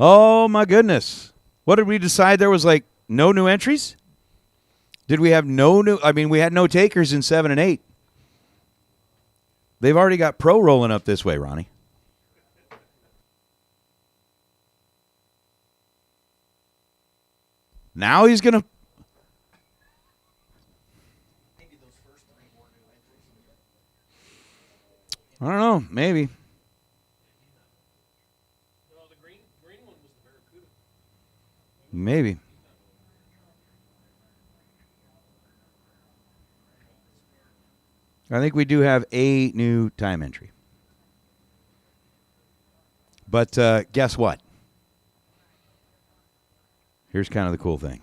Oh, my goodness. What did we decide? There was like no new entries? Did we have no new? I mean, we had no takers in 7 and 8. They've already got Pro rolling up this way, Ronnie. Now he's going to. I don't know. Maybe. Maybe. I think we do have a new time entry. But guess what? Here's kind of the cool thing.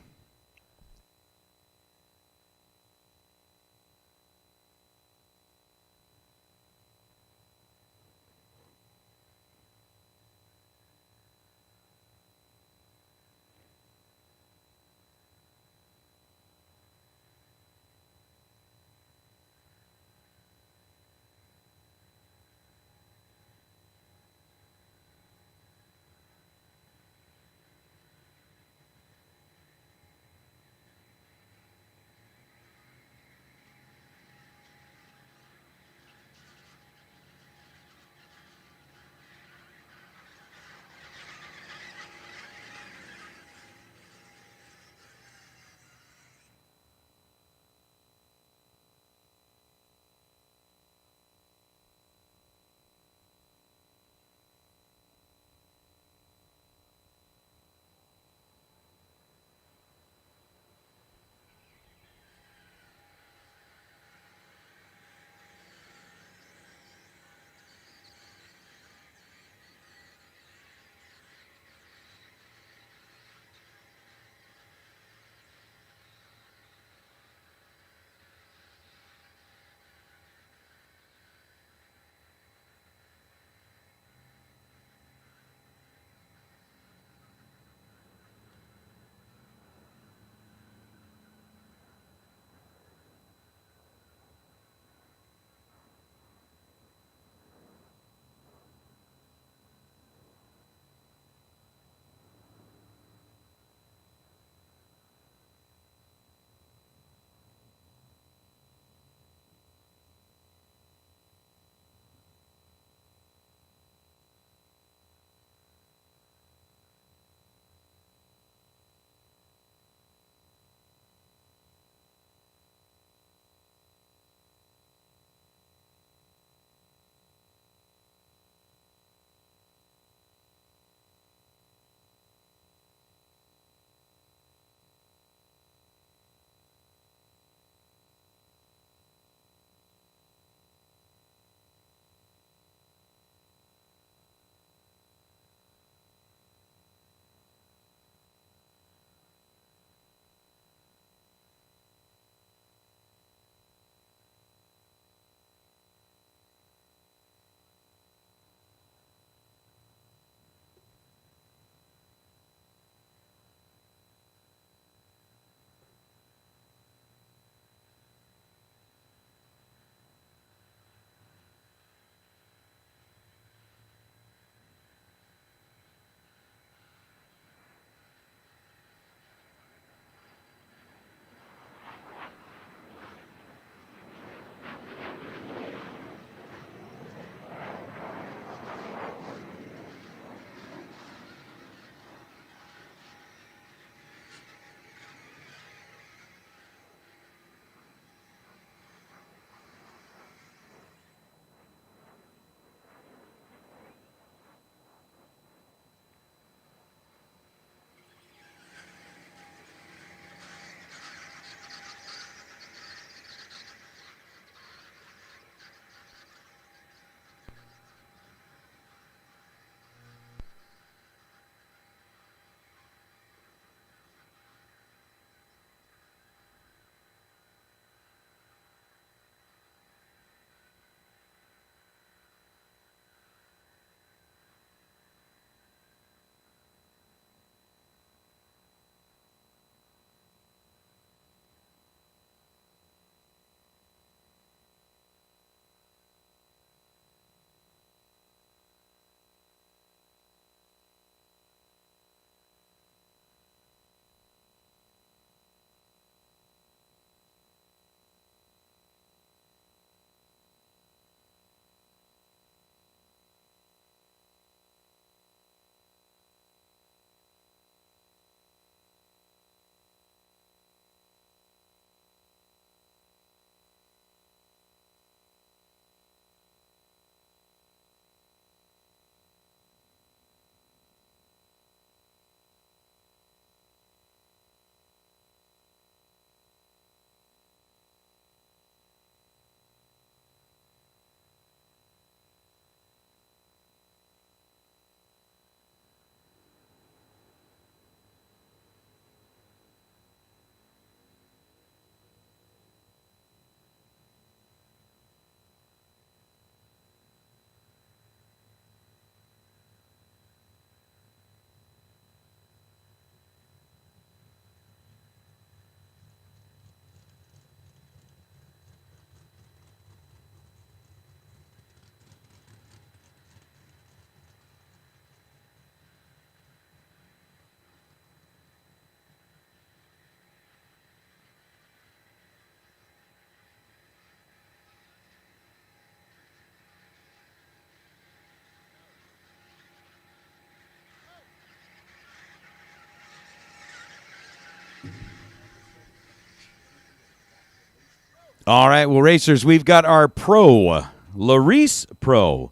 All right, well, racers, we've got our Pro, Larice Pro,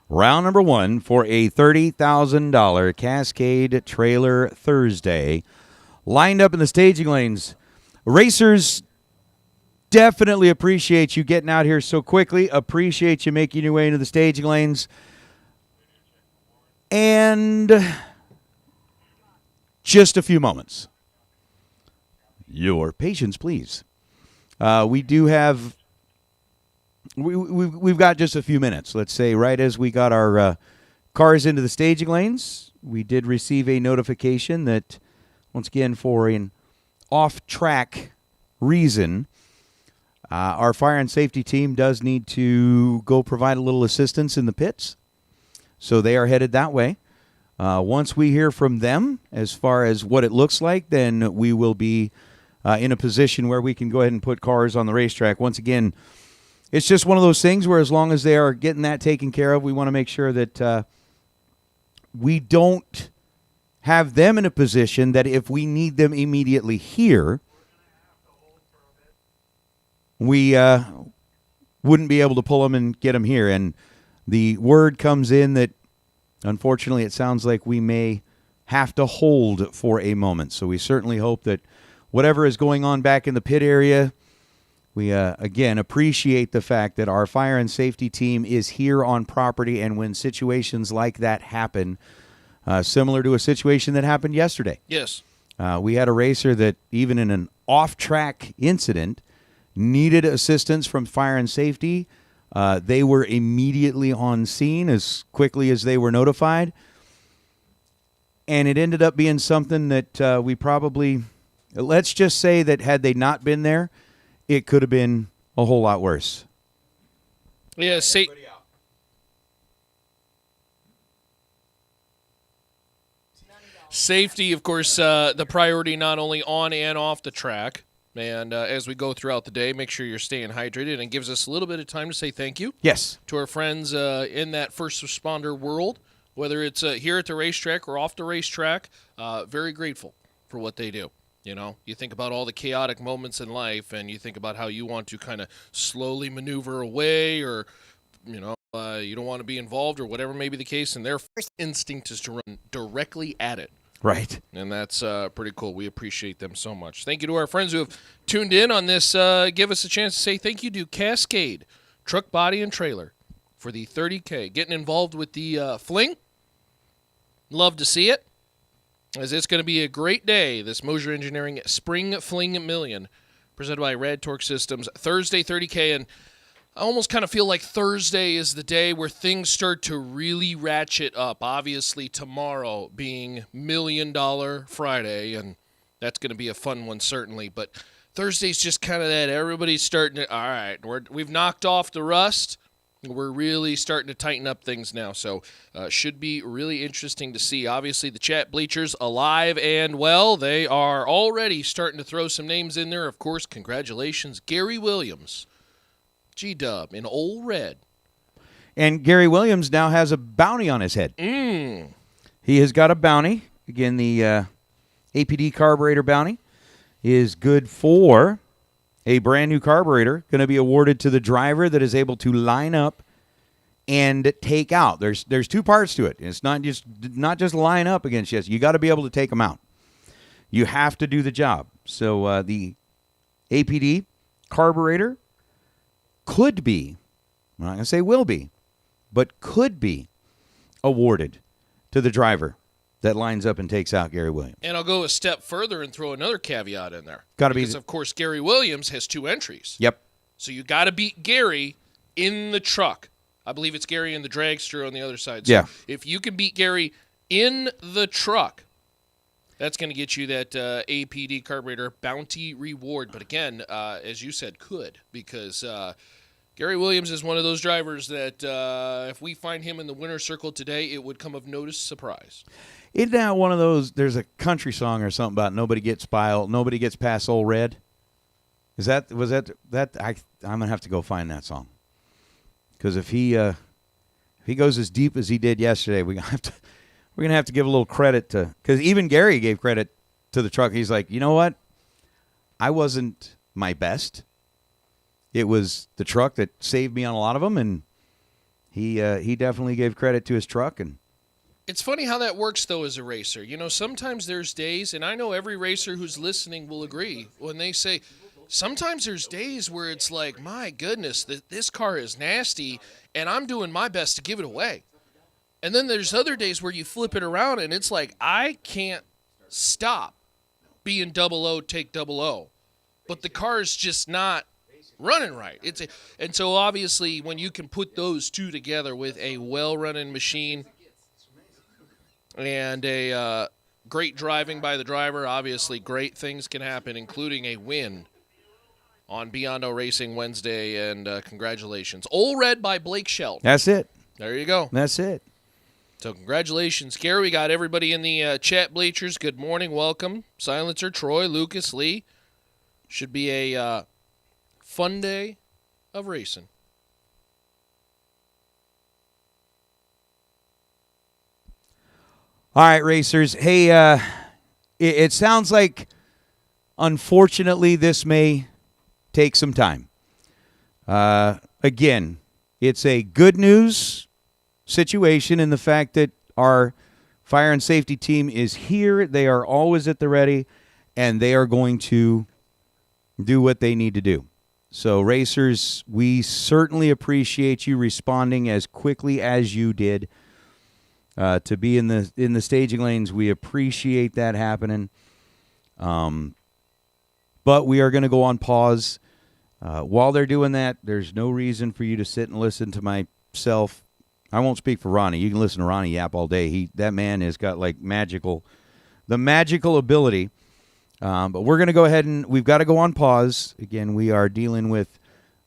round number 1 for a $30,000 Cascade Trailer Thursday, lined up in the staging lanes. Racers, definitely appreciate you getting out here so quickly. Appreciate you making your way into the staging lanes. And just a few moments. Your patience, please. We do have, we've got just a few minutes. Let's say right as we got our cars into the staging lanes, we did receive a notification that, once again, for an off-track reason, our fire and safety team does need to go provide a little assistance in the pits. So they are headed that way. Once we hear from them as far as what it looks like, then we will be in a position where we can go ahead and put cars on the racetrack. Once again, it's just one of those things where as long as they are getting that taken care of, we want to make sure that we don't have them in a position that if we need them immediately here, we wouldn't be able to pull them and get them here. And the word comes in that, unfortunately, it sounds like we may have to hold for a moment. So we certainly hope that whatever is going on back in the pit area, we, again, appreciate the fact that our fire and safety team is here on property, and when situations like that happen, similar to a situation that happened yesterday. Yes. We had a racer that, even in an off-track incident, needed assistance from fire and safety. They were immediately on scene as quickly as they were notified. And it ended up being something that we probably, let's just say that had they not been there, it could have been a whole lot worse. Yeah, safety, of course, the priority not only on and off the track. And as we go throughout the day, make sure you're staying hydrated, and it gives us a little bit of time to say thank you. Yes. To our friends in that first responder world, whether it's here at the racetrack or off the racetrack. Very grateful for what they do. You know, you think about all the chaotic moments in life, and you think about how you want to kind of slowly maneuver away, or, you know, you don't want to be involved, or whatever may be the case, and their first instinct is to run directly at it. Right. And that's pretty cool. We appreciate them so much. Thank you to our friends who have tuned in on this. Give us a chance to say thank you to Cascade Truck Body and Trailer for the $30K. Getting involved with the Fling. Love to see it, as it's going to be a great day. This Mosier Engineering Spring Fling Million, presented by Rad Torque Systems. Thursday, $30K, and I almost kind of feel like Thursday is the day where things start to really ratchet up. Obviously, tomorrow being $1 Million Friday, and that's going to be a fun one, certainly. But Thursday's just kind of that. Everybody's starting to, all right, we've knocked off the rust. We're really starting to tighten up things now, so should be really interesting to see. Obviously, the chat bleachers alive and well. They are already starting to throw some names in there. Of course, congratulations, Gary Williams. G-Dub in Old Red. And Gary Williams now has a bounty on his head. He has got a bounty. Again, the APD carburetor bounty is good for a brand new carburetor, going to be awarded to the driver that is able to line up and take out. There's two parts to it. It's not just line up against you. You got to be able to take them out. You have to do the job. So the APD carburetor could be, I'm not going to say will be, but could be awarded to the driver that lines up and takes out Gary Williams. And I'll go a step further and throw another caveat in there. Got to be. Because, of course, Gary Williams has 2 entries. Yep. So you got to beat Gary in the truck. I believe it's Gary in the dragster on the other side. So yeah. If you can beat Gary in the truck, that's going to get you that APD carburetor bounty reward. But again, as you said, could, because Gary Williams is one of those drivers that if we find him in the winner's circle today, it would come of no surprise. Isn't that one of those, there's a country song or something about nobody gets past Old Red? Was that I'm going to have to go find that song. Because if he goes as deep as he did yesterday, we're going to have to give a little credit to, because even Gary gave credit to the truck. He's like, you know what? I wasn't my best it was the truck that saved me on a lot of them, and he definitely gave credit to his truck. And it's funny how that works, though, as a racer. You know, sometimes there's days, and I know every racer who's listening will agree when they say, sometimes there's days where it's like, my goodness, this car is nasty, and I'm doing my best to give it away. And then there's other days where you flip it around, and it's like, I can't stop being 00, take 00. But the car is just not running right. And so obviously when you can put those two together with a well-running machine and a great driving by the driver, obviously great things can happen, including a win on Beyond O Racing Wednesday. And congratulations. All Red by Blake Shelton. that's it. There you go. That's it. So congratulations, Gary. We got everybody in the chat bleachers. Good morning. Welcome. Silencer, Troy, Lucas, Lee. Should be a fun day of racing. All right, racers. Hey, it sounds like, unfortunately, this may take some time. Again, it's a good news situation in the fact that our fire and safety team is here. They are always at the ready, and they are going to do what they need to do. So, racers, we certainly appreciate you responding as quickly as you did to be in the staging lanes. We appreciate that happening. But we are going to go on pause. While they're doing that, there's no reason for you to sit and listen to myself. I won't speak for Ronnie. You can listen to Ronnie yap all day. That man has got like the magical ability. But we're going to go ahead and we've got to go on pause. Again, we are dealing with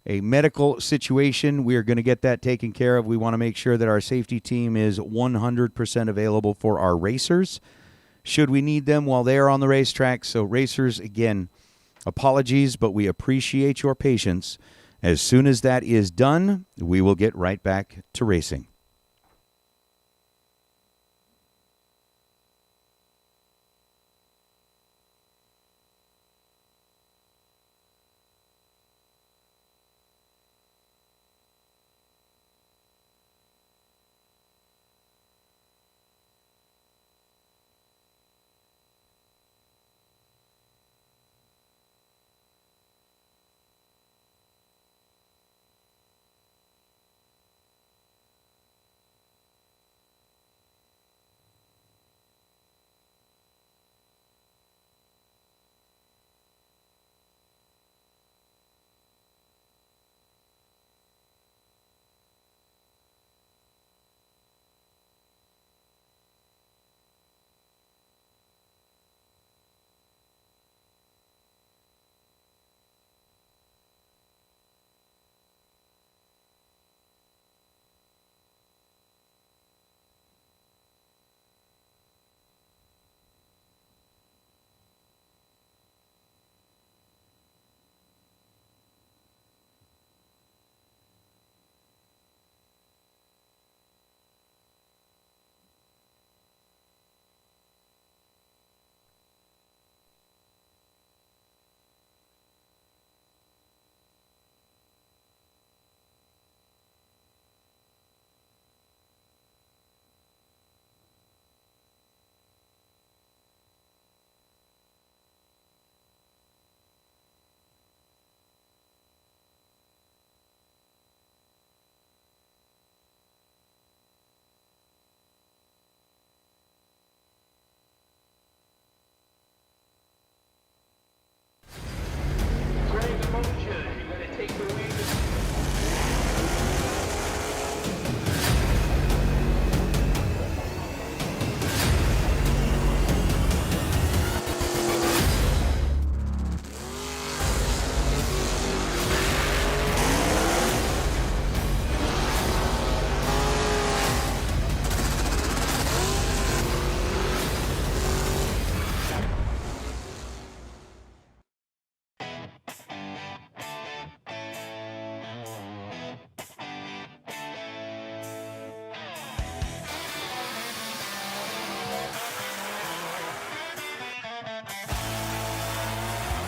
a medical situation. We are going to get that taken care of. We want to make sure that our safety team is 100% available for our racers should we need them while they are on the racetrack. So racers, again, apologies, but we appreciate your patience. As soon as that is done, we will get right back to racing.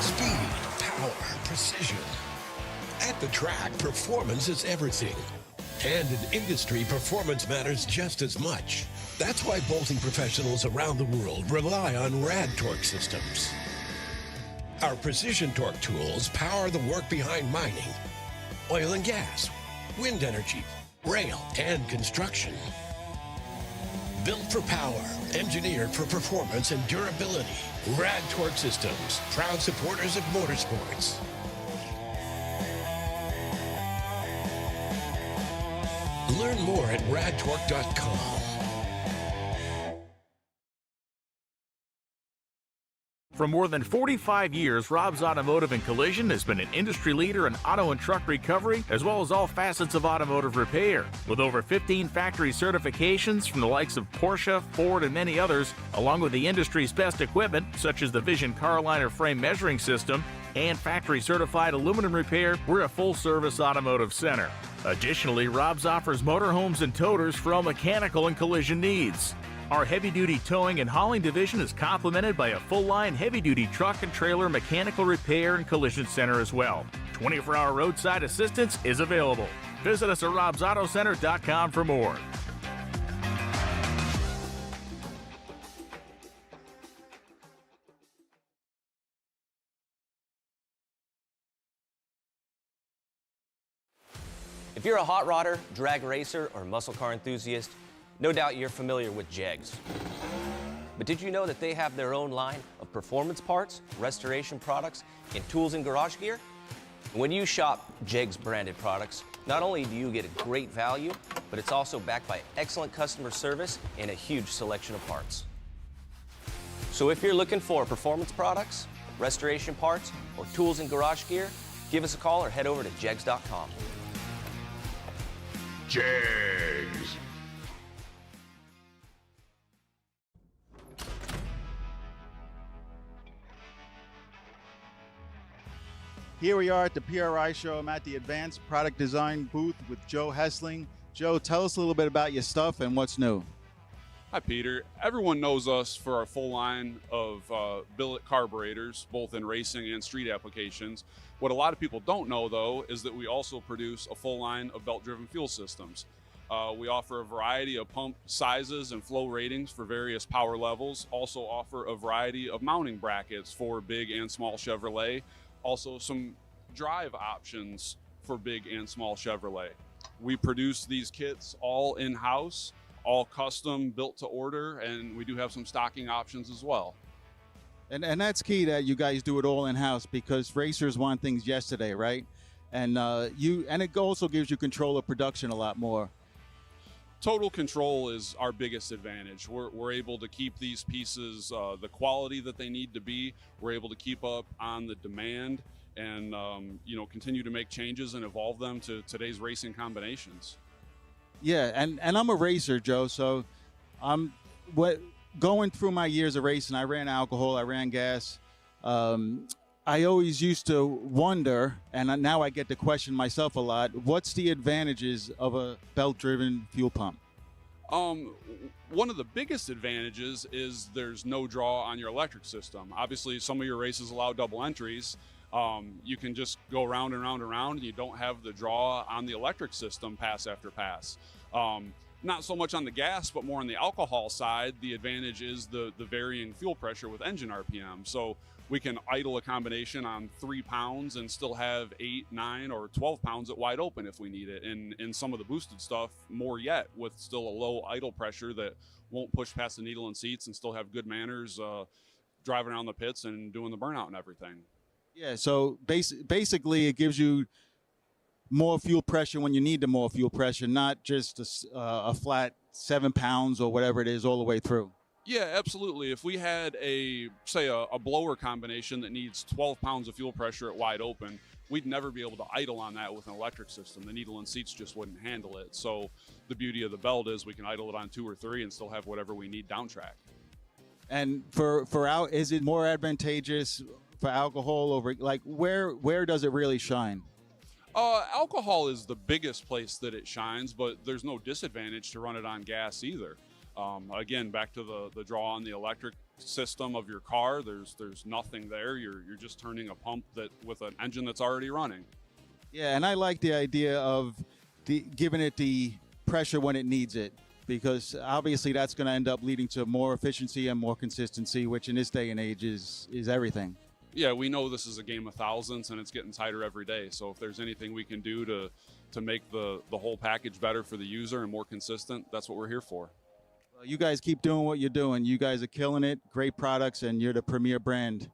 Speed, power, precision. At the track, performance is everything. And in industry, performance matters just as much. That's why bolting professionals around the world rely on Rad Torque systems. Our precision torque tools power the work behind mining, oil and gas, wind energy, rail, and construction. Built for power, engineered for performance and durability. Rad Torque Systems, proud supporters of motorsports. Learn more at radtorque.com. For more than 45 years, Rob's Automotive and Collision has been an industry leader in auto and truck recovery, as well as all facets of automotive repair. With over 15 factory certifications from the likes of Porsche, Ford, and many others, along with the industry's best equipment, such as the Vision Carliner frame measuring system and factory-certified aluminum repair, we're a full-service automotive center. Additionally, Rob's offers motorhomes and toters for all mechanical and collision needs. Our heavy-duty towing and hauling division is complemented by a full-line heavy-duty truck and trailer mechanical repair and collision center as well. 24-hour roadside assistance is available. Visit us at robsautocenter.com for more. If you're a hot rodder, drag racer, or muscle car enthusiast, no doubt you're familiar with Jegs. But did you know that they have their own line of performance parts, restoration products, and tools and garage gear? When you shop Jegs branded products, not only do you get a great value, but it's also backed by excellent customer service and a huge selection of parts. So if you're looking for performance products, restoration parts, or tools and garage gear, give us a call or head over to jegs.com. Jegs. Here we are at the PRI show. I'm at the Advanced Product Design booth with Joe Hessling. Joe, tell us a little bit about your stuff and what's new. Hi, Peter. Everyone knows us for our full line of billet carburetors, both in racing and street applications. What a lot of people don't know, though, is that we also produce a full line of belt-driven fuel systems. We offer a variety of pump sizes and flow ratings for various power levels. Also offer a variety of mounting brackets for big and small Chevrolet. Also some drive options for big and small Chevrolet. We produce these kits all in-house, all custom, built to order, and we do have some stocking options as well. And that's key that you guys do it all in-house, because racers want things yesterday, right? And it also gives you control of production a lot more. Total control is our biggest advantage. We're able to keep these pieces the quality that they need to be. We're able to keep up on the demand and continue to make changes and evolve them to today's racing combinations. Yeah, and I'm a racer, Joe, so I'm going through my years of racing. I ran alcohol, I ran gas. I always used to wonder, and now I get to question myself a lot, what's the advantages of a belt-driven fuel pump? One of the biggest advantages is there's no draw on your electric system. Obviously, some of your races allow double entries. You can just go around and around and around, and you don't have the draw on the electric system pass after pass. Not so much on the gas, but more on the alcohol side, the advantage is the varying fuel pressure with engine RPM. So we can idle a combination on 3 pounds and still have 8, 9, or 12 pounds at wide open if we need it. And in some of the boosted stuff, more yet, with still a low idle pressure that won't push past the needle and seats and still have good manners driving around the pits and doing the burnout and everything. Yeah, so basically it gives you more fuel pressure when you need the more fuel pressure, not just a flat 7 pounds or whatever it is all the way through. Yeah, absolutely. If we had a blower combination that needs 12 pounds of fuel pressure at wide open, we'd never be able to idle on that with an electric system. The needle and seats just wouldn't handle it. So the beauty of the belt is we can idle it on 2 or 3 and still have whatever we need down track. And is it more advantageous for alcohol over, like, where does it really shine? Alcohol is the biggest place that it shines, but there's no disadvantage to run it on gas either. Again, back to the draw on the electric system of your car, there's nothing there. You're just turning a pump that with an engine that's already running. Yeah, and I like the idea of giving it the pressure when it needs it, because obviously that's going to end up leading to more efficiency and more consistency, which in this day and age is everything. Yeah, we know this is a game of thousands and it's getting tighter every day. So if there's anything we can do to make the whole package better for the user and more consistent, that's what we're here for. Well, you guys keep doing what you're doing. You guys are killing it. Great products, and you're the premier brand.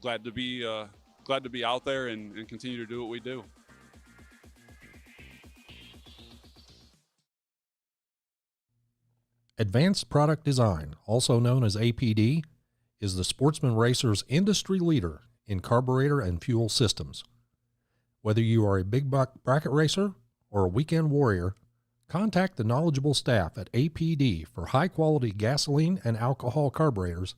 Glad to be out there and continue to do what we do. Advanced Product Design, also known as APD, is the Sportsman Racer's industry leader in carburetor and fuel systems. Whether you are a big buck bracket racer or a weekend warrior, contact the knowledgeable staff at APD for high-quality gasoline and alcohol carburetors,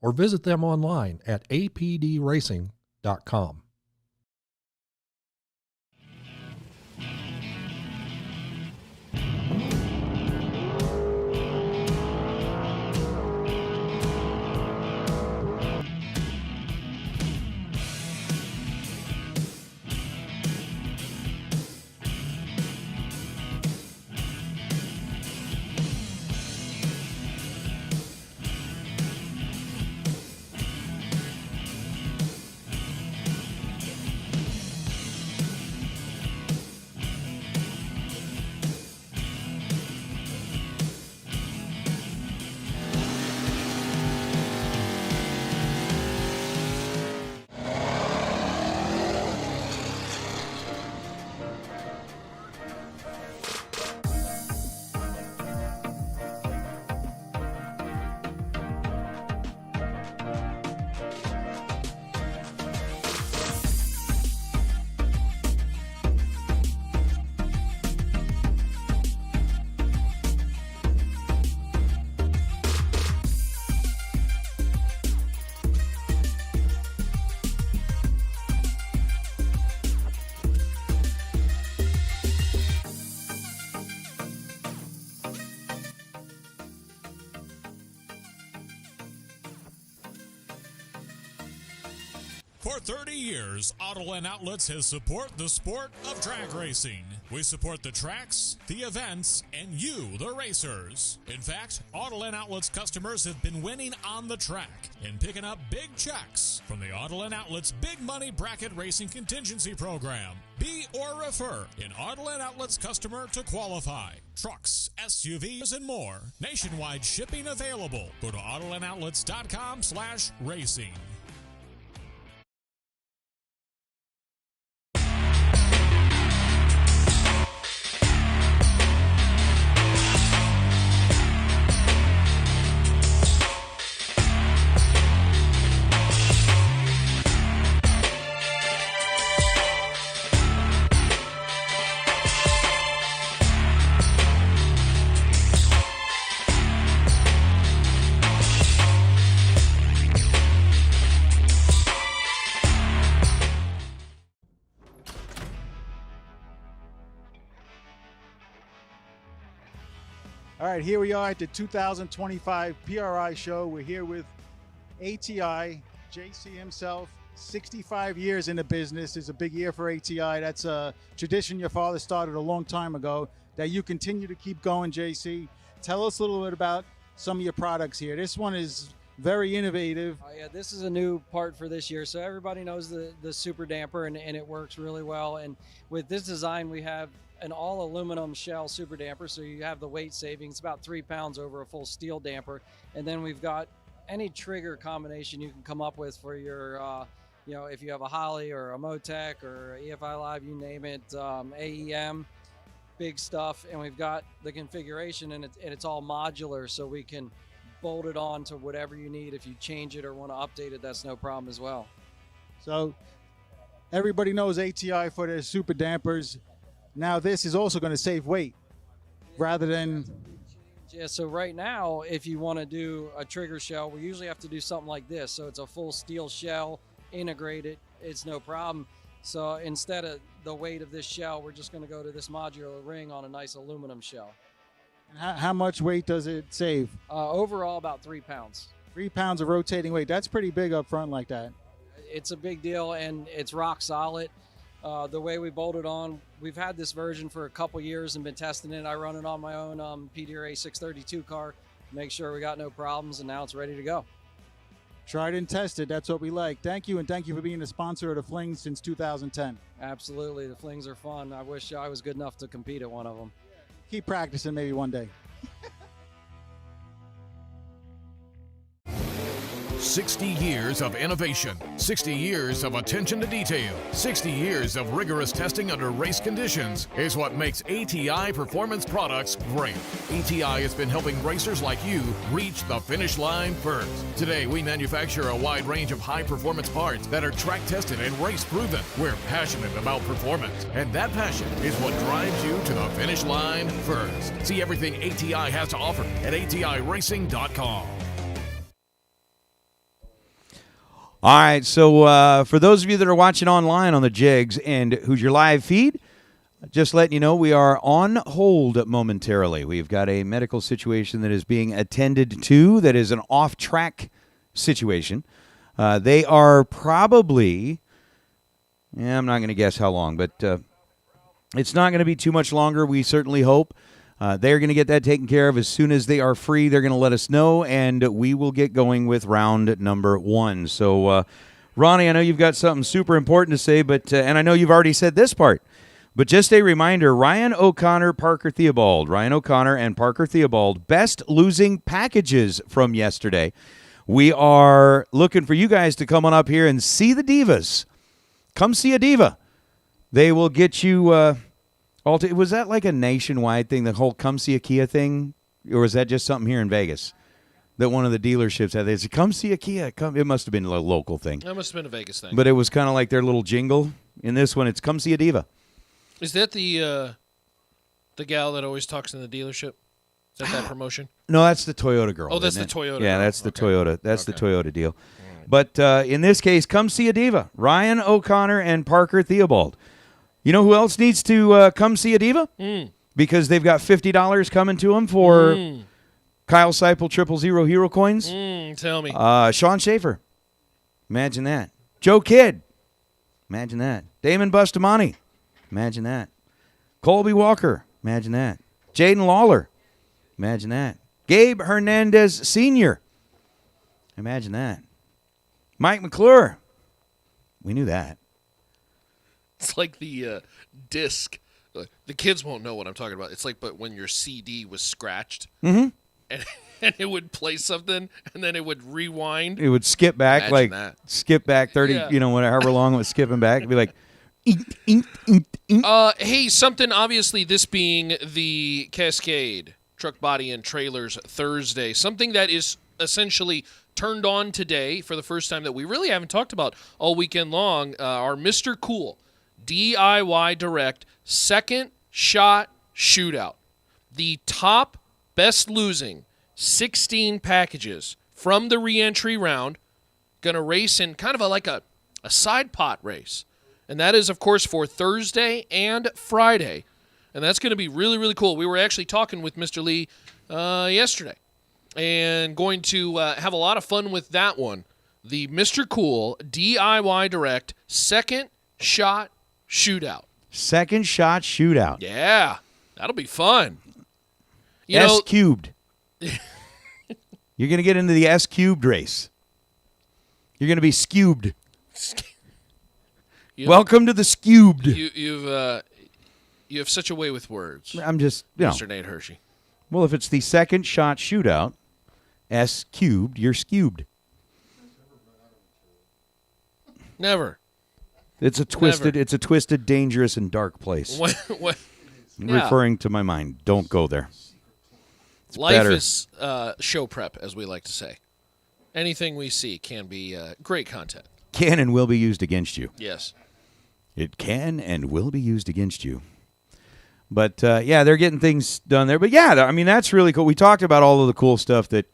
or visit them online at apdracing.com. For 30 years, Autoland Outlets has supported the sport of drag racing. We support the tracks, the events, and you, the racers. In fact, Autoland Outlets customers have been winning on the track and picking up big checks from the Autoland Outlets Big Money Bracket Racing Contingency Program. Be or refer an Autoland Outlets customer to qualify. Trucks, SUVs, and more. Nationwide shipping available. Go to AutolandOutlets.com/racing. All right, here we are at the 2025 PRI show. We're here with ATI, JC himself, 65 years in the business. It's a big year for ATI. That's a tradition your father started a long time ago that you continue to keep going, JC. Tell us a little bit about some of your products here. This one is very innovative. Yeah, this is a new part for this year. So everybody knows the super damper, and it works really well. And with this design, we have an all aluminum shell super damper, so you have the weight savings, about 3 pounds over a full steel damper. And then we've got any trigger combination you can come up with for your if you have a Holly or a Motec or EFI Live, you name it, AEM, big stuff. And we've got the configuration, and it's all modular, so we can bolt it on to whatever you need. If you change it or want to update it, that's no problem as well. So everybody knows ATI for their super dampers. Now this is also going to save weight rather than... Yeah, so right now, if you want to do a trigger shell, we usually have to do something like this. So it's a full steel shell, integrated, it's no problem. So instead of the weight of this shell, we're just going to go to this modular ring on a nice aluminum shell. How much weight does it save? Overall, about 3 pounds. 3 pounds of rotating weight. That's pretty big up front like that. It's a big deal, and it's rock solid. The way we bolted on, we've had this version for a couple years and been testing it. I run it on my own PDRA 632 car, make sure we got no problems, and now it's ready to go. Tried and tested. That's what we like. Thank you, and thank you for being a sponsor of the Fling since 2010. Absolutely. The Flings are fun. I wish I was good enough to compete at one of them. Keep practicing maybe one day. 60 years of innovation, 60 years of attention to detail, 60 years of rigorous testing under race conditions is what makes ATI Performance Products great. ATI has been helping racers like you reach the finish line first. Today, we manufacture a wide range of high-performance parts that are track-tested and race-proven. We're passionate about performance, and that passion is what drives you to the finish line first. See everything ATI has to offer at ATIRacing.com. All right, so for those of you that are watching online on the Jigs and Hoosier Live feed, just letting you know we are on hold momentarily. We've got a medical situation that is being attended to that is an off-track situation. They are probably, I'm not going to guess how long, but it's not going to be too much longer, we certainly hope. They're going to get that taken care of as soon as they are free. They're going to let us know, and we will get going with round number 1. So, Ronnie, I know you've got something super important to say, but and I know you've already said this part, but just a reminder, Ryan O'Connor, Parker Theobald. Ryan O'Connor and Parker Theobald, best losing packages from yesterday. We are looking for you guys to come on up here and see the Divas. Come see a Diva. They will get you... was that like a nationwide thing, the whole come see a Kia thing? Or was that just something here in Vegas that one of the dealerships had? They said, come see a Kia. It must have been a local thing. That must have been a Vegas thing. But it was kind of like their little jingle. In this one, it's come see a Diva. Is that the gal that always talks in the dealership? Is that promotion? No, that's the Toyota girl. Oh, that's the isn't it? Toyota Yeah, girl. that's the Okay. Toyota. That's the Okay. Toyota deal. But in this case, come see a Diva. Ryan O'Connor and Parker Theobald. You know who else needs to come see a Diva? Because they've got $50 coming to them for Kyle Seipel 000 Hero Coins. Tell me. Sean Schaefer. Imagine that. Joe Kidd. Imagine that. Damon Bustamante. Imagine that. Colby Walker. Imagine that. Jaden Lawler. Imagine that. Gabe Hernandez Sr. Imagine that. Mike McClure. We knew that. It's like the disc. The kids won't know what I'm talking about. It's like, but when your CD was scratched, and it would play something, and then it would rewind. It would skip back, Imagine like that. skip back 30, Yeah. however long it was skipping back. It'd be like, Hey, something, obviously, this being the Cascade Truck Body and Trailers Thursday, something that is essentially turned on today for the first time that we really haven't talked about all weekend long, our Mr. Cool DIY Direct Second Shot Shootout. The top best losing 16 packages from the re-entry round, going to race in kind of like a side pot race. And that is, of course, for Thursday and Friday. And that's going to be really, really cool. We were actually talking with Mr. Lee yesterday and going to have a lot of fun with that one. The Mr. Cool DIY Direct Second Shot Shootout. Second Shot Shootout. Yeah, that'll be fun. S cubed. You're going to get into the S cubed race. You're going to be skewed. Welcome to the skewed. You have such a way with words. I'm just, Mr. Nate Hershey. Well, if it's the Second Shot Shootout, S cubed, you're skewed. Never. It's a twisted, dangerous, and dark place. What? Referring to my mind. Don't go there. It's Life better. is show prep, as we like to say. Anything we see can be great content. Can and will be used against you. Yes. It can and will be used against you. But, they're getting things done there. But, that's really cool. We talked about all of the cool stuff that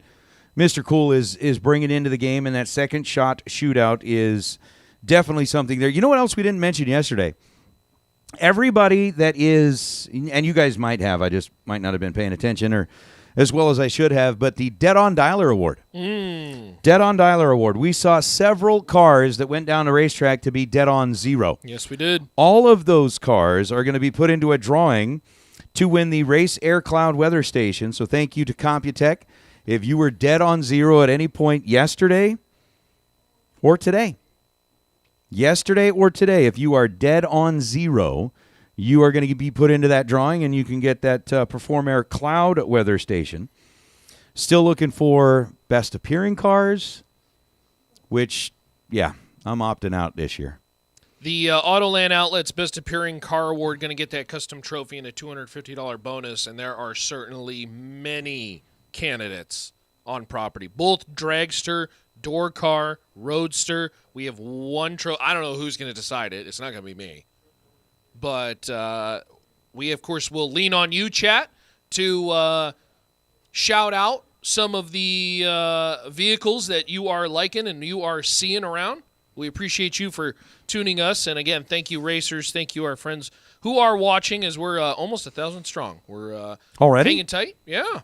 Mr. Cool is bringing into the game, and that Second Shot Shootout is definitely something there. You know what else we didn't mention yesterday? Everybody that is, and you guys might have, I just might not have been paying attention, or as well as I should have, but the Dead on Dialer Award. Dead on Dialer Award. We saw several cars that went down the racetrack to be dead on zero. Yes, we did. All of those cars are going to be put into a drawing to win the Race Air Cloud Weather Station. So thank you to Computech. If you were dead on zero at any point yesterday or today, if you are dead on zero, you are going to be put into that drawing, and you can get that Perform Air Cloud Weather Station. Still looking for best appearing cars, which, yeah, I'm opting out this year. The Autoland Outlets Best Appearing Car Award going to get that custom trophy and a $250 bonus, and there are certainly many candidates on property. Both dragster, door car, roadster. We have one trophy. I don't know who's going to decide it. It's not going to be me. But we, of course, will lean on you, chat, to shout out some of the vehicles that you are liking and you are seeing around. We appreciate you for tuning us. And, again, thank you, racers. Thank you, our friends who are watching, as we're almost 1,000 strong. We're already hanging tight. Yeah.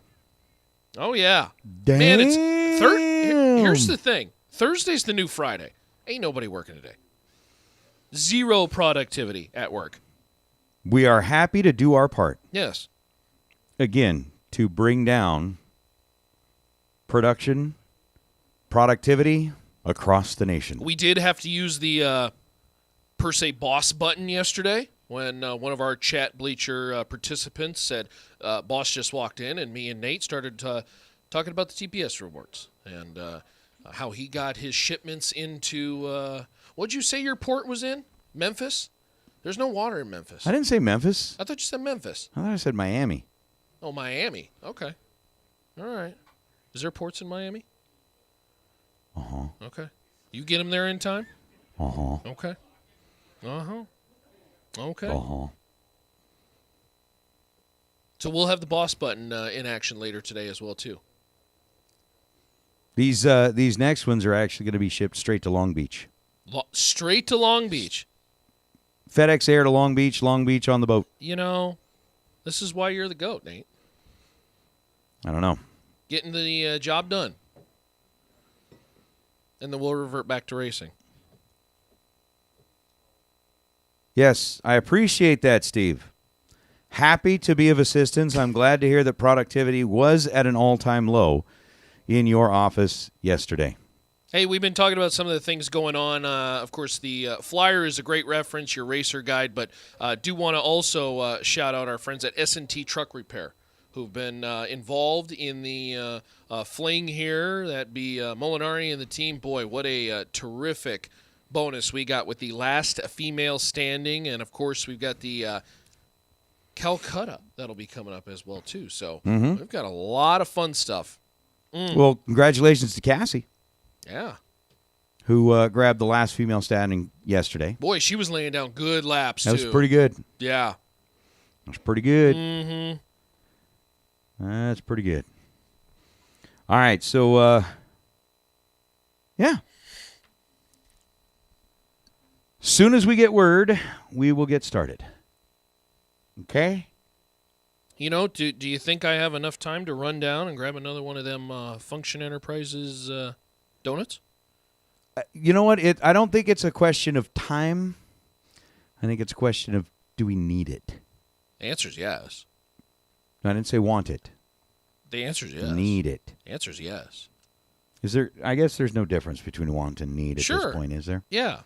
Oh, yeah. Damn. Man, it's here's the thing. Thursday's the new Friday. Ain't nobody working today. Zero productivity at work. We are happy to do our part. Yes. Again, to bring down production, productivity across the nation. We did have to use the per se boss button yesterday when one of our chat bleacher participants said boss just walked in, and me and Nate started talking about the TPS rewards and how he got his shipments into what'd you say your port was in? Memphis? There's no water in Memphis. I didn't say Memphis. I thought you said Memphis. I thought I said Miami. Oh, Miami. Okay. All right. Is there ports in Miami? Uh-huh. Okay. You get them there in time? Uh-huh. Okay. Uh-huh. Okay. Uh-huh. So we'll have the boss button in action later today as well, too. These next ones are actually going to be shipped straight to Long Beach. Straight to Long Beach. FedEx Air to Long Beach on the boat. You know, this is why you're the GOAT, Nate. I don't know. Getting the job done. And then we'll revert back to racing. Yes, I appreciate that, Steve. Happy to be of assistance. I'm glad to hear that productivity was at an all-time low in your office yesterday. Hey, we've been talking about some of the things going on. Of course, the flyer is a great reference, your racer guide, but do want to also shout out our friends at S&T Truck Repair, who've been involved in the Fling here. That'd be Molinari and the team. Boy, what a terrific bonus we got with the last female standing. And, of course, we've got the Calcutta that'll be coming up as well, too. So we've got a lot of fun stuff. Well, congratulations to Cassie. Yeah. Who grabbed the last female standing yesterday. Boy, she was laying down good laps, too. That was pretty good. Yeah. That was pretty good. Mm-hmm. That's pretty good. All right, so, yeah. Soon as we get word, we will get started. Okay? You know, do you think I have enough time to run down and grab another one of them Function Enterprises donuts? You know what? I don't think it's a question of time. I think it's a question of, do we need it? The answer's yes. I didn't say want it. The answer's yes. Need it. The answer's yes. Is there? I guess there's no difference between want and need at this point, is there? Yeah.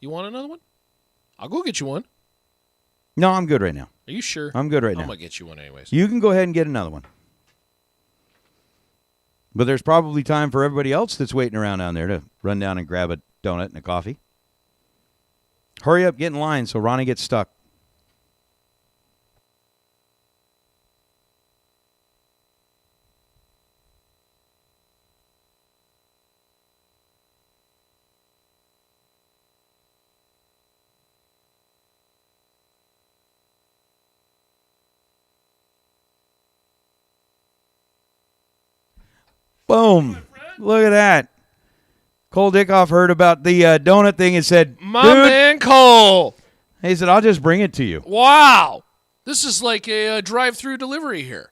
You want another one? I'll go get you one. No, I'm good right now. Are you sure? I'm good right now. I'm going to get you one anyways. You can go ahead and get another one. But there's probably time for everybody else that's waiting around down there to run down and grab a donut and a coffee. Hurry up, get in line so Ronnie gets stuck. Boom. Look at that. Cole Dickoff heard about the donut thing and said, My man Cole. He said, I'll just bring it to you. Wow. This is like a drive-through delivery here.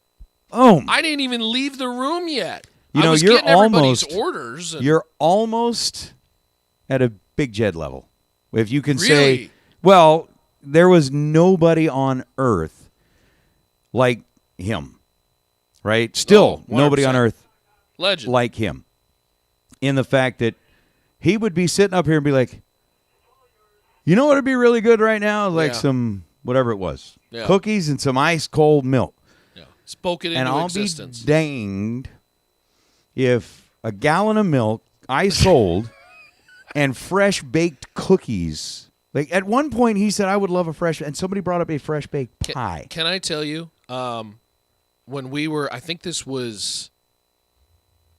Boom. I didn't even leave the room yet. You I know, was you're getting everybody's almost orders. And you're almost at a Big Jed level. If you can Really? say, well, there was nobody on earth like him, right? Still, Oh, nobody on 100%. earth legend. like him in the fact that he would be sitting up here and be like, you know what would be really good right now? Like Yeah. some, whatever it was, Yeah. cookies and some ice cold milk. Yeah. Spoke it And into I'll existence. be danged if a gallon of milk, ice cold, and fresh baked cookies. Like at one point, he said, "I would love a fresh," and somebody brought up a fresh baked pie. Can I tell you, when we were, I think this was,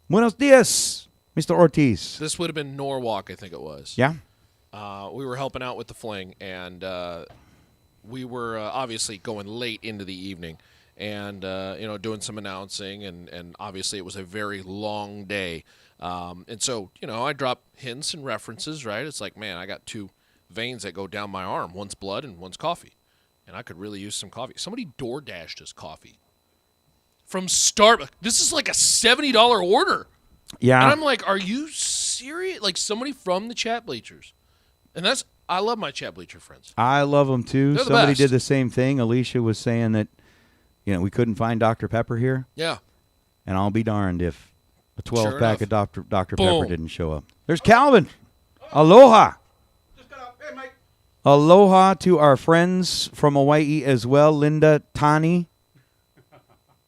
Buenos dias, Mr. Ortiz. this would have been Norwalk, I think it was. Yeah. We were helping out with the Fling, and we were obviously going late into the evening and, doing some announcing, and obviously it was a very long day. And so, I drop hints and references, right? It's like, man, I got two veins that go down my arm. One's blood and one's coffee. And I could really use some coffee. Somebody door-dashed us coffee from Starbucks. This is like a $70 order. Yeah. And I'm like, are you serious? Like somebody from the chat bleachers. And I love my chat bleacher friends. I love them too. They're the Somebody best. did the same thing. Alicia was saying that, we couldn't find Dr. Pepper here. Yeah. And I'll be darned if a 12 Sure pack enough. of Dr. Boom. Pepper didn't show up. There's Calvin. Aloha. Aloha to our friends from Hawaii as well. Linda, Tani.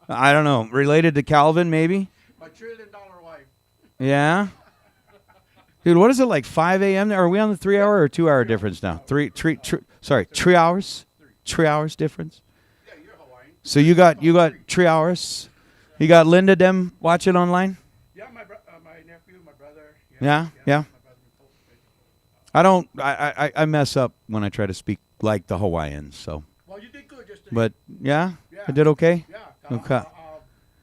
I don't know. Related to Calvin, maybe? My $1 trillion wife. Yeah. Dude, what is it, like 5 a.m.? Are we on the 3 hour or 2 hour difference now? 3 hours? 3 hours difference? Yeah, you're Hawaiian. So you got 3 hours. You got Linda them watching online? Yeah, my nephew, my brother. Yeah. My brother. I don't. I mess up when I try to speak like the Hawaiians. So, Well, you did good just today. but yeah, Yeah. I did okay. Yeah. Okay.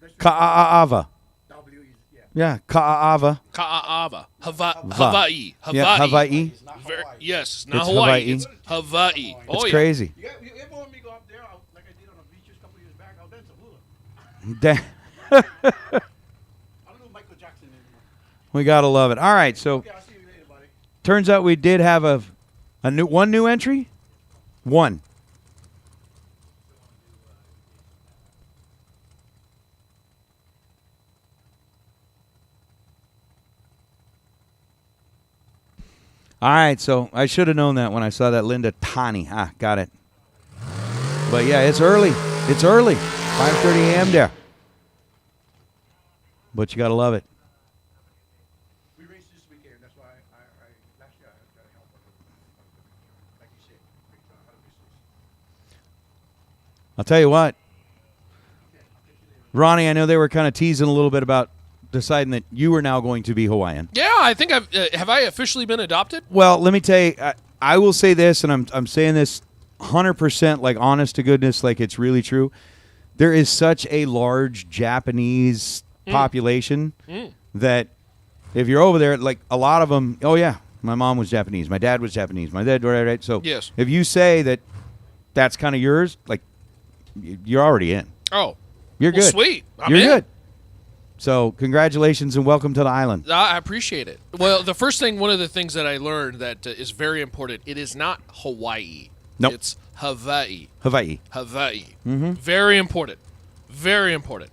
That's Ka'aava. W is, yeah. Yeah, Ka'aava. Ka'aava. Hawaii. Yeah, Hawaii. It's not Very, Hawaii. yes, it's not It's Hawaii. Hawaii. It's Hawaii. It's Oh, yeah. crazy. You ever want me to go up there like I did on the beaches a couple years back? I'll dance a hula. I don't know Michael Jackson anymore. We gotta love it. All right, so Okay, I'll see you later, buddy. turns out we did have a one new entry. One. All right, so I should have known that when I saw that Linda Tani. Got it. But yeah, it's early. It's early. 5:30 a.m. there. But you gotta love it. We raced this weekend. That's why I last year I got help. Like you said, how to race this. I'll tell you what, Ronnie, I know they were kind of teasing a little bit about deciding that you were now going to be Hawaiian. Yeah, I think have I officially been adopted? Well, let me tell you, I will say this, and I'm saying this 100% like honest to goodness, like it's really true. There is such a large Japanese population that if you're over there, like a lot of them, oh yeah, my mom was Japanese, my dad was Japanese, my dad, right? So Yes. if you say that that's kind of yours, like you're already in. Oh, You're well, good. sweet. I'm You're in. good. So congratulations and welcome to the island. I appreciate it. Well, one of the things that I learned that is very important, it is not Hawaii. Nope. It's Hawaii. Hawaii. Hawaii. Very important. Very important.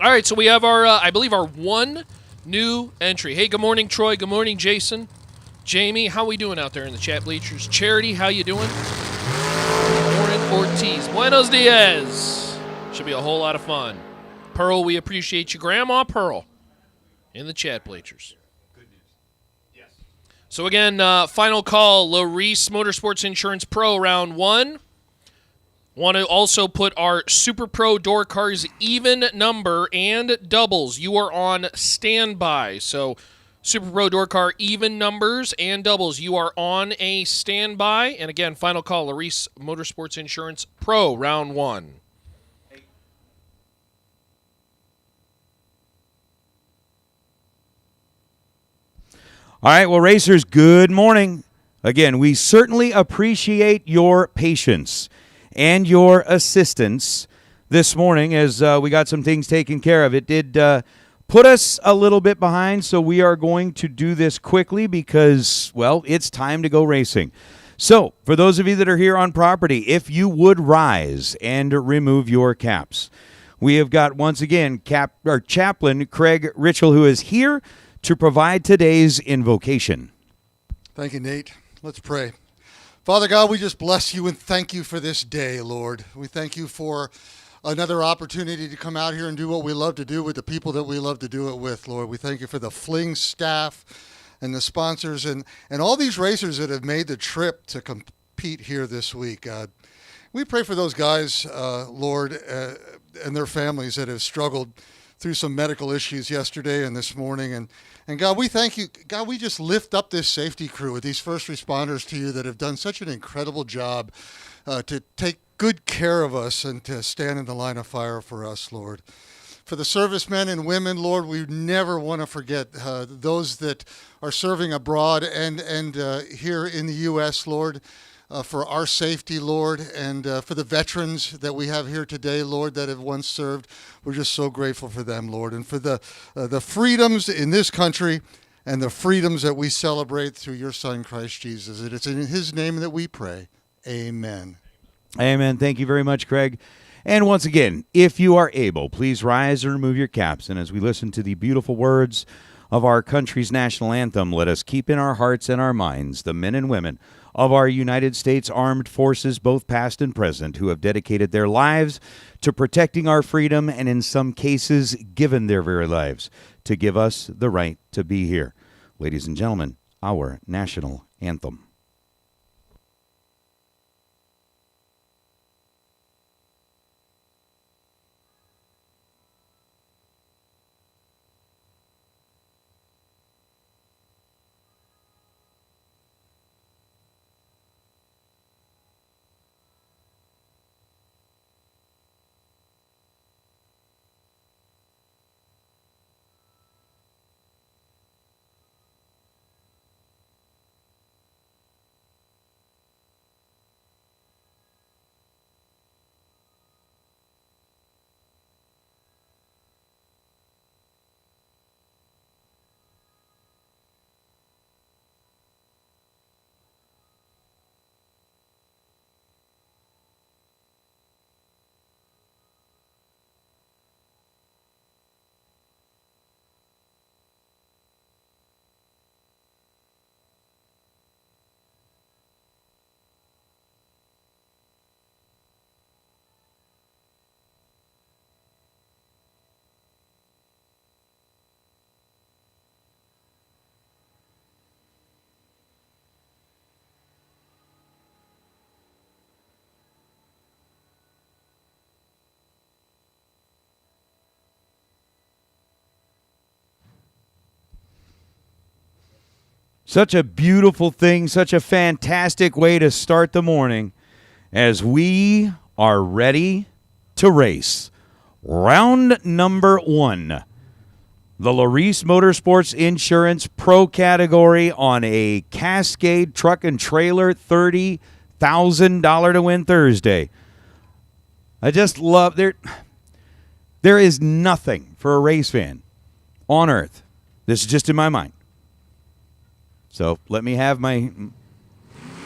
All right, so we have I believe our one new entry. Hey, good morning, Troy. Good morning, Jason. Jamie, how we doing out there in the chat bleachers? Charity, how you doing? Warren Ortiz. Buenos dias. Should be a whole lot of fun. Pearl, we appreciate you. Grandma Pearl in the chat bleachers. So again, final call, Larice Motorsports Insurance Pro, round one. Want to also put our Super Pro door cars even number and doubles. You are on standby. So Super Pro door car even numbers and doubles. You are on a standby. And again, final call, Larice Motorsports Insurance Pro, round one. All right, well, racers, good morning. Again, we certainly appreciate your patience and your assistance. this morning as we got some things taken care of. It did put us a little bit behind, so we are going to do this quickly because, well, it's time to go racing. So, for those of you that are here on property, if you would rise and remove your caps. We have got, once again, Chaplain Craig Ritchell, who is here to provide today's invocation. Thank you, Nate. Let's pray. Father God, we just bless you and thank you for this day, Lord. We thank you for another opportunity to come out here and do what we love to do with the people that we love to do it with, Lord. We thank you for the Fling staff and the sponsors and all these racers that have made the trip to compete here this week, God. We pray for those guys, Lord, and their families that have struggled through some medical issues yesterday and this morning. And God, we thank you. God, we just lift up this safety crew with these first responders to you that have done such an incredible job to take good care of us and to stand in the line of fire for us, Lord. For the servicemen and women, Lord, we never want to forget those that are serving abroad and here in the U.S., Lord. For our safety, Lord, and for the veterans that we have here today, Lord, that have once served. We're just so grateful for them, Lord, and for the freedoms in this country and the freedoms that we celebrate through your Son, Christ Jesus. And it's in his name that we pray. Amen. Amen. Thank you very much, Craig. And once again, if you are able, please rise and remove your caps. And as we listen to the beautiful words of our country's national anthem, let us keep in our hearts and our minds the men and women of our United States Armed Forces, both past and present, who have dedicated their lives to protecting our freedom and in some cases given their very lives to give us the right to be here. Ladies and gentlemen, our national anthem. Such a beautiful thing, such a fantastic way to start the morning as we are ready to race. Round number 1. The Larice Motorsports Insurance Pro category on a Cascade truck and trailer, $30,000 to win Thursday. I just love, there is nothing for a race fan on earth. This is just in my mind. So let me have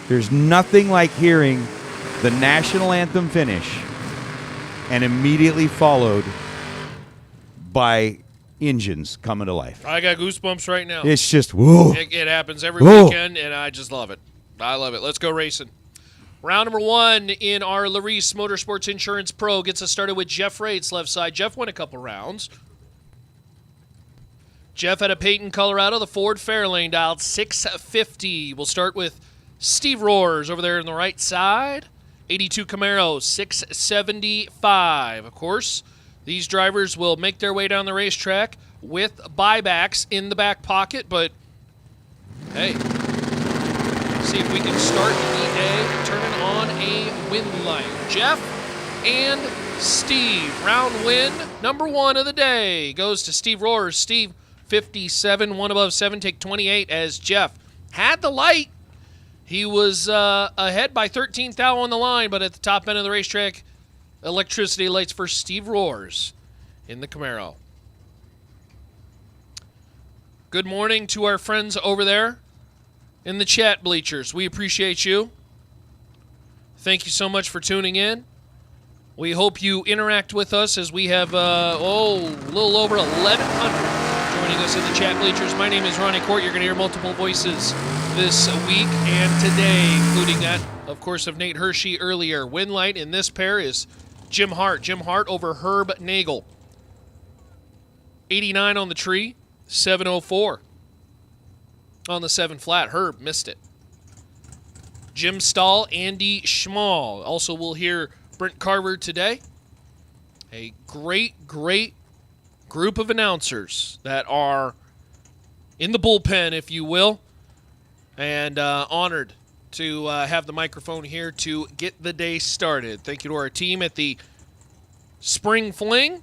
there's nothing like hearing the national anthem finish and immediately followed by engines coming to life. I got goosebumps right now. It's just, whoa. It happens every weekend, and I just love it. I love it. Let's go racing. Round number 1 in our Larice Motorsports Insurance Pro gets us started with Jeff Rates, left side. Jeff won a couple rounds. Jeff out of Peyton, Colorado, the Ford Fairlane dialed 650. We'll start with Steve Roars over there on the right side. 82 Camaro, 675. Of course, these drivers will make their way down the racetrack with buybacks in the back pocket, but hey, see if we can start the day turning on a win line. Jeff and Steve, round win number 1 of the day goes to Steve Roars. Steve, 57, 1 above 7, take 28 as Jeff had the light. He was ahead by 13th thou on the line, but at the top end of the racetrack, Electricity lights for Steve Roars in the Camaro. Good morning to our friends over there in the chat bleachers. We appreciate you. Thank you so much for tuning in. We hope you interact with us as we have, a little over 1,100 joining us in the chat bleachers. My name is Ronnie Court. You're going to hear multiple voices this week and today, including that, of course, of Nate Hershey earlier. Win light in this pair is Jim Hart. Jim Hart over Herb Nagel. 89 on the tree, 704 on the 7 flat. Herb missed it. Jim Stahl, Andy Schmall. Also, we'll hear Brent Carver today. A great, great group of announcers that are in the bullpen, if you will, and honored to have the microphone here to get the day started. Thank you to our team at the Spring Fling.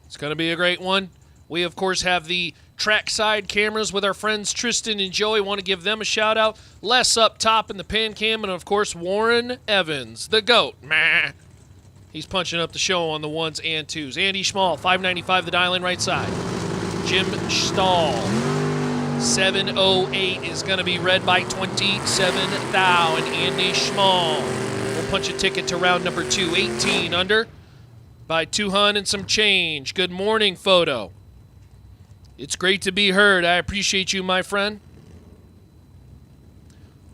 It's going to be a great one. We, of course, have the trackside cameras with our friends Tristan and Joey. Want to give them a shout out. Les up top in the pan cam, and of course Warren Evans, the GOAT. He's punching up the show on the ones and twos. Andy Schmall, 595 the dial in right side. Jim Stahl, 708 is going to be read by 27 thou, and Andy Schmall will punch a ticket to round number 2, 18 under by 200 and some change. Good morning, Photo. It's great to be heard. I appreciate you, my friend.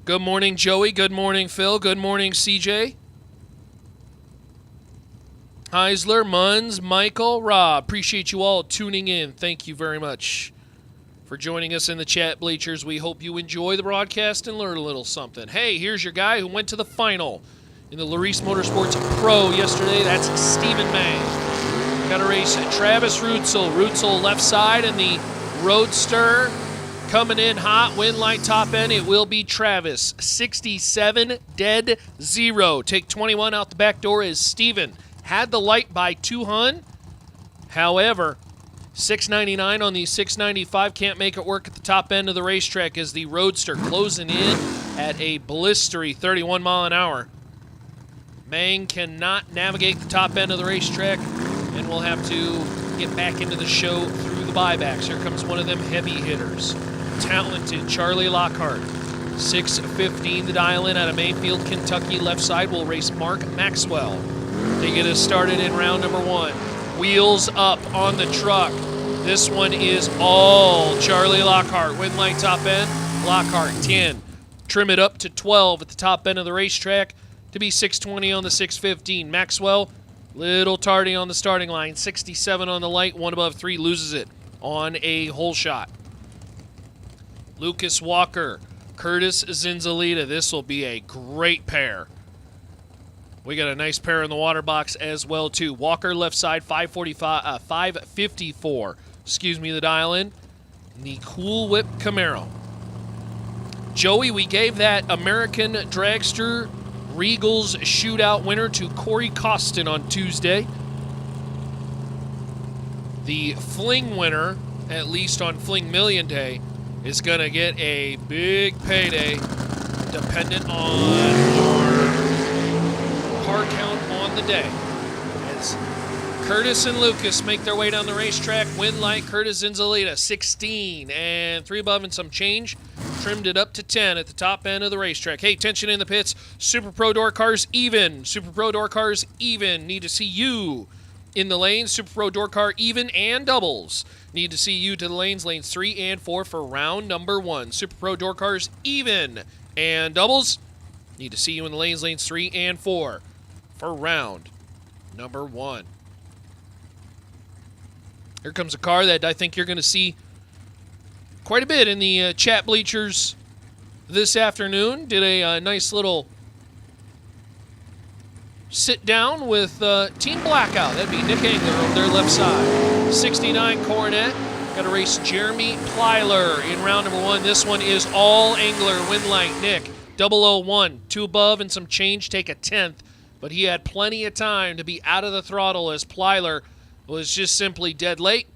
Good morning, Joey. Good morning, Phil. Good morning, CJ. Heisler, Munns, Michael, Rob. Appreciate you all tuning in. Thank you very much for joining us in the chat bleachers. We hope you enjoy the broadcast and learn a little something. Hey, here's your guy who went to the final in the Larice Motorsports Pro yesterday. That's Stephen May. Got a race at Travis Rutzel. Rutzel left side, and the Roadster coming in hot. Win line top end. It will be Travis. 67 dead 0. Take 21 out the back door is Steven. Had the light by 200. However, 699 on the 695. Can't make it work at the top end of the racetrack as the Roadster closing in at a blistery 31 mile an hour. Mang cannot navigate the top end of the racetrack, and we'll have to get back into the show through the buybacks. Here comes one of them heavy hitters. Talented Charlie Lockhart. 6:15 the dial in out of Mayfield, Kentucky. Left side will race Mark Maxwell. They get us started in round number 1. Wheels up on the truck. This one is all Charlie Lockhart. Win light top end, Lockhart 10. Trim it up to 12 at the top end of the racetrack to be 620 on the 615. Maxwell, little tardy on the starting line. 67 on the light, 1 above 3, loses it on a hole shot. Lucas Walker, Curtis Zinzalita. This will be a great pair. We got a nice pair in the water box as well, too. Walker left side, 554. The dial in. The Cool Whip Camaro. Joey, we gave that American Dragster Regals Shootout winner to Corey Costin on Tuesday. The Fling winner, at least on Fling Million Day, is going to get a big payday dependent on our car count on the day. As Curtis and Lucas make their way down the racetrack, win light, Curtis Zinzalita, 16 and 3 above and some change. Trimmed it up to 10 at the top end of the racetrack. Hey, tension in the pits. Super Pro Door cars even. Super Pro Door cars even. Need to see you in the lanes. Super Pro Door car even and doubles. Need to see you to the lanes 3 and 4 for round number 1. Super Pro Door cars even and doubles. Need to see you in the lanes 3 and 4 for round number 1. Here comes a car that I think you're going to see quite a bit in the chat bleachers this afternoon. Did a nice little sit down with Team Blackout. That'd be Nick Angler over their left side. 69 Coronet. Got to race Jeremy Plyler in round number 1. This one is all Angler. Win light Nick. 001. 2 above and some change. Take a 10th. But he had plenty of time to be out of the throttle as Plyler was just simply dead late.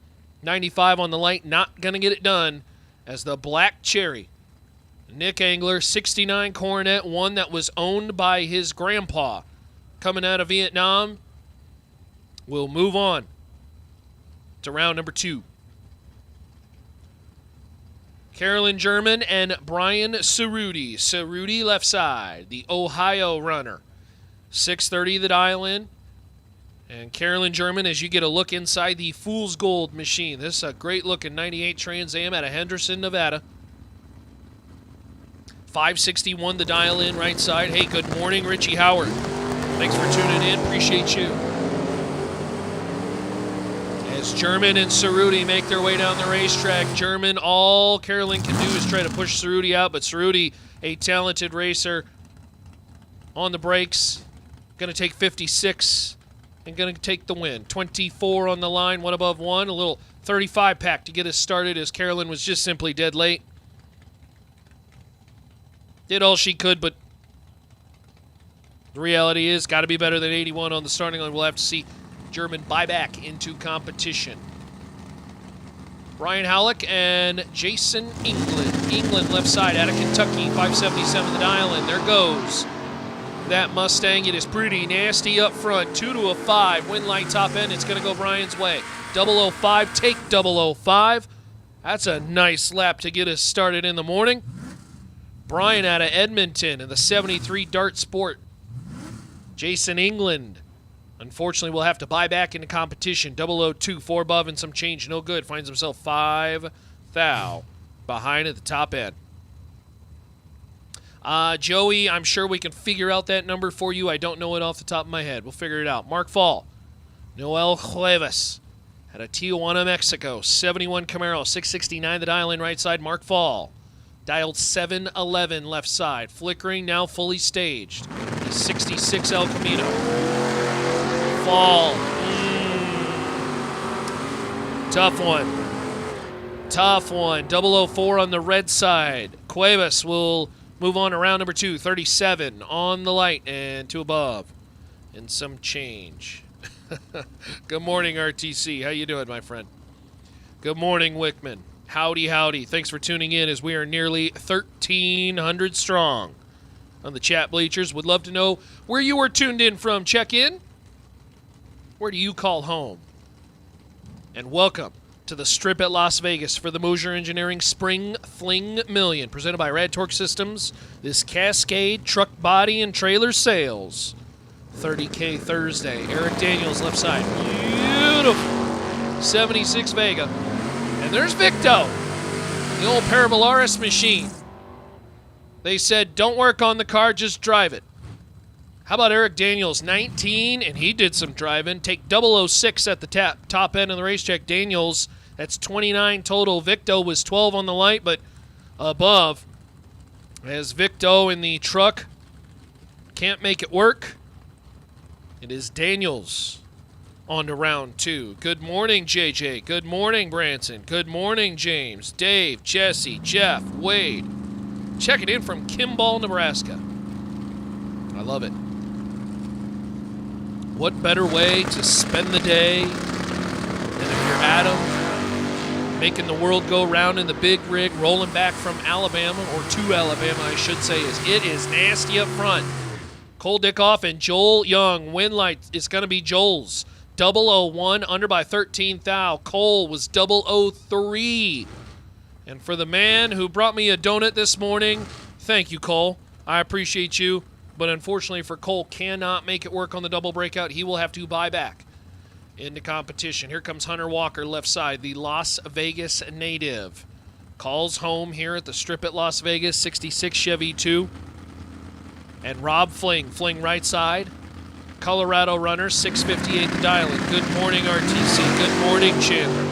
95 on the light. Not going to get it done as the Black Cherry. Nick Angler, 69 Coronet, one that was owned by his grandpa. coming out of Vietnam will move on to round number 2. Carolyn German and Brian Cerruti. Cerruti left side, the Ohio runner. 6:30 the dial-in. And Carolyn German, as you get a look inside the Fool's Gold machine. This is a great-looking 98 Trans Am out of Henderson, Nevada. 561 the dial-in right side. Hey, good morning, Richie Howard. Thanks for tuning in. Appreciate you. As German and Cerruti make their way down the racetrack, German, all Carolyn can do is try to push Cerruti out, but Cerruti, a talented racer, on the brakes, going to take 56 and going to take the win. 24 on the line, 1 above 1, a little 35 pack to get us started as Carolyn was just simply dead late. Did all she could, but the reality is got to be better than 81 on the starting line. We'll have to see German buy back into competition. Brian Howlick and Jason England. England left side out of Kentucky, 577 the dial-in. There goes that Mustang. It is pretty nasty up front. 2 to a 5. Win light top end. It's going to go Brian's way. 005. Take 005. That's a nice lap to get us started in the morning. Brian out of Edmonton in the 73 Dart Sport. Jason England, unfortunately, will have to buy back into competition. 002, 4 above and some change. No good. Finds himself 5 thou behind at the top end. Joey, I'm sure we can figure out that number for you. I don't know it off the top of my head. We'll figure it out. Mark Fall. Noel Cuevas out of Tijuana, Mexico. 71 Camaro, 669 the dial-in right side. Mark Fall. Dialed 711 left side. Flickering, now fully staged. 66 El Camino. Fall. Tough one. Tough one. 004 on the red side. Cuevas will move on to round number 2. 37 on the light and 2 above. And some change. Good morning, RTC. How you doing, my friend? Good morning, Wickman. Howdy, howdy. Thanks for tuning in as we are nearly 1,300 strong on the chat bleachers. Would love to know where you are tuned in from. Check in. Where do you call home? And welcome to the Strip at Las Vegas for the Mosier Engineering Spring Fling Million, presented by Rad Torque Systems. This Cascade truck body and trailer sales. 30K Thursday. Eric Daniels left side. Beautiful. 76 Vega. And there's Victo, the old Parabolaris machine. They said, don't work on the car, just drive it. How about Eric Daniels, 19, and he did some driving. Take 006 at the top end of the racetrack. Daniels, that's 29 total. Victo was 12 on the light, but above. As Victo in the truck can't make it work, it is Daniels on to round 2. Good morning, JJ. Good morning, Branson. Good morning, James, Dave, Jesse, Jeff, Wade. Checking in from Kimball, Nebraska. I love it. What better way to spend the day than if you're Adam, making the world go round in the big rig, rolling back from Alabama, or to Alabama, I should say, it is nasty up front. Cole Dickoff and Joel Young. Win light is going to be Joel's. 001, under by 13 thou. Cole was 003. And for the man who brought me a donut this morning, thank you, Cole. I appreciate you. But unfortunately for Cole, cannot make it work on the double breakout. He will have to buy back into competition. Here comes Hunter Walker, left side, the Las Vegas native. Calls home here at the Strip at Las Vegas, 66 Chevy 2. And Rob Fling, Fling right side. Colorado runner, 658 the dial-in. Good morning, RTC. Good morning, Chandler.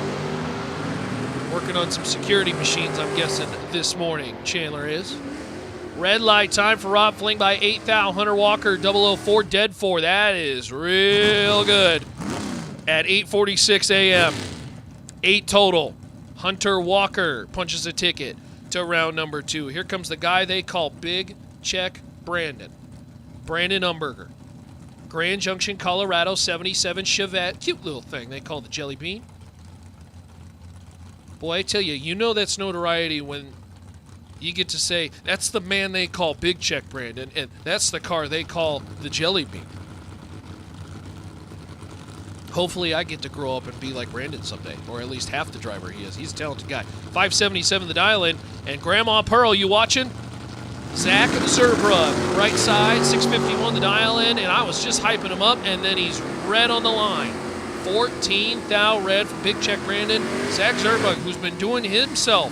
Working on some security machines, I'm guessing, this morning. Chandler is. Red light time for Rob Fling by 8 thou. Hunter Walker, 004, dead 4. That is real good. At 8:46 a.m. 8 total. Hunter Walker punches a ticket to round number 2. Here comes the guy they call Big Check Brandon. Brandon Umberger. Grand Junction, Colorado, 77 Chevette. Cute little thing they call the Jelly Bean. Boy, I tell you, you know that's notoriety when you get to say, that's the man they call Big Check Brandon, and that's the car they call the Jelly Bean. Hopefully I get to grow up and be like Brandon someday, or at least half the driver he is. He's a talented guy. 577 the dial-in, and Grandma Pearl, you watching? Zach Zerbrug, right side, 651 the dial-in, and I was just hyping him up, and then he's red on the line. 14 thou red from Big Check Brandon. Zach Zerbrug, who's been doing himself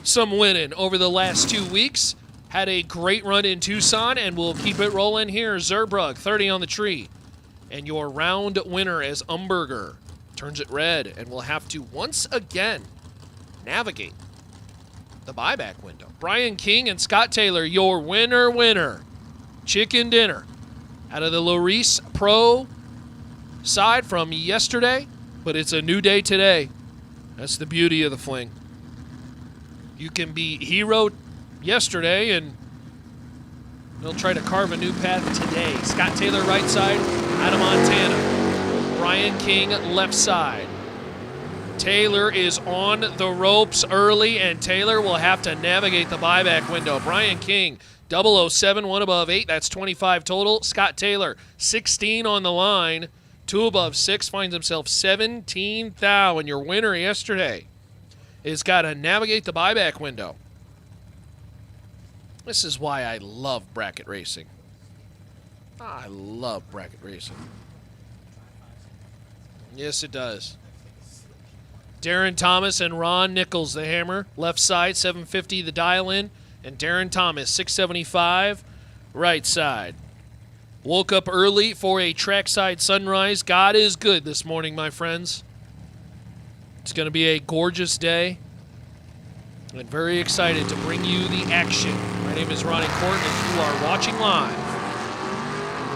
some winning over the last 2 weeks, had a great run in Tucson, and we'll keep it rolling here. Zerbrug, 30 on the tree. And your round winner as Umberger turns it red and will have to once again navigate the buyback window. Brian King and Scott Taylor, your winner. Chicken dinner out of the Larice Pro side from yesterday, but it's a new day today. That's the beauty of the Fling. You can be hero yesterday and they'll try to carve a new path today. Scott Taylor right side out of Montana. Brian King left side. Taylor is on the ropes early, and Taylor will have to navigate the buyback window. Brian King, 007, 1 above 8. That's 25 total. Scott Taylor, 16 on the line. 2 above 6, finds himself 17 thou. And your winner yesterday has got to navigate the buyback window. This is why I love bracket racing. I love bracket racing. Yes, it does. Darren Thomas and Ron Nichols, the hammer. Left side, 750, the dial-in. And Darren Thomas, 675, right side. Woke up early for a trackside sunrise. God is good this morning, my friends. It's going to be a gorgeous day. I'm very excited to bring you the action. My name is Ronnie Court, and you are watching live.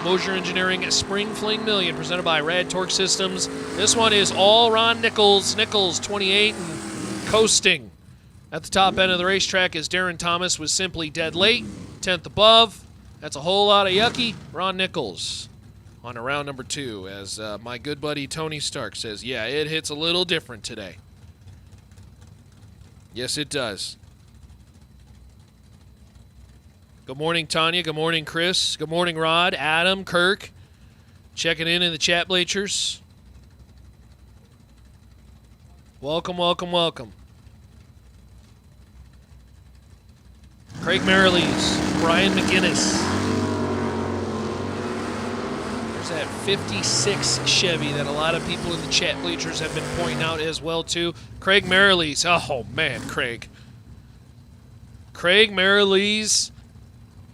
Mosier Engineering Spring Fling Million, presented by Rad Torque Systems. This one is all Ron Nichols. Nichols, 28, and coasting. At the top end of the racetrack is Darren Thomas was simply dead late, 10th above. That's a whole lot of yucky. Ron Nichols on to round number 2, as my good buddy Tony Stark says, yeah, it hits a little different today. Yes, it does. Good morning, Tanya. Good morning, Chris. Good morning, Rod, Adam, Kirk. Checking in the chat bleachers. Welcome, welcome, welcome. Craig Marilees, Brian McGinnis. There's that 56 Chevy that a lot of people in the chat bleachers have been pointing out as well, too. Craig Marilees. Oh, man, Craig. Craig Marilees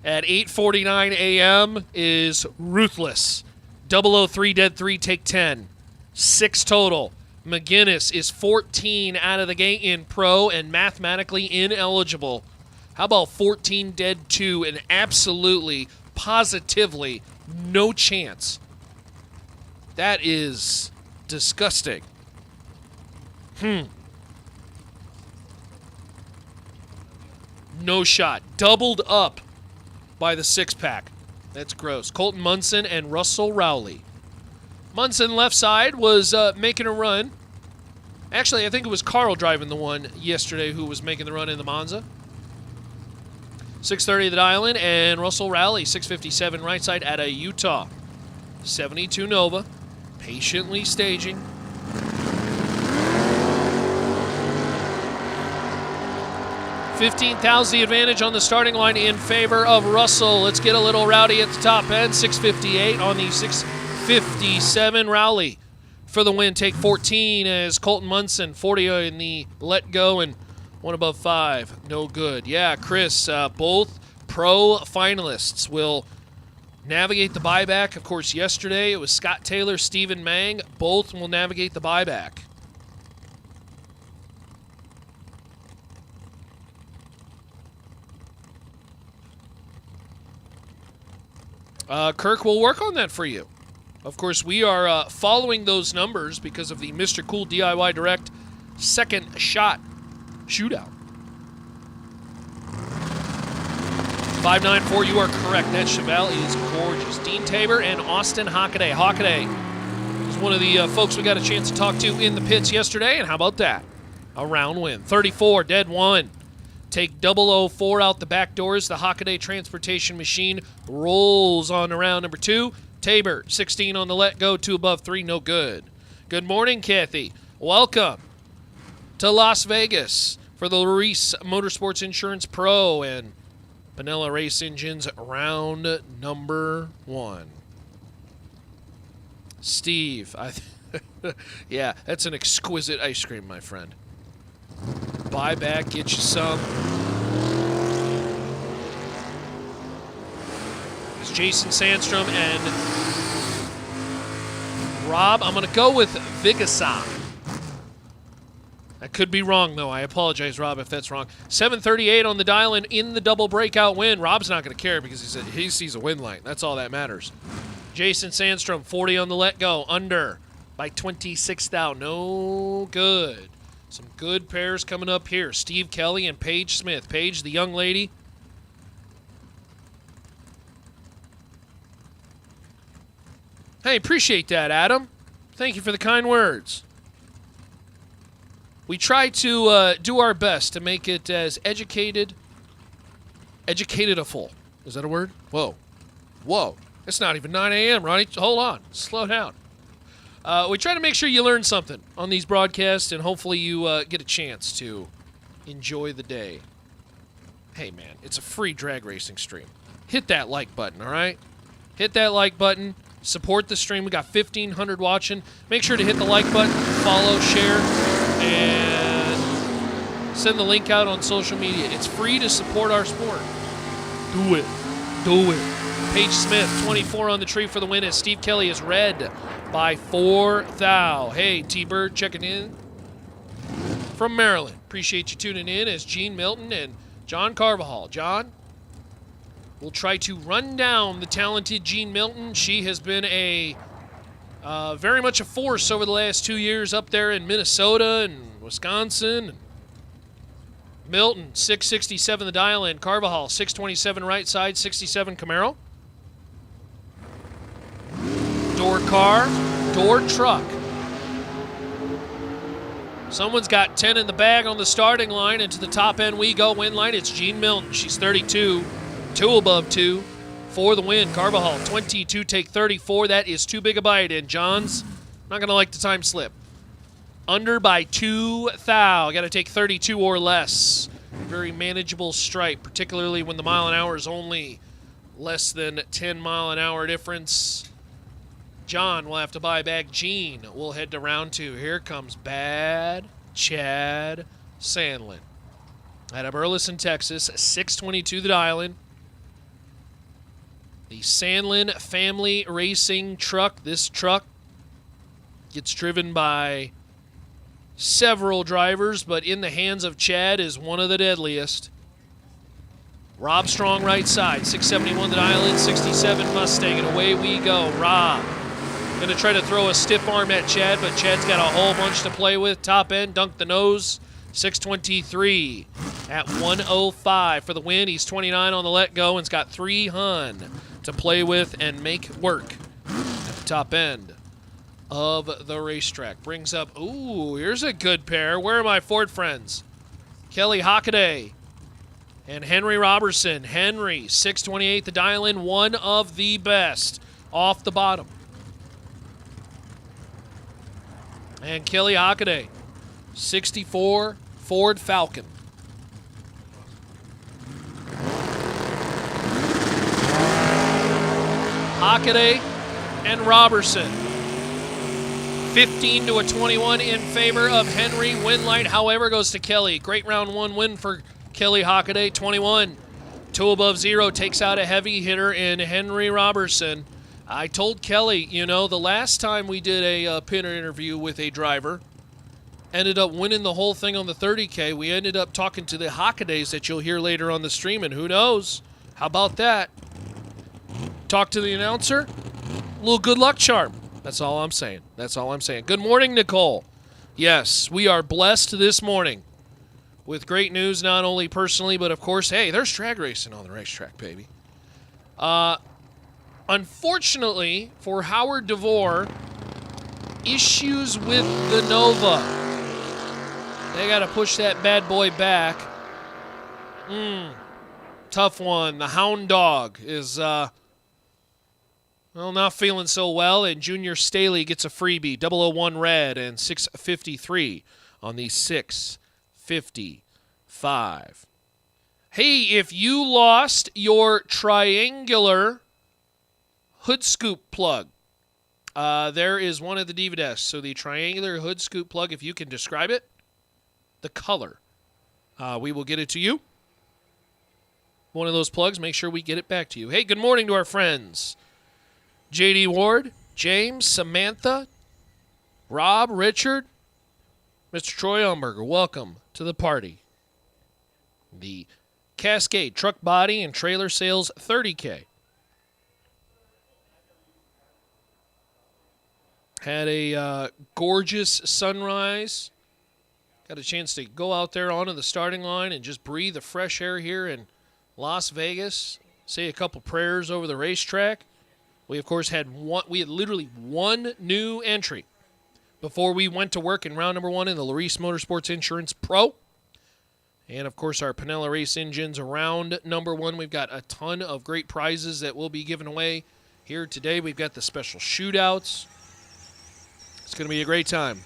at 8:49 a.m. is ruthless. 003, dead 3, take 10. 6 total. McGinnis is 14 out of the gate in pro and mathematically ineligible. How about 14 dead 2 and absolutely, positively no chance? That is disgusting. No shot. Doubled up by the 6-pack. That's gross. Colton Munson and Russell Rowley. Munson left side was making a run. Actually, I think it was Carl driving the one yesterday who was making the run in the Monza. 630 the dial-in, and Russell Rowley, 657 right side out of Utah. 72 Nova, patiently staging. $15,000 the advantage on the starting line in favor of Russell. Let's get a little rowdy at the top end. 658 on the 657. Rowley for the win. Take 14 as Colton Munson. 40 in the let go and 1 above 5. No good. Yeah, Chris, both pro finalists will navigate the buyback. Of course, yesterday it was Scott Taylor, Stephen Mang. Both will navigate the buyback. Kirk will work on that for you. Of course, we are following those numbers because of the Mr. Cool DIY Direct second shot shootout. 594, you are correct. That Chevelle is gorgeous. Dean Tabor and Austin Hockaday. Hockaday was one of the folks we got a chance to talk to in the pits yesterday, and how about that? A round win. 34, dead 1. Take 004 out the back doors. The Hockaday transportation machine rolls on to round number 2. Tabor, 16 on the let go, 2 above 3, no good. Good morning, Kathy. Welcome to Las Vegas for the Reese Motorsports Insurance Pro and Pinella Race Engines round number 1. Steve, yeah, that's an exquisite ice cream, my friend. Buy back, get you some. It's Jason Sandstrom and Rob. I'm going to go with Vigasa. I could be wrong, though. I apologize, Rob, if that's wrong. 7:38 on the dial in the double breakout win. Rob's not going to care because he sees a win light. That's all that matters. Jason Sandstrom, 40 on the let go, under by 26 thou. No good. Some good pairs coming up here. Steve Kelly and Paige Smith. Paige, the young lady. Hey, appreciate that, Adam. Thank you for the kind words. We try to do our best to make it as educatedful. Is that a word? Whoa. It's not even 9 a.m., Ronnie. Hold on. Slow down. We try to make sure you learn something on these broadcasts, and hopefully you get a chance to enjoy the day. Hey, man, it's a free drag racing stream. Hit that like button, all right? Hit that like button. Support the stream. We got 1,500 watching. Make sure to hit the like button, follow, share, and send the link out on social media. It's free to support our sport. Do it. Paige Smith, 24 on the tree for the win as Steve Kelly is red by 4 thou. Hey, T-Bird checking in from Maryland. Appreciate you tuning in as Gene Milton and John Carvajal. John, we'll try to run down the talented Gene Milton. She has been very much a force over the last 2 years up there in Minnesota and Wisconsin. Milton, 667 the dial in. Carvajal, 627 right side, 67 Camaro. Door car, door truck. Someone's got 10 in the bag on the starting line, and to the top end we go. Win line, it's Gene Milton. She's 32, 2 above 2 for the win. Carvajal, 22, take 34. That is too big a bite, and John's not going to like the time slip. Under by 2 thou. Got to take 32 or less. Very manageable stripe, particularly when the mile an hour is only less than 10 mile an hour difference. John will have to buy back. Gene will head to round 2. Here comes Bad Chad Sandlin out of Burleson, Texas. 622 the dial-in. The Sandlin family racing truck. This truck gets driven by several drivers, but in the hands of Chad is one of the deadliest. Rob Strong right side, 671 the dial-in, 67 Mustang, and away we go. Rob going to try to throw a stiff arm at Chad, but Chad's got a whole bunch to play with. Top end, dunk the nose, 623 at 105 for the win. He's 29 on the let go and's got 3 hun to play with and make work at the top end of the racetrack. Brings up, ooh, here's a good pair. Where are my Ford friends? Kelly Hockaday and Henry Robertson. Henry, 628 the dial-in, one of the best off the bottom. And Kelly Hockaday, 64 Ford Falcon. Hockaday and Robertson. 15 to a 21 in favor of Henry. Win light, however, goes to Kelly. Great round 1 win for Kelly Hockaday. 21, 2 above 0, takes out a heavy hitter in Henry Robertson. I told Kelly, you know, the last time we did a pinner interview with a driver, ended up winning the whole thing on the 30K. We ended up talking to the Hockadays that you'll hear later on the stream, and who knows? How about that? Talk to the announcer, a little good luck charm. That's all I'm saying. Good morning, Nicole. Yes, we are blessed this morning with great news, not only personally, but of course, hey, there's drag racing on the racetrack, baby. Unfortunately for Howard DeVore, issues with the Nova. They got to push that bad boy back. Tough one. The Hound Dog is, Well, not feeling so well, and Junior Staley gets a freebie, 001 red and 653 on the 655. Hey, if you lost your triangular hood scoop plug, there is one at the diva desk. So the triangular hood scoop plug, if you can describe it, the color, we will get it to you. One of those plugs, make sure we get it back to you. Hey, good morning to our friends. J.D. Ward, James, Samantha, Rob, Richard, Mr. Troy Umberger, welcome to the party. The Cascade Truck Body and Trailer Sales 30K. Had a gorgeous sunrise. Got a chance to go out there onto the starting line and just breathe the fresh air here in Las Vegas. Say a couple prayers over the racetrack. We, of course, had literally one new entry before we went to work in round number 1 in the Larice Motorsports Insurance Pro. And, of course, our Pinella Race Engines around number 1. We've got a ton of great prizes that will be given away here today. We've got the special shootouts. It's going to be a great time.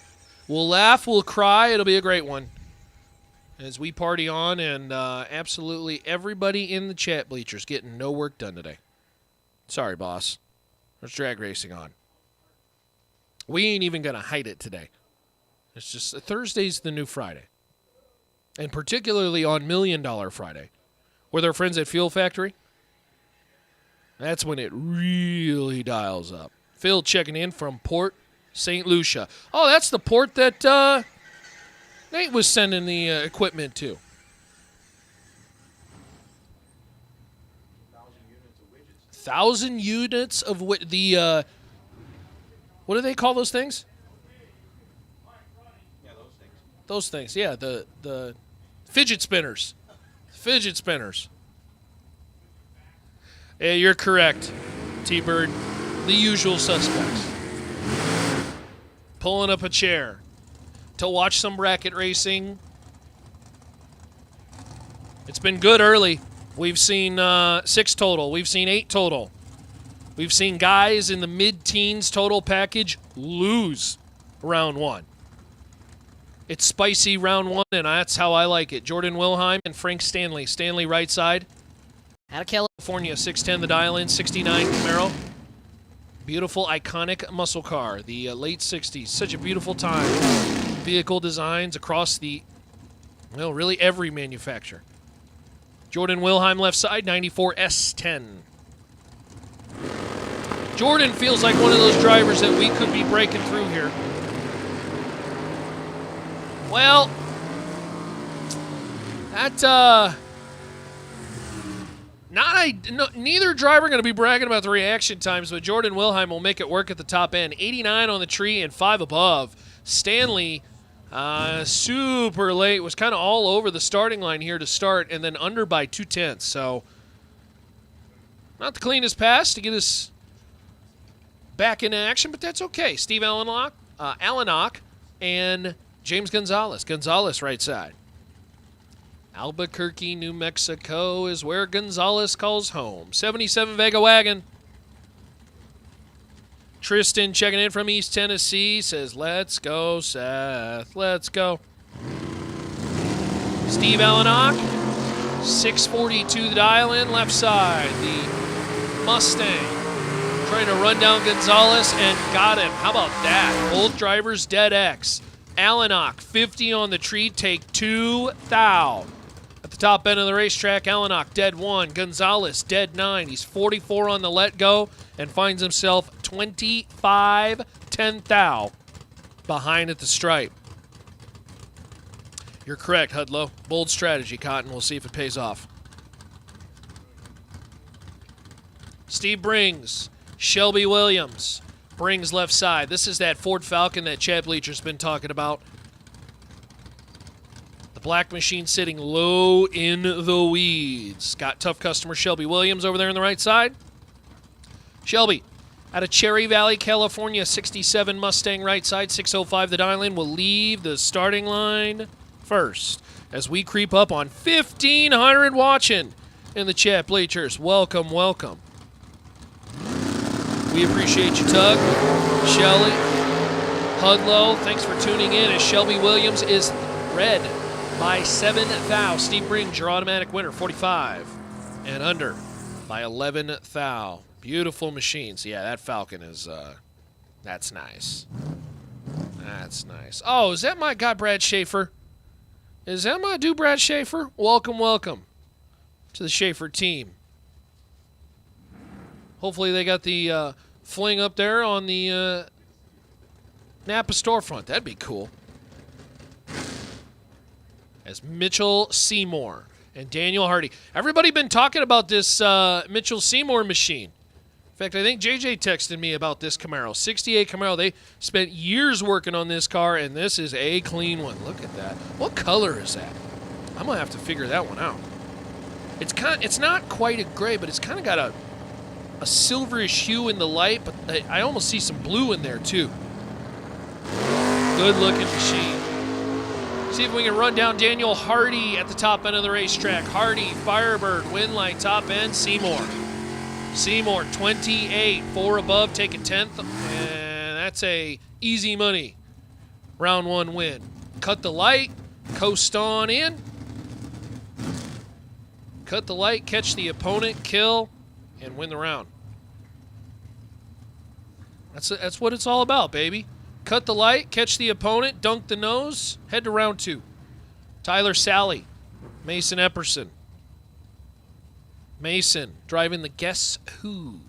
We'll laugh, we'll cry. It'll be a great one as we party on, and absolutely everybody in the chat bleachers getting no work done today. Sorry, boss. There's drag racing on. We ain't even going to hide it today. It's just Thursday's the new Friday. And particularly on $1 Million Friday, with our friends at Fuel Factory, that's when it really dials up. Phil checking in from Port St. Lucia. Oh, that's the port that Nate was sending the equipment to. 1,000 units of the what do they call those things? Yeah, those things. Yeah, the fidget spinners. Fidget spinners. Yeah, you're correct, T-Bird. The usual suspects. Pulling up a chair to watch some bracket racing. It's been good early. We've seen 6 total. We've seen 8 total. We've seen guys in the mid-teens total package lose round 1. It's spicy round 1, and that's how I like it. Jordan Wilhelm and Frank Stanley. Stanley right side. Out of California, 610 the dial-in, 69 Camaro. Beautiful, iconic muscle car. The late 60s. Such a beautiful time. Vehicle designs across well, really every manufacturer. Jordan Wilhelm left side, 94 S10. Jordan feels like one of those drivers that we could be breaking through here. Well, that, neither driver going to be bragging about the reaction times, but Jordan Wilhelm will make it work at the top end. 89 on the tree and 5 above. Stanley, super late, was kind of all over the starting line here to start, and then under by 2/10. So, not the cleanest pass to get us back in action, but that's okay. Steve Allenock and James Gonzalez. Gonzalez right side. Albuquerque, New Mexico is where Gonzalez calls home. 77 Vega Wagon. Tristan checking in from East Tennessee says, let's go, Seth. Let's go. Steve Allenock, 642 the dial-in, left side. The Mustang trying to run down Gonzalez and got him. How about that? Both drivers dead X. Allenock, 50 on the tree, take 2 thou. At the top end of the racetrack, Allenock dead 1. Gonzalez dead 9. He's 44 on the let go and finds himself 25 10 thou behind at the stripe. You're correct, Hudlow. Bold strategy, Cotton. We'll see if it pays off. Steve Brings, Shelby Williams. Brings left side. This is that Ford Falcon that Chad Bleacher's been talking about. The black machine sitting low in the weeds. Got tough customer Shelby Williams over there on the right side. Shelby, out of Cherry Valley, California, 67 Mustang right side, 605 the dial-in, will leave the starting line first as we creep up on 1,500 watching in the chat bleachers. Welcome, welcome. We appreciate you, Tug. Shelly. Hudlow, thanks for tuning in as Shelby Williams is red by 7 thou. Steve Brings, your automatic winner, 45 and under by 11 thou. Beautiful machines. Yeah, that Falcon is, that's nice. That's nice. Oh, is that my guy, Brad Schaefer? Is that my dude, Brad Schaefer? Welcome, welcome to the Schaefer team. Hopefully they got the Fling up there on the Napa storefront. That'd be cool. As Mitchell Seymour and Daniel Hardy. Everybody been talking about this Mitchell Seymour machine. In fact, I think JJ texted me about this Camaro. 68 Camaro. They spent years working on this car, and this is a clean one. Look at that. What color is that? I'm going to have to figure that one out. It's not quite a gray, but it's kind of got a silverish hue in the light, but I almost see some blue in there, too. Good looking machine. See if we can run down Daniel Hardy at the top end of the racetrack. Hardy, Firebird, Winlight, top end, Seymour. Seymour, 28, 4 above, take a 10th, and that's a easy money round 1 win. Cut the light, coast on in. Cut the light, catch the opponent, kill, and win the round. That's what it's all about, baby. Cut the light, catch the opponent, dunk the nose, head to round 2. Tyler Sally, Mason Epperson. Mason driving the Guess Who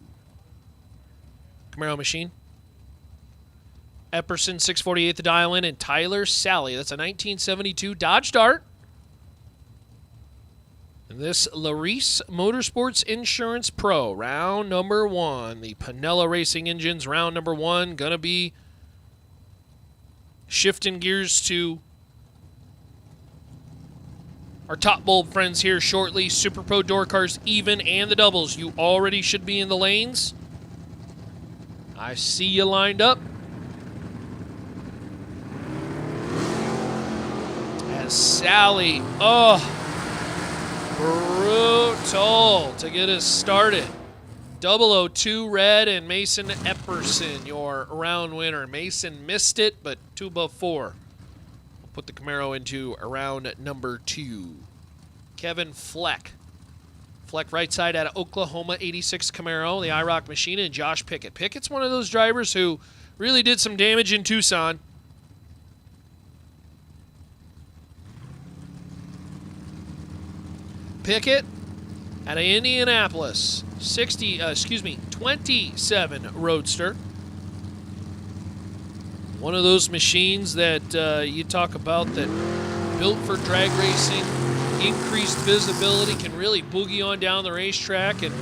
Camaro machine. Epperson, 648 the dial in, and Tyler Sally. That's a 1972 Dodge Dart. And this Larice Motorsports Insurance Pro, round number 1. The Pinella Racing Engines, round number 1. Gonna be shifting gears to our top bulb friends here shortly. Super Pro door cars, even and the doubles. You already should be in the lanes. I see you lined up. As Sally, brutal to get us started. 002 red and Mason Epperson, your round winner. Mason missed it, but 2 above 4. Put the Camaro into round number 2. Kevin Fleck. Fleck right side out of Oklahoma, 86 Camaro, the IROC machine, and Josh Pickett. Pickett's one of those drivers who really did some damage in Tucson. Pickett out of Indianapolis, 27 Roadster. One of those machines that you talk about that built for drag racing, increased visibility, can really boogie on down the racetrack and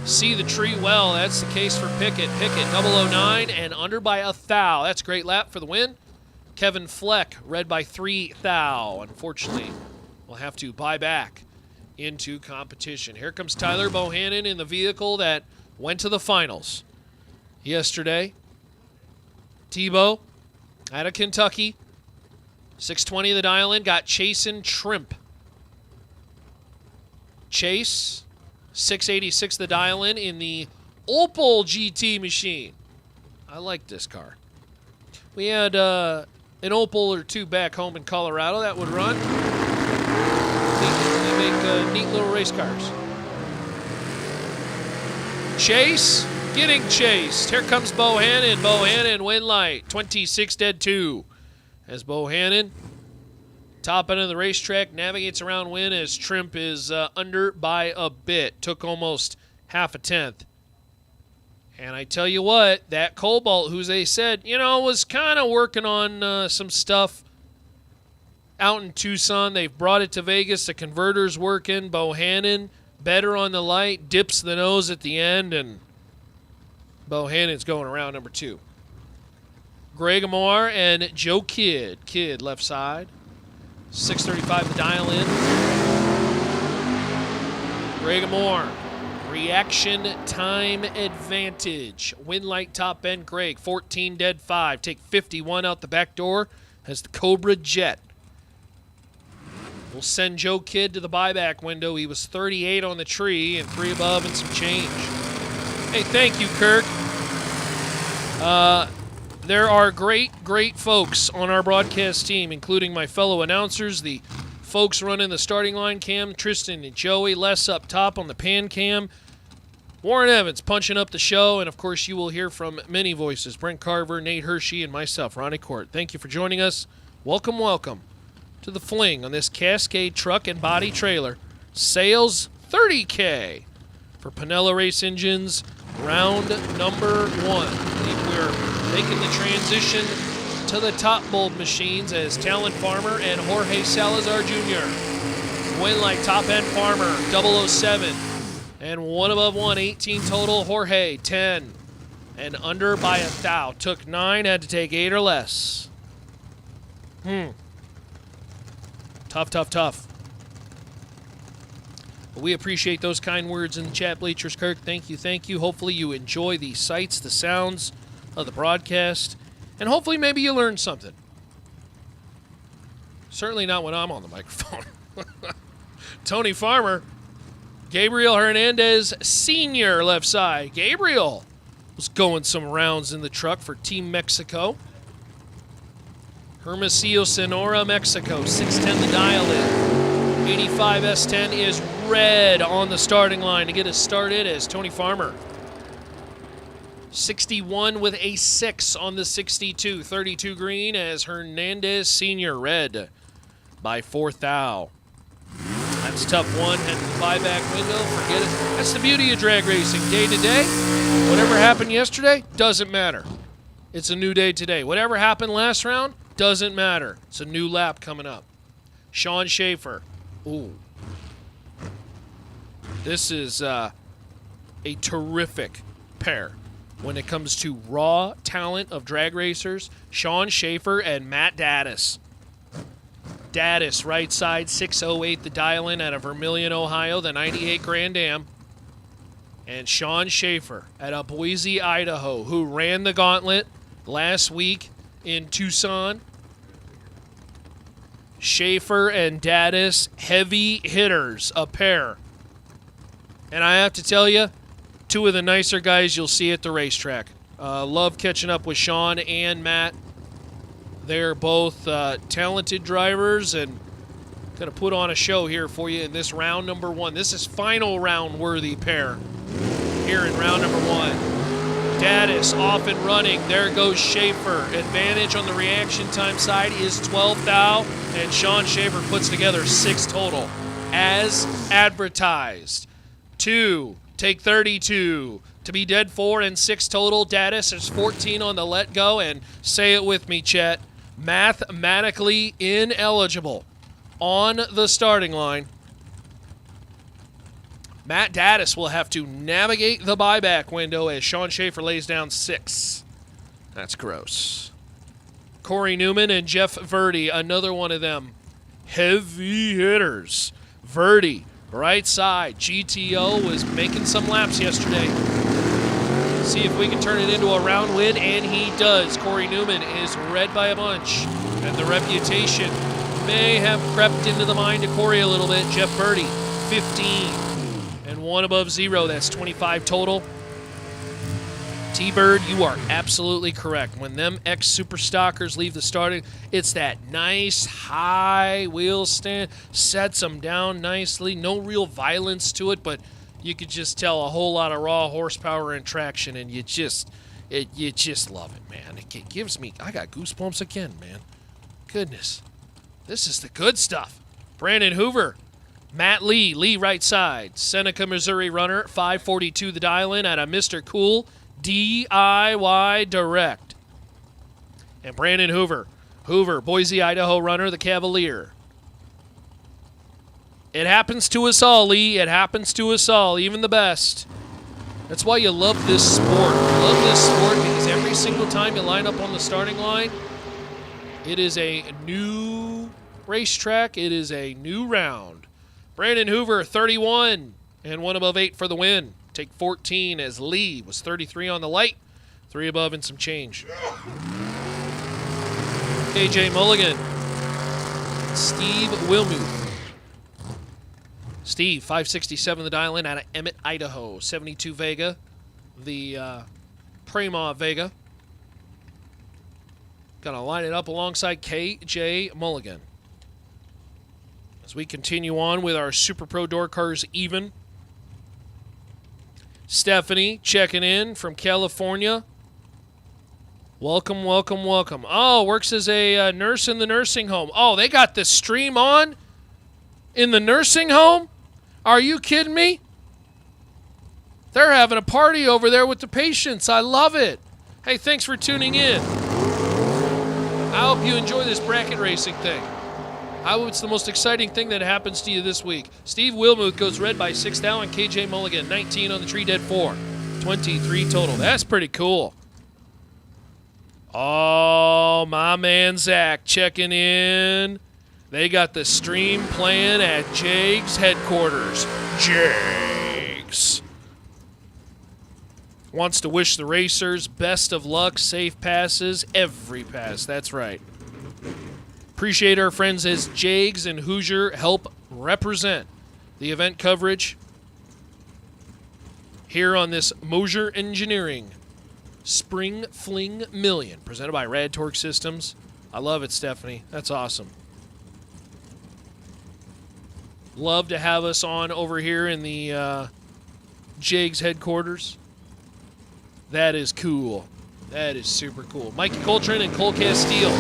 see the tree well. That's the case for Pickett. Pickett, 009 and under by 1 thou. That's a great lap for the win. Kevin Fleck, red by 3 thou. Unfortunately, we'll have to buy back into competition. Here comes Tyler Bohannon in the vehicle that went to the finals yesterday. Tebow out of Kentucky, 620 the dial in, got Chasen Trimp. Chase, 686 the dial in the Opel GT machine. I like this car. We had an Opel or 2 back home in Colorado that would run. They make neat little race cars. Chase, getting chased. Here comes Bohannon. Bohannon, win light. 26 dead 2. As Bohannon, top end of the racetrack, navigates around win as Trimp is under by a bit. Took almost half a tenth. And I tell you what, that Cobalt, who they said, was kind of working on some stuff out in Tucson. They've brought it to Vegas. The converter's working. Bohannon, better on the light, dips the nose at the end, and Bohannon's going around number 2. Greg Amar and Joe Kidd. Kidd, left side. 635 the dial in. Greg Amar, reaction time advantage. Win light top end, Greg. 14 dead 5. Take 51 out the back door as the Cobra Jet. We'll send Joe Kidd to the buyback window. He was 38 on the tree and 3 above and some change. Hey, thank you, Kirk. There are great folks on our broadcast team, including my fellow announcers, the folks running the starting line cam, Tristan and Joey, Les up top on the pan cam, Warren Evans punching up the show, and of course you will hear from many voices, Brent Carver, Nate Hershey, and myself, Ronnie Court. Thank you for joining us. Welcome to the Fling on this Cascade truck and body trailer. Sales 30K for Pinella Race Engines, round number 1. I believe we're making the transition to the top bulb machines as Talent Farmer and Jorge Salazar Jr. win like top end Farmer, 007. And one above 1, 18 total. Jorge, 10. And under by a thou. Took 9, had to take 8 or less. Tough. But we appreciate those kind words in the chat, Bleachers. Kirk, thank you. Hopefully you enjoy the sights, the sounds of the broadcast. And hopefully maybe you learned something. Certainly not when I'm on the microphone. Tony Farmer, Gabriel Hernandez Sr. left side. Gabriel was going some rounds in the truck for Team Mexico. Hermosillo, Sonora, Mexico. 610 the dial in. 85 S10 is red on the starting line to get us started as Tony Farmer. 61 with a 6 on the 62. 32 green as Hernandez Sr. red by 4 thou. That's tough one. Head to the buyback window. Forget it. That's the beauty of drag racing. Day to day. Whatever happened yesterday doesn't matter. It's a new day today. Whatever happened last round doesn't matter. It's a new lap coming up. Sean Schaefer. Ooh. This is a terrific pair when it comes to raw talent of drag racers. Sean Schaefer and Matt Daddis. Daddis, right side, 608, the dial-in out of Vermilion, Ohio, the 98 Grand Am. And Sean Schaefer out of Boise, Idaho, who ran the gauntlet last week in Tucson. Schaefer and Daddis, heavy hitters, a pair. And I have to tell you, two of the nicer guys you'll see at the racetrack. Love catching up with Sean and Matt. They're both talented drivers and going to put on a show here for you in this round number 1. This is final round worthy pair here in round number 1. Daddis off and running. There goes Schaefer. Advantage on the reaction time side is 12 thou, and Sean Schaefer puts together 6 total as advertised. 2, take 32. To be dead 4 and 6 total. Daddis is 14 on the let go, and say it with me, Chet. Mathematically ineligible on the starting line. Matt Daddis will have to navigate the buyback window as Sean Schaefer lays down 6. That's gross. Corey Newman and Jeff Verdi, another one of them. Heavy hitters. Verdi, right side. GTO was making some laps yesterday. See if we can turn it into a round win, and he does. Corey Newman is red by a bunch, and the reputation may have crept into the mind of Corey a little bit. Jeff Verdi, 15, and 1 above 0. That's 25 total. T-Bird, you are absolutely correct. When them ex-super stockers leave the starting, it's that nice high wheel stand, sets them down nicely. No real violence to it, but you could just tell a whole lot of raw horsepower and traction, and you just love it, man. It gives me, I got goosebumps again, man. Goodness. This is the good stuff. Brandon Hoover, Matt Lee right side. Seneca, Missouri runner, 542 the dial-in out of Mr. Cool DIY Direct. And Brandon Hoover, Boise, Idaho runner, the Cavalier. It happens to us all, Lee. It happens to us all, even the best. That's why you love this sport. You love this sport because every single time you line up on the starting line, it is a new racetrack. It is a new round. Brandon Hoover, 31, and 1 above 8 for the win. Take 14 as Lee was 33 on the light, 3 above and some change. KJ Mulligan, Steve Wilmuth. Steve, 567 the dial-in out of Emmett, Idaho. 72 Vega, the Prema Vega. Going to line it up alongside KJ Mulligan. As we continue on with our Super Pro Door Cars even. Stephanie checking in from California. Welcome, welcome, welcome. Oh, works as a nurse in the nursing home. Oh, they got the stream on in the nursing home? Are you kidding me? They're having a party over there with the patients. I love it. Hey, thanks for tuning in. I hope you enjoy this bracket racing thing. I hope it's the most exciting thing that happens to you this week. Steve Wilmuth goes red by 6 down, and KJ Mulligan 19 on the tree, dead 4. 23 total. That's pretty cool. Oh, my man Zach checking in. They got the stream playing at Jags headquarters. Jags wants to wish the racers best of luck, safe passes, every pass. That's right. Appreciate our friends as Jags and Hoosier help represent the event coverage here on this Mosier Engineering Spring Fling Million, presented by Rad Torque Systems. I love it, Stephanie. That's awesome. Love to have us on over here in the Jags headquarters. That is cool. That is super cool. Mikey Coltrane and Cole Castile.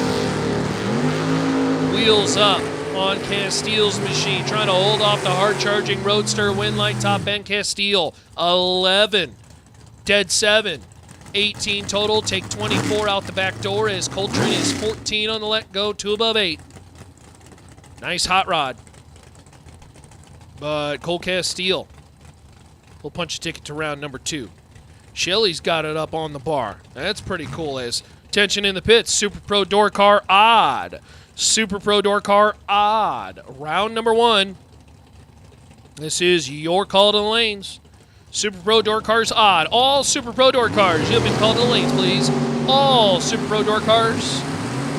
Wheels up on Castile's machine, trying to hold off the hard-charging Roadster Winlight top end. Castile, 11. Dead 7. 18 total. Take 24 out the back door as Coltrane is 14 on the let go. 2 above 8. Nice hot rod. But Cole Castile will punch a ticket to round number 2. Shelly's got it up on the bar. That's pretty cool as tension in the pits. Super Pro Door Car odd. Super Pro Door Car odd. Round number 1. This is your call to the lanes. Super Pro Door Cars odd. All Super Pro Door Cars, you have been called to the lanes, please. All Super Pro Door Cars,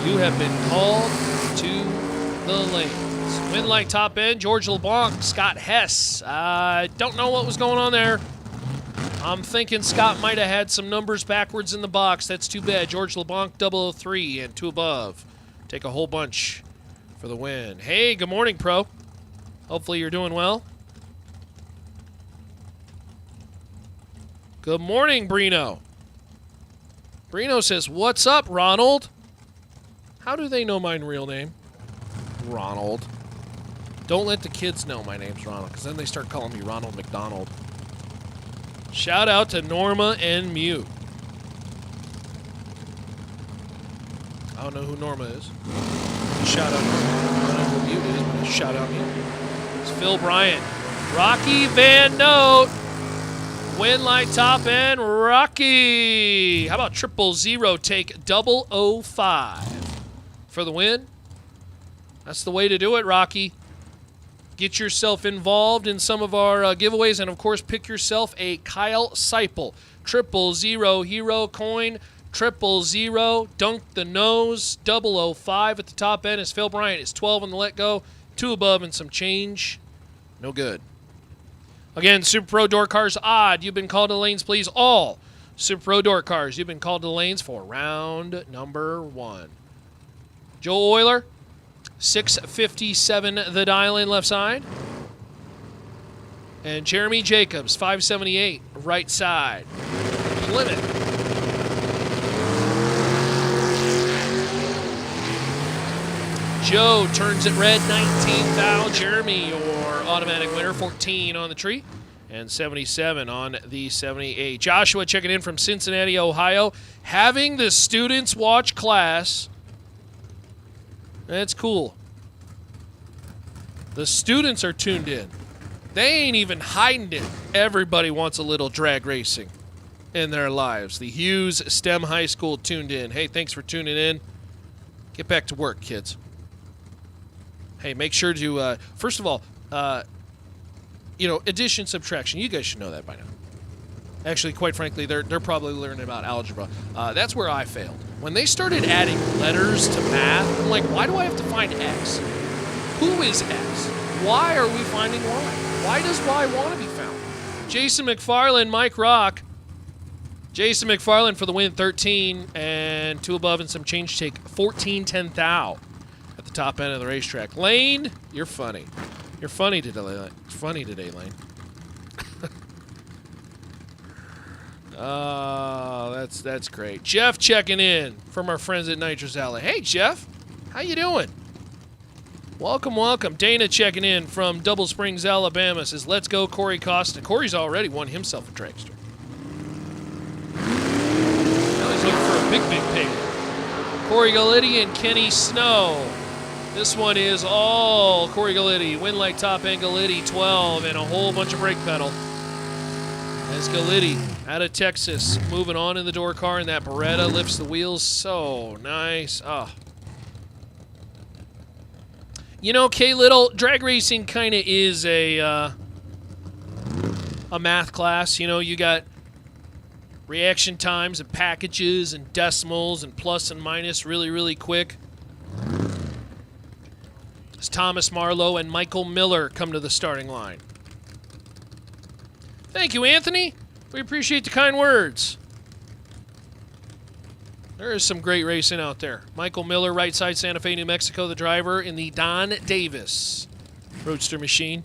you have been called to the lanes. Winlight top end, George LeBlanc, Scott Hess. I don't know what was going on there. I'm thinking Scott might have had some numbers backwards in the box. That's too bad. George LeBlanc, 003 and 2 above. Take a whole bunch for the win. Hey, good morning, Pro. Hopefully you're doing well. Good morning, Brino. Brino says, what's up, Ronald? How do they know my real name? Ronald. Don't let the kids know my name's Ronald, because then they start calling me Ronald McDonald. Shout out to Norma and Mew. I don't know who Norma is. Shout out Norma. I don't know who Mew is, but shout out Mew. It's Phil Bryant. Rocky Van Note. Winlight top end, Rocky. How about 000 take 005 for the win? That's the way to do it, Rocky. Get yourself involved in some of our giveaways, and of course, pick yourself a Kyle Seipel 000 hero coin. 000 dunk the nose 005 at the top end. As Phil Bryant is 12 on the let go, 2 above and some change. No good. Again, Super Pro Door Cars odd. You've been called to the lanes, please. All Super Pro Door Cars. You've been called to the lanes for round number 1. Joel Euler, 657 the dial in left side. And Jeremy Jacobs, 578 right side. Plymouth. Joe turns it red, 19th out. Jeremy, your automatic winner, 14 on the tree and 77 on the 78. Joshua checking in from Cincinnati, Ohio, having the students watch class. That's cool. The students are tuned in. They ain't even hiding it. Everybody wants a little drag racing in their lives. The Hughes STEM High School tuned in. Hey, thanks for tuning in. Get back to work, kids. Hey, make sure to, first of all, addition, subtraction. You guys should know that by now. Actually, quite frankly, they're probably learning about algebra. That's where I failed. When they started adding letters to math, I'm like, why do I have to find X? Who is X? Why are we finding Y? Why does Y want to be found? Jason McFarland, Mike Rock. Jason McFarland for the win, 13 and and 2 above and some change take 14-10 thou at the top end of the racetrack. Lane, you're funny. You're funny today. Funny today, Lane. Oh, that's great. Jeff checking in from our friends at Nitrous Alley. Hey, Jeff. How you doing? Welcome, welcome. Dana checking in from Double Springs, Alabama. Says, let's go, Corey Costa. Corey's already won himself a dragster. Now he's looking for a big pig. Corey Galitti and Kenny Snow. This one is all Corey Galitti. Winlight top end Galitti 12 and a whole bunch of brake pedal. As Galitti out of Texas moving on in the door car, and that Beretta lifts the wheels so nice. Oh. You know, K Little, drag racing kind of is a math class. You know, you got reaction times and packages and decimals and plus and minus really, really quick. As Thomas Marlowe and Michael Miller come to the starting line. Thank you, Anthony. We appreciate the kind words. There is some great racing out there. Michael Miller, right side, Santa Fe, New Mexico, the driver in the Don Davis Roadster machine.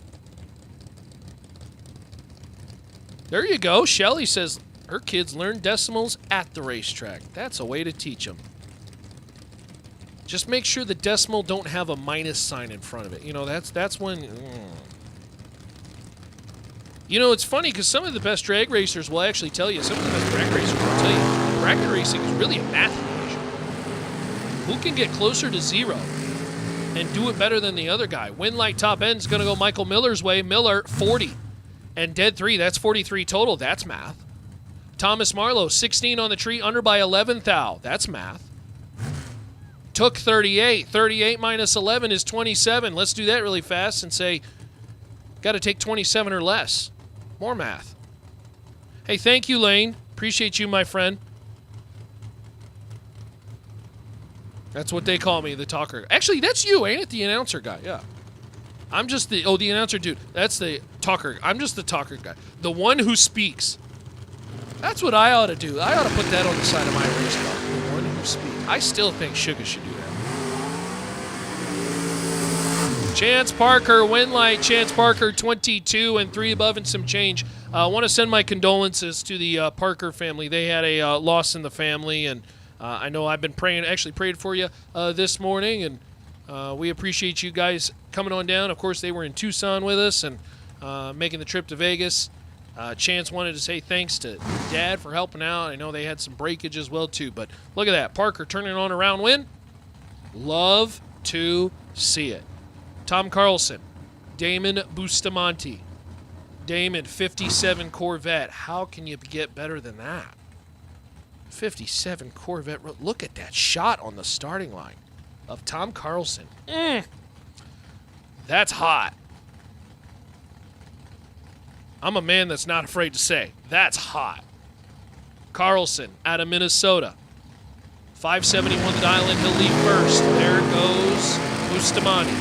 There you go. Shelly says her kids learn decimals at the racetrack. That's a way to teach them. Just make sure the decimal don't have a minus sign in front of it. You know, that's when... You know, it's funny because some of the best drag racers will actually tell you, some of the best drag racers will tell you, bracket racing is really a math equation. Who can get closer to 0 and do it better than the other guy? Winlight top end is going to go Michael Miller's way. Miller, 40. And dead 3, that's 43 total. That's math. Thomas Marlowe, 16 on the tree, under by 11 thou. That's math. Took 38. 38 minus 11 is 27. Let's do that really fast and say, got to take 27 or less. More math. Hey, thank you, Lane. Appreciate you, my friend. That's what they call me, the talker. Actually, that's you, ain't it? The announcer guy, yeah. I'm just the announcer dude. That's the talker. I'm just the talker guy. The one who speaks. That's what I ought to do. I ought to put that on the side of my race car. The one who speaks. I still think Sugar should do that. Chance Parker, Winlight. Chance Parker, 22 and 3 above and some change. I want to send my condolences to the Parker family. They had a loss in the family, and I know I've been prayed for you this morning, and we appreciate you guys coming on down. Of course, they were in Tucson with us and making the trip to Vegas. Chance wanted to say thanks to Dad for helping out. I know they had some breakage as well, too. But look at that. Parker turning on a round win. Love to see it. Tom Carlson. Damon Bustamante. Damon, 57 Corvette. How can you get better than that? 57 Corvette. Look at that shot on the starting line of Tom Carlson. That's hot. I'm a man that's not afraid to say, that's hot. Carlson out of Minnesota. 571 the dial in, he'll leave first. There goes Bustamante.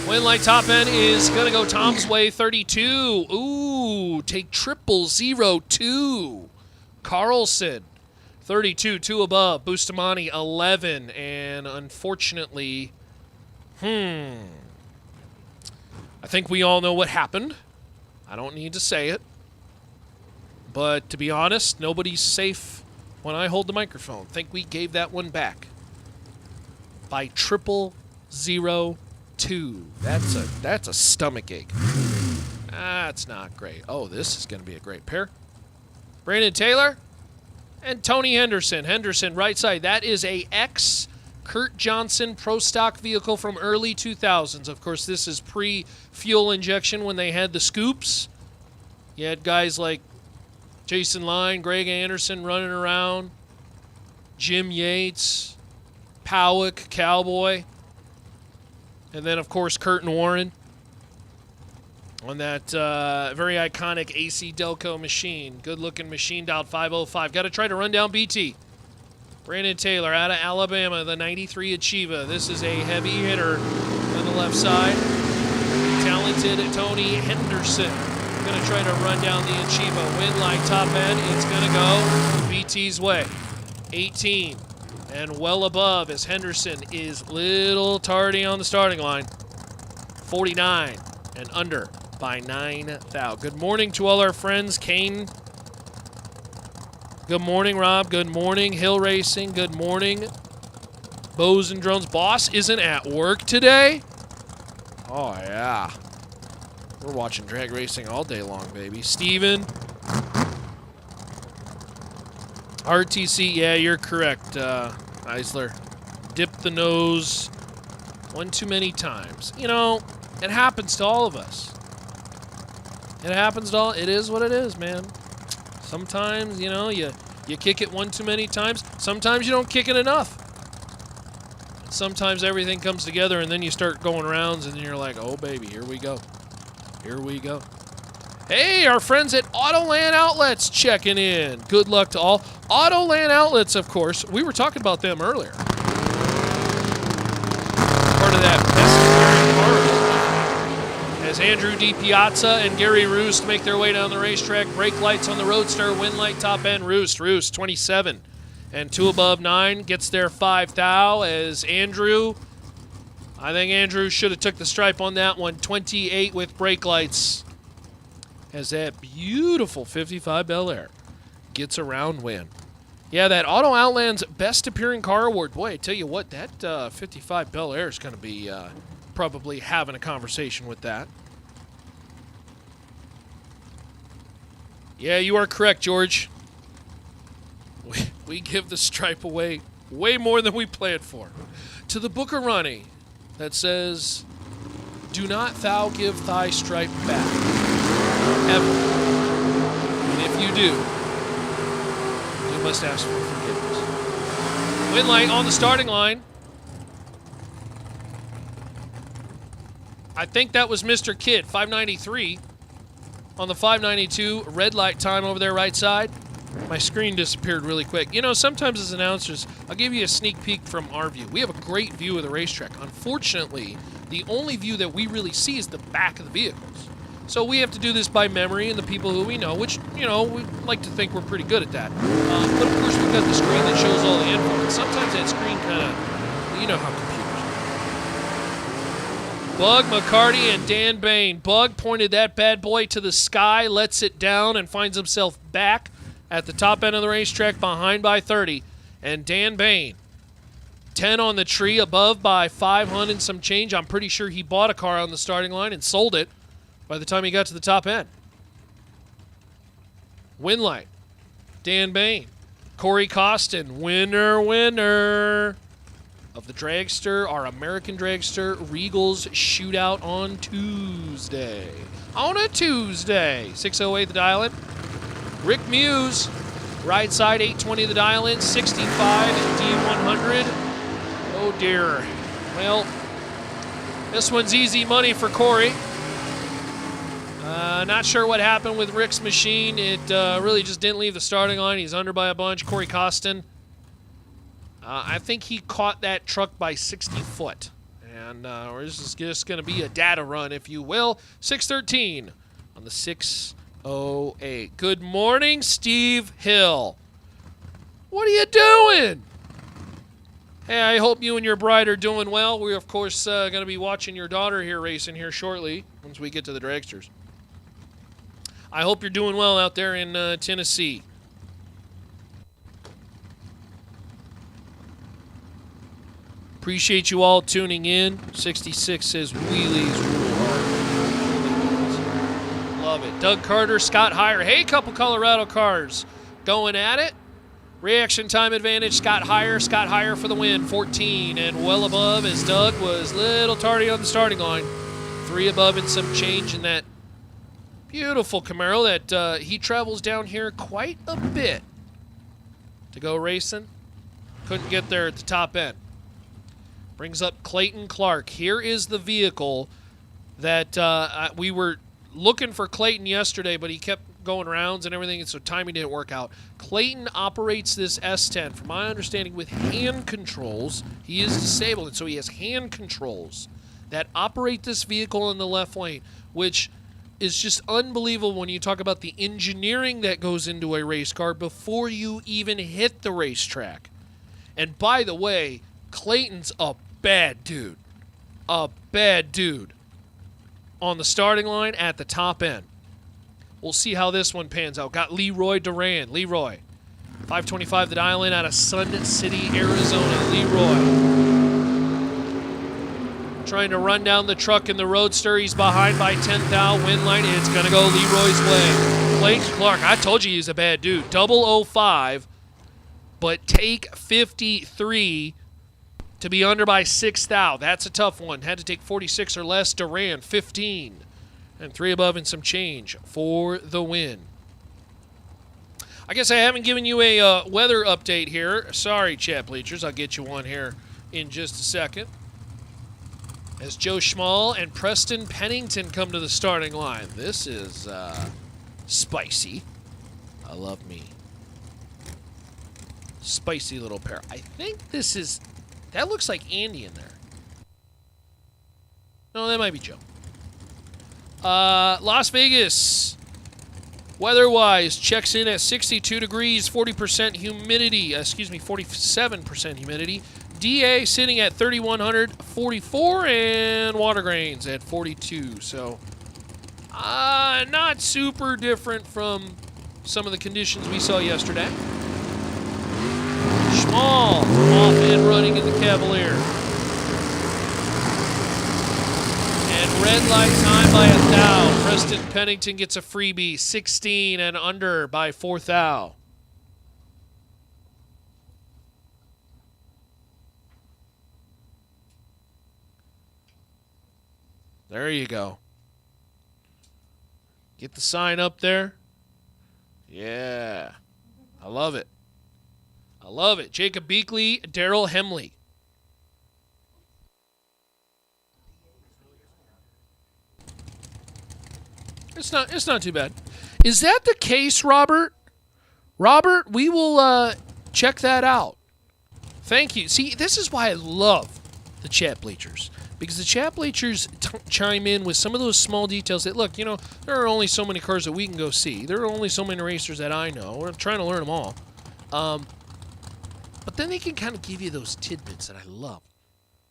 Winlight top end is going to go Tom's way, 32. Ooh, take 0002. Carlson, 32, 2 above. Bustamante, 11. And unfortunately, I think we all know what happened. I don't need to say it. But to be honest, nobody's safe when I hold the microphone. Think we gave that one back by 0002. That's a stomach ache. That's not great. Oh, this is going to be a great pair. Brandon Taylor and Tony Henderson. Henderson, right side. That is a Kurt Johnson Pro Stock vehicle from early 2000s. Of course, this is pre-fuel injection when they had the scoops. You had guys like Jason Line, Greg Anderson running around, Jim Yates, Powick, Cowboy, and then, of course, Kurt and Warren on that very iconic AC Delco machine. Good-looking machine, dialed 505. Got to try to run down BT. Brandon Taylor out of Alabama, the 93 Achieva. This is a heavy hitter on the left side. Talented Tony Henderson. going to try to run down the Achieva. Win line top end. It's going to go BT's way. 18 and well above as Henderson is little tardy on the starting line. 49 and under by 9 thou. Good morning to all our friends. Kane. Good morning, Rob. Good morning, Hill Racing. Good morning, Bows and Drones. Boss isn't at work today? Oh, yeah. We're watching drag racing all day long, baby. Steven. RTC, yeah, you're correct, Eisler. Dip the nose one too many times. You know, it happens to all of us. It happens to all. It is what it is, man. Sometimes, you know, you kick it one too many times. Sometimes you don't kick it enough. Sometimes everything comes together and then you start going rounds and then you're like, oh, baby, here we go. Here we go. Hey, our friends at Autoland Outlets checking in. Good luck to all. Autoland Outlets, of course. We were talking about them earlier. Part of that best car. As Andrew D. Piazza and Gary Roost make their way down the racetrack. Brake lights on the Roadster. Wind light top end. Roost 27. And 2 above 9 gets there 5 thou as Andrew. I think Andrew should have took the stripe on that one. 28 with brake lights. As that beautiful 55 Bel Air gets a round win. Yeah, that Auto Outland's Best Appearing Car Award. Boy, I tell you what, that 55 Bel Air is going to be probably having a conversation with that. Yeah, you are correct, George. We give the stripe away way more than we planned for. To the Bookerani that says, do not thou give thy stripe back. Ever. And if you do, you must ask for forgiveness. Win light on the starting line. I think that was Mr. Kidd, 593. On the 592, red light time over there right side. My screen disappeared really quick. You know, sometimes as announcers, I'll give you a sneak peek from our view. We have a great view of the racetrack. Unfortunately, the only view that we really see is the back of the vehicles. So we have to do this by memory and the people who we know, which, you know, we like to think we're pretty good at that. But of course, we've got the screen that shows all the info. And sometimes that screen kind of, you know how computers are. Bug, McCarty, and Dan Bain. Bug pointed that bad boy to the sky, lets it down, and finds himself back at the top end of the racetrack behind by 30. And Dan Bain, 10 on the tree, above by 500 and some change. I'm pretty sure he bought a car on the starting line and sold it by the time he got to the top end. Win light, Dan Bain. Corey Costin, winner of the dragster, our American dragster, Regals shootout on Tuesday. On a Tuesday. 608 the dial-in. Rick Muse, right side, 820 the dial-in, 65 D100. Oh, dear. Well, this one's easy money for Corey. Not sure what happened with Rick's machine. It really just didn't leave the starting line. He's under by a bunch. Corey Costin. I think he caught that truck by 60 foot. And this is just going to be a data run, if you will. 613 on the 608. Good morning, Steve Hill. What are you doing? Hey, I hope you and your bride are doing well. We're, of course, going to be watching your daughter here racing here shortly once we get to the dragsters. I hope you're doing well out there in Tennessee. Appreciate you all tuning in. 66 says wheelies rule hard. Love it. Doug Carter, Scott Heyer. Hey, couple Colorado cars going at it. Reaction time advantage, Scott Heyer for the win, 14 and well above as Doug was little tardy on the starting line. 3 above and some change in that beautiful Camaro that he travels down here quite a bit to go racing. Couldn't get there at the top end. Brings up Clayton Clark. Here is the vehicle that we were looking for Clayton yesterday, but he kept going rounds and everything, and so timing didn't work out. Clayton operates this S10, from my understanding, with hand controls. He is disabled, and so he has hand controls that operate this vehicle in the left lane, which is just unbelievable when you talk about the engineering that goes into a race car before you even hit the racetrack. And by the way, Clayton's a bad dude. A bad dude. On the starting line at the top end. We'll see how this one pans out. Got Leroy Duran. Leroy. 525 the dial in out of Sun City, Arizona. Leroy. Trying to run down the truck in the Roadster. He's behind by 10th out. Win line. It's going to go Leroy's way. Clayton Clark. I told you he's a bad dude. 005. But take 53 to be under by 6th out. That's a tough one. Had to take 46 or less. Duran, 15. And 3 above and some change for the win. I guess I haven't given you a weather update here. Sorry, chat bleachers. I'll get you one here in just a second. As Joe Schmall and Preston Pennington come to the starting line. This is spicy. I love me. Spicy little pair. I think this is... That looks like Andy in there. No, that might be Joe. Las Vegas, weather-wise, checks in at 62 degrees, 40% humidity. 47% humidity. DA sitting at 3,144, and water grains at 42. So, not super different from some of the conditions we saw yesterday. Schmall off and running in the Cavalier. And red light time by 1 thou. Preston Pennington gets a freebie, 16 and under by 4 thou. There you go. Get the sign up there. Yeah. I love it. I love it. Jacob Beakley, Daryl Hemley. It's not too bad. Is that the case, Robert? Robert, we will check that out. Thank you. See, this is why I love the chat bleachers. Because the chat bleachers chime in with some of those small details that, look, there are only so many cars that we can go see. There are only so many racers that I know. I'm trying to learn them all. But then they can kind of give you those tidbits that I love.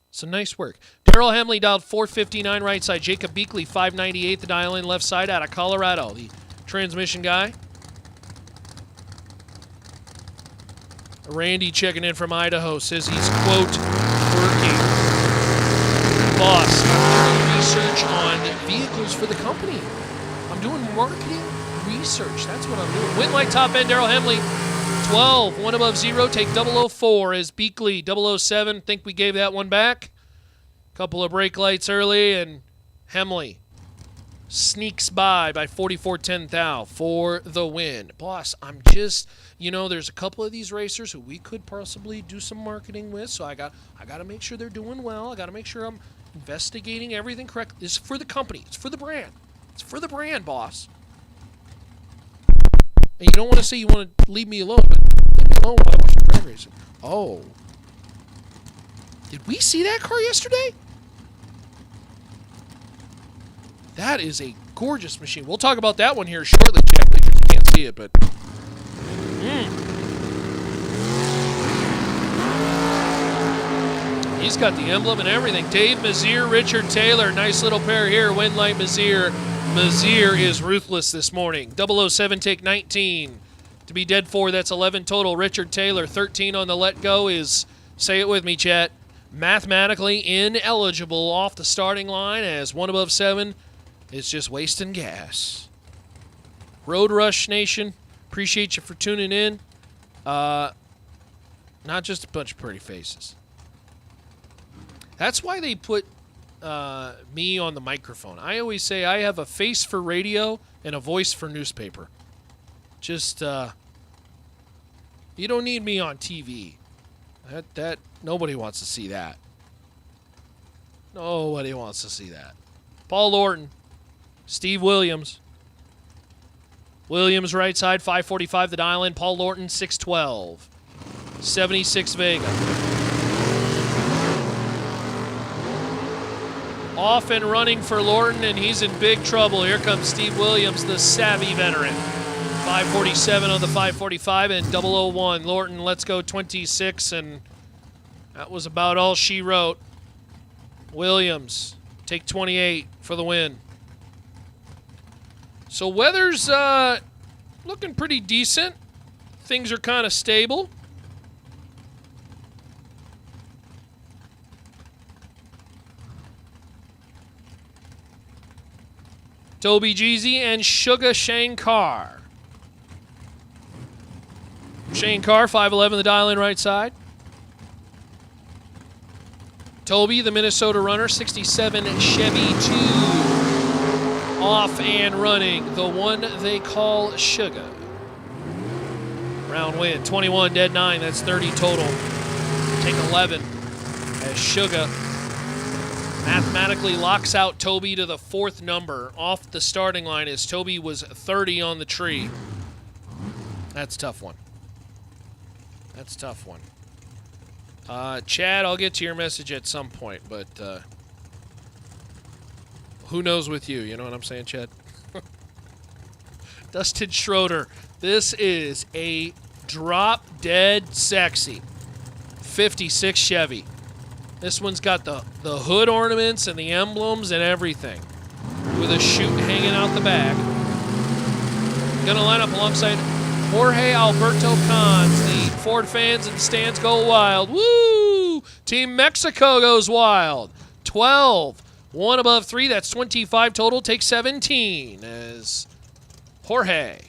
So nice work. Daryl Hemley dialed 459 right side. Jacob Beakley, 598 the dial in left side out of Colorado. The transmission guy. Randy checking in from Idaho says he's, quote, working. Boss, I'm doing research on vehicles for the company. I'm doing marketing research. That's what I'm doing. Win light top end, Daryl Hemley. 12, 1 above 0. Take 004 as Beakley, 007. Think we gave that one back. Couple of brake lights early, and Hemley sneaks by 44 thou for the win. Boss, I'm just, there's a couple of these racers who we could possibly do some marketing with, so I got to make sure they're doing well. I got to make sure I'm investigating everything correct. This is for the company. It's for the brand. It's for the brand, boss. And you don't want to say you want to leave me alone, but leave me alone while I watch the drag racing. Oh. Did we see that car yesterday? That is a gorgeous machine. We'll talk about that one here shortly, Jack. You can't see it, but... He's got the emblem and everything. Dave Mazier, Richard Taylor. Nice little pair here. Windlight Mazier. Mazier is ruthless this morning. 007 take 19. To be dead for, that's 11 total. Richard Taylor, 13 on the let go is, say it with me, chat, mathematically ineligible off the starting line as 1 above 7 is just wasting gas. Road Rush Nation, appreciate you for tuning in. Not just a bunch of pretty faces. That's why they put me on the microphone. I always say I have a face for radio and a voice for newspaper. Just, you don't need me on TV. That nobody wants to see that. Nobody wants to see that. Paul Lorton, Steve Williams. Williams right side, 545 the dial in. Paul Lorton, 612. 76 Vega. Off and running for Lorton, and he's in big trouble. Here comes Steve Williams, the savvy veteran. 547 on the 545 and 001. Lorton lets go 26, and that was about all she wrote. Williams take 28 for the win. So weather's looking pretty decent. Things are kind of stable. Toby Jeezy and Suga Shankar. Shankar, 5'11", the dial-in right side. Toby, the Minnesota runner, 67 Chevy 2. Off and running, the one they call Suga. Round win, 21, dead 9, that's 30 total. Take 11 as Suga mathematically locks out Toby to the 4th number off the starting line as Toby was 30 on the tree. That's a tough one. That's a tough one. Chad, I'll get to your message at some point, but who knows with you? You know what I'm saying, Chad? Dustin Schroeder. This is a drop-dead sexy 56 Chevy. This one's got the hood ornaments and the emblems and everything, with a chute hanging out the back. Gonna line up alongside Jorge Alberto Cons. The Ford fans and stands go wild. Woo! Team Mexico goes wild. 12. 1 above 3. That's 25 total. Take 17 as Jorge.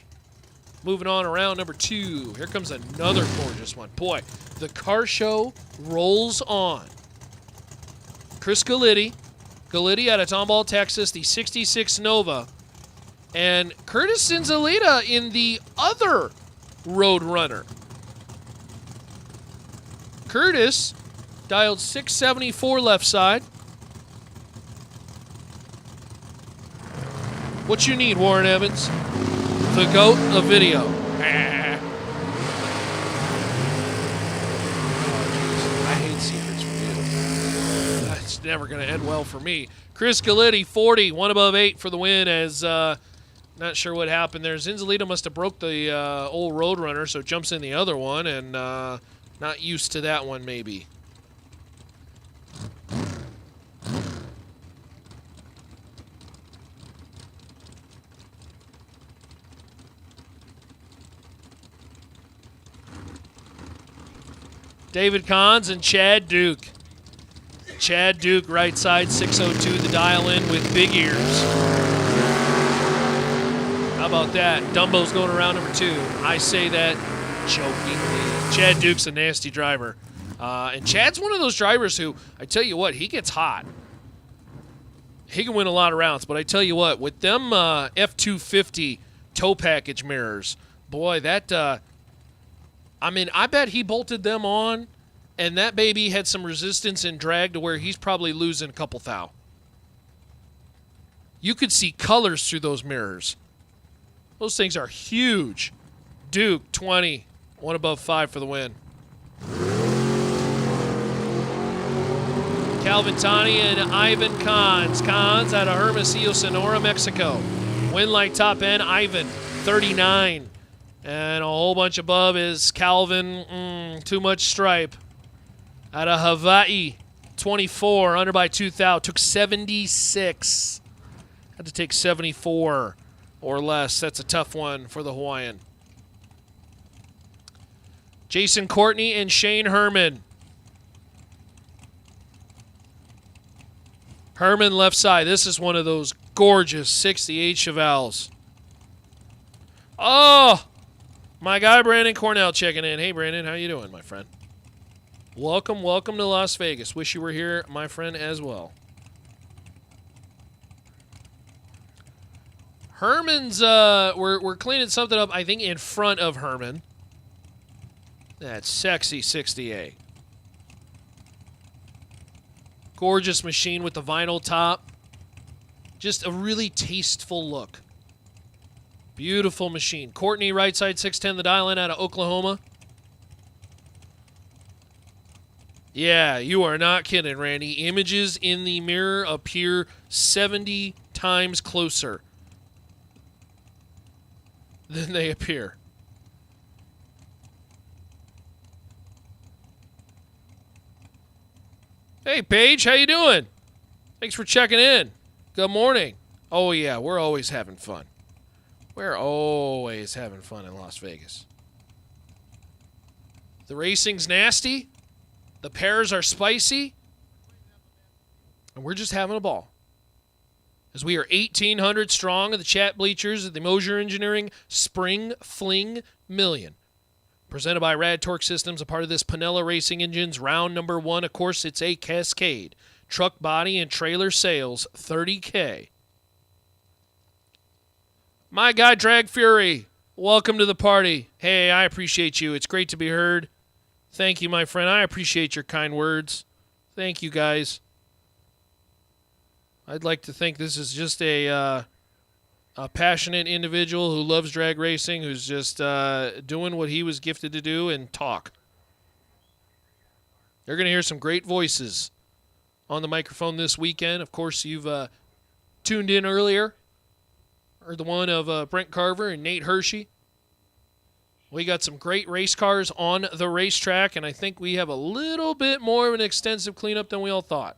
Moving on around number 2. Here comes another gorgeous one. Boy, the car show rolls on. Chris Galitti out of Tomball, Texas, the 66 Nova. And Curtis Cinzalita in the other Road Runner. Curtis dialed 674 left side. What you need, Warren Evans? The GOAT of video. I hate secrets from you. That's never going to end well for me. Chris Galitti, 40, 1 above 8 for the win as... not sure what happened there. Zinzalita must have broke the old Roadrunner, so jumps in the other one, and not used to that one maybe. David Cons and Chad Duke. Chad Duke, right side, 602, the dial-in with big ears. How about that? Dumbo's going around number 2. I say that jokingly. Chad Duke's a nasty driver. And Chad's one of those drivers who, I tell you what, he gets hot. He can win a lot of rounds, but I tell you what, with them F250 tow package mirrors, boy, that, I mean, I bet he bolted them on, and that baby had some resistance and drag to where he's probably losing a couple thou. You could see colors through those mirrors. Those things are huge. Duke, 20. 1 above 5 for the win. Calvin Tani and Ivan Cons. Cons out of Hermosillo, Sonora, Mexico. Win like top end, Ivan, 39. And a whole bunch above is Calvin, too much stripe. Out of Hawaii, 24, under by 2 thou. Took 76. Had to take 74 or less. That's a tough one for the Hawaiian. Jason Courtney and Shane Herman. Herman left side. This is one of those gorgeous 68 Chevals. Oh, my guy Brandon Cornell checking in. Hey, Brandon, how you doing, my friend? Welcome to Las Vegas. Wish you were here, my friend, as well. Herman's, we're cleaning something up, I think, in front of Herman. That sexy 68. Gorgeous machine with the vinyl top. Just a really tasteful look. Beautiful machine. Courtney, right side, 610, the dial-in out of Oklahoma. Yeah, you are not kidding, Randy. Images in the mirror appear 70 times closer than they appear. Hey, Paige, how you doing? Thanks for checking in. Good morning. Oh, yeah, we're always having fun. We're always having fun in Las Vegas. The racing's nasty. The pairs are spicy. And we're just having a ball. As we are 1,800 strong in the chat bleachers at the Mosier Engineering Spring Fling Million. Presented by Rad Torque Systems, a part of this Pinella Racing Engines round number 1. Of course, it's a Cascade. Truck body and trailer sales, $30K. My guy, Drag Fury, welcome to the party. Hey, I appreciate you. It's great to be heard. Thank you, my friend. I appreciate your kind words. Thank you, guys. I'd like to think this is just a passionate individual who loves drag racing, who's just doing what he was gifted to do and talk. You're going to hear some great voices on the microphone this weekend. Of course, you've tuned in earlier. Heard the one of Brent Carver and Nate Hershey. We got some great race cars on the racetrack, and I think we have a little bit more of an extensive cleanup than we all thought.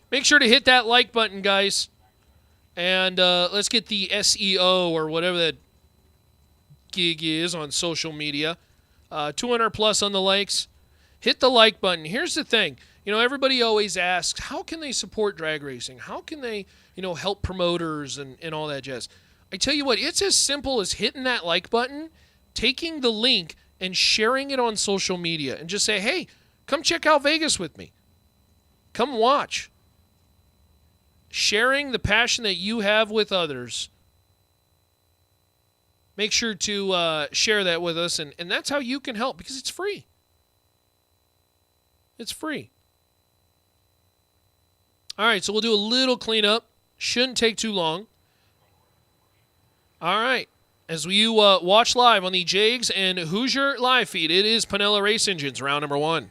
Make sure to hit that like button, guys. And let's get the SEO or whatever that gig is on social media. 200 plus on the likes. Hit the like button. Here's the thing. You know, everybody always asks, how can they support drag racing? How can they, help promoters and all that jazz? I tell you what, it's as simple as hitting that like button, taking the link, and sharing it on social media. And just say, hey, come check out Vegas with me. Come watch. Sharing the passion that you have with others. Make sure to share that with us, and that's how you can help, because it's free. It's free. All right, so we'll do a little cleanup. Shouldn't take too long. All right, as you watch live on the Jags and Hoosier live feed, it is Pinella Race Engines, round number 1.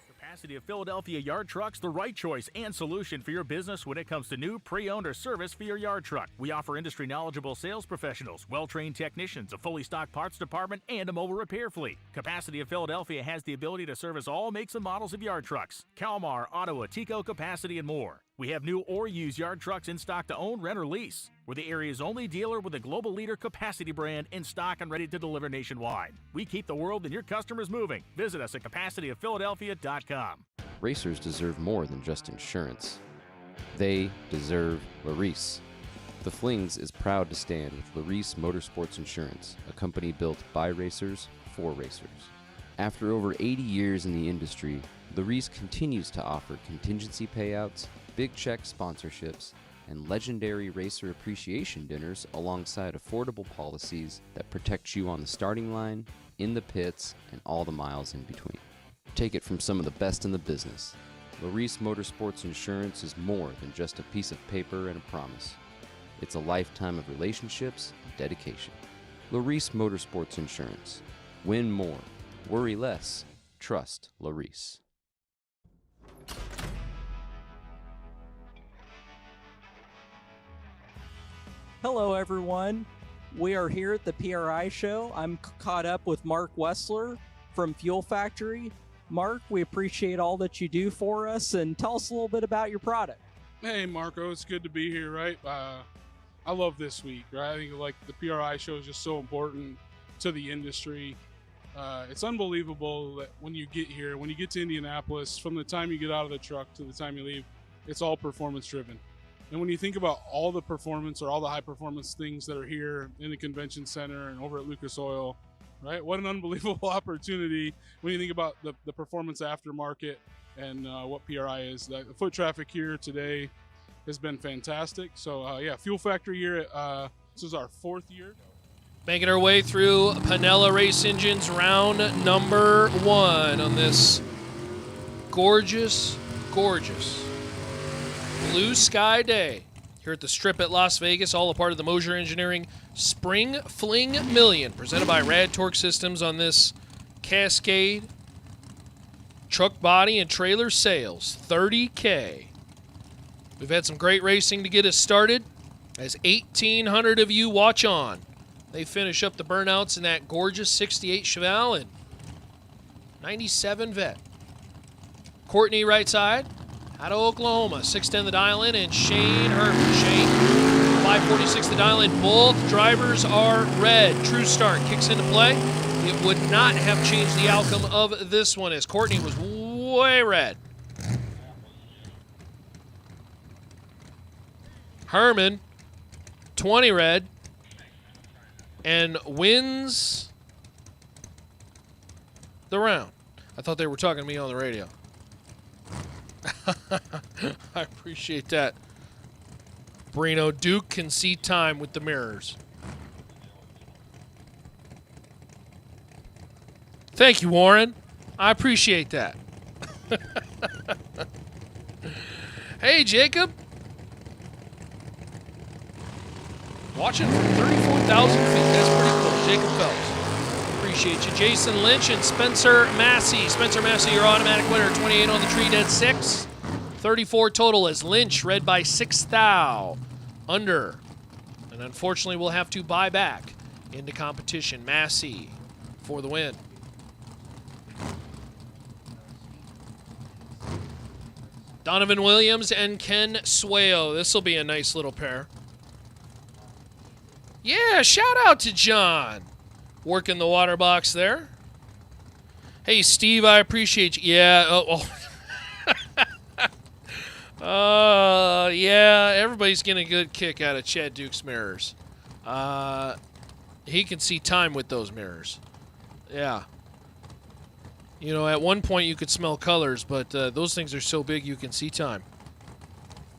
Capacity of Philadelphia Yard Trucks, the right choice and solution for your business when it comes to new, pre-owned, or service for your yard truck. We offer industry-knowledgeable sales professionals, well-trained technicians, a fully stocked parts department, and a mobile repair fleet. Capacity of Philadelphia has the ability to service all makes and models of yard trucks. Kalmar, Ottawa, Tico, Capacity, and more. We have new or used yard trucks in stock to own, rent, or lease. We're the area's only dealer with a global leader Capacity brand in stock and ready to deliver nationwide. We keep the world and your customers moving. Visit us at capacityophphiladelphia.com. Racers deserve more than just insurance. They deserve Larice. The Flings is proud to stand with Larice Motorsports Insurance, a company built by racers for racers. After over 80 years in the industry, Larice continues to offer contingency payouts, big check sponsorships, and legendary racer appreciation dinners alongside affordable policies that protect you on the starting line, in the pits, and all the miles in between. Take it from some of the best in the business. Larice Motorsports Insurance is more than just a piece of paper and a promise. It's a lifetime of relationships and dedication. Larice Motorsports Insurance. Win more. Worry less. Trust Larice. Hello, everyone. We are here at the PRI show. I'm caught up with Mark Wessler from Fuel Factory. Mark, we appreciate all that you do for us, and tell us a little bit about your product. Hey, Marco, it's good to be here, right? I love this week, right? I think the PRI show is just so important to the industry. It's unbelievable that when you get here, when you get to Indianapolis, from the time you get out of the truck to the time you leave, it's all performance driven. And when you think about all the performance or all the high performance things that are here in the convention center and over at Lucas Oil, right? What an unbelievable opportunity when you think about the performance aftermarket and what PRI is. The foot traffic here today has been fantastic. So yeah, Fuel Factory here. This is our 4th year. Making our way through Pinella Race Engines round number 1 on this gorgeous, gorgeous blue sky day here at the Strip at Las Vegas, all a part of the Mosier Engineering Spring Fling Million, presented by Rad Torque Systems on this Cascade truck body and trailer sales, 30K. We've had some great racing to get us started as 1,800 of you watch on. They finish up the burnouts in that gorgeous 68 Chevelle and 97 Vet. Courtney right side, out of Oklahoma, 610 the dial in, and Shane Herman. Shane, 546 the dial in. Both drivers are red. True start kicks into play. It would not have changed the outcome of this one as Courtney was way red. Herman, 20 red, and wins the round. I thought they were talking to me on the radio. I appreciate that. Brino, Duke can see time with the mirrors. Thank you, Warren. I appreciate that. Hey, Jacob. Watching from 34,000 feet. That's pretty cool. Jacob Phelps. Appreciate you. Jason Lynch and Spencer Massey. Spencer Massey, your automatic winner. 28 on the tree, dead 6. 34 total as Lynch read by 6 thou. Under. And unfortunately, we'll have to buy back into competition. Massey for the win. Donovan Williams and Ken Sueyo. This will be a nice little pair. Yeah, shout out to John. Working the water box there. Hey, Steve, I appreciate you. Yeah. Yeah, everybody's getting a good kick out of Chad Duke's mirrors. He can see time with those mirrors. Yeah. You know, at one point you could smell colors, but those things are so big you can see time.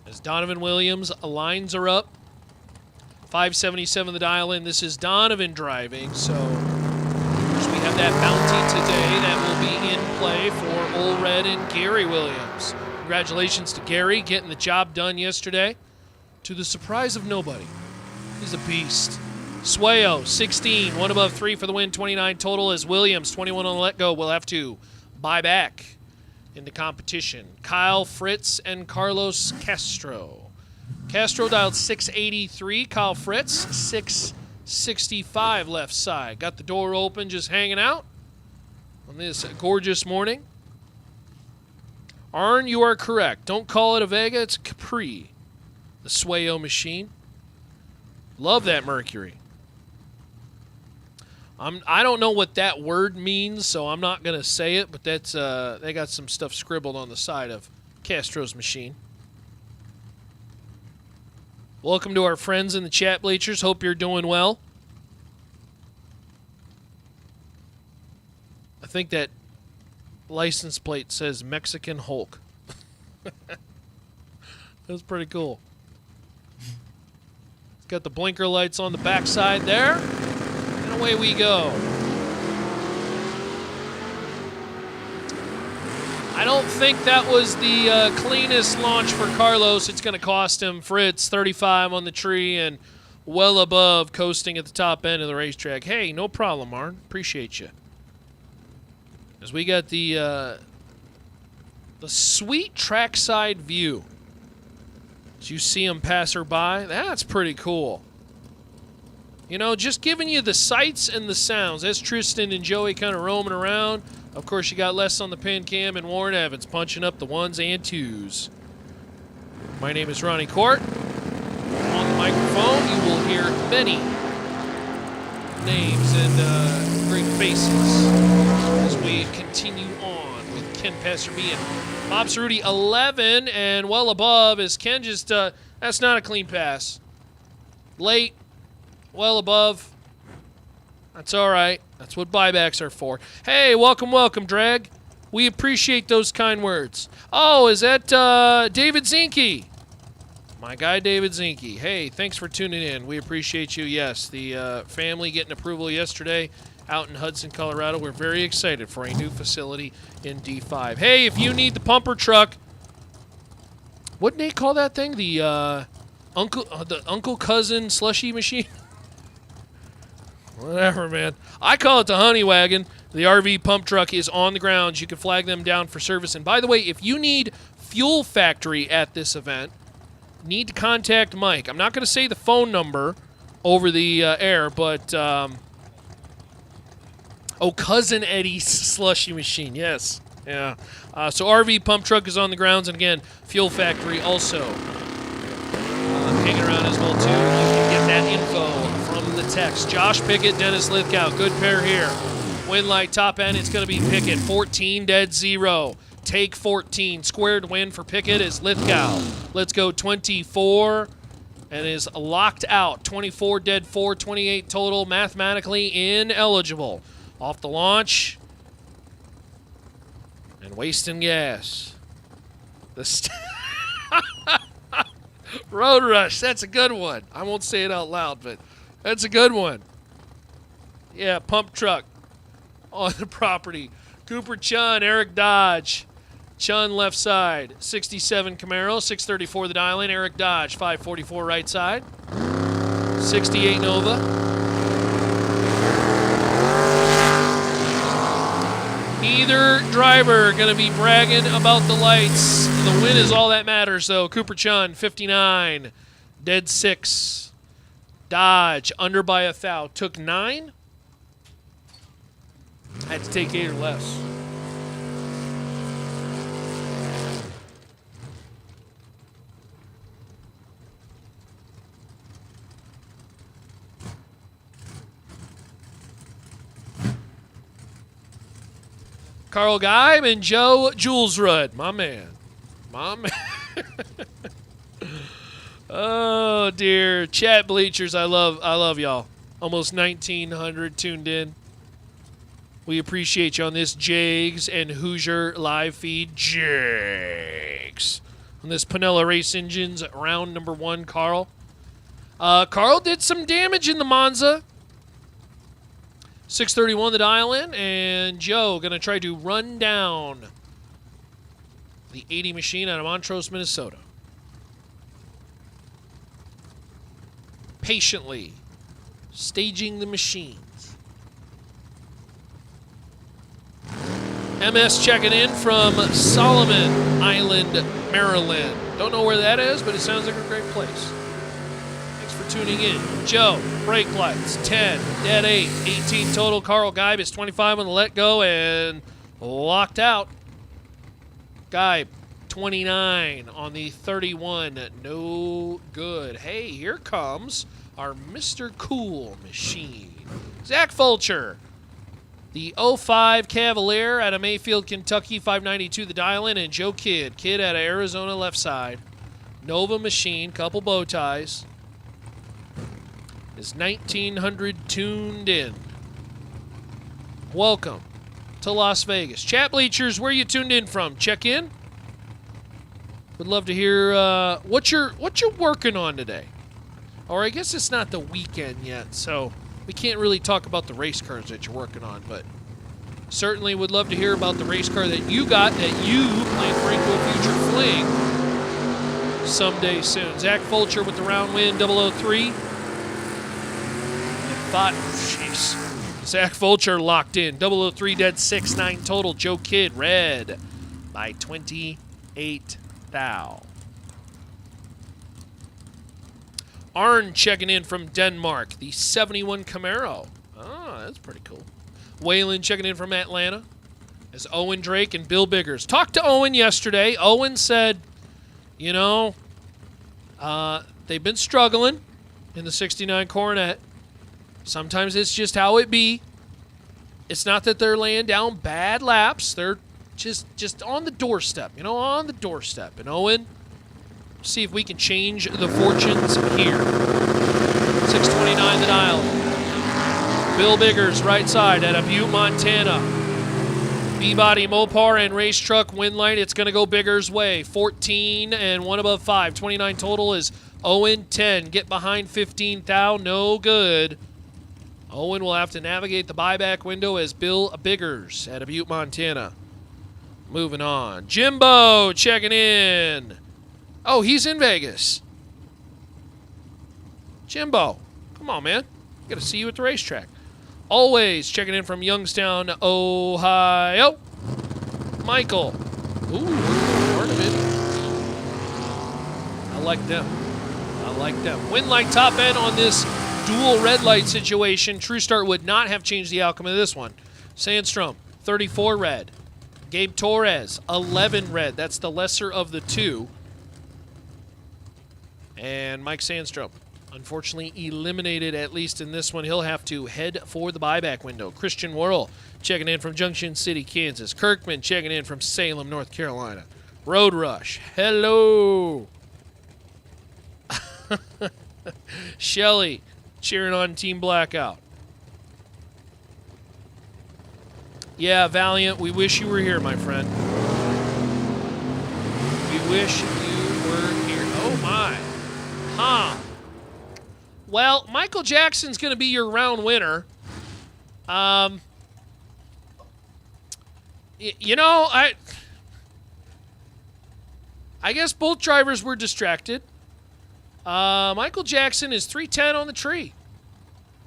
As Donovan Williams lines are up. 577 the dial in. This is Donovan driving, so we have that bounty today that will be in play for Ole Red and Gary Williams. Congratulations to Gary getting the job done yesterday to the surprise of nobody. He's a beast. Sueyo, 16, 1 above 3 for the win, 29 total as Williams, 21 on the let go. We'll have to buy back into competition. Kyle Fritz and Carlos Castro. Castro dialed 683, Kyle Fritz, 665 left side. Got the door open, just hanging out on this gorgeous morning. Arn, you are correct. Don't call it a Vega, it's Capri. The Sueyo machine. Love that Mercury. I don't know what that word means, so I'm not going to say it, but that's they got some stuff scribbled on the side of Castro's machine. Welcome to our friends in the chat bleachers. Hope you're doing well. I think that license plate says Mexican Hulk. That's pretty cool. It's got the blinker lights on the backside there. And away we go. I don't think that was the cleanest launch for Carlos. It's going to cost him, Fritz, 35 on the tree and well above coasting at the top end of the racetrack. Hey, no problem, Arn. Appreciate you. As we got the sweet trackside view. As you see them pass her by, that's pretty cool. You know, just giving you the sights and the sounds. That's Tristan and Joey kind of roaming around. Of course, you got Les on the pin cam and Warren Evans punching up the 1s and 2s. My name is Ronnie Court. On the microphone, you will hear many names and great faces as we continue on with Ken Passerby and Bob Cerruti 11 and well above as Ken just, that's not a clean pass. Late, well above. That's all right. That's what buybacks are for. Hey, welcome, welcome, Drag. We appreciate those kind words. Oh, is that David Zinke? My guy, David Zinke. Hey, thanks for tuning in. We appreciate you. Yes, the family getting approval yesterday out in Hudson, Colorado. We're very excited for a new facility in D5. Hey, if you need the pumper truck, what did they call that thing? The uncle cousin slushy machine? Whatever, man. I call it the honey wagon. The RV pump truck is on the grounds. You can flag them down for service. And by the way, if you need Fuel Factory at this event, need to contact Mike. I'm not going to say the phone number over the air, but Cousin Eddie's slushy machine. Yes. Yeah. So RV pump truck is on the grounds. And again, Fuel Factory also hanging around as well, too. You can get that info from the text. Josh Pickett, Dennis Lithgow. Good pair here. Win light top end, it's going to be Pickett. 14 dead 0. Take 14. Squared win for Pickett is Lithgow. Let's go 24 and is locked out. 24 dead 4, 28 total. Mathematically ineligible. Off the launch. And wasting gas. Road Rush, that's a good one. I won't say it out loud, but that's a good one. Yeah, pump truck on the property. Cooper Chun, Eric Dodge. Chun left side, 67 Camaro, 634 the dial in. Eric Dodge, 544 right side. 68 Nova. Neither driver going to be bragging about the lights. The win is all that matters, though. Cooper Chun, 59. Dead 6. Dodge, under by 1,000. Took 9. I had to take 8 or less. Carl Geib and Joe Julesrud. My man. My man. Oh, dear. Chat bleachers, I love y'all. Almost 1,900 tuned in. We appreciate you on this Jags and Hoosier live feed. Jags. On this Pinella Race Engines round number 1, Carl. Carl did some damage in the Monza. 631 the dial in, and Joe going to try to run down the 80 machine out of Montrose, Minnesota. Patiently staging the machines. MS checking in from Solomon Island, Maryland. Don't know where that is, but it sounds like a great place. Thanks for tuning in. Joe, brake lights, 10, dead 8, 18 total. Carl Geib is 25 on the let go and locked out. Geib, 29 on the 31. No good. Hey, here comes our Mr. Cool machine. Zach Fulcher. The 05 Cavalier out of Mayfield, Kentucky, 592 the dial-in, and Joe Kidd out of Arizona left side. Nova machine, couple bow ties. Is 1,900 tuned in. Welcome to Las Vegas. Chat bleachers, where you tuned in from? Check in. Would love to hear what you're working on today. Or I guess it's not the weekend yet, so we can't really talk about the race cars that you're working on, but certainly would love to hear about the race car that you got that you plan for Equal Future Fling someday soon. Zach Fulcher with the round win, 003. Jeez. Zach Fulcher locked in. 003 dead 6, 9 total. Joe Kidd red by 28 thou. Arn checking in from Denmark. The 71 Camaro. Oh, that's pretty cool. Waylon checking in from Atlanta. As Owen Drake and Bill Biggers. Talked to Owen yesterday. Owen said, you know, they've been struggling in the 69 Coronet. Sometimes it's just how it be. It's not that they're laying down bad laps. They're just on the doorstep, you know, on the doorstep. And Owen, see if we can change the fortunes here. 629 the dial. Bill Biggers, right side out of Butte, Montana. B-Body Mopar and Race Truck Winlight. It's going to go Biggers' way. 14 and 1 above 5. 29 total is Owen 10. Get behind 15 thou. No good. Owen will have to navigate the buyback window as Bill Biggers out of Butte, Montana. Moving on. Jimbo checking in. Oh, he's in Vegas. Jimbo, come on, man. Got to see you at the racetrack. Always checking in from Youngstown, Ohio. Michael. Ooh, part of it. I like them. I like them. Winlight top end on this dual red light situation. True Start would not have changed the outcome of this one. Sandstrom, 34 red. Gabe Torres, 11 red. That's the lesser of the two. And Mike Sandstrom, unfortunately eliminated, at least in this one. He'll have to head for the buyback window. Christian Worrell checking in from Junction City, Kansas. Kirkman checking in from Salem, North Carolina. Road Rush, hello. Shelly cheering on Team Blackout. Yeah, Valiant, we wish you were here, my friend. We wish you were here. Oh, my. Huh. Well, Michael Jackson's going to be your round winner. You know, I guess both drivers were distracted. Michael Jackson is 310 on the tree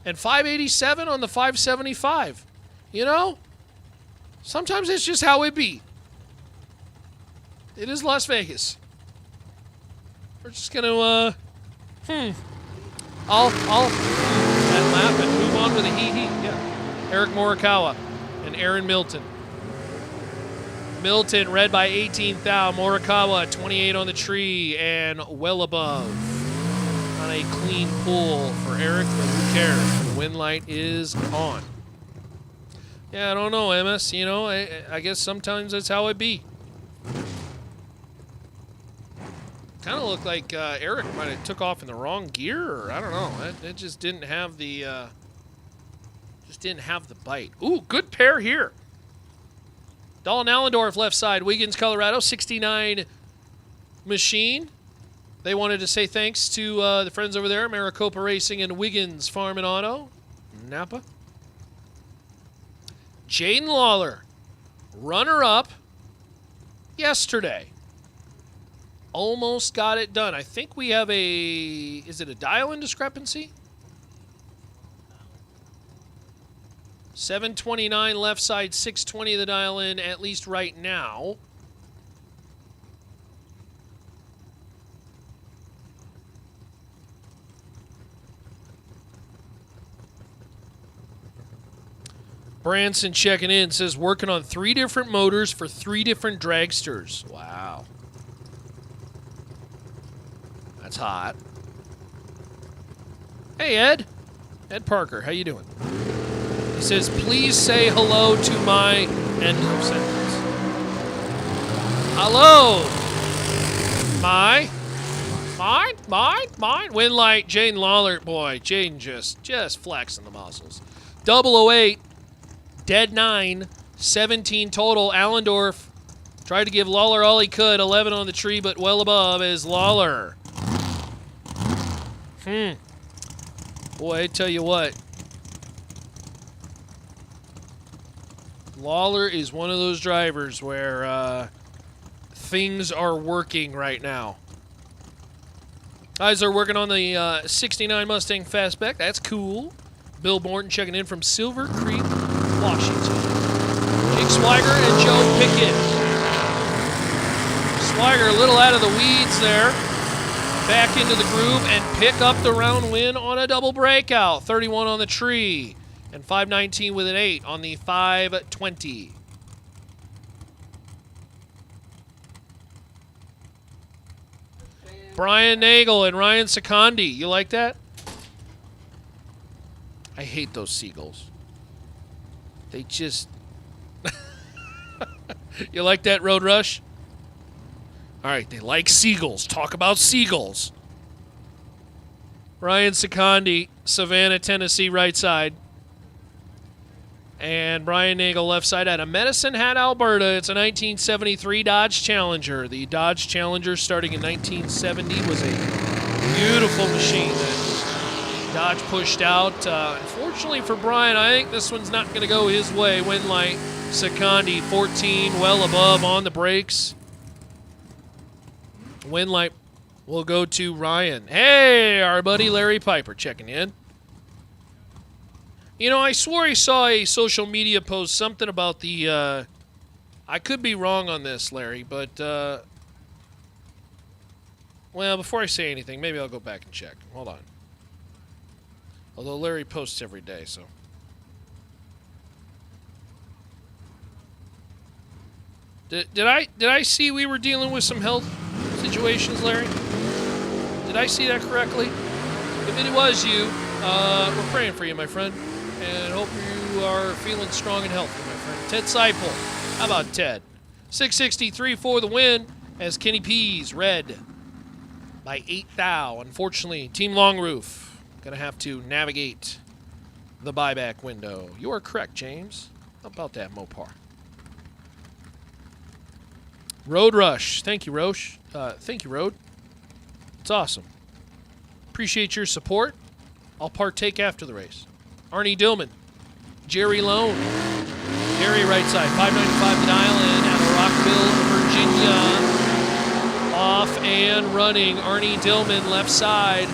and 587 on the 575. You know, sometimes it's just how it be. It is Las Vegas. We're just gonna I'll that lap and move on with a hee-hee. Yeah. Eric Morikawa and Aaron Milton. Milton red by 18th thou. Morikawa 28 on the tree and well above on a clean pull for Eric, but who cares? The wind light is on. Yeah, I don't know, MS. You know, I guess sometimes that's how it be. Kind of looked like Eric might have took off in the wrong gear, or I don't know. It just didn't have the bite. Ooh, good pair here. Dalton Allendorf left side, Wiggins, Colorado, 69 machine. They wanted to say thanks to the friends over there, Maricopa Racing and Wiggins Farm and Auto, Napa. Jaden Lawler, runner-up yesterday. Almost got it done. I think we have is it a dial-in discrepancy? 729 left side, 620 the dial-in, at least right now. Branson checking in, says working on 3 different motors for 3 different dragsters. Wow. That's hot. Hey, Ed. Ed Parker, how you doing? He says, please say hello to my end of sentence. Hello. Mine. Winlight, Jaden Lawler. Boy, Jaden just flexing the muscles. 008, dead 9, 17 total. Allendorf tried to give Lawler all he could. 11 on the tree, but well above is Lawler. Boy, I tell you what. Lawler is one of those drivers where things are working right now. Guys are working on the 69 Mustang Fastback. That's cool. Bill Morton checking in from Silver Creek, Washington. Jake Swiger and Joe Pickett. Swiger a little out of the weeds there. Back into the groove and pick up the round win on a double breakout. 31 on the tree and 519 with an 8 on the 520. Brian Nagel and Ryan Secondi. You like that? I hate those seagulls. They just... You like that, Road Rush? All right, they like seagulls. Talk about seagulls. Ryan Secondi, Savannah, Tennessee, right side. And Brian Nagel, left side, out of Medicine Hat, Alberta. It's a 1973 Dodge Challenger. The Dodge Challenger, starting in 1970, was a beautiful machine that Dodge pushed out. Unfortunately for Brian, I think this one's not going to go his way. Winlight, Secondi, 14, well above on the brakes. Winlight will go to Ryan. Hey, our buddy Larry Piper checking in. You know, I swore I saw a social media post, something about the, I could be wrong on this, Larry, but, well, before I say anything, maybe I'll go back and check. Hold on. Although Larry posts every day, so. Did I see we were dealing with some health situations, Larry? Did I see that correctly? If it was you, we're praying for you, my friend, and hope you are feeling strong and healthy, my friend. Ted Seipel. How about Ted? 663 for the win as Kenny P's red by 8 thou. Unfortunately, Team Long Roof going to have to navigate the buyback window. You are correct, James. How about that, Mopar? Road Rush. Thank you, Roche. Thank you, Road. It's awesome. Appreciate your support. I'll partake after the race. Arnie Dillman. Jerry Lone. Gary right side. 595 the dial in out of Rockville, Virginia. Off and running. Arnie Dillman left side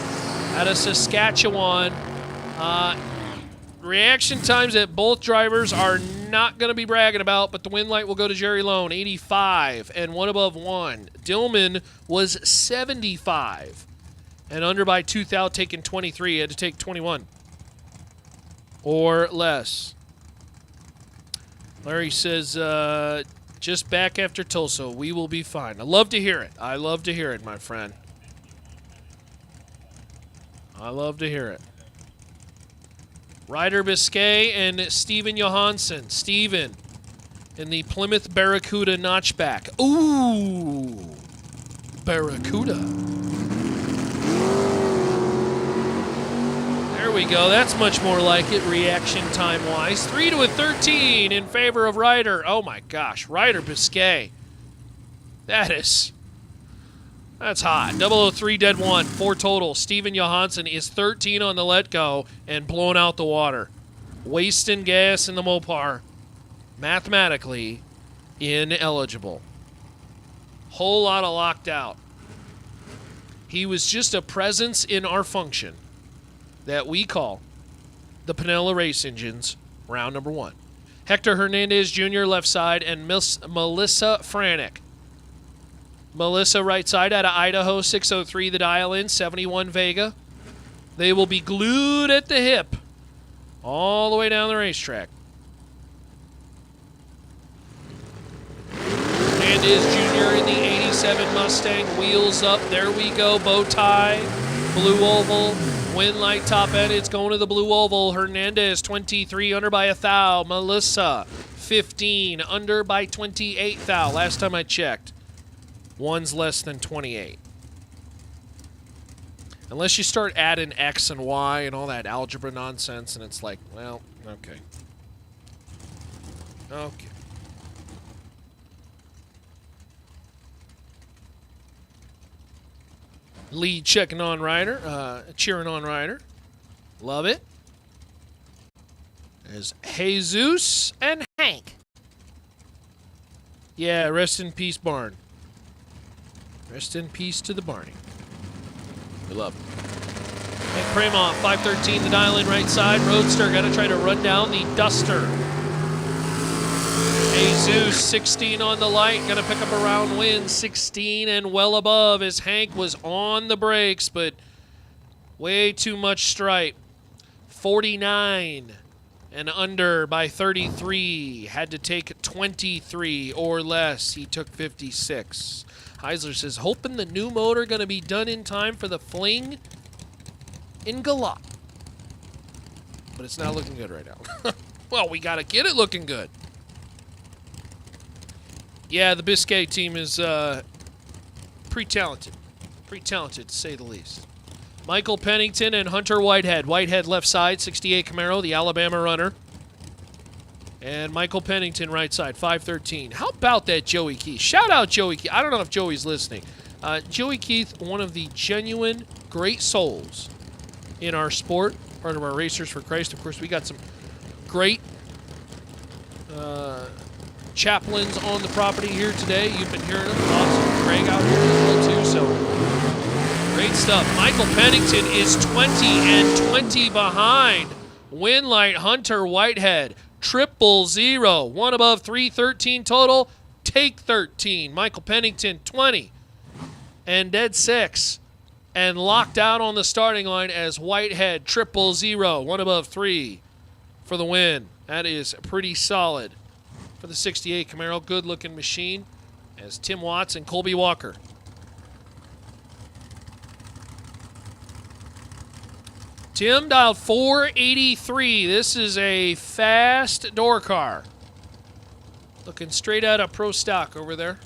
out of Saskatchewan. Reaction times that both drivers are not going to be bragging about, but the win light will go to Jerry Lone, 85 and 1 above 1. Dillman was 75 and under by 2 thou, taking 23. He had to take 21 or less. Larry says, just back after Tulsa. We will be fine. I love to hear it. I love to hear it, my friend. I love to hear it. Ryder Biscay and Steven Johansson. Steven in the Plymouth Barracuda notchback. Ooh, Barracuda. There we go. That's much more like it reaction time-wise. 3 to a 13 in favor of Ryder. Oh, my gosh. Ryder Biscay. That's hot. 003 dead 1. 4 total. Steven Johansson is 13 on the let go and blowing out the water. Wasting gas in the Mopar. Mathematically ineligible. Whole lot of locked out. He was just a presence in our function that we call the Pinella Race Engines round number 1. Hector Hernandez Jr. left side and Melissa Franek. Melissa right side out of Idaho, 603 the dial in, 71 Vega. They will be glued at the hip all the way down the racetrack. Hernandez Jr. in the 87 Mustang, wheels up. There we go, bow tie, blue oval, win light top end. It's going to the blue oval. Hernandez 23 under by 1 thou. Melissa 15 under by 28 thou. Last time I checked. One's less than 28. Unless you start adding X and Y and all that algebra nonsense, and it's like, well, okay. Okay. Lead checking on Ryder, cheering on Ryder. Love it. There's Jesus and Hank. Yeah, rest in peace, Barn. Rest in peace to the Barney. We love it. Hank Kramoff, 513, the dial in right side. Roadster, got to try to run down the Duster. Jesus, 16 on the light, going to pick up a round win. 16 and well above as Hank was on the brakes, but way too much stripe. 49 and under by 33. Had to take 23 or less. He took 56. Heisler says, hoping the new motor going to be done in time for the Fling in Galop. But it's not looking good right now. Well, we got to get it looking good. Yeah, the Biscay team is pretty talented. Pretty talented, to say the least. Michael Pennington and Hunter Whitehead. Whitehead left side, 68 Camaro, the Alabama runner. And Michael Pennington right side, 513. How about that Joey Keith? Shout out Joey Keith. I don't know if Joey's listening. Joey Keith, one of the genuine great souls in our sport, part of our Racers for Christ. Of course, we got some great chaplains on the property here today. You've been hearing them. Awesome. Craig out here as well, too. So, great stuff. Michael Pennington is 20 and 20 behind Winlight Hunter Whitehead, 000. One above 313 total. Take 13. Michael Pennington, 20. And dead 6. And locked out on the starting line as Whitehead, 000. One above 3 for the win. That is pretty solid for the 68 Camaro. Good-looking machine as Tim Watts and Colby Walker. Tim dialed 483. This is a fast door car. Looking straight out of Pro Stock over there.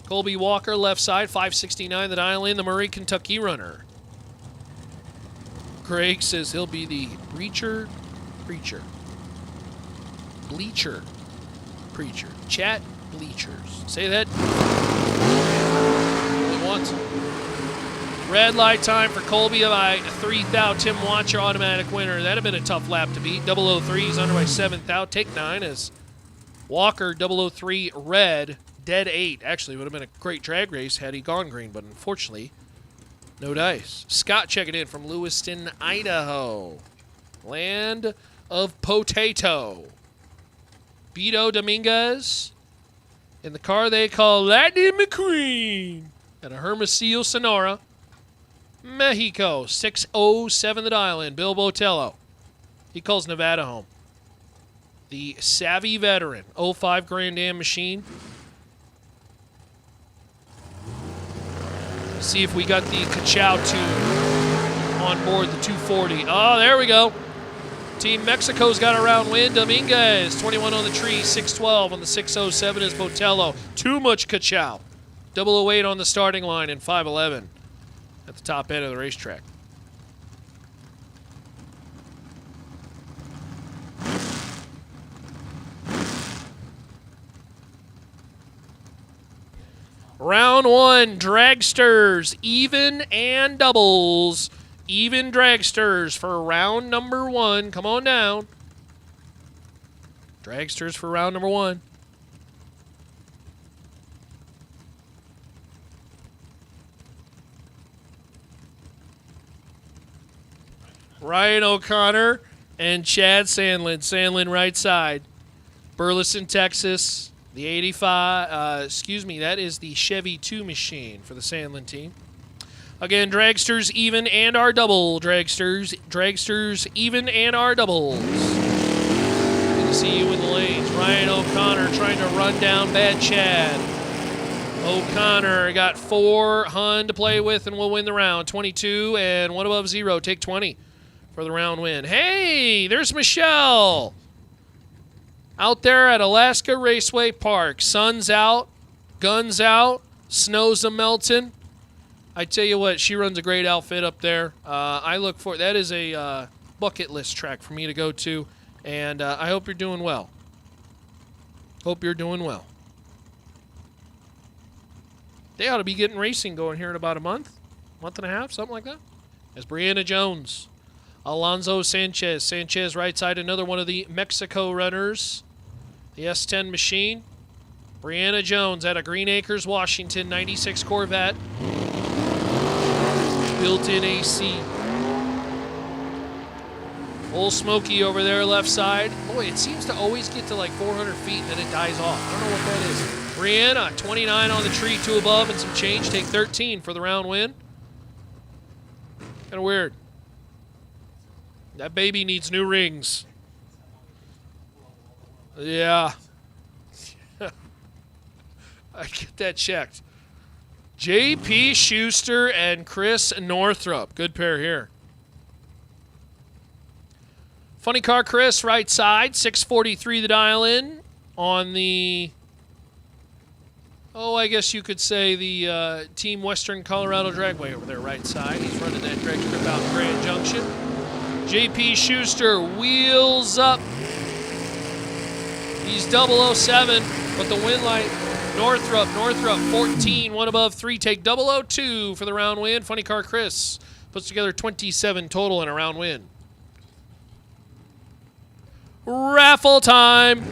Colby Walker, left side, 569, the dial in, the Murray, Kentucky runner. Craig says he'll be the bleacher preacher. Chat bleachers. Say that only once. Red light time for Colby by 3,000. Tim Watcher, automatic winner. That'd have been a tough lap to beat. 003 is under by 7,000. Take 9 as Walker, 003 red, dead 8. Actually, would have been a great drag race had he gone green, but unfortunately, no dice. Scott checking in from Lewiston, Idaho. Land of potato. Beto Dominguez in the car they call Lightning McQueen and a Hermosillo Sonora. Mexico, 607 the dial in. Bill Botello. He calls Nevada home. The savvy veteran, 05 Grand Am machine. See if we got the Kachow tune on board the 240. Oh, there we go. Team Mexico's got a round win. Dominguez, 21 on the tree, 612 on the 607 is Botello. Too much Kachow. 008 on the starting line and 511 at the top end of the racetrack. Round 1, dragsters, even and doubles. Even dragsters for round number 1. Come on down. Dragsters for round number 1. Ryan O'Connor and Chad Sandlin. Sandlin right side. Burleson, Texas. The 85, that is the Chevy 2 machine for the Sandlin team. Again, dragsters even and our double. Dragsters even and our doubles. Good to see you in the lanes. Ryan O'Connor trying to run down bad Chad. O'Connor got 4 Hun to play with and will win the round. 22 and 1 above 0. Take 20 for the round win. Hey, there's Michelle. Out there at Alaska Raceway Park. Sun's out, guns out, snow's a-melting. I tell you what, she runs a great outfit up there. I look for that is a bucket list track for me to go to, and I hope you're doing well. Hope you're doing well. They ought to be getting racing going here in about a month and a half, something like that. As Brianna Jones, Alonso Sanchez. Sanchez right side, another one of the Mexico runners. The S10 machine. Brianna Jones at a Green Acres, Washington, 96 Corvette. Built-in AC. Old Smokey over there, left side. Boy, it seems to always get to like 400 feet and then it dies off. I don't know what that is. Brianna, 29 on the tree, 2 above and some change. Take 13 for the round win. Kind of weird. That baby needs new rings. Yeah. I get that checked. J.P. Schuster and Chris Northrup. Good pair here. Funny car Chris, right side. 643 the dial in on the, I guess you could say the Team Western Colorado Dragway over there, right side. He's running that drag strip out in Grand Junction. J.P. Schuster, wheels up. He's 007, but the win light, Northrup, 14, 1 above 3, take 002 for the round win. Funny car Chris puts together 27 total in a round win. Raffle time.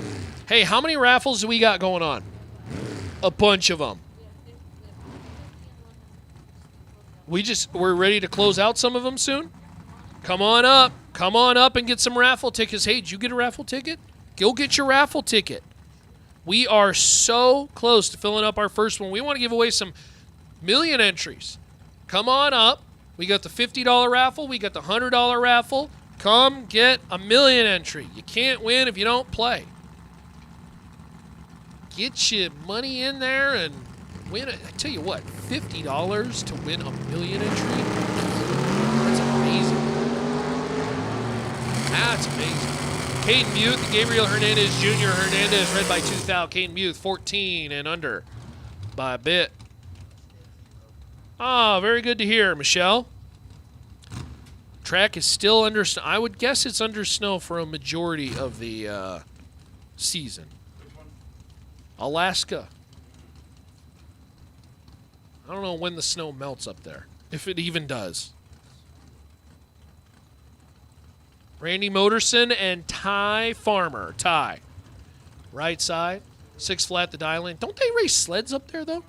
Hey, how many raffles do we got going on? A bunch of them. We're ready to close out some of them soon? Come on up. Come on up and get some raffle tickets. Hey, did you get a raffle ticket? Go get your raffle ticket. We are so close to filling up our first one. We want to give away some million entries. Come on up. We got the $50 raffle. We got the $100 raffle. Come get a million entry. You can't win if you don't play. Get your money in there and win it. I tell you what, $50 to win a million entry? That's amazing. That's amazing. Caden Muth, Gabriel Hernandez Jr. Hernandez, read by 2,000. Caden Muth, 14 and under by a bit. Ah, very good to hear, Michelle. Track is still under snow. I would guess it's under snow for a majority of the season. Alaska. I don't know when the snow melts up there, if it even does. Randy Motorson and Ty Farmer. Ty. Right side. 6 flat the dial in. Don't they race sleds up there, though?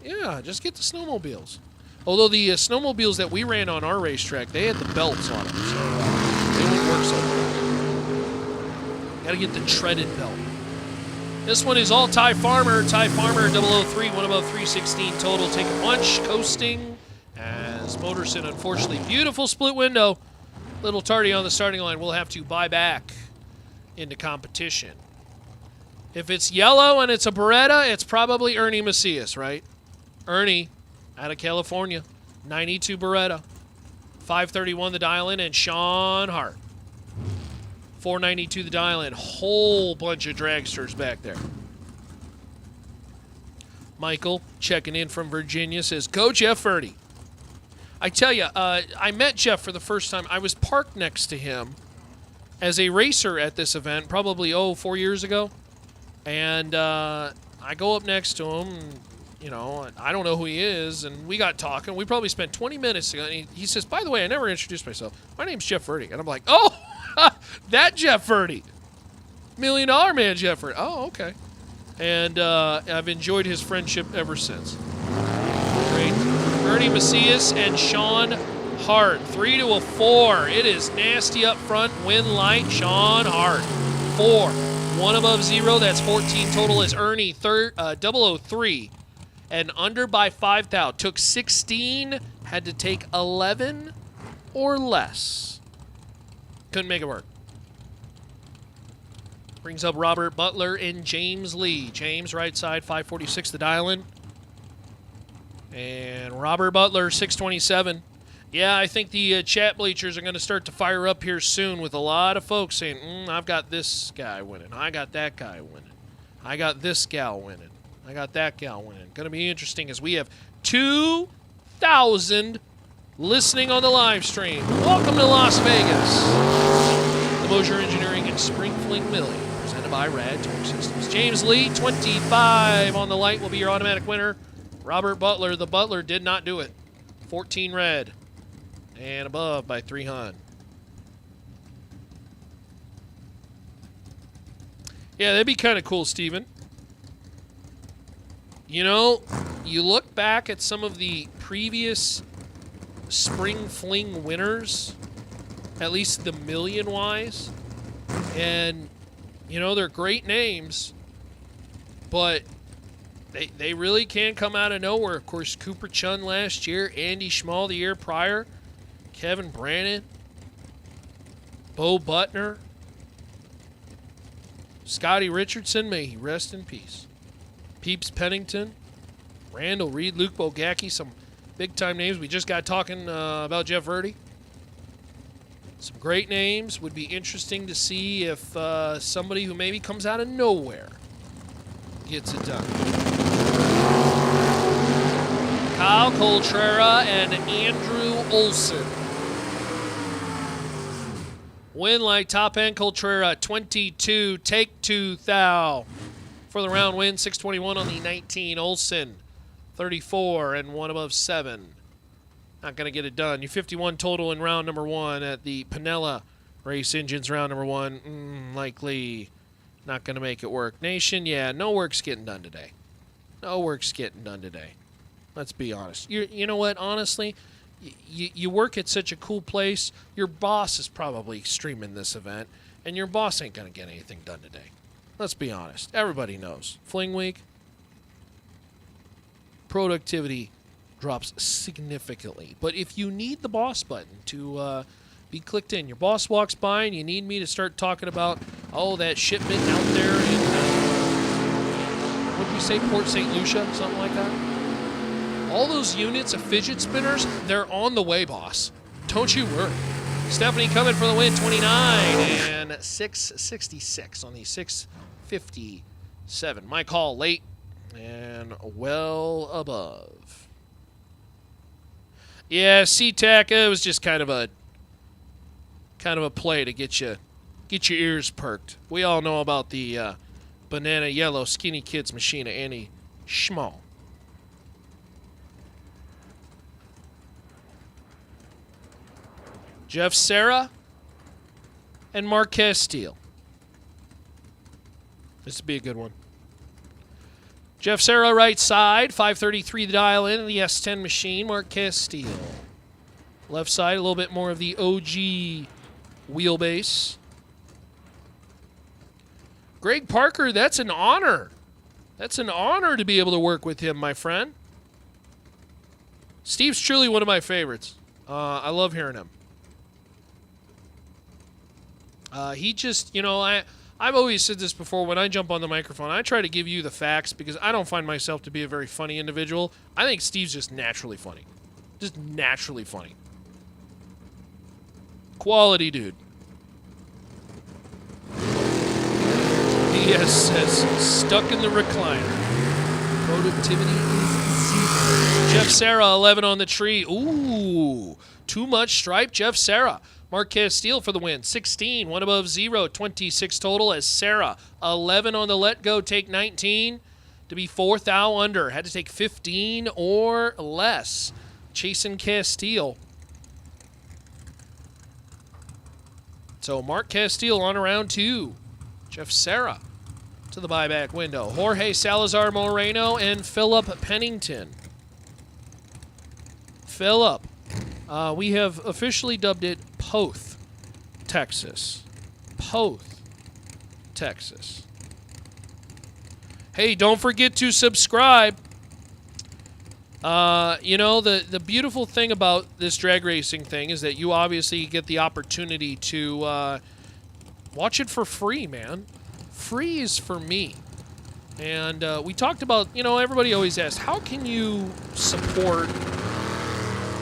Yeah, just get the snowmobiles. Although the snowmobiles that we ran on our racetrack, they had the belts on them, so they wouldn't work so well. Got to get the treaded belt. This one is all Ty Farmer. Ty Farmer 003, one above 316 total. Take a bunch, coasting. As Motorson, unfortunately, beautiful split window. Little tardy on the starting line. We'll have to buy back into competition. If it's yellow and it's a Beretta, it's probably Ernie Macias, right? Ernie, out of California, 92 Beretta. 531 the dial-in, and Sean Hart. 492 the dial-in. Whole bunch of dragsters back there. Michael, checking in from Virginia, says, go Jeff Verdi. I tell you, I met Jeff for the first time. I was parked next to him as a racer at this event, probably, 4 years ago. And I go up next to him, and, you know, I don't know who he is, and we got talking. We probably spent 20 minutes ago, and he says, by the way, I never introduced myself. My name's Jeff Verdi. And I'm like, oh, that Jeff Verdi. $1 Million Man Jeff Verdi. Oh, okay. And I've enjoyed his friendship ever since. Great. Ernie Macias and Sean Hart. 3 to a 4. It is nasty up front. Win light. Sean Hart. 4. 1 above 0. That's 14 total. Is Ernie 003. And under by 5,000. Took 16. Had to take 11 or less. Couldn't make it work. Brings up Robert Butler and James Lee. James, right side, 546 the dial-in. And Robert Butler, 627. Yeah, I think the chat bleachers are going to start to fire up here soon with a lot of folks saying, I've got this guy winning. I got that guy winning. I got this gal winning. I got that gal winning. Going to be interesting as we have 2,000 listening on the live stream. Welcome to Las Vegas. The Mosier Engineering and Spring Fling Millie, presented by Rad Torque Systems. James Lee, 25 on the light, will be your automatic winner. Robert Butler, the Butler, did not do it. 14 red and above by 300. Yeah, that'd be kind of cool, Steven. You know, you look back at some of the previous Spring Fling winners, at least the million-wise, and, you know, they're great names, but they really can come out of nowhere. Of course, Cooper Chun last year, Andy Schmall the year prior, Kevin Brannon, Bo Butner, Scotty Richardson, may he rest in peace, Peeps Pennington, Randall Reed, Luke Bogacki, some big-time names. We just got talking about Jeff Verdi. Some great names. Would be interesting to see if somebody who maybe comes out of nowhere gets it done. Kyle Coltrera and Andrew Olson. Win like top end Coltrera, 22. Take 2,000. For the round win, 621 on the 19. Olson, 34 and 1 above 7. Not going to get it done. You 51 total in round number 1 at the Pinella Race Engines round number 1. Likely not going to make it work. Nation, yeah, no work's getting done today. No work's getting done today. Let's be honest. You know what? Honestly, you work at such a cool place. Your boss is probably streaming this event, and your boss ain't going to get anything done today. Let's be honest. Everybody knows. Fling Week, productivity drops significantly. But if you need the boss button to be clicked in, your boss walks by and you need me to start talking about, that shipment out there in, what did we say, Port St. Lucia, something like that? All those units of fidget spinners, they're on the way, boss. Don't you worry. Stephanie coming for the win, 29 and 666 on the 657. My call late and well above. Yeah, SeaTac, it was just kind of a play to get your ears perked. We all know about the banana yellow skinny kids machine of Annie Schmall. Jeff Serra and Marquez Steele. This would be a good one. Jeff Serra, right side, 533 the dial in, the S10 machine, Marquez Steele. Left side, a little bit more of the OG wheelbase. Greg Parker, that's an honor. That's an honor to be able to work with him, my friend. Steve's truly one of my favorites. I love hearing him. He just, I've always said this before. When I jump on the microphone, I try to give you the facts because I don't find myself to be a very funny individual. I think Steve's just naturally funny. Just naturally funny. Quality dude. BS says, stuck in the recliner. Productivity is zero. Jeff Serra, 11 on the tree. Ooh, too much stripe. Jeff Serra. Marquez Steele for the win. 16, one above 0, 26 total as Serra. 11 on the let go, take 19 to be 4th thou under. Had to take 15 or less. Chasing Castile. So Mark Castile on around 2. Jeff Serra to the buyback window. Jorge Salazar Moreno and Philip Pennington. Philip. We have officially dubbed it Poth, Texas. Poth, Texas. Hey, don't forget to subscribe. The beautiful thing about this drag racing thing is that you obviously get the opportunity to watch it for free, man. Free is for me. And we talked about, everybody always asks, how can you support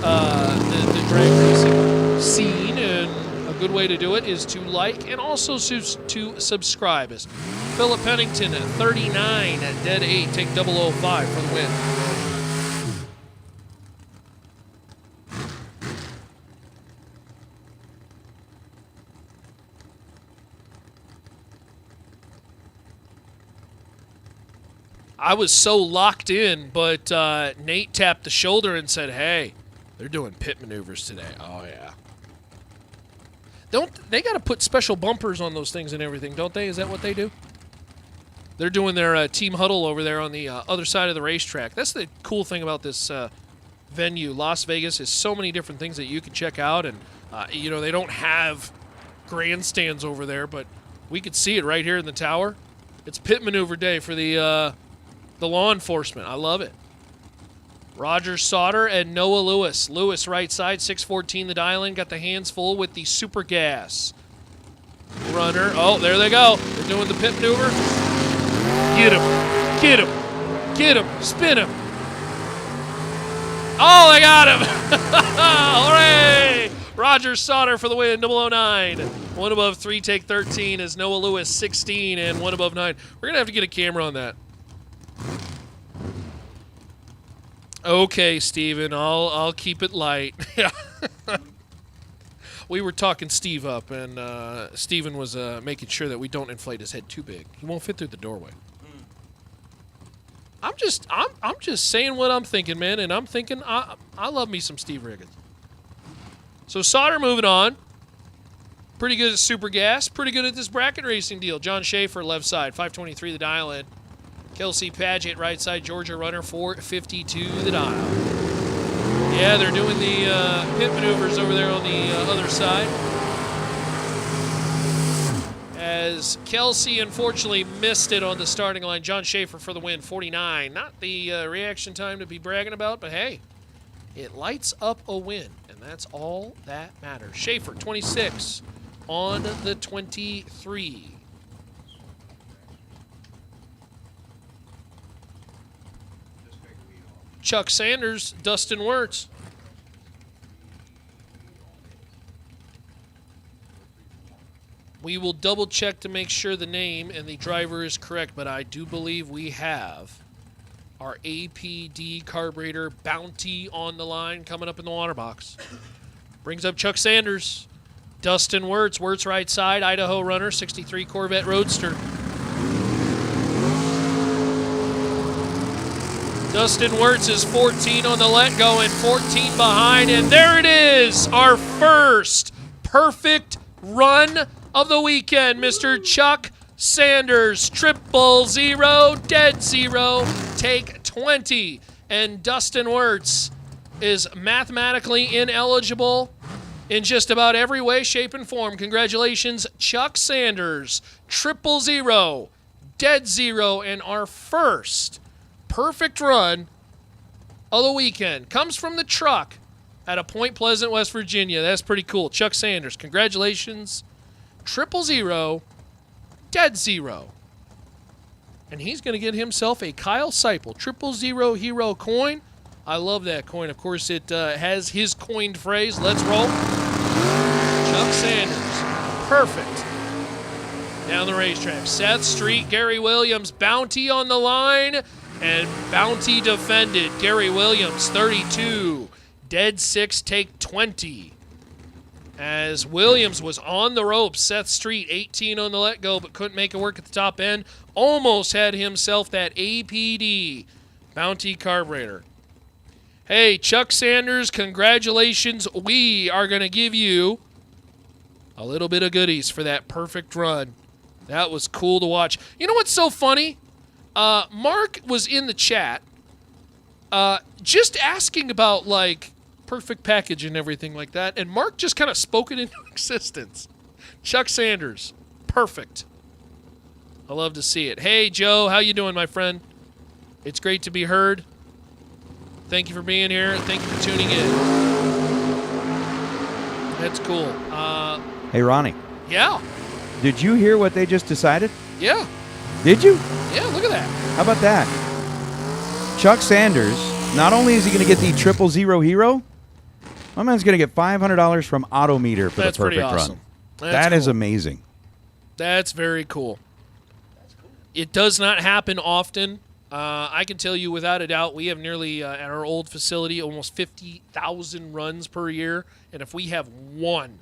the drag racing scene? And a good way to do it is to like and also to subscribe. As Philip Pennington at 39 at dead 8, take 005 for the win. I was so locked in, but Nate tapped the shoulder and said, hey, they're doing pit maneuvers today. Oh, yeah. They got to put special bumpers on those things and everything, don't they? Is that what they do? They're doing their team huddle over there on the other side of the racetrack. That's the cool thing about this venue. Las Vegas is so many different things that you can check out. And, they don't have grandstands over there, but we could see it right here in the tower. It's pit maneuver day for the law enforcement. I love it. Roger Sauter and Noah Lewis. Lewis right side, 614 the dial-in. Got the hands full with the super gas. Runner. Oh, there they go. They're doing the pit maneuver. Get him. Get him. Get him. Spin him. Oh, they got him. Hooray. Roger Sauter for the win, 009. One above 3, take 13 is Noah Lewis, 16, and one above 9. We're going to have to get a camera on that. Okay, Steven, I'll keep it light. We were talking Steve up, and Steven was making sure that we don't inflate his head too big. He won't fit through the doorway. I'm just saying what I'm thinking, man, and I'm thinking I love me some Steve Riggins. So Sauter moving on. Pretty good at super gas. Pretty good at this bracket racing deal. John Schaefer left side, 523 the dial in. Kelsey Padgett right side, Georgia runner, 452 the dial. Yeah, they're doing the pit maneuvers over there on the other side. As Kelsey unfortunately missed it on the starting line. John Schaefer for the win, 49. Not the reaction time to be bragging about, but hey, it lights up a win, and that's all that matters. Schaefer, 26 on the 23. Chuck Sanders, Dustin Wirtz. We will double check to make sure the name and the driver is correct, but I do believe we have our APD carburetor bounty on the line coming up in the water box. Brings up Chuck Sanders, Dustin Wirtz, Wirtz right side, Idaho runner, 63 Corvette Roadster. Dustin Wirtz is 14 on the let go and 14 behind, and there it is, our first perfect run of the weekend, Mr. Chuck Sanders, 000, dead zero, take 20. And Dustin Wirtz is mathematically ineligible in just about every way, shape, and form. Congratulations, Chuck Sanders, 000, dead zero, and our first perfect run of the weekend comes from the truck out of Point Pleasant, West Virginia. That's pretty cool. Chuck Sanders, congratulations. 000, dead zero. And he's going to get himself a Kyle Seipel 000 hero coin. I love that coin. Of course, it has his coined phrase, let's roll. Chuck Sanders, perfect. Down the racetrack. Seth Street, Gary Williams, bounty on the line, and bounty defended. Gary Williams, 32, dead 6, take 20. As Williams was on the ropes, Seth Street, 18 on the let go, but couldn't make it work at the top end. Almost had himself that APD bounty carburetor. Hey, Chuck Sanders, congratulations. We are going to give you a little bit of goodies for that perfect run. That was cool to watch. You know what's so funny? Mark was in the chat just asking about, like, perfect package and everything like that, and Mark just kind of spoke it into existence. Chuck Sanders, perfect. I love to see it. Hey, Joe, how you doing, my friend? It's great to be heard. Thank you for being here. Thank you for tuning in. That's cool. Hey, Ronnie. Yeah. Did you hear what they just decided? Yeah. Did you? Yeah, look at that. How about that? Chuck Sanders, not only is he going to get the 000 hero, my man's going to get $500 from Autometer for That's the perfect pretty awesome. run. That's That is cool. amazing. That's very cool. It does not happen often. I can tell you without a doubt, we have nearly, at our old facility, almost 50,000 runs per year. And if we have one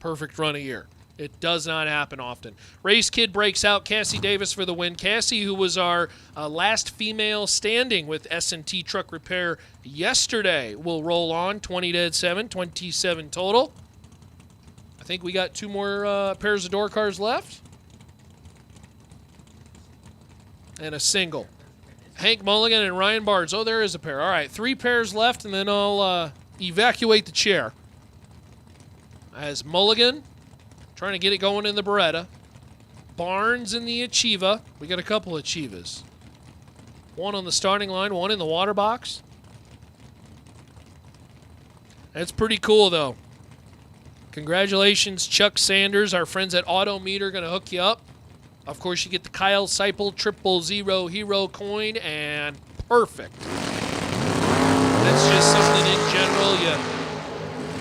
perfect run a year, it does not happen often. Race Kid breaks out. Cassie Davis for the win. Cassie, who was our last female standing with S&T Truck Repair yesterday, will roll on. 20 dead 7, 27 total. I think we got 2 more pairs of door cars left. And a single. Hank Mulligan and Ryan Barnes. Oh, there is a pair. All right, 3 pairs left, and then I'll evacuate the chair. As Mulligan trying to get it going in the Beretta. Barnes in the Achieva. We got a couple of Achievas. 1 on the starting line, 1 in the water box. That's pretty cool, though. Congratulations, Chuck Sanders. Our friends at Autometer going to hook you up. Of course, you get the Kyle Seipel 000 hero coin, and perfect. That's just something in general you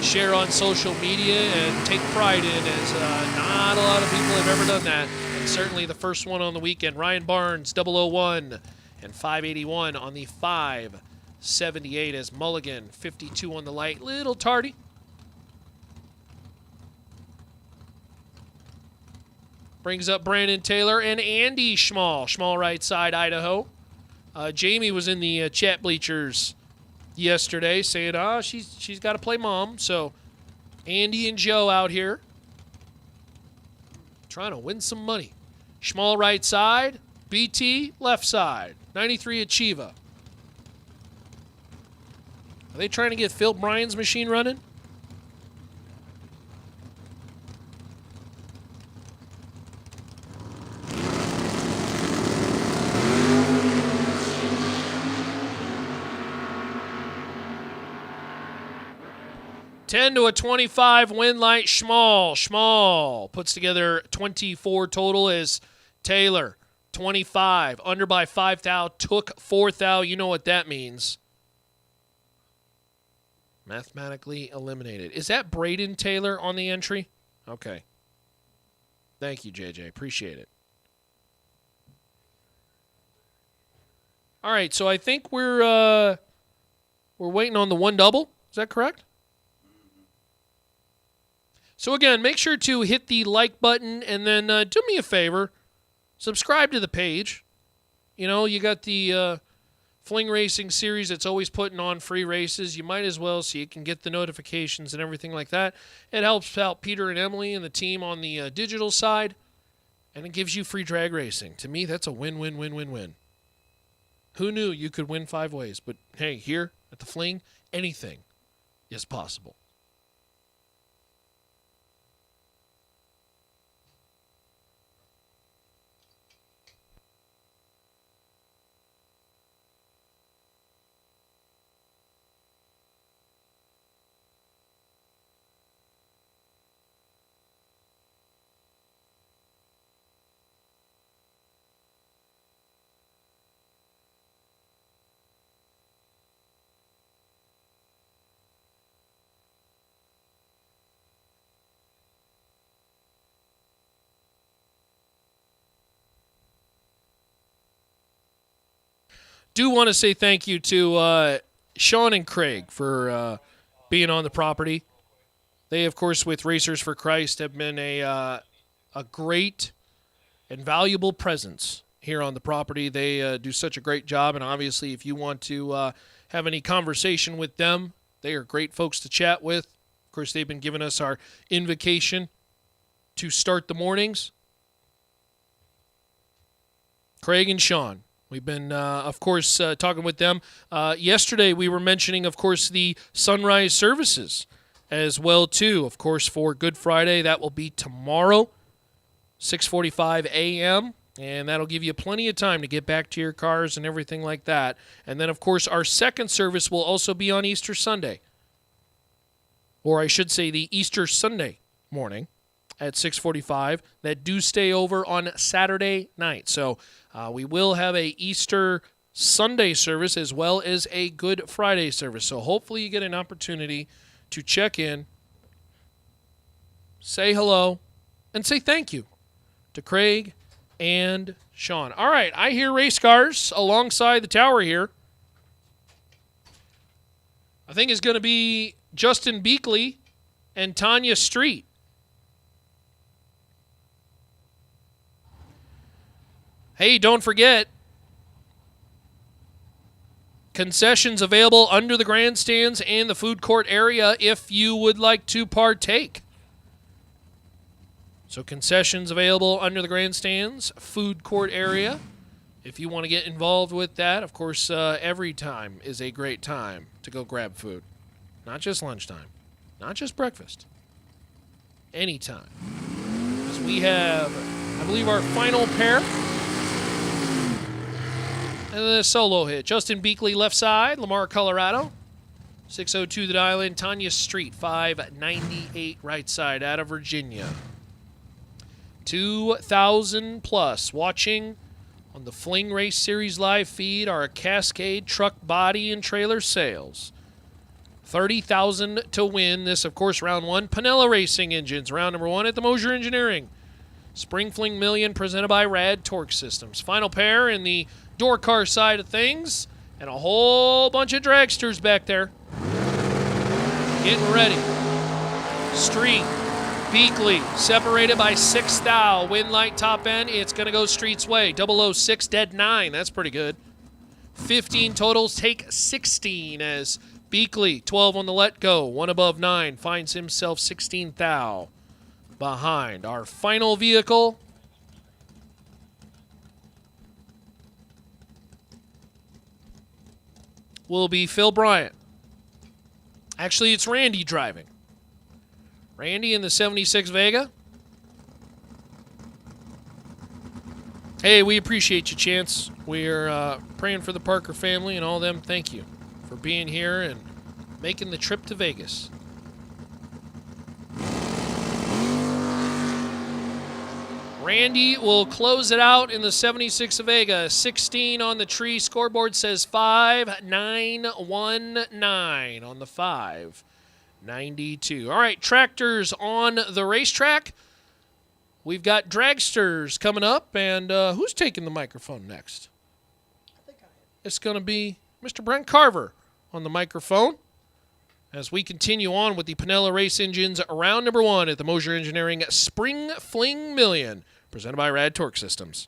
share on social media and take pride in, as not a lot of people have ever done that. And certainly the first one on the weekend. Ryan Barnes, 001, and 581 on the 578 as Mulligan, 52 on the light. Little tardy. Brings up Brandon Taylor and Andy Schmall. Schmall right side, Idaho. Jamie was in the chat bleachers yesterday saying, she's got to play mom. So Andy and Joe out here trying to win some money. Schmall right side, BT left side. 93 Achieva. Are they trying to get Phil Bryan's machine running? $10 to a 25 win light. Schmall puts together 24 total as Taylor 25 under by 5 thou, took 4 thou. You know what that means. Mathematically eliminated. Is that Braden Taylor on the entry? Okay. Thank you, JJ. Appreciate it. All right, so I think we're waiting on the one double. Is that correct? So again, make sure to hit the like button and then do me a favor, subscribe to the page. You know, you got the Fling Racing series that's always putting on free races. You might as well so you can get the notifications and everything like that. It helps out Peter and Emily and the team on the digital side, and it gives you free drag racing. To me, that's a win-win-win-win-win. Who knew you could win 5 ways? But hey, here at the Fling, anything is possible. Do want to say thank you to Sean and Craig for being on the property. They, of course, with Racers for Christ, have been a great and valuable presence here on the property. They do such a great job, and obviously if you want to have any conversation with them, they are great folks to chat with. Of course, they've been giving us our invocation to start the mornings. Craig and Sean. We've been, of course, talking with them. Yesterday, we were mentioning, of course, the sunrise services as well, too. Of course, for Good Friday, that will be tomorrow, 6:45 a.m., and that'll give you plenty of time to get back to your cars and everything like that. And then, of course, our second service will also be on Easter Sunday, or I should say the Easter Sunday morning at 6:45 that do stay over on Saturday night. So we will have a Easter Sunday service as well as a Good Friday service. So hopefully you get an opportunity to check in, say hello, and say thank you to Craig and Sean. All right, I hear race cars alongside the tower here. I think it's going to be Justin Beakley and Tanya Street. Hey, don't forget, concessions available under the grandstands and the food court area if you would like to partake. So concessions available under the grandstands, food court area. If you want to get involved with that, of course, every time is a great time to go grab food. Not just lunchtime, not just breakfast, anytime. Because we have, I believe, our final pair. And then a solo hit. Justin Beakley left side, Lamar, Colorado. 602 the dial in. Tanya Street, 598 right side out of Virginia. 2,000 plus watching on the Fling Race Series live feed are Cascade truck body and trailer sales. 30,000 to win. This, of course, round one. Panella Racing Engines, round number one at the Mosier Engineering. Spring Fling Million presented by Rad Torque Systems. Final pair in the door car side of things, and a whole bunch of dragsters back there. Getting ready. Street, Beakley, separated by 6 thou. Win light top end, it's going to go Street's way. 006, dead 9, that's pretty good. 15 totals, take 16 as Beakley, 12 on the let go. 1 above 9, finds himself 16 thou behind. Our final vehicle will be Phil Bryant. Actually, it's Randy driving. Randy in the 76 Vega. Hey, we appreciate you, Chance. We're praying for the Parker family and all them. Thank you for being here and making the trip to Vegas. Randy will close it out in the 76 Vega. 16 on the tree. Scoreboard says 5,919 on the 592. All right, tractors on the racetrack. We've got dragsters coming up, and who's taking the microphone next? I think I am. It's going to be Mr. Brent Carver on the microphone as we continue on with the Pinella Race Engines round number 1 at the Mosier Engineering Spring Fling Million, presented by Rad Torque Systems.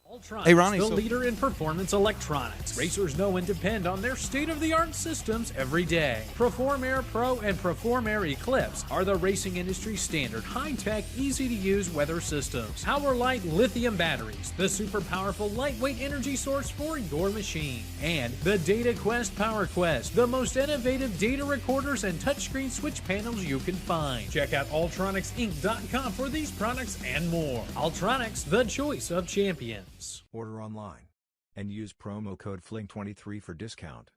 Ultron Hey, Ronnie, is the so- leader in performance electronics. Racers know and depend on their state-of-the-art systems every day. Perform Air Pro and Perform Air Eclipse are the racing industry standard, high-tech, easy-to-use weather systems. Power Light lithium batteries, the super powerful lightweight energy source for your machine. And the Data Quest Power Quest, the most innovative data recorders and touchscreen switch panels you can find. Check out ultronixinc.com for these products and more. Ultronix, the choice of champions. Order online and use promo code FLING23 for discount.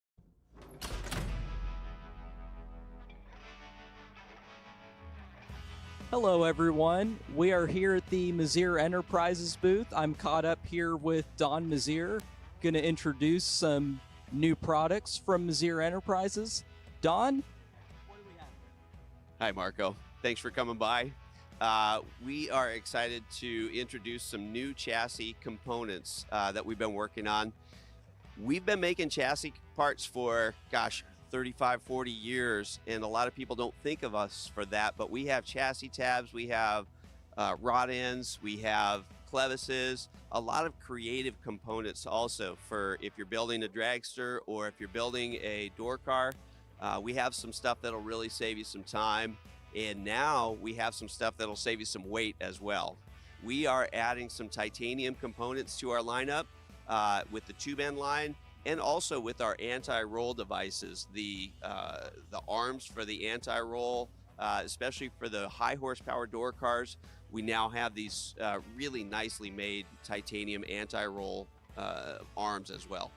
Hello, everyone. We are here at the Mosier Enterprises booth. I'm caught up here with Don Mosier. Going to introduce some new products from Mosier Enterprises. Don? Hi, Marco. Thanks for coming by. We are excited to introduce some new chassis components that we've been working on. We've been making chassis parts for, 35, 40 years, and a lot of people don't think of us for that, but we have chassis tabs, we have rod ends, we have clevises, a lot of creative components also for if you're building a dragster or if you're building a door car. We have some stuff that'll really save you some time. And now we have some stuff that'll save you some weight as well. We are adding some titanium components to our lineup with the tube end line and also with our anti-roll devices, the arms for the anti-roll, especially for the high horsepower door cars. We now have these really nicely made titanium anti-roll arms as well.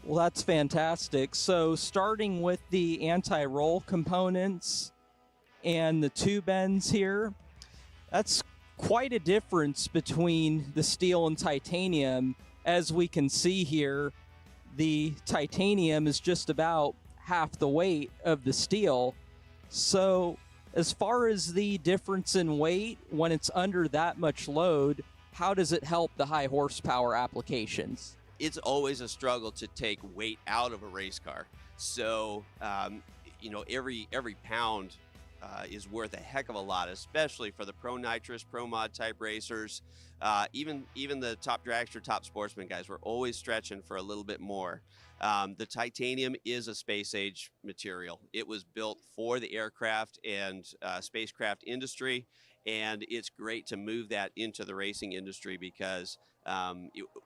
Well, that's fantastic. So starting with the anti-roll components and the tube ends here, that's quite a difference between the steel and titanium. As we can see here, the titanium is just about half the weight of the steel. So as far as the difference in weight, when it's under that much load, how does it help the high horsepower applications? It's always a struggle to take weight out of a race car. So, every pound is worth a heck of a lot, especially for the Pro Nitrous, Pro Mod type racers. Even the top dragster, top sportsman guys, we're always stretching for a little bit more. The titanium is a space age material. It was built for the aircraft and spacecraft industry, and it's great to move that into the racing industry because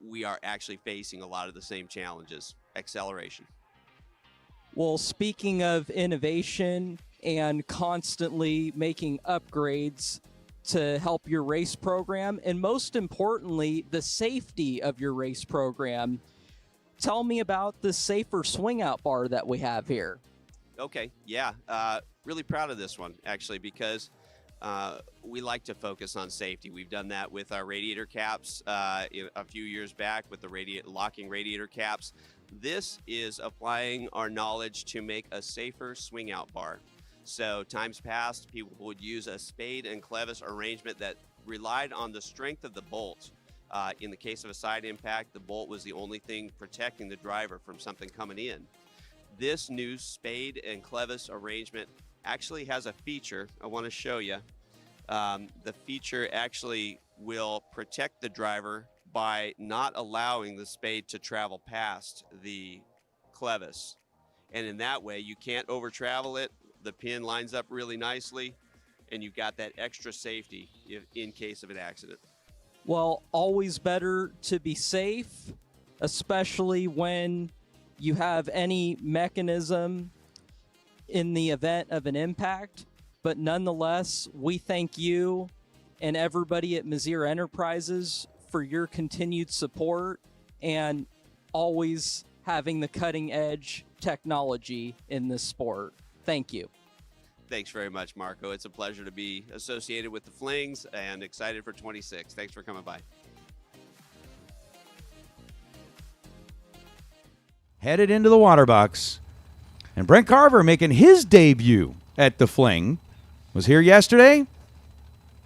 we are actually facing a lot of the same challenges. Acceleration. Well, speaking of innovation and constantly making upgrades to help your race program, and most importantly, the safety of your race program, tell me about the safer swing out bar that we have here. Okay, yeah, really proud of this one actually because we like to focus on safety. We've done that with our radiator caps a few years back with the locking radiator caps. This is applying our knowledge to make a safer swing out bar. So times past, people would use a spade and clevis arrangement that relied on the strength of the bolt. In the case of a side impact, the bolt was the only thing protecting the driver from something coming in. This new spade and clevis arrangement actually has a feature I want to show you. The feature actually will protect the driver by not allowing the spade to travel past the clevis. And in that way, you can't over travel it. The pin lines up really nicely, and you've got that extra safety in case of an accident. Well, always better to be safe, especially when you have any mechanism in the event of an impact. But nonetheless, we thank you and everybody at Mazir Enterprises for your continued support and always having the cutting edge technology in this sport. Thank you. Thanks very much, Marco. It's a pleasure to be associated with the Flings and excited for 26. Thanks for coming by. Headed into the water box. And Brent Carver making his debut at the Fling. Was here yesterday,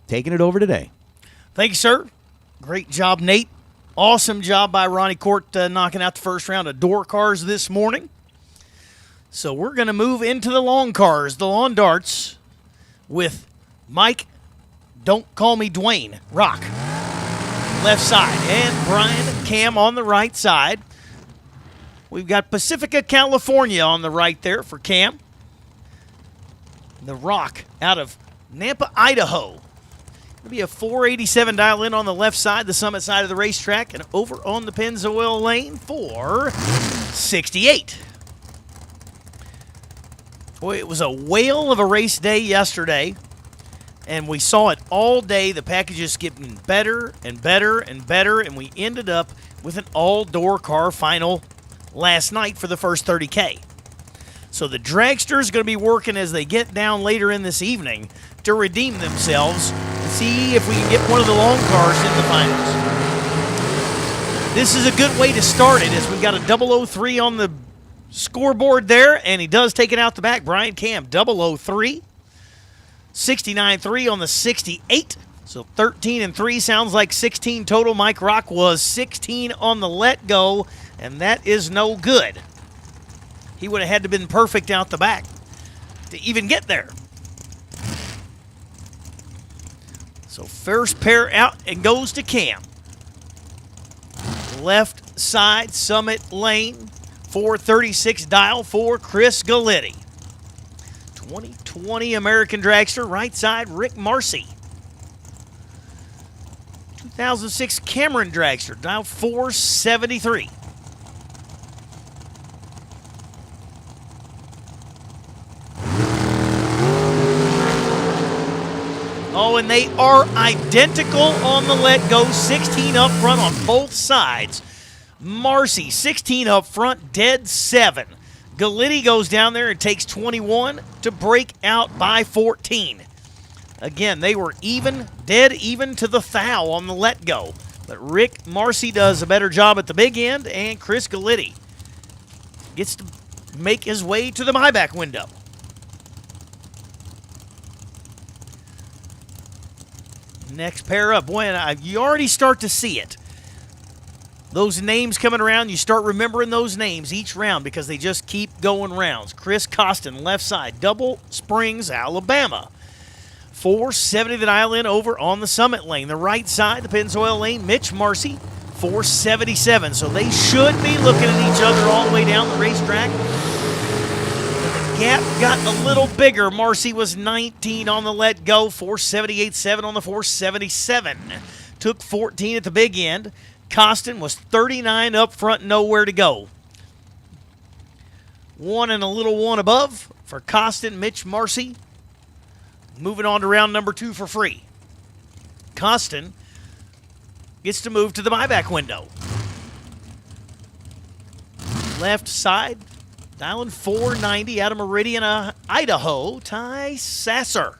taking it over today. Thank you, sir. Great job, Nate. Awesome job by Ronnie Court knocking out the first round of door cars this morning. So we're going to move into the long cars, the lawn darts, with Mike, don't call me Dwayne, Rock, left side, and Brian Cam on the right side. We've got Pacifica, California on the right there for Cam. The Rock out of Nampa, Idaho. It'll be a 487 dial in on the left side, the summit side of the racetrack, and over on the Pennzoil lane for 68. Boy, it was a whale of a race day yesterday, and we saw it all day. The packages getting better and better and better, and we ended up with an all-door car final last night for the first 30K. So the dragsters are going to be working as they get down later in this evening to redeem themselves and see if we can get one of the long cars in the finals. This is a good way to start it, as we've got a 003 on the scoreboard there, and he does take it out the back. Brian Cam, 003. 69.3 on the 68. So 13-3 sounds like 16 total. Mike Rock was 16 on the let go, and that is no good. He would have had to been perfect out the back to even get there. So first pair out and goes to Cam. Left side, summit lane, 436 dial for Chris Galletti. 2020 American Dragster, right side, Rick Marcy. 2006 Cameron Dragster, dial 473. Oh, and they are identical on the let go. 16 up front on both sides. Marcy, 16 up front, dead 7. Galletti goes down there and takes 21 to break out by 14. Again, they were even, dead even to the thou on the let go. But Rick Marcy does a better job at the big end, and Chris Galletti gets to make his way to the buyback window. Next pair up. Boy, you already start to see it. Those names coming around, you start remembering those names each round because they just keep going rounds. Chris Costin, left side, Double Springs, Alabama. 470 the dial in over on the summit lane. The right side, the Pennzoil lane, Mitch Marcy, 477. So they should be looking at each other all the way down the racetrack. The gap got a little bigger. Marcy was 19 on the let go, 478.7 on the 477. Took 14 at the big end. Costin was 39 up front, nowhere to go. 1 and a little 1 above for Costin, Mitch Marcy. Moving on to round number 2 for free. Costin gets to move to the buyback window. Left side, dialing 490 out of Meridian, Idaho, Ty Sasser.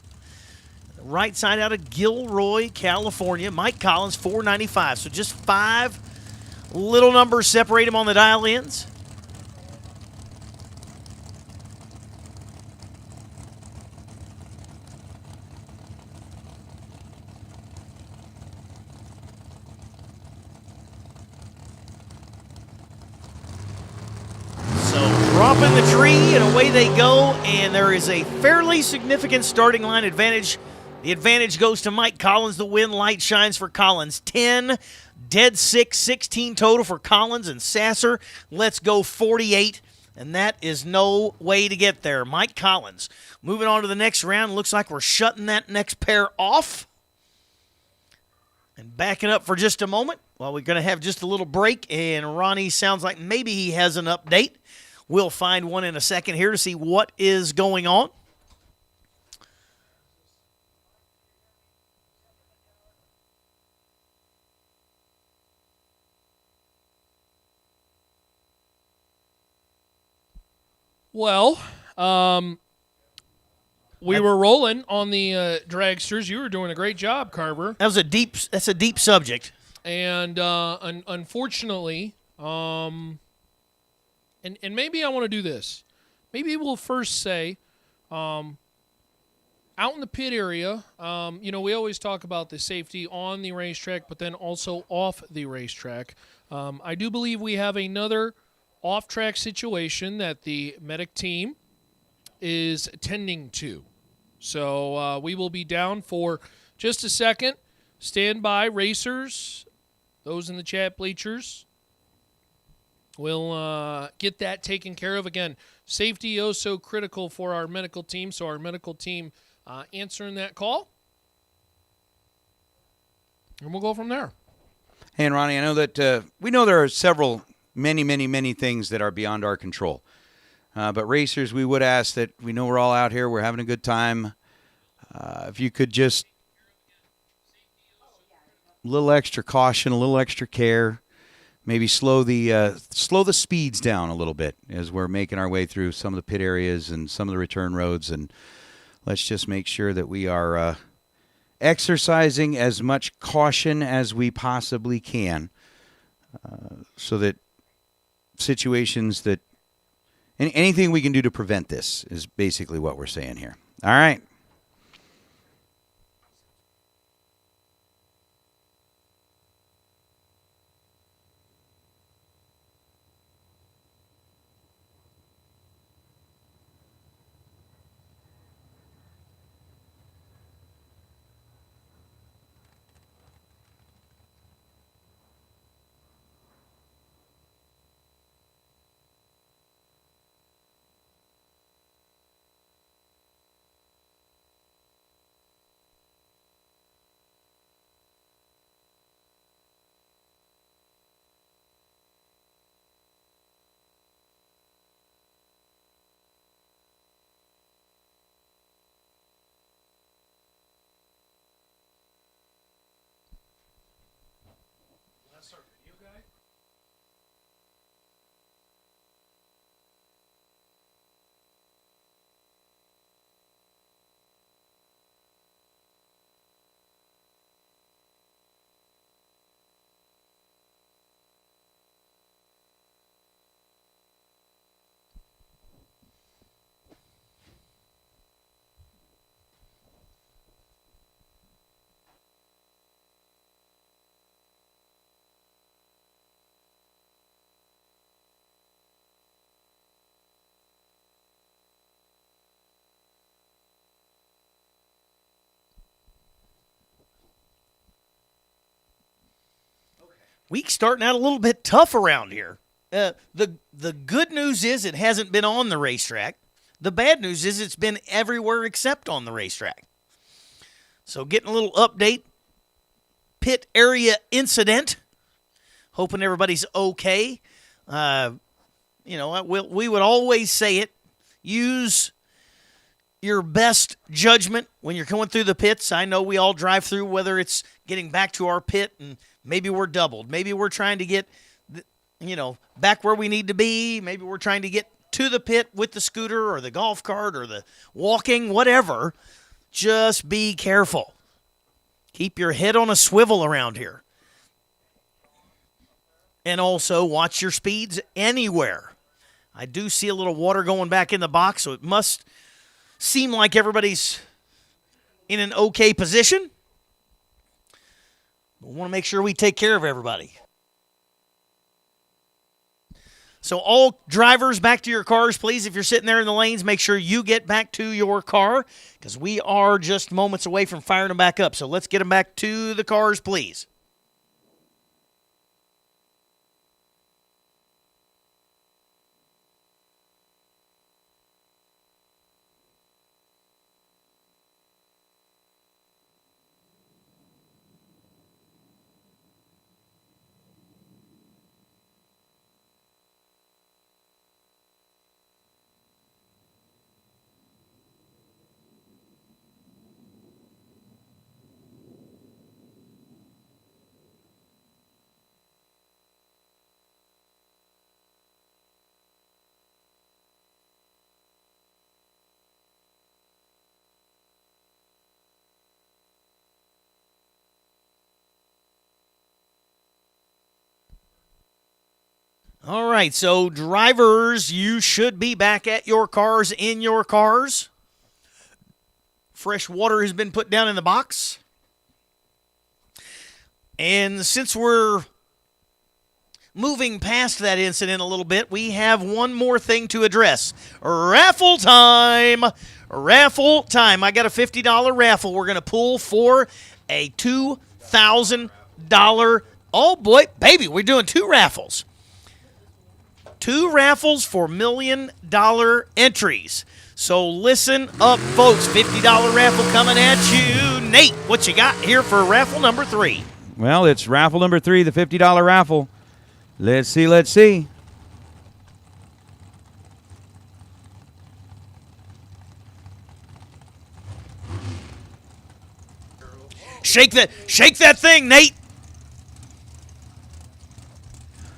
Right side out of Gilroy, California, Mike Collins, 495. So just 5 little numbers separate him on the dial-ins. Dropping the tree, and away they go, and there is a fairly significant starting line advantage. The advantage goes to Mike Collins. The win light shines for Collins. 10, dead 6, 16 total for Collins and Sasser. Let's go 48. and that is no way to get there. Mike Collins moving on to the next round. Looks like we're shutting that next pair off. And backing up for just a moment. Well, we're going to have just a little break, and Ronnie sounds like maybe he has an update. We'll find one in a second here to see what is going on. Well, we were rolling on the dragsters. You were doing a great job, Carver. That's a deep subject. And unfortunately, and maybe I want to do this. Maybe we'll first say, out in the pit area, we always talk about the safety on the racetrack, but then also off the racetrack. I do believe we have another off-track situation that the medic team is tending to. So we will be down for just a second. Stand by, racers, those in the chat bleachers. We'll get that taken care of. Again, safety is so critical for our medical team, so our medical team answering that call. And we'll go from there. Hey, and Ronnie, I know that we know there are many things that are beyond our control. But racers, we would ask that we know we're all out here. We're having a good time. If you could just a little extra caution, a little extra care, maybe slow the speeds down a little bit as we're making our way through some of the pit areas and some of the return roads. And let's just make sure that we are exercising as much caution as we possibly can so that situations that anything we can do to prevent this is basically what we're saying here. All right. Week starting out a little bit tough around here. The good news is it hasn't been on the racetrack. The bad news is it's been everywhere except on the racetrack. So getting a little update. Pit area incident. Hoping everybody's okay. We would always say it. Use your best judgment when you're going through the pits. I know we all drive through, whether it's getting back to our pit and maybe we're doubled. Maybe we're trying to get, back where we need to be. Maybe we're trying to get to the pit with the scooter or the golf cart or the walking, whatever. Just be careful. Keep your head on a swivel around here. And also watch your speeds anywhere. I do see a little water going back in the box, so it must seem like everybody's in an okay position. We want to make sure we take care of everybody. So all drivers, back to your cars, please. If you're sitting there in the lanes, make sure you get back to your car because we are just moments away from firing them back up. So let's get them back to the cars, please. All right, so drivers, you should be back at your cars, in your cars. Fresh water has been put down in the box. And since we're moving past that incident a little bit, we have one more thing to address. Raffle time! Raffle time. I got a $50 raffle we're going to pull for a $2,000. Oh, boy, baby, we're doing 2 raffles. 2 raffles for $1 million entries. So listen up, folks. $50 raffle coming at you. Nate, what you got here for raffle number 3? Well, it's raffle number 3, the $50 raffle. Let's see, let's see. Shake that thing, Nate.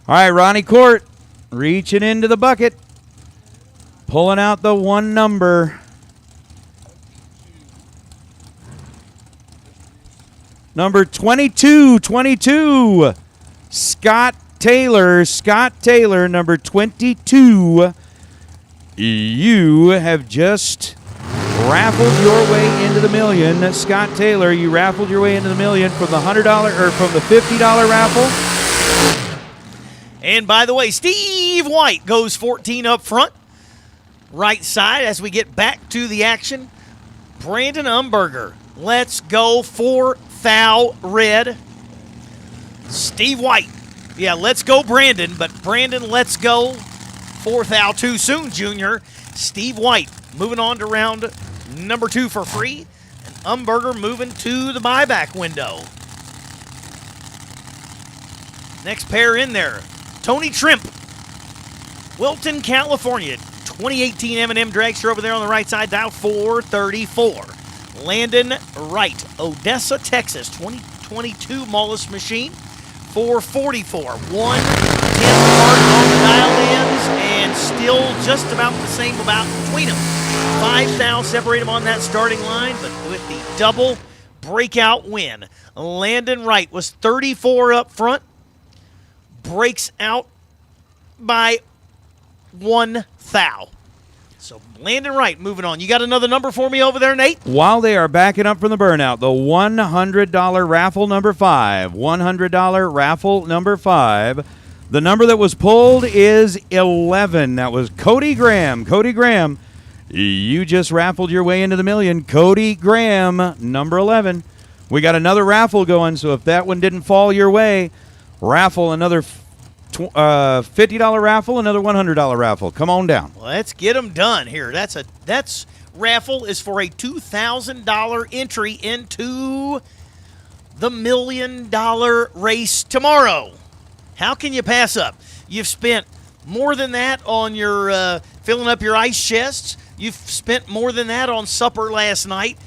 All right, Ronnie Court, reaching into the bucket, pulling out the 1 number. Number 22, Scott Taylor, number 22. You have just raffled your way into the million. Scott Taylor, you raffled your way into the million from the $100 or from the $50 raffle. And by the way, Steve White goes 14 up front. Right side as we get back to the action. Brandon Umberger, let's go 4 thou red. Steve White, yeah, let's go Brandon, but Brandon, let's go 4 thou too soon, Junior. Steve White moving on to round number 2 for free. And Umberger moving to the buyback window. Next pair in there. Tony Trimp, Wilton, California. 2018 M&M dragster over there on the right side, dial 434. Landon Wright, Odessa, Texas. 2022 Mullis machine, 444. 1/10 part on the dial-ins, and still just about the same about between them. 5 thou separate them on that starting line, but with the double breakout win. Landon Wright was 34 up front. Breaks out by 1 thou. So Landon Wright moving on. You got another number for me over there, Nate? While they are backing up from the burnout, the $100 raffle number 5. $100 raffle number 5. The number that was pulled is 11. That was Cody Graham. Cody Graham, you just raffled your way into the million. Cody Graham, number 11. We got another raffle going, so if that one didn't fall your way, raffle another $50 raffle, another $100 raffle. Come on down. Let's get them done here. That's raffle is for a $2,000 entry into the $1 million race tomorrow. How can you pass up? You've spent more than that on your filling up your ice chests. You've spent more than that on supper last night.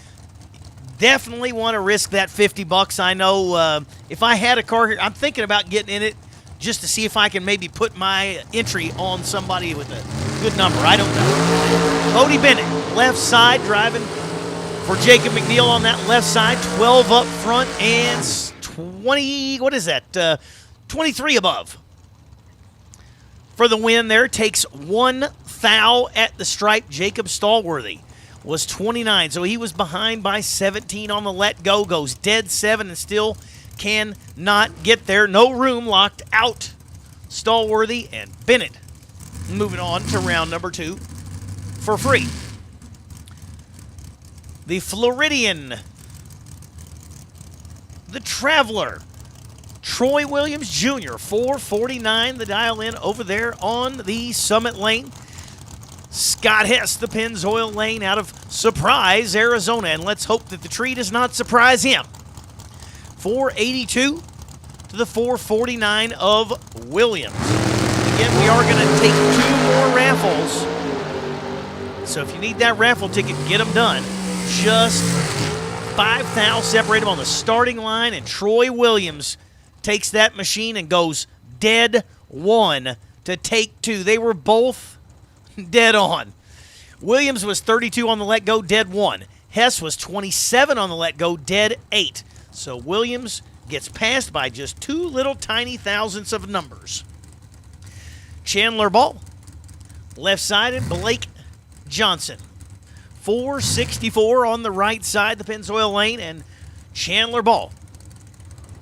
Definitely want to risk that $50. I know if I had a car here, I'm thinking about getting in it just to see if I can maybe put my entry on somebody with a good number. I don't know. Cody Bennett, left side, driving for Jacob McNeil on that left side. 12 up front and 20, what is that? 23 above. For the win there, takes 1 thou at the stripe. Jacob Stallworthy was 29, so he was behind by 17 on the let go. Goes dead 7 and still cannot get there. No room, locked out. Stallworthy and Bennett moving on to round number 2 for free. The Floridian, the Traveler, Troy Williams Jr., 449, the dial in over there on the Summit Lane. Scott Hess, the Pennzoil Lane out of Surprise, Arizona, and let's hope that the tree does not surprise him. 482 to the 449 of Williams. Again, we are going to take 2 more raffles. So if you need that raffle ticket, get them done. Just 5 thou separate them on the starting line, and Troy Williams takes that machine and goes dead 1 to take 2. They were both dead on. Williams was 32 on the let go, dead 1. Hess was 27 on the let go, dead 8. So Williams gets passed by just 2 little tiny thousandths of numbers. Chandler Ball. Left side, and Blake Johnson. 464 on the right side, the Pennzoil lane, and Chandler Ball.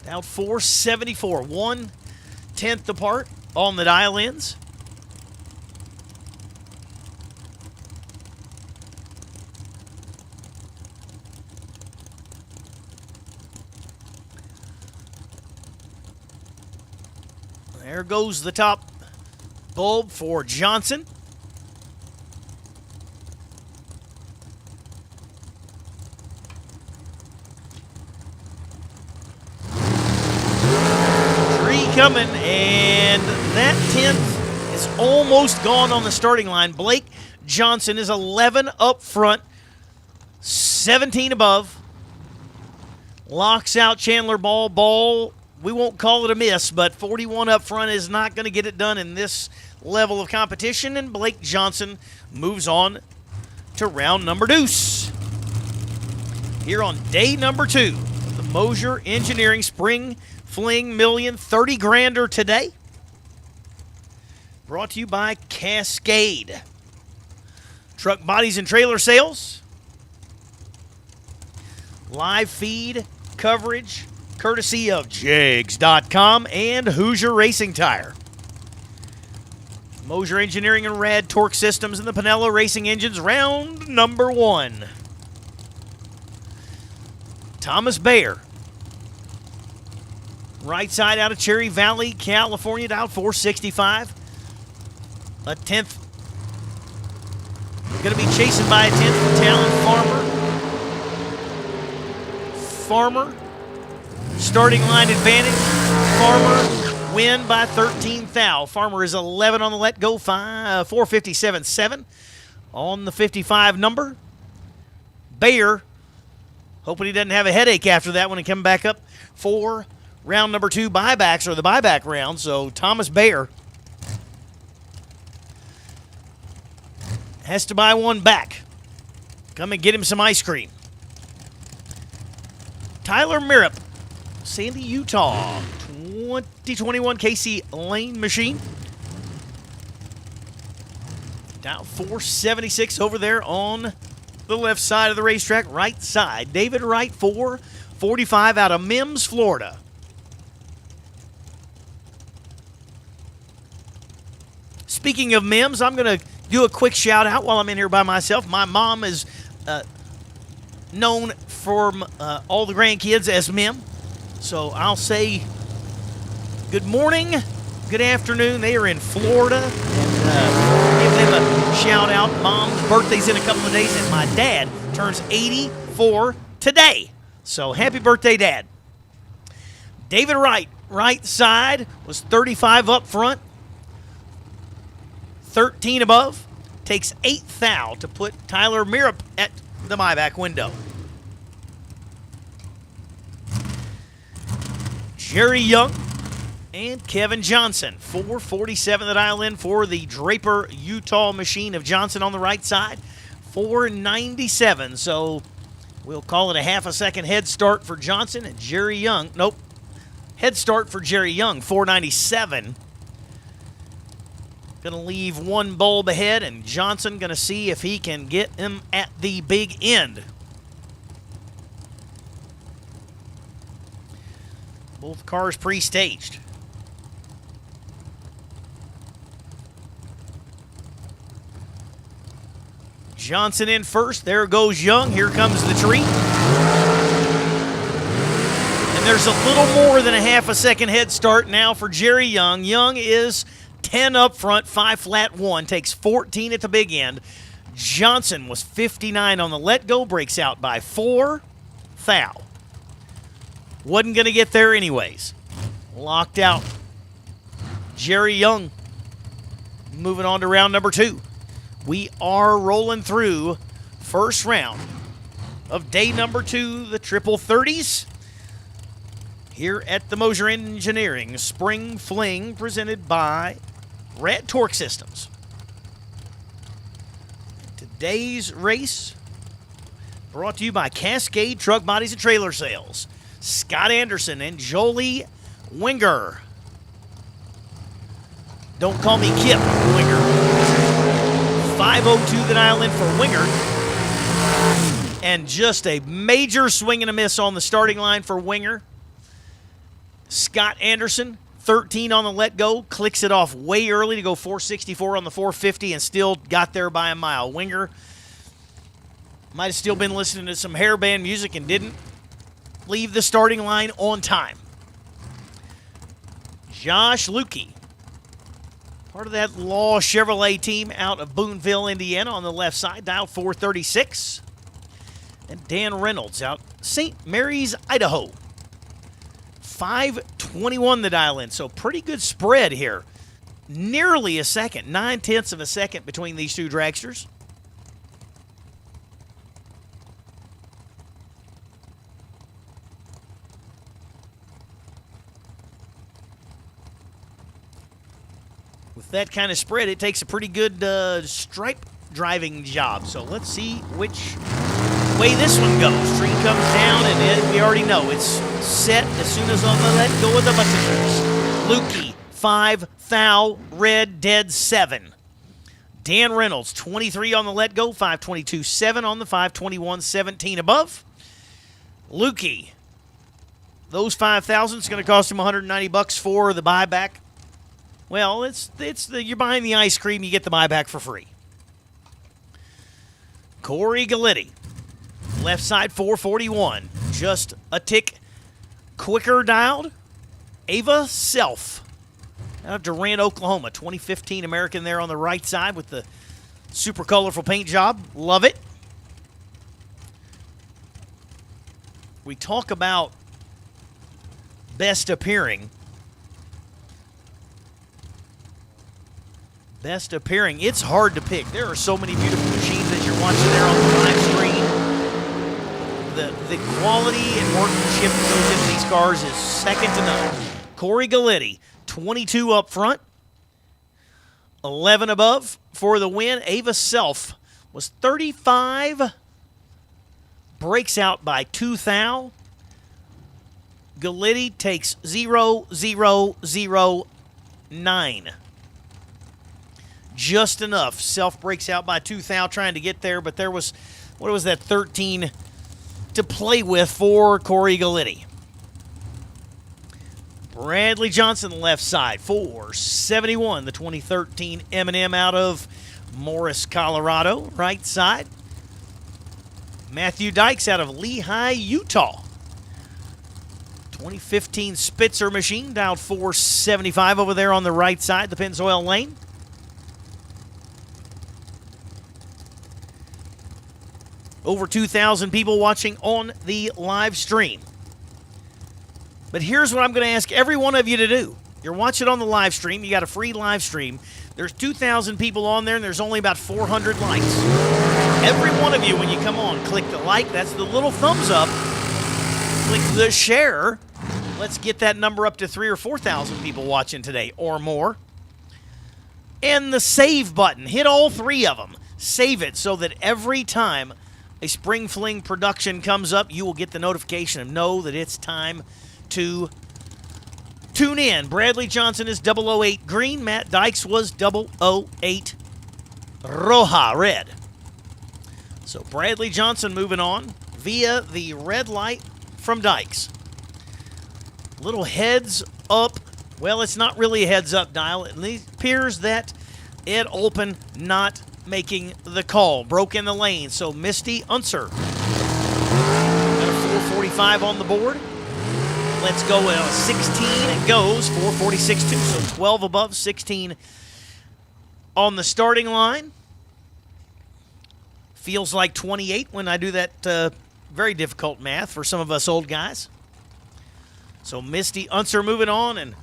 Out 474, 1/10 apart on the dial-ins. There goes the top bulb for Johnson. Tree coming, and that 10th is almost gone on the starting line. Blake Johnson is 11 up front, 17 above. Locks out Chandler Ball. Ball, we won't call it a miss, but 41 up front is not going to get it done in this level of competition, and Blake Johnson moves on to round number deuce. Here on day number 2, the Mosier Engineering Spring Fling Million 30 grander today. Brought to you by Cascade. Truck Bodies and Trailer Sales. Live feed coverage courtesy of Jegs.com and Hoosier Racing Tire. Mosier Engineering and Rad Torque Systems and the Pinello Racing Engines, round number 1. Thomas Bayer. Right side out of Cherry Valley, California, down 465. A 10th. Going to be chasing by a 10th for Talon Farmer. Starting line advantage. Farmer win by 13 thou. Farmer is 11 on the let go, 457.7 on the 55 number. Bayer, hoping he doesn't have a headache after that when he comes back up for round number 2 buybacks, or the buyback round. So Thomas Bayer has to buy one back. Come and get him some ice cream. Tyler Merripp, Sandy, Utah, 2021 KC Lane Machine. Down 476 over there on the left side of the racetrack, right side. David Wright, 445 out of Mims, Florida. Speaking of Mims, I'm going to do a quick shout out while I'm in here by myself. My mom is known for all the grandkids as Mim. So I'll say good morning, good afternoon. They are in Florida. And give them a shout out. Mom's birthday's in a couple of days, and my dad turns 84 today. So happy birthday, Dad. David Wright, right side, was 35 up front, 13 above. Takes 8 thou to put Tyler Merripp at the buyback window. Jerry Young and Kevin Johnson, 447 the dial in for the Draper Utah Machine of Johnson on the right side, 497. So we'll call it a half a second head start for Johnson, and Jerry Young, nope, head start for Jerry Young, 497. Going to leave one bulb ahead, and Johnson going to see if he can get him at the big end. Both cars pre-staged. Johnson in first. There goes Young. Here comes the tree. And there's a little more than a half a second head start now for Jerry Young. Young is 10 up front, 5 flat 1, takes 14 at the big end. Johnson was 59 on the let-go, breaks out by 4 thou. Wasn't going to get there anyways. Locked out. Jerry Young moving on to round number 2. We are rolling through first round of day number 2, the triple 30s. Here at the Mosier Engineering Spring Fling, presented by Rad Torque Systems. Today's race brought to you by Cascade Truck Bodies and Trailer Sales. Scott Anderson and Jolie Winger. Don't call me Kip, Winger. 502 the dial in for Winger. And just a major swing and a miss on the starting line for Winger. Scott Anderson, 13 on the let go, clicks it off way early to go 464 on the 450 and still got there by a mile. Winger might have still been listening to some hairband music and didn't leave the starting line on time. Josh Lukey, part of that Law Chevrolet team out of Boonville, Indiana on the left side, dial 436. And Dan Reynolds out St. Mary's, Idaho. 521 the dial in, so pretty good spread here. Nearly a second, 9/10 of a second between these two dragsters. With that kind of spread, it takes a pretty good stripe driving job. So let's see which way this one goes. Stream comes down, and we already know it's set as soon as on the let go of the buttons. Lukey, 5, Thou, Red, Dead, 7. Dan Reynolds, 23 on the let go, 522, 7 on the 521, 17 above. Lukey, those 5,000 is going to cost him $190 for the buyback. Well, you're buying the ice cream, you get the buyback for free. Corey Galitti, left side 441, just a tick quicker dialed. Ava Self, out of Durant, Oklahoma, 2015 American there on the right side with the super colorful paint job. Love it. We talk about best appearing. Best appearing. It's hard to pick. There are so many beautiful machines that you're watching there on the live stream. The quality and workmanship that goes into these cars is second to none. Corey Galitti, 22 up front, 11 above for the win. Ava Self was 35, breaks out by 2 thou. Galitti takes 0.0009. Just enough. Self breaks out by 2 thou trying to get there, but there was, 13 to play with for Corey Galitti. Bradley Johnson, left side, 471, the 2013 M&M out of Morris, Colorado, right side. Matthew Dykes out of Lehi, Utah. 2015 Spitzer machine, dialed 475 over there on the right side, the Pennzoil lane. Over 2,000 people watching on the live stream. But here's what I'm going to ask every one of you to do. You're watching on the live stream. You got a free live stream. There's 2,000 people on there, and there's only about 400 likes. Every one of you, when you come on, click the like. That's the little thumbs up. Click the share. Let's get that number up to 3,000 or 4,000 people watching today or more. And the save button. Hit all 3 of them. Save it so that every time a Spring Fling production comes up, you will get the notification and know that it's time to tune in. Bradley Johnson is 008 green. Matt Dykes was 008 Roja red. So Bradley Johnson moving on via the red light from Dykes. Little heads up. Well, it's not really a heads up dial. It appears that Ed Olpen not making the call. Broke in the lane, so Misty Unser. Got a 445 on the board. Let's go 16. It goes 446-2, so 12 above, 16 on the starting line. Feels like 28 when I do that very difficult math for some of us old guys. So Misty Unser moving on, and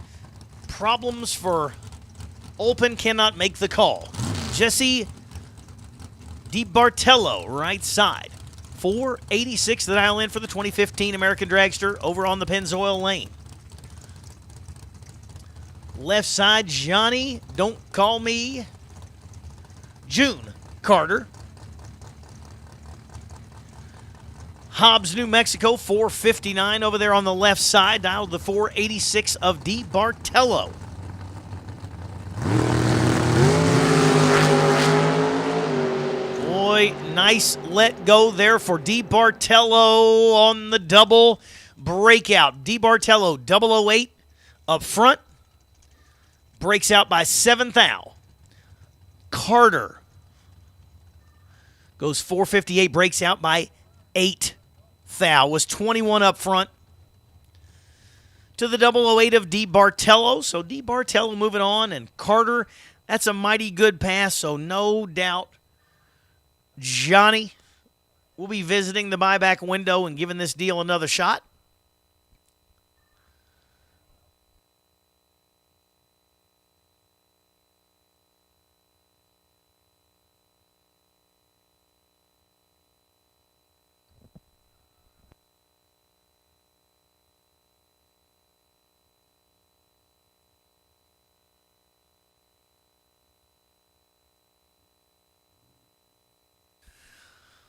problems for Olpen, cannot make the call. Jesse DiBartello, right side. 486 the dial in for the 2015 American Dragster over on the Pennzoil lane. Left side, Johnny, don't call me June Carter. Hobbs, New Mexico, 459 over there on the left side. Dialed the 486 of DiBartello. boy, nice let go there for DiBartello on the double breakout. DiBartello, 008 up front, breaks out by 7th thou. Carter goes 458, breaks out by 8th thou. Was 21 up front to the 008 of DiBartello. So DiBartello moving on, and Carter, that's a mighty good pass, so no doubt Johnny will be visiting the buyback window and giving this deal another shot.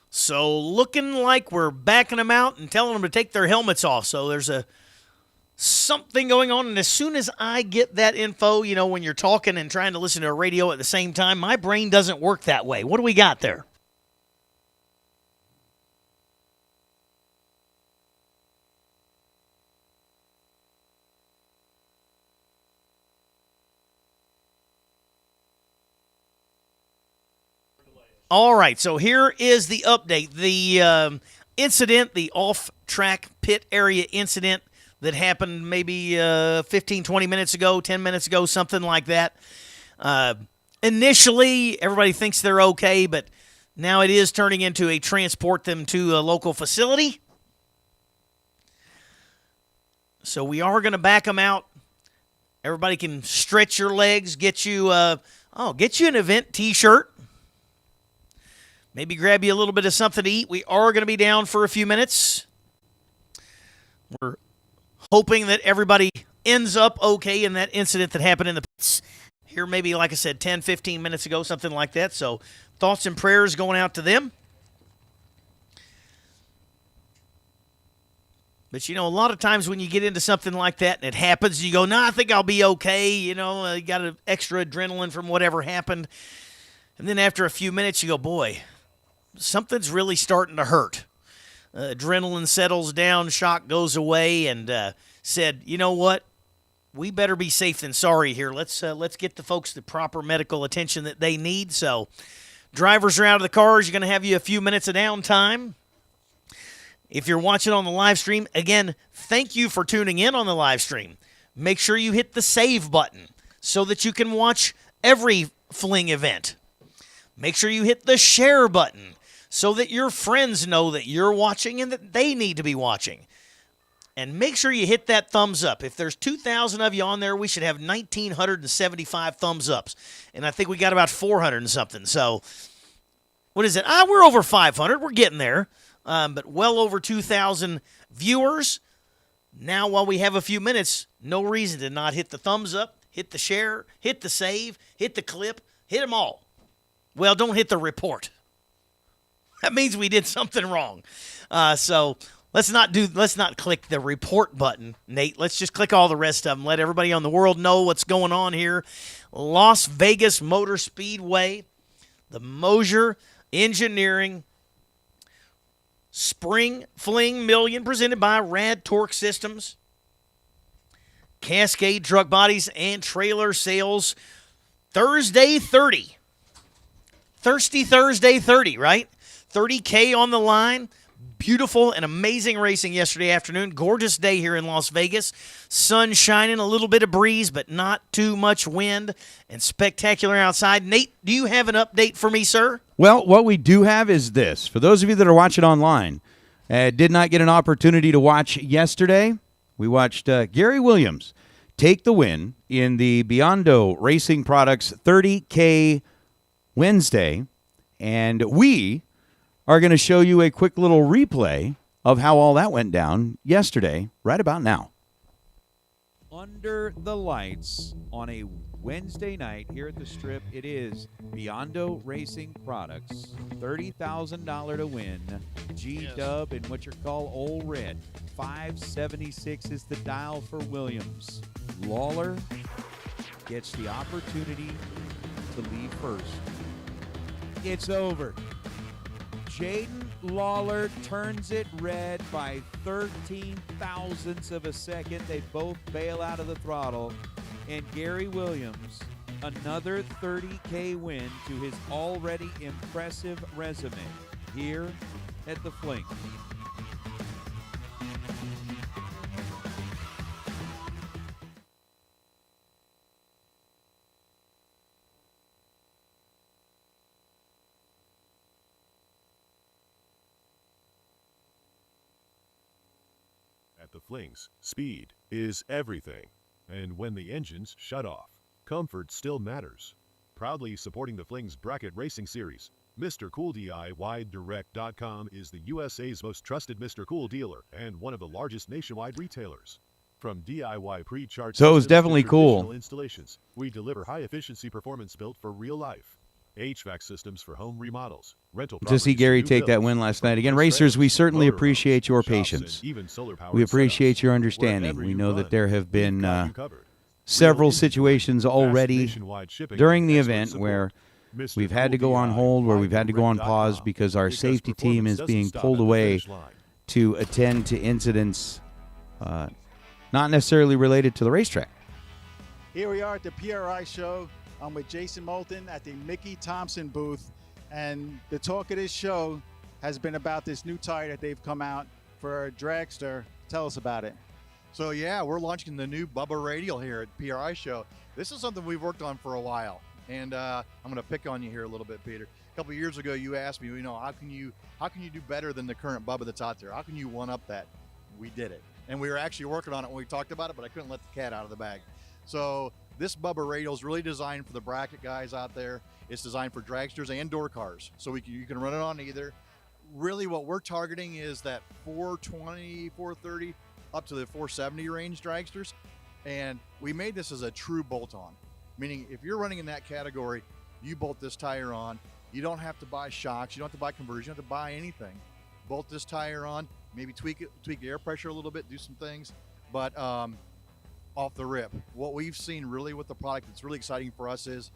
So looking like we're backing them out and telling them to take their helmets off. So there's something going on. And as soon as I get that info, you know, when you're talking and trying to listen to a radio at the same time, my brain doesn't work that way. What do we got there? All right, so here is the update. The incident, the off-track pit area incident that happened maybe 15, 20 minutes ago, 10 minutes ago, something like that. Initially, everybody thinks they're okay, but now it is turning into a transport them to a local facility. So we are going to back them out. Everybody can stretch your legs, get you an event T-shirt. Maybe grab you a little bit of something to eat. We are going to be down for a few minutes. We're hoping that everybody ends up okay in that incident that happened in the pits here, maybe, like I said, 10, 15 minutes ago, something like that. So thoughts and prayers going out to them. But, you know, a lot of times when you get into something like that and it happens, you go, I think I'll be okay. You know, you got an extra adrenaline from whatever happened. And then after a few minutes, you go, boy, something's really starting to hurt. Adrenaline settles down, shock goes away, and said, you know what? We better be safe than sorry here. Let's get the folks the proper medical attention that they need. So drivers are out of the cars. You're going to have you a few minutes of downtime. If you're watching on the live stream, again, thank you for tuning in on the live stream. Make sure you hit the save button so that you can watch every Fling event. Make sure you hit the share button so that your friends know that you're watching and that they need to be watching. And make sure you hit that thumbs up. If there's 2,000 of you on there, we should have 1,975 thumbs ups. And I think we got about 400 and something. So what is it? We're over 500. We're getting there. But well over 2,000 viewers. Now, while we have a few minutes, no reason to not hit the thumbs up, hit the share, hit the save, hit the clip, hit them all. Well, don't hit the report. That means we did something wrong. So let's not click the report button, Nate. Let's just click all the rest of them. Let everybody on the world know what's going on here. Las Vegas Motor Speedway, the Mosier Engineering Spring Fling Million presented by Rad Torque Systems, Cascade Truck Bodies and Trailer Sales. Thursday 30. Thirsty Thursday 30, right? 30K on the line. Beautiful and amazing racing yesterday afternoon. Gorgeous day here in Las Vegas. Sun shining, a little bit of breeze, but not too much wind, and spectacular outside. Nate, do you have an update for me, sir? Well, what we do have is this. For those of you that are watching online, did not get an opportunity to watch yesterday, we watched Gary Williams take the win in the Biondo Racing Products 30K Wednesday, and we are going to show you a quick little replay of how all that went down yesterday, right about now. Under the lights on a Wednesday night here at the Strip, it is Biondo Racing Products, $30,000 to win, G-Dub in what you call Old Red. 576 is the dial for Williams. Lawler gets the opportunity to lead first. It's over. Jaden Lawler turns it red by 13 thousandths of a second. They both bail out of the throttle. And Gary Williams, another 30K win to his already impressive resume here at the Fling. At the Flings, speed is everything. And when the engines shut off, comfort still matters. Proudly supporting the Flings Bracket Racing Series, Mr. Cool DIYDirect.com is the USA's most trusted Mr. Cool dealer and one of the largest nationwide retailers. From DIY pre-charge So it was systems definitely to cool. traditional installations, we deliver high-efficiency performance built for real life. HVAC systems for home remodels, rental To see properties, Gary new take that builds, win last from night. Again, Chris racers, we Travis, certainly motorhomes, appreciate your shops, and patience. even solar-powered We appreciate setups. your understanding. Wherever We you know run, that there have we've been got you covered. several Real situations fast already nationwide shipping during and the expert event support. where Mr. we've had to Cool go on hold, where we've had to go on DIY pause because our because safety team performance is doesn't being stop pulled at the away finish line. to attend to incidents not necessarily related to the racetrack. Here we are at the PRI show. I'm with Jason Moulton at the Mickey Thompson booth. And the talk of this show has been about this new tire that they've come out for a dragster. Tell us about it. So yeah, we're launching the new Bubba Radial here at PRI show. This is something we've worked on for a while. And I'm going to pick on you here a little bit, Peter. A couple of years ago, you asked me, how can you do better than the current Bubba that's out there? How can you one up that? We did it. And we were actually working on it when we talked about it, but I couldn't let the cat out of the bag. So this Bubba Radial is really designed for the bracket guys out there. It's designed for dragsters and door cars. So you can run it on either. Really what we're targeting is that 420, 430, up to the 470 range dragsters. And we made this as a true bolt-on, meaning if you're running in that category, you bolt this tire on. You don't have to buy shocks. You don't have to buy conversion. You don't have to buy anything. Bolt this tire on, maybe tweak the air pressure a little bit, do some things. But off the rip, what we've seen really with the product that's really exciting for us is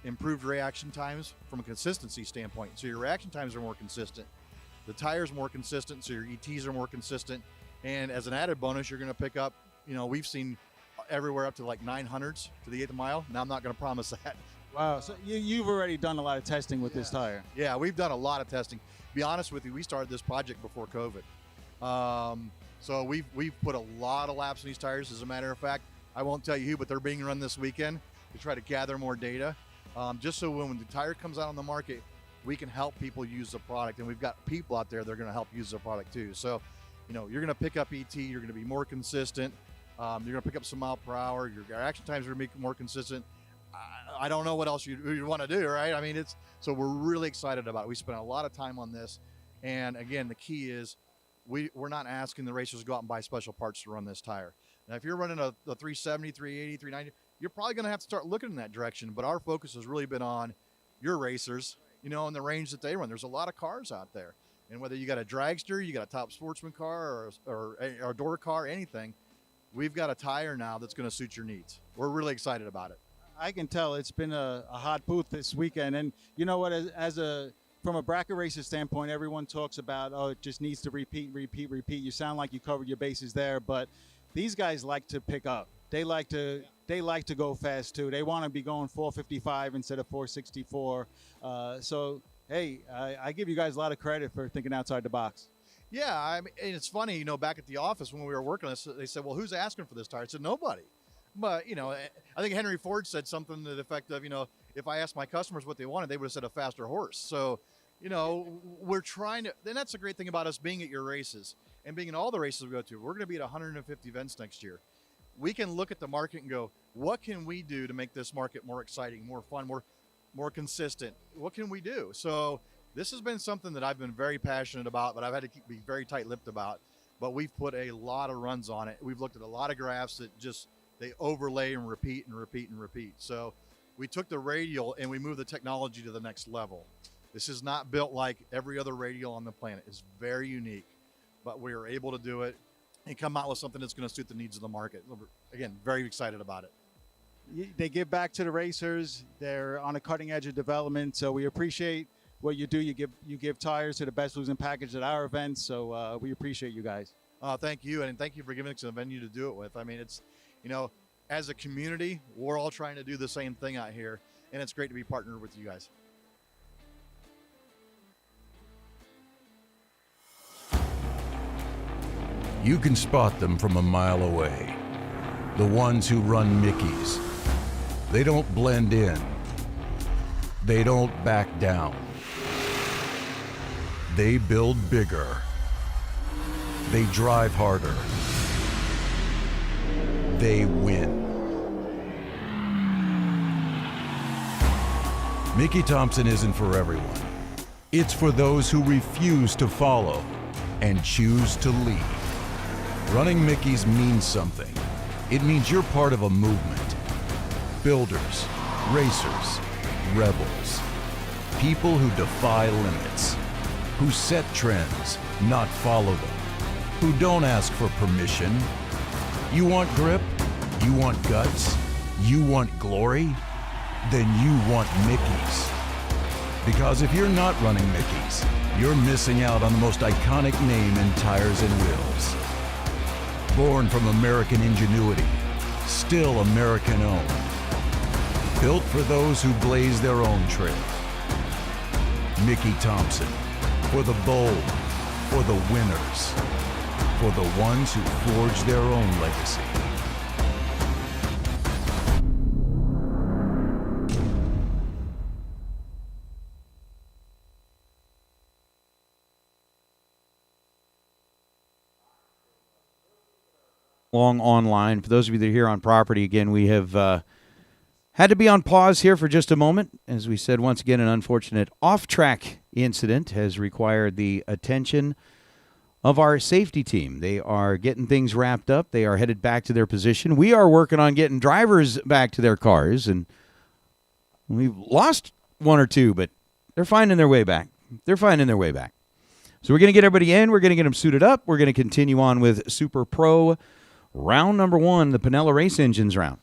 improved reaction times from a consistency standpoint. So your reaction times are more consistent. The tire's more consistent, so your ETs are more consistent. And as an added bonus, you're going to pick up, we've seen everywhere up to like 900s to the 8th mile. Now I'm not going to promise that. Wow. So you've already done a lot of testing with this tire. Yeah, we've done a lot of testing. To be honest with you, we started this project before COVID. So we've put a lot of laps in these tires. As a matter of fact, I won't tell you who, but they're being run this weekend to try to gather more data. Just so when the tire comes out on the market, we can help people use the product. And we've got people out there that are going to help use the product too. So, you're going to pick up ET, you're going to be more consistent. You're going to pick up some mile per hour. Your action times are going to be more consistent. I don't know what else you want to do, right? I mean, so we're really excited about it. We spent a lot of time on this. And again, the key is we're not asking the racers to go out and buy special parts to run this tire. Now, if you're running a 370, 380, 390, you're probably going to have to start looking in that direction. But our focus has really been on your racers, in the range that they run. There's a lot of cars out there. And whether you got a dragster, you got a top sportsman car or a door car, anything, we've got a tire now that's going to suit your needs. We're really excited about it. I can tell it's been a hot booth this weekend. And you know what, from a bracket racer standpoint, everyone talks about, it just needs to repeat. You sound like you covered your bases there, but these guys like to pick up. They like to go fast too. They want to be going 455 instead of 464. So, hey, I give you guys a lot of credit for thinking outside the box. Yeah, I mean, and it's funny, back at the office when we were working on this, they said, well, who's asking for this tire? I said, nobody. But, I think Henry Ford said something to the effect of, if I asked my customers what they wanted, they would have said a faster horse. So, we're trying to, and that's the great thing about us being at your races and being in all the races we go to. We're going to be at 150 events next year. We can look at the market and go, what can we do to make this market more exciting, more fun, more consistent? What can we do? So this has been something that I've been very passionate about, but I've had to be very tight-lipped about. But we've put a lot of runs on it. We've looked at a lot of graphs that they overlay and repeat and repeat and repeat. So we took the radial and we moved the technology to the next level. This is not built like every other radial on the planet. It's very unique, but we were able to do it and come out with something that's going to suit the needs of the market. Again, very excited about it. They give back to the racers. They're on a cutting edge of development. So we appreciate what you do. You give tires to the best losing package at our events. So we appreciate you guys. Thank you, and thank you for giving us a venue to do it with. I mean, it's, as a community, we're all trying to do the same thing out here, and it's great to be partnered with you guys. You can spot them from a mile away. The ones who run Mickey's. They don't blend in. They don't back down. They build bigger. They drive harder. They win. Mickey Thompson isn't for everyone. It's for those who refuse to follow and choose to lead. Running Mickey's means something. It means you're part of a movement. Builders, racers, rebels. People who defy limits. Who set trends, not follow them. Who don't ask for permission. You want grip? You want guts? You want glory? Then you want Mickey's. Because if you're not running Mickey's, you're missing out on the most iconic name in tires and wheels. Born from American ingenuity, still American owned. Built for those who blaze their own trail. Mickey Thompson, for the bold, for the winners, for the ones who forge their own legacy. Long online. For those of you that are here on property, again, we have had to be on pause here for just a moment. As we said, once again, an unfortunate off-track incident has required the attention of our safety team. They are getting things wrapped up. They are headed back to their position. We are working on getting drivers back to their cars, and we've lost one or two, but they're finding their way back. They're finding their way back. So we're going to get everybody in. We're going to get them suited up. We're going to continue on with Super Pro round number 1, the Pinella Race Engines round.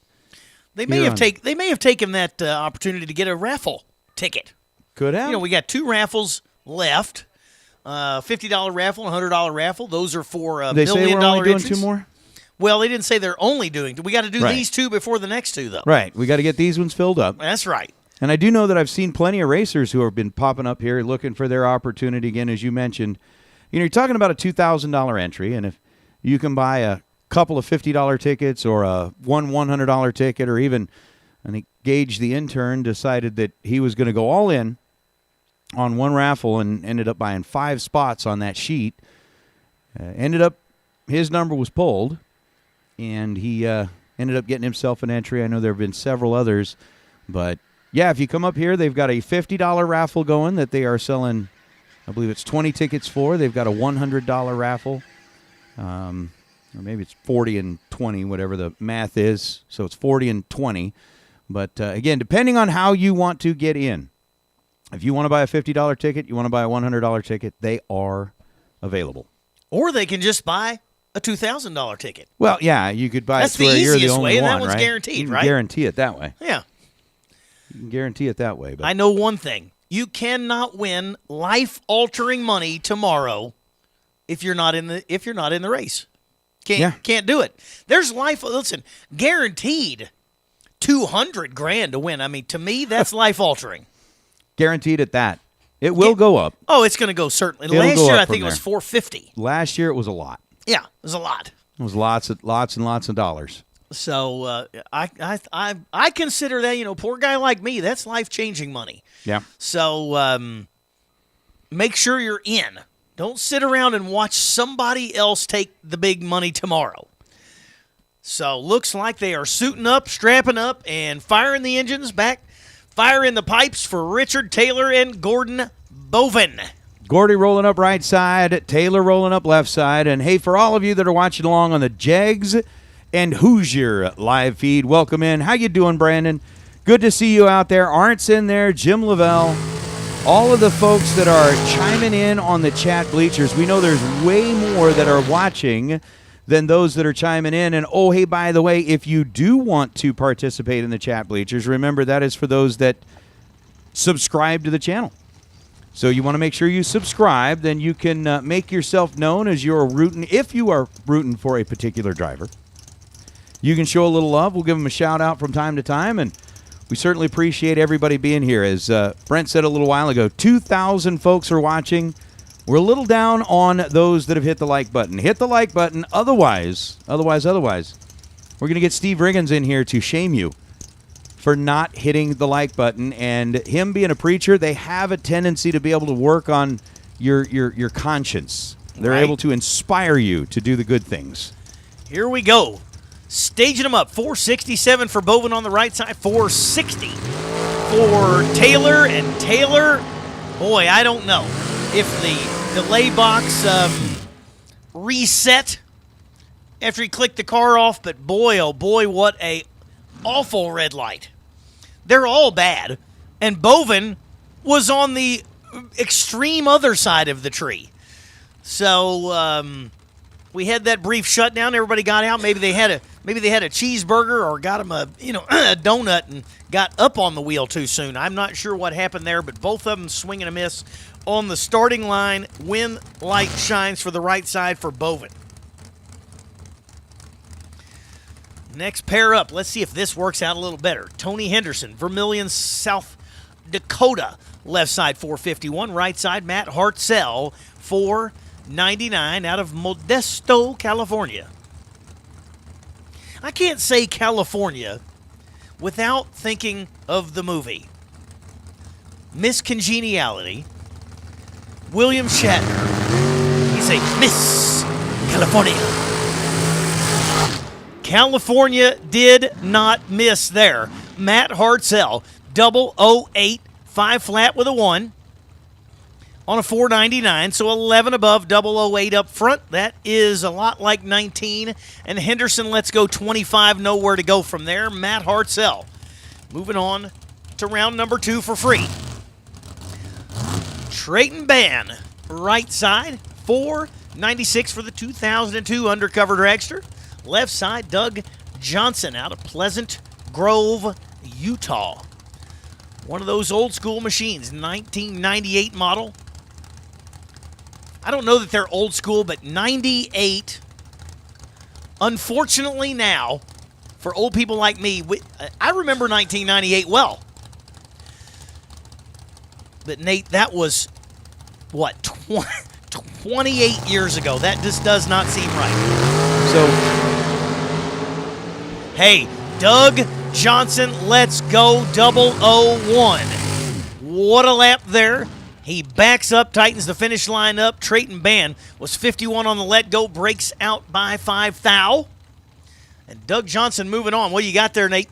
They may have taken that opportunity to get a raffle ticket. Could have. You know, we got 2 raffles left. $50 raffle and $100 raffle. Those are for They $1 say million we're only doing entries. 2 more? Well, they didn't say they're only doing. We got to do Right. these 2 before the next 2, though. Right. We got to get these ones filled up. That's right. And I do know that I've seen plenty of racers who have been popping up here looking for their opportunity again, as you mentioned. You know, you're talking about a $2,000 entry, and if you can buy a couple of $50 tickets or a $100 ticket, or even, I think Gage, the intern, decided that he was going to go all in on one raffle and ended up buying 5 spots on that sheet. Ended up, his number was pulled, and he ended up getting himself an entry. I know there have been several others, but yeah, if you come up here, they've got a $50 raffle going that they are selling. I believe it's 20 tickets for. They've got a $100 raffle. Or maybe it's 40 and 20, whatever the math is. So it's 40 and 20. But again, depending on how you want to get in. If you want to buy a $50 ticket, you want to buy a $100 ticket, they are available. Or they can just buy a $2,000 ticket. Well, yeah, you could buy That's it to where the you're the easiest only way, and one, that one's right? guaranteed, You can right? guarantee it that way. Yeah. You can guarantee it that way. But I know one thing. You cannot win life-altering money tomorrow if you're not in the race. Can't do it. There's listen, guaranteed $200,000 to win. I mean, to me, that's life-altering. Guaranteed at that. It will go up. Oh, it's going to go certainly. It'll Last go year, up I think from it was there. $450. Last year, it was a lot. Yeah, it was a lot. It was lots and lots of dollars. So I consider that, poor guy like me, that's life-changing money. Yeah. So make sure you're in. Don't sit around and watch somebody else take the big money tomorrow. So looks like they are suiting up, strapping up, and firing the engines back. Firing the pipes for Richard Taylor and Gordon Bovin. Gordy rolling up right side, Taylor rolling up left side. And, hey, for all of you that are watching along on the Jegs and Hoosier live feed, welcome in. How you doing, Brandon? Good to see you out there. Arnt's in there, Jim Lavelle, all of the folks that are chiming in on the chat bleachers. We know there's way more that are watching than those that are chiming in. And, oh, hey, by the way, if you do want to participate in the chat bleachers, remember that is for those that subscribe to the channel. So you want to make sure you subscribe. Then you can make yourself known as you're rooting. If you are rooting for a particular driver, you can show a little love. We'll give them a shout out from time to time, and we certainly appreciate everybody being here. As Brent said a little while ago, 2,000 folks are watching. We're a little down on those that have hit the like button. Hit the like button. Otherwise, we're going to get Steve Riggins in here to shame you for not hitting the like button. And him being a preacher, they have a tendency to be able to work on your conscience. They're able to inspire you to do the good things. Here we go. Staging them up. 467 for Bovin on the right side. 460 for Taylor. And Taylor, boy, I don't know if the delay box reset after he clicked the car off. But boy, oh boy, what a awful red light. They're all bad. And Bovin was on the extreme other side of the tree. So we had that brief shutdown. Everybody got out. Maybe they had a cheeseburger or got them a donut and got up on the wheel too soon. I'm not sure what happened there, but both of them swing and a miss on the starting line when light shines for the right side for Bovin. Next pair up. Let's see if this works out a little better. Tony Henderson, Vermilion, South Dakota. Left side 451. Right side Matt Hartzell 499 out of Modesto, California. I can't say California without thinking of the movie Miss Congeniality. William Shatner. He's a Miss California. California did not miss there. Matt Hartzell, 008, 5 flat with a 1 on a 499, so 11 above, 008 up front. That is a lot like 19. And Henderson lets go 25, nowhere to go from there. Matt Hartzell moving on to round number 2 for free. Trayton Ban, right side, 496 for the 2002 undercover dragster. Left side, Doug Johnson out of Pleasant Grove, Utah. One of those old school machines, 1998 model. I don't know that they're old school, but 98, unfortunately now, for old people like me, I remember 1998 well. But Nate, that was, what, 28 years ago. That just does not seem right. So, hey, Doug Johnson, let's go 001. What a lap there. He backs up, tightens the finish line up. Trayton Ban was 51 on the let go, breaks out by 5 thou. And Doug Johnson moving on. What do you got there, Nate?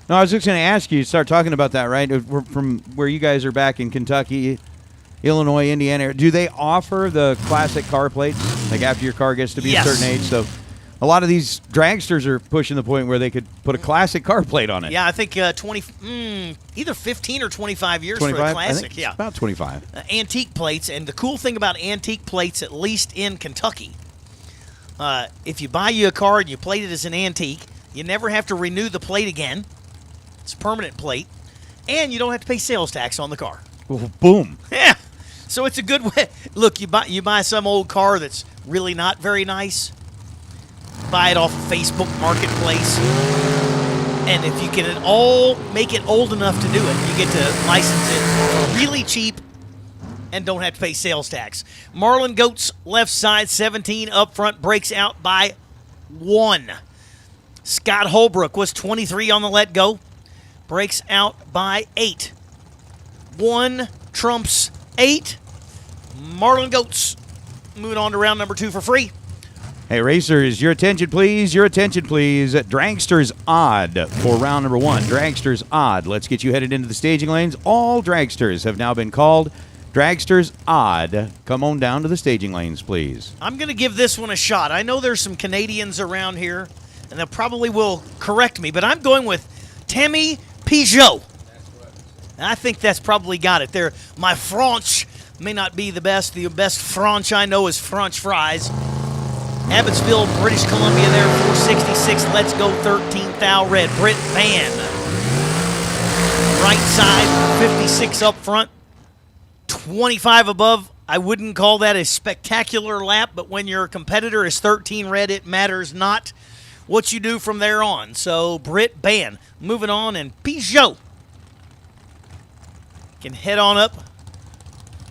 No, I was just going to ask you, start talking about that, right? From where you guys are back in Kentucky, Illinois, Indiana, do they offer the classic car plates, like after your car gets to be a certain age? So a lot of these dragsters are pushing the point where they could put a classic car plate on it. Yeah, I think either 15 or 25 years 25? for a classic. I think it's about 25. Antique plates, and the cool thing about antique plates, at least in Kentucky, if you buy you a car and you plate it as an antique, you never have to renew the plate again. It's a permanent plate, and you don't have to pay sales tax on the car. Well, boom. Yeah. So it's a good way. Look, you buy some old car that's really not very nice. Buy it off of Facebook Marketplace. And if you can all make it old enough to do it, you get to license it really cheap and don't have to pay sales tax. Marlin Goats, left side, 17 up front, breaks out by 1. Scott Holbrook was 23 on the let go, breaks out by 8. 1 trumps 8. Marlin Goats moving on to round number 2 for free. Hey, racers, your attention, please. Your attention, please. Dragster's Odd for round number 1. Dragster's Odd. Let's get you headed into the staging lanes. All dragsters have now been called. Dragster's Odd. Come on down to the staging lanes, please. I'm going to give this one a shot. I know there's some Canadians around here, and they probably will correct me, but I'm going with Tammy Peugeot. I think that's probably got it there. My French may not be the best. The best French I know is French fries. Abbotsville, British Columbia there, 466. Let's go 13 thou red. Britt Van. Right side, 56 up front. 25 above, I wouldn't call that a spectacular lap, but when your competitor is 13 red, it matters not what you do from there on. So Britt Ban moving on, and Peugeot can head on up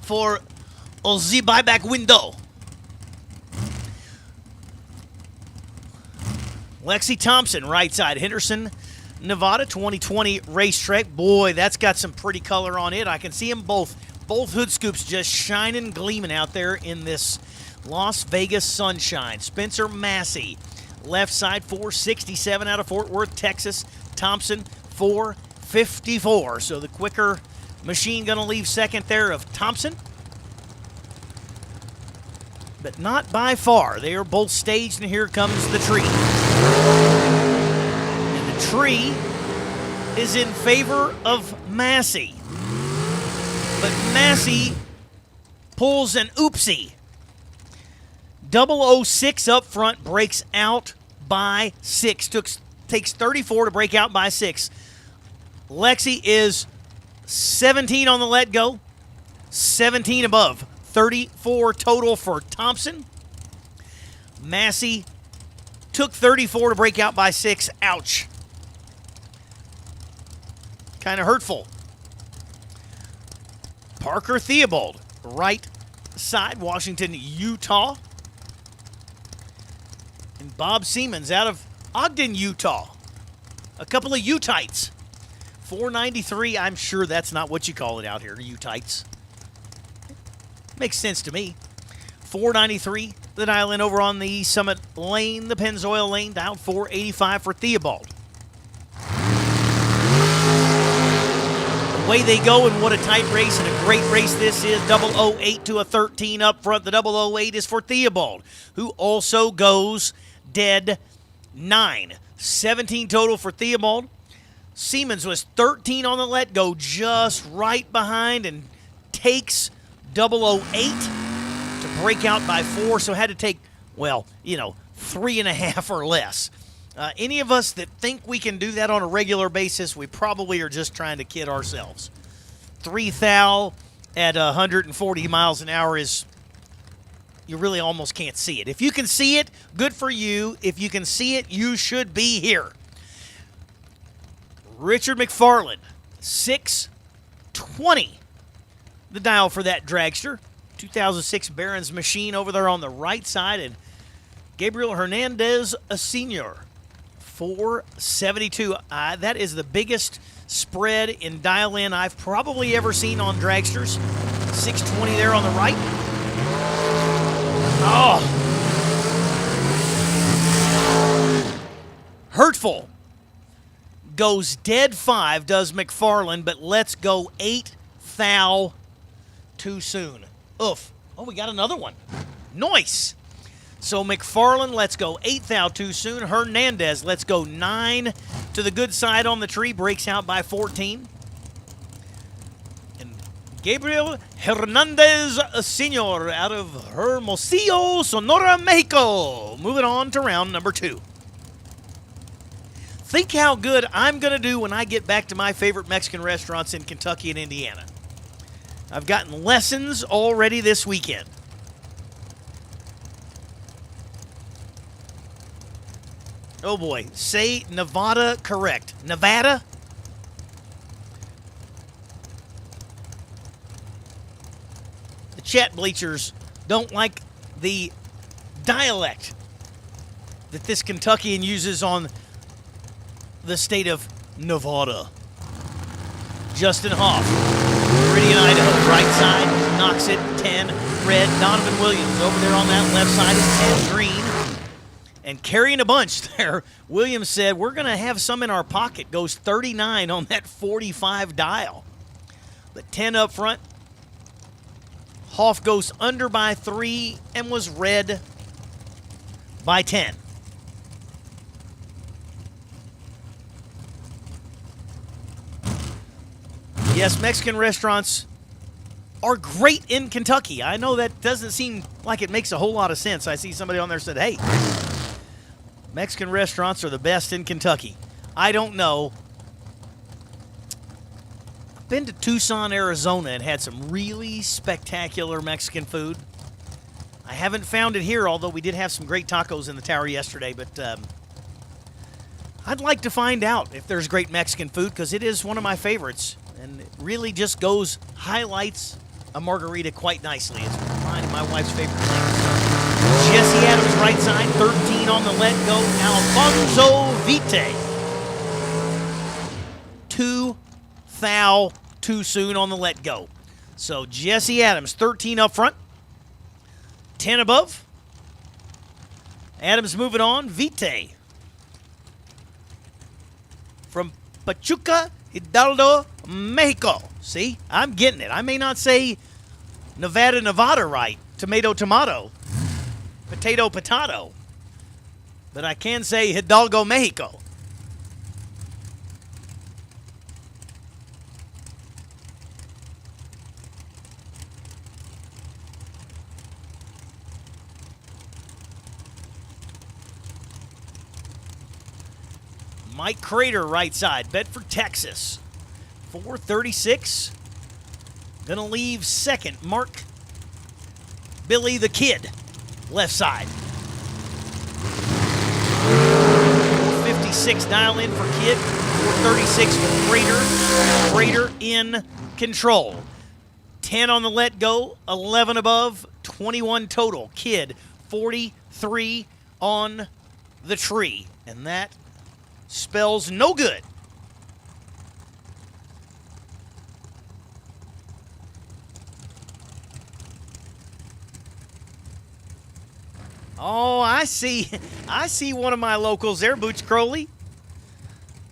for the buyback window. Lexi Thompson, right side. Henderson, Nevada, 2020 racetrack. Boy, that's got some pretty color on it. I can see them both hood scoops just shining, gleaming out there in this Las Vegas sunshine. Spencer Massey, left side, 467 out of Fort Worth, Texas. Thompson, 454. So the quicker machine going to leave second there of Thompson. But not by far. They are both staged, and here comes the tree. And the tree is in favor of Massey. But Massey pulls an oopsie. 006 up front, breaks out by 6. Takes 34 to break out by 6. Lexi is 17 on the let go, 17 above, 34 total for Thompson. Massey took 34 to break out by 6. Ouch. Kind of hurtful. Parker Theobald, right side, Washington, Utah. And Bob Siemens out of Ogden, Utah. A couple of Utites. 493, I'm sure that's not what you call it out here, Utites. Makes sense to me. 493, the dial in over on the Summit lane, the Pennzoil lane, down 485 for Theobald. Way they go, and what a tight race and a great race this is. 008 to a 13 up front. The 008 is for Theobald, who also goes dead 9. 17 total for Theobald. Siemens was 13 on the let go, just right behind, and takes 008 to break out by 4, so had to take, 3.5 or less. Any of us that think we can do that on a regular basis, we probably are just trying to kid ourselves. 3 thou at 140 miles an hour is, you really almost can't see it. If you can see it, good for you. If you can see it, you should be here. Richard McFarland, 620. The dial for that dragster. 2006 Barron's machine over there on the right side. And Gabriel Hernandez, a senior. 472. That is the biggest spread in dial-in I've probably ever seen on dragsters. 620 there on the right. Oh. Hurtful. Goes dead 5, does McFarland, but let's go 8 thou too soon. Oof. Oh, we got another one. Nice. So McFarland, let's go 8 thou too soon. Hernandez, let's go 9 to the good side on the tree. Breaks out by 14. And Gabriel Hernandez Sr. out of Hermosillo, Sonora, Mexico. Moving on to round number 2. Think how good I'm going to do when I get back to my favorite Mexican restaurants in Kentucky and Indiana. I've gotten lessons already this weekend. Oh boy, say Nevada correct. Nevada? The chat bleachers don't like the dialect that this Kentuckian uses on the state of Nevada. Justin Hoff, Meridian, Idaho, right side, knocks it, 10, red. Donovan Williams over there on that left side is 10, green. And carrying a bunch there, Williams said, we're going to have some in our pocket. Goes 39 on that 45 dial. But 10 up front. Hoff goes under by 3 and was red by 10. Yes, Mexican restaurants are great in Kentucky. I know that doesn't seem like it makes a whole lot of sense. I see somebody on there said, hey, Mexican restaurants are the best in Kentucky. I don't know. been to Tucson, Arizona, and had some really spectacular Mexican food. I haven't found it here, although we did have some great tacos in the tower yesterday, but I'd like to find out if there's great Mexican food, because it is one of my favorites, and it really just highlights a margarita quite nicely. It's mine and my wife's favorite thing. Jesse Adams, right side, 13 on the let go. Alfonso Vite. 2 foul too soon on the let go. So Jesse Adams, 13 up front, 10 above. Adams moving on. Vite from Pachuca, Hidalgo, Mexico. See, I'm getting it. I may not say Nevada right, tomato, potato, but I can say Hidalgo, Mexico. Mike Crater, right side, Bedford, Texas. 436. Gonna leave second. Mark Billy the Kid, left side. 456 dial in for Kid. 436 for Crater. Crater in control. 10 on the let go, 11 above, 21 total. Kid, 43 on the tree. And that spells no good. Oh, I see one of my locals there, Boots Crowley.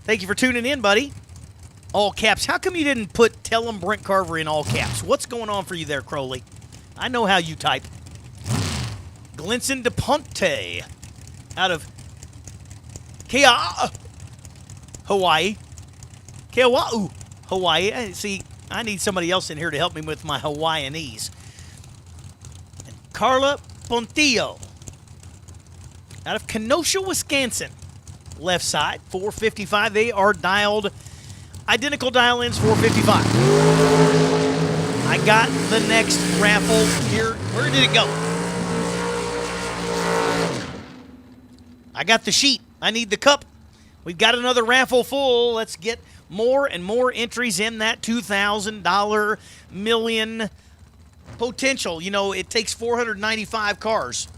Thank you for tuning in, buddy. All caps. How come you didn't tell him Brent Carver in all caps? What's going on for you there, Crowley? I know how you type. Glinson DePonte out of Kia, Hawaii. Keoa'u, Hawaii. See, I need somebody else in here to help me with my Hawaiianese. And Carla Pontillo out of Kenosha, Wisconsin. Left side, 455. They are dialed, identical dial-ins, 455. I got the next raffle here. Where did it go? I got the sheet. I need the cup. We've got another raffle full. Let's get more and more entries in that $2,000 million potential. You know, it takes 495 cars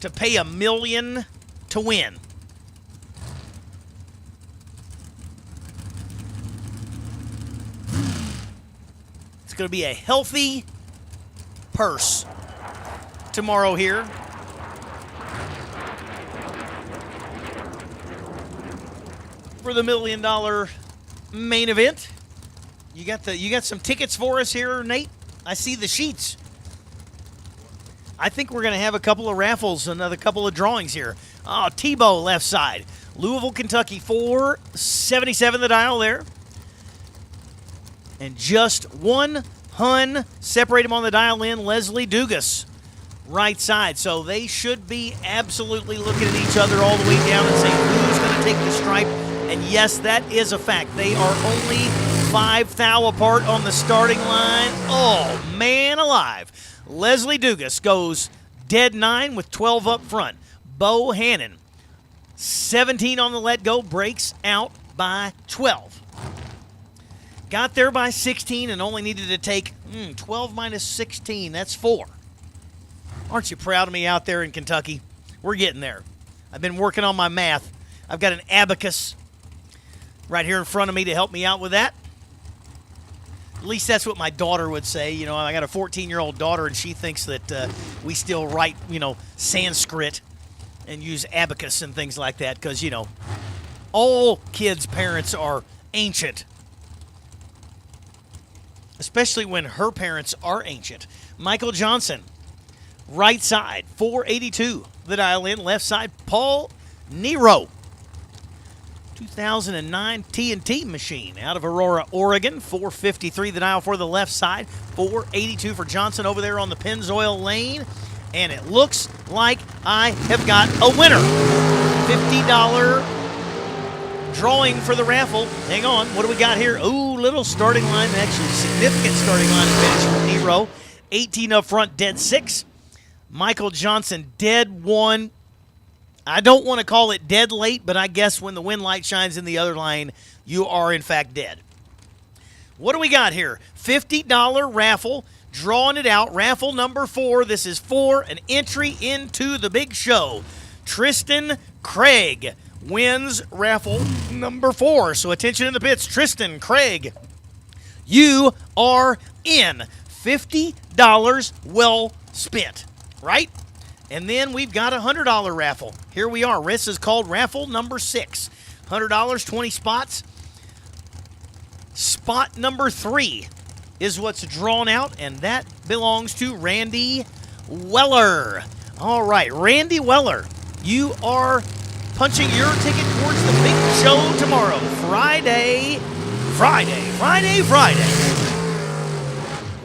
to pay $1 million to win. It's going to be a healthy purse tomorrow here. For the $1 million main event. You got some tickets for us here, Nate? I see the sheets. I think we're going to have a couple of raffles, another couple of drawings here. Oh, Tebow left side. Louisville, Kentucky, 477 the dial there. And just one Hun separate him on the dial in, Leslie Dugas, right side. So they should be absolutely looking at each other all the way down and saying, who's going to take the stripe? And yes, that is a fact. They are only 5 thou apart on the starting line. Oh, man alive. Leslie Dugas goes dead 9 with 12 up front. Bo Hannon, 17 on the let go, breaks out by 12. Got there by 16 and only needed to take 12 minus 16. That's 4. Aren't you proud of me out there in Kentucky? We're getting there. I've been working on my math. I've got an abacus right here in front of me to help me out with that. At least that's what my daughter would say. You know, I got a 14-year-old daughter, and she thinks that we still write, Sanskrit and use abacus and things like that because, all kids' parents are ancient, especially when her parents are ancient. Michael Johnson, right side, 482. The dial in, left side, Paul Nero. 2009 TNT machine out of Aurora, Oregon. 453 the dial for the left side. 482 for Johnson over there on the Pennzoil lane. And it looks like I have got a winner. $50 drawing for the raffle. Hang on, what do we got here? Ooh, little starting line, actually significant starting line advantage for Nero. 18 up front, dead 6. Michael Johnson, dead 1. I don't want to call it dead late, but I guess when the wind light shines in the other line, you are in fact dead. What do we got here? $50 raffle, drawing it out. Raffle number 4. This is for an entry into the big show. Tristan Craig wins raffle number 4. So attention in the pits. Tristan Craig, you are in. $50 well spent, right? And then we've got a $100 raffle. Here we are. This is called raffle number 6. $100, 20 spots. Spot number 3 is what's drawn out, and that belongs to Randy Weller. All right, Randy Weller, you are punching your ticket towards the big show tomorrow, Friday.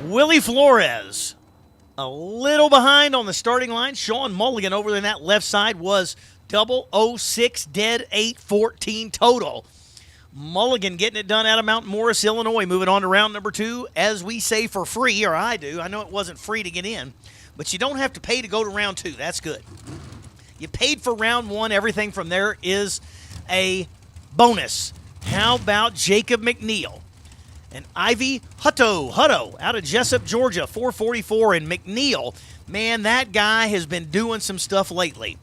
Willie Flores, a little behind on the starting line. Sean Mulligan over in that left side was 006, dead 814 total. Mulligan getting it done out of Mount Morris, Illinois. Moving on to round number 2, as we say, for free, or I do. I know it wasn't free to get in, but you don't have to pay to go to round 2. That's good. You paid for round 1. Everything from there is a bonus. How about Jacob McNeil and Ivy Hutto out of Jessup, Georgia, 444. And McNeil, man, that guy has been doing some stuff lately.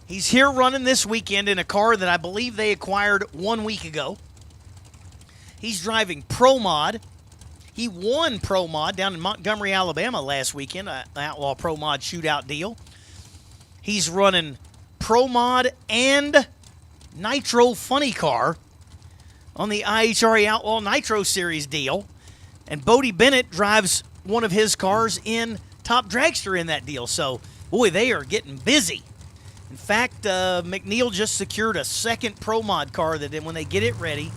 He's here running this weekend in a car that I believe they acquired 1 week ago. He's driving Pro Mod. He won Pro Mod down in Montgomery, Alabama last weekend, an Outlaw Pro Mod shootout deal. He's running Pro Mod and Nitro Funny Car on the IHRA Outlaw Nitro Series deal. And Bodie Bennett drives one of his cars in Top Dragster in that deal. So, boy, they are getting busy. In fact, McNeil just secured a second Pro Mod car that when they get it ready,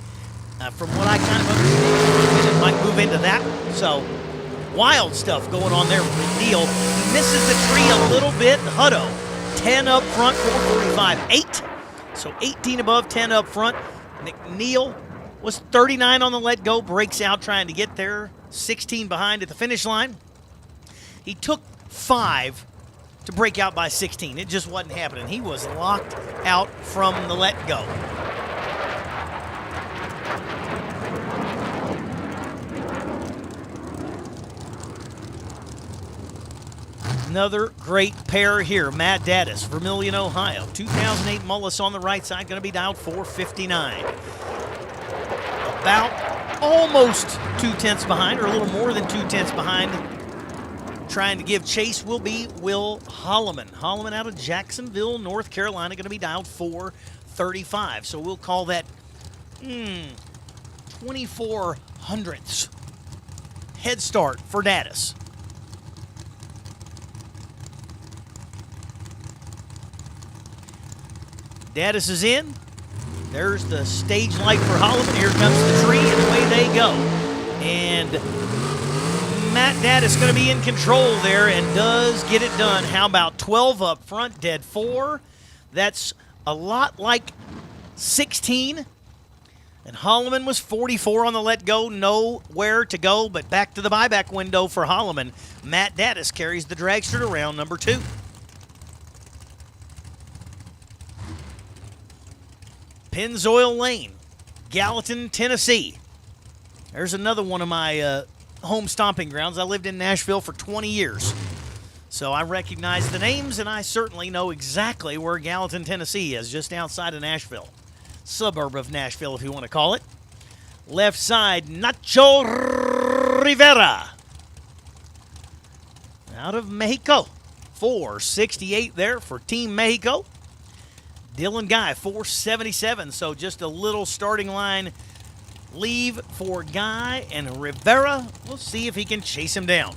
from what I kind of understand, it might move into that one. So, wild stuff going on there with McNeil. He misses the tree a little bit. Hutto, 10 up front, 445, 8. So 18 above, 10 up front. McNeil was 39 on the let go, breaks out trying to get there, 16 behind at the finish line. He took 5 to break out by 16. It just wasn't happening. He was locked out from the let go. Another great pair here. Matt Daddis, Vermilion, Ohio. 2008 Mullis on the right side, going to be down 459. About almost 2/10 behind, or a little more than 2/10 behind. Trying to give chase will be Will Holloman. Holloman out of Jacksonville, North Carolina, going to be down 435. So we'll call that 24 hundredths head start for Daddis. Daddis is in. There's the stage light for Holloman. Here comes the tree, and away they go. And Matt Daddis going to be in control there and does get it done. How about 12 up front, dead 4? That's a lot like 16. And Holloman was 44 on the let go, nowhere to go, but back to the buyback window for Holloman. Matt Daddis carries the dragster to round number 2. Pennzoil Lane, Gallatin, Tennessee. There's another one of my home stomping grounds. I lived in Nashville for 20 years. So I recognize the names, and I certainly know exactly where Gallatin, Tennessee is, just outside of Nashville. Suburb of Nashville, if you want to call it. Left side, Nacho Rivera. Out of Mexico. 468 there for Team Mexico. Dylan Guy, 477, so just a little starting line leave for Guy, and Rivera, we'll see if he can chase him down.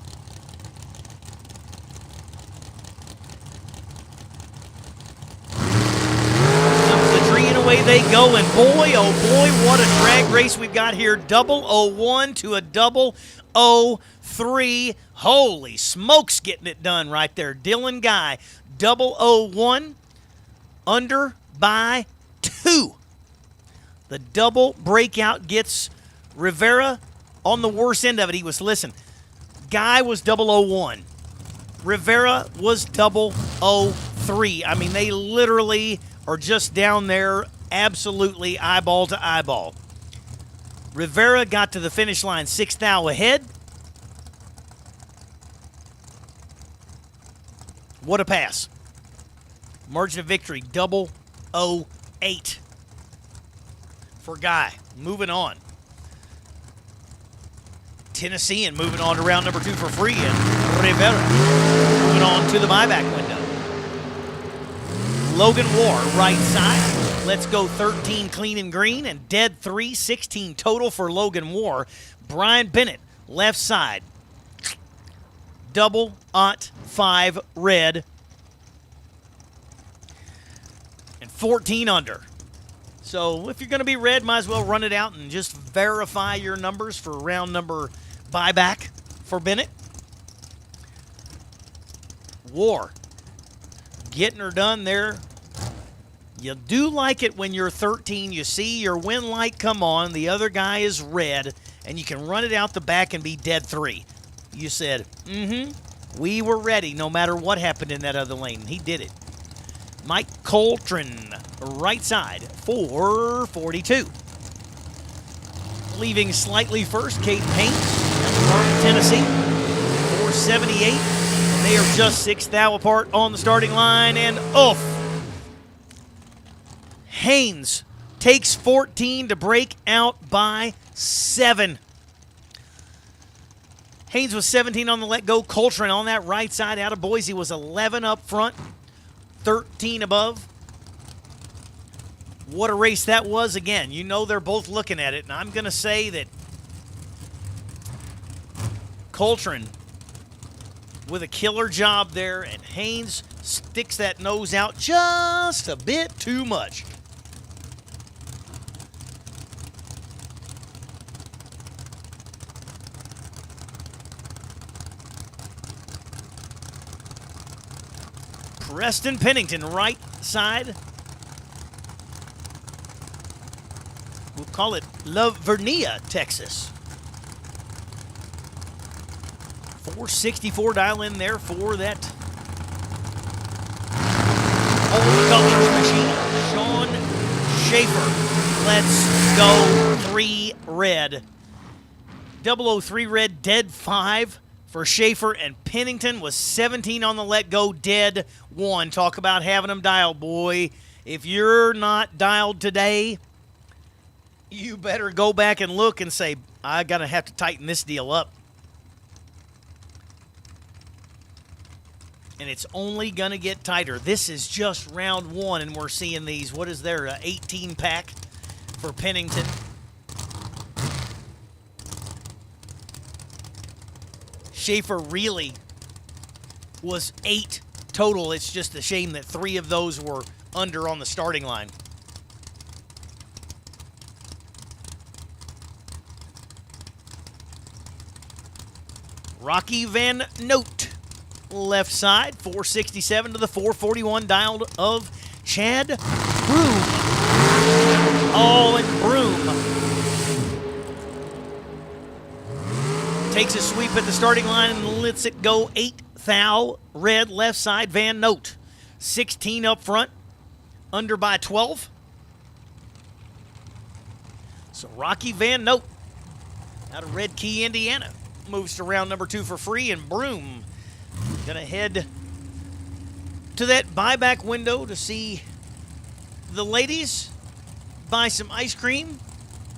Comes the tree and away they go, and boy, oh boy, what a drag race we've got here. 001 to a 003. Holy smokes, getting it done right there. Dylan Guy, 001. Under by 2. The double breakout gets Rivera on the worst end of it. He was, listen, Guy was 001. Rivera was 003. I mean, they literally are just down there absolutely eyeball to eyeball. Rivera got to the finish line 6 thou ahead. What a pass. Margin of victory, 008 for Guy. Moving on. Tennessean moving on to round number 2 for free, and Rivera moving on to the buyback window. Logan War, right side. Let's go 13 clean and green, and dead 3, 16 total for Logan War. Brian Bennett, left side. 005 red. And 14 under. So if you're going to be red, might as well run it out and just verify your numbers for round number buyback for Bennett. War. Getting her done there. You do like it when you're 13. You see your win light come on. The other guy is red, and you can run it out the back and be dead 3. You said, we were ready no matter what happened in that other lane. He did it. Mike Coltrane, right side, 442. Leaving slightly first, Caden Haynes from Tennessee, 478. And they are just 6 thou apart on the starting line, and oof. Haynes takes 14 to break out by 7. Haynes was 17 on the let go. Coltrane on that right side out of Boise was 11 up front, 13 above. What a race that was. Again, you know they're both looking at it, and I'm going to say that Coltrane with a killer job there, and Haynes sticks that nose out just a bit too much. Preston Pennington, right side. We'll call it La Vernia, Texas. 464 dial in there for that Old Colors machine. Sean Schaefer. Let's go 3 red. 003 red, dead 5 for Schaefer, and Pennington was 17 on the let go, dead 1. Talk about having them dialed, boy. If you're not dialed today, you better go back and look and say, I got to have to tighten this deal up. And it's only going to get tighter. This is just round 1, and we're seeing these. What is there, an 18-pack for Pennington? Schaefer really was 8 total. It's just a shame that 3 of those were under on the starting line. Rocky Van Note, left side, 467 to the 441 dialed of Chad Broom. Oh, and Broom takes a sweep at the starting line and lets it go 8 thou, red, left side, Van Note. 16 up front, under by 12. So Rocky Van Note out of Red Key, Indiana, moves to round number 2 for free, and Broom gonna head to that buyback window to see the ladies buy some ice cream,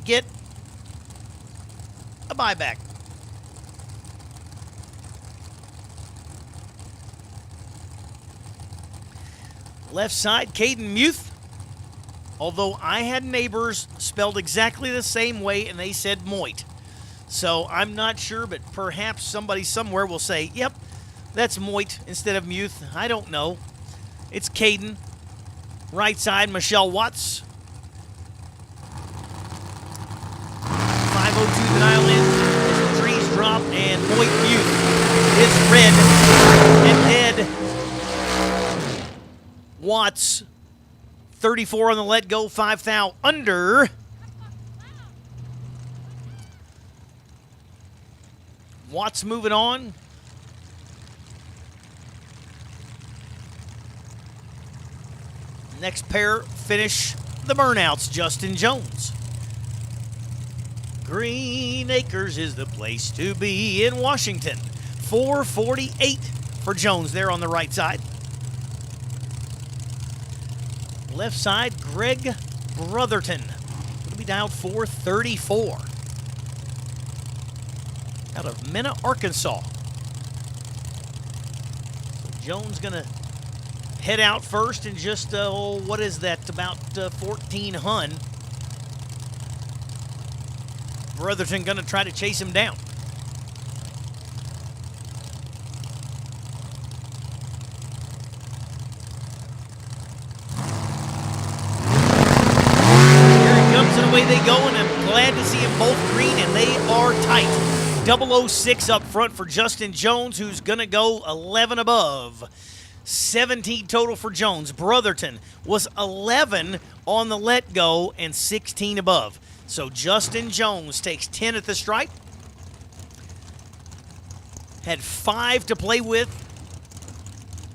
get a buyback. Left side, Caden Muth. Although I had neighbors spelled exactly the same way and they said Moit. So I'm not sure, but perhaps somebody somewhere will say, yep, that's Moit instead of Muth. I don't know. It's Caden. Right side, Michelle Watts. 502 the dial in. As the trees drop, and Moit Muth is red and dead. Watts, 34 on the let go, 5 thou under. Watts moving on. Next pair finish the burnouts, Justin Jones. Green Acres is the place to be in Washington. 448 for Jones there on the right side. Left side, Greg Brotherton. Going to be down 434. Out of Mena, Arkansas. So Jones going to head out first in just, what is that, about 14 hun. Brotherton going to try to chase him down. Here he comes and away they go, and I'm glad to see them both green, and they are tight. 006 up front for Justin Jones, who's going to go 11 above. 17 total for Jones. Brotherton was 11 on the let go and 16 above. So Justin Jones takes 10 at the stripe. Had 5 to play with.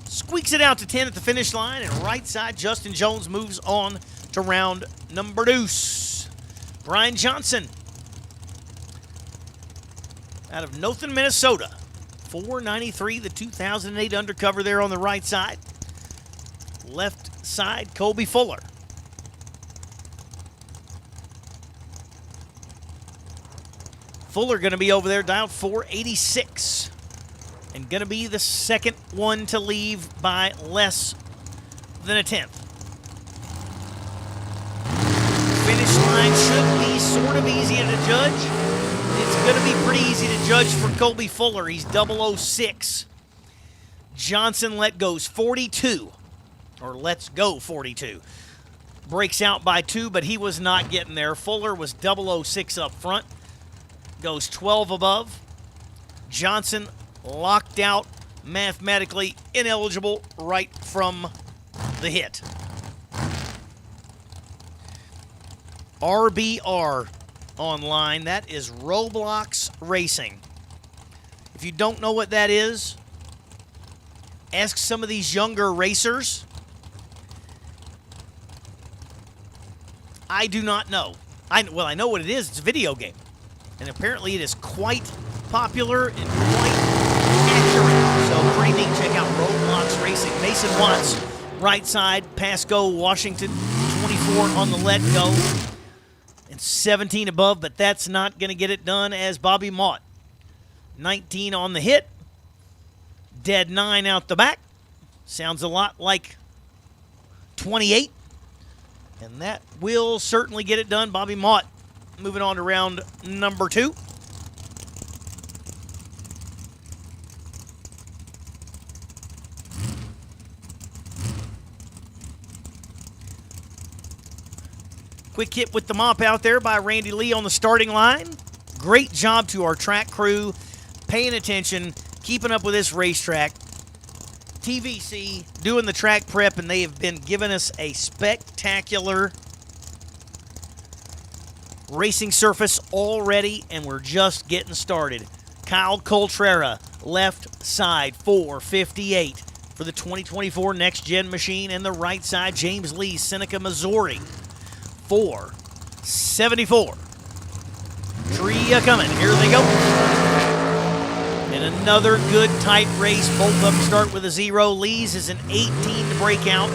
Squeaks it out to 10 at the finish line. And right side, Justin Jones moves on to round number 2. Brian Johnson out of Nothan, Minnesota. 493, the 2008 undercover there on the right side. Left side, Colby Fuller. Fuller going to be over there, dialed 486. And going to be the second one to leave by less than a tenth. Finish line should be sort of easy to judge. It's going to be pretty easy to judge for Colby Fuller. He's 006. Johnson let goes 42, or lets go 42. Breaks out by 2, but he was not getting there. Fuller was 006 up front. Goes 12 above. Johnson locked out, mathematically ineligible right from the hit. RBR online. That is Roblox Racing. If you don't know what that is, ask some of these younger racers. I do not know. I know what it is. It's a video game. And apparently it is quite popular and quite accurate. So pretty neat. Check out Roblox Racing. Mason Watts, right side. Pass go, Washington. 24 on the let go. And 17 above, but that's not going to get it done as Bobby Mott. 19 on the hit. Dead 9 out the back. Sounds a lot like 28. And that will certainly get it done. Bobby Mott moving on to round number 2. Quick hit with the mop out there by Randy Lee on the starting line. Great job to our track crew, paying attention, keeping up with this racetrack. TVC doing the track prep, and they have been giving us a spectacular racing surface already, and we're just getting started. Kyle Coltrera, left side, 458 for the 2024 Next Gen machine, and the right side, James Lee, Seneca, Missouri. 474. Tree coming. Here they go. And another good tight race. Both of them start with a 0. Lee's is an 18 to break out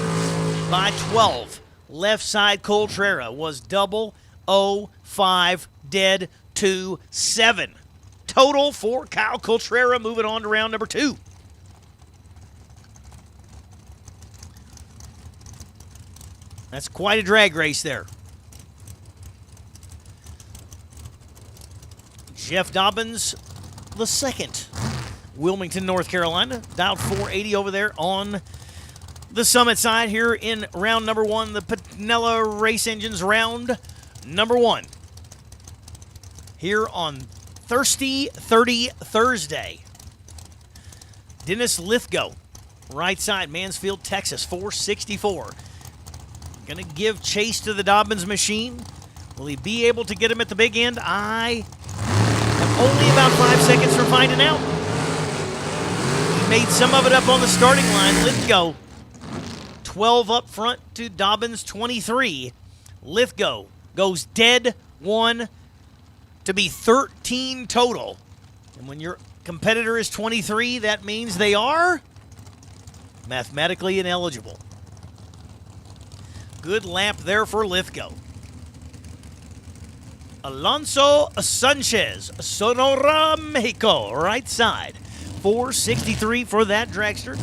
by 12. Left side Coltrera was 005 dead 2-7. Total for Kyle Coltrera moving on to round number 2. That's quite a drag race there. Jeff Dobbins, the second. Wilmington, North Carolina. Dialed 480 over there on the Summit side here in round number 1. The Pinella Race Engines round number 1. Here on Thirsty 30 Thursday. Dennis Lithgow, right side, Mansfield, Texas, 464. Going to give chase to the Dobbins machine. Will he be able to get him at the big end? I have only about 5 seconds from finding out. He made some of it up on the starting line. Lithgow, 12 up front to Dobbins, 23. Lithgow goes dead 1 to be 13 total. And when your competitor is 23, that means they are mathematically ineligible. Good lap there for Lithgow. Alonso Sanchez, Sonora, Mexico, right side. 463 for that dragster.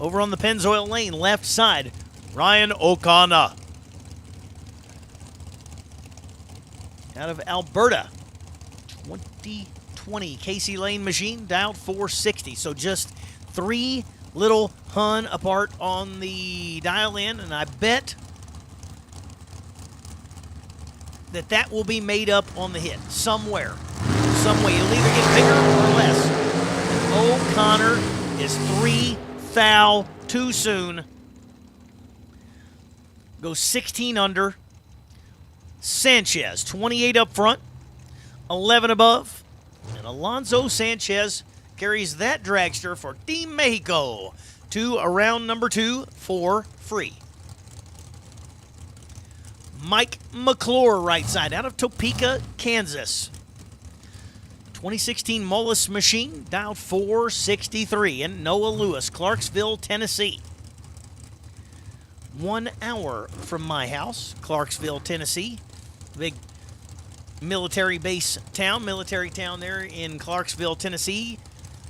Over on the Pennzoil lane, left side, Ryan O'Connor. Out of Alberta, 2020 Casey Lane machine, dialed 460. So just 3 little hun apart on the dial in, and I bet that will be made up on the hit somewhere. Some way. You'll either get bigger or less. O'Connor is 3 thou too soon. Goes 16 under. Sanchez, 28 up front, 11 above. And Alonso Sanchez carries that dragster for Team Mexico to around number 2 for free. Mike McClure, right side, out of Topeka, Kansas. 2016 Mullis machine, dialed 463. And Noah Lewis, Clarksville, Tennessee. 1 hour from my house, Clarksville, Tennessee. Big military base town, military town there in Clarksville, Tennessee.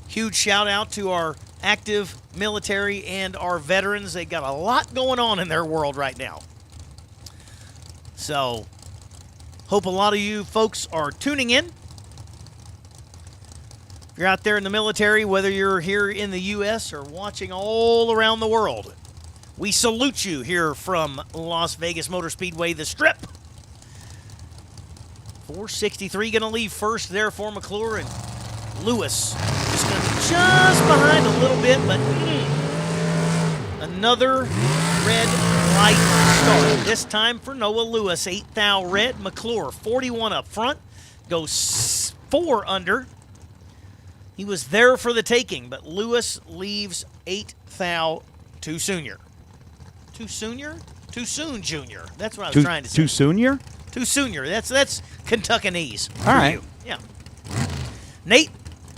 Huge shout out to our active military and our veterans. They got a lot going on in their world right now. So, hope a lot of you folks are tuning in. If you're out there in the military, whether you're here in the U.S. or watching all around the world, we salute you here from Las Vegas Motor Speedway, the Strip. 463 going to leave first there for McClure, and Lewis just going to be just behind a little bit, but another red light start. This time for Noah Lewis, 8 thou red. McClure, 41 up front, goes 4 under. He was there for the taking, but Lewis leaves 8 thou too soonier. Too soonier? Too soon, Junior. That's what I was trying to say. Too soonier? Too soonier. That's Kentuckanese. All right. Yeah. Nate,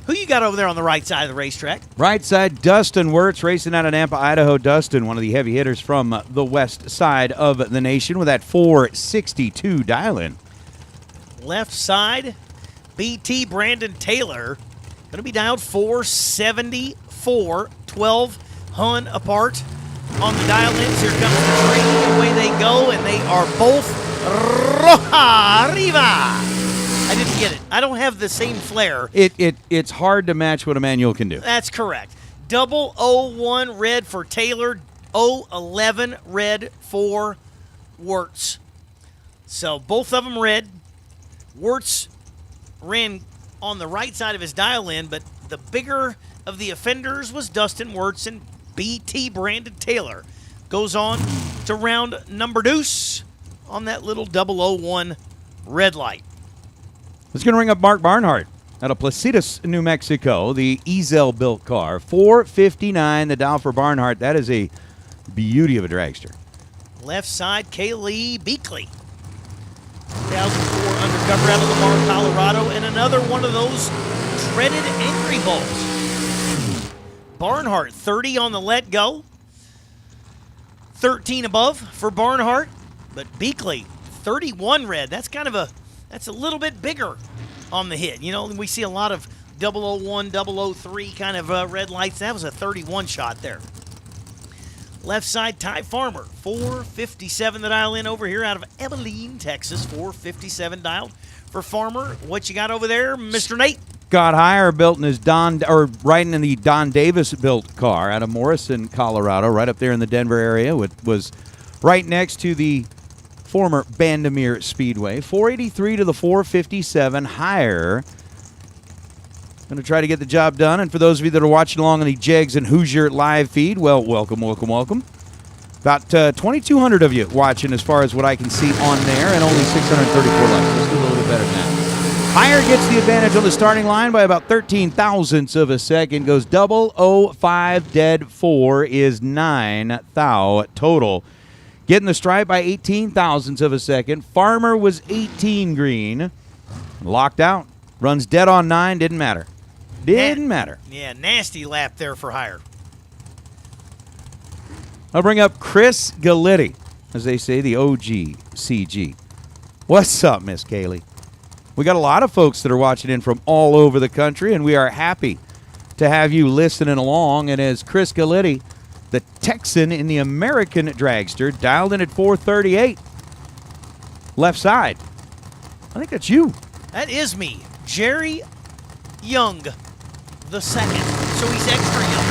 who you got over there on the right side of the racetrack? Right side, Dustin Wirtz, racing out of Nampa, Idaho. Dustin, one of the heavy hitters from the west side of the nation with that 462 dial-in. Left side, BT Brandon Taylor. Going to be dialed 474, 12 hun apart on the dial-ins. Here comes the train. Away they go, and they are both Roja Arriba. I didn't get it. I don't have the same flair. It's hard to match what a manual can do. That's correct. 001 red for Taylor, 011 red for Wirtz. So both of them red. Wirtz ran on the right side of his dial-in, but the bigger of the offenders was Dustin Wirtz, and BT Brandon Taylor goes on to round number deuce on that little 001 red light. It's going to ring up Mark Barnhart out of Placitas, New Mexico, the Ezel-built car. 459, the dial for Barnhart. That is a beauty of a dragster. Left side, Kaylee Beakley. 2004 undercover out of Lamar, Colorado, and another one of those dreaded Angry Balls. Barnhart, 30 on the let go. 13 above for Barnhart, but Beakley, 31 red. That's a little bit bigger on the hit. You know, we see a lot of 001, 003 kind of red lights. That was a 31 shot there. Left side, Ty Farmer, 457 the dial in over here out of Abilene, Texas. 457 dialed for Farmer. What you got over there, Mr. Nate? Scott Heyer built in his riding in the Don Davis built car out of Morrison, Colorado, right up there in the Denver area. Was right next to the former Bandimere Speedway. 483 to the 457. Heyer going to try to get the job done. And for those of you that are watching along on the Jegs and Hoosier live feed, well, welcome. About 2,200 of you watching as far as what I can see on there, and only 634 likes. Let's do a little bit better than that. Higher gets the advantage on the starting line by about 13 thousandths of a second. Goes 005, dead 4 is 9 thou total. Getting the stripe by 18 thousandths of a second. Farmer was 18 green. Locked out. Runs dead on 9. Didn't matter. Didn't matter. Yeah, nasty lap there for Higher. I'll bring up Chris Galitti, as they say, the OG CG. What's up, Miss Kaylee? We got a lot of folks that are watching in from all over the country, and we are happy to have you listening along. And as Chris Galitti, the Texan in the American Dragster, dialed in at 438. Left side. I think that's you. That is me, Jerry Young the second. So he's extra young.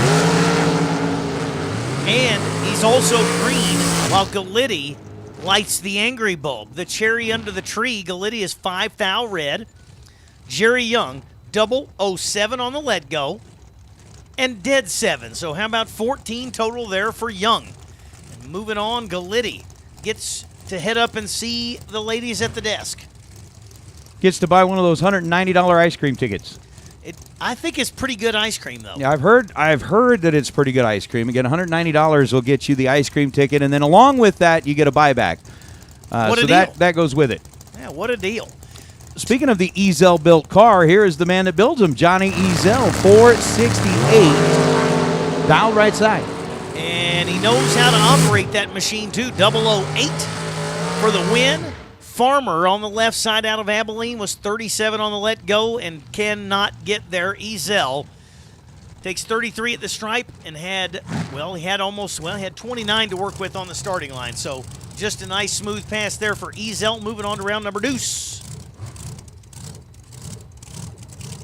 And he's also green, while Galitti lights the angry bulb. The cherry under the tree, Galitti is 5 thou red. Jerry Young, 007 on the let go. And dead 7. So how about 14 total there for Young? And moving on, Galitti gets to head up and see the ladies at the desk. Gets to buy one of those $190 ice cream tickets. I think it's pretty good ice cream, though. Yeah, I've heard that it's pretty good ice cream. Again, $190 will get you the ice cream ticket, and then along with that, you get a buyback. What a so deal. that goes with it. Yeah, what a deal. Speaking of the Ezel built car, here is the man that builds them, Johnny Ezel, 468, dialed right side. And he knows how to operate that machine, too. 008 for the win. Farmer on the left side out of Abilene was 37 on the let go and cannot get there. Ezel takes 33 at the stripe and had 29 to work with on the starting line. So just a nice smooth pass there for Ezel. Moving on to round number deuce.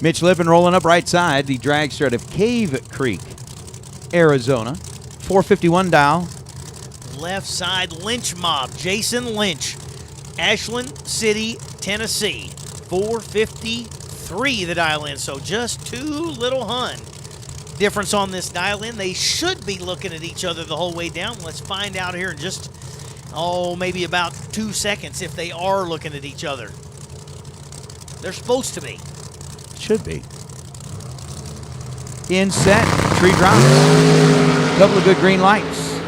Mitch Lippin rolling up right side, the dragster out of Cave Creek, Arizona, 451 dial. Left side Lynch mob, Jason Lynch. Ashland City, Tennessee, 453 the dial-in, so just too little hun difference on this dial-in. They should be looking at each other the whole way down. Let's find out here in just, maybe about 2 seconds if they are looking at each other. They're supposed to be. Should be. In set, tree drops. Couple of good green lights.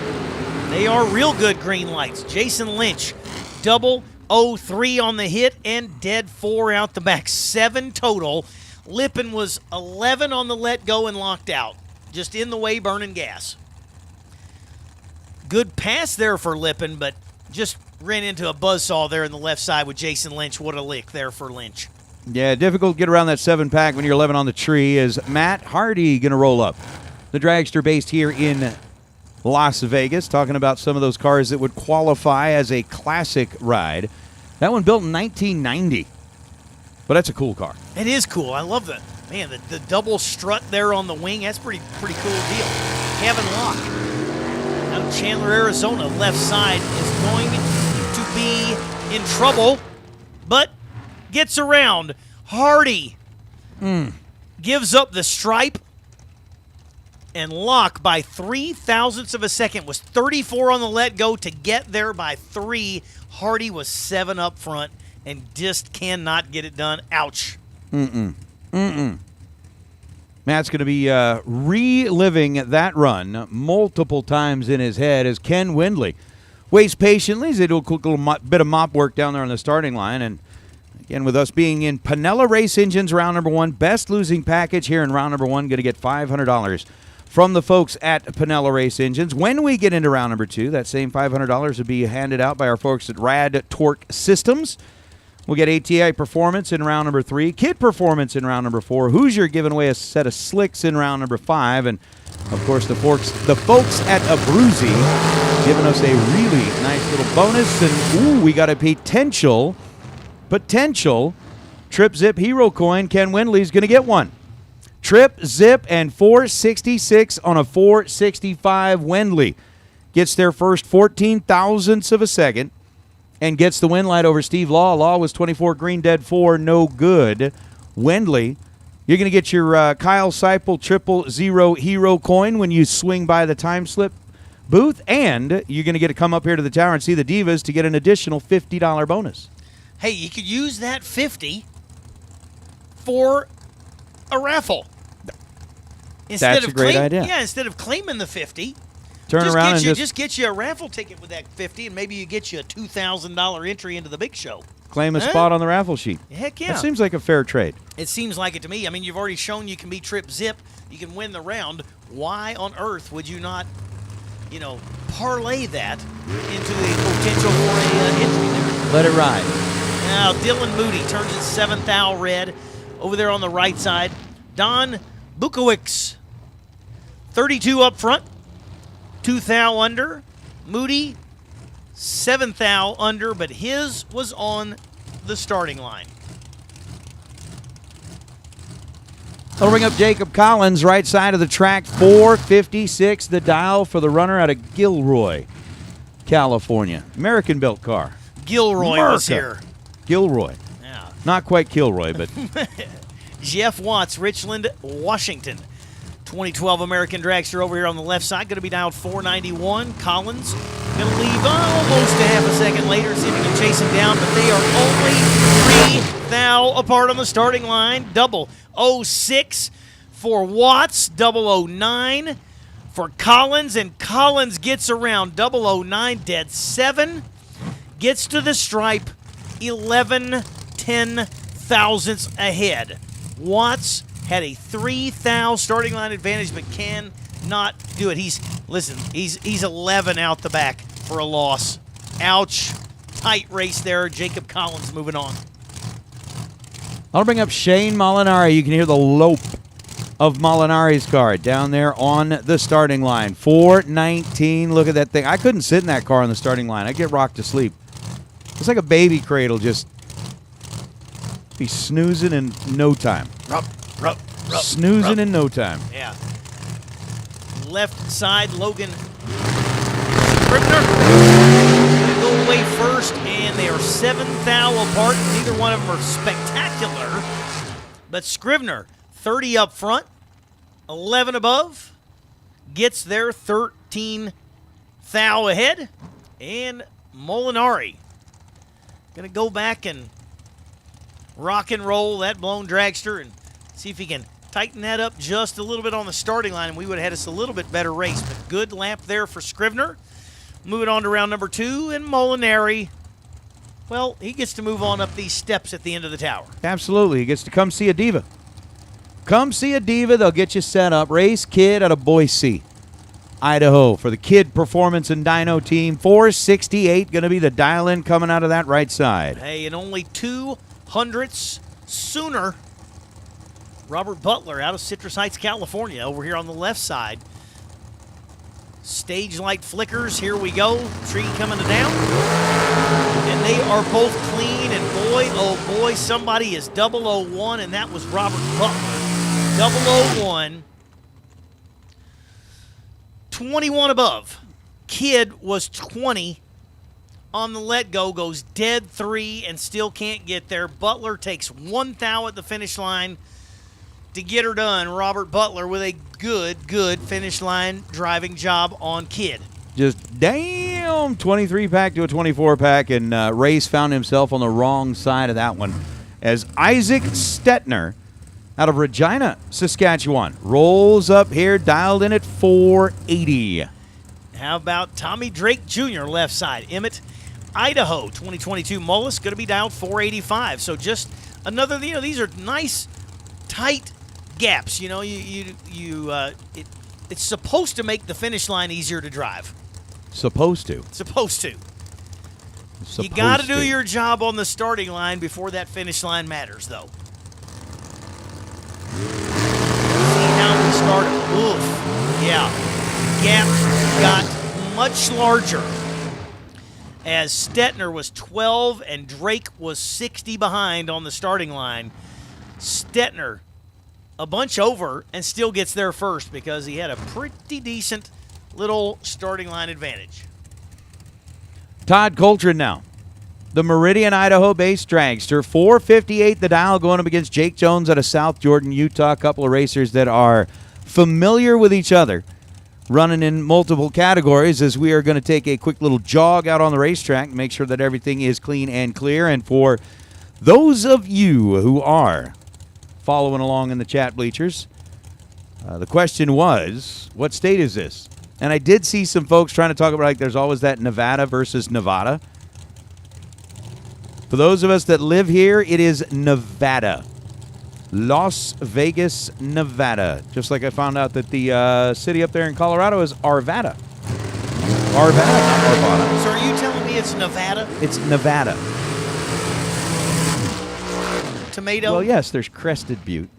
They are real good green lights. Jason Lynch, 003 on the hit and dead 4 out the back. 7 total. Lippin was 11 on the let go and locked out. Just in the way, burning gas. Good pass there for Lippin, but just ran into a buzzsaw there in the left side with Jason Lynch. What a lick there for Lynch. Yeah, difficult to get around that 7-pack when you're 11 on the tree. Is Matt Hardy going to roll up? The dragster based here in Las Vegas, talking about some of those cars that would qualify as a classic ride. That one built in 1990, but that's a cool car. It is cool. I love that. Man, the double strut there on the wing, that's pretty cool deal. Kevin Locke out of Chandler, Arizona, left side is going to be in trouble, but gets around. Hardy gives up the stripe, and Locke by 3 thousandths of a second was 34 on the let go to get there by 3. Hardy was 7 up front and just cannot get it done. Ouch. Matt's going to be reliving that run multiple times in his head as Ken Windley waits patiently as they do a quick little bit of mop work down there on the starting line. And again, with us being in Pinella Race Engines round number 1, best losing package here in round number 1, going to get $500 from the folks at Pinella Race Engines. When we get into round number 2, that same $500 will be handed out by our folks at Rad Torque Systems. We'll get ATI Performance in round number 3, Kid Performance in round number 4, Hoosier giving away a set of slicks in round number 5, and of course the folks at Abruzzi giving us a really nice little bonus. And we got a potential Trip Zip Hero coin. Ken Windley's going to get one. Trip, Zip, and 466 on a 465. Windley gets their first 14 thousandths of a second and gets the win light over Steve Law. Law was 24 green, dead 4, no good. Windley, you're going to get your Kyle Seipel 000 Hero coin when you swing by the time slip booth, and you're going to get to come up here to the tower and see the Divas to get an additional $50 bonus. Hey, you could use that 50 for a raffle. That's a great idea. Yeah, instead of claiming the 50, Turn just around get and you, just get you a raffle ticket with that 50, and maybe you get you a $2,000 entry into the big show. claim a Huh? spot on the raffle sheet. Heck yeah. That seems like a fair trade. It seems like it to me. I mean, you've already shown you can be trip zip. You can win the round. Why on earth would you not, parlay that into a potential for a entry there? Let it ride. Now, Dylan Moody turns his 7th thou red over there on the right side. Don Bukowicz, 32 up front, 2 thou under. Moody, 7th thou under, but his was on the starting line. I'll bring up Jacob Collins, right side of the track, 456, the dial for the runner out of Gilroy, California. American-built car. Gilroy was here. Gilroy. Yeah. Not quite Kilroy, but Jeff Watts, Richland, Washington. 2012 American Dragster over here on the left side. Going to be dialed 491. Collins going to leave almost a half a second later. See if he can chase him down. But they are only 3 thou apart on the starting line. 006 for Watts. 009 for Collins. And Collins gets around 009 dead 7. Gets to the stripe 11 10 thousandths ahead. Watts had a 3 thou starting line advantage, but cannot do it. He's 11 out the back for a loss. Ouch. Tight race there. Jacob Collins moving on. I'll bring up Shane Molinari. You can hear the lope of Molinari's car down there on the starting line. 419. Look at that thing. I couldn't sit in that car on the starting line. I'd get rocked to sleep. It's like a baby cradle, just be snoozing in no time. Snoozing in no time. Yeah. Left side, Logan Scribner going to go away first, and they are 7 thou apart. Neither one of them are spectacular, but Scribner, 30 up front, 11 above, gets there 13 thou ahead, and Molinari going to go back and rock and roll that blown dragster and see if he can tighten that up just a little bit on the starting line, and we would have had us a little bit better race. But good lap there for Scribner. Moving on to round number 2, and Molinari, well, he gets to move on up these steps at the end of the tower. Absolutely. He gets to come see a diva. Come see a diva. They'll get you set up. Race Kid out of Boise, Idaho, for the Kid Performance and Dyno team. 468 going to be the dial-in coming out of that right side. Hey, and only 200ths sooner, Robert Butler out of Citrus Heights, California, over here on the left side. Stage light flickers. Here we go. Tree coming down. And they are both clean. And boy, oh boy, somebody is 001, and that was Robert Butler. 001. 21 above. Kid was 20 on the let-go, goes dead 3 and still can't get there. Butler takes 1 thou at the finish line to get her done. Robert Butler with a good finish line driving job on Kid. Just damn 23-pack to a 24-pack, and Race found himself on the wrong side of that one as Isaac Stetner out of Regina, Saskatchewan, rolls up here, dialed in at 480. How about Tommy Drake Jr. left side? Emmett, Idaho, 2022 Mullis, going to be dialed 485. So just another, these are nice, tight gaps. It's supposed to make the finish line easier to drive. Supposed to. You got to do your job on the starting line before that finish line matters, though. See how we start. Oof. Yeah. Gap got much larger as Stetner was 12 and Drake was 60 behind on the starting line. Stetner a bunch over and still gets there first because he had a pretty decent little starting line advantage. Todd Coltrane now. The Meridian, Idaho-based dragster. 458 the dial, going up against Jake Jones out of South Jordan, Utah. A couple of racers that are familiar with each other, running in multiple categories, as we are going to take a quick little jog out on the racetrack and make sure that everything is clean and clear. And for those of you who are following along in the chat bleachers. The question was, what state is this? And I did see some folks trying to talk about, like, there's always that Nevada versus Nevada. For those of us that live here, it is Nevada. Las Vegas, Nevada. Just like I found out that the city up there in Colorado is Arvada. Arvada, not Arvada. So are you telling me it's Nevada? It's Nevada. Tomato? Well, yes, there's Crested Butte.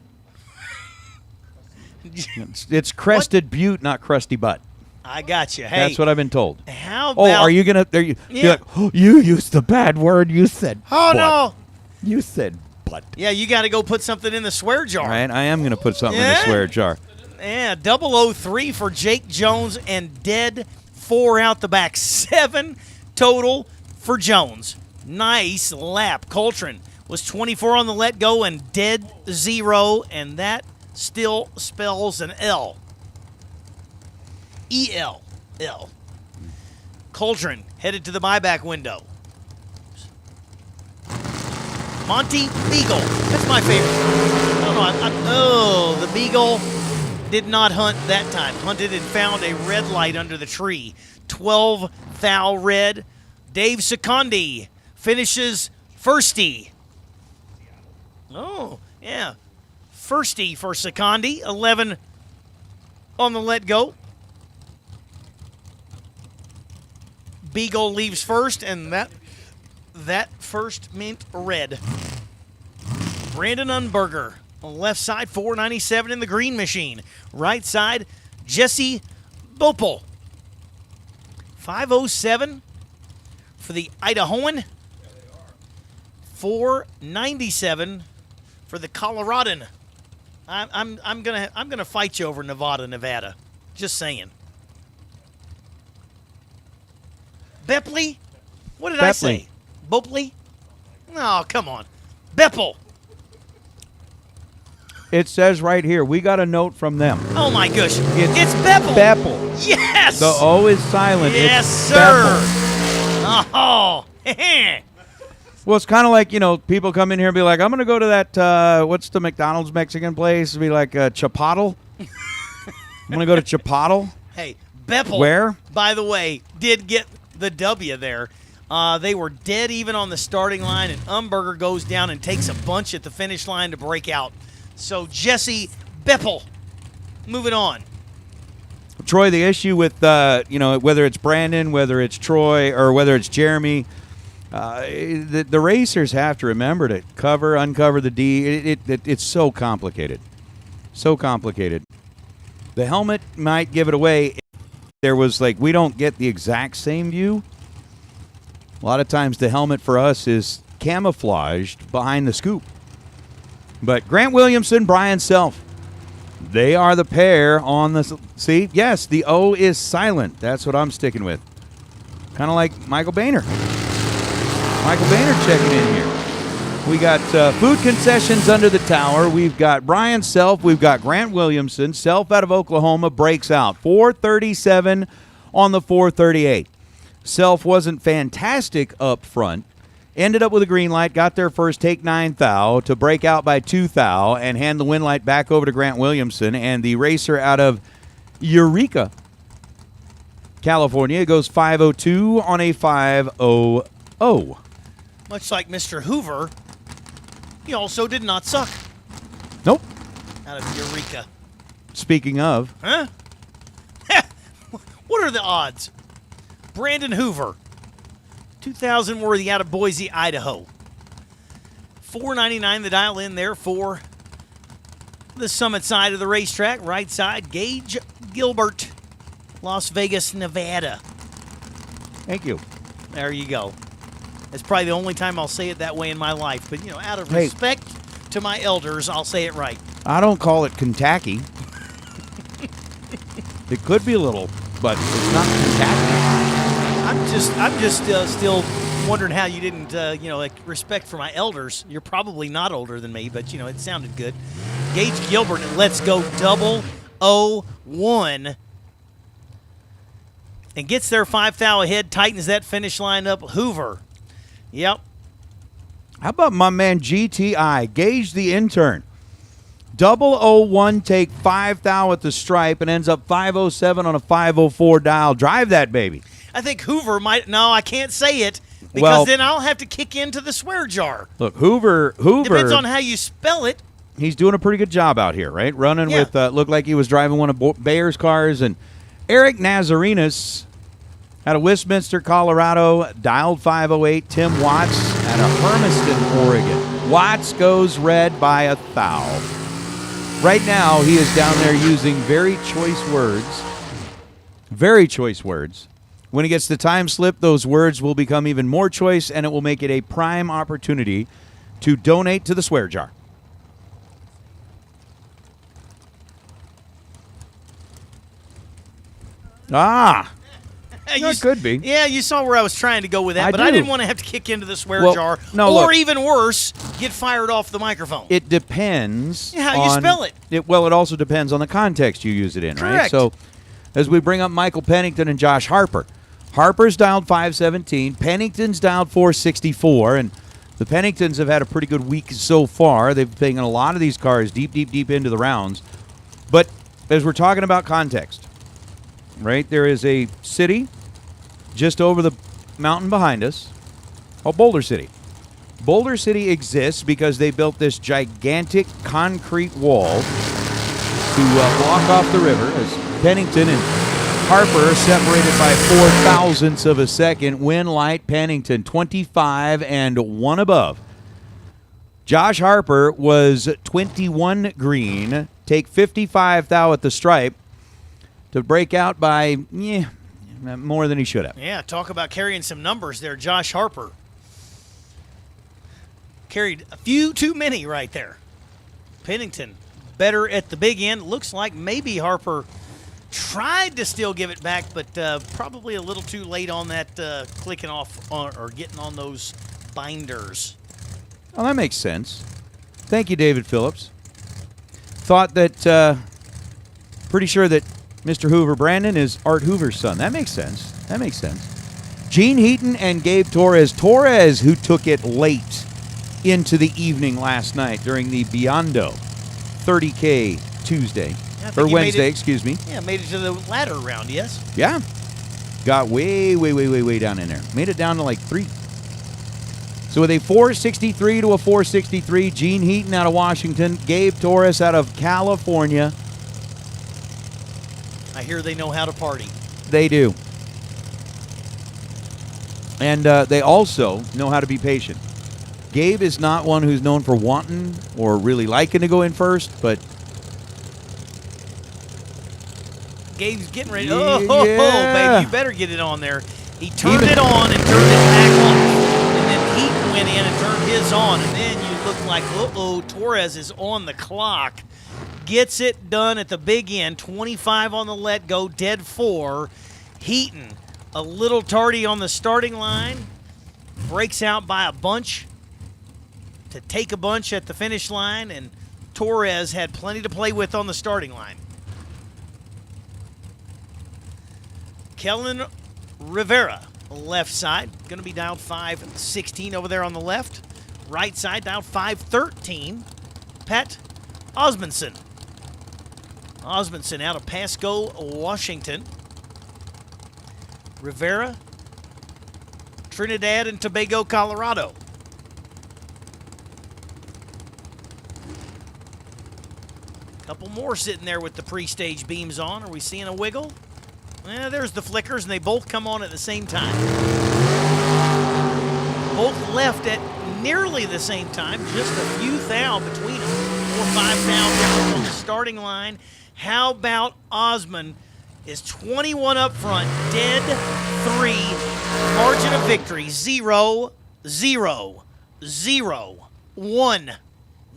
It's Crested Butte, not Crusty Butt. I got you. Hey, that's what I've been told. How Oh, about... are you going to... You're like, oh, you used the bad word. You said Oh, butt. no. You said butt. Yeah, you got to go put something in the swear jar. All right, I am going to put something in the swear jar. Yeah, 003 for Jake Jones and dead 4 out the back. 7 total for Jones. Nice lap. Coltrane was 24 on the let go and dead 0, and that still spells an L. E-L. L. Coltrane headed to the buyback window. Monty Beagle. That's my favorite. The Beagle did not hunt that time. Hunted and found a red light under the tree. 12 thou red. Dave Secondi finishes firsty. Oh, yeah. Firsty for Secondi. 11 on the let go. Beagle leaves first, and that first meant red. Brandon Unberger on the left side, 497 in the green machine. Right side, Jesse Bopel. 507 for the Idahoan. 497 for the Coloradan. I'm gonna fight you over Nevada. Just saying. Bepley? What did I say? Bopley? Oh, come on. Beppel. It says right here, we got a note from them. Oh, my gosh. It's Beppel. Beppel. Yes. The O is silent. Yes, it's sir. Beppel. Oh. Well, it's kind of like, people come in here and be like, I'm going to go to that, what's the McDonald's Mexican place? Be like Chipotle. I'm going to go to Chipotle. Hey, Beppel. Where? By the way, did get the W there. They were dead even on the starting line, and Umberger goes down and takes a bunch at the finish line to break out. So Jesse Beppel, moving on. Troy, the issue with, whether it's Brandon, whether it's Troy, or whether it's Jeremy, the racers have to remember to cover, uncover the D. It's so complicated. So complicated. The helmet might give it away. There was we don't get the exact same view. A lot of times the helmet for us is camouflaged behind the scoop. But Grant Williamson, Brian Self, they are the pair on the... See? Yes, the O is silent. That's what I'm sticking with. Kind of like Michael Boehner. Michael Boehner checking in here. We got food concessions under the tower. We've got Brian Self. We've got Grant Williamson. Self out of Oklahoma breaks out. 437 on the 438. Self wasn't fantastic up front. Ended up with a green light. Got there first, take 9 thou to break out by 2 thou and hand the win light back over to Grant Williamson. And the racer out of Eureka, California, goes 502 on a 500. Much like Mr. Hoover, he also did not suck. Nope. Out of Eureka. Speaking of. Huh? What are the odds? Brandon Hoover, 2,000 worthy out of Boise, Idaho. $4.99 the dial in there for the summit side of the racetrack. Right side, Gage Gilbert, Las Vegas, Nevada. Thank you. There you go. It's probably the only time I'll say it that way in my life. But, out of respect to my elders, I'll say it right. I don't call it Kentucky. It could be a little, but it's not Kentucky. I'm just still wondering how you didn't, respect for my elders. You're probably not older than me, but, it sounded good. Gage Gilbert, and let's go 001. And gets there 5 thou ahead, tightens that finish line up. Hoover. Yep. How about my man GTI, Gage the intern? 001 take 5 thou at the stripe and ends up 507 on a 504 dial. Drive that baby. I think Hoover might. No, I can't say it because Well- then I'll have to kick into the swear jar. Look, Hoover. Depends on how you spell it. He's doing a pretty good job out here, right? Running Yeah. with, looked like he was driving one of Bayer's cars. And Eric Nazarenas out of Westminster, Colorado, dialed 508. Tim Watts out of Hermiston, Oregon. Watts goes red by 1,000. Right now, he is down there using very choice words. Very choice words. When he gets the time slip, those words will become even more choice, and it will make it a prime opportunity to donate to the swear jar. Ah, that could be. Yeah, you saw where I was trying to go with that, I but do. I didn't want to have to kick into the swear Well, jar, no, or look. even worse, get fired off the microphone. It depends How you on- spell it. Well, it also depends on the context you use it in, right? Correct. So as we bring up Michael Pennington and Josh Harper, Harper's dialed 517, Pennington's dialed 464, and the Penningtons have had a pretty good week so far. They've taken a lot of these cars deep into the rounds. But as we're talking about context, right, there is a city just over the mountain behind us called Boulder City. Boulder City exists because they built this gigantic concrete wall to block off the river, as Pennington and Harper are separated by 0.04 of a second. Win light Pennington 25 and 1 above. Josh Harper was 21 green, take 55 thou at the stripe to break out by more than he should have. Yeah, talk about carrying some numbers there, Josh Harper. Carried a few too many right there. Pennington better at the big end. Looks like maybe Harper tried to still give it back, but probably a little too late on that clicking off or getting on those binders. Well, that makes sense. Thank you, David Phillips. Thought that, pretty sure that Mr. Hoover Brandon is Art Hoover's son. That makes sense. That makes sense. Gene Heaton and Gabe Torres. Torres, who took it late into the evening last night during the Biondo 30K Tuesday. Yeah, I think Or he Wednesday, made it- excuse me. Yeah, made it to the ladder round, yes. Yeah. Got way down in there. Made it down to like 3. So with a 463 to a 463, Gene Heaton out of Washington, Gabe Torres out of California. I hear they know how to party. They do. And they also know how to be patient. Gabe is not one who's known for wanting or really liking to go in first, but Gabe's getting ready. Yeah. Oh, baby, you better get it on there. He turned it on and turned it back on. And then Heaton went in and turned his on. And then you look like, Torres is on the clock. Gets it done at the big end. 25 on the let go, dead 4. Heaton, a little tardy on the starting line. Breaks out by a bunch to take a bunch at the finish line. And Torres had plenty to play with on the starting line. Kellen Rivera, left side, going to be dialed 516 over there on the left. Right side, dialed 513. Pat Osmondson. Osmondson out of Pasco, Washington. Rivera, Trinidad and Tobago, Colorado. Couple more sitting there with the pre-stage beams on. Are we seeing a wiggle? There's the flickers, and they both come on at the same time. Both left at nearly the same time, just a few thou between them. 4 or 5 thou down on the starting line. How about Osmond is 21 up front, dead 3, margin of victory 0, 0, 0, 1,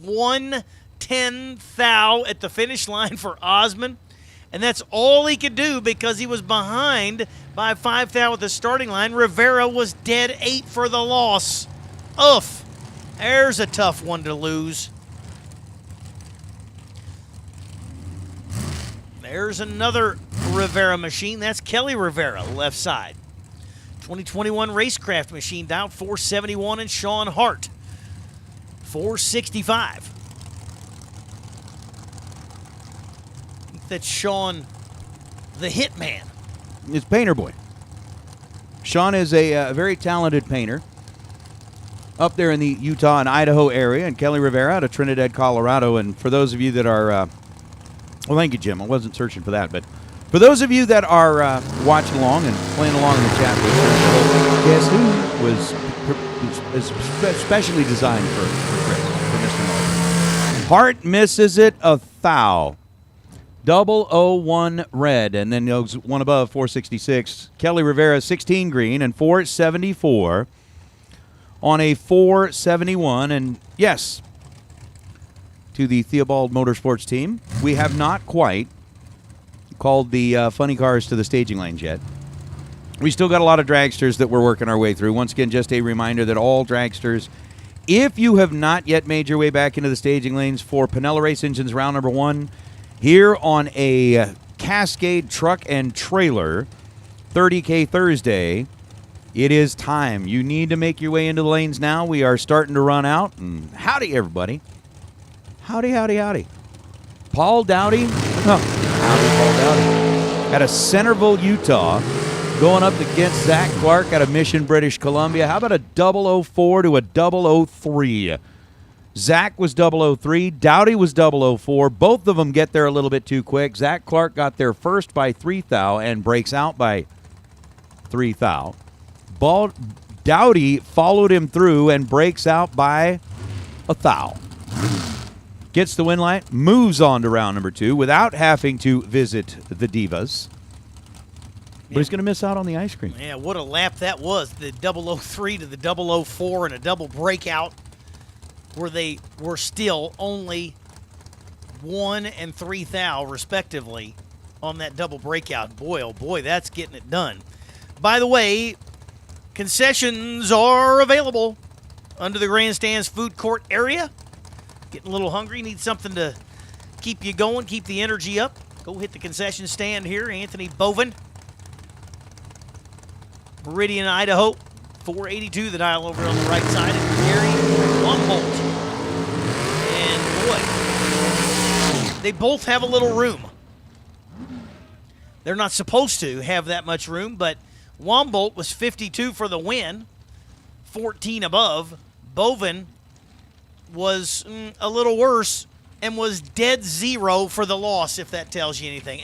1, 10 thou at the finish line for Osmond. And that's all he could do because he was behind by 5 thou at the starting line. Rivera was dead 8 for the loss. Oof. There's a tough one to lose. There's another Rivera machine. That's Kelly Rivera, left side. 2021 Racecraft machine down 471 and Sean Hart, 465. that's Sean the Hitman? It's Painter Boy. Sean is a very talented painter up there in the Utah and Idaho area, and Kelly Rivera out of Trinidad, Colorado. And for those of you that are, well, thank you, Jim. I wasn't searching for that, but for those of you that are watching along and playing along in the chat with us, guess who was especially designed for Chris, for Mr. Martin? Hart misses it a foul. 001 red, and then goes one above, 466. Kelly Rivera, 16 green, and 474 on a 471. And yes, to the Theobald Motorsports team, we have not quite called the funny cars to the staging lanes yet. We still got a lot of dragsters that we're working our way through. Once again, just a reminder that all dragsters, if you have not yet made your way back into the staging lanes for Pinella Race Engines round number 1, here on a Cascade truck and trailer, 30K Thursday, it is time. You need to make your way into the lanes now. We are starting to run out. And howdy, everybody. Howdy, howdy, howdy. Paul Dowdy. Oh, howdy, Paul Dowdy. Out of Centerville, Utah, going up against Zach Clark out of Mission, British Columbia. How about a 004 to a 003? Zach was 003. Dowdy was 004. Both of them get there a little bit too quick. Zach Clark got there first by 3 thou and breaks out by 3 thou. Dowdy followed him through and breaks out by a thou. Gets the win light, moves on to round number 2 without having to visit the Divas. But he's going to miss out on the ice cream. Yeah, what a lap that was. The 003 to the 004 and a double breakout, where they were still only 1 and 3 thou, respectively, on that double breakout. Boy, oh boy, that's getting it done. By the way, concessions are available under the grandstand's food court area. Getting a little hungry, need something to keep you going, keep the energy up. Go hit the concession stand here. Anthony Bovin, Meridian, Idaho. 482 the dial over on the right side. And Gary Lumbolt. And boy, they both have a little room. They're not supposed to have that much room, but Wombolt was 52 for the win, 14 above. Bovin was a little worse and was dead 0 for the loss, if that tells you anything.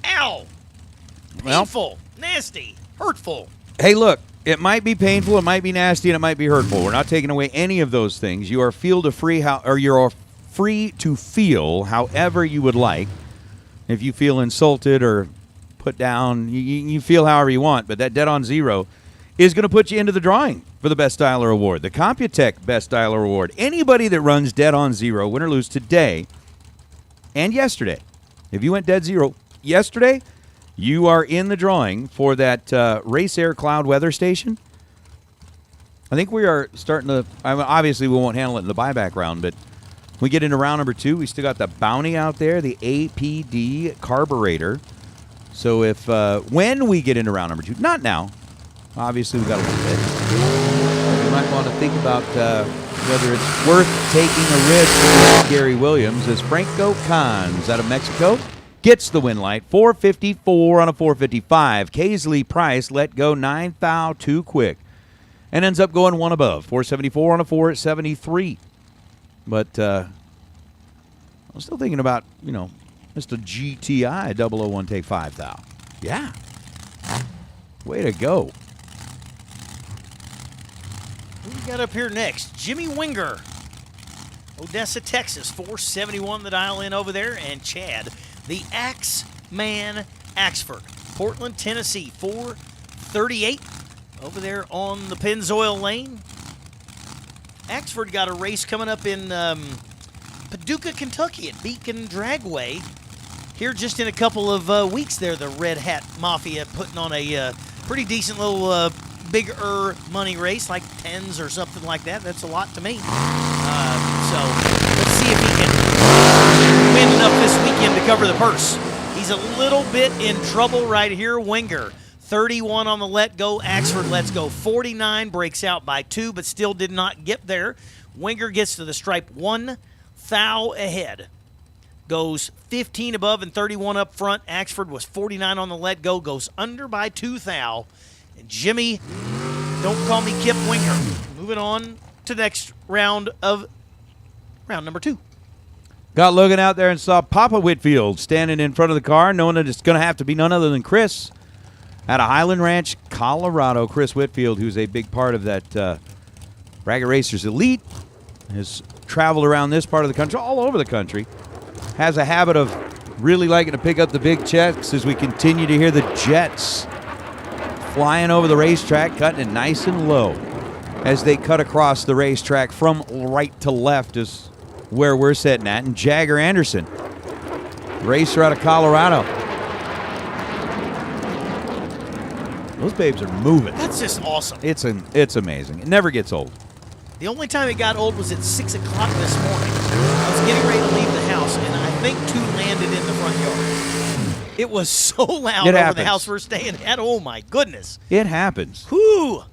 Ow! Painful, nasty, hurtful. Hey, look, it might be painful, it might be nasty, and it might be hurtful. We're not taking away any of those things. You are you're free to feel however you would like. If you feel insulted or put down, you feel however you want, but that dead on 0 is going to put you into the drawing for the Best Dialer Award, the Computech Best Dialer Award. Anybody that runs dead on 0, win or lose today and yesterday, if you went dead 0 yesterday, you are in the drawing for that Race Air Cloud weather station. I think we are starting to, obviously we won't handle it in the buyback round, but we get into round number 2, we still got the bounty out there, the APD carburetor. So if when we get into round number 2, not now, obviously we got a little bit. You might want to think about whether it's worth taking a risk with Gary Williams as Franco Cons out of Mexico gets the win light. 454 on a 455. Casey Price let go 9 thou too quick and ends up going 1 above. 474 on a 473. But I'm still thinking about, Mr. GTI 001 take 5 thou. Yeah. Way to go. Who we got up here next? Jimmy Winger. Odessa, Texas. 471 the dial in over there. And Chad, the Axe Man Axford. Portland, Tennessee. 438 over there on the Pennzoil Lane. Axford got a race coming up in Paducah, Kentucky at Beacon Dragway. Here just in a couple of weeks there, the Red Hat Mafia putting on a pretty decent little bigger money race, like 10s or something like that. That's a lot to me. So let's see if he can win enough this weekend to cover the purse. He's a little bit in trouble right here. Winger, 31 on the let go. Axford lets go 49, breaks out by 2, but still did not get there. Winger gets to the stripe 1 thou ahead. goes 15 above and 31 up front. Axford was 49 on the let go, goes under by 2 thou. And Jimmy, don't call me Kip Winger. Moving on to the next round number 2. Got looking out there and saw Papa Whitfield standing in front of the car, knowing that it's going to have to be none other than Chris out of Highland Ranch, Colorado. Chris Whitfield, who's a big part of that Ragged Racers Elite, has traveled around this part of the country, all over the country, has a habit of really liking to pick up the big checks as we continue to hear the jets flying over the racetrack, cutting it nice and low as they cut across the racetrack from right to left is where we're sitting at. And Jagger Anderson, racer out of Colorado. Those babes are moving. That's just awesome. It's amazing. It never gets old. The only time it got old was at 6 o'clock this morning. I was getting ready to leave the house, and I think 2 landed in the front yard. It was so loud over the house we're staying at. Oh, my goodness. It happens. Whew.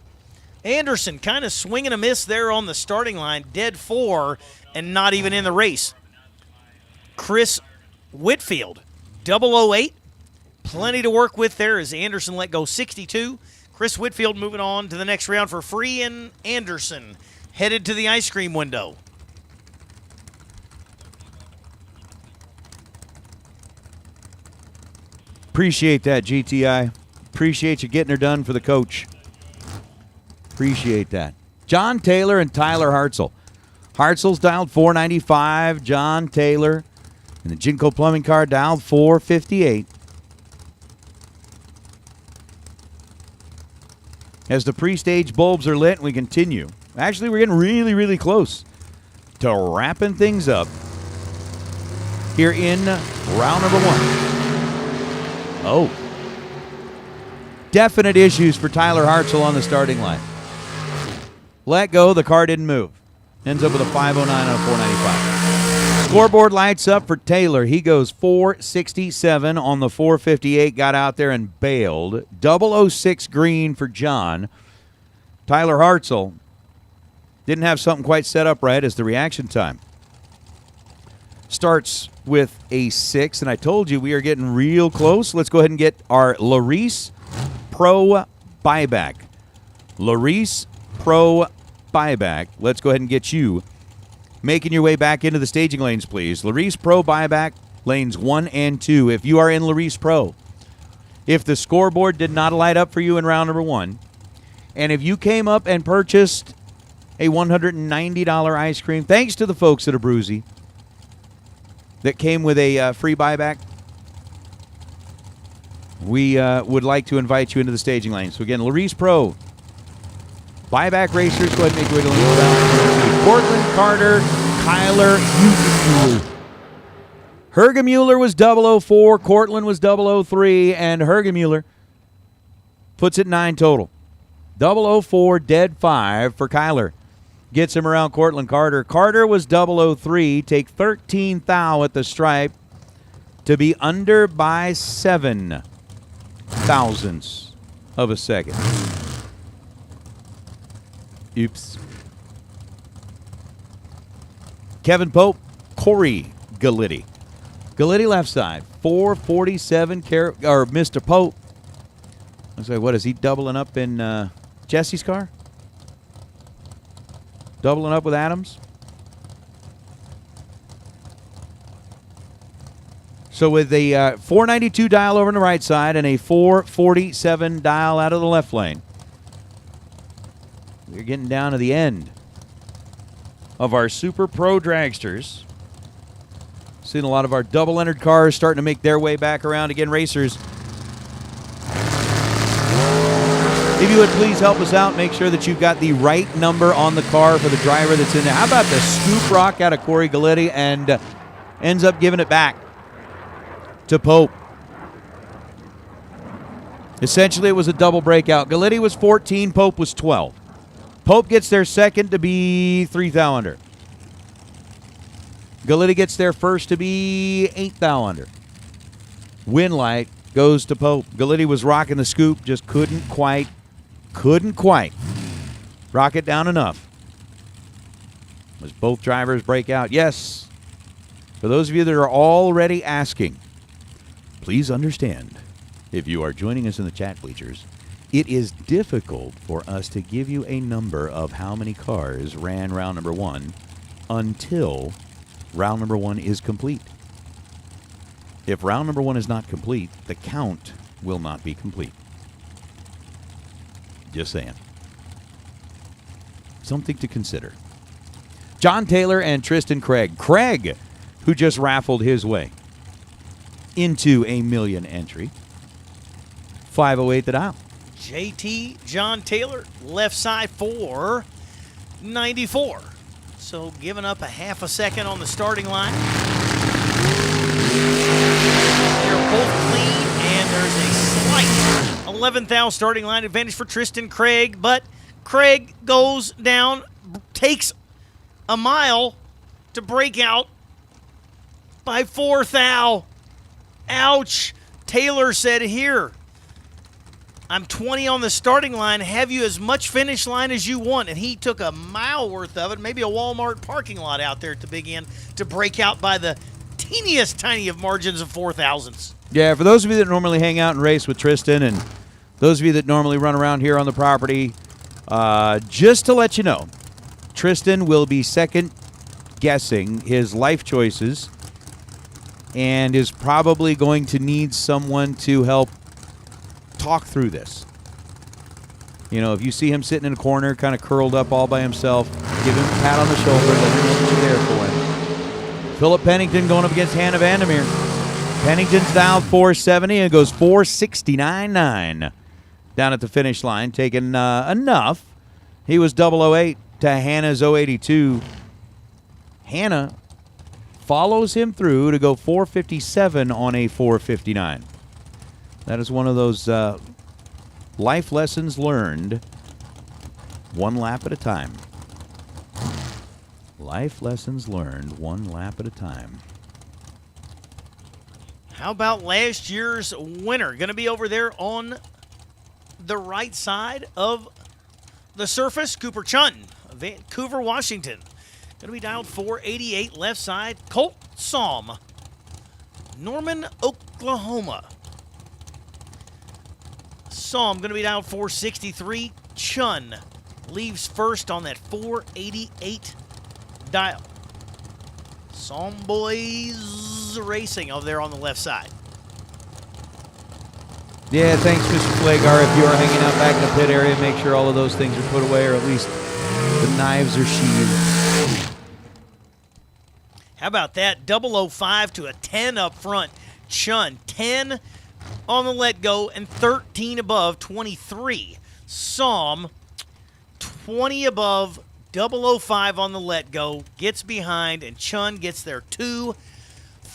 Anderson kind of swinging a miss there on the starting line. Dead 4 and not even in the race. Chris Whitfield, 008. Plenty to work with there as Anderson let go 62. Chris Whitfield moving on to the next round for free, and Anderson headed to the ice cream window. Appreciate that, GTI. Appreciate you getting her done for the coach. Appreciate that. John Taylor and Tyler Hartzell. Hartzell's dialed 495. John Taylor and the Jinko Plumbing car dialed 458. As the pre-stage bulbs are lit, we continue. Actually, we're getting really, really close to wrapping things up here in round number 1. Oh. Definite issues for Tyler Hartzell on the starting line. Let go, the car didn't move. Ends up with a 509 on a 495. Scoreboard lights up for Taylor. He goes 467 on the 458, got out there and bailed. 006 green for John. Tyler Hartzell didn't have something quite set up right as the reaction time starts with a 6, and I told you we are getting real close. Let's go ahead and get our Larice Pro buyback. Larice Pro buyback. Let's go ahead and get you making your way back into the staging lanes, please. Larice Pro buyback, lanes 1 and 2. If you are in Larice Pro, if the scoreboard did not light up for you in round number 1, and if you came up and purchased a $190 ice cream, thanks to the folks at Abruzzi, that came with a free buyback, we would like to invite you into the staging lane. So again, Larice Pro buyback racers, go ahead and make your way to the Portland, Carter, Kyler, Hergemuller was 004, Cortland was 003, and Hergemuller puts it 9 total. 004, dead 5 for Kyler. Gets him around Cortland Carter. Carter was 003, take 13 thou at the stripe to be under by 7 thousandths of a second. Oops. Kevin Pope, Corey Galitti. Galitti left side, 447, or Mr. Pope. I was like, what, is he doubling up in Jesse's car? Doubling up with Adams? So with a 492 dial over on the right side and a 447 dial out of the left lane, we're getting down to the end of our Super Pro Dragsters. Seeing a lot of our double-entered cars starting to make their way back around again. Racers, if you would please help us out, make sure that you've got the right number on the car for the driver that's in there. How about the scoop rock out of Corey Galitti, and ends up giving it back to Pope. Essentially, it was a double breakout. Galitti was 14, Pope was 12. Pope gets their second to be 3 thou under. Galitti gets their first to be 8 thou under. Win light goes to Pope. Galitti was rocking the scoop, just couldn't quite rock it down enough. As both drivers break out. Yes, For those of you that are already asking, please understand, if you are joining us in the chat bleachers, it is difficult for us to give you a number of how many cars ran round number 1 until round number 1 is complete. If round number 1 is not complete, the count will not be complete. Just saying. Something to consider. John Taylor and Tristan Craig. Craig, who just raffled his way into a million entry. 508 the dial. JT John Taylor, left side for 94. So giving up a half a second on the starting line. They're both clean, and there's a slight 11th starting line advantage for Tristan Craig, but Craig goes down, takes a mile to break out by 4th thou. Ouch. Taylor said, here, I'm 20 on the starting line. Have you as much finish line as you want? And he took a mile worth of it, maybe a Walmart parking lot out there at the big end to break out by the teeniest tiny of margins of 4,000ths. Yeah, for those of you that normally hang out and race with Tristan and those of you that normally run around here on the property, just to let you know, Tristan will be second guessing his life choices and is probably going to need someone to help talk through this. You know, if you see him sitting in a corner, kind of curled up all by himself, give him a pat on the shoulder, let him know that you're there for him. Philip Pennington going up against Hannah Vandermeer. Pennington's dialed 470 and goes 469.9 down at the finish line, taking enough. He was 008 to Hannah's 082. Hannah follows him through to go 457 on a 459. That is one of those life lessons learned one lap at a time. Life lessons learned one lap at a time. How about last year's winner? Going to be over there on the right side of the surface. Cooper Chun, Vancouver, Washington. Going to be dialed 488 left side. Colt Psalm, Norman, Oklahoma. Psalm going to be dialed 463. Chun leaves first on that 488 dial. Psalm Boys Racing over there on the left side. Yeah, thanks, Mr. Flagar. If you are hanging out back in the pit area, make sure all of those things are put away, or at least the knives are sheathed. How about that? 005 to a 10 up front. Chun, 10 on the let go and 13 above, 23. Psalm, 20 above, 005 on the let go, gets behind, and Chun gets there 2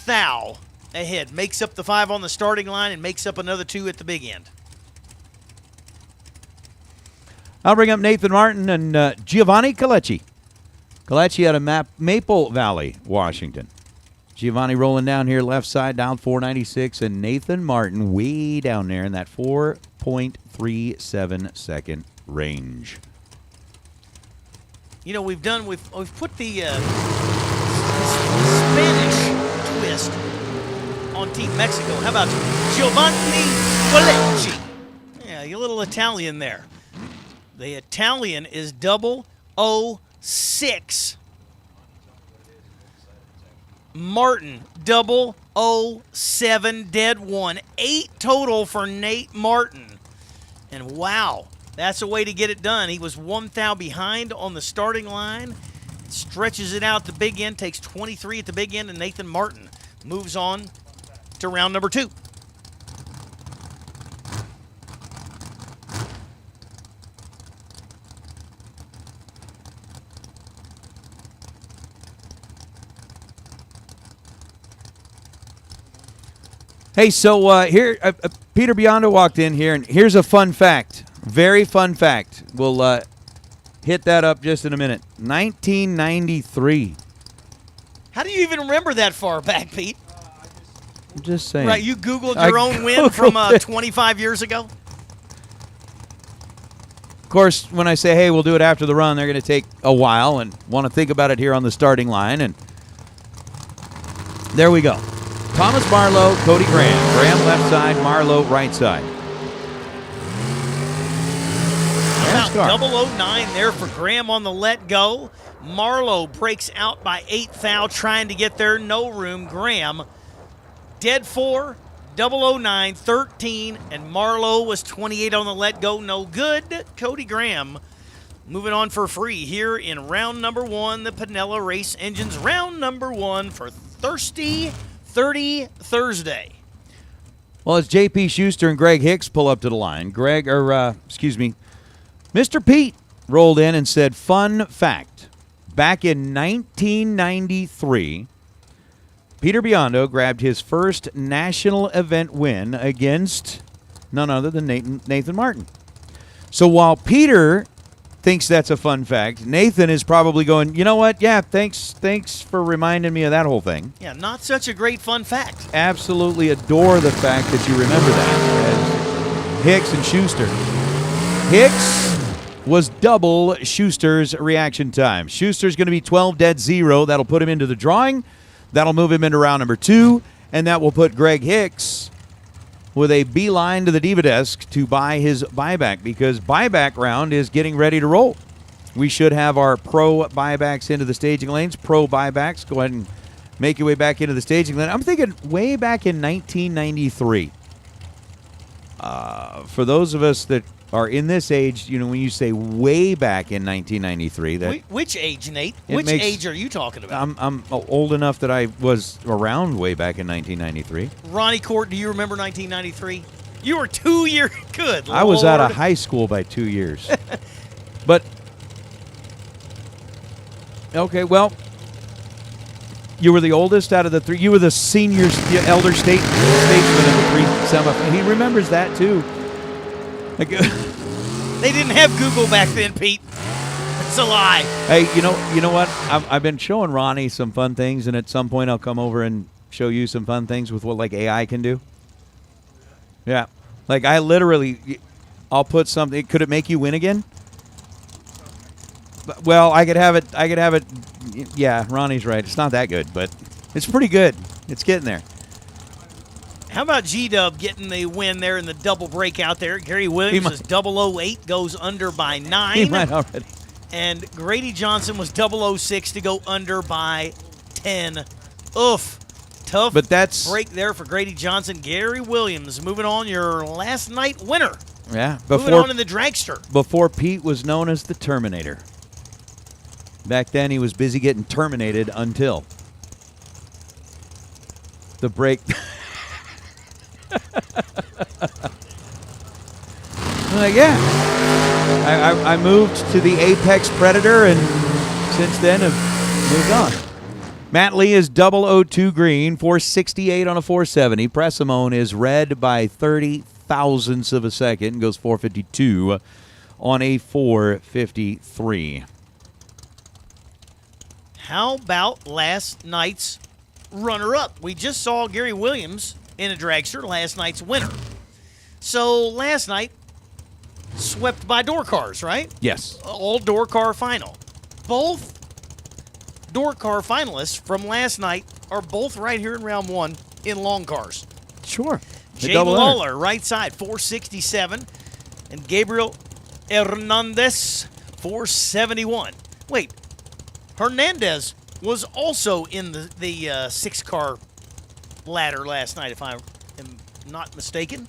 thou ahead. Makes up the 5 on the starting line and makes up another 2 at the big end. I'll bring up Nathan Martin and Giovanni Colecci. Colecci out of Maple Valley, Washington. Giovanni rolling down here left side, down 496, and Nathan Martin way down there in that 4.37 second range. You know, we've put the Spanish twist on Team Mexico. How about Giovanni Colecci? Yeah, a little Italian there. The Italian is 006. Martin, 007, dead 1. 8 total for Nate Martin. And wow, that's a way to get it done. He was 1 thou behind on the starting line. Stretches it out the big end, takes 23 at the big end, and Nathan Martin moves on to round number 2. Hey, so here, Peter Biondo walked in here, and here's a fun fact. Very fun fact. We'll hit that up just in a minute. 1993. How do you even remember that far back, Pete? I'm just saying. Right, you Googled your own win from 25 years ago? Of course, when I say, hey, we'll do it after the run, they're going to take a while and want to think about it here on the starting line. And There we go. Thomas Marlowe, Cody Graham. Graham left side, Marlowe right side. About 009 there for Graham on the let go. Marlowe breaks out by 8th thou, trying to get there. No room. Graham dead 4, 009, 13, and Marlowe was 28 on the let go. No good. Cody Graham moving on for free here in round number 1. The Pinella Race Engines round number 1 for Thirsty 30 Thursday. Well, as J.P. Schuster and Greg Hicks pull up to the line, Mr. Pete rolled in and said, fun fact, back in 1993, Peter Biondo grabbed his first national event win against none other than Nathan Martin. So while Peter thinks that's a fun fact, Nathan is probably going, you know what? Yeah, thanks for reminding me of that whole thing. Yeah, not such a great fun fact. Absolutely adore the fact that you remember that. As Hicks and Schuster. Hicks was double Schuster's reaction time. Schuster's going to be 12-0. That'll put him into the drawing. That'll move him into round number 2. And that will put Greg Hicks with a beeline to the Diva Desk to buy his buyback, because buyback round is getting ready to roll. We should have our pro buybacks into the staging lanes. Pro buybacks. Go ahead and make your way back into the staging lane. I'm thinking way back in 1993. For those of us that are in this age, you know, when you say way back in 1993, that which age, Nate? Which age are you talking about? I'm old enough that I was around way back in 1993. Ronnie Court, do you remember 1993? You were 2 years. Good I was out of Lord. high school by 2 years. But okay, well, you were the oldest out of the 3. You were the senior, elder statesman of the 3 semifinals. He remembers that too. Like, they didn't have Google back then, Pete. It's a lie. Hey, you know what? I've been showing Ronnie some fun things, and at some point I'll come over and show you some fun things with what like AI can do. Yeah, like I'll put something. Could it make you win again? Well, I could have it. Yeah, Ronnie's right. It's not that good, but it's pretty good. It's getting there. How about G-Dub getting the win there in the double breakout there? Gary Williams is 008, goes under by 9. He might already. And Grady Johnson was 006 to go under by 10. Oof. Tough break there for Grady Johnson. Gary Williams moving on, your last night winner. Yeah. Moving on in the dragster. Before Pete was known as the Terminator. Back then he was busy getting terminated until the break. Yeah, I moved to the Apex Predator, and since then have moved on. Matt Lee is 002 green, 468 on a 470. Pressimone is red by 30 thousandths of a second, goes 452 on a 453. How about last night's runner-up? We just saw Gary Williams in a dragster, last night's winner. So last night, swept by door cars, right? Yes. All door car final. Both door car finalists from last night are both right here in round 1 in long cars. Sure. Jay Lawler, right side, 467. And Gabriel Hernandez, 471. Wait, Hernandez was also in the 6-car ladder last night, if I am not mistaken.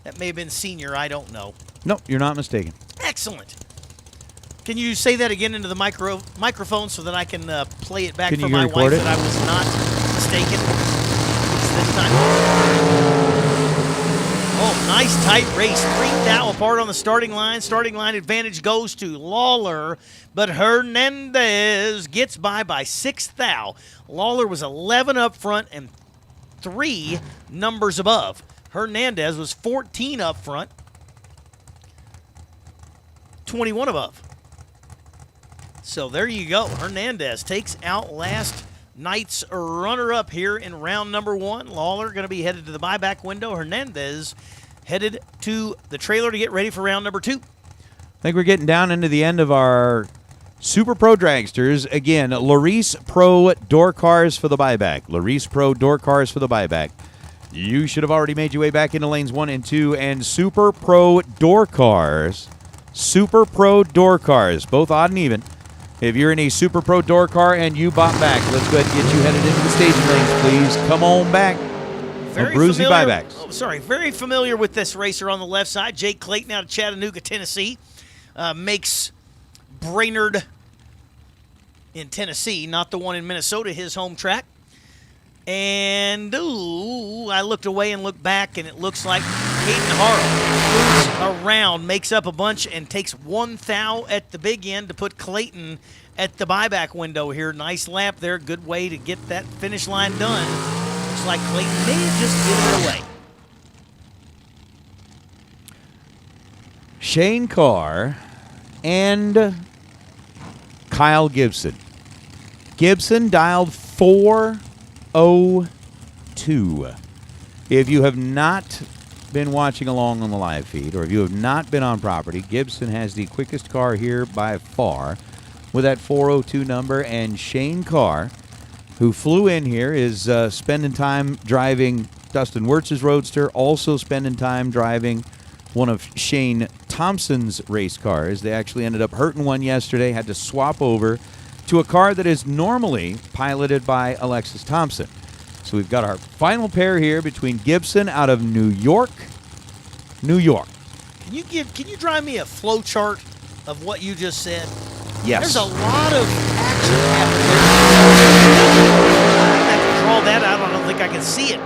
That may have been senior, I don't know. No, you're not mistaken. Excellent. Can you say that again into the microphone so that I can play it back for my wife it? that I was not mistaken? It's this time. Oh, nice tight race. 3 thou apart on the starting line. Starting line advantage goes to Lawler, but Hernandez gets by 6 thou. Lawler was 11 up front and 3 numbers above. Hernandez was 14 up front, 21 above. So there you go. Hernandez takes out last night's runner-up here in round number 1. Lawler going to be headed to the buyback window. Hernandez headed to the trailer to get ready for round number 2. I think we're getting down into the end of our Super Pro Dragsters, again, Larice Pro door cars for the buyback. Larice Pro door cars for the buyback. You should have already made your way back into lanes 1 and 2, and Super Pro door cars. Super Pro door cars, both odd and even. If you're in a Super Pro door car and you bought back, let's go ahead and get you headed into the staging lanes, please. Come on back. Bruzy buybacks. Oh, sorry, very familiar with this racer on the left side. Jake Clayton out of Chattanooga, Tennessee. Makes Brainerd in Tennessee, not the one in Minnesota, his home track. And, I looked away and looked back, and it looks like Hayden Harrell moves around, makes up a bunch, and takes 1 thou at the big end to put Clayton at the buyback window here. Nice lap there. Good way to get that finish line done. Looks like Clayton may have just given it away. Shane Carr and Kyle Gibson. Gibson dialed 402. If you have not been watching along on the live feed, or if you have not been on property, Gibson has the quickest car here by far with that 402 number, and Shane Carr, who flew in here, is spending time driving Dustin Wirtz's Roadster, also spending time driving one of Shane Thompson's race cars. They actually ended up hurting one yesterday, had to swap over to a car that is normally piloted by Alexis Thompson. So we've got our final pair here between Gibson out of New York. Can you drive me a flow chart of what you just said? Yes. There's a lot of action happening there. I can draw that out. I don't think I can see it.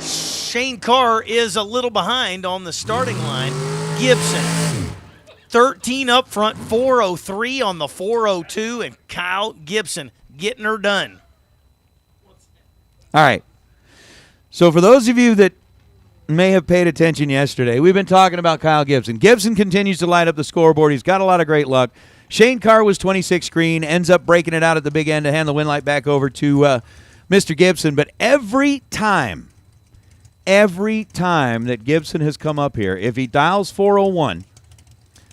Shane Carr is a little behind on the starting line. Gibson, 13 up front, 403 on the 402, and Kyle Gibson getting her done. All right. So for those of you that may have paid attention yesterday, we've been talking about Kyle Gibson. Gibson continues to light up the scoreboard. He's got a lot of great luck. Shane Carr was 26 green, ends up breaking it out at the big end to hand the win light back over to Mr. Gibson. But every time that Gibson has come up here, if he dials 401,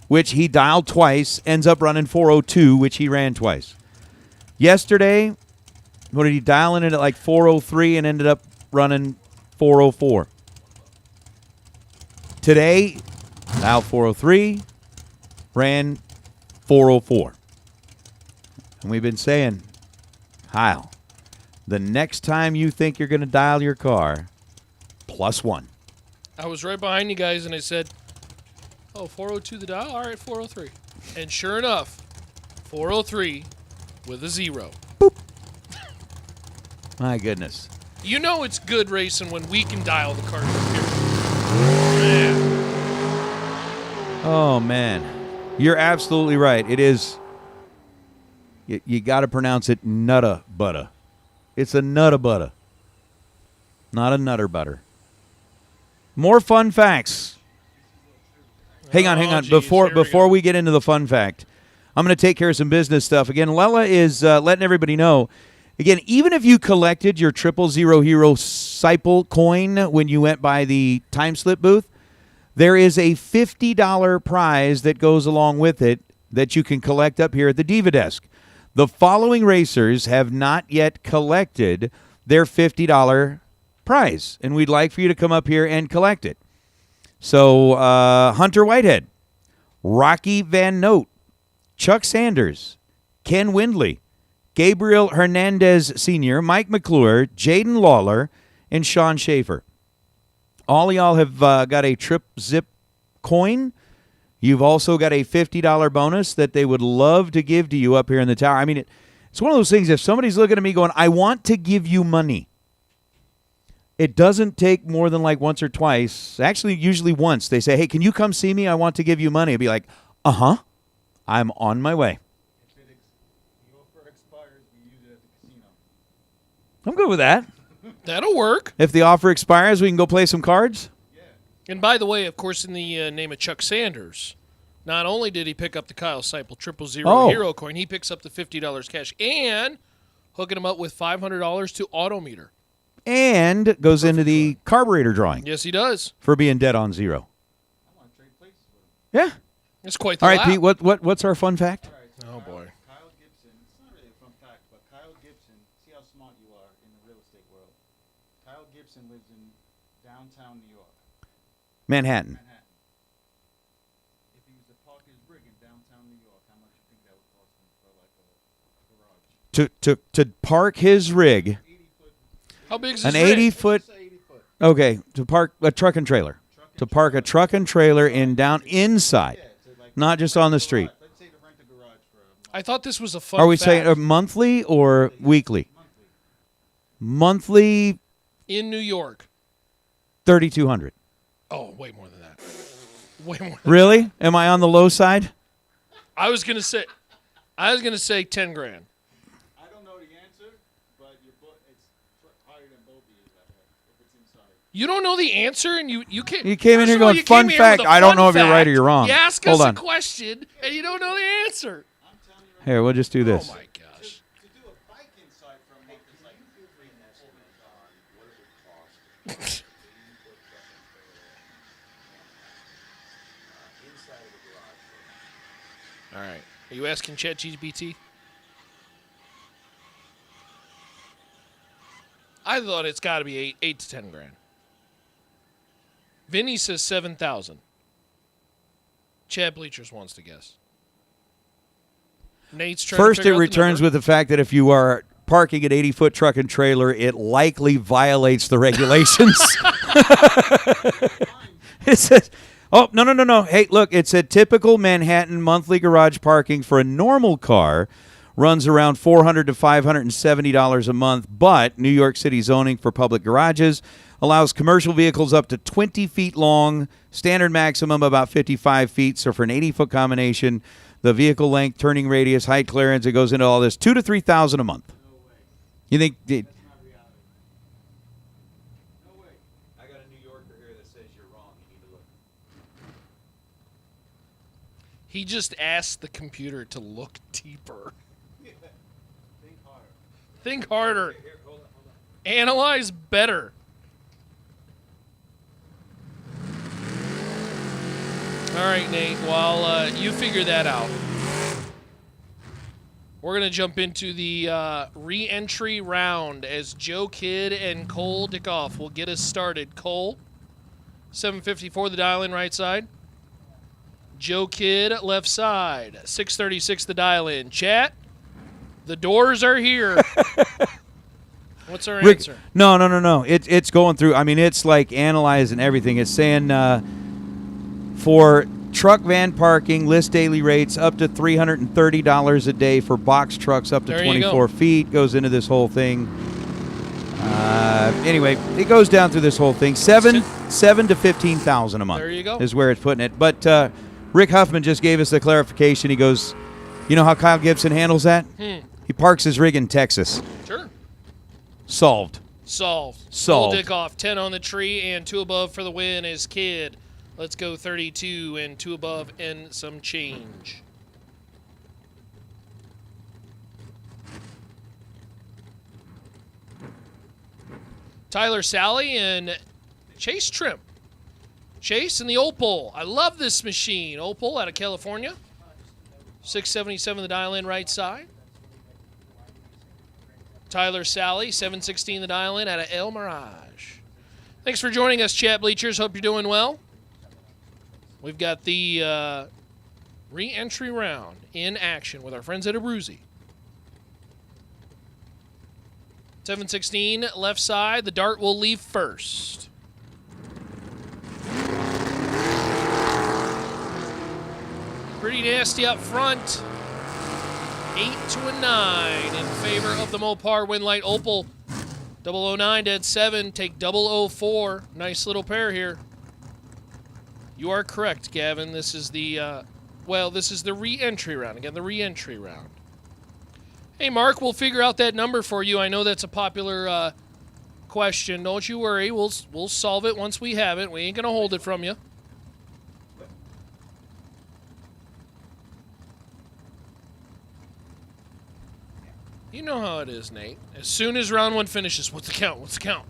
which he dialed twice, ends up running 402, which he ran twice. Yesterday, what did he dial in it at like 403 and ended up running 404? Today, dial 403, ran 404. And we've been saying, Kyle, the next time you think you're going to dial your car, +1. I was right behind you guys, and I said, 402 the dial? All right, 403. And sure enough, 403 with a 0. Boop. My goodness. You know it's good racing when we can dial the cars up here. Man. Oh, man. You're absolutely right. It is. You got to pronounce it nutta butter. It's a nutta butter, not a nutter butter. More fun facts. Hang on. Geez, Before we get into the fun fact, I'm going to take care of some business stuff. Again, Lela is letting everybody know. Again, even if you collected your 000 Hero Sipel coin when you went by the time slip booth, there is a $50 prize that goes along with it that you can collect up here at the Diva Desk. The following racers have not yet collected their $50 prize, and we'd like for you to come up here and collect it. So, Hunter Whitehead, Rocky Van Note, Chuck Sanders, Ken Windley, Gabriel Hernandez Sr., Mike McClure, Jaden Lawler, and Sean Schaefer. All of y'all have got a Trip Zip coin. You've also got a $50 bonus that they would love to give to you up here in the tower. I mean, it's one of those things, if somebody's looking at me going, I want to give you money, it doesn't take more than like once or twice. Actually, usually once. They say, hey, can you come see me? I want to give you money. I'd be like, uh-huh. I'm on my way. I'm good with that. That'll work. If the offer expires, we can go play some cards? And by the way, of course, in the name of Chuck Sanders, not only did he pick up the Kyle Sipel 000 Hero coin, he picks up the $50 cash and hooking him up with $500 to Autometer. And goes into the carburetor drawing. Yes, he does. For being dead on zero. Yeah. It's quite the All right, lap. Pete, what's our fun fact? Oh, boy. fact, but Kyle Gibson, see how smart you are in the real estate world. Kyle Gibson lives in downtown New York. Manhattan. If he was to park his rig in downtown New York, how much do you think that would cost him for like a garage? To park his rig. How big is an his rig? 80-foot? Okay, to park a truck and trailer. To park a truck and trailer inside, not just on the street. I thought this was a fun Are we fact. saying monthly or weekly? Monthly. In New York. 3,200. Oh, way more than that. Way more. Really? Am I on the low side? I was gonna say 10 grand. I don't know the answer, but it's higher than both of you if it's inside. You don't know the answer, and you can't. You came in First here of all, going, you came fun here fact. with a I don't fun know if you're right or fact. you're wrong. You ask Hold us on. a question, and you don't know the answer. Here, we'll just do this. Oh my gosh. All right. Are you asking ChatGPT? I thought it's got to be 8 to 10 grand. Vinny says 7,000. Chad Bleachers wants to guess. Nate's trying First, to it figure out the returns number. with the fact that if you are parking an 80-foot truck and trailer, it likely violates the regulations. It says, oh, no. Hey, look, it's a typical Manhattan monthly garage parking for a normal car runs around $400 to $570 a month, but New York City zoning for public garages allows commercial vehicles up to 20 feet long, standard maximum about 55 feet. So for an 80-foot combination, the vehicle length, turning radius, height clearance, it goes into all this, $2,000 to $3,000 a month. You think? I got a New Yorker here that says you're wrong. You need to look. He just asked the computer to look deeper. Think harder. Analyze better. All right, Nate. While you figure that out, we're going to jump into the re-entry round as Joe Kidd and Cole Dickoff will get us started. Cole, 754 the dial-in right side. Joe Kidd, left side. 636 the dial-in. Chat, the doors are here. What's our answer? No. It's going through. I mean, it's like analyzing everything. It's saying for truck van parking, list daily rates up to $330 a day. For box trucks up to There you 24 go. feet. Goes into this whole thing. Anyway, it goes down through this whole thing. Seven to $15,000 a month. There you go. Is where it's putting it. But Rick Huffman just gave us the clarification. He goes, you know how Kyle Gibson handles that? He parks his rig in Texas. Sure. Solved. Solved. Solved. Cole Dickoff, 10 on the tree, and 2 above for the win is Kidd. Let's go 32 and 2 above and some change. Tyler Sally and Chase Trimp. Chase and the Opal. I love this machine. Opal out of California. 677 the dial-in right side. Tyler Sally, 716 the dial-in out of El Mirage. Thanks for joining us, Chat Bleachers. Hope you're doing well. We've got the re-entry round in action with our friends at Abruzzi. 716 left side. The dart will leave first. Pretty nasty up front. 8 to a 9 in favor of the Mopar Winlight Opal. 009 dead 7. Take 004. Nice little pair here. You are correct, Gavin. This is the this is the re-entry round. Again, the re-entry round. Hey, Mark, we'll figure out that number for you. I know that's a popular question. Don't you worry. We'll solve it once we have it. We ain't gonna hold it from you. You know how it is, Nate. As soon as round 1 finishes, what's the count? What's the count?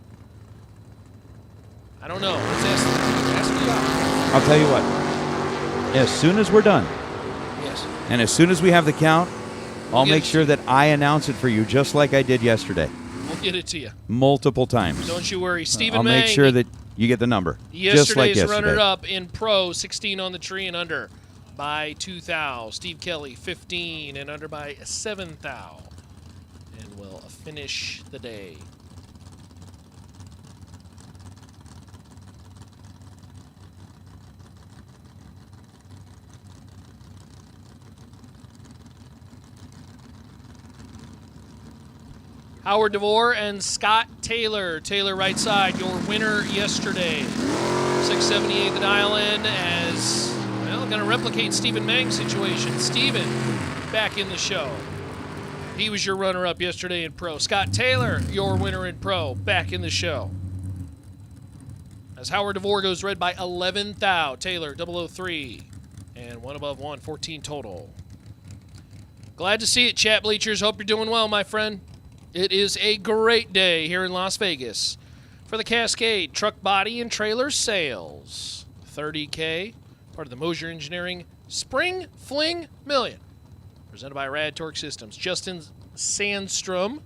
I don't know. Let's ask the guy. I'll tell you what. As soon as we're done, Yes. and as soon as we have the count, I'll make sure that I announce it for you just like I did yesterday. We'll get it to you. Multiple times. Don't you worry. Stephen I'll Mang, make sure that you get the number. Just like Yesterday's yesterday. runner-up in Pro, 16 on the tree and under by 2 thou. Steve Kelly, 15 and under by 7 thou. And we'll finish the day. Howard DeVore and Scott Taylor. Taylor right side, your winner yesterday. 678 the dial in as, well, going to replicate Stephen Mang's situation. Stephen back in the show. He was your runner-up yesterday in Pro. Scott Taylor, your winner in Pro, back in the show. As Howard DeVore goes red by 11 thou. Taylor, 003. And one above one, 14 total. Glad to see it, chat bleachers. Hope you're doing well, my friend. It is a great day here in Las Vegas for the Cascade Truck Body and Trailer Sales. 30K, part of the Mosier Engineering Spring Fling Million. Presented by Rad Torque Systems. Jason Sandstrom,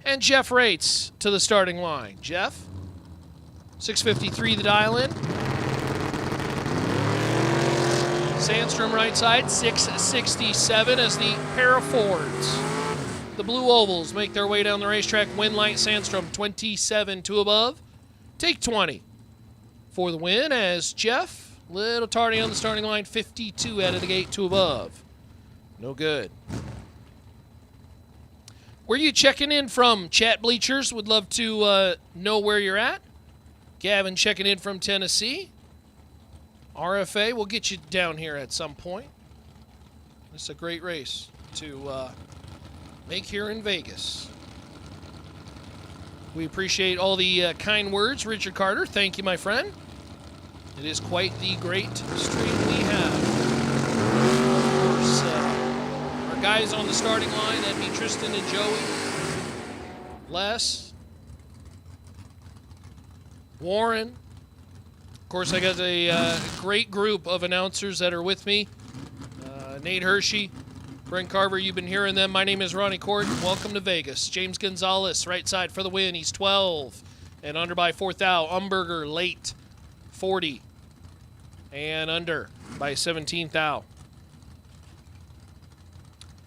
and Jeff Rates to the starting line. Jeff, 653 the dial in. Sandstrom right side, 667 as the pair of Fords. The Blue Ovals make their way down the racetrack. Winlight Sandstrom, 27 to above. Take 20 for the win as Jeff, little tardy on the starting line, 52 out of the gate to above. No good. Where you checking in from, chat bleachers? Would love to know where you're at. Gavin checking in from Tennessee. RFA, we'll get you down here at some point. It's a great race to make here in Vegas. We appreciate all the kind words. Richard Carter, thank you, my friend. It is quite the great stream we have. Of course, our guys on the starting line, that'd be Tristan and Joey. Les. Warren. Of course, I got a great group of announcers that are with me. Nate Hershey, Brent Carver, you've been hearing them. My name is Ronnie Court. Welcome to Vegas. James Gonzalez, right side for the win. He's 12 and under by 4 thou. Umberger, late, 40 and under by 17 thou.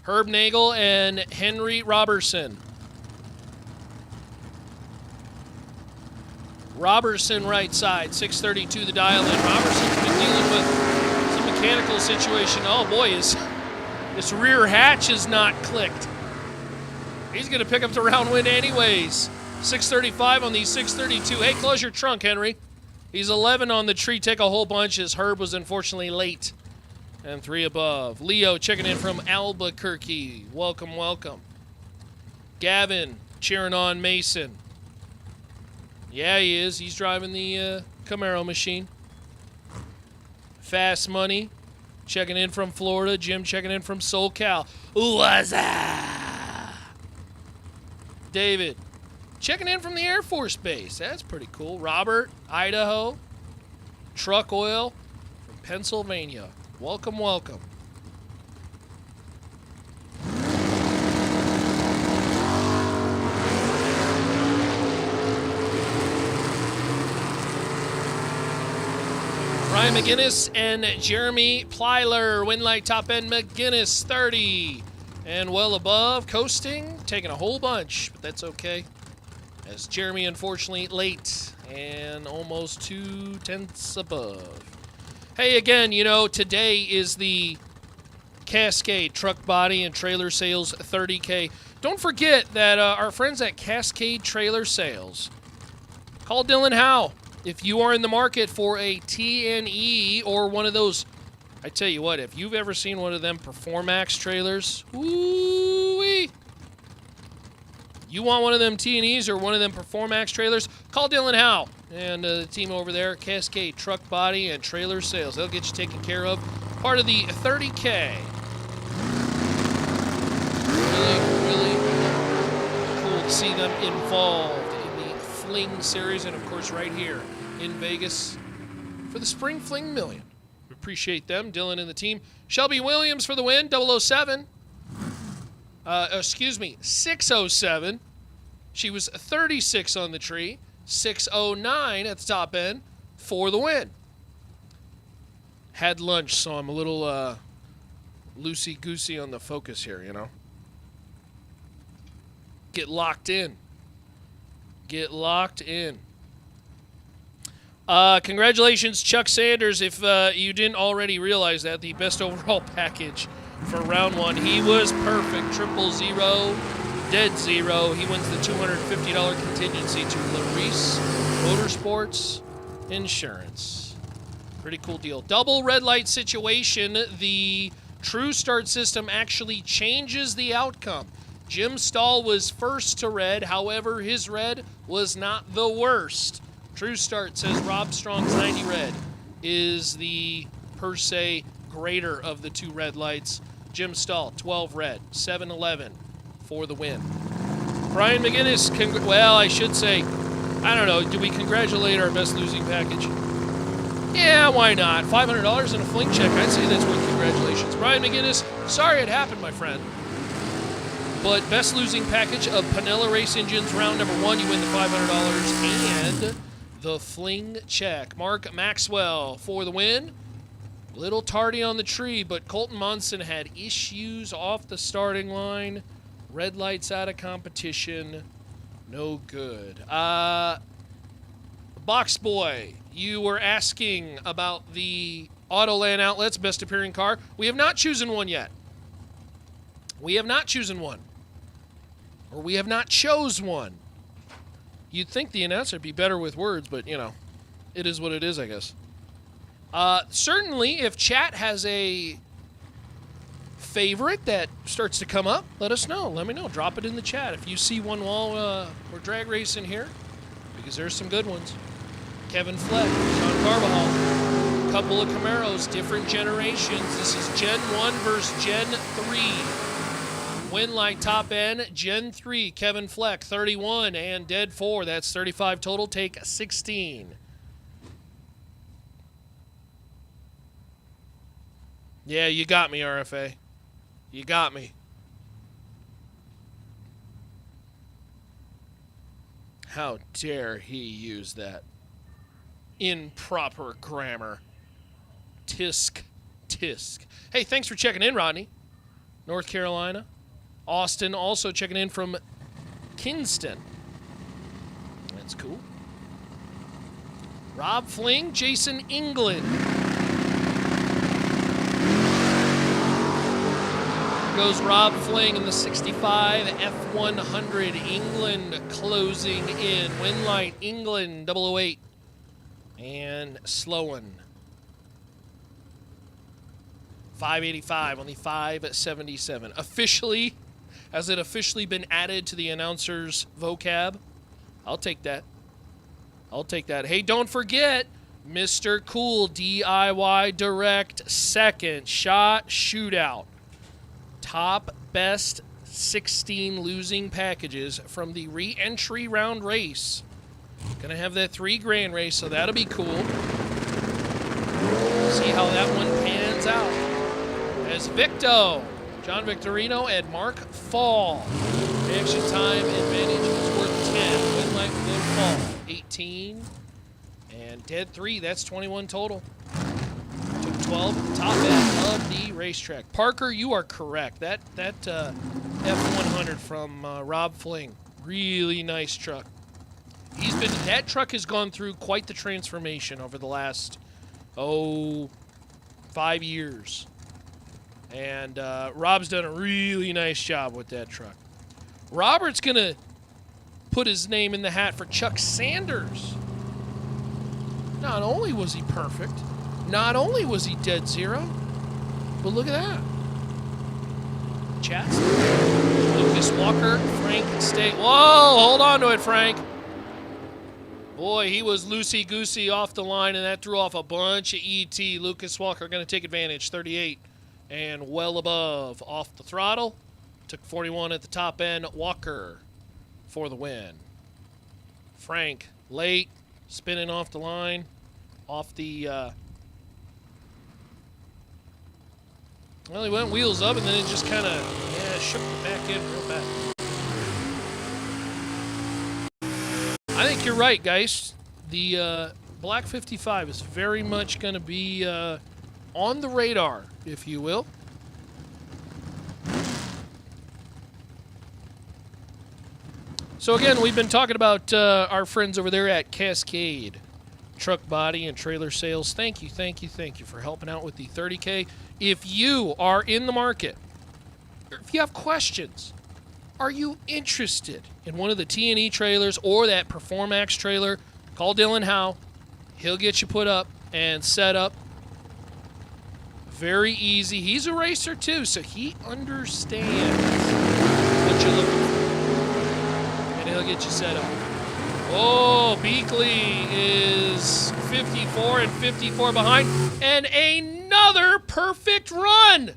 Herb Nagel and Henry Robertson. Robertson right side, 632 the dial in. Robertson's been dealing with some mechanical situation. Oh boy, this rear hatch is not clicked. He's going to pick up the round win anyways. 635 on the 632. Hey, close your trunk, Henry. He's 11 on the tree. Take a whole bunch as Herb was unfortunately late. And 3 above. Leo checking in from Albuquerque. Welcome, welcome. Gavin cheering on Mason. Yeah, he is. He's driving the Camaro machine. Fast Money checking in from Florida. Jim checking in from SoCal. What's up? David checking in from the Air Force Base. That's pretty cool. Robert, Idaho. Truck Oil from Pennsylvania. Welcome, welcome. Ryan McGinnis and Jeremy Plyler. Winlight top end McGinnis, 30. And well above, coasting, taking a whole bunch, but that's okay. As Jeremy, unfortunately, late and almost 2 tenths above. Hey, again, you know, today is the Cascade Truck Body and Trailer Sales 30K. Don't forget that our friends at Cascade Trailer Sales, call Dylan Howe. If you are in the market for a T&E or one of those, I tell you what, if you've ever seen one of them Performax trailers, woo-wee. You want one of them T&Es or one of them Performax trailers, call Dylan Howe and the team over there at Cascade Truck Body and Trailer Sales. They'll get you taken care of. Part of the 30K. Really, really cool to see them involved in the Fling series and, of course, right here in Vegas for the Spring Fling Million. appreciate them. Dylan and the team. Shelby Williams for the win, 007. 607. She was 36 on the tree. 609 at the top end for the win. Had lunch, so I'm a little loosey-goosey on the focus here, you know. Get locked in. Get locked in. Congratulations, Chuck Sanders. If you didn't already realize that, the best overall package for round one. He was perfect. 000, dead zero. He wins the $250 contingency to Larice Motorsports Insurance. Pretty cool deal. Double red light situation. The True Start system actually changes the outcome. Jim Stahl was first to red. However, his red was not the worst. True Start says Rob Strong's 90 red is the, per se, greater of the two red lights. Jim Stahl, 12 red, 7-11 for the win. Brian McGinnis, well, I should say, I don't know, do we congratulate our best losing package? Yeah, why not? $500 and a Fling check, I'd say that's worth congratulations. Brian McGinnis, sorry it happened, my friend. But best losing package of Panella Race Engines, round number 1, you win the $500 and the Fling check. Mark Maxwell for the win. Little tardy on the tree, but Colton Monson had issues off the starting line. Red lights out of competition. No good. Box Boy, you were asking about the Autoland Outlets best appearing car. We have not chosen one yet. We have not chosen one. Or we have not chose one. You'd think the announcer would be better with words, but, you know, it is what it is, I guess. Certainly, if chat has a favorite that starts to come up, let us know. Let me know. Drop it in the chat if you see one while we're drag racing here, because there's some good ones. Kevin Fleck, Sean Carbajal, couple of Camaros, different generations. This is Gen 1 versus Gen 3. Win light top end, Gen 3, Kevin Fleck, 31, and dead 4. That's 35 total. Take 16. Yeah, you got me, RFA. You got me. How dare he use that improper grammar. Tisk, tisk. Hey, thanks for checking in, Rodney. North Carolina. Austin also checking in from Kinston. That's cool. Rob Fling, Jason England. Goes Rob Fling in the 65 F100. England closing in. Win light, England 008. And Sloan. 585 on the 577. Officially, has it officially been added to the announcer's vocab? I'll take that. I'll take that. Hey, don't forget, Mr. Cool DIY Direct second shot shootout. Top best 16 losing packages from the re-entry round race. Gonna have that $3,000 race, so that'll be cool. See how that one pans out. As Victo, John Victorino, and Mark Fall. Reaction time advantage is worth 10. Win light will Fall. 18. And dead 3, that's 21 total. Took 12, top end of the racetrack. Parker, you are correct. That F100 from Rob Fling, really nice truck. That truck has gone through quite the transformation over the last, 5 years. And Rob's done a really nice job with that truck. Robert's going to put his name in the hat for Chuck Sanders. Not only was he perfect, not only was he dead zero, but look at that. Chats. Lucas Walker, Frank Stay. Whoa, hold on to it, Frank. Boy, he was loosey-goosey off the line, and that threw off a bunch of ET. Lucas Walker going to take advantage, 38, and well above off the throttle. Took 41 at the top end. Walker for the win. Frank, late, spinning off the line, off the Well, he went wheels up, and then it just kind of, shook the back end real bad. I think you're right, guys. The Black 55 is very much going to be on the radar, if you will. So again, we've been talking about our friends over there at Cascade Truck Body and Trailer Sales. Thank you for helping out with the 30K. If you are in the market, or if you have questions, are you interested in one of the T&E trailers or that Performax trailer, call Dylan Howe. He'll get you put up and set up. Very easy. He's a racer too, so he understands what you're looking for. And he'll get you set up. Oh, Beakley is 54 and 54 behind. And another perfect run.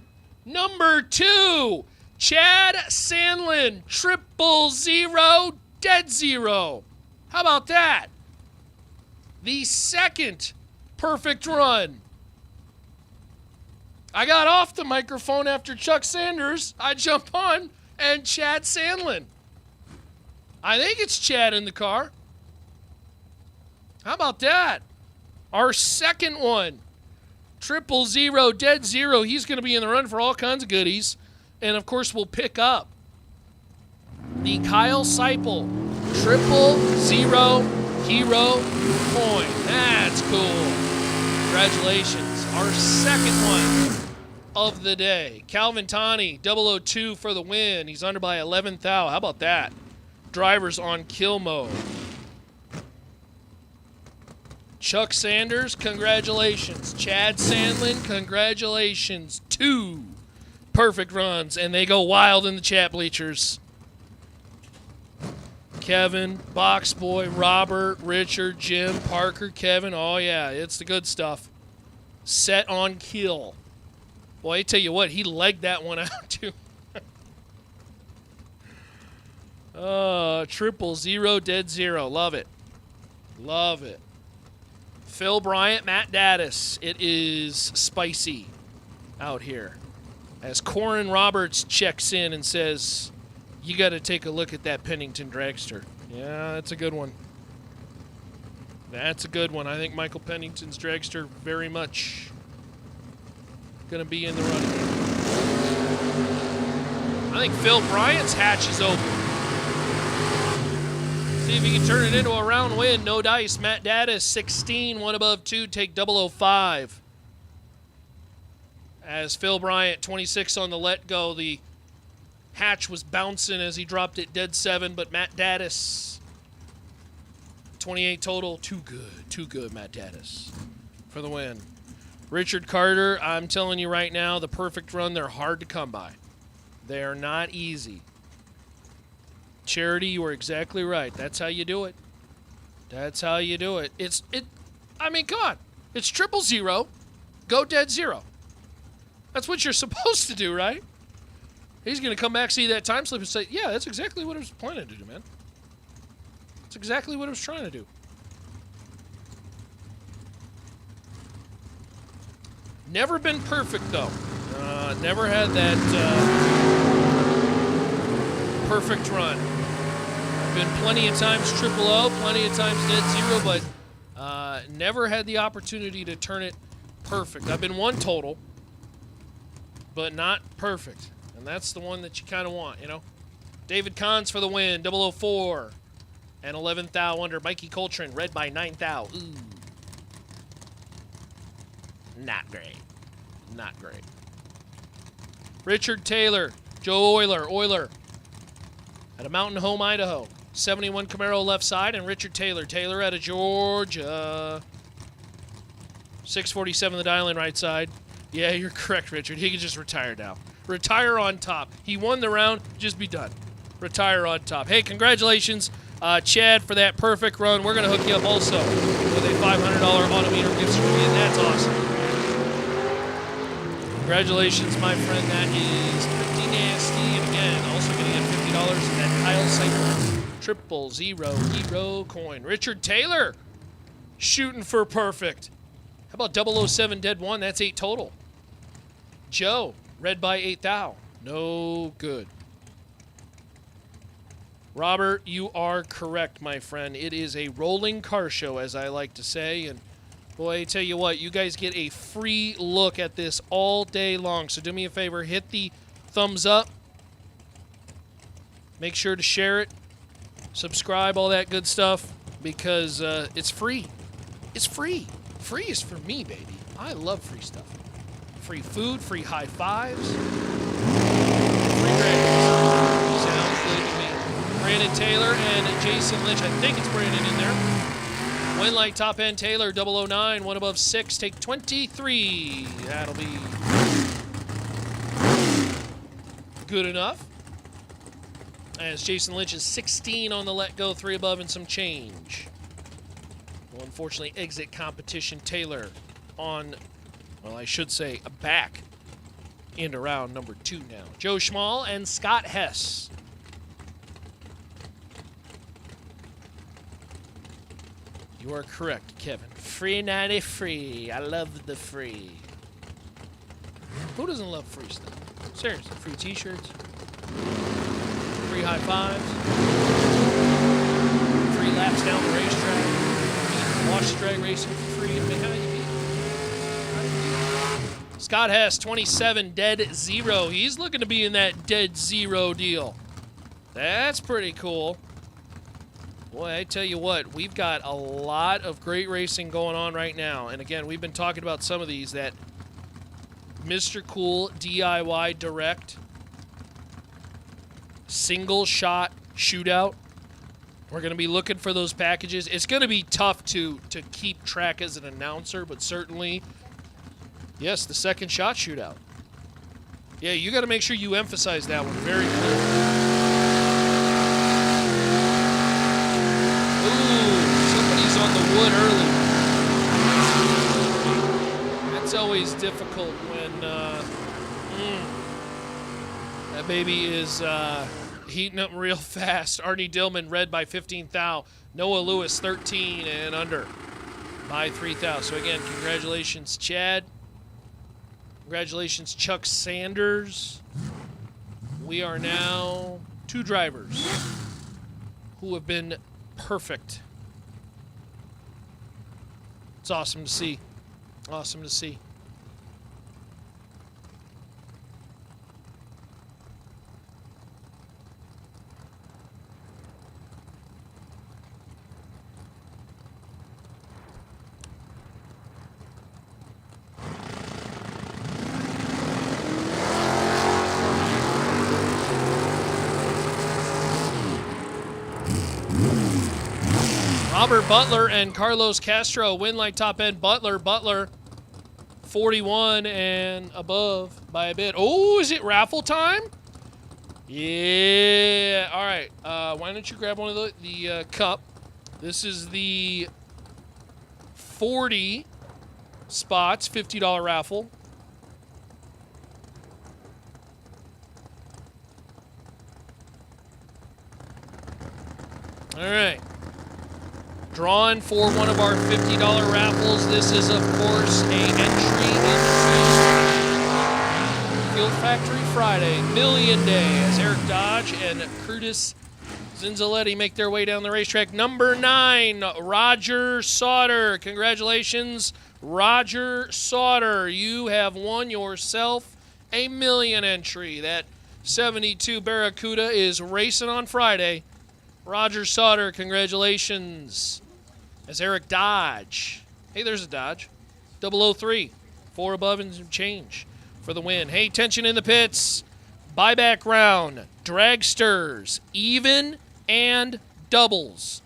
Number 2, Chad Sandlin, 000, dead zero. How about that? The second perfect run. I got off the microphone after Chuck Sanders. I jump on, and Chad Sandlin. I think it's Chad in the car. How about that? Our second one, 000, dead zero. He's going to be in the run for all kinds of goodies. And, of course, we'll pick up the Kyle Seipel 000 hero coin. That's cool. Congratulations. Our second one of the day. Calvin Tani, 002 for the win. He's under by 11th thou. How about that? Drivers on kill mode. Chuck Sanders, congratulations. Chad Sandlin, congratulations. 2 perfect runs, and they go wild in the chat bleachers. Kevin, Boxboy, Robert, Richard, Jim, Parker, Kevin. Oh, yeah, it's the good stuff. Set on kill. Boy, I tell you what, he legged that one out, too. 000, dead zero. Love it. Love it. Phil Bryant, Matt Daddis. It is spicy out here. As Corin Roberts checks in and says, you got to take a look at that Pennington dragster. Yeah, that's a good one. That's a good one. I think Michael Pennington's dragster very much going to be in the running. I think Phil Bryant's hatch is open. See if he can turn it into a round win. No dice. Matt Daddis, 16, 1 above 2, take 005. As Phil Bryant, 26 on the let go. The hatch was bouncing as he dropped it dead 7, but Matt Daddis, 28 total. Too good, Matt Daddis, for the win. Richard Carter, I'm telling you right now, the perfect run, they're hard to come by. They're not easy. Charity, you were exactly right. That's how you do it. That's how you do it. I mean, come on. It's 000, go dead zero. That's what you're supposed to do, right? He's going to come back, see that time slip, and say, yeah, that's exactly what I was planning to do, man. That's exactly what I was trying to do. Never been perfect, though. Never had that perfect run. Been plenty of times 000, plenty of times dead zero, but never had the opportunity to turn it perfect. I've been 1 total, but not perfect. And that's the one that you kind of want, you know? David Kahns for the win, 004. And 11th thou under. Mikey Coltrane, red by 9th thou. Ooh. Not great. Not great. Richard Taylor, Joe Euler. At a Mountain Home, Idaho. 71 Camaro left side, and Richard Taylor out of Georgia. 647 the dial in right side. Yeah, you're correct, Richard. He can just retire now. Retire on top. He won the round. Just be done. Retire on top. Hey, congratulations, Chad, for that perfect run. We're going to hook you up also with a $500 Autometer gift certificate. That's awesome. Congratulations, my friend. That is pretty nasty. And again, also going to get $50 in that Kyle Seipel 000 hero coin. Richard Taylor shooting for perfect. How about 007 dead 1? That's 8 total. Joe, Red by 8 thou. No good. Robert, you are correct, my friend. It is a rolling car show, as I like to say. And boy, I tell you what, you guys get a free look at this all day long. So do me a favor, hit the thumbs up. Make sure to share it. Subscribe, all that good stuff, because it's free. It's free. Free is for me, baby. I love free stuff. Free food, free high fives. Free grades. Sounds good to me. Brandon Taylor and Jason Lynch. I think it's Brandon in there. Win like top end Taylor, 009. One above 6. Take 23. That'll be good enough. As Jason Lynch is 16 on the let go, 3 above and some change. Well, unfortunately, exit competition Taylor on, well, I should say, back into round number 2 now. Joe Schmall and Scott Hess. You are correct, Kevin. Free 90 free. I love the free. Who doesn't love free stuff? Seriously, free t-shirts. Free high fives, free laps down the racetrack, watch the drag racing for free. I mean, how you beat? Scott Hess, 27, dead 0. He's looking to be in that dead 0 deal. That's pretty cool. Boy, I tell you what, we've got a lot of great racing going on right now. And again, we've been talking about some of these, that Mr. Cool DIY Direct single shot shootout. We're going to be looking for those packages. It's going to be tough to keep track as an announcer, but certainly, yes, the second shot shootout. Yeah, you got to make sure you emphasize that one very clearly. Ooh, somebody's on the wood early. That's always difficult when that baby is heating up real fast. Arnie Dillman, red by 15 thou. Noah Lewis, 13 and under by 3 thou. So again, congratulations, Chad. Congratulations, Chuck Sanders. We are now 2 drivers who have been perfect. It's awesome to see. Awesome to see. Robert Butler and Carlos Castro win like top end. Butler, 41 and above by a bit. Oh, is it raffle time? Yeah. All right. Why don't you grab one of the cup? This is the 40 spots, $50 raffle. All right. Drawn for one of our $50 raffles. This is, of course, a entry into Field Factory Friday Million Day as Eric Dodge and Curtis Zinzaletti make their way down the racetrack. Number 9, Roger Sauter. Congratulations, Roger Sauter. You have won yourself a million entry. That 72 Barracuda is racing on Friday. Roger Sauter, congratulations. As Eric Dodge. Hey, there's a Dodge. 003. 4 above and some change for the win. Hey, tension in the pits. Buyback round. Dragsters. Even and doubles.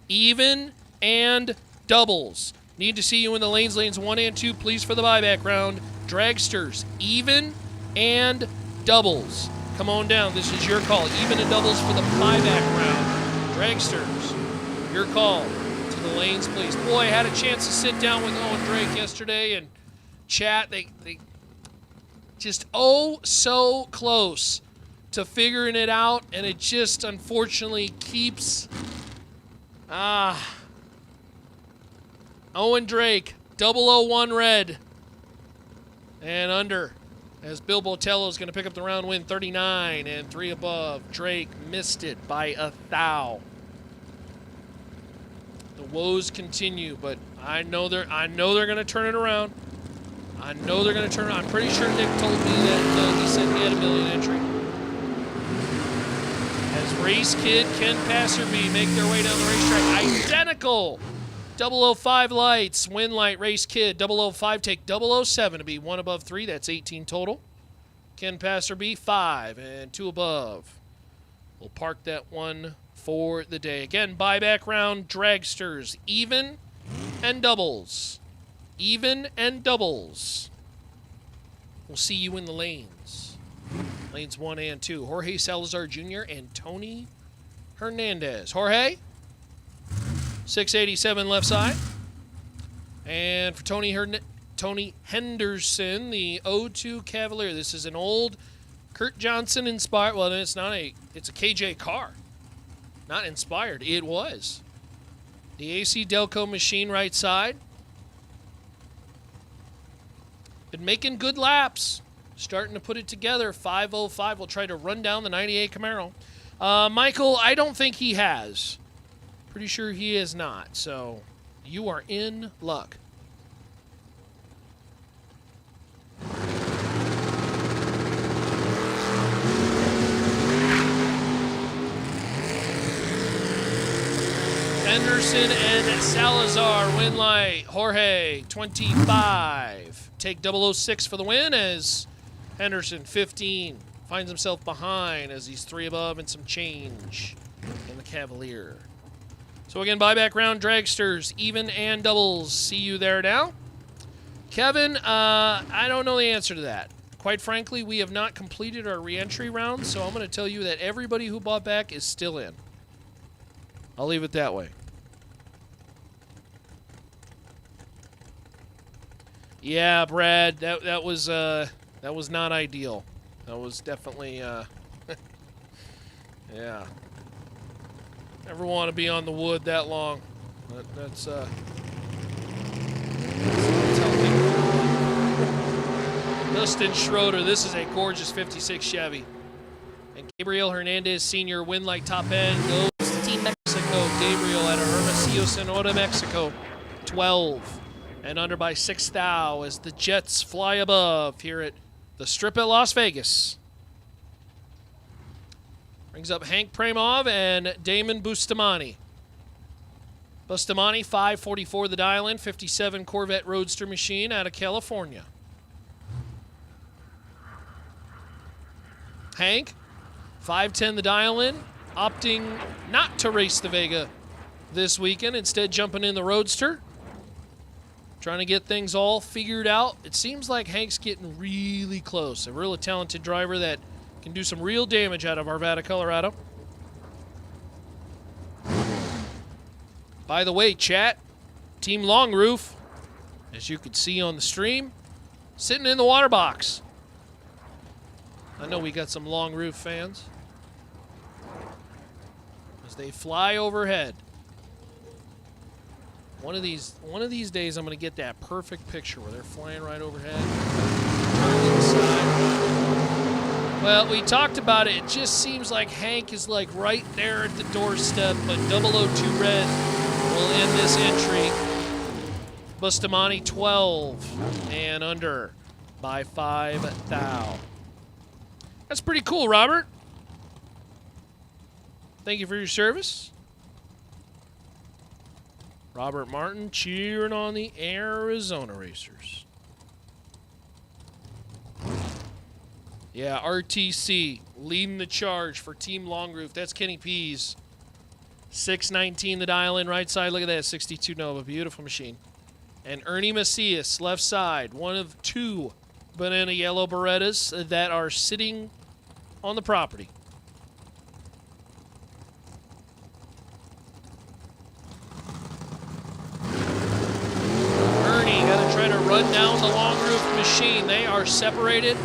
Even and doubles. Need to see you in the lanes 1 and 2, please, for the buyback round. Dragsters. Even and doubles. Come on down. This is your call. Even and doubles for the buyback round. Dragsters, your call to the lanes, please. Boy, I had a chance to sit down with Owen Drake yesterday and chat. They just so close to figuring it out, and it just unfortunately keeps Owen Drake, 001 red and under. as Bill Botello is going to pick up the round win, 39 and 3 above. Drake missed it by a thou. The woes continue, but I know they're going to turn it around. I know they're going to turn it around. I'm pretty sure Nick told me that he said he had a million entry. As Race Kid, Ken Passerby make their way down the racetrack. Identical! 005 lights, win light, Race Kid. 005 take 007 to be 1 above 3. That's 18 total. Ken Passerby, 5 and 2 above. We'll park that one for the day. Again, buyback round, dragsters, even and doubles. Even and doubles. We'll see you in the lanes. Lanes 1 and 2. Jorge Salazar Jr. and Tony Hernandez. Jorge, 687 left side. And for Tony Henderson, the 02 Cavalier. This is an old Kurt Johnson inspired. Well, it's not it's a KJ car. Not inspired. It was. The AC Delco machine right side. Been making good laps. Starting to put it together. 505 will try to run down the 98 Camaro. Michael, I don't think he has. Pretty sure he is not. So you are in luck. Henderson and Salazar win light. Jorge, 25. Take 006 for the win as Henderson, 15. Finds himself behind as he's 3 above and some change in the Cavalier. So again, buyback round, dragsters, even and doubles. See you there now. Kevin, I don't know the answer to that. Quite frankly, we have not completed our re-entry round, so I'm going to tell you that everybody who bought back is still in. I'll leave it that way. Yeah, Brad, that was not ideal. That was definitely yeah. Never want to be on the wood that long. That's how people do it. Dustin Schroeder, this is a gorgeous 56 Chevy. And Gabriel Hernandez Sr. win like top end goes to Team Mexico. Gabriel at Hermosillo, Sonora, Mexico, 12 and under by 6 thou as the Jets fly above here at the Strip at Las Vegas. Brings up Hank Premov and Damon Bustamante. Bustamante, 544 the dial-in, 57 Corvette Roadster machine out of California. Hank, 510 the dial-in, opting not to race the Vega this weekend, instead jumping in the Roadster. Trying to get things all figured out. It seems like Hank's getting really close. A really talented driver that can do some real damage out of Arvada, Colorado. By the way, chat, Team Long Roof, as you can see on the stream, sitting in the water box. I know we got some Long Roof fans. As they fly overhead. One of these days, I'm going to get that perfect picture where they're flying right overhead. Turn to the side. Well, we talked about it. It just seems like Hank is like right there at the doorstep, but 002 Red will end this entry. Bustamante 12 and under by 5 thou. That's pretty cool, Robert. Thank you for your service. Robert Martin cheering on the Arizona Racers. Yeah, RTC leading the charge for Team Long Roof. That's Kenny Pease. 619 the dial-in right side. Look at that, 62 Nova. Beautiful machine. And Ernie Macias, left side. One of 2 banana yellow Berettas that are sitting on the property. Got to try to run down the Long Roof machine. They are separated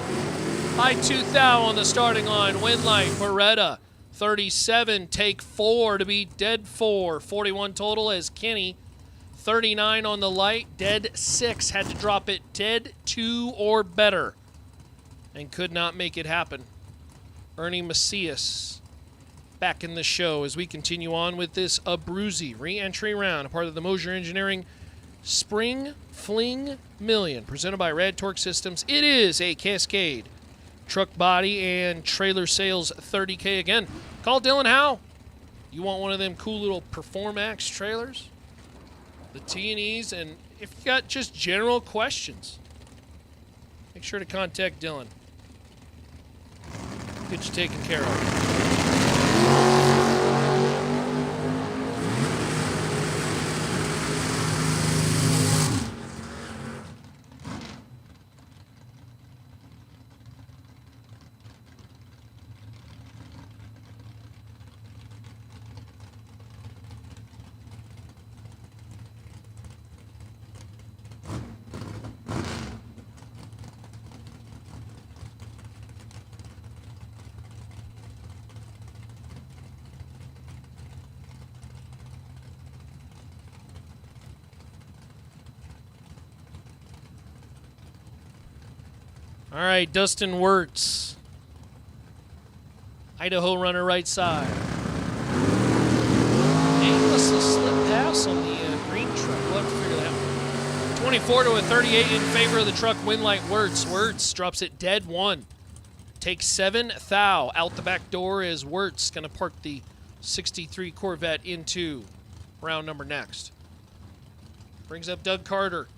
by 2 thou on the starting line. Win light, Beretta, 37, take 4 to be dead 4. 41 total as Kenny, 39 on the light, dead 6. Had to drop it dead 2 or better. and could not make it happen. Ernie Macias back in the show as we continue on with this Abruzzi re-entry round, a part of the Mosier Engineering Spring Fling Million, presented by Rad Torque Systems. It is a Cascade truck body and trailer sales 30K. Again, call Dylan Howe. You want one of them cool little Performax trailers? The T&Es, and if you got just general questions, make sure to contact Dylan. Get you taken care of. All right, Dustin Wirtz. Idaho runner right side. Aimless slip pass on the green truck. We'll have to figure that out. 24 to a 38 in favor of the truck. Winlight Wirtz. Wirtz drops it dead one. Takes 7 thou out the back door as Wirtz going to park the 63 Corvette into round number next. Brings up Doug Carter.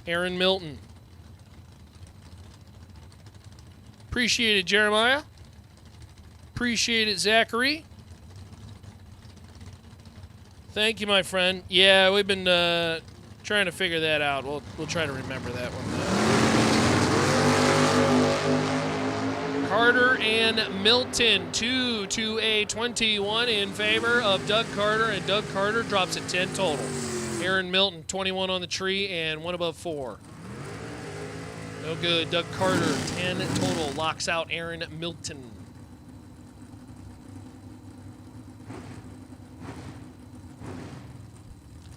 Aaron Milton. Appreciate it, Jeremiah. Appreciate it, Zachary. Thank you, my friend. Yeah, we've been trying to figure that out. We'll try to remember that one. Carter and Milton, 2 to a 21 in favor of Doug Carter, and Doug Carter drops it 10 total. Aaron Milton, 21 on the tree and 1 above 4. No good. Doug Carter, 10 total. Locks out Aaron Milton.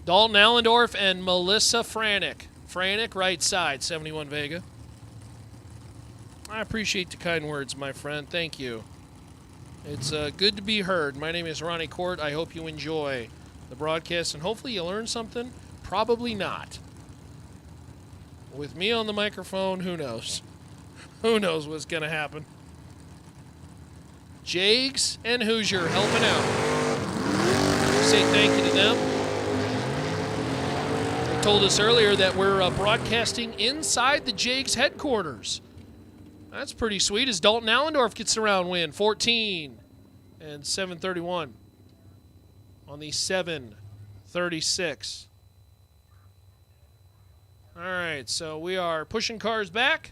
Dalton Allendorf and Melissa Franick. Franick, right side, 71 Vega. I appreciate the kind words, my friend. Thank you. It's good to be heard. My name is Ronnie Court. I hope you enjoy the broadcast, and hopefully you learn something. Probably not. With me on the microphone, who knows? Who knows what's going to happen? Jags and Hoosier helping out. Say thank you to them. They told us earlier that we're broadcasting inside the Jags headquarters. That's pretty sweet as Dalton Allendorf gets the round win. 14 and 731 on the 736. All right, so we are pushing cars back.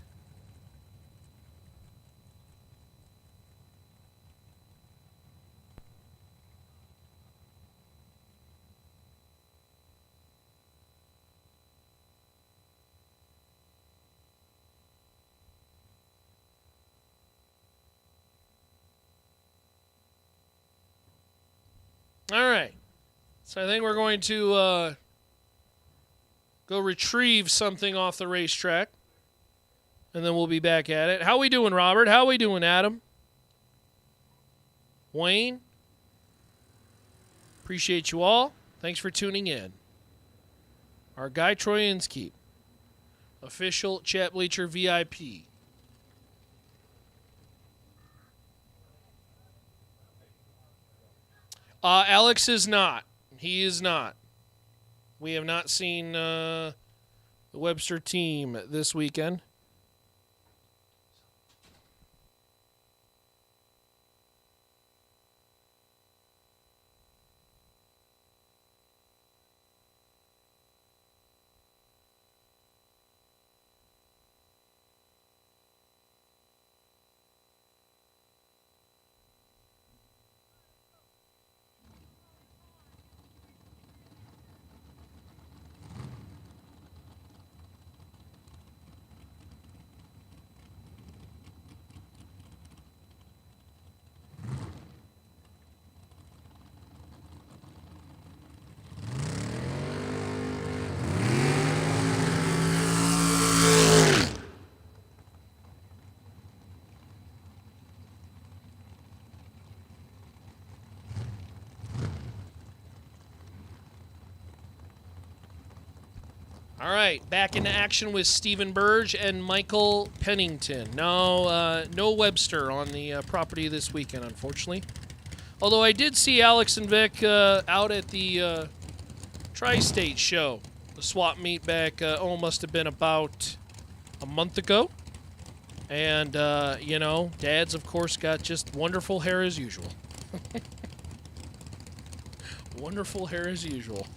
All right, so I think we're going to go retrieve something off the racetrack, and then we'll be back at it. How we doing, Robert? How we doing, Adam? Wayne? Appreciate you all. Thanks for tuning in. Our guy, Troy Inskeep. Official Chat Bleacher VIP. Alex is not. He is not. We have not seen the Webster team this weekend. All right, back into action with Stephen Burge and Michael Pennington. No Webster on the property this weekend, unfortunately. Although I did see Alex and Vic out at the Tri-State show. The swap meet back, must have been about a month ago. And, Dad's, of course, got just wonderful hair as usual. Wonderful hair as usual.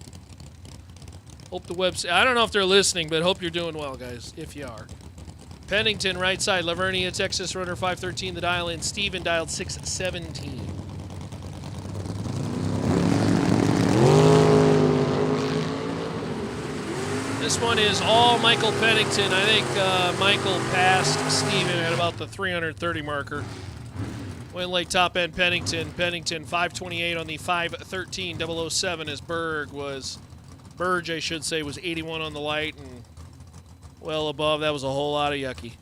Hope the website, I don't know if they're listening, but hope you're doing well, guys, if you are. Pennington, right side. Lavernia, Texas, runner 513, the dial in. Steven dialed 617. This one is all Michael Pennington. I think Michael passed Steven at about the 330 marker. Went late top end Pennington. Pennington 528 on the 513 007 as Burge, I should say, was 81 on the light and well above. That was a whole lot of yucky.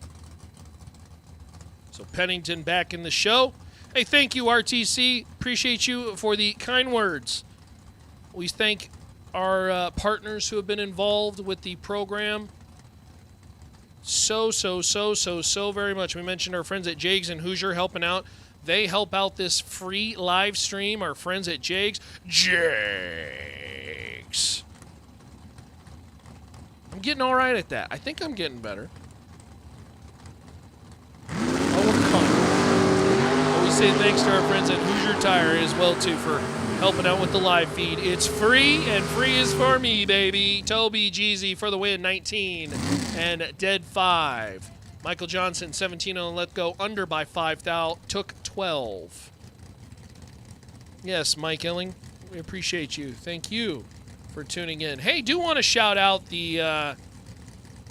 So Pennington back in the show. Hey, thank you, RTC. Appreciate you for the kind words. We thank our partners who have been involved with the program so very much. We mentioned our friends at Jags and Hoosier helping out. They help out this free live stream. Our friends at Jags. I'm getting all right at that. I think I'm getting better. We say thanks to our friends at Hoosier Tire as well, too, for helping out with the live feed. It's free, and free is for me, baby. Toby Jeezy for the win, 19, and Dead 5. Michael Johnson, 17 on the let go, under by 5 thou, took 12. Yes, Mike Illing, we appreciate you. Thank you for tuning in. Hey, do want to shout out the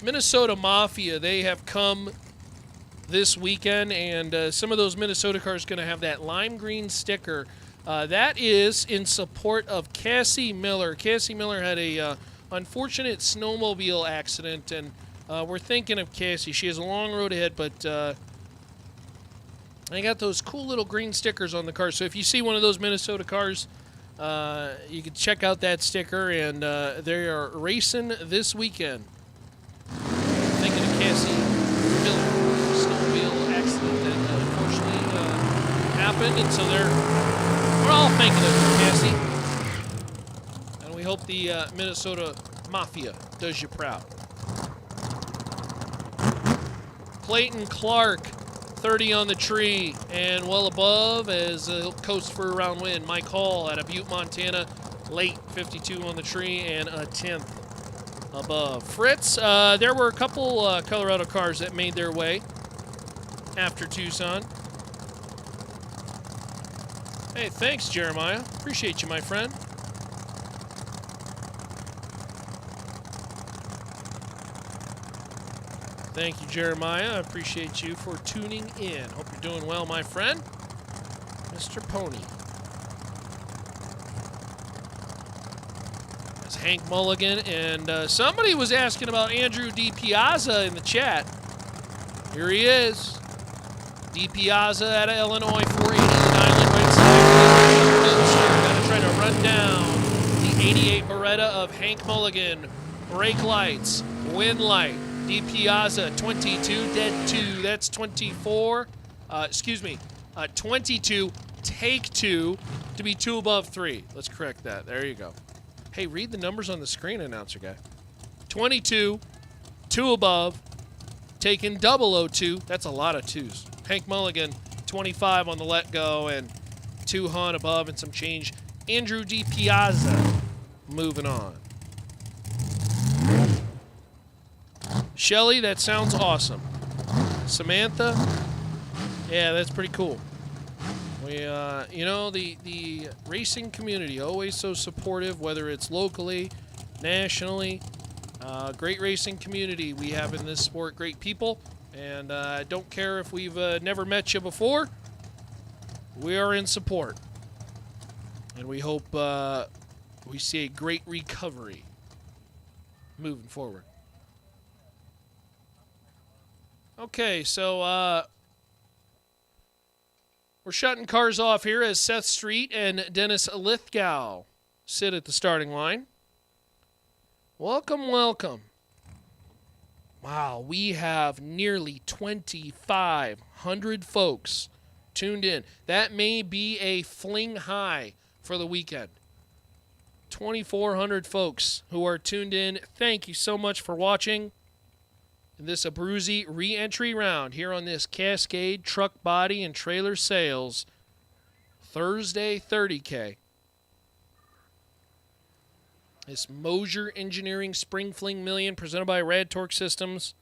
Minnesota Mafia. They have come this weekend, and some of those Minnesota cars are going to have that lime green sticker. That is in support of Cassie Miller. Cassie Miller had a unfortunate snowmobile accident, and we're thinking of Cassie. She has a long road ahead, but I got those cool little green stickers on the car. So if you see one of those Minnesota cars, you can check out that sticker, and they are racing this weekend. Thinking of Cassie Miller, snowmobile accident that unfortunately happened, and so we're all thinking of you, Cassie. And we hope the Minnesota Mafia does you proud. Clayton Clark, 30 on the tree and well above as he'll coast for a round win. Mike Hall out of Butte, Montana, late 52 on the tree and a 10th above. Fritz, there were a couple Colorado cars that made their way after Tucson. Hey, thanks, Jeremiah. Appreciate you, my friend. Thank you, Jeremiah. I appreciate you for tuning in. Hope you're doing well, my friend. Mr. Pony. That's Hank Mulligan, and somebody was asking about Andrew DiPiazza in the chat. Here he is. DiPiazza out of Illinois, 480, the island right side. Gonna try to run down the 88 Beretta of Hank Mulligan. Brake lights, wind light. DiPiazza, 22, dead 2. That's 24. 22, take 2 to be 2 above 3. Let's correct that. There you go. Hey, read the numbers on the screen, announcer guy. 22, 2 above, taken 002. That's a lot of 2s. Hank Mulligan, 25 on the let go, and 2 Hunt above and some change. Andrew DiPiazza, moving on. Shelly, that sounds awesome. Samantha, yeah, that's pretty cool. We, the racing community, always so supportive, whether it's locally, nationally. Great racing community we have in this sport, great people. And I don't care if we've never met you before. We are in support. And we hope we see a great recovery moving forward. Okay, so we're shutting cars off here as Seth Street and Dennis Lithgow sit at the starting line. Welcome, welcome. Wow, we have nearly 2,500 folks tuned in. That may be a Fling high for the weekend. 2,400 folks who are tuned in. Thank you so much for watching this Abruzzi re-entry round here on this Cascade Truck Body and Trailer Sales Thursday 30K. This Mosier Engineering Spring Fling Million presented by Rad Torque Systems.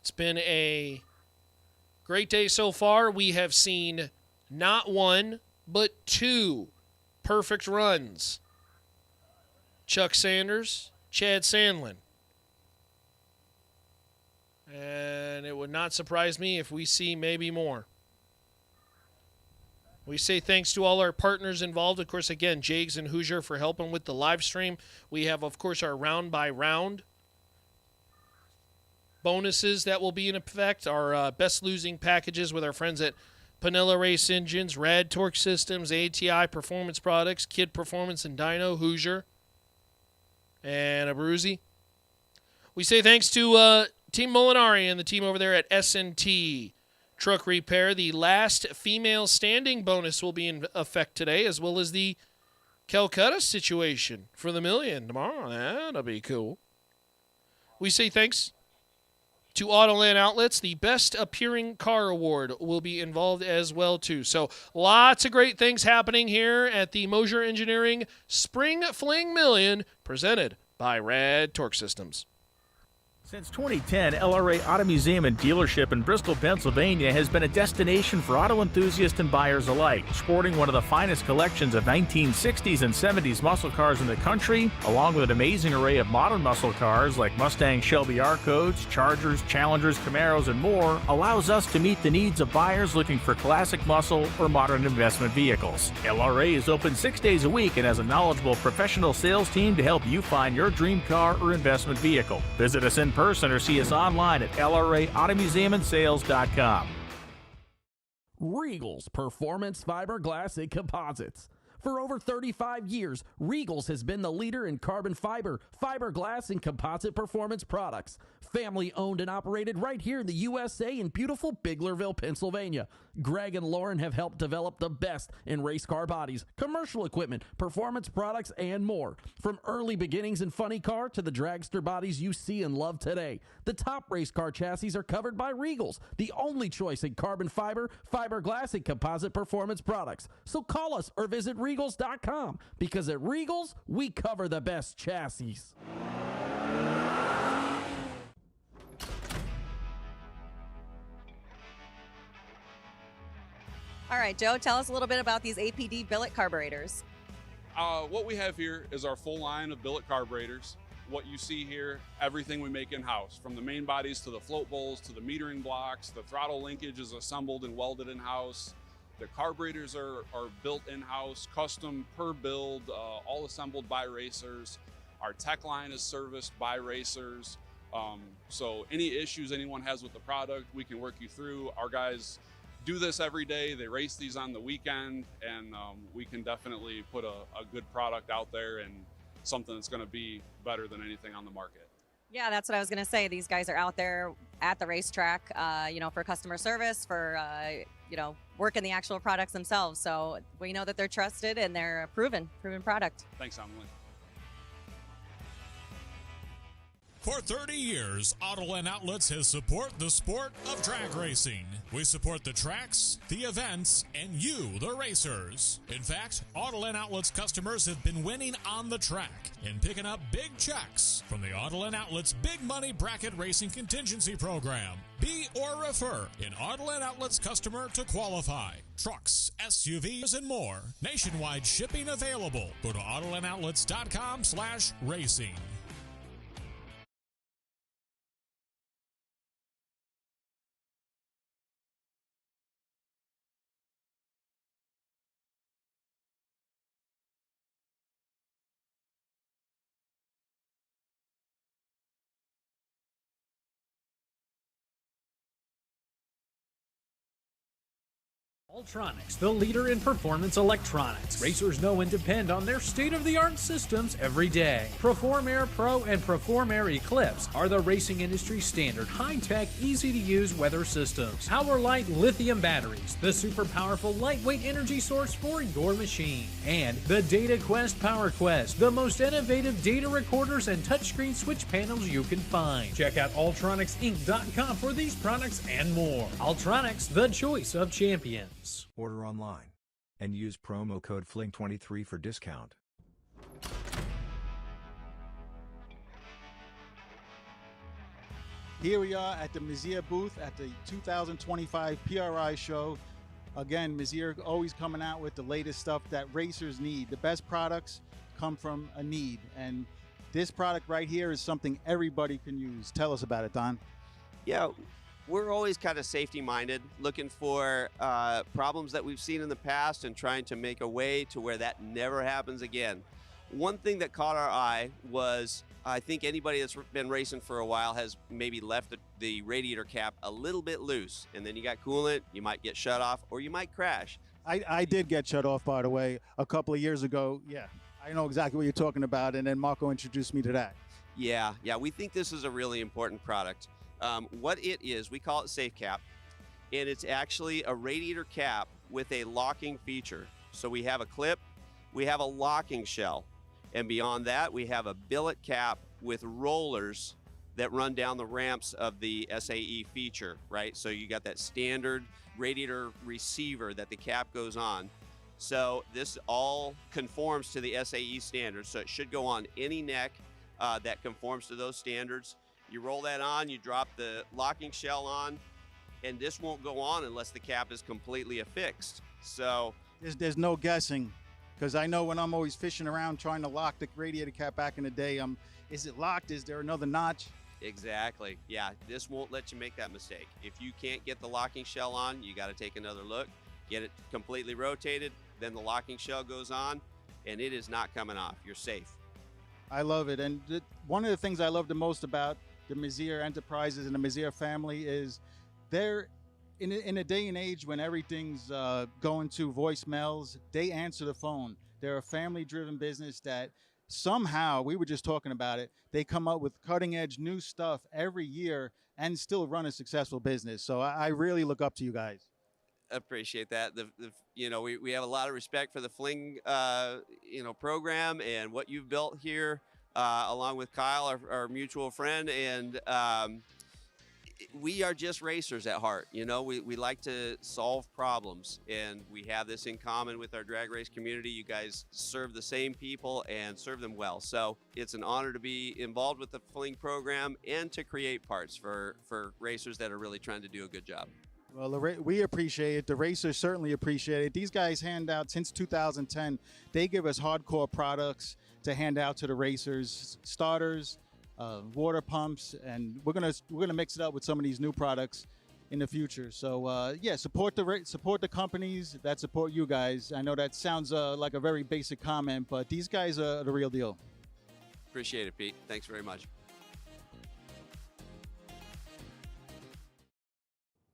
It's been a great day so far. We have seen not one, but two perfect runs. Chuck Sanders, Chad Sandlin. And it would not surprise me if we see maybe more. We say thanks to all our partners involved. Of course, again, Jags and Hoosier for helping with the live stream. We have, of course, our round-by-round bonuses that will be in effect. Our best losing packages with our friends at Panilla Race Engines, Rad Torque Systems, ATI Performance Products, Kid Performance and Dyno, Hoosier, and Abruzzi. We say thanks to Team Molinari and the team over there at S&T Truck Repair. The last female standing bonus will be in effect today, as well as the Calcutta situation for the million tomorrow. That'll be cool. We say thanks to Autoland Outlets. The Best Appearing Car Award will be involved as well, too. So lots of great things happening here at the Mosier Engineering Spring Fling Million, presented by Rad Torque Systems. Since 2010, LRA Auto Museum and Dealership in Bristol, Pennsylvania has been a destination for auto enthusiasts and buyers alike, sporting one of the finest collections of 1960s and 70s muscle cars in the country, along with an amazing array of modern muscle cars like Mustang Shelby R-Codes, Chargers, Challengers, Camaros, and more, allows us to meet the needs of buyers looking for classic muscle or modern investment vehicles. LRA is open 6 days a week and has a knowledgeable professional sales team to help you find your dream car or investment vehicle. Visit us in person or see us online at lraautomuseumandsales.com. Regal's Performance Fiberglass and Composites. For over 35 years, Regal's has been the leader in carbon fiber, fiberglass, and composite performance products. Family owned and operated right here in the USA in beautiful Biglerville, Pennsylvania. Greg and Lauren have helped develop the best in race car bodies, commercial equipment, performance products, and more. From early beginnings in funny car to the dragster bodies you see and love today, the top race car chassis are covered by Regal's, the only choice in carbon fiber, fiberglass, and composite performance products. So call us or visit Regals.com, because at Regals, we cover the best chassis. All right, Joe, tell us a little bit about these APD billet carburetors. What we have here is our full line of billet carburetors. What you see here, everything we make in-house, from the main bodies to the float bowls to the metering blocks. The throttle linkage is assembled and welded in-house. The carburetors are built in-house, custom per build, all assembled by racers. Our tech line is serviced by racers. So any issues anyone has with the product, we can work you through. Our guys do this every day. They race these on the weekend, and we can definitely put a good product out there and something that's going to be better than anything on the market. Yeah, that's what I was going to say. These guys are out there at the racetrack, for customer service, for, working the actual products themselves. So we know that they're trusted and they're a proven product. Thanks, Emily. For 30 years, Autoland Outlets has supported the sport of drag racing. We support the tracks, the events, and you, the racers. In fact, Autoland Outlets customers have been winning on the track and picking up big checks from the Autoland Outlets Big Money Bracket Racing Contingency Program. Be or refer an Autoland Outlets customer to qualify. Trucks, SUVs, and more. Nationwide shipping available. Go to AutolandOutlets.com/racing. Ultronics, the leader in performance electronics. Racers know and depend on their state-of-the-art systems every day. Perform Air Pro and Perform Air Eclipse are the racing industry standard high-tech, easy-to-use weather systems. Power Light lithium batteries, the super powerful lightweight energy source for your machine. And the Data Quest Power Quest, the most innovative data recorders and touchscreen switch panels you can find. Check out ultronicsinc.com for these products and more. Ultronics, the choice of champions. Order online and use promo code FLING23 for discount. Here we are at the Messier booth at the 2025 PRI show. Again, Messier always coming out with the latest stuff that racers need. The best products come from a need, and this product right here is something everybody can use. Tell us about it, Don. Yeah, we're always kind of safety minded, looking for problems that we've seen in the past and trying to make a way to where that never happens again. One thing that caught our eye was, I think anybody that's been racing for a while has maybe left the radiator cap a little bit loose, and then you got coolant, you might get shut off, or you might crash. I did get shut off, by the way, a couple of years ago. Yeah, I know exactly what you're talking about, and then Marco introduced me to that. Yeah, we think this is a really important product. What it is, we call it Safe Cap, and it's actually a radiator cap with a locking feature. So we have a clip, we have a locking shell, and beyond that, we have a billet cap with rollers that run down the ramps of the SAE feature, right? So you got that standard radiator receiver that the cap goes on. So this all conforms to the SAE standards, so it should go on any neck that conforms to those standards. You roll that on, you drop the locking shell on, and this won't go on unless the cap is completely affixed. So there's no guessing, because I know when I'm always fishing around trying to lock the radiator cap back in the day, is it locked? Is there another notch? Exactly. Yeah, this won't let you make that mistake. If you can't get the locking shell on, you got to take another look, get it completely rotated, then the locking shell goes on, and it is not coming off. You're safe. I love it. And one of the things I love the most about the Messier Enterprises and the Messier family is they're in a day and age when everything's going to voicemails, they answer the phone. They're a family-driven business that somehow, we were just talking about it, they come up with cutting-edge new stuff every year and still run a successful business. So I really look up to you guys. Appreciate that. We have a lot of respect for the Fling program and what you've built here, along with Kyle, our mutual friend, and we are just racers at heart. We like to solve problems, and we have this in common with our drag race community. You guys serve the same people and serve them well. So it's an honor to be involved with the Fling program and to create parts for racers that are really trying to do a good job. Well, we appreciate it. The racers certainly appreciate it. These guys hand out, since 2010, they give us hardcore products to hand out to the racers, starters, water pumps, and we're gonna mix it up with some of these new products in the future. So support the companies that support you guys. I know that sounds like a very basic comment, but these guys are the real deal. Appreciate it, Pete. Thanks very much.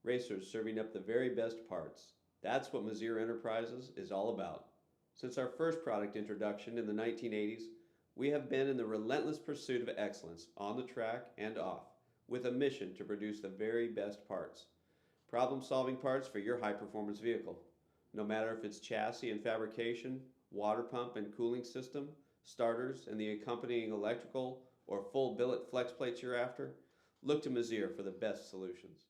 Racers serving up the very best parts. That's what Messier Enterprises is all about. Since our first product introduction in the 1980s, we have been in the relentless pursuit of excellence on the track and off, with a mission to produce the very best parts. Problem-solving parts for your high-performance vehicle. No matter if it's chassis and fabrication, water pump and cooling system, starters and the accompanying electrical, or full billet flex plates you're after, look to Messier for the best solutions.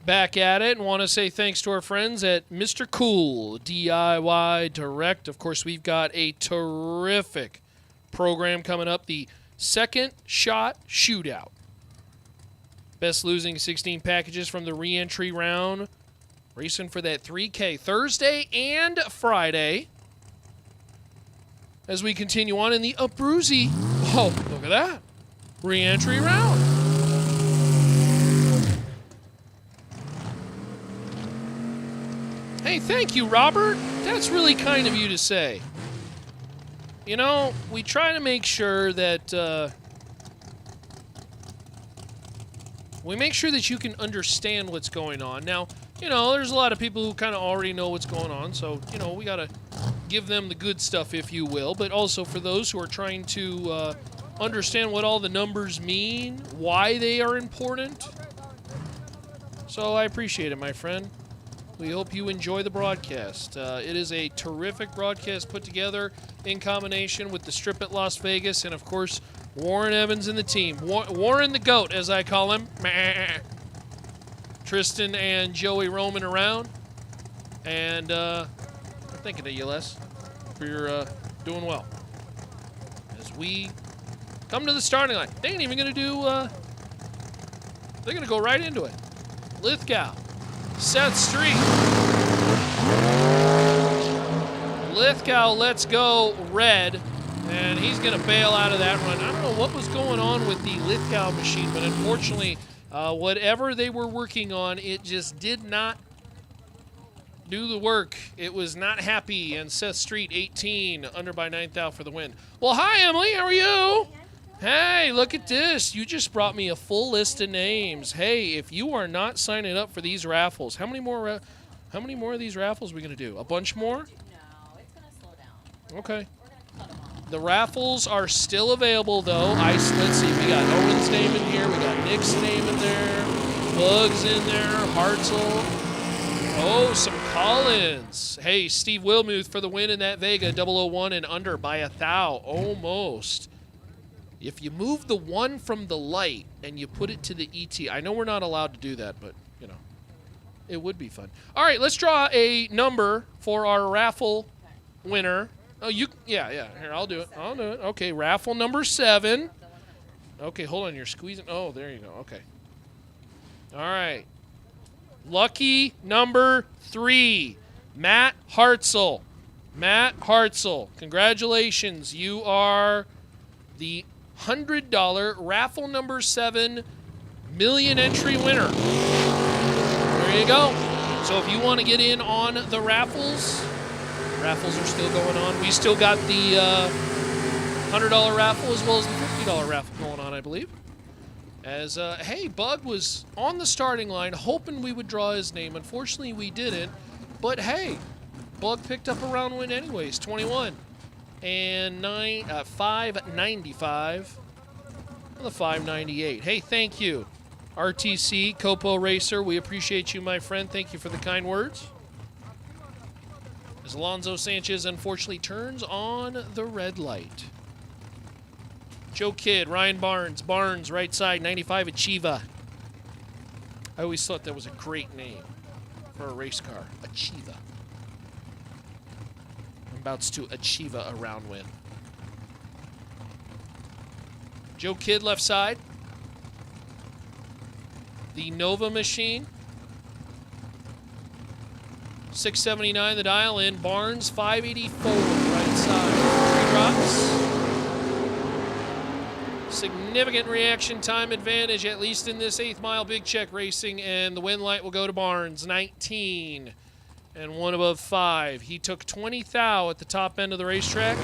Back at it, and want to say thanks to our friends at Mr. Cool DIY Direct. Of course, we've got a terrific program coming up, the Second Shot Shootout. Best losing 16 packages from the re-entry round. Racing for that 3K Thursday and Friday. As we continue on in the Uproozy, oh, look at that, re-entry round. Hey, thank you, Robert. That's really kind of you to say. We try to make sure that We make sure that you can understand what's going on. Now, you know, there's a lot of people who kind of already know what's going on, so, you know, we got to give them the good stuff, if you will. But also for those who are trying to understand what all the numbers mean, why they are important. So I appreciate it, my friend. We hope you enjoy the broadcast. It is a terrific broadcast put together in combination with the Strip at Las Vegas and, of course, Warren Evans and the team. Warren the GOAT, as I call him. Tristan and Joey roaming around. And I'm thinking of you, Les. Hope you're doing well. As we come to the starting line. They ain't even going to do... they're going to go right into it. Lithgow. Seth Street. Lithgow lets go red, and he's going to bail out of that run. I don't know what was going on with the Lithgow machine, but unfortunately, whatever they were working on, it just did not do the work. It was not happy, and Seth Street, 18, under by 9th out for the win. Well, hi, Emily. How are you? Hey, look at this. You just brought me a full list of names. Hey, if you are not signing up for these raffles, how many more of these raffles are we going to do? A bunch more? No, it's going to slow down. Okay. The raffles are still available, though. Let's see. We got Owen's name in here. We got Nick's name in there. Bugs in there. Hartzell. Oh, some Collins. Hey, Steve Wilmuth for the win in that Vega. 001 and under by 1,000. Almost. If you move the 1 from the light and you put it to the ET, I know we're not allowed to do that, but, you know, it would be fun. All right, let's draw a number for our raffle winner. Oh, yeah. Here, I'll do it. Okay, raffle number 7. Okay, hold on. You're squeezing. Oh, there you go. Okay. All right. Lucky number 3, Matt Hartzell. Matt Hartzell, congratulations. You are the $100 raffle number 7 million entry winner. There you go. So if you want to get in on the raffles are still going on. We still got the $100 raffle as well as the $50 raffle going on, I believe. As, hey, Bug was on the starting line hoping we would draw his name. Unfortunately, we didn't. But, hey, Bug picked up a round win anyways, 21. And 595 on the 598. Hey, thank you, RTC, Copo Racer. We appreciate you, my friend. Thank you for the kind words. As Alonzo Sanchez unfortunately turns on the red light. Joe Kidd, Ryan Barnes. Barnes, right side, 95 Achieva. I always thought that was a great name for a race car, Achieva. About to achieve a round win. Joe Kidd left side. The Nova machine. 679 the dial in. Barnes 584 right side. 3 drops. Significant reaction time advantage, at least in this 8th mile big check racing, and the win light will go to Barnes, 19. And 1 above 5. He took 20 thou at the top end of the racetrack.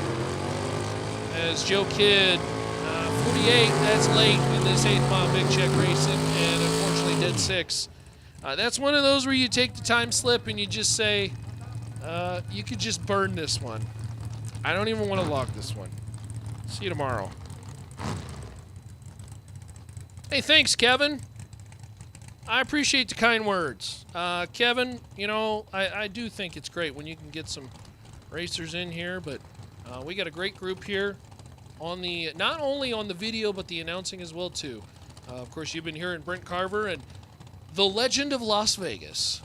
As Joe Kidd, 48, that's late in this 8th mile big check racing, and unfortunately did 6. That's one of those where you take the time slip and you just say, you could just burn this one. I don't even want to log this one. See you tomorrow. Hey, thanks, Kevin. I appreciate the kind words. Kevin, you know, I do think it's great when you can get some racers in here, but we got a great group here on the, not only on the video, but the announcing as well, too. Of course, you've been hearing Brent Carver and the legend of Las Vegas,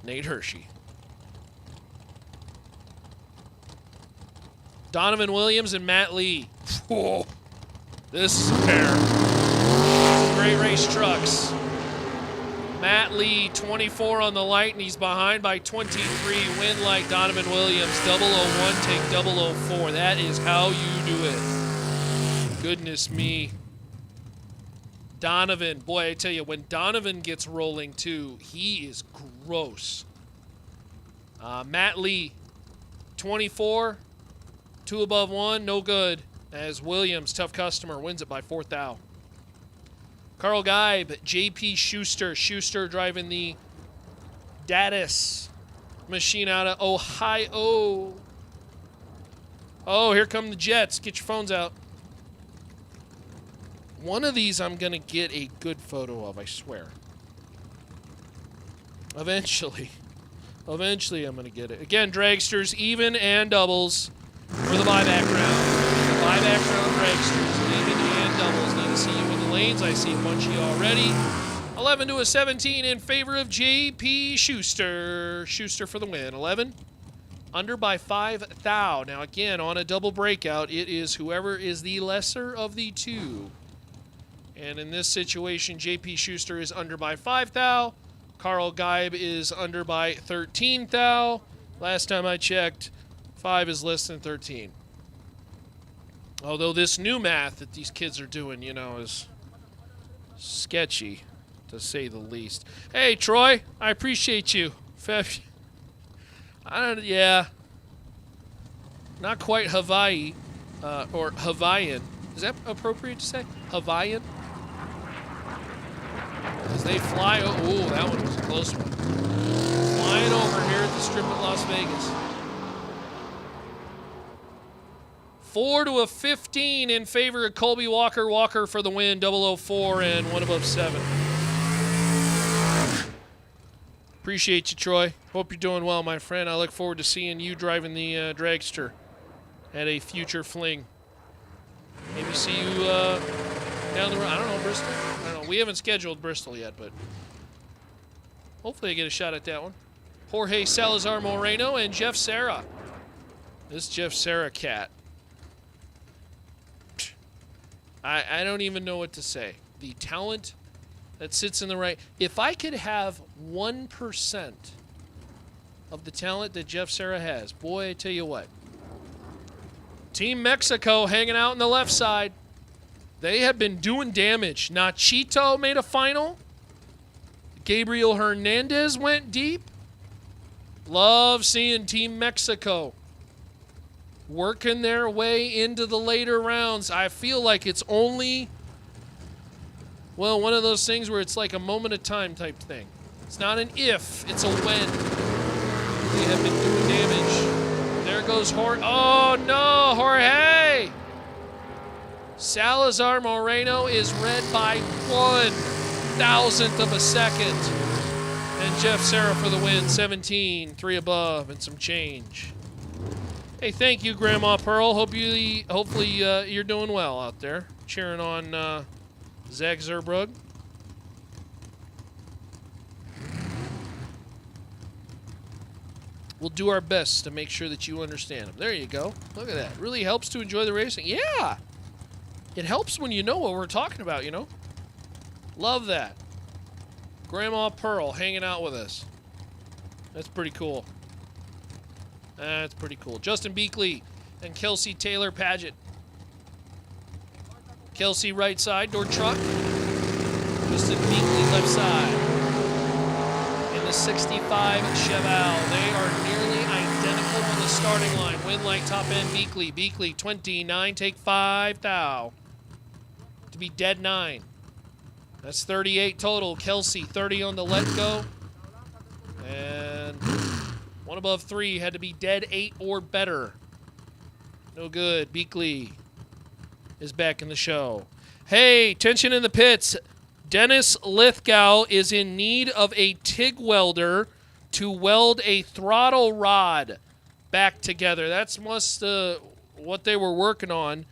Nate Hershey. Donovan Williams and Matt Lee. Whoa. This is a pair. Some great race trucks. Matt Lee, 24 on the light, and he's behind by 23. Win like Donovan Williams, 001, take 004. That is how you do it. Goodness me. Donovan, boy, I tell you, when Donovan gets rolling, too, he is gross. Matt Lee, 24, 2 above 1, no good. As Williams, tough customer, wins it by 4 thou. Carl Geib, JP Schuster. Schuster driving the Datus machine out of Ohio. Oh, here come the Jets. Get your phones out. One of these I'm going to get a good photo of, I swear. Eventually. Eventually I'm going to get it. Again, dragsters, even and doubles for the buyback round. The buyback round dragsters, even and doubles. Need to see you in the lanes. I see a bunch of you already. 11 to a 17 in favor of JP Schuster. Schuster for the win. 11. Under by 5 thou. Now again, on a double breakout, it is whoever is the lesser of the two. And in this situation, JP Schuster is under by 5 thou. Carl Geib is under by 13 thou. Last time I checked, 5 is less than 13. Although this new math that these kids are doing, you know, is sketchy, to say the least. Hey, Troy, I appreciate you. Yeah. Not quite Hawaii, or Hawaiian. Is that appropriate to say? Hawaiian? As they fly, oh, that one was a close one. Flying over here at the Strip at Las Vegas. 4 to a 15 in favor of Colby Walker. Walker for the win, 004 and 1 above 7. Appreciate you, Troy. Hope you're doing well, my friend. I look forward to seeing you driving the dragster at a future fling. Maybe see you down the road. I don't know, Bristol. I don't know. We haven't scheduled Bristol yet, but hopefully I get a shot at that one. Jorge Salazar Moreno and Jeff Serra. This Jeff Serra cat. I don't even know what to say. The talent that sits in the right. If I could have 1% of the talent that Jeff Serra has, boy, I tell you what. Team Mexico hanging out on the left side. They have been doing damage. Nachito made a final. Gabriel Hernandez went deep. Love seeing Team Mexico working their way into the later rounds. I feel like it's only, well, one of those things where it's like a moment of time type thing. It's not an if, it's a when. They have been doing damage. There goes Jorge. Oh, no, Jorge! Salazar Moreno is red by 1/1000th of a second. And Jeff Serra for the win, 17, 3 above, and some change. Hey, thank you, Grandma Pearl. Hopefully you're doing well out there, cheering on Zach Zerbrug. We'll do our best to make sure that you understand them. There you go. Look at that. It really helps to enjoy the racing. Yeah. It helps when you know what we're talking about, you know. Love that. Grandma Pearl hanging out with us. That's pretty cool. That's pretty cool. Justin Beakley and Kelsey Taylor Paget. Kelsey right side, door truck. Justin Beakley left side. In the 65 Cheval. They are nearly identical on the starting line. Win like top end Beakley. Beakley 29, take 5 thou. To be dead 9. That's 38 total. Kelsey 30 on the let go. And 1 above 3 had to be dead 8 or better. No good. Beakley is back in the show. Hey, tension in the pits. Dennis Lithgow is in need of a TIG welder to weld a throttle rod back together. That's what they were working on.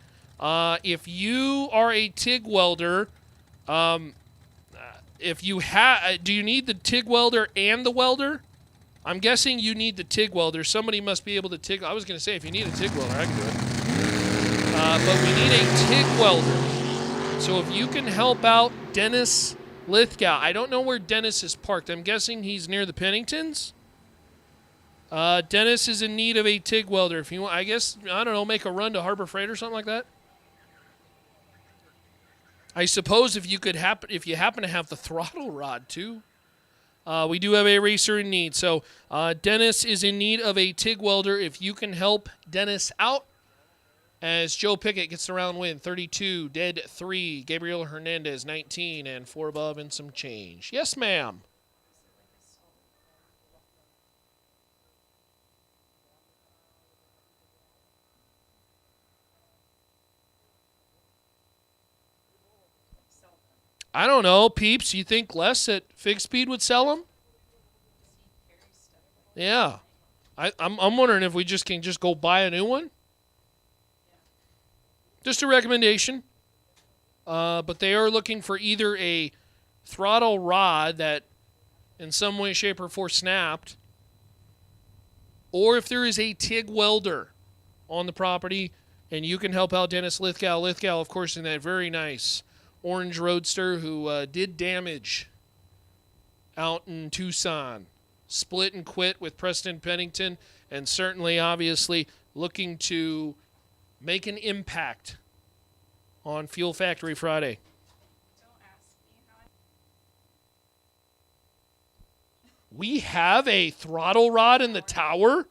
If you are a TIG welder, do you need the TIG welder and the welder? I'm guessing you need the TIG welder. Somebody must be able to TIG. I was going to say, if you need a TIG welder, I can do it. But we need a TIG welder. So if you can help out Dennis Lithgow. I don't know where Dennis is parked. I'm guessing he's near the Penningtons. Dennis is in need of a TIG welder. If you want, I guess, I don't know, make a run to Harbor Freight or something like that. I suppose if you happen to have the throttle rod too. We do have a racer in need. So Dennis is in need of a TIG welder. If you can help Dennis out as Joe Pickett gets the round win, 32, dead 3, Gabriel Hernandez, 19, and 4 above and some change. Yes, ma'am. I don't know, Peeps. You think Les at Fig Speed would sell them? Yeah. I'm wondering if we can go buy a new one. Just a recommendation. But they are looking for either a throttle rod that in some way, shape, or form snapped, or if there is a TIG welder on the property and you can help out Dennis Lithgow. Lithgow, of course, in that very nice orange Roadster who did damage out in Tucson. Split and quit with Preston Pennington, and certainly, obviously, looking to make an impact on Fuel Factory Friday. We have a throttle rod in the tower?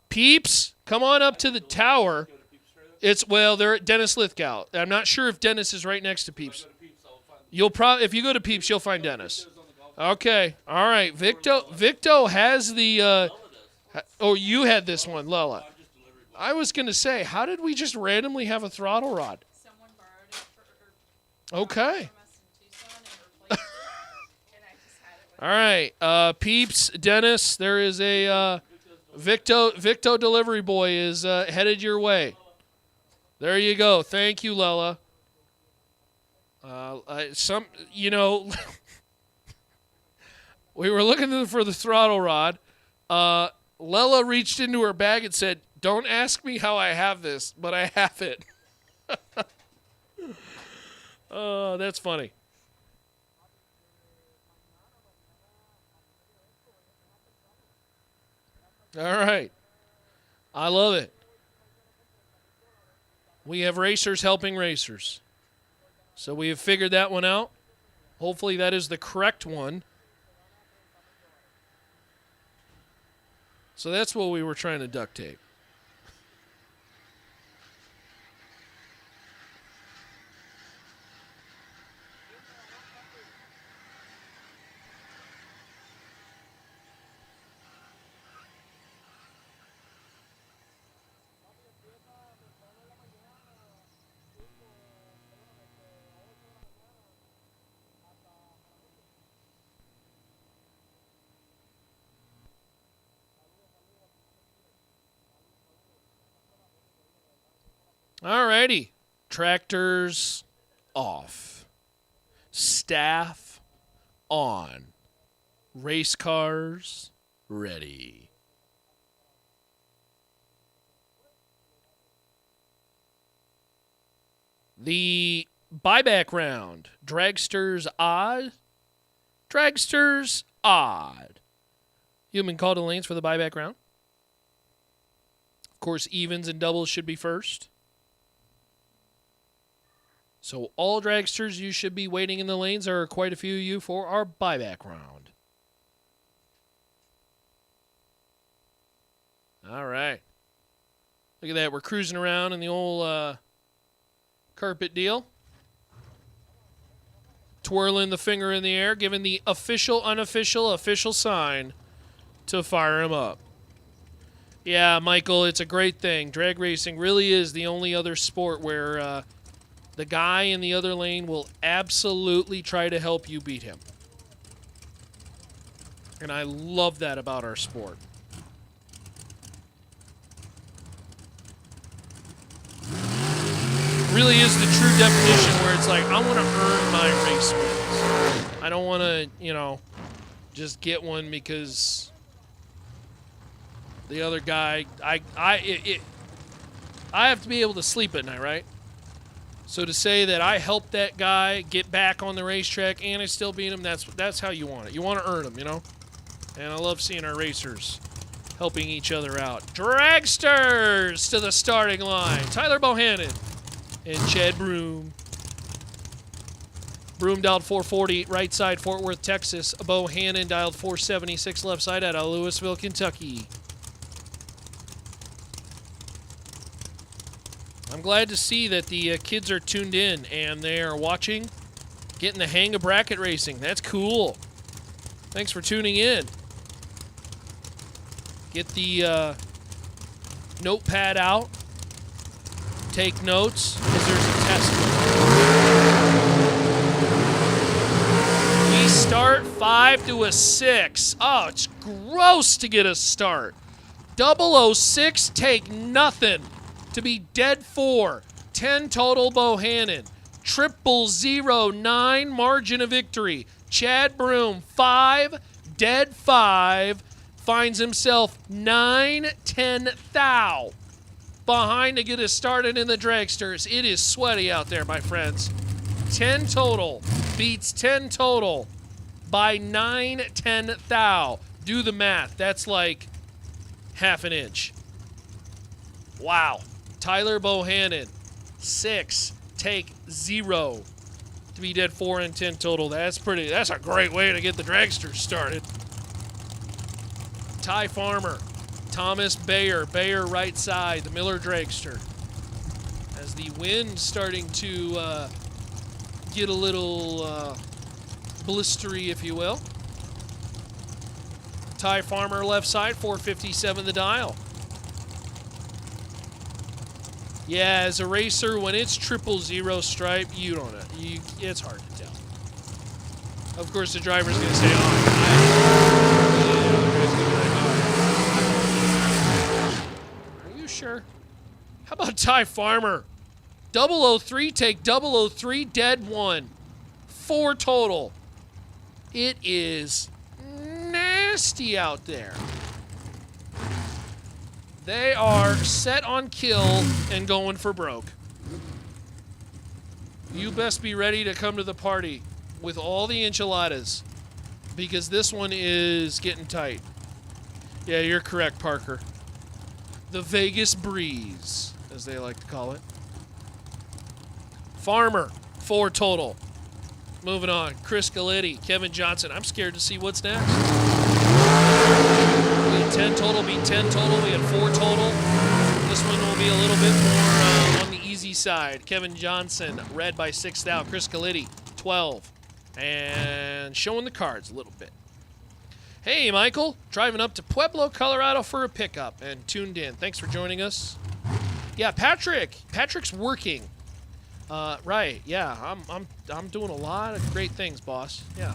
Peeps, come on up to the tower. They're at Dennis Lithgow. I'm not sure if Dennis is right next to Peeps. If you go to Peeps, you'll find Dennis. Okay. All right. Victo has the you had this one, Lella. I was going to say, how did we just randomly have a throttle rod? Someone borrowed it okay. All right. Peeps, Dennis, there is a Victo delivery boy is headed your way. There you go. Thank you, Lella. We were looking for the throttle rod. Lella reached into her bag and said, "Don't ask me how I have this, but I have it." Oh, that's funny. All right. I love it. We have racers helping racers. So we have figured that one out. Hopefully that is the correct one. So that's what we were trying to duct tape. Alrighty. Tractors off. Staff on. Race cars ready. The buyback round. Dragsters odd. Dragsters odd. Human call to lanes for the buyback round. Of course, evens and doubles should be first. So all dragsters, you should be waiting in the lanes. There are quite a few of you for our buyback round. All right. Look at that. We're cruising around in the old carpet deal. Twirling the finger in the air, giving the official, unofficial, official sign to fire him up. Yeah, Michael, it's a great thing. Drag racing really is the only other sport where the guy in the other lane will absolutely try to help you beat him. And I love that about our sport. Really is the true definition where it's like, I want to earn my race wins. I don't want to, just get one because the other guy, I have to be able to sleep at night, right? So to say that I helped that guy get back on the racetrack and I still beat him, that's how you want it. You want to earn them, And I love seeing our racers helping each other out. Dragsters to the starting line. Tyler Bohannon and Chad Broom. Broom dialed 440 right side, Fort Worth, Texas. Bohannon dialed 476 left side out of Louisville, Kentucky. I'm glad to see that the kids are tuned in and they are watching, getting the hang of bracket racing. That's cool. Thanks for tuning in. Get the notepad out. Take notes, because there's a test. We start 5 to a 6. Oh, it's gross to get a start. 006, take nothing. To be dead 4. 10 total Bohannon. 009, margin of victory. Chad Broom, 5. Dead 5. Finds himself 9-10 thou. Behind to get us started in the dragsters. It is sweaty out there, my friends. 10 total. Beats 10 total by 9-10 thou. Do the math. That's like half an inch. Wow. Tyler Bohannon, 6, take 0. To be dead 4 and 10 total. That's a great way to get the dragsters started. Ty Farmer, Thomas Bayer right side, the Miller dragster. As the wind starting to get a little blistery, if you will. Ty Farmer left side, 457 the dial. Yeah, as a racer, when it's 000 stripe, you don't know. It's hard to tell. Of course, the driver's going to say, Are you sure? How about Ty Farmer? 003, take 003, dead 1. 4 total. It is nasty out there. They are set on kill and going for broke. You best be ready to come to the party with all the enchiladas because this one is getting tight. Yeah, you're correct, Parker. The Vegas breeze, as they like to call it. Farmer, 4 total. Moving on. Chris Galetti, Kevin Johnson. I'm scared to see what's next. We had 10 total, beat 10 total. We had 4 total. This one will be a little bit more on the easy side. Kevin Johnson, red by 6 thou. Chris Galetti, 12. And showing the cards a little bit. Hey, Michael. Driving up to Pueblo, Colorado for a pickup and tuned in. Thanks for joining us. Yeah, Patrick. Patrick's working. Right. Yeah, I'm doing a lot of great things, boss. Yeah.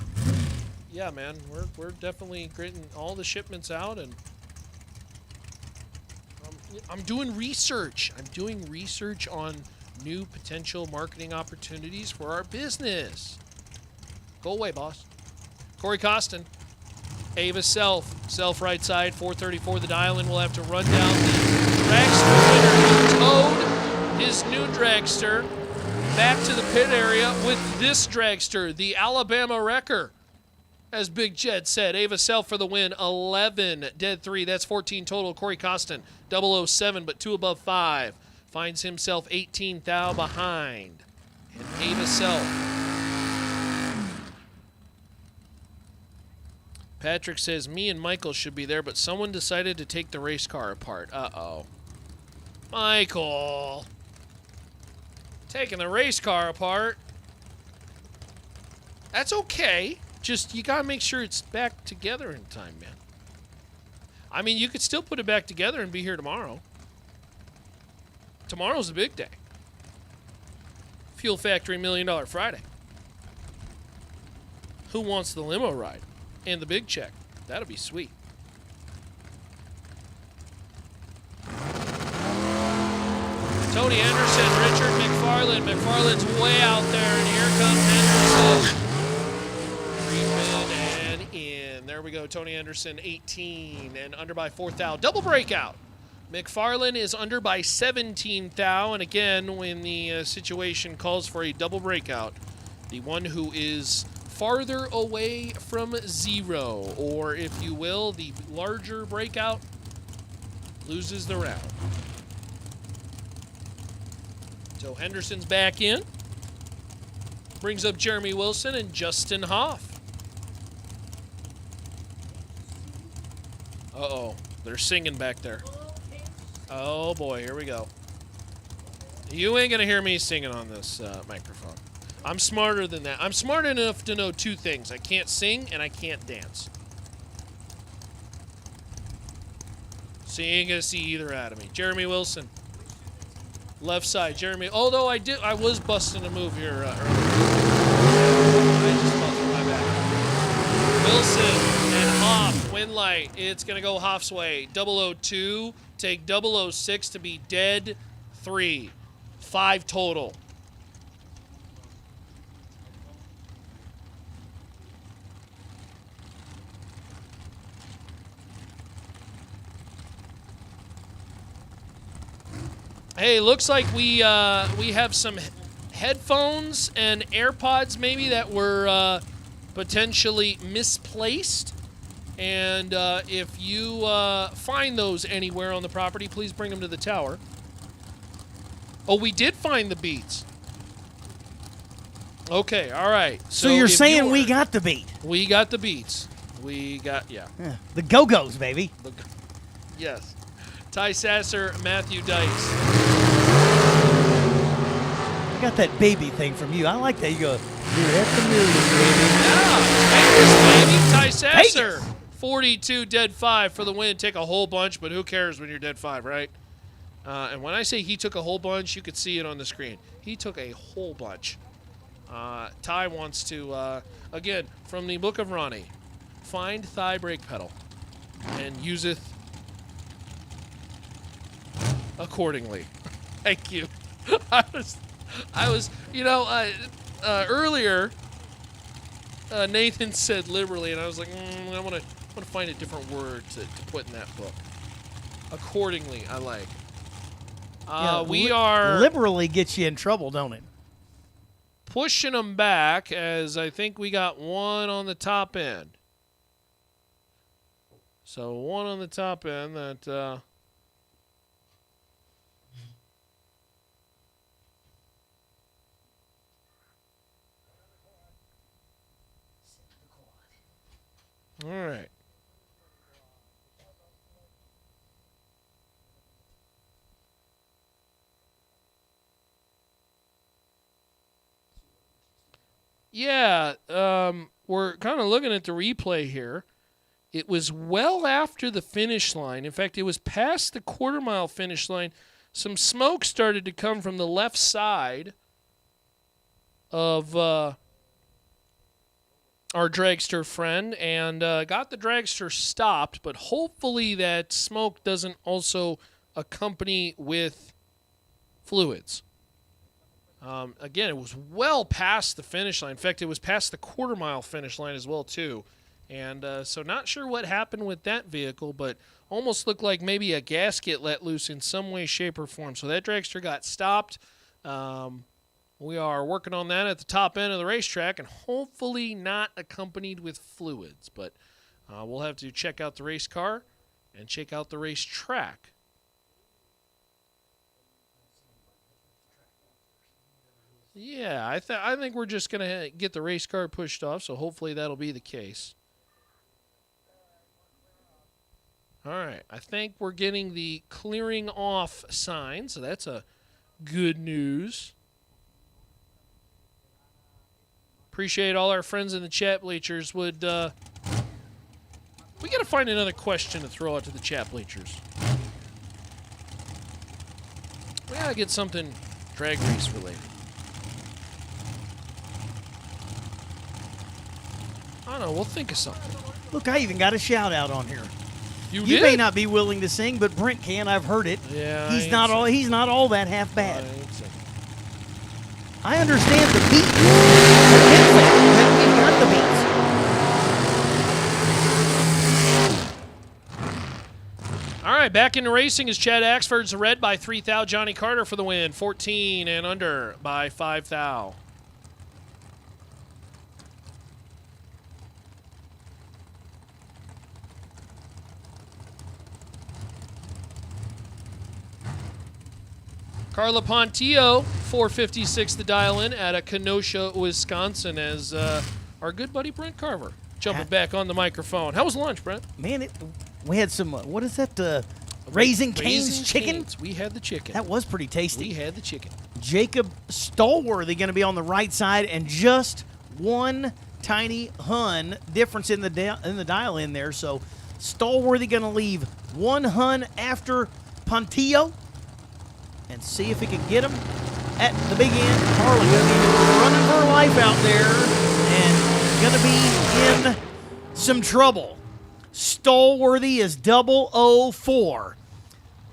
Yeah, man. We're definitely getting all the shipments out, and I'm doing research. I'm doing research on new potential marketing opportunities for our business. Go away, boss. Corey Costin. Ava Self right side, 434 the dial, and we'll have to run down the dragster winner. He towed his new dragster back to the pit area with this dragster, the Alabama Wrecker. As Big Jed said, Ava Self for the win, 11, dead 3. That's 14 total. Corey Costin, 007, but 2 above 5. Finds himself 18 thou behind. And Ava Self. Patrick says, me and Michael should be there, but someone decided to take the race car apart. Uh-oh. Michael. Taking the race car apart. That's okay. Just, you gotta make sure it's back together in time, man. I mean, you could still put it back together and be here tomorrow. Tomorrow's the big day. Fuel Factory $1 Million Friday. Who wants the limo ride? And the big check. That'll be sweet. Tony Anderson, Richard McFarland. McFarland's way out there, and here comes Anderson. Creeping and in. There we go. Tony Anderson, 18 and under by 4 thou. Double breakout. McFarland is under by 17 thou, and again, when the situation calls for a double breakout, the one who is farther away from 0, or if you will, the larger breakout, loses the round. So Henderson's back in. Brings up Jeremy Wilson and Justin Hoff. Uh-oh. They're singing back there. Oh, boy. Here we go. You ain't going to hear me singing on this microphone. I'm smarter than that. I'm smart enough to know two things. I can't sing and I can't dance. So you ain't going to see either out of me. Jeremy Wilson. Left side. Jeremy. Although I was busting a move here earlier. I just busted my back. Wilson and Hoff. Win light. It's going to go Hoff's way. 002. Take 006 to be dead. 3. 5 total. Hey, looks like we have some headphones and AirPods maybe that were potentially misplaced. And if you find those anywhere on the property, please bring them to the tower. Oh, we did find the beats. Okay, all right. So you're saying we got the beat? We got the beats. We got, yeah. The Go-Go's, baby. Yes. Ty Sasser, Matthew Dice. I got that baby thing from you. I like that. You go, you're at the million, baby. Yeah, baby. Ty Sasser. 42, dead 5 for the win. Take a whole bunch, but who cares when you're dead 5, right? And when I say he took a whole bunch, you could see it on the screen. He took a whole bunch. Ty wants to, again, from the Book of Ronnie, find thigh brake pedal and useth accordingly. Thank you. I was, you know, earlier, Nathan said liberally, and I was like, I want to find a different word to put in that book. Accordingly, I like. We are liberally gets you in trouble, don't it? Pushing them back, as I think we got one on the top end. So one on the top end that. All right. Yeah, we're kind of looking at the replay here. It was well after the finish line. In fact, it was past the quarter-mile finish line. Some smoke started to come from the left side of our dragster friend and got the dragster stopped, but hopefully that smoke doesn't also accompany with fluids. Again, it was well past the finish line. In fact, it was past the quarter-mile finish line as well, too. And so not sure what happened with that vehicle, but almost looked like maybe a gasket let loose in some way, shape, or form. So that dragster got stopped. We are working on that at the top end of the racetrack and hopefully not accompanied with fluids. But we'll have to check out the race car and check out the racetrack. Yeah, I think we're just going to get the race car pushed off, so hopefully that'll be the case. All right, I think we're getting the clearing off sign, so that's a good news. Appreciate all our friends in the chat bleachers. We got to find another question to throw out to the chat bleachers. We got to get something drag race related. I don't know. We'll think of something. Look, I even got a shout out on here. You may not be willing to sing, but Brent can. I've heard it. Yeah, he's not all that half bad. I understand the beat. We've got the beats. All right, back into racing is Chad Axford's red by 3 thou. Johnny Carter for the win. 14 and under by 5 thou. Carla Pontillo, 456 the dial in at a Kenosha, Wisconsin, as our good buddy Brent Carver jumping back on the microphone. How was lunch, Brent? Man, we had some, what is that? Raising Cane's chicken. Cane's. We had the chicken. That was pretty tasty. We had the chicken. Jacob Stallworthy going to be on the right side, and just one tiny hun difference in the dial in there. So Stallworthy going to leave one hun after Pontillo, and see if he can get him at the big end. Harley going to be running for her life out there, and going to be in some trouble. Stallworthy is 004.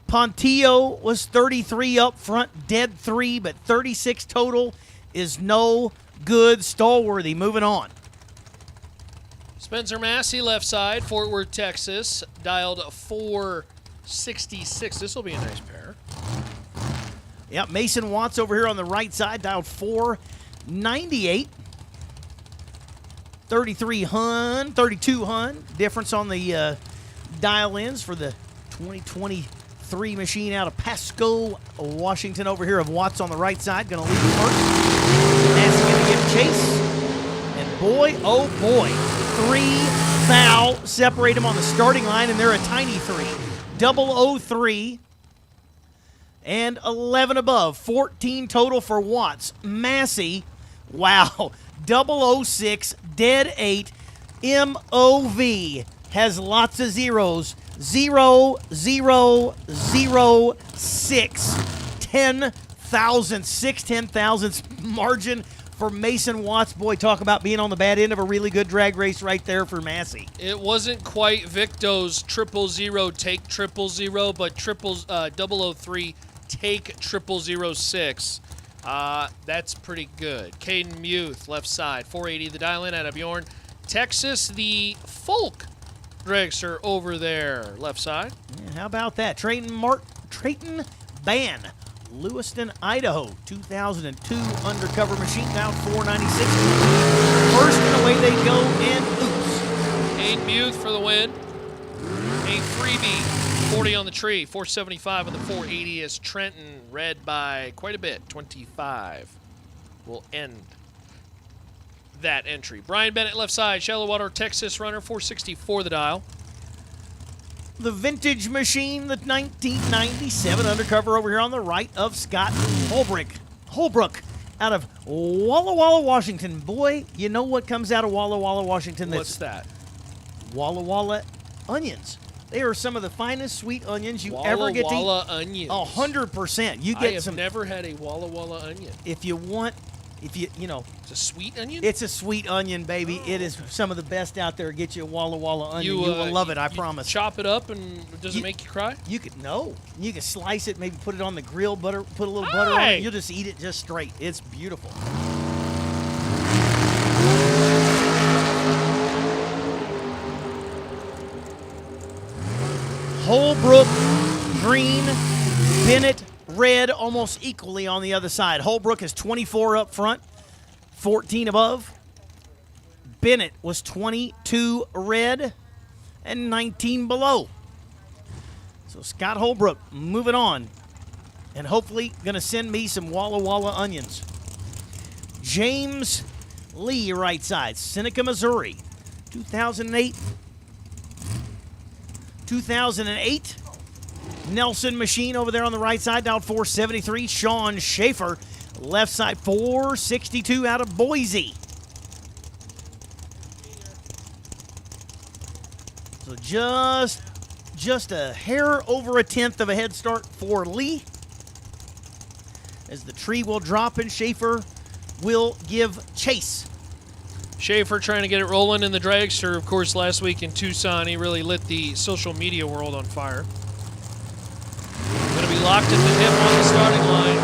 Pontillo was 33 up front, dead 3, but 36 total is no good. Stallworthy moving on. Spencer Massey, left side, Fort Worth, Texas, dialed 466. This will be a nice pair. Yep, Mason Watts over here on the right side, dialed 498. 33 hun, 32 hun. Difference on the dial-ins for the 2023 machine out of Pasco, Washington over here of Watts on the right side. Going to lead first. Massey going to give chase. And boy, oh boy, 3 foul separate him on the starting line, and they're a tiny 3. 003 and 11 above. 14 total for Watts. Massey, wow, 006, dead 8. MOV has lots of zeros. 0, 0, 0, 6. 10,000, 10,000 margin for Mason Watts. Boy, talk about being on the bad end of a really good drag race right there for Massey. It wasn't quite Victo's 000 take 000, but 003 take 0006. That's pretty good. Caden Muth, left side, 480 the dial-in out of Bjorn. Texas, the Folk dragster over there, left side. Yeah, how about that? Trayton Ban, Lewiston, Idaho, 2002 undercover machine, now 496. First, and away they go, and oops. Caden Muth for the win. A freebie, 40 on the tree, 475 on the 480 as Trenton, red by quite a bit, 25. Will end that entry. Brian Bennett, left side, Shallow Water, Texas runner, 464 the dial. The vintage machine, the 1997 undercover over here on the right of Scott Holbrook out of Walla Walla, Washington. Boy, you know what comes out of Walla Walla, Washington? What's that? Walla Walla onions. They are some of the finest sweet onions you Walla ever get to eat. Walla onions. 100%. You I get have some. never had a Walla Walla onion. If you want, you know. It's a sweet onion? It's a sweet onion, baby. It is some of the best out there. Get you a Walla Walla onion. You will love it, I promise. Chop it up, and does it make you cry? You could You can slice it, maybe put it on the grill, put a little butter on it. You'll just eat it just straight. It's beautiful. Holbrook green, Bennett red, almost equally on the other side. Holbrook is 24 up front, 14 above. Bennett was 22 red and 19 below. So Scott Holbrook moving on, and hopefully going to send me some Walla Walla onions. James Lee, right side, Seneca, Missouri, 2008. Nelson Machine over there on the right side, down 473. Sean Schaefer, left side, 462 out of Boise. So just a hair over a tenth of a head start for Lee. As the tree will drop and Schaefer will give chase. Schaefer trying to get it rolling in the dragster. Of course, last week in Tucson, he really lit the social media world on fire. Going to be locked at the hip on the starting line.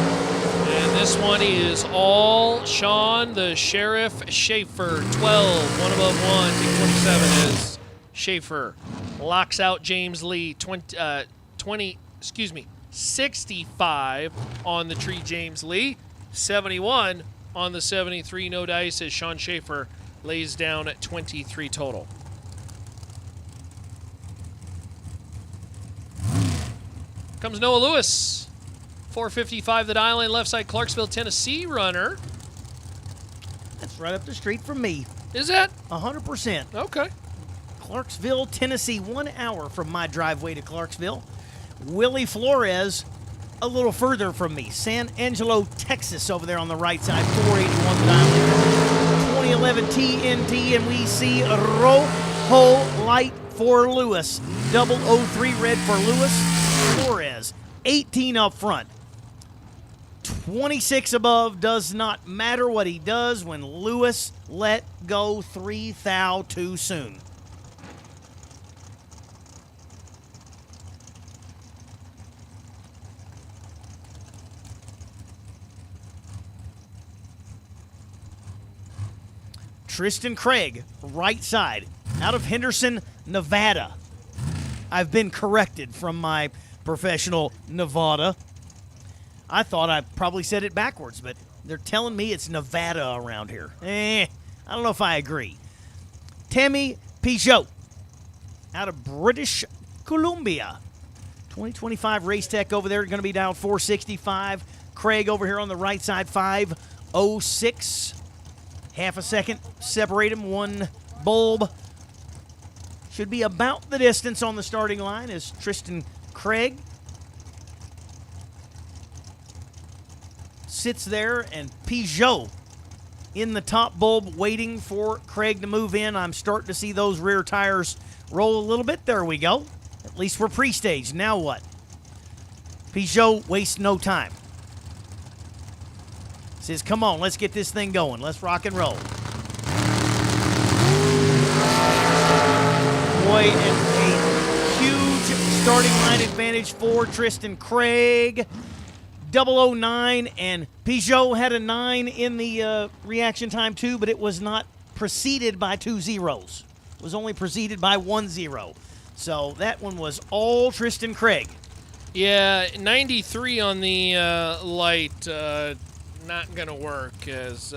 And this one is all Sean the Sheriff Schaefer. 12, one above one. Big 27 is Schaefer. Locks out James Lee. 65 on the tree, James Lee. 71 on the 73, no dice, as Sean Schaefer lays down at 23 total. Comes Noah Lewis, 455 the dial in, left side, Clarksville, Tennessee runner. That's right up the street from me. Is that? 100%. Okay. Clarksville, Tennessee, 1 hour from my driveway to Clarksville. Willie Flores a little further from me. San Angelo, Texas over there on the right side, 481 the dial. 2011 TNT, and we see Rojo Light for Lewis. 003 red for Lewis. Flores, 18 up front. 26 above, does not matter what he does when Lewis let go 3 thou too soon. Tristan Craig, right side, out of Henderson, Nevada. I've been corrected from my professional Nevada. I thought I probably said it backwards, but they're telling me it's Nevada around here. I don't know if I agree. Tammy Peugeot, out of British Columbia. 2025 Race Tech over there, going to be down 465. Craig over here on the right side, 506. Half a second, separate him, one bulb. Should be about the distance on the starting line as Tristan Craig sits there, and Peugeot in the top bulb waiting for Craig to move in. I'm starting to see those rear tires roll a little bit. There we go. At least we're pre-staged. Now what? Peugeot wastes no time. Says, come on, let's get this thing going. Let's rock and roll. Boy, and a huge starting line advantage for Tristan Craig. 009, and Peugeot had a 9 in the reaction time too, but it was not preceded by 2 zeros. It was only preceded by 1 0. So that one was all Tristan Craig. Yeah, 93 on the light. Not going to work as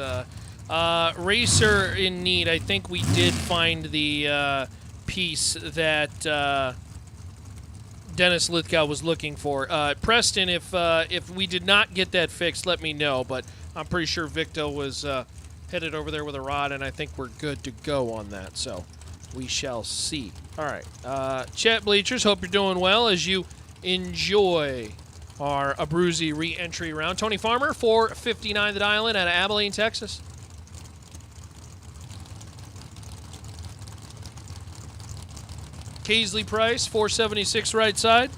Racer in Need. I think we did find the piece that Dennis Lithgow was looking for. Preston, if we did not get that fixed, let me know, but I'm pretty sure Victo was headed over there with a rod, and I think we're good to go on that, so we shall see. All right, chat bleachers, hope you're doing well as you enjoy our Abruzzi re-entry round. Tony Farmer, 459 the dial in out of Abilene, Texas. Casey Price, 476 right side.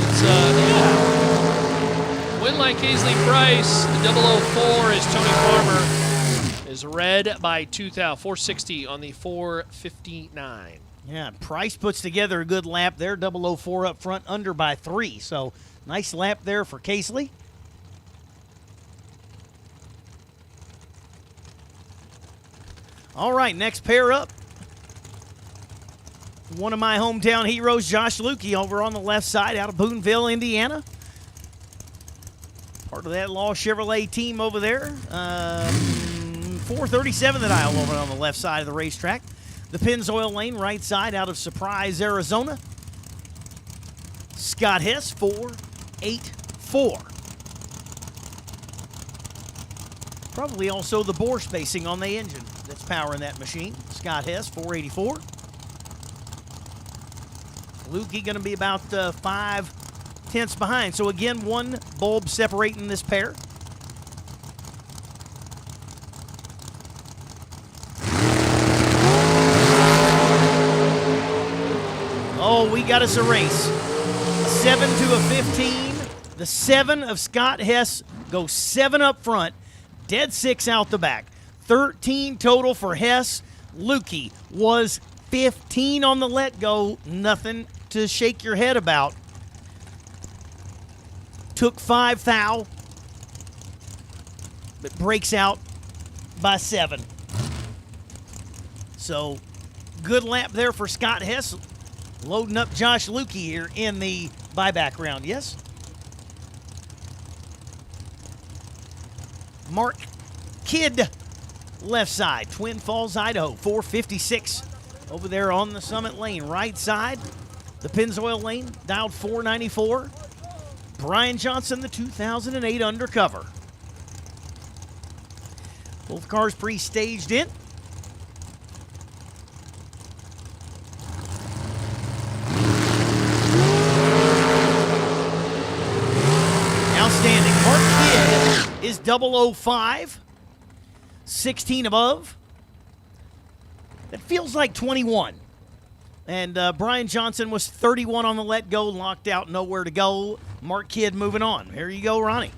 It's, win like Casey Price. The 004 is Tony Farmer. Is red by 460 on the 459. Yeah, Price puts together a good lap there. 004 up front, under by 3. So nice lap there for Casely. All right, next pair up. One of my hometown heroes, Josh Lukey, over on the left side out of Boonville, Indiana. Part of that Law Chevrolet team over there. 437 the dial over on the left side of the racetrack. The Pennzoil Lane right side out of Surprise, Arizona. Scott Hess, 484. Probably also the bore spacing on the engine that's powering that machine. Scott Hess, 484. Lukey going to be about 5 tenths behind. So again, one bulb separating this pair. Oh, we got us a race. A 7 to a 15. The 7 of Scott Hess goes 7 up front, dead 6 out the back. 13 total for Hess. Lukey was 15 on the let go. Nothing to shake your head about. Took 5 thou, but breaks out by 7. So good lap there for Scott Hess. Loading up Josh Lukey here in the buyback round, yes? Mark Kidd, left side, Twin Falls, Idaho, 456. Over there on the Summit Lane, right side, the Pennzoil Lane, dialed 494. Brian Johnson, the 2008 Undercover. Both cars pre-staged in. is 005. 16 above. That feels like 21. And Brian Johnson was 31 on the let go, locked out, nowhere to go. Mark Kidd moving on. Here you go, Ronnie.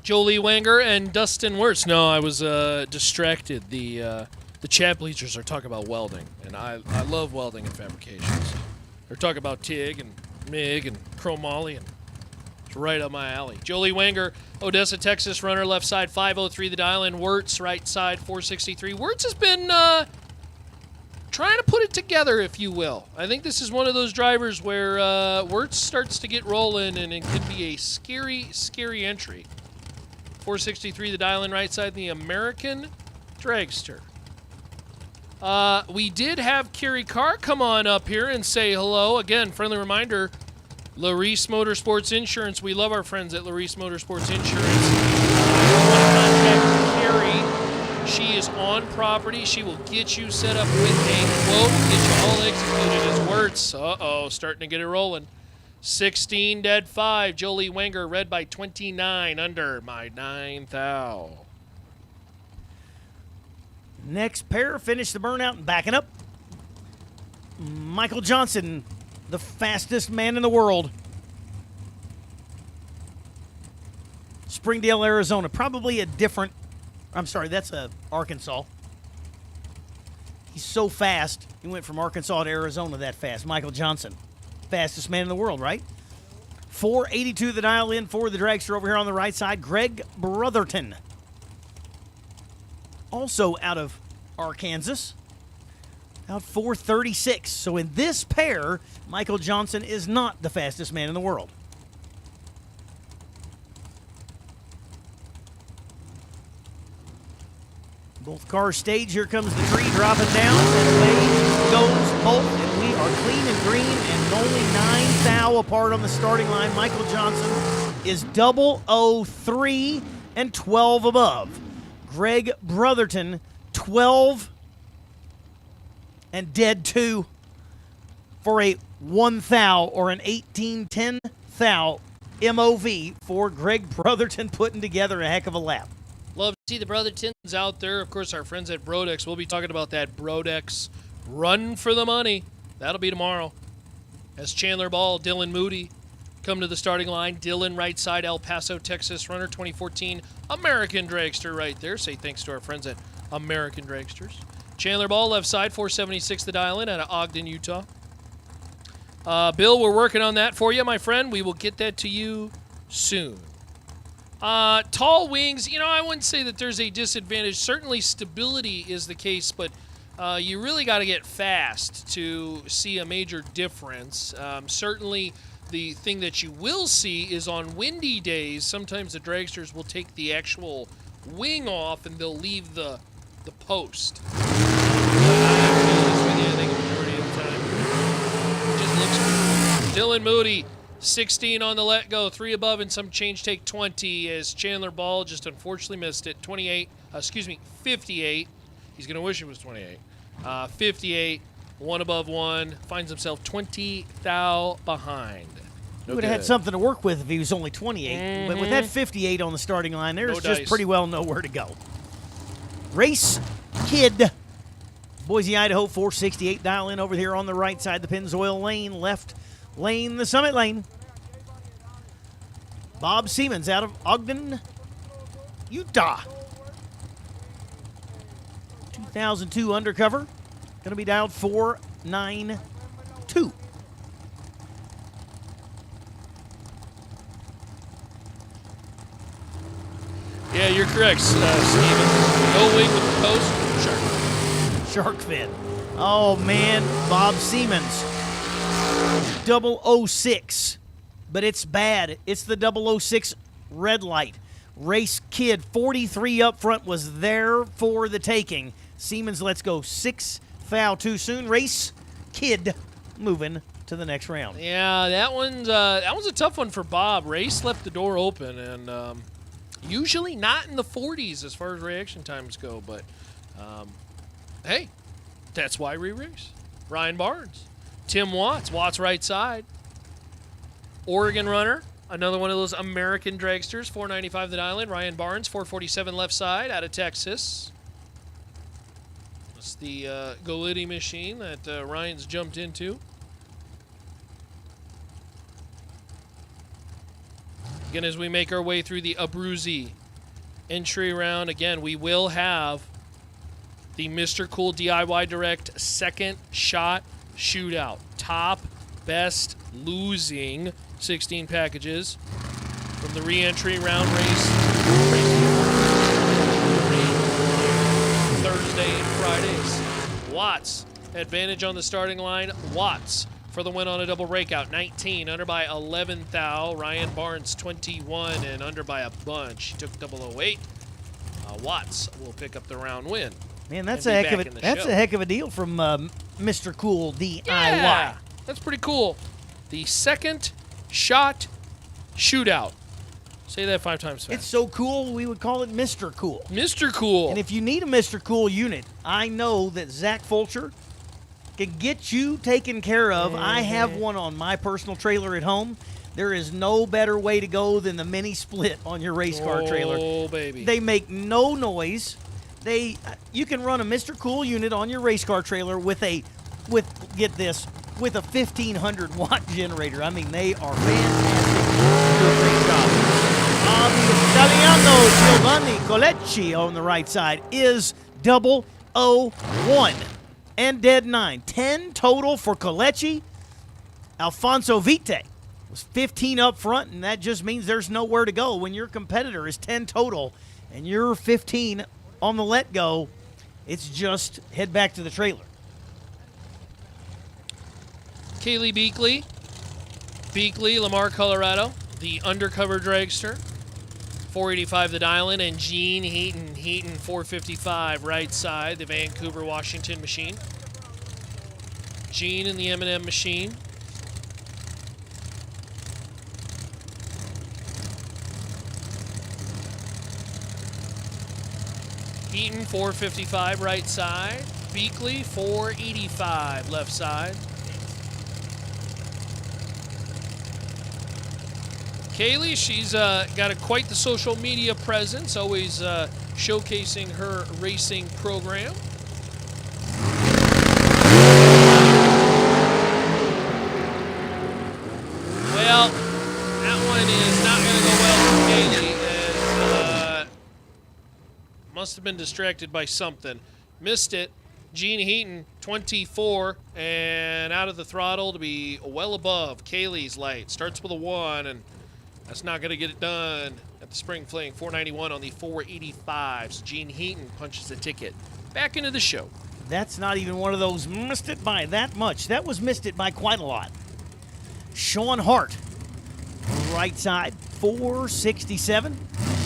Jolie Wanger and Dustin Wirtz. No, I was distracted. The chat bleachers are talking about welding, and I love welding and fabrications. They're talking about TIG and MIG and chromoly, and it's right up my alley. Jolie Wanger, Odessa, Texas runner, left side 503 the dial in. Wirtz, right side 463. Wirtz has been trying to put it together, if you will. I think this is one of those drivers where Wirtz starts to get rolling, and it could be a scary, scary entry. 463 the dial in, right side, the American Dragster. We did have Kerry Carr come on up here and say hello. Again, friendly reminder, Larice Motorsports Insurance. We love our friends at Larice Motorsports Insurance. Contact Kerry. She is on property. She will get you set up with a quote, get you all executed as Wirtz. Uh-oh, starting to get it rolling. 16 dead 5. Jolie Wenger, red by 29 under my 9 thou. Next pair, finish the burnout and backing up. Michael Johnson, the fastest man in the world. Springdale, Arizona. Probably a different, I'm sorry, that's Arkansas. He's so fast. He went from Arkansas to Arizona that fast. Michael Johnson. Fastest man in the world, right? 482 the dial in for the dragster over here on the right side. Greg Brotherton. Also out of Arkansas. Out 436. So in this pair, Michael Johnson is not the fastest man in the world. Both cars stage. Here comes the tree dropping down, and away goes both. And we are clean and green and only 9 thou apart on the starting line. Michael Johnson is 003 and 12 above. Greg Brotherton, 12 and dead 2 for a 1 thou or an 1810 thou MOV for Greg Brotherton, putting together a heck of a lap. Love to see the Brothertons out there. Of course, our friends at Brodex. We'll be talking about that Brodex run for the money. That'll be tomorrow. As Chandler Ball, Dylan Moody come to the starting line. Dylan, right side, El Paso, Texas runner, 2014 American Dragster right there. Say thanks to our friends at American Dragsters. Chandler Ball, left side, 476 the dial in out of Ogden, Utah. Bill, we're working on that for you, my friend. We will get that to you soon. Tall wings, I wouldn't say that there's a disadvantage. Certainly stability is the case, but you really got to get fast to see a major difference. Certainly the thing that you will see is on windy days, sometimes the dragsters will take the actual wing off and they'll leave the post. I think a majority of the time it just looks good. Dylan Moody, 16 on the let go, 3 above and some change, take 20 as Chandler Ball just unfortunately missed it. 58. He's going to wish it was 28. 58, 1 above 1, finds himself 20 thou behind. He would have had something to work with if he was only 28. But with that 58 on the starting line, there's just dice. pretty well nowhere to go. Race Kid. Boise, Idaho, 468. Dial in over here on the right side. The Pennzoil lane. Left lane, the Summit lane. Bob Siemens out of Ogden, Utah. 2002 undercover. Going to be dialed 492. Yeah, you're correct, Steven. No wing with the post. Shark fin. Oh, man. Bob Siemens. 006. But it's bad. It's the 006 red light. Race Kid, 43 up front, was there for the taking. Siemens lets go 6 foul too soon. Race Kid moving to the next round. Yeah, that one's a tough one for Bob. Race left the door open, and usually not in the 40s as far as reaction times go. But hey, that's why we race. Ryan Barnes, Tim Watts right side. Oregon runner, Another one of those American dragsters, $495 the dial in. Ryan Barnes, $447 left side, out of Texas. It's the Golitty machine that Ryan's jumped into. Again, as we make our way through the Abruzzi entry round, again, we will have the Mr. Cool DIY Direct second shot shootout. Top, best, losing 16 packages from the re-entry round race. Thursday and Fridays. Watts, advantage on the starting line. Watts for the win on a double breakout. 19, under by 11 thou. Ryan Barnes, 21, and under by a bunch. He took 008. Watts will pick up the round win. Man, that's a heck of a deal from Mr. Cool DIY. Yeah, that's pretty cool. The second shot shootout. Say that 5 times fast. It's so cool, we would call it Mr. Cool. Mr. Cool. And if you need a Mr. Cool unit, I know that Zach Fulcher can get you taken care of. I have one on my personal trailer at home. There is no better way to go than the mini split on your race car trailer. Oh, baby. They make no noise. You can run a Mr. Cool unit on your race car trailer with a 1,500 watt generator. I mean, they are fantastic. Do a great job. The Italiano Giovanni Colecci on the right side is 001 and dead 9. 10 total for Colecci. Alfonso Vite was 15 up front, and that just means there's nowhere to go. When your competitor is 10 total and you're 15 on the let go, it's just head back to the trailer. Kaylee Beakley, Lamar, Colorado, the undercover dragster, $485 the dial-in, and Gene Heaton, $455 right side, the Vancouver, Washington machine. Gene in the M&M machine. Heaton, $455 right side. Beakley, $485 left side. Kaylee, she's got quite the social media presence, always showcasing her racing program. Well, that one is not going to go well for Kaylee, as must have been distracted by something. Missed it. Gene Heaton, 24, and out of the throttle to be well above Kaylee's light. Starts with a 1, and that's not going to get it done at the Spring Fling. 491 on the 485s. Gene Heaton punches the ticket back into the show. That's not even one of those missed it by that much. That was missed it by quite a lot. Sean Hart, right side, 467.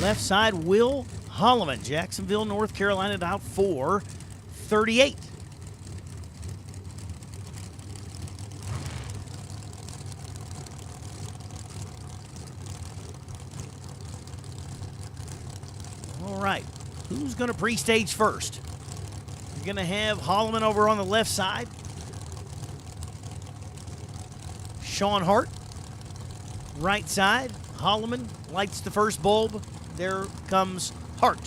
Left side, Will Holloman, Jacksonville, North Carolina, out 438. All right, who's going to pre-stage first? You're going to have Holloman over on the left side. Sean Hart, right side. Holloman lights the first bulb. There comes Hart.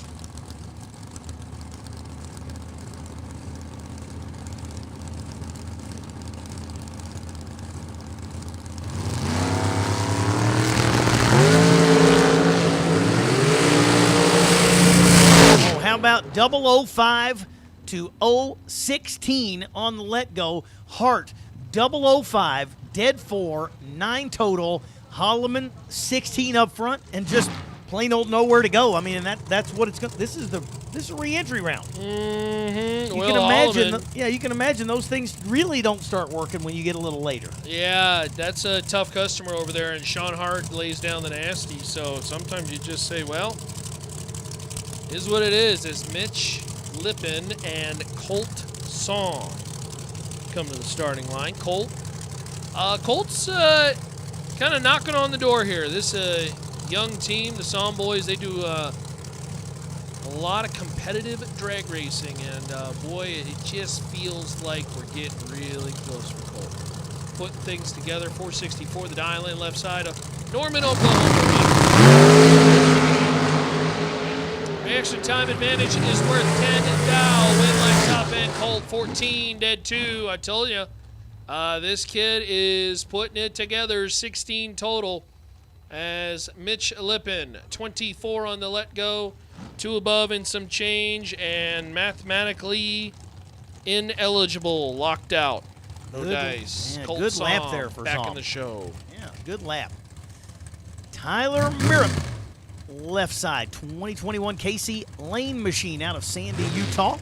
How about 005 to 016 on the let go? Hart, 005, dead 4, 9 total. Holloman, 16 up front, and just plain old nowhere to go. I mean, and that's what it's going. This is a re-entry round. Mm-hmm. You can imagine. You can imagine those things really don't start working when you get a little later. Yeah, that's a tough customer over there, and Sean Hart lays down the nasty. So sometimes you just say, well, is what it is. As Mitch Lippin and Colt Song come to the starting line. Colt's kind of knocking on the door here. This young team, the Psalm Boys, they do a lot of competitive drag racing, and boy, it just feels like we're getting really close for Colt. Putting things together. 464 the dial in left side of Norman, Oklahoma. Extra time advantage is worth 10. Dow, win like top end, Colt 14, dead 2. I told you, this kid is putting it together. 16 total. As Mitch Lippin, 24 on the let go, 2 above and some change, and mathematically ineligible, locked out. No Good, dice. yeah, Colt good Song, lap there for back Song. in the show. Yeah, good lap. Tyler Mirrup, left side, 2021 Casey Lane Machine out of Sandy, Utah.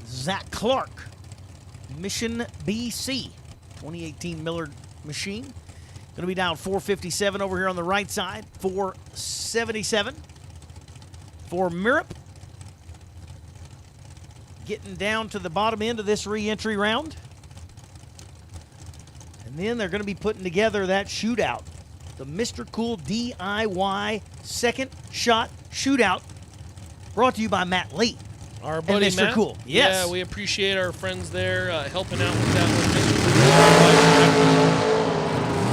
Zach Clark, Mission BC, 2018 Millard Machine. Going to be down 457 over here on the right side, 477 for Mirrup. Getting down to the bottom end of this re-entry round. And then they're going to be putting together that shootout. The Mr. Cool DIY second shot shootout, brought to you by Matt Lee. Our buddy and Mr. Matt. Cool. Yes. Yeah, we appreciate our friends there helping out with that one.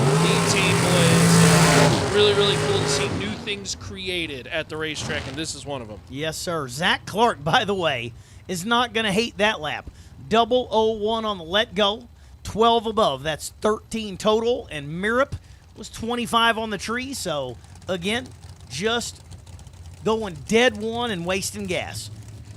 Mr. Team Blaze. Really, really cool to see new things created at the racetrack, and this is one of them. Yes, sir. Zach Clark, by the way, is not going to hate that lap. 001 on the let go, 12 above. That's 13 total, and Mirrup was 25 on the tree. So, again, just going dead one and wasting gas.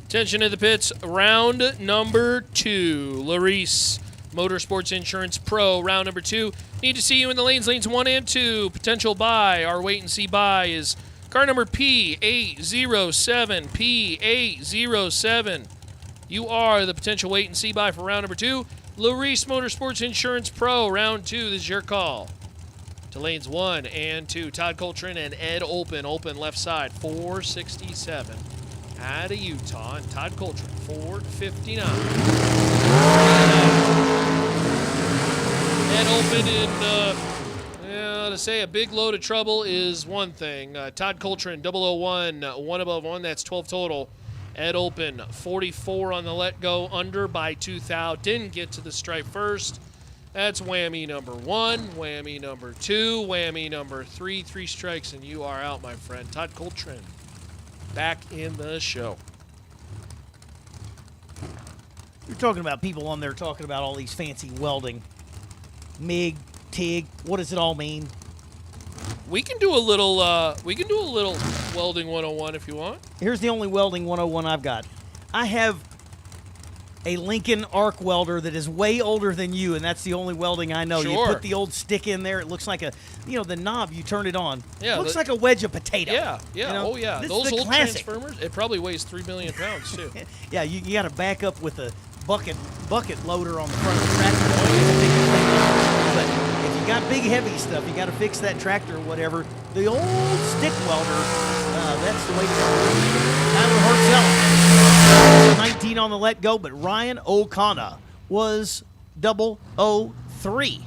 Attention to the pits. Round number 2. Larice Motorsports Insurance Pro. Round number 2. Need to see you in the lanes 1 and 2. Potential buy. Our wait and see buy is car number P807. P807. You are the potential wait and see buy for round number 2. Larice Motorsports Insurance Pro. Round 2. This is your call. To lanes 1 and 2. Todd Coltrane and Ed Open. Open left side. 467. Out of Utah. And Todd Coltrane. 459. Ed Open in, to say a big load of trouble is one thing. Todd Coltrane, 001, 1 above 1. That's 12 total. Ed Open, 44 on the let go. Under by 2 thou. Didn't get to the stripe first. That's whammy number 1, whammy number 2, whammy number 3. 3 strikes and you are out, my friend. Todd Coltrane back in the show. You're talking about people on there talking about all these fancy welding. MIG, TIG, what does it all mean? We can do a little welding 101 if you want. Here's the only welding 101 I've got. I have a Lincoln arc welder that is way older than you, and that's the only welding I know. Sure. You put the old stick in there. It looks like the knob, you turn it on. Yeah, it looks like a wedge of potato. Yeah. You know? Oh, yeah. This Those is the old classic. transformers, it probably weighs 3 million pounds, too. Yeah, you got to back up with a bucket loader on the front of the tractor. But if you got big, heavy stuff, you got to fix that tractor or whatever. The old stick welder, that's the way to go. Tyler Hartzell, 19 on the let go, but Ryan O'Connor was 003.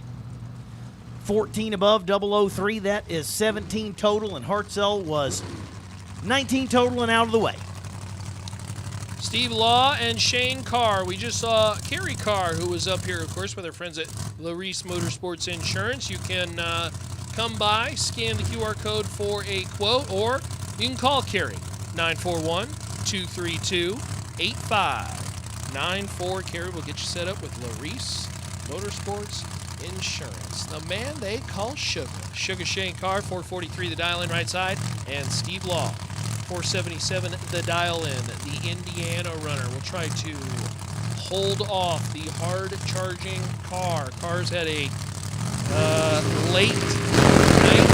14 above 003, that is 17 total, and Hartzell was 19 total and out of the way. Steve Law and Shane Carr. We just saw Kerry Carr, who was up here, of course, with our friends at Larice Motorsports Insurance. You can come by, scan the QR code for a quote, or you can call Kerry, 941-232-8594. Kerry will get you set up with Larice Motorsports Insurance. The man they call Sugar. Sugar Shane Carr, 443 the dial in right side, and Steve Law, 477 the dial in, the Indiana runner. We'll try to hold off the hard charging car. Cars had a late night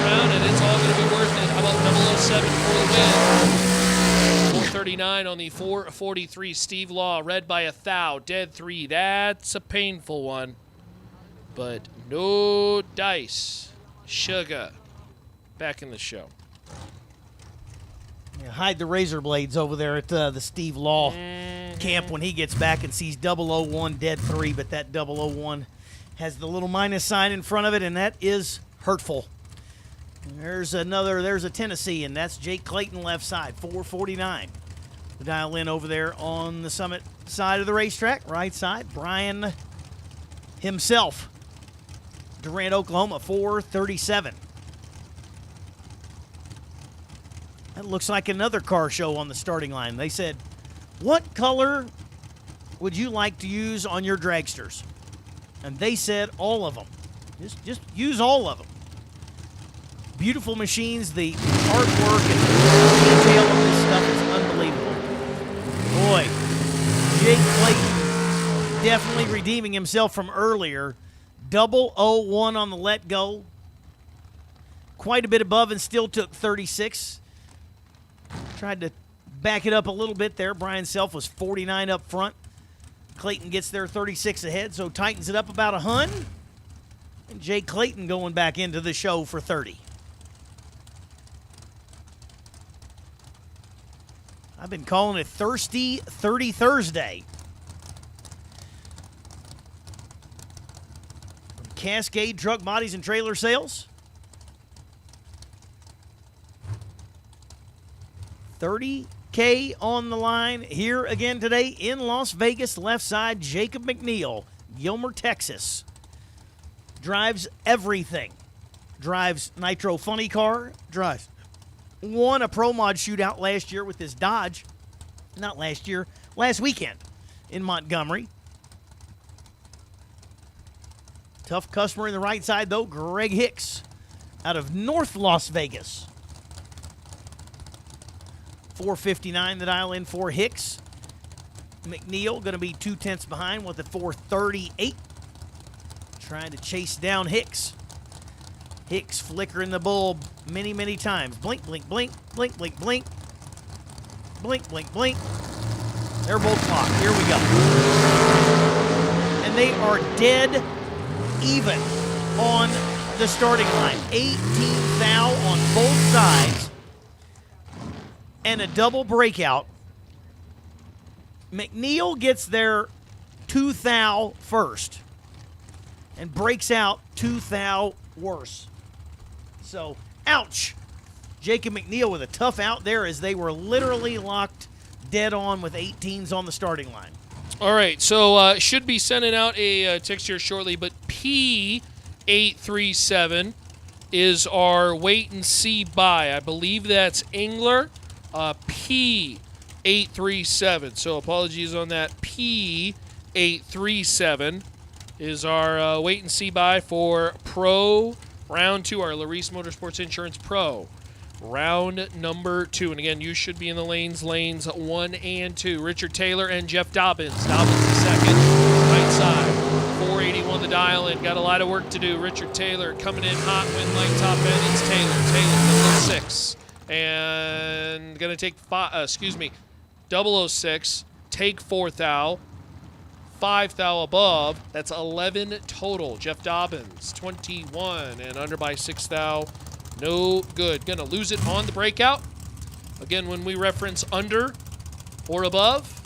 round, and it's all going to be worth it. How about 007 for the win? 439 on the 443 Steve Law, red by 1 thou, dead 3. That's a painful one, but no dice. Sugar back in the show. Yeah, hide the razor blades over there at the Steve Law camp when he gets back and sees 001 dead 3, but that 001 has the little minus sign in front of it, and that is hurtful. There's a Tennessee, and that's Jake Clayton left side, 449. The dial in over there on the Summit side of the racetrack, right side. Brian himself, Durant, Oklahoma, 437. That looks like another car show on the starting line. They said, what color would you like to use on your dragsters? And they said all of them. Just use all of them. Beautiful machines. The artwork and the detail of this stuff is unbelievable. Boy, Jake Clayton definitely redeeming himself from earlier. 001 on the let go. Quite a bit above and still took 36. Tried to back it up a little bit there. Brian Self was 49 up front. Clayton gets there 36 ahead, so tightens it up about a hun. And Jake Clayton going back into the show for 30. I've been calling it Thirsty 30 Thursday. Cascade Truck Bodies and Trailer Sales. 30K on the line here again today in Las Vegas. Left side, Jacob McNeil, Gilmer, Texas. Drives everything. Drives Nitro Funny Car. Drives. Won a Pro Mod shootout last year with his Dodge. Not last year, last weekend in Montgomery. Tough customer in the right side, though, Greg Hicks out of North Las Vegas. 459 the dial in for Hicks. McNeil going to be 2/10 behind with a 438. Trying to chase down Hicks. Hicks flickering the bulb many, many times. Blink, blink, blink, blink, blink, blink. Blink, blink, blink. They're both clocked. Here we go. And they are dead even on the starting line. 18 thou on both sides. And a double breakout. McNeil gets their 2 thou first and breaks out 2 thou worse. So, ouch. Jacob McNeil with a tough out there as they were literally locked dead on with 18s on the starting line. All right, so should be sending out a text here shortly, but P837 is our wait and see buy. I believe that's Engler. P837. So apologies on that. P837 is our wait and see buy for Pro Round 2, our Larice Motorsports Insurance Pro. Round number 2. And again, you should be in the lanes 1 and 2. Richard Taylor and Jeff Dobbins. Dobbins the second, right side. 481 the dial in. Got a lot of work to do. Richard Taylor coming in hot, win light top end. It's Taylor. Taylor, 006. And going to take 006. Take 4 thou. 5 thou above. That's 11 total. Jeff Dobbins, 21. And under by 6 thou. No good. Going to lose it on the breakout. Again, when we reference under or above,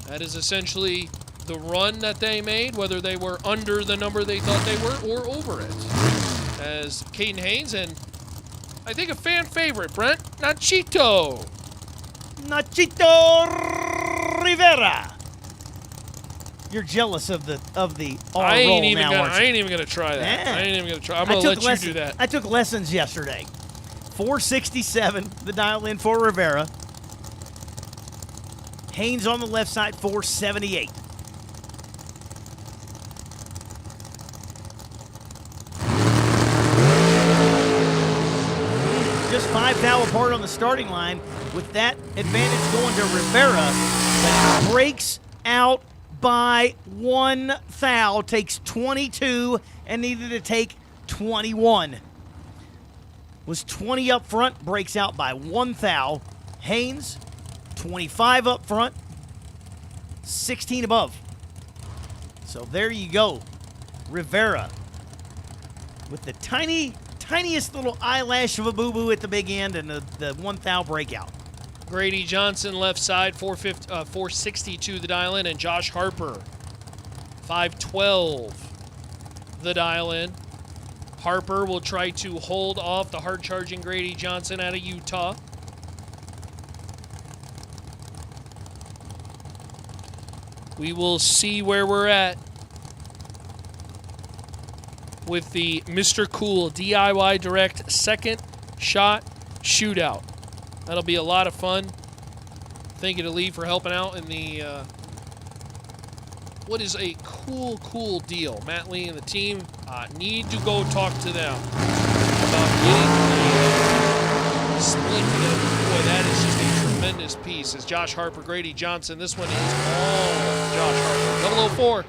that is essentially the run that they made, whether they were under the number they thought they were or over it. As Caden Haynes and I think a fan favorite, Brent, Nachito Rivera. You're jealous of the I ain't roll now, aren't you? I ain't even gonna try that. Yeah. I ain't even gonna try. I'm gonna let you do that. I took lessons yesterday. 467, the dial in for Rivera. Haynes on the left side, 478. Just 5 thou apart on the starting line with that advantage going to Rivera. But breaks out by 1 thou, takes 22 and needed to take 21. Was 20 up front, breaks out by 1 thou. Haynes, 25 up front, 16 above. So there you go. Rivera with the tiniest little eyelash of a boo-boo at the big end and the 1 thou breakout. Grady Johnson, left side, 462 the dial in, and Josh Harper, 512 the dial in. Harper will try to hold off the hard-charging Grady Johnson out of Utah. We will see where we're at. with the Mr. Cool DIY Direct second shot shootout. That'll be a lot of fun. Thank you to Lee for helping out in the what is a cool deal. Matt Lee and the team need to go talk to them about getting the split together. Boy, that is just a tremendous piece. As Josh Harper, Grady Johnson, this one is all Josh Harper. 004,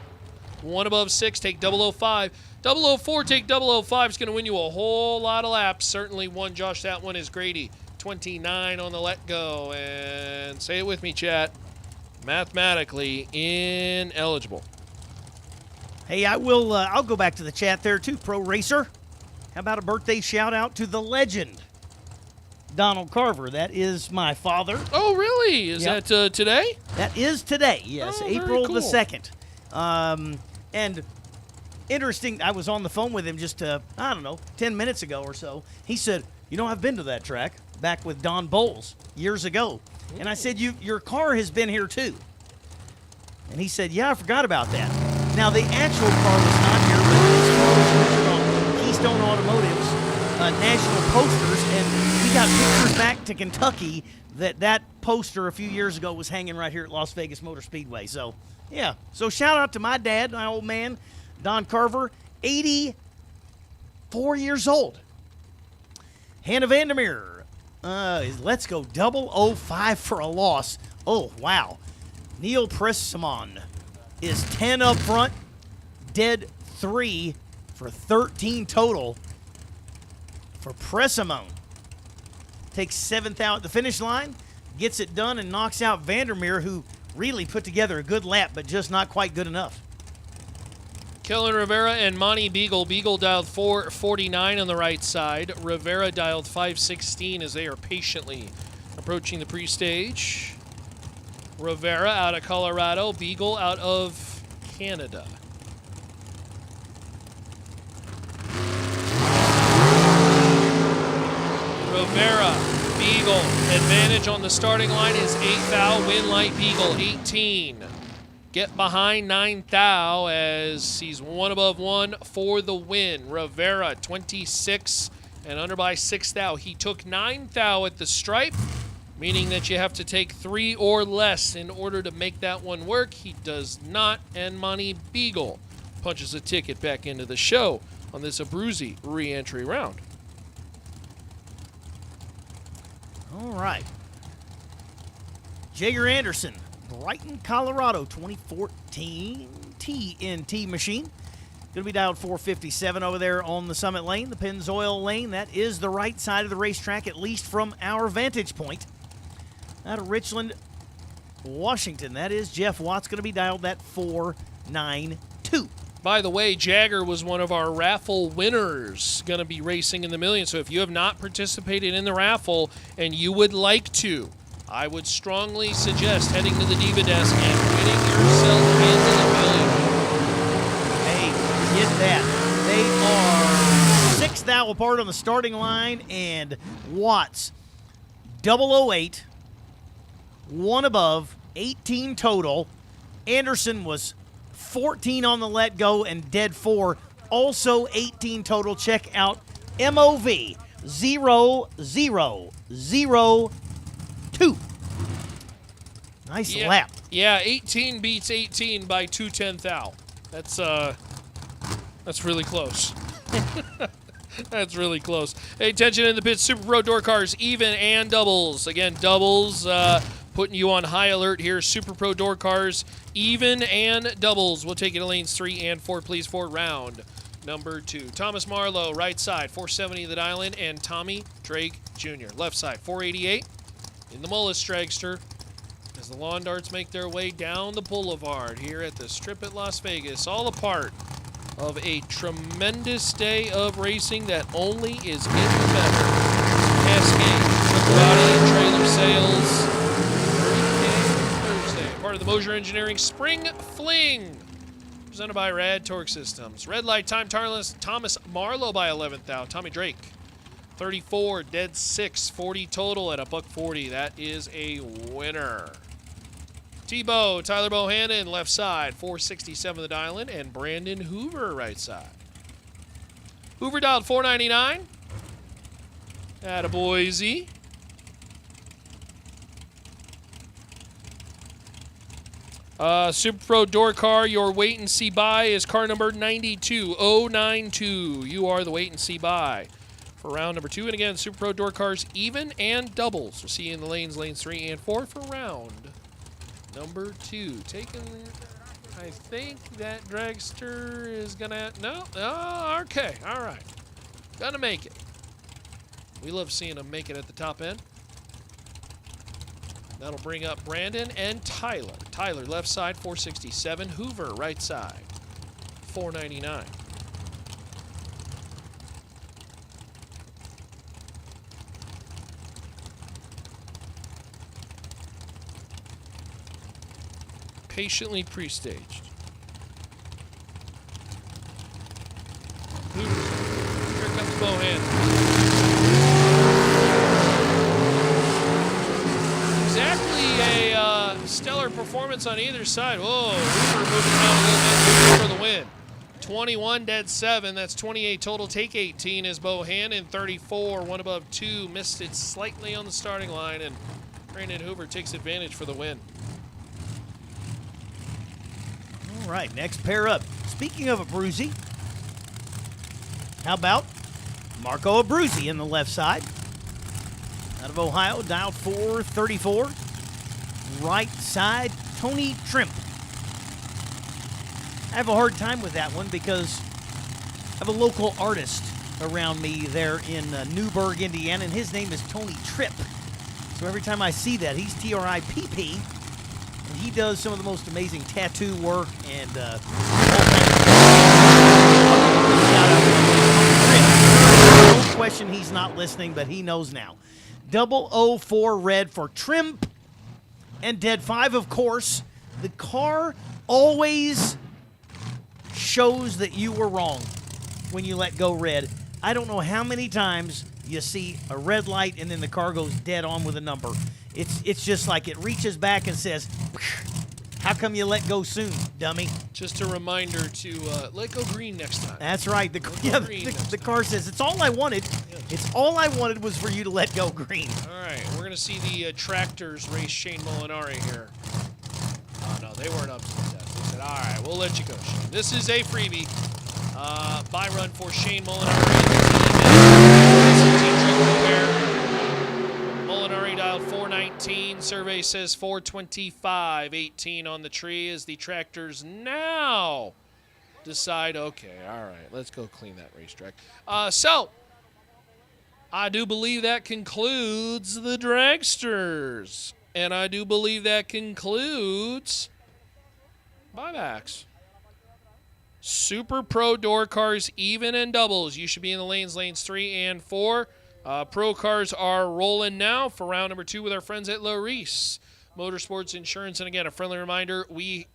one above 6, take 005. 004, take 005 is going to win you a whole lot of laps. Certainly one, Josh, that one is Grady. 29 on the let go. And say it with me, chat. Mathematically ineligible. Hey, I'll go back to the chat there too, Pro Racer. How about a birthday shout out to the legend, Donald Carver? That is my father. Oh, really? Is that today? That is today, yes. Oh, April very the cool. 2nd. And interesting, I was on the phone with him just, 10 minutes ago or so. He said, I've been to that track back with Don Bowles years ago. And I said, your car has been here too. And he said, yeah, I forgot about that. Now, the actual car was not here, but his car was featured on Keystone Automotive's national posters, and we got pictures back to Kentucky that poster a few years ago was hanging right here at Las Vegas Motor Speedway. So, yeah. So, shout out to my dad, my old man, Don Carver, 84 years old. Hannah Vandermeer. Let's go 005 for a loss. Oh, wow. Neil Pressimon is 10 up front, dead 3 for 13 total for Pressimon. Takes 7th out at the finish line, gets it done, and knocks out Vandermeer, who really put together a good lap, but just not quite good enough. Kellen Rivera and Monty Beagle. Beagle dialed 449 on the right side. Rivera dialed 516 as they are patiently approaching the pre-stage. Rivera out of Colorado. Beagle out of Canada. Rivera, Beagle. Advantage on the starting line is 8 thou. Win light Beagle, 18. Get behind 9 thou as he's one above 1 for the win. Rivera, 26 and under by 6 thou. He took 9 thou at the stripe, meaning that you have to take 3 or less in order to make that one work. He does not, and Monty Beagle punches a ticket back into the show on this Abruzzi re-entry round. All right. Jager Anderson, Brighton, Colorado, 2014 TNT machine. Going to be dialed 457 over there on the Summit Lane, the Pennzoil Lane. That is the right side of the racetrack, at least from our vantage point. Out of Richland, Washington, that is Jeff Watts, going to be dialed that 492. By the way, Jagger was one of our raffle winners, going to be racing in the million. So if you have not participated in the raffle and you would like to, I would strongly suggest heading to the Diva Desk and winning yourself into the million. Hey, get that. They are 6 thou apart on the starting line, and Watts, 008, 1 above, 18 total. Anderson was 14 on the let go and dead 4, also 18 total. Check out MOV 0002. Nice lap. Yeah, 18 beats 18 by 2/10 thou. That's really close. That's really close. Hey, attention in the pits, Super Pro door cars, even and doubles. Again, doubles putting you on high alert here. Super Pro door cars, even and doubles. We'll take you to lanes 3 and 4, please, for round number 2. Thomas Marlowe, right side, 470 the dial in, and Tommy Drake Jr. Left side, 488 in the Mullis Dragster as the lawn darts make their way down the boulevard here at the Strip at Las Vegas. All a part of a tremendous day of racing that only is getting better. Cascade, truck body and trailer sales, 30K Thursday. Part of the Mosier Engineering Spring Fling, presented by Rad Torque Systems. Red light time, Thomas Marlowe by 11th thou. Tommy Drake, 34, dead 6, 40 total at $140. That is a winner. Tebow, Tyler Bohannon, left side, 467 the dial in, and Brandon Hoover, right side. Hoover dialed 499. Attaboy. Super Pro Door Car, your wait and see buy is car number 92092. You are the wait and see buy for round number 2. And again, Super Pro Door Cars even and doubles. We'll see you in the lanes 3 and 4 for round number 2. Taking, I think that dragster is gonna, no, oh, okay, all right. Gonna make it. We love seeing them make it at the top end. That'll bring up Brandon and Tyler. Tyler, left side, 467. Hoover, right side, 499. Patiently pre-staged. Hoover, here comes Bohan. Exactly a stellar performance on either side. Whoa, Hoover moving around a little bit for the win. 21 dead 7. That's 28 total. Take 18 is Bohannon. 34, one above 2. Missed it slightly on the starting line, and Brandon Hoover takes advantage for the win. All right, next pair up. Speaking of Abruzzi, how about Marco Abruzzi in the left side? Out of Ohio, dial 434. Right side, Tony Trimp. I have a hard time with that one because I have a local artist around me there in Newburgh, Indiana, and his name is Tony Tripp. So every time I see that, he's T-R-I-P-P, and he does some of the most amazing tattoo work and all kinds of no question he's not listening, but he knows now. 004 red for Trimp. And dead 5, of course. The car always shows that you were wrong when you let go red. I don't know how many times you see a red light and then the car goes dead on with a number. It's just like it reaches back and says, how come you let go soon, dummy? Just a reminder to let go green next time. That's right. The car says, it's all I wanted. It's all I wanted was for you to let go green. All right, we're going to see the tractors race Shane Molinari here. Oh, no, they weren't up to the test. They said, all right, we'll let you go, Shane. This is a freebie. Buy run for Shane Molinari. Molinari dialed 419. Survey says 425. 18 on the tree as the tractors now decide, okay, all right, let's go clean that racetrack. So, I do believe that concludes the dragsters. And I do believe that concludes buybacks. Super Pro Door Cars, even and doubles. You should be in the lanes 3 and 4. Pro cars are rolling now for round number 2 with our friends at Larice Motorsports Insurance. And again, a friendly reminder, we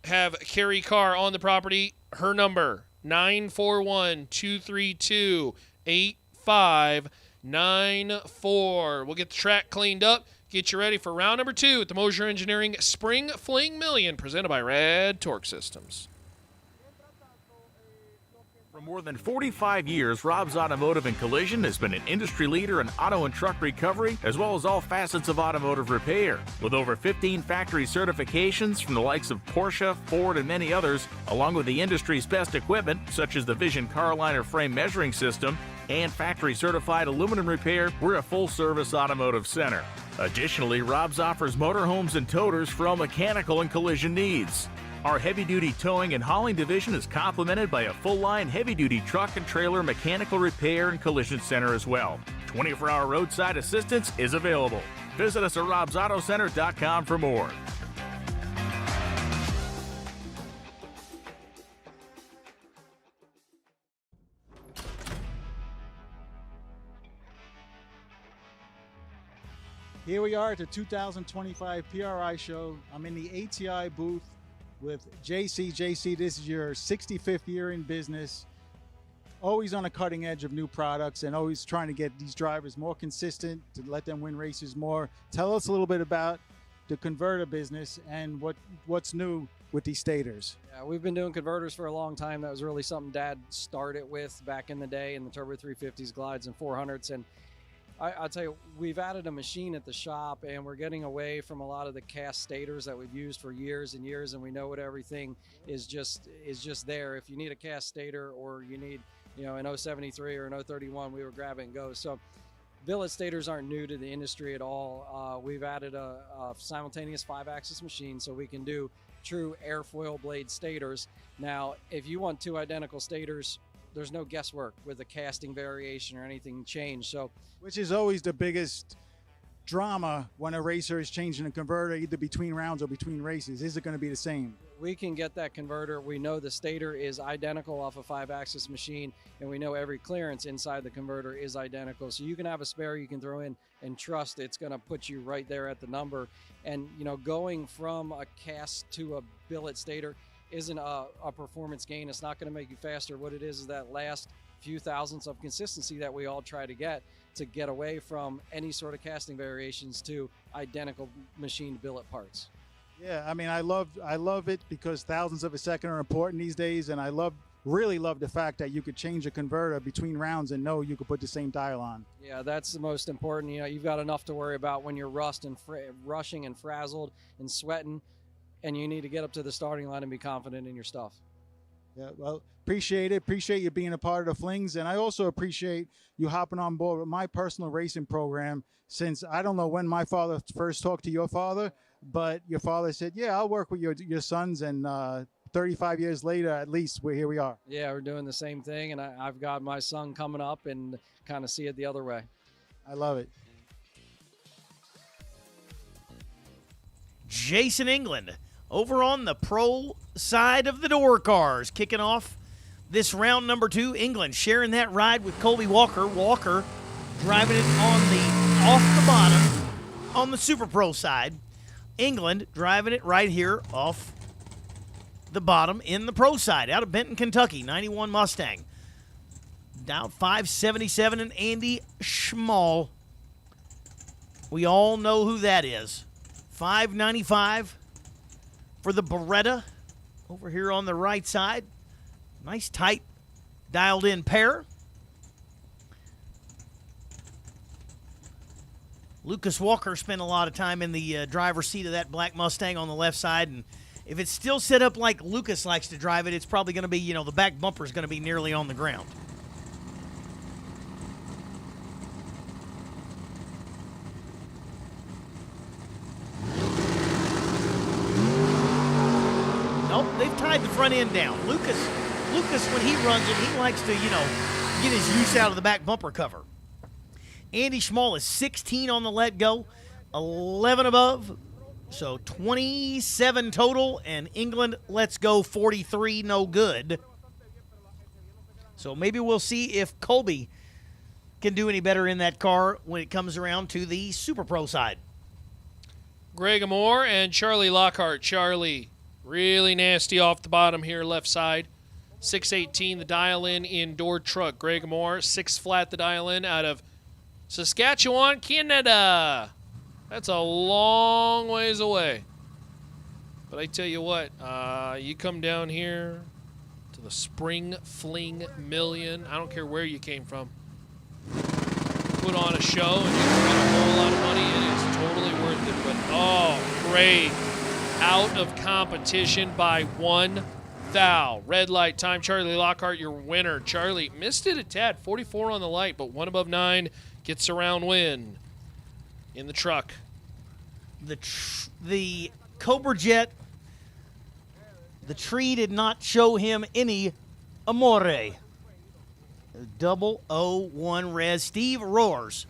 have Carrie Carr on the property. Her number, 941-232-8594. We'll get the track cleaned up, get you ready for round number 2 at the Mosier Engineering Spring Fling Million, presented by Rad Torque Systems. For more than 45 years, Rob's Automotive and Collision has been an industry leader in auto and truck recovery, as well as all facets of automotive repair. With over 15 factory certifications from the likes of Porsche, Ford, and many others, along with the industry's best equipment, such as the Vision Carliner frame measuring system and factory-certified aluminum repair, we're a full-service automotive center. Additionally, Rob's offers motorhomes and toters for all mechanical and collision needs. Our heavy-duty towing and hauling division is complemented by a full-line heavy-duty truck and trailer mechanical repair and collision center as well. 24-hour roadside assistance is available. Visit us at robsautocenter.com for more. Here we are at the 2025 PRI show. I'm in the ATI booth with JC. JC, this is your 65th year in business. Always on the cutting edge of new products and always trying to get these drivers more consistent to let them win races more. Tell us a little bit about the converter business and what's new with these stators. Yeah, we've been doing converters for a long time. That was really something Dad started with back in the day in the Turbo 350s, Glides, and 400s. And I'll tell you, we've added a machine at the shop, and we're getting away from a lot of the cast stators that we've used for years and years, and we know what everything is just there. If you need a cast stator or you need, an 073 or an 031, we would grab it and go. So billet stators aren't new to the industry at all. We've added a simultaneous 5-axis machine so we can do true airfoil blade stators. Now, if you want 2 identical stators, there's no guesswork with the casting variation or anything change. So, which is always the biggest drama when a racer is changing a converter, either between rounds or between races. Is it going to be the same? We can get that converter. We know the stator is identical off a 5-axis machine, and we know every clearance inside the converter is identical. So you can have a spare you can throw in and trust it's going to put you right there at the number. And, going from a cast to a billet stator isn't a performance gain. It's not going to make you faster. What it is that last few thousandths of consistency that we all try to get away from any sort of casting variations to identical machined billet parts. Yeah, I mean, I love it because thousandths of a second are important these days, and I really love the fact that you could change a converter between rounds and know you could put the same dial on. Yeah, that's the most important. You've got enough to worry about when you're rushing and frazzled and sweating, and you need to get up to the starting line and be confident in your stuff. Yeah, well, appreciate it. Appreciate you being a part of the Flings, and I also appreciate you hopping on board with my personal racing program, since I don't know when my father first talked to your father, but your father said, yeah, I'll work with your sons, and 35 years later, at least, here we are. Yeah, we're doing the same thing, and I've got my son coming up and kind of see it the other way. I love it. Jason England over on the pro side of the door cars, kicking off this round number 2. England sharing that ride with Colby Walker. Walker driving it off the bottom on the Super Pro side. England driving it right here off the bottom in the pro side out of Benton, Kentucky. 91 Mustang. Down 577 and Andy Schmall. We all know who that is. 595 for the Beretta over here on the right side. Nice tight dialed in pair. Lucas Walker spent a lot of time in the driver's seat of that black Mustang on the left side, and if it's still set up like Lucas likes to drive it, it's probably going to be, the back bumper is going to be nearly on the ground. Nope, they've tied the front end down. Lucas, when he runs it, he likes to, get his use out of the back bumper cover. Andy Schmall is 16 on the let go, 11 above, so 27 total, and England lets go 43, no good. So maybe we'll see if Colby can do any better in that car when it comes around to the Super Pro side. Greg Moore and Charlie Lockhart. Charlie, really nasty off the bottom here, left side. 618 the dial-in indoor truck. Greg Moore, 6 flat the dial-in out of Saskatchewan, Canada. That's a long ways away. But I tell you what, you come down here to the Spring Fling Million. I don't care where you came from. Put on a show and you can win a whole lot of money. It is totally worth it. But, oh, great. Out of competition by 1 thou. Red light time. Charlie Lockhart, your winner. Charlie missed it a tad. 44 on the light, but 1 above 9 gets a round win in the truck. The Cobra Jet, the tree did not show him any amore. 001 res. Steve Roars,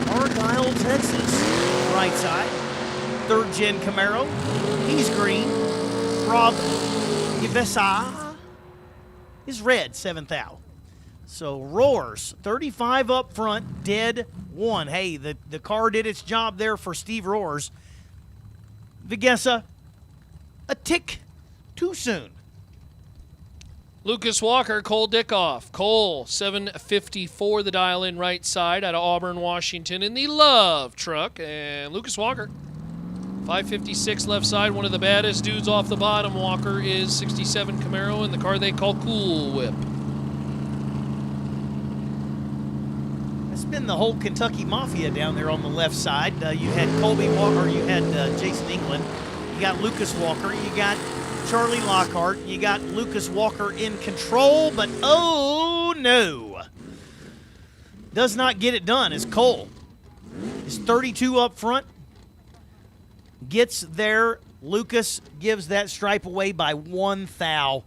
Argyle, Texas, right side. 3rd gen Camaro. He's green. Rob Yvesa is red, 7th thou. So Roars, 35 up front, dead 1. Hey, the car did its job there for Steve Roars. Vigessa, a tick too soon. Lucas Walker, Cole Dickoff. Cole, 754 the dial in right side out of Auburn, Washington in the Love truck. And Lucas Walker, 556 left side, one of the baddest dudes off the bottom, Walker, is 67 Camaro in the car they call Cool Whip. It's been the whole Kentucky Mafia down there on the left side. You had Colby Walker, you had Jason England, you got Lucas Walker, you got Charlie Lockhart, you got Lucas Walker in control, but oh no. Does not get it done as Cole is 32 up front. Gets there. Lucas gives that stripe away by 1 thou.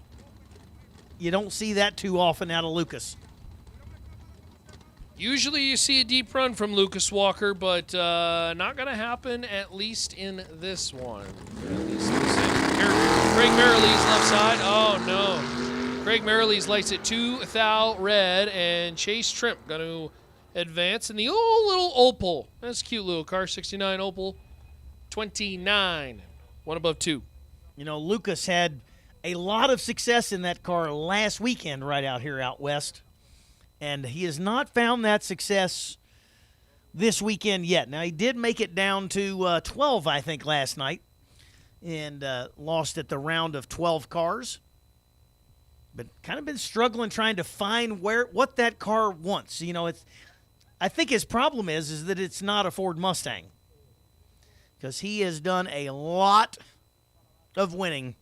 You don't see that too often out of Lucas. Usually you see a deep run from Lucas Walker, but not going to happen, at least in this one. At least this is. Craig Merrilee's left side. Oh, no. Craig Merrilee's lights at 2 thou red, and Chase Trimp going to advance in the little Opal. That's a cute little car, 69 Opal. 29. One above 2. You know, Lucas had a lot of success in that car last weekend right out here out west. And he has not found that success this weekend yet. Now, he did make it down to 12, I think, last night. And lost at the round of 12 cars. But kind of been struggling trying to find what that car wants. You know, I think his problem is that it's not a Ford Mustang. Because he has done a lot of winning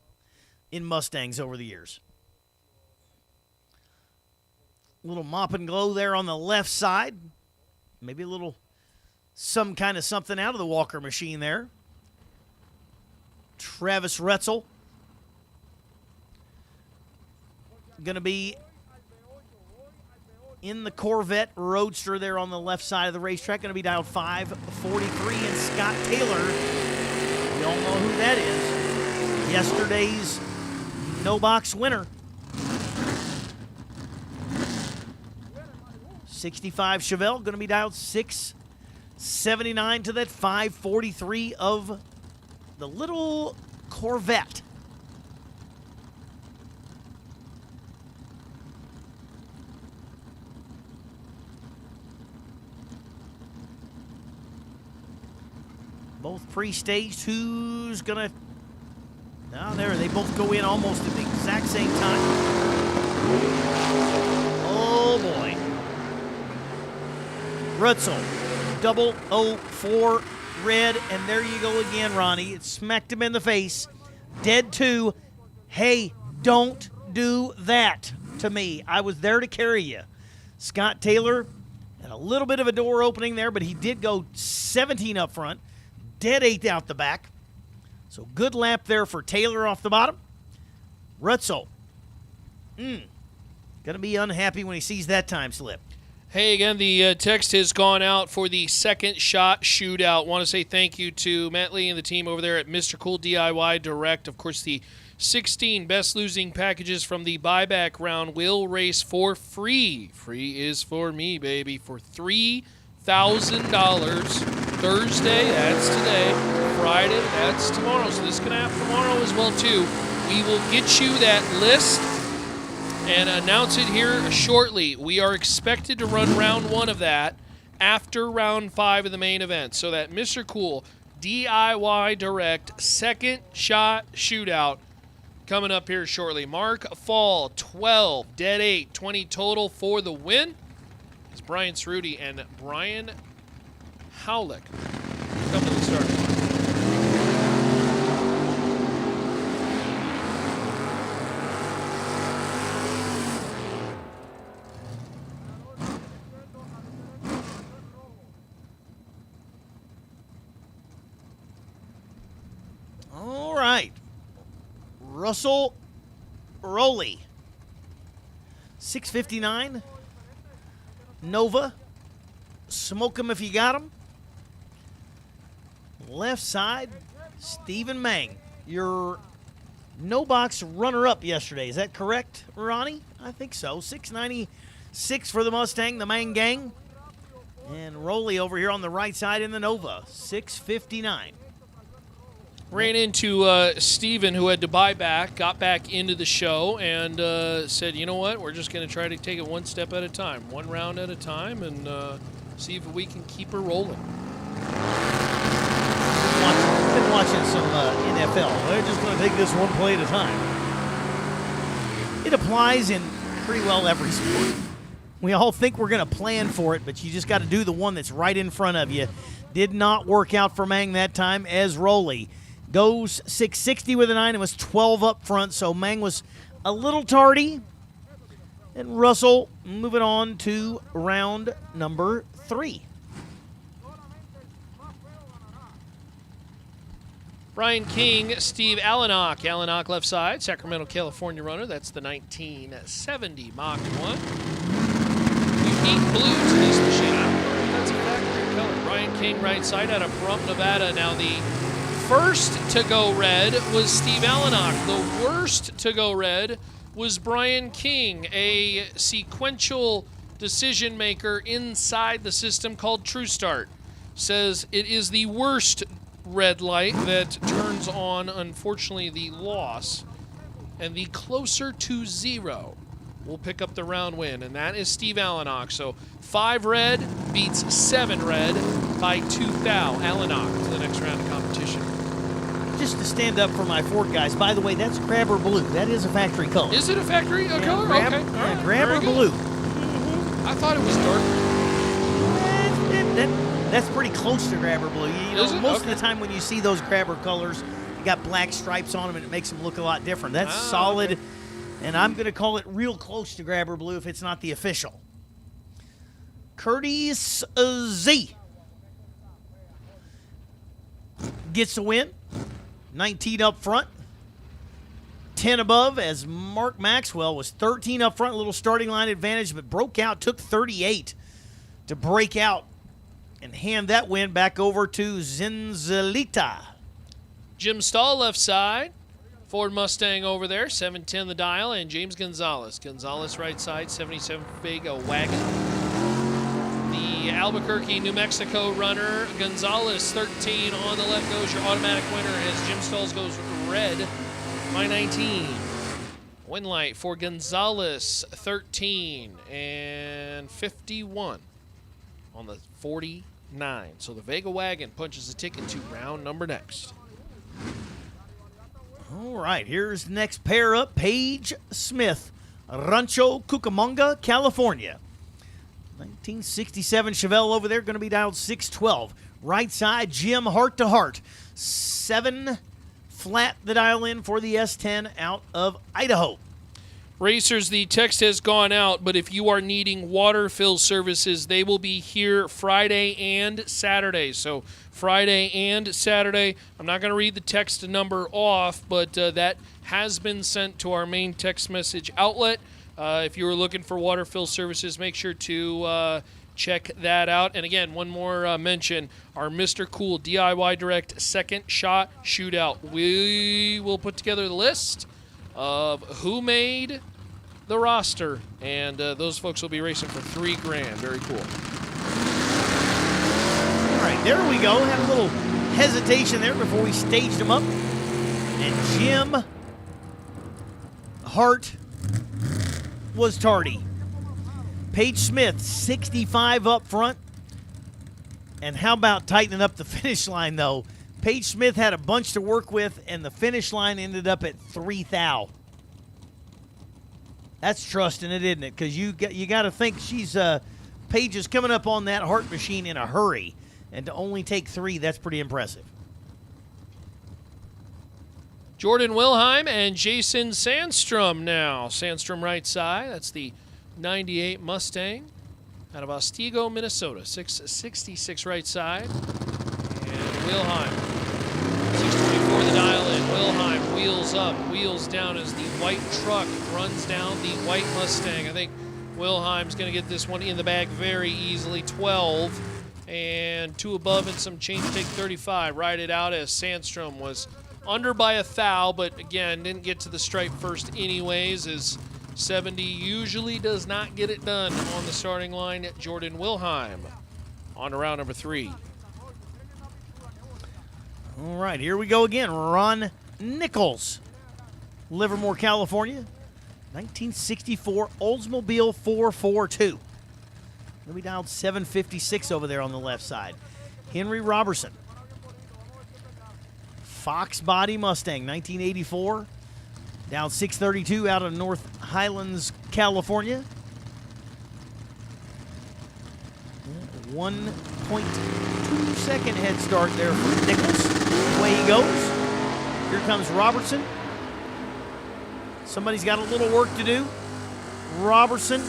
in Mustangs over the years. Little mop and glow there on the left side. Maybe a little some kind of something out of the Walker machine there. Travis Retzel. Going to be in the Corvette Roadster there on the left side of the racetrack. Going to be dialed 543. And Scott Taylor, we all know who that is. Yesterday's no-box winner. 65 Chevelle, going to be dialed 679 to that 543 of the little Corvette. Both pre-staged. Who's going to... Now there, they both go in almost at the exact same time. Oh, boy. Rutzel, 004 red, and there you go again, Ronnie. It smacked him in the face. Dead 2. Hey, don't do that to me. I was there to carry you. Scott Taylor had a little bit of a door opening there, but he did go 17 up front. Dead 8 out the back. So good lap there for Taylor off the bottom. Rutzel. Going to be unhappy when he sees that time slip. Hey, again, the text has gone out for the second shot shootout. Want to say thank you to Matt Lee and the team over there at Mr. Cool DIY Direct. Of course, the 16 best losing packages from the buyback round will race for free. Free is for me, baby, for $3,000. Thursday, that's today. Friday, that's tomorrow. So this can happen tomorrow as well, too. We will get you that list and announce it here shortly. We are expected to run round 1 of that after round 5 of the main event. So that Mr. Cool DIY Direct second shot shootout coming up here shortly. Mark Fall, 12, dead 8, 20 total for the win. It's Brian Cerruti and Brian Howlick come to the start. All right. Russell Rowley. 659. Nova. Smoke 'em if you got 'em. Left side, Stephen Mang. Your no-box runner-up yesterday. Is that correct, Ronnie? I think so. 696 for the Mustang, the Mang Gang. And Rowley over here on the right side in the Nova. 659. Ran into Steven, who had to buy back, got back into the show, and said, you know what, we're just going to try to take it one step at a time, one round at a time, and see if we can keep her rolling. Been watching NFL. They're just going to take this one play at a time. It applies in pretty well every sport. We all think we're going to plan for it, but you just got to do the one that's right in front of you. Did not work out for Mang that time as Rowley goes 660 with a 9 and was 12 up front, so Mang was a little tardy. And Russell moving on to round number 3. Brian King, Steve Allenach. Allenach left side, Sacramento, California runner. That's the 1970 Mach 1. Unique blue to this machine. I don't know if that's a factory color. Brian King right side out of Pahrump, Nevada. Now the first to go red was Steve Allenach. The worst to go red was Brian King, a sequential decision maker inside the system called True Start. Says it is the worst red light that turns on, unfortunately, the loss. And the closer to 0 will pick up the round win, and that is Steve Allenach. So 5 red beats 7 red by 2 thou. Allenach to the next round of competition. Just to stand up for my Ford guys, by the way, that's grabber blue. That is a factory color. Is it a factory color? Grab, Okay. All right. grabber Very good. blue. I thought it was dark. That's pretty close to grabber blue. You know, Is it? most Okay. of the time when you see those grabber colors, you got black stripes on them, and it makes them look a lot different. That's solid, okay. and I'm going to call it real close to grabber blue if it's not the official. Curtis Z gets the win. 19 up front, 10 above, as Mark Maxwell was 13 up front, a little starting line advantage, but broke out, took 38 to break out and hand that win back over to Zinzalita. Jim Stahl left side. Ford Mustang over there, 710 the dial, and James Gonzalez. Gonzalez right side, 77 Vega wagon. The Albuquerque, New Mexico runner, Gonzalez 13 on the left goes your automatic winner as Jim Stahls goes red by 19. Win light for Gonzalez 13 and 51 on the 49. So the Vega wagon punches a ticket to round number next. All right, here's the next pair up. Paige Smith, Rancho Cucamonga, California. 1967 Chevelle over there, going to be dialed 612. Right side, Jim Heart to Heart. 7 flat the dial in for the S10 out of Idaho. Racers, the text has gone out, but if you are needing water fill services, they will be here Friday and Saturday. So Friday and Saturday. I'm not going to read the text number off, but that has been sent to our main text message outlet. If you were looking for water fill services, make sure to check that out. And again, one more mention, our Mr. Cool DIY Direct second shot shootout. We will put together the list of who made the roster, and those folks will be racing for $3,000. Very cool. All right, there we go. Had a little hesitation there before we staged them up. And Jim Hart was tardy. Paige Smith, 65 up front. And how about tightening up the finish line, though? Paige Smith had a bunch to work with, and the finish line ended up at 3 thou. That's trusting it, isn't it? Because you got to think she's Paige is coming up on that Hart machine in a hurry, and to only take 3, that's pretty impressive. Jordan Wilhelm and Jason Sandstrom now. Sandstrom right side. That's the 98 Mustang out of Otsego, Minnesota. 666 right side. And Wilhelm. 624 the dial in. Wilhelm wheels up, wheels down as the white truck runs down the white Mustang. I think Wilhelm's going to get this one in the bag very easily. 12 and 2 above and some change. Take 35. Ride it out as Sandstrom was under by 1 thou, but again, didn't get to the stripe first anyways, as 70 usually does not get it done on the starting line. Jordan Wilhelm on to round number 3. All right, here we go again. Ron Nichols, Livermore, California. 1964 Oldsmobile 442. We dialed 756 over there on the left side. Henry Robertson. Fox body Mustang, 1984. Down 632 out of North Highlands, California. 1.2 second head start there for Nichols. Away he goes. Here comes Robertson. Somebody's got a little work to do. Robertson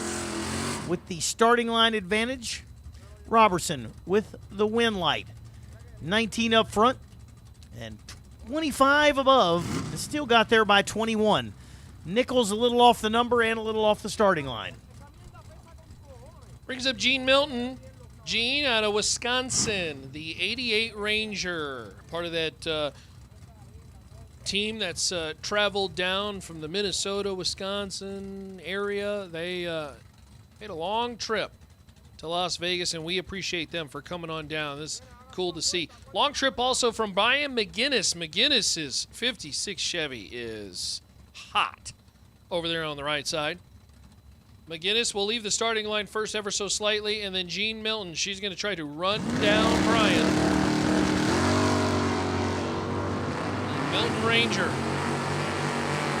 with the starting line advantage. Robertson with the win light. 19 up front and 25 above. And still got there by 21. Nichols a little off the number and a little off the starting line. Brings up Gene Milton. Gene out of Wisconsin, the 88 Ranger, part of that team that's traveled down from the Minnesota, Wisconsin area. They made a long trip to Las Vegas, and we appreciate them for coming on down. This is cool to see. Long trip also from Brian McGinnis. McGinnis's 56 Chevy is hot over there on the right side. McGinnis will leave the starting line first ever so slightly, and then Jean Milton, she's going to try to run down Brian. Milton Ranger.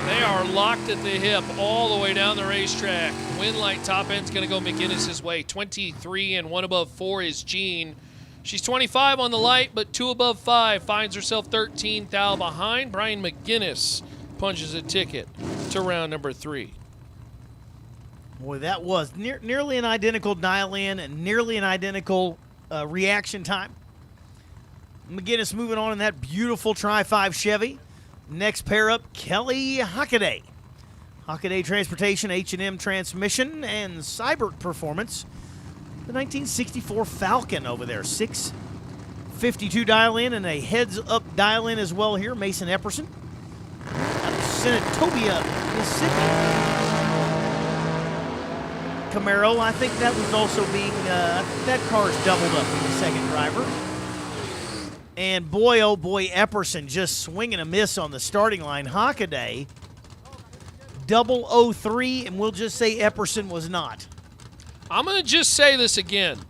They are locked at the hip all the way down the racetrack. Win light top end's going to go McGinnis's way. 23 and 1 above 4 is Jean. She's 25 on the light, but 2 above 5. Finds herself 13 thou behind. Brian McGinnis punches a ticket to round number 3. Boy, that was nearly an identical dial-in and nearly an identical reaction time. McGinnis moving on in that beautiful Tri-5 Chevy. Next pair up, Kelly Hockaday. Hockaday Transportation, H&M Transmission, and Cybert Performance. The 1964 Falcon over there. 652 dial-in and a heads-up dial-in as well here. Mason Epperson out of Senatobia, Mississippi. Camaro, I think that was also being, that car's doubled up with the second driver. And boy, oh boy, Epperson just swinging a miss on the starting line. Hockaday, 003, and we'll just say Epperson was not. I'm going to just say this again.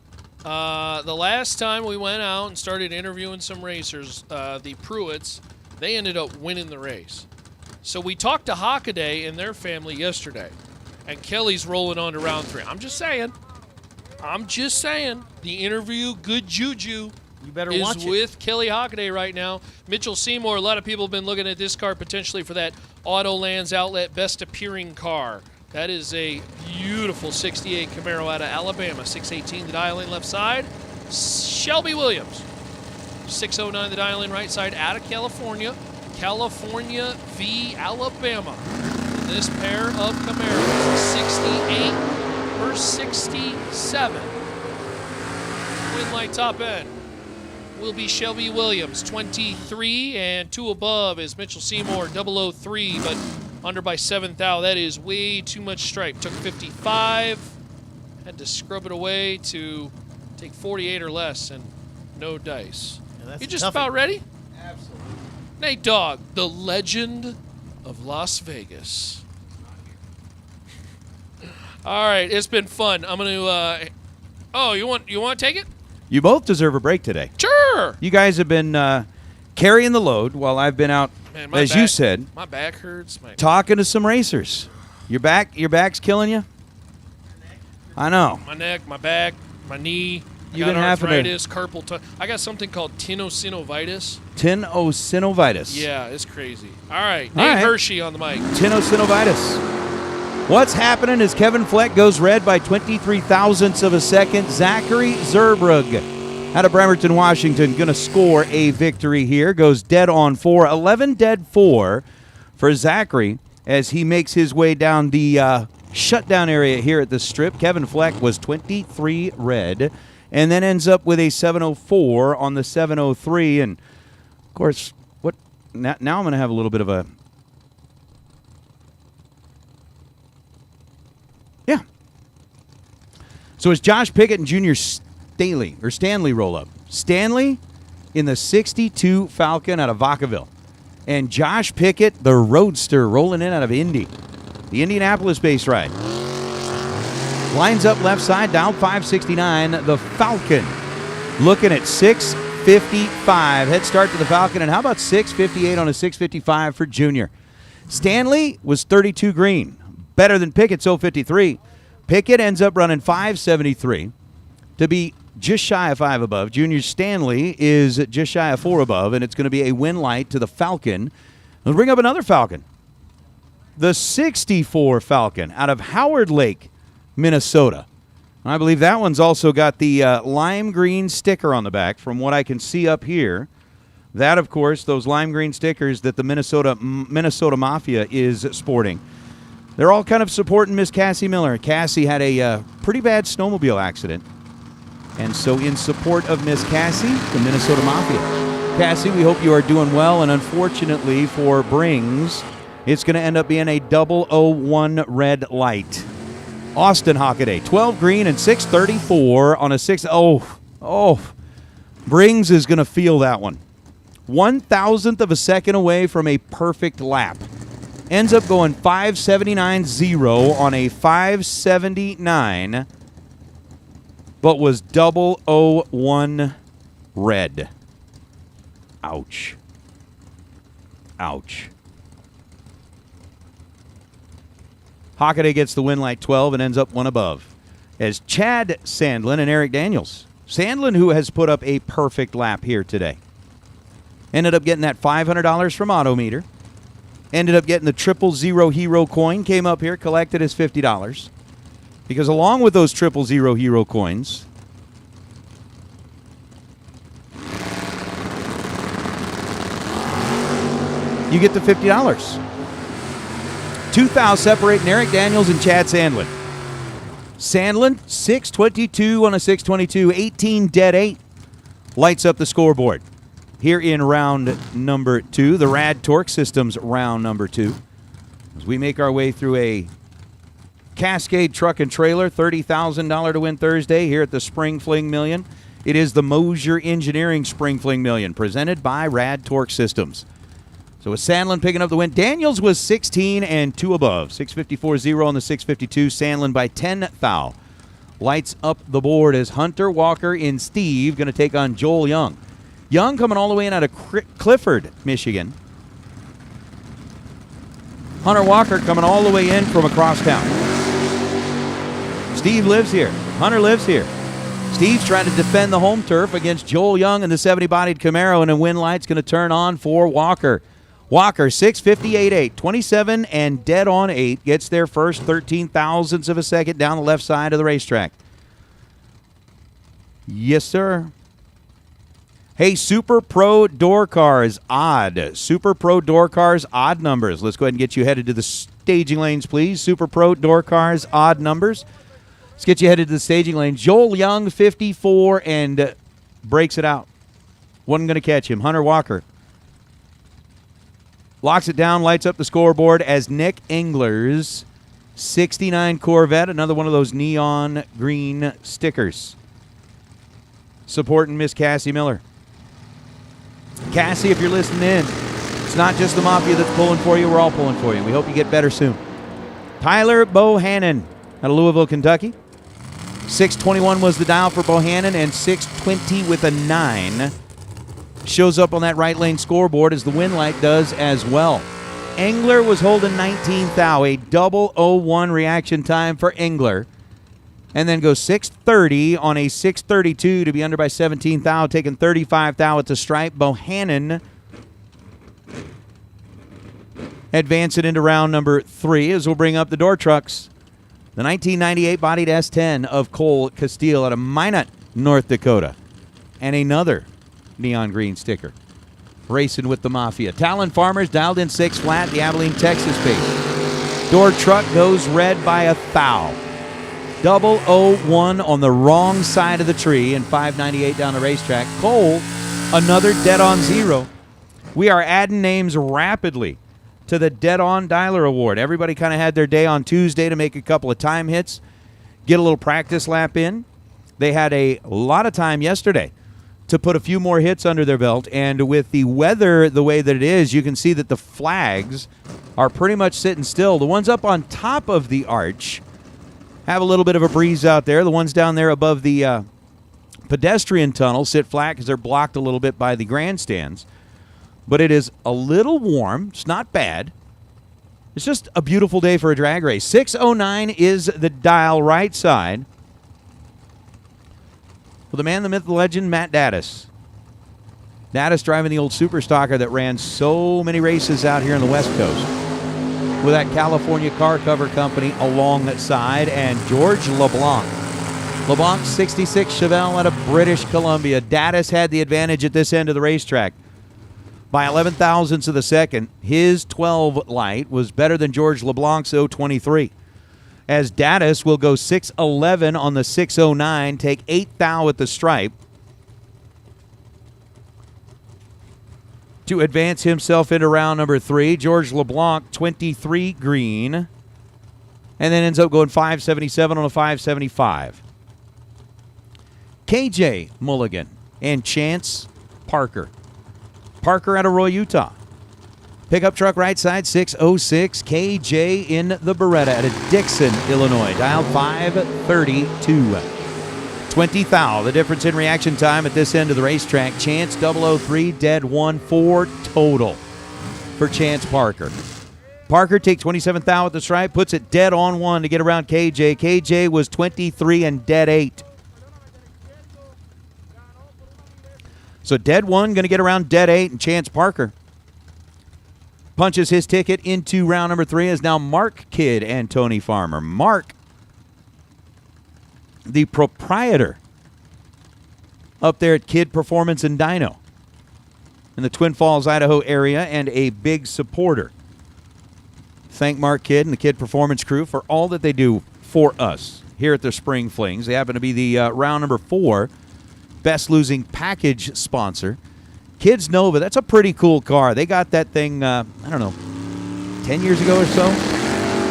The last time we went out and started interviewing some racers, the Pruitts, they ended up winning the race. So we talked to Hockaday and their family yesterday. And Kelly's rolling on to round 3. I'm just saying. The interview, good juju, you better is watch it. with Kelly Hockaday right now. Mitchell Seymour, a lot of people have been looking at this car potentially for that Autolands Outlet Best Appearing car. That is a beautiful 68 Camaro out of Alabama. 618 the dial-in left side. Shelby Williams. 609 the dial-in right side out of California. California v. Alabama. This pair of Camaros, 68 or 67. Win light top end will be Shelby Williams, 23, and 2 above is Mitchell Seymour, 003, but under by 7 thou. That is way too much stripe. Took 55, had to scrub it away to take 48 or less, and no dice. Yeah, You just about ready? Absolutely. Nate Dogg, the legend of Las Vegas. All right, it's been fun. I'm going to you want to take it? You both deserve a break today. Sure. You guys have been carrying the load while I've been out, Man, you said, my back hurts. talking to some racers. Your back's killing you? I know. My neck, my back, my knee. You've I got been having arthritis, carpal tunnel. I got something called tenosynovitis. Tenosynovitis. Yeah, it's crazy. All right, All Nate right. Hershey on the mic. Tenosynovitis. What's happening is Kevin Fleck goes red by 23 thousandths of a second. Zachary Zerbrug out of Bremerton, Washington, going to score a victory here. Goes dead on 4. 11 dead 4 for Zachary as he makes his way down the shutdown area here at the strip. Kevin Fleck was 23 red and then ends up with a 704 on the 703. And, of course, now I'm going to have a little bit of a... Yeah. So it's Josh Pickett and Junior Stanley roll up. Stanley in the 62 Falcon out of Vacaville. And Josh Pickett, the Roadster, rolling in out of Indy. The Indianapolis-based ride. Lines up left side, down 569. The Falcon looking at 6 6:55 head start to the Falcon, and how about 6:58 on a 6:55 for Junior? Stanley was 32 green, better than Pickett's 0:53. Pickett ends up running 5:73 to be just shy of 5 above. Junior Stanley is just shy of 4 above, and it's going to be a win light to the Falcon. We'll bring up another Falcon. The 64 Falcon out of Howard Lake, Minnesota. I believe that one's also got the lime green sticker on the back from what I can see up here. That, of course, those lime green stickers that the Minnesota Mafia is sporting. They're all kind of supporting Miss Cassie Miller. Cassie had a pretty bad snowmobile accident. And so in support of Miss Cassie, the Minnesota Mafia. Cassie, we hope you are doing well. And unfortunately for Brings, it's going to end up being a 001 red light. Austin Hockaday, 12 green and 6:34 on a 6. Oh, Brings is going to feel that one. 1,000th of a second away from a perfect lap. Ends up going 5:79.0 on a 5:79, but was 001 red. Ouch. Ouch. Hockaday gets the win light 12 and ends up one above. As Chad Sandlin and Eric Daniels. Sandlin, who has put up a perfect lap here today. Ended up getting that $500 from Autometer. Ended up getting the 000 Hero coin. Came up here, collected his $50. Because along with those 000 Hero coins, you get the $50. 2,000 separating Eric Daniels and Chad Sandlin. Sandlin, 6:22 on a 6:22, 18 dead 8. Lights up the scoreboard. Here in round number 2, the Rad Torque Systems round number 2. As we make our way through a Cascade truck and trailer, $30,000 to win Thursday here at the Spring Fling Million. It is the Mosier Engineering Spring Fling Million, presented by Rad Torque Systems. So with Sandlin picking up the win, Daniels was 16 and 2 above. 6:54.0 on the 6:52. Sandlin by 10 thou. Lights up the board as Hunter Walker and Steve going to take on Joel Young. Young coming all the way in out of Clifford, Michigan. Hunter Walker coming all the way in from across town. Steve lives here. Hunter lives here. Steve's trying to defend the home turf against Joel Young and the 70-bodied Camaro, and a win light's going to turn on for Walker. Walker, 6:58.8, 27 and dead on 8, gets there first, 13 thousandths of a second down the left side of the racetrack. Yes, sir. Hey, Super Pro Door Cars, odd. Super Pro Door Cars, odd numbers. Let's go ahead and get you headed to the staging lanes, please. Super Pro Door Cars, odd numbers. Let's get you headed to the staging lanes. Joel Young, 54, and breaks it out. Wasn't going to catch him. Hunter Walker locks it down, lights up the scoreboard as Nick Engler's 69 Corvette, another one of those neon green stickers, supporting Miss Cassie Miller. Cassie, if you're listening in, it's not just the Mafia that's pulling for you. We're all pulling for you. We hope you get better soon. Tyler Bohannon out of Louisville, Kentucky. 6:21 was the dial for Bohannon, and 6:20 with a 9. Shows up on that right lane scoreboard as the win light does as well. Engler was holding 19 thou, a 001 reaction time for Engler. And then goes 6:30 on a 6:32 to be under by 17 thou, taking 35 thou at the stripe. Bohannon advancing into round number 3 as we'll bring up the door trucks. The 1998 bodied S10 of Cole Castile out of Minot, North Dakota. And another neon green sticker. Racing with the Mafia. Talon Farmers dialed in 6 flat, the Abilene, Texas base. Door truck goes red by a thou. 001 on the wrong side of the tree and 598 down the racetrack. Cole, another dead on 0. We are adding names rapidly to the Dead On Dialer Award. Everybody kind of had their day on Tuesday to make a couple of time hits, get a little practice lap in. They had a lot of time yesterday to put a few more hits under their belt, and with the weather the way that it is, you can see that the flags are pretty much sitting still. The ones up on top of the arch have a little bit of a breeze out there. The ones down there above the pedestrian tunnel sit flat because they're blocked a little bit by the grandstands. But it is a little warm. It's not bad. It's just a beautiful day for a drag race. 609 is the dial right side. For the man, the myth, the legend, Matt Daddis. Daddis driving the old Super Stocker that ran so many races out here on the West Coast with that California car cover company along that side, and George LeBlanc. LeBlanc's 66 Chevelle out of British Columbia. Daddis had the advantage at this end of the racetrack by 11 thousandths of the second. His 12 light was better than George LeBlanc's 023. As Daddis will go 611 on the 609, take 8 thou at the stripe to advance himself into round number 3. George LeBlanc, 23 green, and then ends up going 577 on a 575. KJ Mulligan and Chance Parker. Parker out of Roy, Utah. Pickup truck right side, 606. KJ in the Beretta out of Dixon, Illinois. Dialed 532. 20 thou. The difference in reaction time at this end of the racetrack. Chance 003, dead 1-4 total for Chance Parker. Parker take 27 thou at the stripe, puts it dead on 1 to get around KJ. KJ was 23 and dead 8. So dead 1 going to get around dead 8, and Chance Parker punches his ticket into round number 3 as now Mark Kidd and Tony Farmer. Mark, the proprietor up there at Kidd Performance and Dyno in the Twin Falls, Idaho area, and a big supporter. Thank Mark Kidd and the Kidd Performance crew for all that they do for us here at the Spring Flings. They happen to be the round number 4 best losing package sponsor. Kids Nova, that's a pretty cool car. They got that thing, I don't know, 10 years ago or so.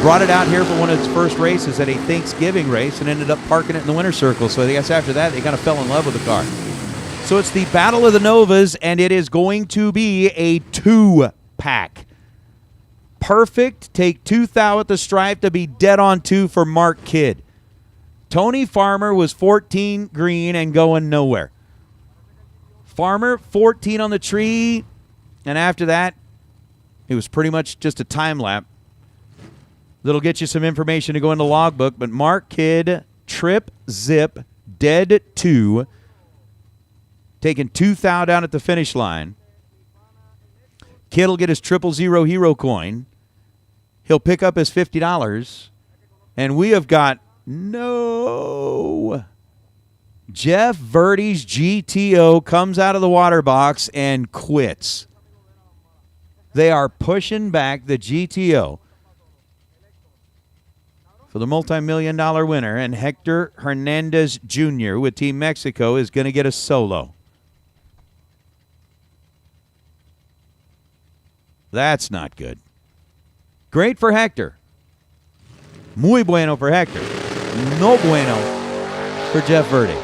Brought it out here for one of its first races at a Thanksgiving race and ended up parking it in the winter circle. So I guess after that, they kind of fell in love with the car. So it's the Battle of the Novas, and it is going to be a 2-pack. Perfect. Take 2 thou at the stripe to be dead on 2 for Mark Kidd. Tony Farmer was 14 green and going nowhere. Farmer, 14 on the tree, and after that, it was pretty much just a time lap. That'll get you some information to go into logbook, but Mark Kidd, trip, zip, dead 2, taking 2 thou down at the finish line. Kidd will get his 000 hero coin. He'll pick up his $50, and we have got no. Jeff Verdi's GTO comes out of the water box and quits. They are pushing back the GTO for the multi-million-dollar winner, and Hector Hernandez Jr. with Team Mexico is going to get a solo. That's not good. Great for Hector. Muy bueno for Hector. No bueno for Jeff Verdi.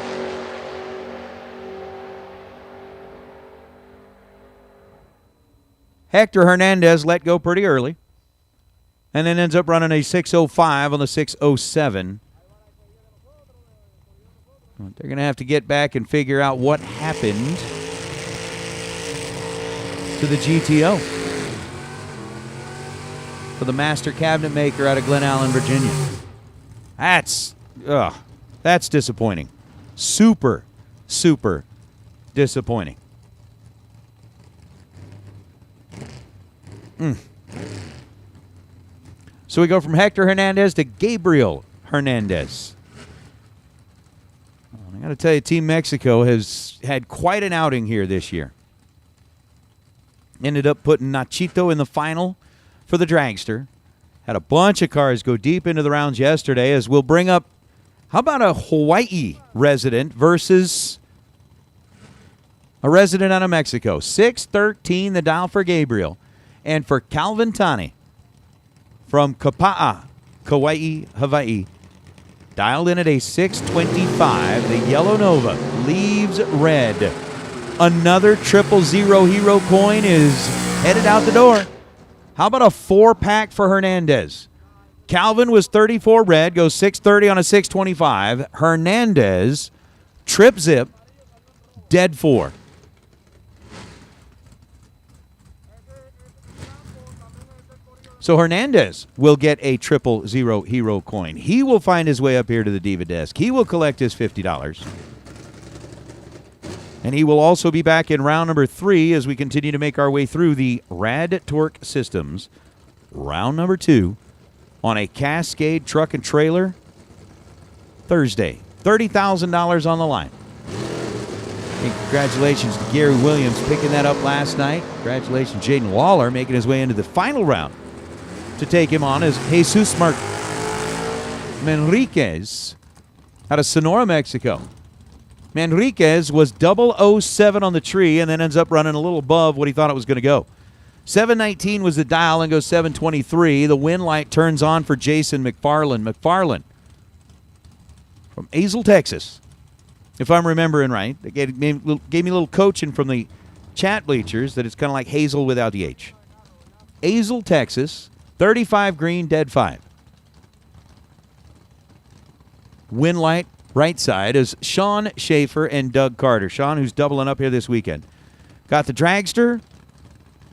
Hector Hernandez let go pretty early and then ends up running a 605 on the 607. They're going to have to get back and figure out what happened to the GTO for the master cabinet maker out of Glen Allen, Virginia. That's disappointing. Super, super disappointing. So we go from Hector Hernandez to Gabriel Hernandez. I got to tell you, Team Mexico has had quite an outing here this year. Ended up putting Nachito in the final for the dragster. Had a bunch of cars go deep into the rounds yesterday, as we'll bring up, how about a Hawaii resident versus a resident out of Mexico. 613 the dial for Gabriel. And for Calvin Tani from Kapa'a, Kauai, Hawaii, dialed in at a 625. The Yellow Nova leaves red. Another 000 hero coin is headed out the door. How about a 4-pack for Hernandez? Calvin was 34 red, goes 630 on a 625. Hernandez, trip zip, Dead 4. So Hernandez will get a 000 hero coin. He will find his way up here to the Diva desk. He will collect his $50. And he will also be back in round number 3 as we continue to make our way through the Rad Torque Systems. Round number 2 on a Cascade truck and trailer Thursday. $30,000 on the line. And congratulations to Gary Williams picking that up last night. Congratulations Jaden Waller making his way into the final round to take him on as Jesus Manriquez out of Sonora, Mexico. Manriquez was 007 on the tree and then ends up running a little above what he thought it was going to go. 719 was the dial and goes 723. The win light turns on for Jason McFarland. McFarland from Azle, Texas. If I'm remembering right, they gave me a little coaching from the chat bleachers that it's kind of like Hazel without the H. Azle, Texas, 35 green, dead 5. Win light right side is Sean Schaefer and Doug Carter. Sean, who's doubling up here this weekend. Got the dragster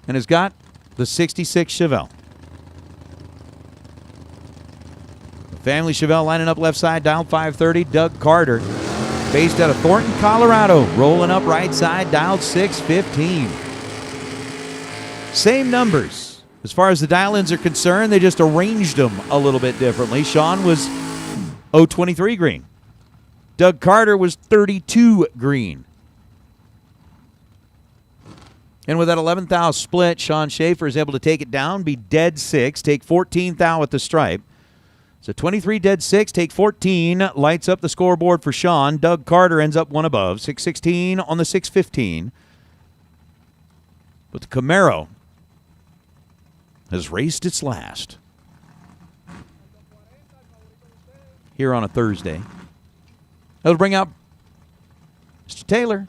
and has got the 66 Chevelle. Family Chevelle lining up left side, dial 530. Doug Carter, based out of Thornton, Colorado, rolling up right side, dialed 615. Same numbers. As far as the dial-ins are concerned, they just arranged them a little bit differently. Sean was 023 green. Doug Carter was 32 green. And with that 11th thou split, Sean Schaefer is able to take it down, be dead 6, take 14th thou at the stripe. So 23 dead 6, take 14, lights up the scoreboard for Sean. Doug Carter ends up one above, 616 on the 615. But the Camaro has raced its last here on a Thursday. That'll bring out Mr. Taylor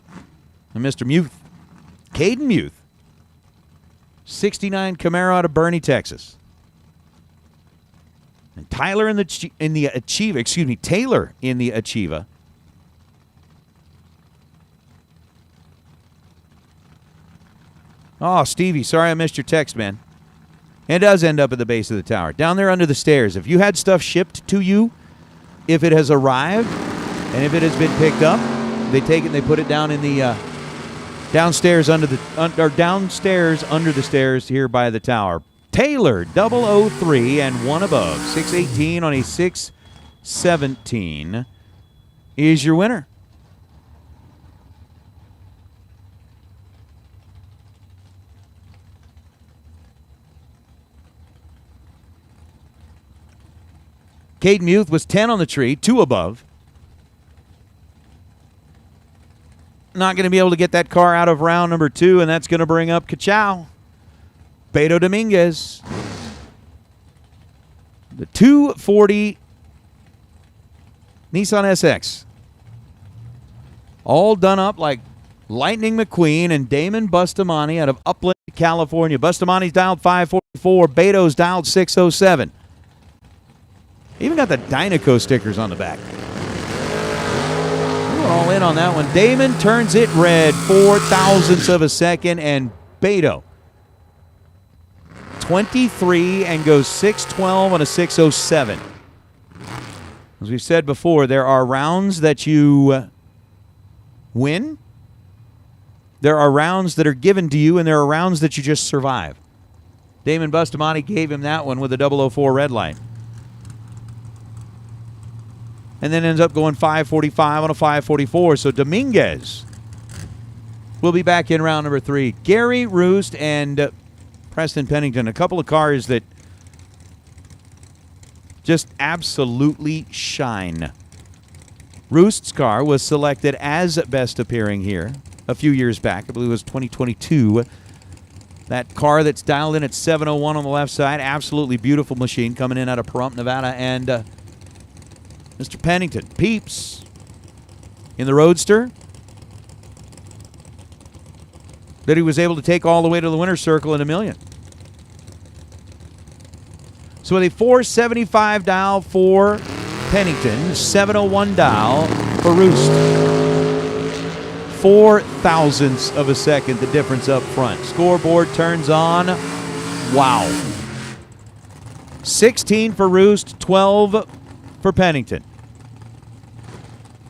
and Mr. Muth. Caden Muth. 69 Camaro out of Bernie, Texas. And Taylor in the Achieva. Oh, Stevie, sorry I missed your text, man. It does end up at the base of the tower. Down there under the stairs. If you had stuff shipped to you, if it has arrived, and if it has been picked up, they take it and they put it down in the downstairs under the stairs here by the tower. Taylor, 003 and one above. 618 on a 617 is your winner. Caden Muth was 10 on the tree, 2 above. Not going to be able to get that car out of round number 2, and that's going to bring up Kachow. Beto Dominguez. The 240 Nissan SX. All done up like Lightning McQueen and Damon Bustamante out of Upland, California. Bustamante's dialed 544. Beto's dialed 607. Even got the Dynaco stickers on the back. We're all in on that one. Damon turns it red, 0.004 of a second, and Beto 23 and goes 612 on a 607. As we've said before, there are rounds that you win. There are rounds that are given to you, and there are rounds that you just survive. Damon Bustamante gave him that one with a 004 red light. And then ends up going 545 on a 544. So Dominguez will be back in round number 3. Gary Roost and Preston Pennington, a couple of cars that just absolutely shine. Roost's car was selected as best appearing here a few years back. I believe it was 2022. That car that's dialed in at 701 on the left side, absolutely beautiful machine coming in out of Pahrump, Nevada. And Mr. Pennington, Peeps, in the Roadster, that he was able to take all the way to the winner's circle in $1 million. So with a 475 dial for Pennington, 701 dial for Roost. 4 thousandths of a second, the difference up front. Scoreboard turns on. Wow. 16 for Roost, 12 for Pennington.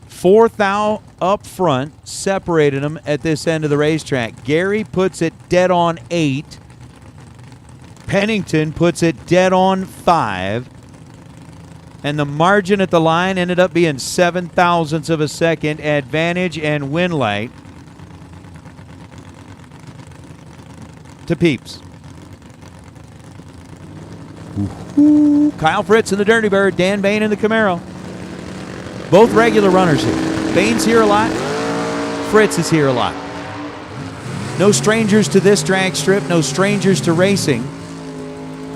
4 thou up front, separated them at this end of the racetrack. Gary puts it dead on 8. Pennington puts it dead on 5. And the margin at the line ended up being 7 thousandths of a second. Advantage and win light to Peeps. Ooh, Kyle Fritz in the Dirty Bird, Dan Bain in the Camaro. Both regular runners here. Bain's here a lot. Fritz is here a lot. No strangers to this drag strip. No strangers to racing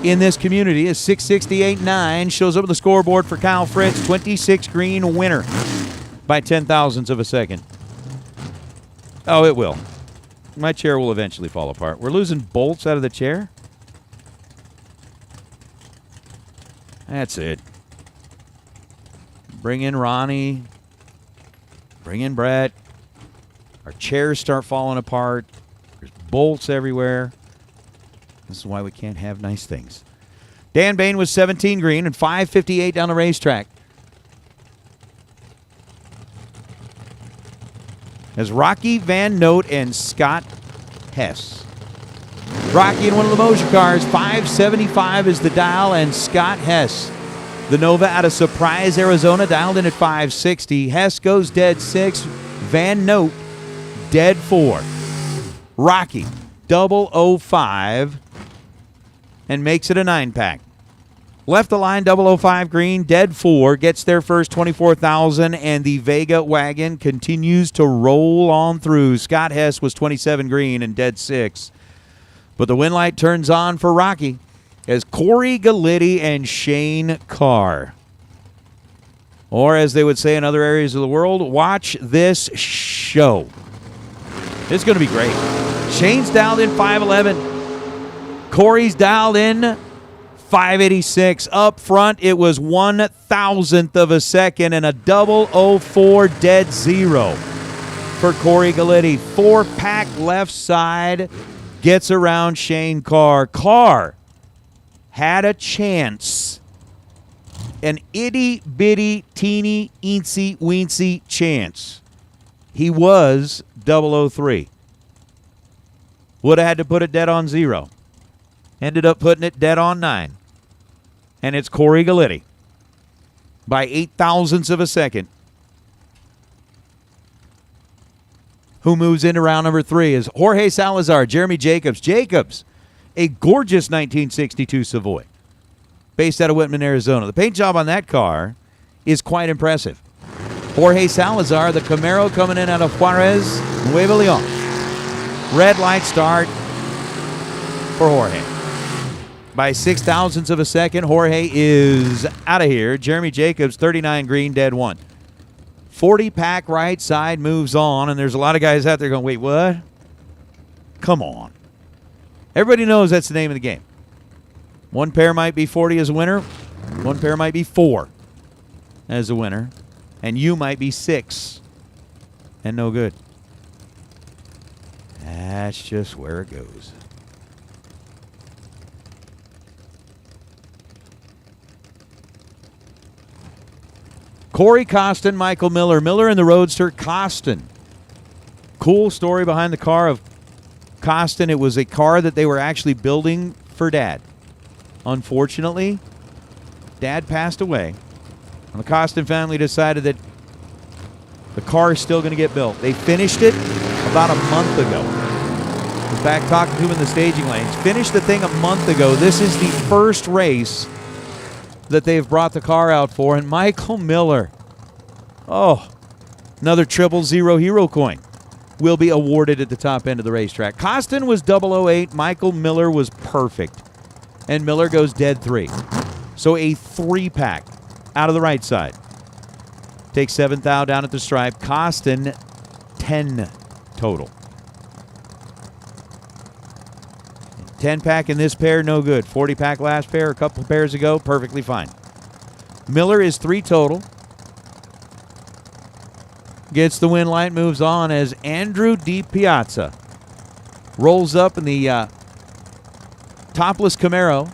in this community. Is 668.9 shows up on the scoreboard for Kyle Fritz. 26 green winner by 10 thousandths of a second. Oh, it will. My chair will eventually fall apart. We're losing bolts out of the chair. That's it. Bring in Ronnie. Bring in Brett. Our chairs start falling apart. There's bolts everywhere. This is why we can't have nice things. Dan Bain was 17 green and 5:58 down the racetrack. As Rocky Van Note and Scott Hess. Rocky in one of the Moja cars, 575 is the dial, and Scott Hess, the Nova out of Surprise, Arizona, dialed in at 560. Hess goes dead 6. Van Note, dead 4. Rocky, 005, and makes it a 9-pack. Left the line, 005 green, dead 4, gets their first 24,000, and the Vega wagon continues to roll on through. Scott Hess was 27 green and dead 6. But the win light turns on for Rocky as Corey Galitti and Shane Carr. Or as they would say in other areas of the world, watch this show. It's going to be great. Shane's dialed in 511. Corey's dialed in 586. Up front, it was 1 thousandth of a second and a 004 dead 0 for Corey Galitti. 4-pack left side. Gets around Shane Carr. Carr had a chance. An itty-bitty, teeny, eensy-weensy chance. He was 003. Would have had to put it dead on 0. Ended up putting it dead on 9. And it's Corey Galitti by 8 thousandths of a second. Who moves into round number 3 is Jorge Salazar, Jeremy Jacobs. Jacobs, a gorgeous 1962 Savoy, based out of Whitman, Arizona. The paint job on that car is quite impressive. Jorge Salazar, the Camaro coming in out of Juarez, Nuevo Leon. Red light start for Jorge. By 6 thousandths of a second, Jorge is out of here. Jeremy Jacobs, 39 green, dead 1. 40-pack right side moves on, and there's a lot of guys out there going, wait, what? Come on. Everybody knows that's the name of the game. One pair might be 40 as a winner. One pair might be 4 as a winner. And you might be 6 and no good. That's just where it goes. Corey Costin, Michael Miller. Miller in the Roadster, Costin. Cool story behind the car of Costin. It was a car that they were actually building for Dad. Unfortunately, Dad passed away. And the Costin family decided that the car is still going to get built. They finished it about a month ago. I was back talking to him in the staging lanes. Finished the thing a month ago. This is the first race that they've brought the car out for. And Michael Miller, another 000 hero coin will be awarded at the top end of the racetrack. Costin was 008. Michael Miller was perfect. And Miller goes dead 3. So a 3-pack out of the right side. Takes 7 thou down at the stripe. Costin, 10 total. 10-pack in this pair, no good. 40-pack last pair, a couple pairs ago, perfectly fine. Miller is 3 total. gets the win light, moves on as Andrew DiPiazza rolls up in the topless Camaro,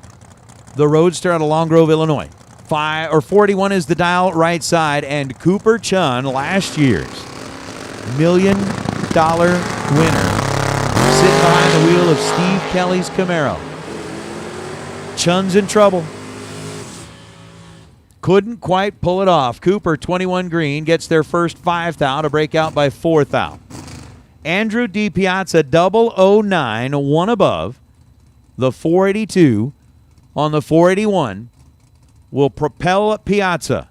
the Roadster out of Long Grove, Illinois. 41 is the dial right side, and Cooper Chun, last year's $1 million winner, sitting behind the wheel of Steve Kelly's Camaro. Chun's in trouble. Couldn't quite pull it off. Cooper, 21 green, gets their first 5th thou to break out by 4th thou. Andrew DiPiazza, 009, one above. The 482 on the 481 will propel Piazza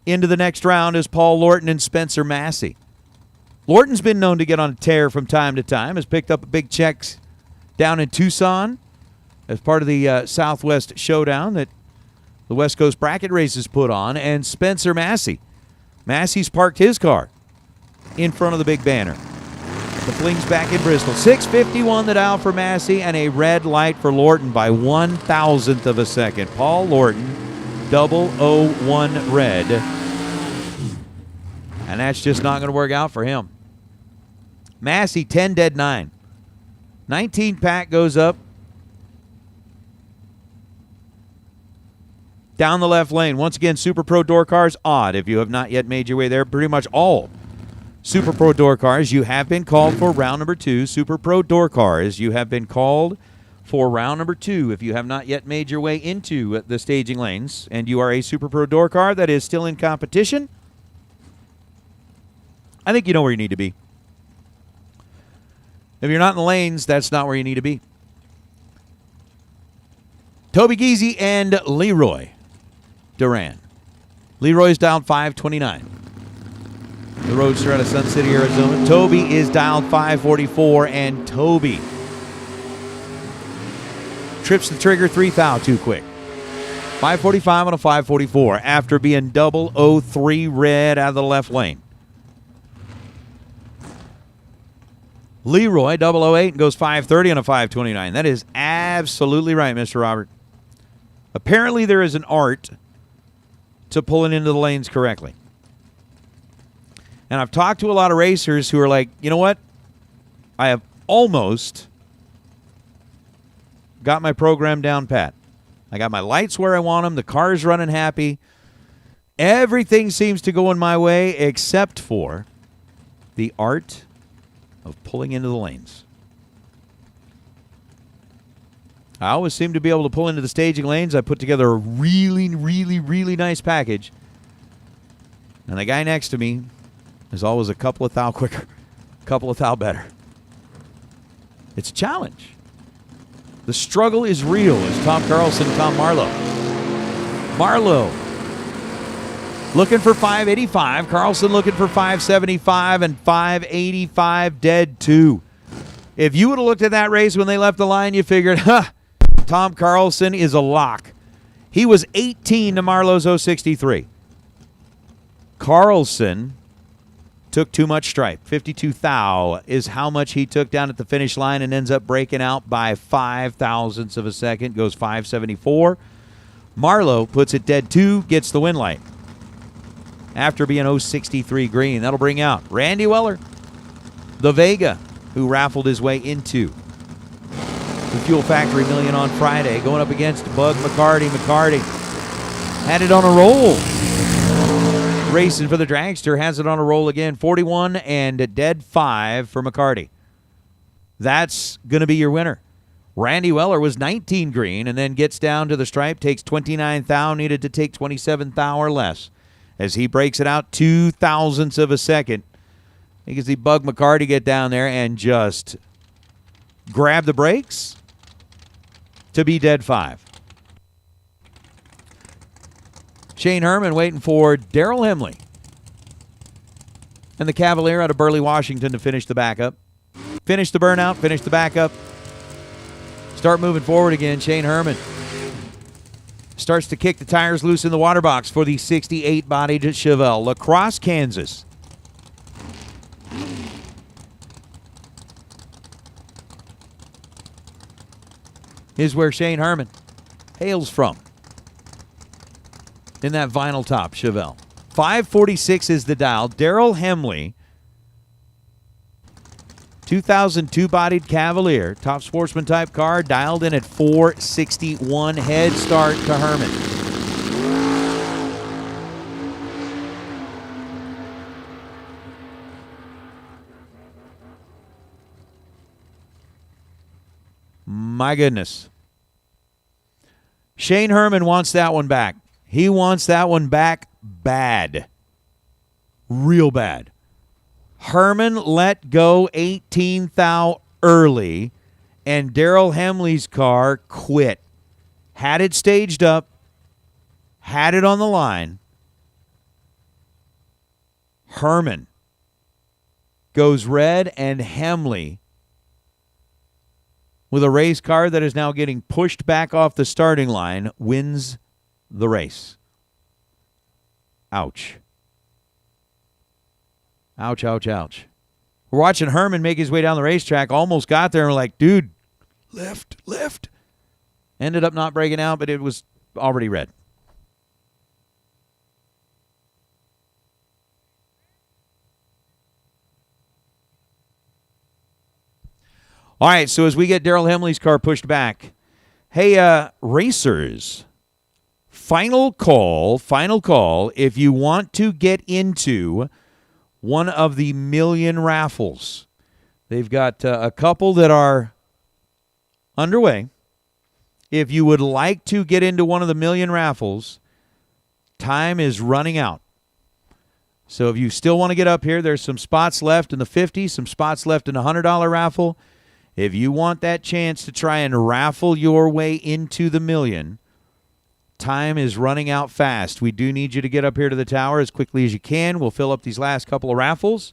into the next round as Paul Lorton and Spencer Massey. Lorton's been known to get on a tear from time to time, has picked up big checks down in Tucson as part of the Southwest Showdown that the West Coast Bracket Races put on, and Spencer Massey's parked his car in front of the big banner. The Fling's back in Bristol. 6:51 the dial for Massey, and a red light for Lorton by 1,000th of a second. Paul Lorton, 001 red. And that's just not going to work out for him. Massey, 10 dead 9. 19 pack goes up. Down the left lane. Once again, Super Pro door cars, odd if you have not yet made your way there. Pretty much all Super Pro door cars, you have been called for round number 2. Super Pro door cars, you have been called for round number 2 if you have not yet made your way into the staging lanes and you are a Super Pro door car that is still in competition. I think you know where you need to be. If you're not in the lanes, that's not where you need to be. Toby Geezy and Leroy Duran. Leroy's dialed 529. The Roadster out of Sun City, Arizona. Toby is dialed 544, and Toby trips the trigger 3 thou too quick. 545 on a 544 after being 003 red out of the left lane. Leroy, 008, and goes 530 on a 529. That is absolutely right, Mr. Robert. Apparently there is an art to pulling into the lanes correctly. And I've talked to a lot of racers who are like, you know what? I have almost got my program down pat. I got my lights where I want them. The car's running happy. Everything seems to go in my way except for the art of pulling into the lanes. I always seem to be able to pull into the staging lanes. I put together a really, really, really nice package. And the guy next to me is always a couple of thou quicker, a couple of thou better. It's a challenge. The struggle is real, as Tom Carlson, Tom Marlowe. Marlowe looking for 585. Carlson looking for 575 and 585 dead 2. If you would have looked at that race when they left the line, you figured, Tom Carlson is a lock. He was 18 to Marlowe's 063. Carlson took too much stripe. 52 thou is how much he took down at the finish line and ends up breaking out by 0.005 of a second. Goes 574. Marlowe puts it dead 2, gets the win light. After being 063 green, that'll bring out Randy Weller, the Vega, who raffled his way into the Fuel Factory Million on Friday, going up against Bug McCarty. McCarty had it on a roll. Racing for the dragster, has it on a roll again. 41 and a dead 5 for McCarty. That's going to be your winner. Randy Weller was 19 green and then gets down to the stripe, takes 29 thou, needed to take 27 thou or less. As he breaks it out 0.002 of a second, you can see Bug McCarty get down there and just grab the brakes to be dead 5. Shane Herman waiting for Darrell Hemley and the Cavalier out of Burley, Washington to finish the backup. Finish the burnout, finish the backup. Start moving forward again. Shane Herman starts to kick the tires loose in the water box for the 68-bodied Chevelle. La Crosse, Kansas. Is where Shane Herman hails from in that vinyl top Chevelle. 546 is the dial. Daryl Hemley, 2002 bodied Cavalier, top sportsman type car, dialed in at 461. Head start to Herman. My goodness. Shane Herman wants that one back. He wants that one back bad. Real bad. Herman let go 18 thou early, and Daryl Hemley's car quit. Had it staged up, had it on the line. Herman goes red, and Hemley, with a race car that is now getting pushed back off the starting line, wins the race. Ouch. Ouch, ouch, ouch. We're watching Herman make his way down the racetrack. Almost got there, and we're like, dude, left. Ended up not breaking out, but it was already red. All right, so as we get Daryl Hemley's car pushed back, hey, racers, final call. If you want to get into one of the million raffles, they've got a couple that are underway. If you would like to get into one of the million raffles, time is running out. So if you still want to get up here, there's some spots left in the 50, some spots left in the $100 raffle. If you want that chance to try and raffle your way into the million, time is running out fast. We do need you to get up here to the tower as quickly as you can. We'll fill up these last couple of raffles.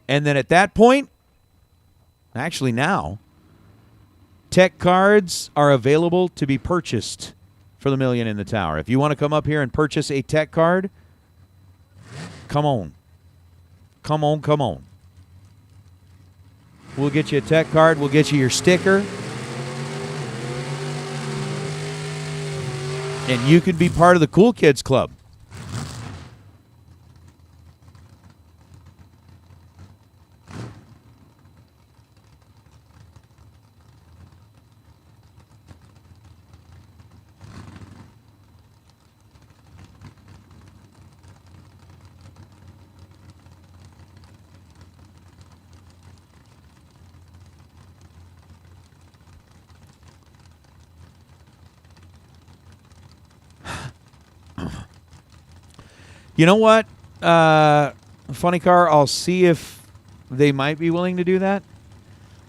And then at that point, actually now, tech cards are available to be purchased for the million in the tower. If you want to come up here and purchase a tech card, come on. Come on. We'll get you a tech card. We'll get you your sticker. And you can be part of the Cool Kids Club. You know what? Funny Car, I'll see if they might be willing to do that.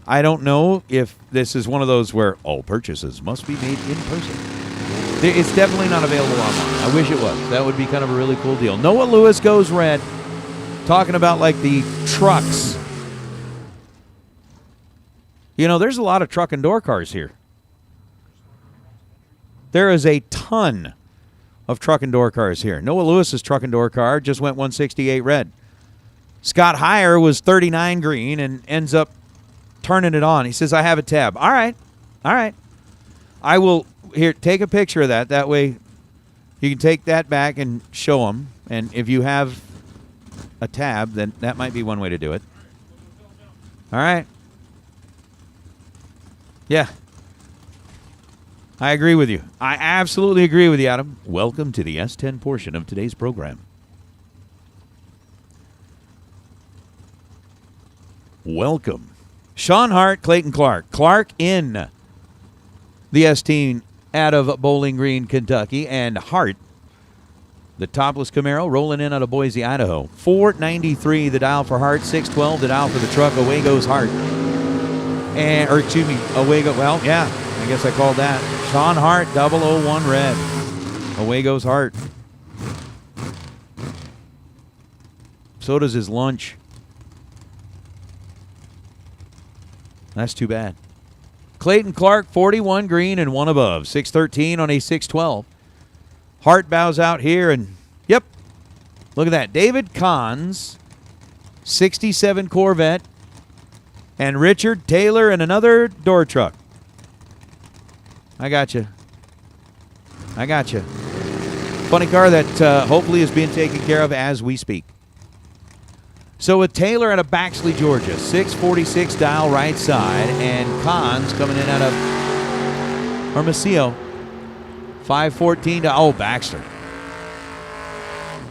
I don't know if this is one of those where all purchases must be made in person. It's definitely not available online. I wish it was. That would be kind of a really cool deal. Noah Lewis goes red. Talking about like the trucks. You know, there's a lot of truck and door cars here. There is a ton of truck and door cars here. Noah Lewis's truck and door car just went 168 red. Scott Heyer was 39 green and ends up turning it on. He says, I have a tab. All right. I will, here, take a picture of that. That way you can take that back and show them. And if you have a tab, then that might be one way to do it. All right. Yeah. I agree with you. I absolutely agree with you, Adam. Welcome to the S10 portion of today's program. Welcome. Sean Hart, Clayton Clark. Clark in the S10 out of Bowling Green, Kentucky. And Hart, the topless Camaro, rolling in out of Boise, Idaho. 493 the dial for Hart. 612 the dial for the truck. Away goes Hart. Away go. Well, yeah, I guess I called that. Sean Hart, 001 red. Away goes Hart. So does his lunch. That's too bad. Clayton Clark, 41 green and one above. 613 on a 612. Hart bows out here and, yep, look at that. David Kahns, 67 Corvette. And Richard Taylor and another door truck. I got you. Funny car that hopefully is being taken care of as we speak. So with Taylor out of Baxley, Georgia, 646 dial right side, and Cons coming in out of Hermosillo, 514 to Baxter.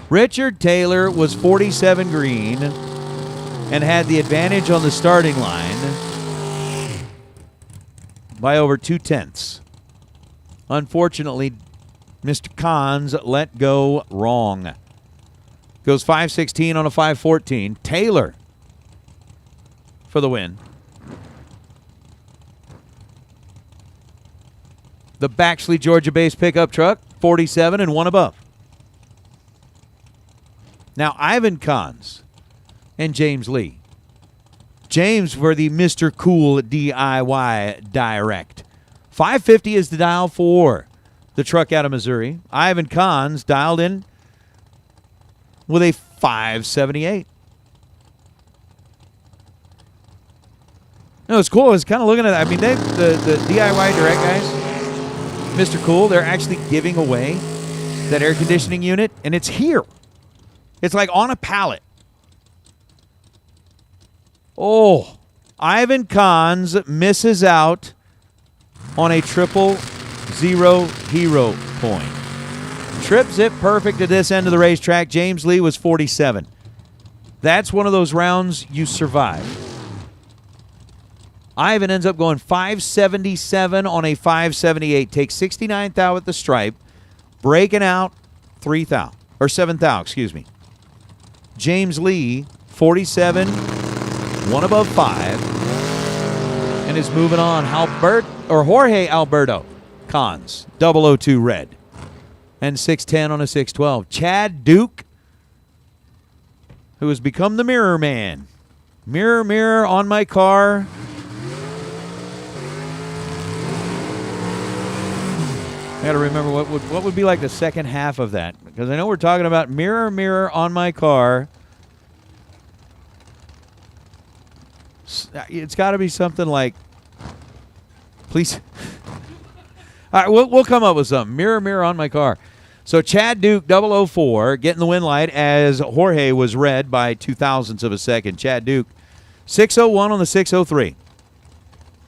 Richard Taylor was 47 green and had the advantage on the starting line by over 2/10. Unfortunately, Mr. Cons let go wrong. Goes 516 on a 514. Taylor for the win. The Baxley, Georgia-based pickup truck, 47 and 1 above. Now, Ivan Cons and James Lee. James for the Mr. Cool DIY Direct. 550 is the dial for the truck out of Missouri. Ivan Cons dialed in with a 578. No, it's cool. I was kind of looking at it. I mean, the DIY Direct guys, Mr. Cool, they're actually giving away that air conditioning unit, and it's here. It's like on a pallet. Oh, Ivan Cons misses out on a 000 hero point. Trip zip perfect at this end of the racetrack. James Lee was 47. That's one of those rounds you survive. Ivan ends up going 577 on a 578. Takes 69 thou at the stripe. Breaking out 3 thou. Or 7 thou, excuse me. James Lee, 47, 1 above 5. And is moving on. Jorge Alberto Cons, 002 red. And 610 on a 612. Chad Duke, who has become the Mirror Man. Mirror, mirror on my car. I got to remember what would be like the second half of that, because I know we're talking about mirror, mirror on my car. It's got to be something like, please. All right, we'll come up with something. Mirror, mirror on my car. So Chad Duke, 004, getting the win light as Jorge was red by 0.02 of a second. Chad Duke, 601 on the 603.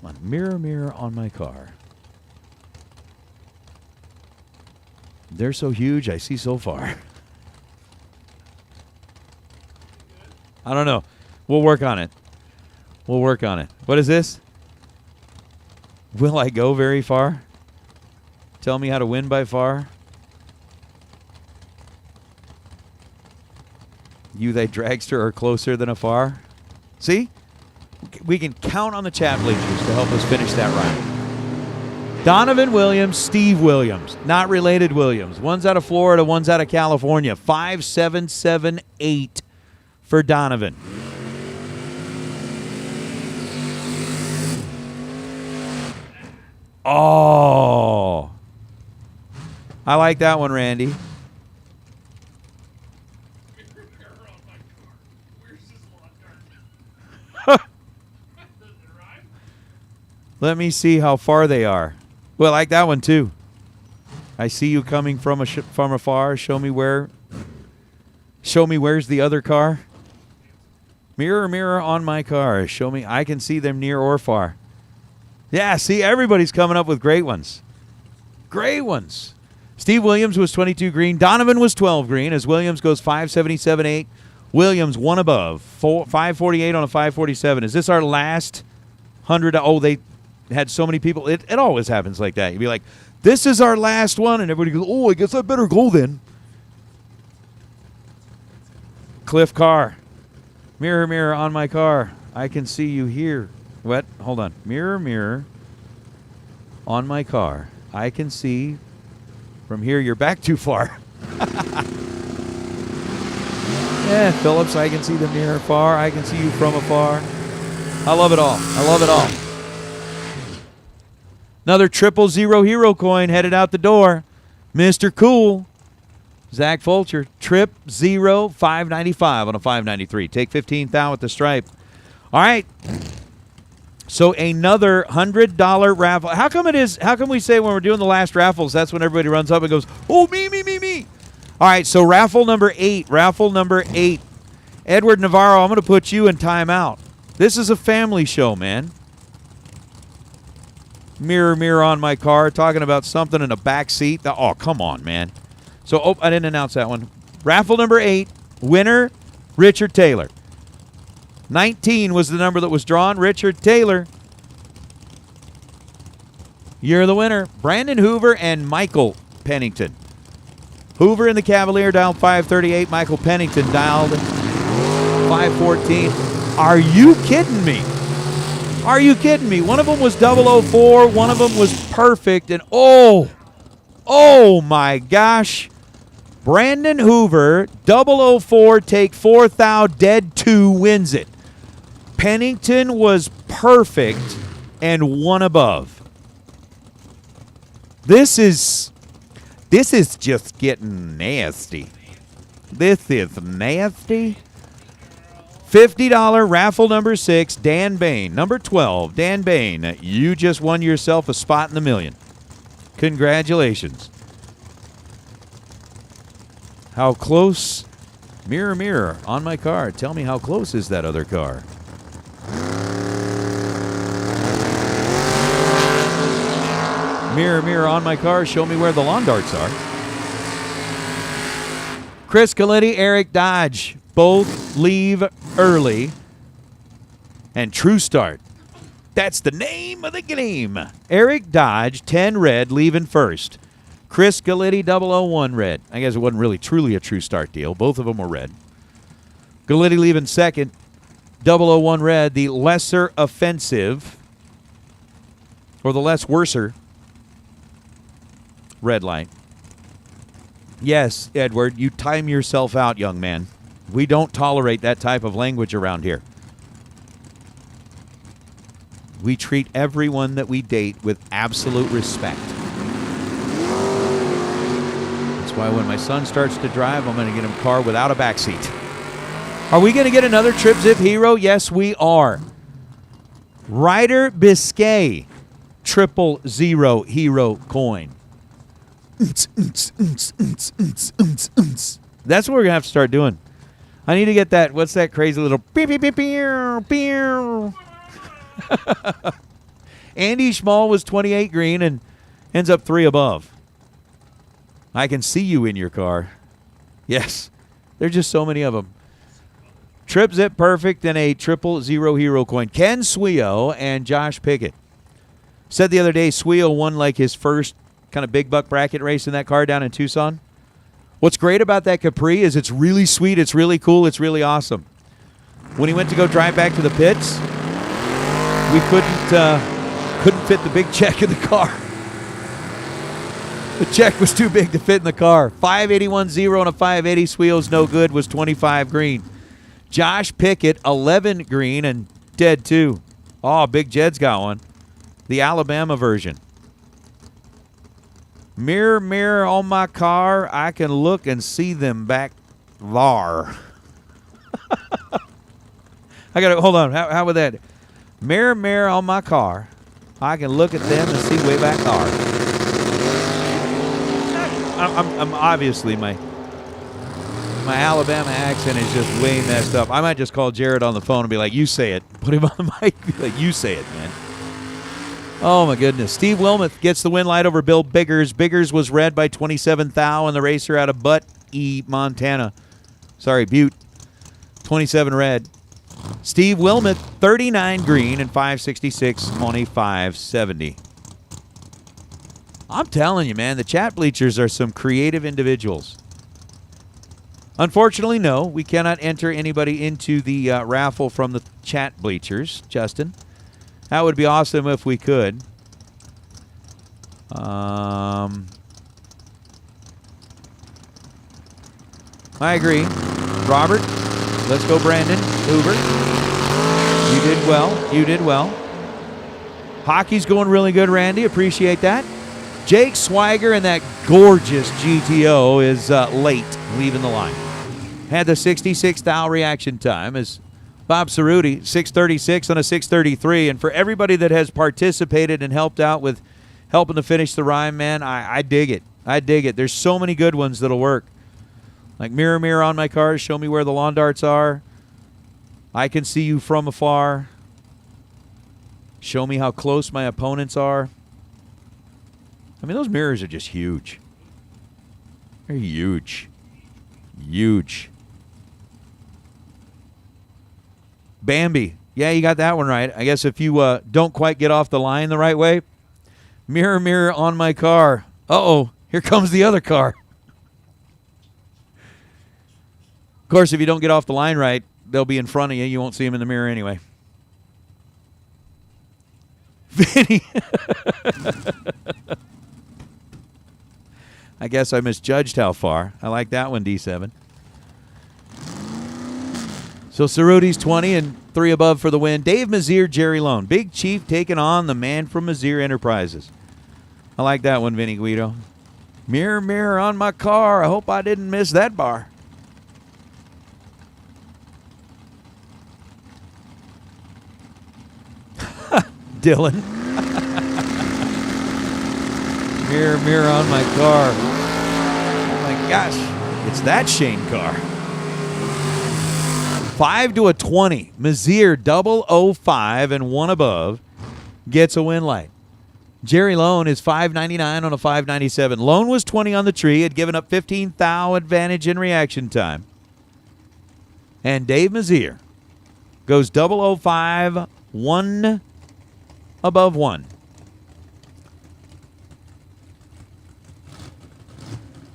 Come on, mirror, mirror on my car. They're so huge, I see so far. I don't know. We'll work on it. We'll work on it. What is this? Will I go very far? Tell me how to win by far. You, thy dragster, are closer than afar. See? We can count on the chat bleachers to help us finish that round. Donovan Williams, Steve Williams. Not related Williams. One's out of Florida, one's out of California. 5778 for Donovan. Oh. I like that one, Randy. Let me see how far they are. Well, I like that one too. I see you coming from afar. Show me where's the other car. Mirror, mirror on my car. Show me. I can see them near or far. Yeah, see, everybody's coming up with great ones. Great ones. Steve Williams was 22 green. Donovan was 12 green as Williams goes 577.8. Williams 1 above. 548 on a 547. Is this our last 100? Oh, they had so many people. It always happens like that. You'd be like, this is our last one. And everybody goes, oh, I guess I better go then. Cliff Carr. Mirror, mirror on my car. I can see you here. What? Hold on. Mirror, mirror on my car. I can see from here. You're back too far. Yeah, Phillips, I can see the mirror far. I can see you from afar. I love it all. I love it all. Another 000 hero coin headed out the door. Mr. Cool. Zach Fulcher. 000 595 on a 593. Take 15 thou at the stripe. All right. So another $100 raffle. How come we say when we're doing the last raffles, that's when everybody runs up and goes, oh, me. All right, so raffle number 8. Raffle number 8. Edward Navarro, I'm going to put you in timeout. This is a family show, man. Mirror, mirror on my car, talking about something in the back seat. Oh, come on, man. So, I didn't announce that one. Raffle number 8, winner, Richard Taylor. 19 was the number that was drawn. Richard Taylor, you're the winner. Brandon Hoover and Michael Pennington. Hoover in the Cavalier dialed 538. Michael Pennington dialed 514. Are you kidding me? Are you kidding me? One of them was 004. One of them was perfect. And oh my gosh. Brandon Hoover, 004, take 4 thou, dead 2, wins it. Pennington was perfect and one above. This is just getting nasty. This is nasty. $50 raffle number 6, Dan Bain. Number 12, Dan Bain. You just won yourself a spot in the million. Congratulations. How close? Mirror, mirror on my car. Tell me how close is that other car? Mirror, mirror on my car. Show me where the lawn darts are. Chris Coletti, Eric Dodge. Both leave early. And True Start. That's the name of the game. Eric Dodge, 10 red, leaving first. Chris Coletti, 001 red. I guess it wasn't really truly a True Start deal. Both of them were red. Coletti leaving second. 001 red, the lesser offensive, or the less worser red light. Yes, Edward, you time yourself out, young man. We don't tolerate that type of language around here. We treat everyone that we date with absolute respect. That's why when my son starts to drive, I'm going to get him a car without a back seat. Are we going to get another Trip Zip hero? Yes, we are. Ryder Biscay, 000 hero coin. That's what we're going to have to start doing. I need to get that, what's that crazy little beep, beep, beep, beep, beep. Andy Schmall was 28 green and ends up 3 above. I can see you in your car. Yes, there's just so many of them. Trip Zip perfect and a 000 hero coin. Ken Sweo and Josh Pickett. Said the other day Sweo won like his first kind of big buck bracket race in that car down in Tucson. What's great about that Capri is it's really sweet, it's really cool, it's really awesome. When he went to go drive back to the pits, we couldn't fit the big check in the car. The check was too big to fit in the car. 581-0 and a 580. Sweo's no good, was 25 green. Josh Pickett, 11 green and dead 2. Oh, Big Jed's got one. The Alabama version. Mirror, mirror on my car, I can look and see them back there. I got to, hold on, how would that? Mirror, mirror on my car, I can look at them and see way back there. I'm obviously, my Alabama accent is just way messed up. I might just call Jared on the phone and be like, you say it. Put him on the mic. Be like, you say it, man. Oh, my goodness. Steve Wilmoth gets the win light over Bill Biggers. Biggers was red by 27 thou, and the racer out of Butte, Montana. Sorry, Butte. 27 red. Steve Wilmoth, 39 green and 566 on a 570. I'm telling you, man, the chat bleachers are some creative individuals. Unfortunately, no, we cannot enter anybody into the raffle from the chat bleachers, Justin. That would be awesome if we could. I agree. Robert, let's go Brandon Hoover. You did well. You did well. Hockey's going really good, Randy. Appreciate that. Jake Swagger and that gorgeous GTO is late leaving the line. Had the 66 thou reaction time as Bob Cerruti, 636 on a 633. And for everybody that has participated and helped out with helping to finish the rhyme, man, I dig it. I dig it. There's so many good ones that'll work. Like mirror, mirror on my car, show me where the lawn darts are. I can see you from afar. Show me how close my opponents are. I mean, those mirrors are just huge. They're huge. Huge. Bambi. Yeah, you got that one right. I guess if you don't quite get off the line the right way. Mirror, mirror on my car. Uh-oh, here comes the other car. Of course, if you don't get off the line right, they'll be in front of you. You won't see them in the mirror anyway. Vinny. I guess I misjudged how far. I like that one, D7. So Cerruti's 20 and 3 above for the win. Dave Mazier, Jerry Lone. Big Chief taking on the man from Mazier Enterprises. I like that one, Vinny Guido. Mirror, mirror on my car. I hope I didn't miss that bar. Dylan. Mirror, mirror on my car. Oh my gosh. It's that Shane car. 5 to a 20. Mazier 005 and 1 above gets a win light. Jerry Lone is 599 on a 597. Lone was 20 on the tree, had given up 15 thou advantage in reaction time. And Dave Mazier goes 005, 1 above 1.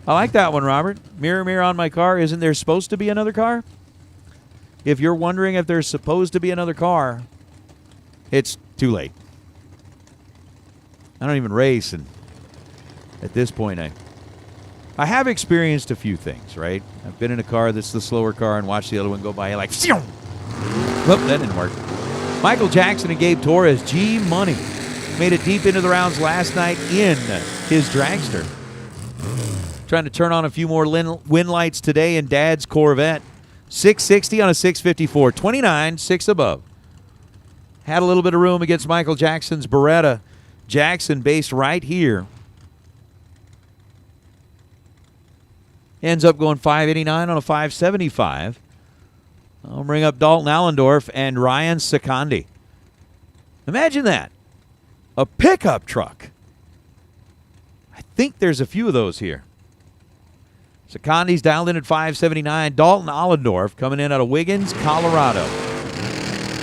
I like that one, Robert. Mirror, mirror on my car. Isn't there supposed to be another car? If you're wondering if there's supposed to be another car, it's too late. I don't even race, and at this point, I have experienced a few things, right? I've been in a car that's the slower car and watched the other one go by like, whoop, that didn't work. Michael Jackson and Gabe Torres, G-Money, made it deep into the rounds last night in his dragster. Trying to turn on a few more win lights today in Dad's Corvette. 660 on a 654, 29, 6 above. Had a little bit of room against Michael Jackson's Beretta. Jackson based right here. Ends up going 589 on a 575. I'll bring up Dalton Allendorf and Ryan Secondi. Imagine that. A pickup truck. I think there's a few of those here. Secondi's dialed in at 579. Dalton Allendorf coming in out of Wiggins, Colorado.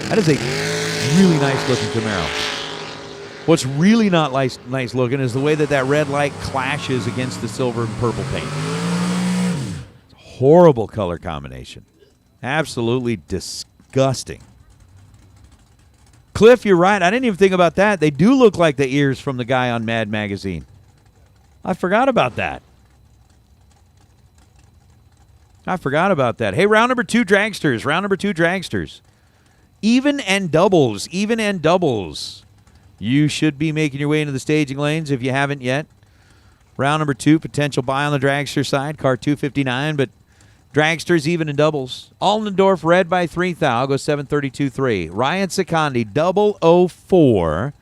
That is a really nice-looking Camaro. What's really not nice looking is the way that red light clashes against the silver and purple paint. It's a horrible color combination. Absolutely disgusting. Cliff, you're right. I didn't even think about that. They do look like the ears from the guy on Mad Magazine. I forgot about that. Hey, round number 2 dragsters. Even and doubles. You should be making your way into the staging lanes if you haven't yet. Round number 2, potential buy on the dragster side, car 259, but dragsters even and doubles. Allendorf red by 3 thou, goes 732.3. Ryan Secondi 004,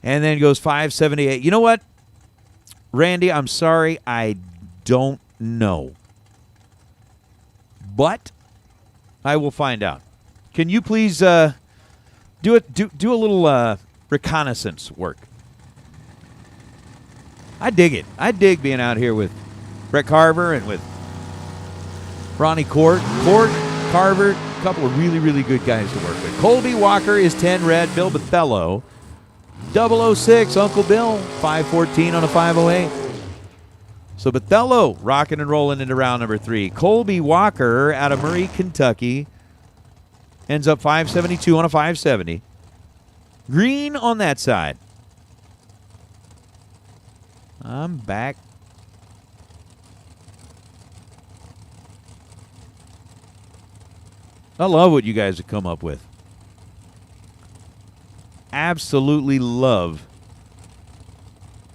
and then goes 578. You know what, Randy, I'm sorry, I don't know. But I will find out. Can you please do a little reconnaissance work? I dig it. I dig being out here with Brett Carver and with Ronnie Court, Carver, a couple of really, really good guys to work with. Colby Walker is 10 red. Bill Bathello, 006. Uncle Bill, 514 on a 508. So Bathello rocking and rolling into round number 3. Colby Walker out of Murray, Kentucky, ends up 572 on a 570. Green on that side. I'm back. I love what you guys have come up with. Absolutely love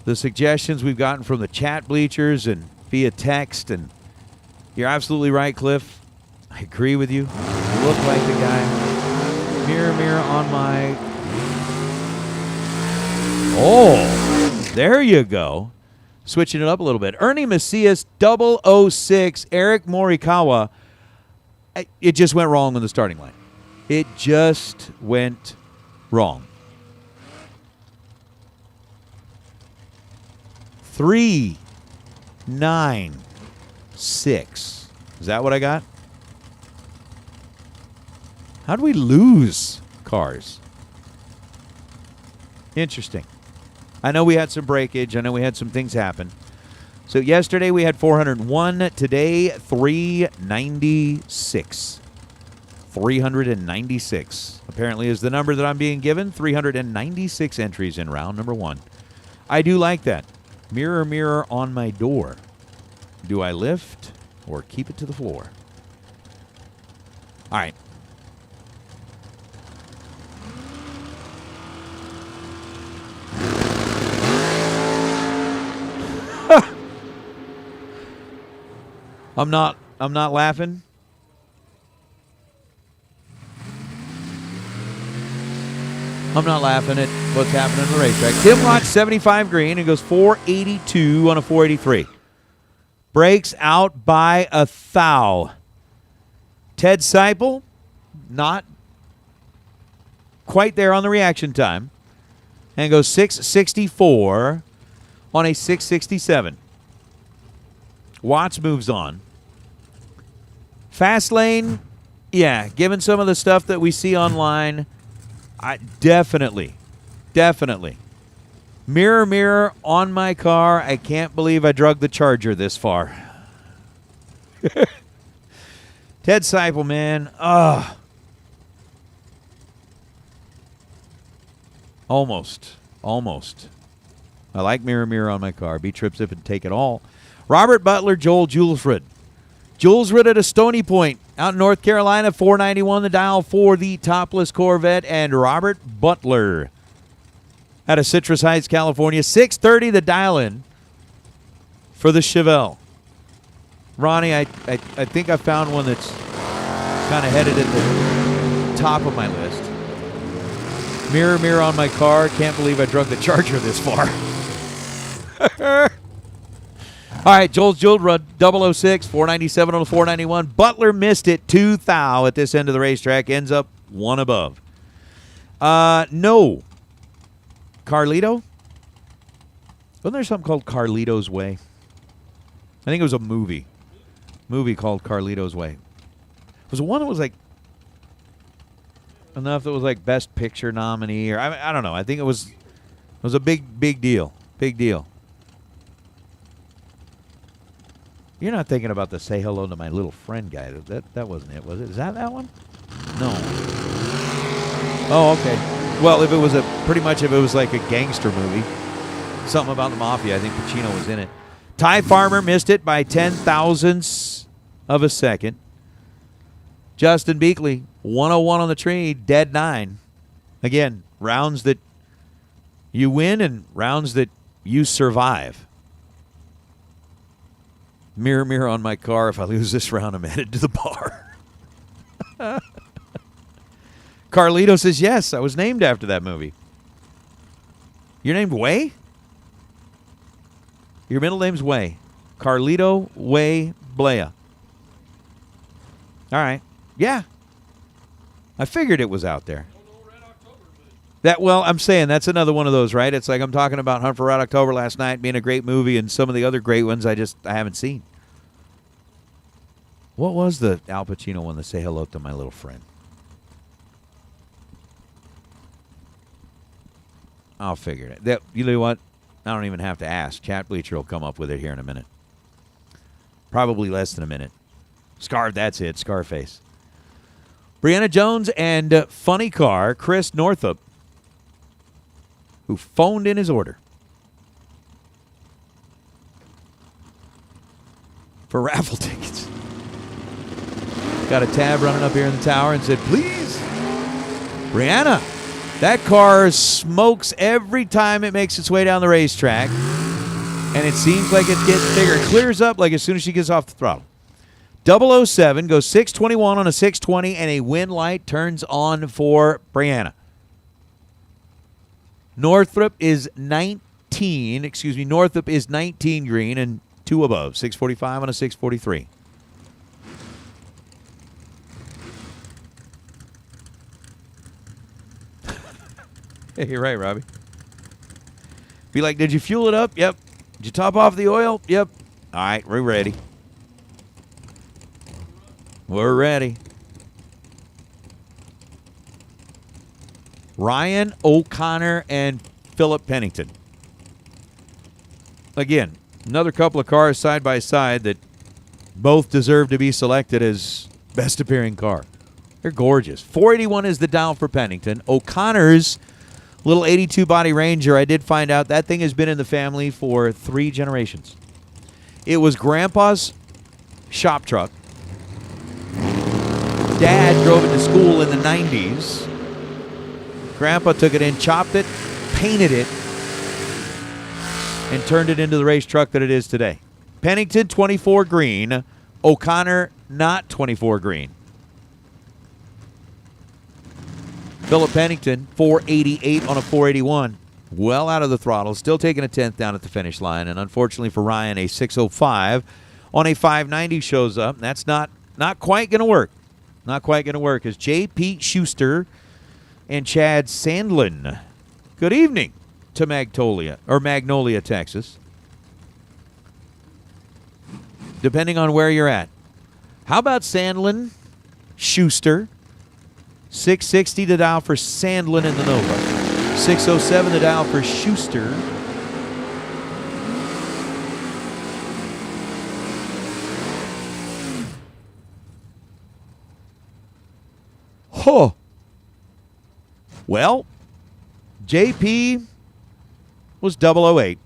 the suggestions we've gotten from the chat bleachers and via text. And you're absolutely right, Cliff. I agree with you. You look like the guy. Mirror, mirror on my... Oh, there you go. switching it up a little bit. Ernie Macias, 006, Eric Morikawa. It just went wrong on the starting line. It just went wrong. 3, 9, 6. Is that what I got? How do we lose cars? Interesting. I know we had some breakage. I know we had some things happen. So yesterday we had 401. Today, 396. 396 apparently is the number that I'm being given. 396 entries in round number 1. I do like that. Mirror, mirror on my door. Do I lift or keep it to the floor? All right. I'm not laughing. I'm not laughing at what's happening on the racetrack. Tim Lott, 75 green, and goes 482 on a 483. Breaks out by a thou. Ted Seipel, not quite there on the reaction time, and goes 664 on a 667. Watts moves on. Fast lane, yeah, given some of the stuff that we see online, definitely. Mirror, mirror on my car. I can't believe I drug the Charger this far. Ted Seipel, man. Almost. I like mirror, mirror on my car. Be trips if and take it all. Robert Butler, Joel Julesrud. Julesrud at a Stony Point out in North Carolina, 491 the dial for the topless Corvette. And Robert Butler out of Citrus Heights, California, 630 the dial in for the Chevelle. Ronnie, I think I found one that's kind of headed at the top of my list. Mirror, mirror on my car. Can't believe I drug the Charger this far. All right, Joel Julesrud, 006, 497 on the 491. Butler missed it, 2 thou at this end of the racetrack. Ends up 1 above. No. Carlito? Wasn't there something called Carlito's Way? I think it was a movie. Movie called Carlito's Way. Was it one that was like enough that was like Best Picture nominee? Or I don't know. I think it was a big deal. Big deal. You're not thinking about the Say Hello to My Little Friend guy. That wasn't it, was it? Is that one? No. Oh, okay. Well, if it was like a gangster movie, something about the mafia, I think Pacino was in it. Ty Farmer missed it by 10,000ths of a second. Justin Beakley, 101 on the tree, dead 9. Again, rounds that you win and rounds that you survive. Mirror, mirror on my car. If I lose this round, I'm headed to the bar. Carlito says, yes, I was named after that movie. You're named Way? Your middle name's Way. Carlito Way Blea. All right. Yeah. I figured it was out there. Well, I'm saying that's another one of those, right? It's like I'm talking about Hunt for Red October last night being a great movie and some of the other great ones I haven't seen. What was the Al Pacino one, the Say Hello to My Little Friend? I'll figure it. You know what? I don't even have to ask. Chat Bleacher will come up with it here in a minute. Probably less than a minute. That's it. Scarface. Brianna Jones and Funny Car, Chris Northup, who phoned in his order for raffle tickets. Got a tab running up here in the tower and said, please, Brianna, that car smokes every time it makes its way down the racetrack, and it seems like it's getting bigger. It clears up like as soon as she gets off the throttle. 007 goes 621 on a 620, and a win light turns on for Brianna. Northrop is Northup is 19 green and 2 above. 645 on a 643. Hey, you're right, Robbie. Be like, did you fuel it up? Yep. Did you top off the oil? Yep. All right, we're ready. We're ready. Ryan O'Connor and Philip Pennington. Again, another couple of cars side by side that both deserve to be selected as best appearing car. They're gorgeous. 481 is the dial for Pennington. O'Connor's little 82 body Ranger, I did find out that thing has been in the family for 3 generations. It was Grandpa's shop truck. Dad drove it to school in the 90s. Grandpa took it in, chopped it, painted it, and turned it into the race truck that it is today. Pennington, 24 green. O'Connor, not 24 green. Philip Pennington, 488 on a 481. Well out of the throttle. Still taking a 10th down at the finish line. And unfortunately for Ryan, a 605 on a 590 shows up. That's not quite going to work. Not quite going to work as J. Pete Schuster and Chad Sandlin. Good evening to Magnolia, Texas. Depending on where you're at. How about Sandlin, Schuster? 660 to dial for Sandlin in the Nova. 607 to dial for Schuster. Huh. Well, JP was 008.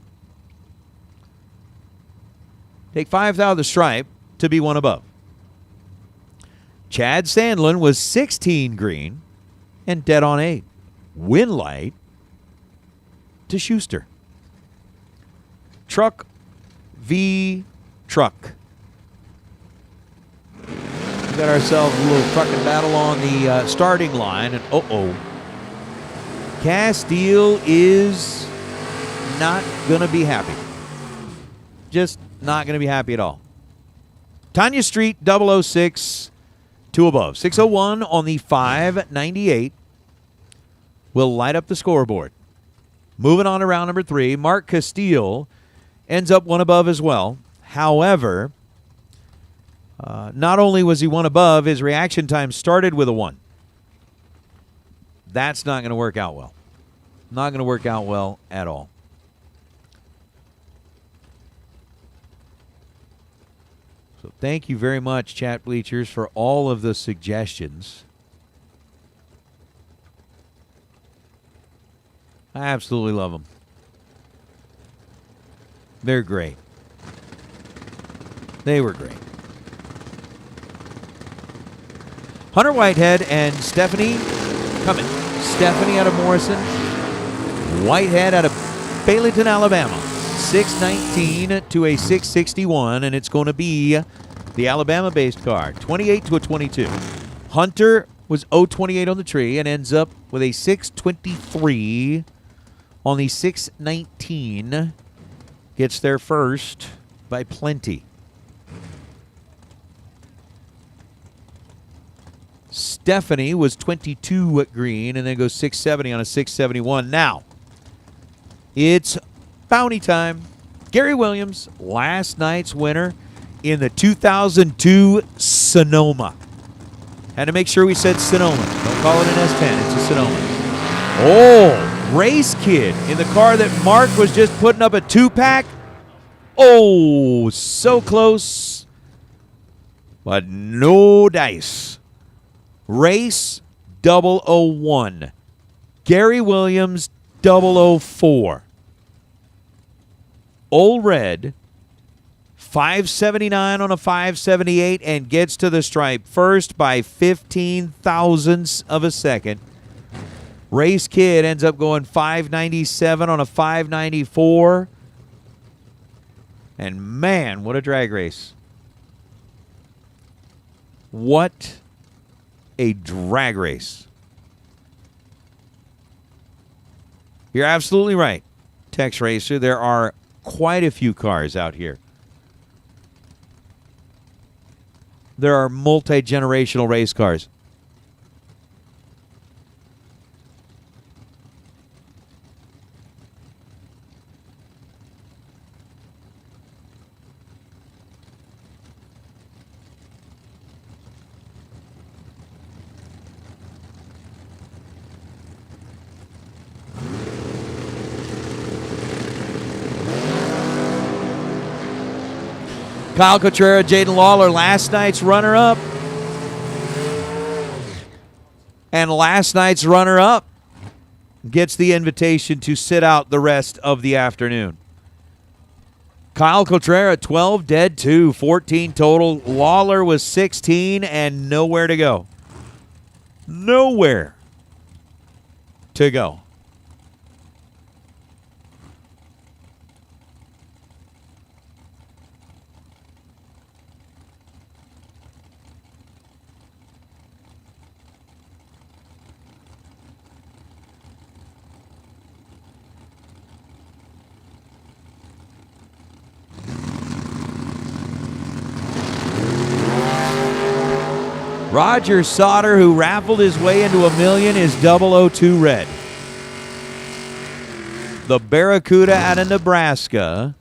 Take 5th out of the stripe to be 1 above. Chad Sandlin was 16 green and dead on 8. Win light to Schuster. Truck v. truck. We got ourselves a little trucking battle on the starting line. And Castile is not going to be happy. Just not going to be happy at all. Tanya Street, 006. 2 above. 601 on the 598 will light up the scoreboard. Moving on to round number 3, Mark Castile ends up 1 above as well. However, not only was he 1 above, his reaction time started with a 1. That's not going to work out well. Not going to work out well at all. So thank you very much, Chat Bleachers, for all of the suggestions. I absolutely love them. They're great. They were great. Hunter Whitehead and Stephanie Cummins. Stephanie out of Morrison. Whitehead out of Baileyton, Alabama. 619 to a 661, and it's going to be the Alabama-based car. 28 to a 22. Hunter was 028 on the tree and ends up with a 623 on the 619. Gets there first by plenty. Stephanie was 22 at green and then goes 670 on a 671. Now, it's bounty time. Gary Williams, last night's winner in the 2002 Sonoma. Had to make sure we said Sonoma. Don't call it an S10. It's a Sonoma. Oh, Race Kid in the car that Mark was just putting up a 2-pack. Oh, so close, but no dice. Race 001. Gary Williams 004. Old Red 579 on a 578 and gets to the stripe first by 15 thousandths of a second. Race Kid ends up going 597 on a 594. And man, what a drag race. What a drag race. You're absolutely right. Tex Racer, there are quite a few cars out here. There are multi-generational race cars. Kyle Cotrera, Jaden Lawler, last night's runner-up. And last night's runner-up gets the invitation to sit out the rest of the afternoon. Kyle Cotrera, 12, dead 2, 14 total. Lawler was 16 and nowhere to go. Nowhere to go. Roger Sauter, who raffled his way into $1 million, is 002 red. The Barracuda out of Nebraska,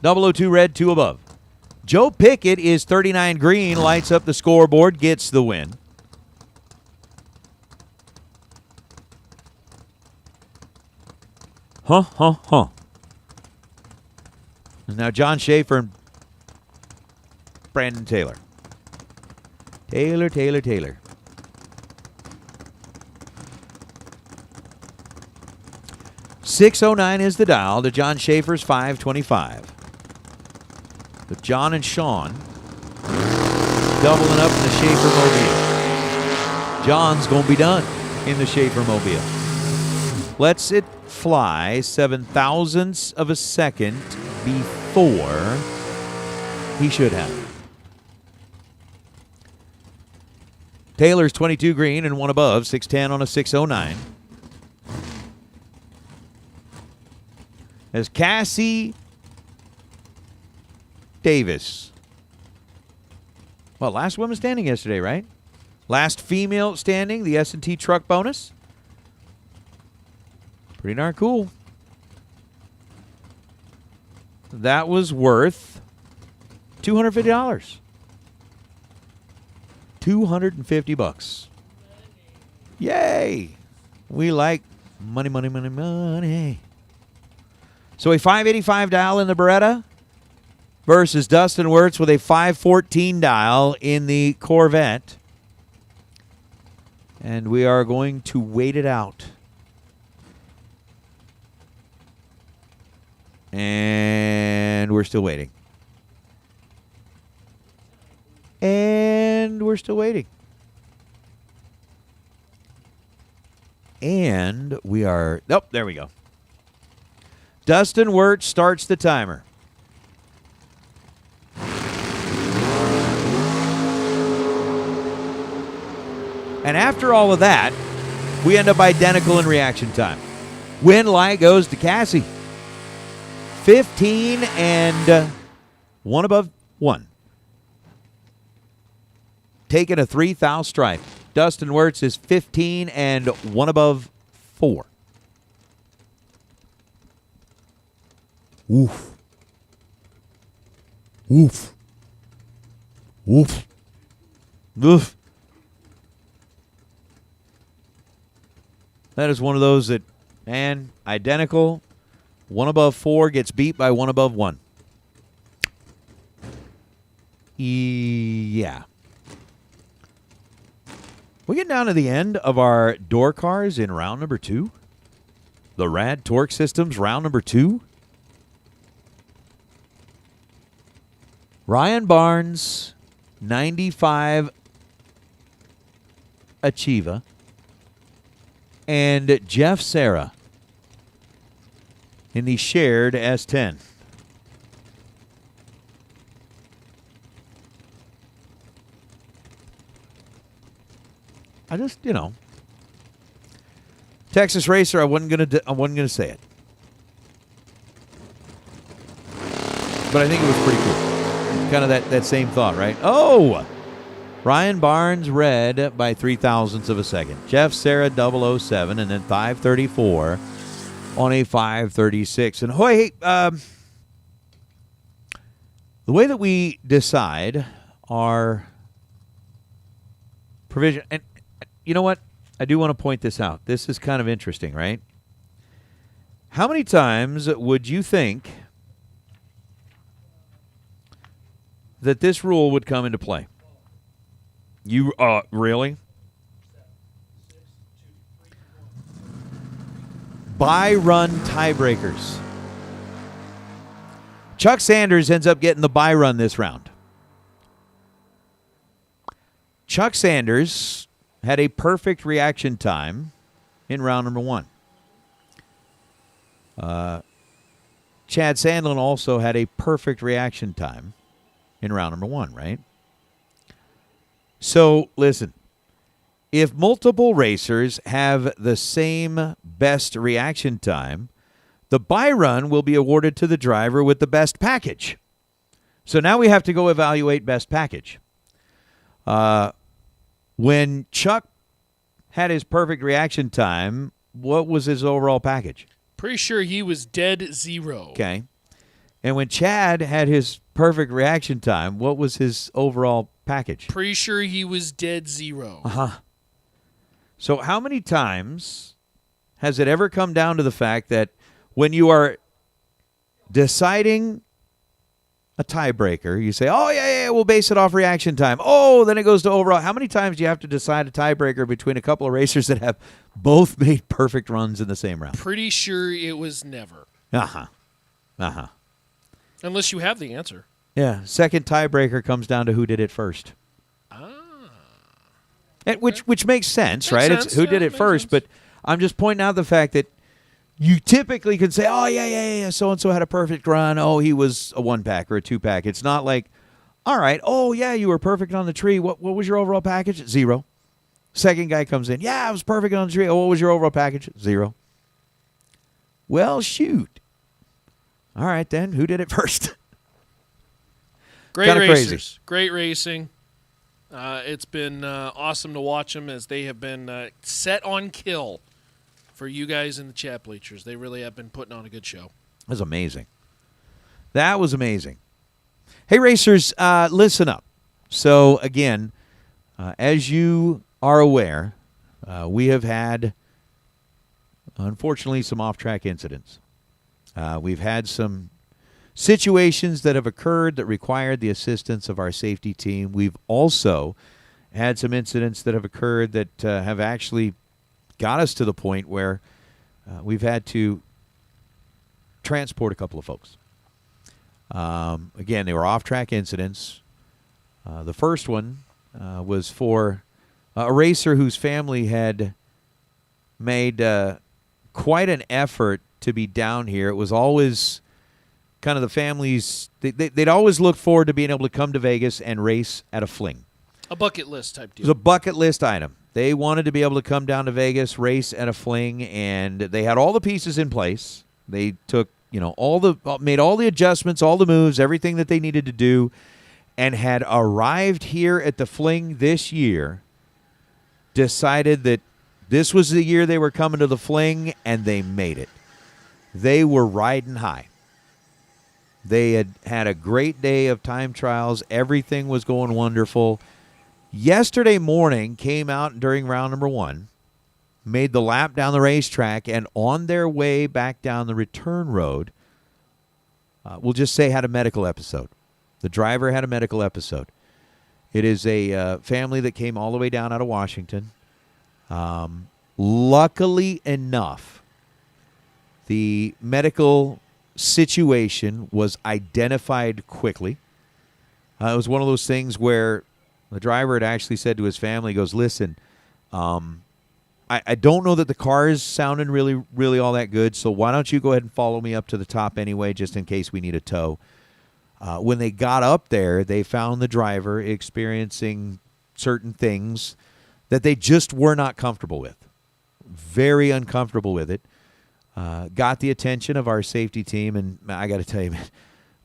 002 red, 2 above. Joe Pickett is 39 green, lights up the scoreboard, gets the win. Huh. Now John Schaefer and Brandon Taylor. Taylor. 609 is the dial to John Schaefer's 525. With John and Sean doubling up in the Schaefer Mobile. John's going to be done in the Schaefer Mobile. Lets it fly 0.07 of a second before he should have. Taylor's 22 green and 1 above, 610 on a 609. As Cassie Davis. Well, last woman standing yesterday, right? Last female standing, the S&T truck bonus. Pretty darn cool. That was worth $250. $250. Yay! We like money. So a 585 dial in the Beretta versus Dustin Wirtz with a 514 dial in the Corvette. And we are going to wait it out. And we're still waiting. And we're still waiting. And we are... Nope, there we go. Dustin Wirtz starts the timer. And after all of that, we end up identical in reaction time. Win light goes to Cassie. 15 and 1 above 1. Taking a 3,000 stripe. Dustin Wirtz is 15 and 1 above 4. Woof. Woof. Woof. Woof. That is one of those that, man, identical. 1 above 4 gets beat by 1 above 1. Yeah. We get down to the end of our door cars in round number 2. The Rad Torque Systems round number 2. Ryan Barnes, 95 Achieva. And Jeff Serra in the shared S10. I just, Texas Racer, I wasn't gonna say it. But I think it was pretty cool. Kind of that same thought, right? Oh! Ryan Barnes red by 0.03 of a second. Jeff Sarah 007 and then 534 on a 536. And hey, the way that we decide our provision, and you know what? I do want to point this out. This is kind of interesting, right? How many times would you think that this rule would come into play? You really? By-run tiebreakers. Chuck Sanders ends up getting the by-run this round. Chuck Sanders had a perfect reaction time in round number 1. Chad Sandlin also had a perfect reaction time in round number 1, right? So, listen, if multiple racers have the same best reaction time, the buy run will be awarded to the driver with the best package. So now we have to go evaluate best package. When Chuck had his perfect reaction time, what was his overall package? Pretty sure he was dead 0. Okay. And when Chad had his perfect reaction time, what was his overall package? Pretty sure he was dead 0. Uh-huh. So how many times has it ever come down to the fact that when you are deciding a tiebreaker, you say, oh, yeah, we'll base it off reaction time. Oh, then it goes to overall. How many times do you have to decide a tiebreaker between a couple of racers that have both made perfect runs in the same round? Pretty sure it was never. Uh-huh. Uh-huh. Unless you have the answer. Yeah. Second tiebreaker comes down to who did it first. And which makes sense, right? Sense. It's who did it first, sense. but I'm just pointing out the fact that you typically can say, oh, yeah, so-and-so had a perfect run. Oh, he was a 1-pack or a 2-pack. It's not like, all right, oh, yeah, you were perfect on the tree. What was your overall package? 0. Second guy comes in, yeah, I was perfect on the tree. Oh, what was your overall package? 0. Well, shoot. All right, then, who did it first? Great Kinda racers. crazy. Great racing. It's been awesome to watch them as they have been set on kill for you guys in the chat bleachers. They really have been putting on a good show. That was amazing. That was amazing. Hey, racers, listen up. So, again, as you are aware, we have had, unfortunately, some off-track incidents. We've had some situations that have occurred that required the assistance of our safety team. We've also had some incidents that have occurred that have actually got us to the point where we've had to transport a couple of folks. Again, they were off-track incidents. The first one was for a racer whose family had made quite an effort to be down here. It was always kind of the families, they'd always look forward to being able to come to Vegas and race at a Fling. A bucket list type It deal. was a bucket list item. They wanted to be able to come down to Vegas, race at a Fling, and they had all the pieces in place. They took, made all the adjustments, all the moves, everything that they needed to do, and had arrived here at the Fling this year, decided that this was the year they were coming to the Fling, and they made it. They were riding high. They had a great day of time trials. Everything was going wonderful. Yesterday morning, came out during round number 1, made the lap down the racetrack, and on their way back down the return road, we'll just say had a medical episode. The driver had a medical episode. It is a family that came all the way down out of Washington. Luckily enough, the medical situation was identified quickly. It was one of those things where the driver had actually said to his family, he goes, listen, I don't know that the car is sounding really, really all that good, so why don't you go ahead and follow me up to the top anyway, just in case we need a tow. When they got up there, they found the driver experiencing certain things that they just were not comfortable with. Very uncomfortable with it. Got the attention of our safety team, and I got to tell you, man,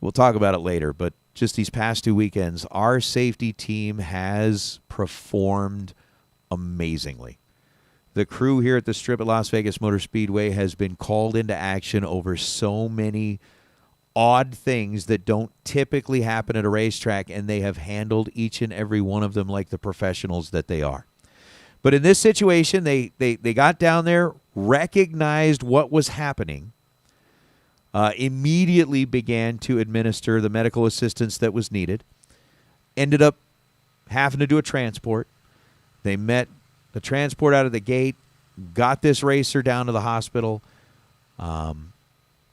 we'll talk about it later, but just these past 2 weekends, our safety team has performed amazingly. The crew here at the Strip at Las Vegas Motor Speedway has been called into action over so many odd things that don't typically happen at a racetrack, and they have handled each and every one of them like the professionals that they are. But in this situation, they got down there, recognized what was happening, immediately began to administer the medical assistance that was needed, ended up having to do a transport. They met the transport out of the gate, got this racer down to the hospital.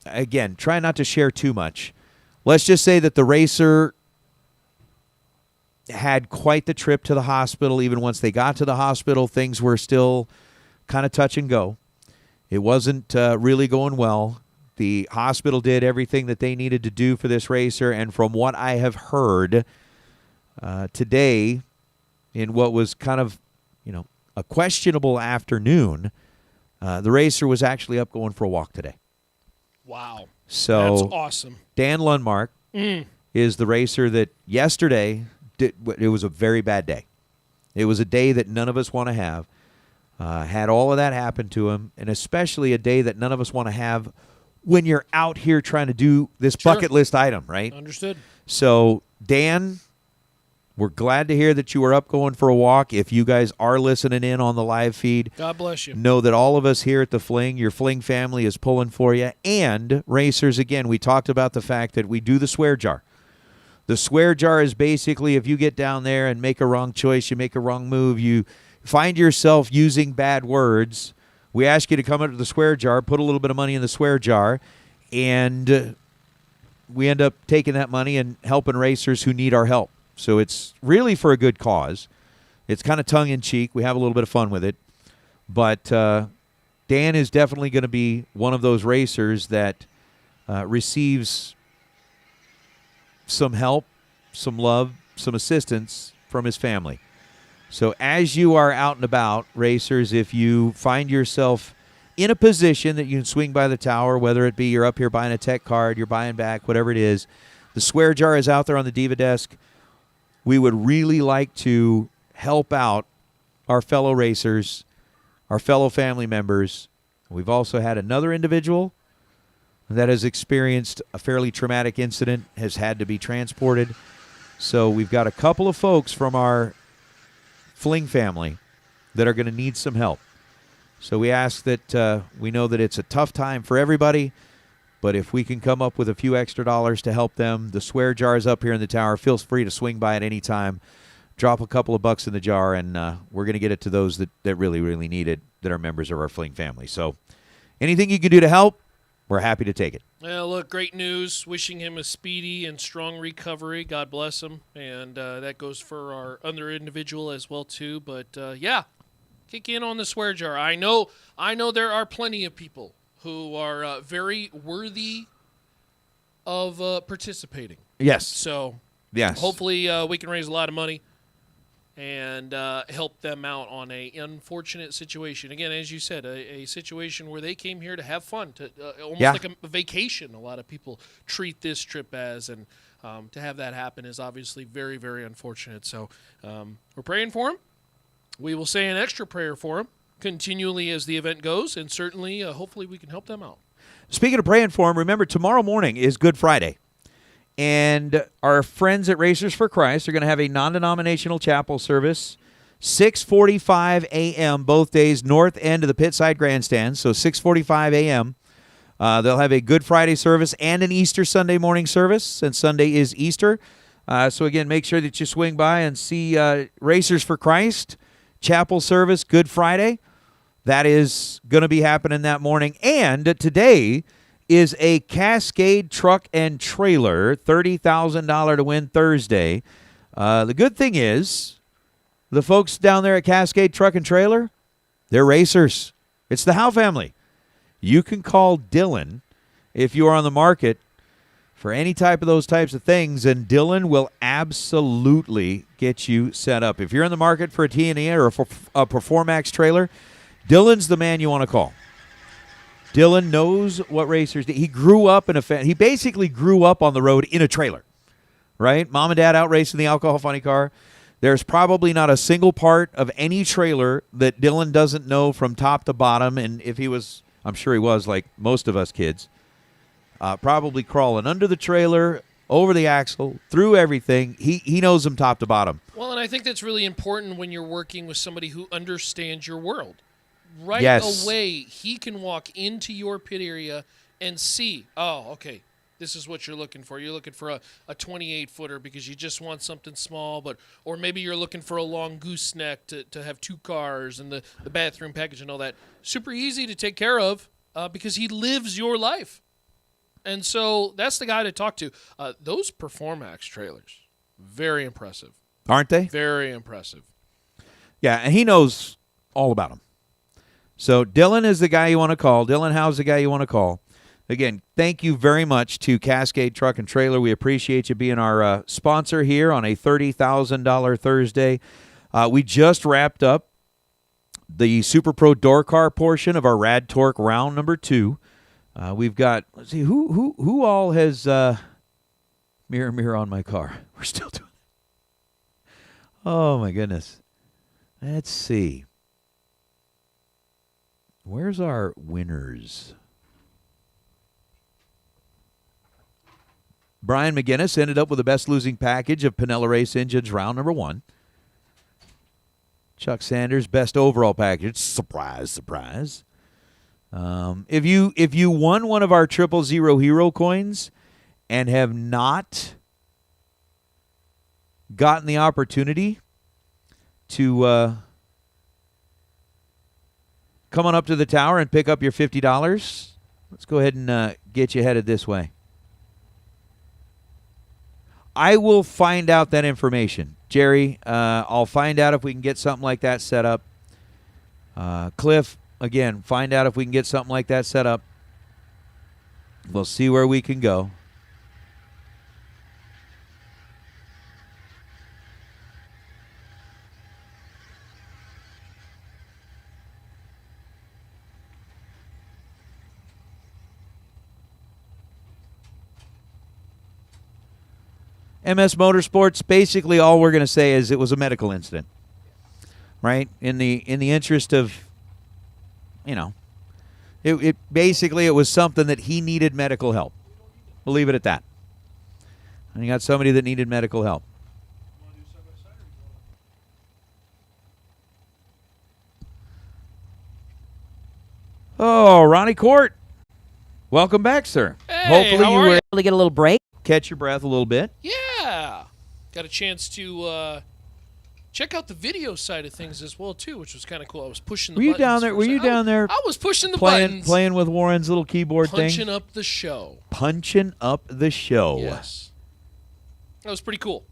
Again, try not to share too much. Let's just say that the racer had quite the trip to the hospital. Even once they got to the hospital, things were still kind of touch and go. It wasn't really going well. The hospital did everything that they needed to do for this racer, and from what I have heard today, in what was kind of, a questionable afternoon, the racer was actually up going for a walk today. Wow. So that's awesome. Dan Lundmark is the racer that yesterday, it was a very bad day. It was a day that none of us want to have. Had all of that happen to him, and especially a day that none of us want to have when you're out here trying to do this bucket list item, right? Understood. So, Dan, we're glad to hear that you were up going for a walk. If you guys are listening in on the live feed, God bless you. Know that all of us here at the Fling, your Fling family, is pulling for you. And racers, again, we talked about the fact that we do the swear jar. The swear jar is basically if you get down there and make a wrong choice, you make a wrong move, you find yourself using bad words, we ask you to come up to the swear jar, put a little bit of money in the swear jar, and we end up taking that money and helping racers who need our help. So it's really for a good cause. It's kind of tongue-in-cheek. We have a little bit of fun with it. But Dan is definitely going to be one of those racers that receives some help, some love, some assistance from his family. So as you are out and about, racers, if you find yourself in a position that you can swing by the tower, whether it be you're up here buying a tech card, you're buying back, whatever it is, the swear jar is out there on the Diva desk. We would really like to help out our fellow racers, our fellow family members. We've also had another individual that has experienced a fairly traumatic incident, has had to be transported. So we've got a couple of folks from our Fling family that are going to need some help. So we ask that we know that it's a tough time for everybody, but if we can come up with a few extra dollars to help them, the swear jar is up here in the tower. Feel free to swing by at any time. Drop a couple of bucks in the jar, and we're going to get it to those that really, really need it, that are members of our Fling family. So anything you can do to help, we're happy to take it. Well, look, great news. Wishing him a speedy and strong recovery. God bless him. And that goes for our other individual as well, too. But, yeah, kick in on the swear jar. I know there are plenty of people who are very worthy of participating. Yes. So yes, hopefully we can raise a lot of money and help them out on a unfortunate situation. Again, as you said, a situation where they came here to have fun, to almost like a vacation. A lot of people treat this trip as, and to have that happen is obviously very, very unfortunate. So we're praying for him. We will say an extra prayer for him continually as the event goes, and certainly, hopefully, we can help them out. Speaking of praying for him, remember tomorrow morning is Good Friday. And our friends at Racers for Christ are going to have a non-denominational chapel service, 6:45 a.m. both days, north end of the Pitside Grandstand, so 6:45 a.m. They'll have a Good Friday service and an Easter Sunday morning service, since Sunday is Easter. So, again, make sure that you swing by and see Racers for Christ chapel service Good Friday. That is going to be happening that morning. And today is a Cascade truck and trailer, $30,000 to win Thursday. The good thing is, the folks down there at Cascade Truck and Trailer, they're racers. It's the Howe family. You can call Dylan if you are on the market for any type of those types of things, and Dylan will absolutely get you set up. If you're in the market for a T&E or a Performax trailer, Dylan's the man you want to call. Dylan knows what racers do. He grew up in he basically grew up on the road in a trailer, right? Mom and Dad out racing the alcohol funny car. There's probably not a single part of any trailer that Dylan doesn't know from top to bottom. And if he was, I'm sure he was like most of us kids, probably crawling under the trailer, over the axle, through everything. He knows them top to bottom. Well, and I think that's really important when you're working with somebody who understands your world. Right away, he can walk into your pit area and see, oh, okay, this is what you're looking for. You're looking for a 28-footer because you just want something small, or maybe you're looking for a long gooseneck to have 2 cars and the bathroom package and all that. Super easy to take care of because he lives your life. And so that's the guy to talk to. Those Performax trailers, very impressive. Aren't they? Very impressive. Yeah, and he knows all about them. So Dylan is the guy you want to call. Dylan Howe's the guy you want to call. Again, thank you very much to Cascade Truck and Trailer. We appreciate you being our sponsor here on a $30,000 Thursday. We just wrapped up the Super Pro door car portion of our Rad Torque round number 2. We've got, let's see, who all has mirror on my car? We're still doing it. Oh, my goodness. Let's see. Where's our winners? Brian McGinnis ended up with the best losing package of Pinella Race Engines round number 1. Chuck Sanders, best overall package. Surprise, surprise. If you won one of our 000 Hero coins and have not gotten the opportunity to come on up to the tower and pick up your $50, let's go ahead and get you headed this way. I will find out that information. Jerry, I'll find out if we can get something like that set up. Cliff, again, find out if we can get something like that set up. We'll see where we can go. MS Motorsports, basically all we're going to say is it was a medical incident, right? In the interest of, you know, it basically it was something that he needed medical help. We'll leave it at that. And you got somebody that needed medical help. Oh, Ronnie Court. Welcome back, sir. Hey, hopefully how you are were you? able to get a little break, catch your breath a little bit. Yeah. Got a chance to check out the video side of things as well, too, which was kind of cool. I was pushing the Were you buttons. down there? Were you down there? I was pushing the buttons. Playing with Warren's little keyboard thing? Punching up the show. Punching up the show. Yes. That was pretty cool.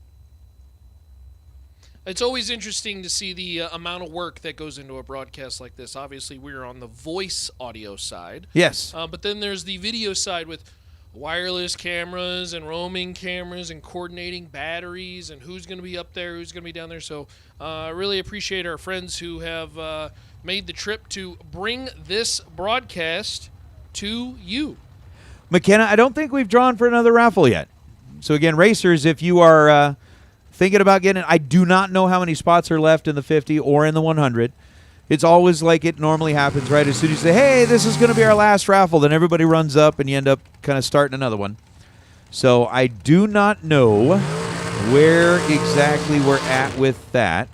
It's always interesting to see the amount of work that goes into a broadcast like this. Obviously, we're on the voice audio side. Yes. But then there's the video side with wireless cameras and roaming cameras and coordinating batteries and who's going to be up there, who's going to be down there. So I really appreciate our friends who have made the trip to bring this broadcast to you. McKenna, I don't think we've drawn for another raffle yet. So, again, racers, if you are thinking about getting it, I do not know how many spots are left in the 50 or in the 100. It's always like it normally happens, right? As soon as you say, hey, this is going to be our last raffle, then everybody runs up and you end up kind of starting another one. So I do not know where exactly we're at with that.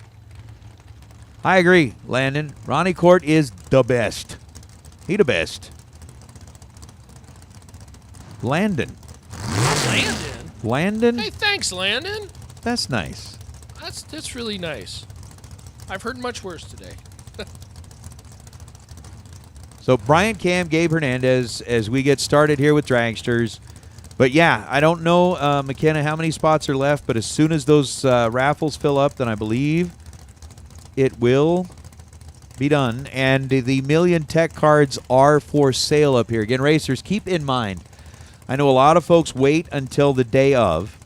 I agree, Landon. Ronnie Court is the best. He the best. Landon. Landon? Hey, thanks, Landon. That's nice. That's really nice. I've heard much worse today. So Brian Cam, Gabe Hernandez, as we get started here with Dragsters. But yeah, I don't know, McKenna, how many spots are left, but as soon as those raffles fill up, then I believe it will be done. And the Million Tech cards are for sale up here. Again, racers, keep in mind, I know a lot of folks wait until the day of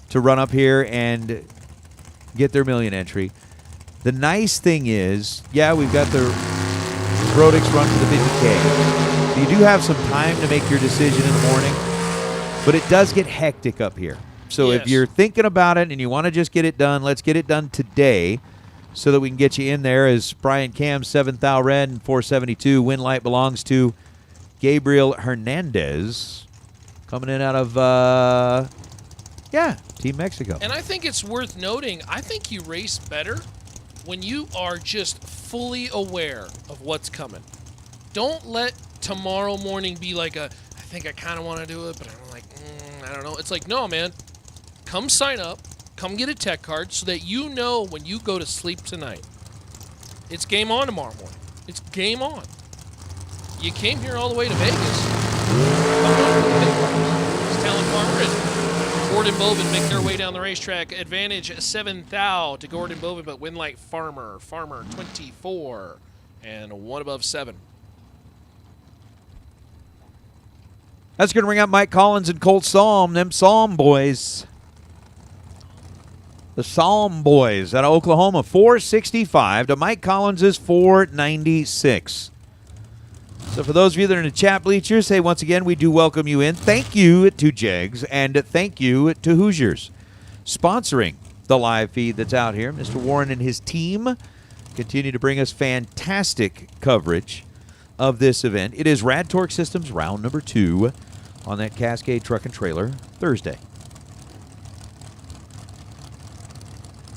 to run up here and get their million entry. The nice thing is, yeah, we've got the Brodix run for the 50K. You do have some time to make your decision in the morning, but it does get hectic up here. So if you're thinking about it and you want to just get it done, let's get it done today so that we can get you in there. As Brian Cam, 7th thou red and 472. Win light belongs to Gabriel Hernandez, coming in out of, Team Mexico. And I think it's worth noting, I think you race better when you are just fully aware of what's coming. Don't let tomorrow morning be like I think I kind of want to do it, but I'm like, I don't know. It's like, no, man, come sign up, come get a tech card so that you know when you go to sleep tonight, it's game on tomorrow morning. It's game on. You came here all the way to Vegas. Talon Farmer and Gordon Bovin make their way down the racetrack. Advantage 7th thou to Gordon Bovin, but win light Farmer. Farmer 24 and 1 above 7. That's going to bring up Mike Collins and Colt Psalm, them Psalm boys. The Psalm boys out of Oklahoma, 465 to Mike Collins' 496. So for those of you that are in the chat bleachers, hey, once again, we do welcome you in. Thank you to Jegs and thank you to Hoosiers sponsoring the live feed that's out here. Mr. Warren and his team continue to bring us fantastic coverage of this event. It is Rad Torque Systems round number 2 on that Cascade truck and trailer Thursday.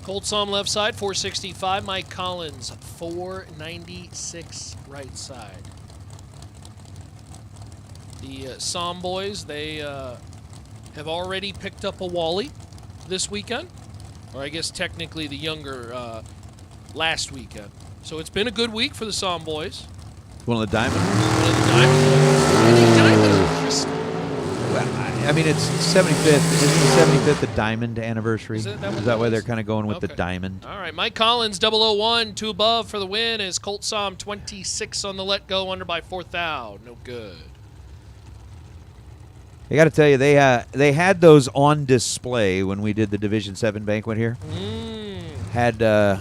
Colt Psalm left side, 465. Mike Collins, 496 right side. The Psalm boys, they have already picked up a Wally this weekend. Or I guess technically the younger last weekend. So it's been a good week for the Psalm boys. One of the Diamond ones? One of the Diamond. Well, I mean, it's 75th. Isn't the 75th the Diamond anniversary? Is that why they're kind of going with the Diamond? All right, Mike Collins, 001, 2 above for the win. Is Colt Psalm 26 on the let go, under by 4th thou. No good. I got to tell you, they had those on display when we did the Division 7 banquet here. Had the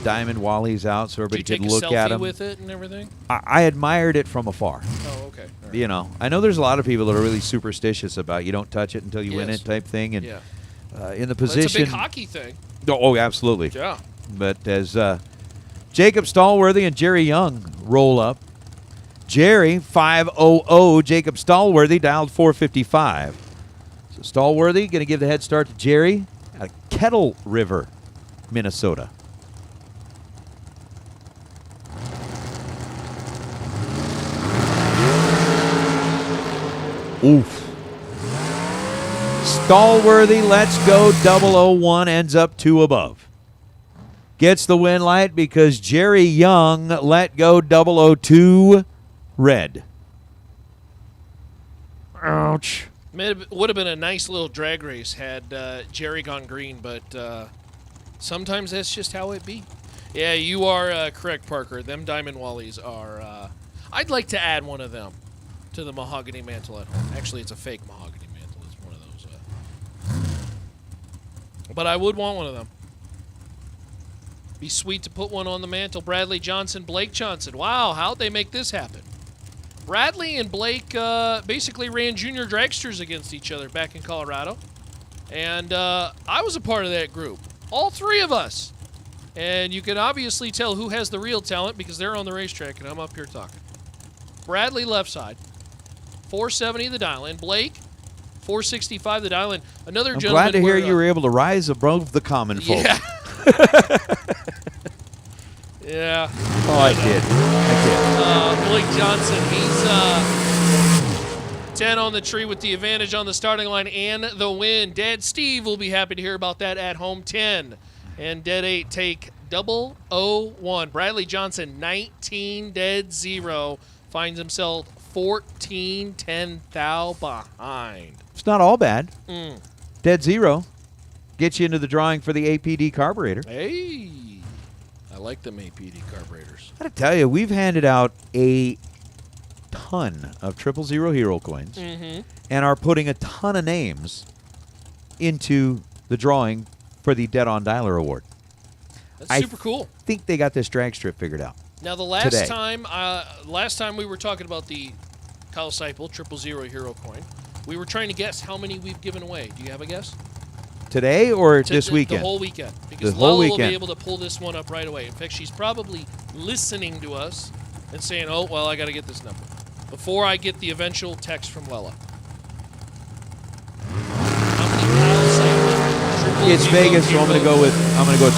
Diamond Wallies out so everybody could look at them. Did you take a selfie with it and everything? I admired it from afar. Oh, okay. Right. You know, I know there's a lot of people that are really superstitious about you don't touch it until you win it type thing. And in the position, it's a big hockey thing. Oh, absolutely. Yeah. But as Jacob Stallworthy and Jerry Young roll up, Jerry 500, Jacob Stallworthy dialed 455. So Stallworthy going to give the head start to Jerry out of Kettle River, Minnesota. Oof. Stallworthy lets go 001, ends up 2 above. Gets the win light because Jerry Young let go 002 red. Ouch. Would have been a nice little drag race had Jerry gone green, but sometimes that's just how it be. Yeah, you are correct, Parker. Them Diamond Wallies are... I'd like to add one of them to the mahogany mantle at home. Actually, it's a fake mahogany mantle. It's one of those. But I would want one of them. Be sweet to put one on the mantle. Bradley Johnson, Blake Johnson. Wow, how'd they make this happen? Bradley and Blake basically ran junior dragsters against each other back in Colorado. And I was a part of that group. All 3 of us. And you can obviously tell who has the real talent because they're on the racetrack and I'm up here talking. Bradley left side. 470 the dial in. Blake, 465 the dial in. Another I'm gentleman. glad to hear you were able to rise above the common folk. Yeah. Yeah. Oh, I did. Blake Johnson, he's 10 on the tree with the advantage on the starting line and the win. Dad Steve will be happy to hear about that at home 10. And Dead 8 take 001. Bradley Johnson, 19 dead 0. Finds himself 14-10 thou behind. It's not all bad. Dead 0 gets you into the drawing for the APD carburetor. Hey, I like them APD carburetors. I gotta tell you, we've handed out a ton of 000 hero coins and are putting a ton of names into the drawing for the Dead on Dialer Award. That's super cool. I think they got this drag strip figured out. Now, the last today. time we were talking about the Kyle Seipel 000 Hero Coin, we were trying to guess how many we've given away. Do you have a guess? Today or this weekend? The whole weekend. Because The whole Lala will weekend. be able to pull this one up right away. In fact, she's probably listening to us and saying, oh, well, I got to get this number before I get the eventual text from Lella. It's Vegas, so I'm going to go with 21.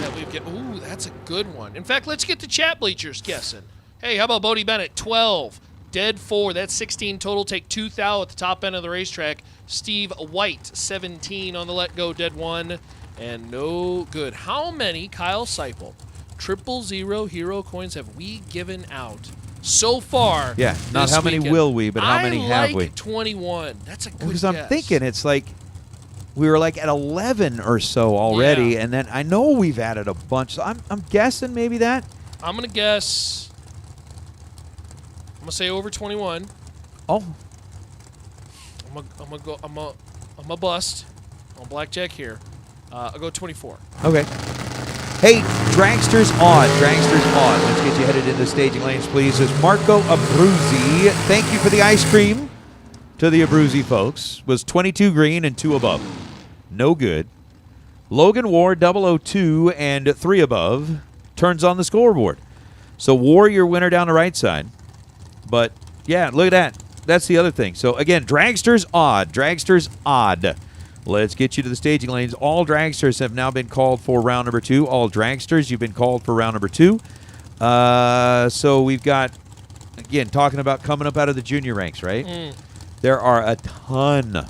That we've ooh, that's a good one. In fact, let's get the chat bleachers guessing. Hey, how about Bodie Bennett? 12. Dead 4. That's 16 total. Take 2 thou at the top end of the racetrack. Steve White, 17 on the let go. Dead 1. And no good. How many Kyle Seipel 000 Hero Coins have we given out so far? Yeah, not this how many weekend? will we, but how many have we? 21. That's a good Because guess. I'm thinking it's like we were like at 11 or so already, and then I know we've added a bunch. So I'm guessing maybe that. I'm going to guess. I'm going to say over 21. Oh. I'm gonna bust on blackjack here. I'll go 24. Okay. Hey, Dragsters on. Dragsters on. Let's get you headed into the staging lanes, please. It's Marco Abruzzi. Thank you for the ice cream to the Abruzzi folks. Was 22 green and 2 above. No good. Logan Ward 002 and 3 above turns on the scoreboard. So War, your winner down the right side. But yeah, look at that. That's the other thing. So again, Dragsters odd. Dragsters odd. Let's get you to the staging lanes. All Dragsters have now been called for round number 2. All Dragsters, you've been called for round number 2. So we've got, again, talking about coming up out of the junior ranks, right? There are a ton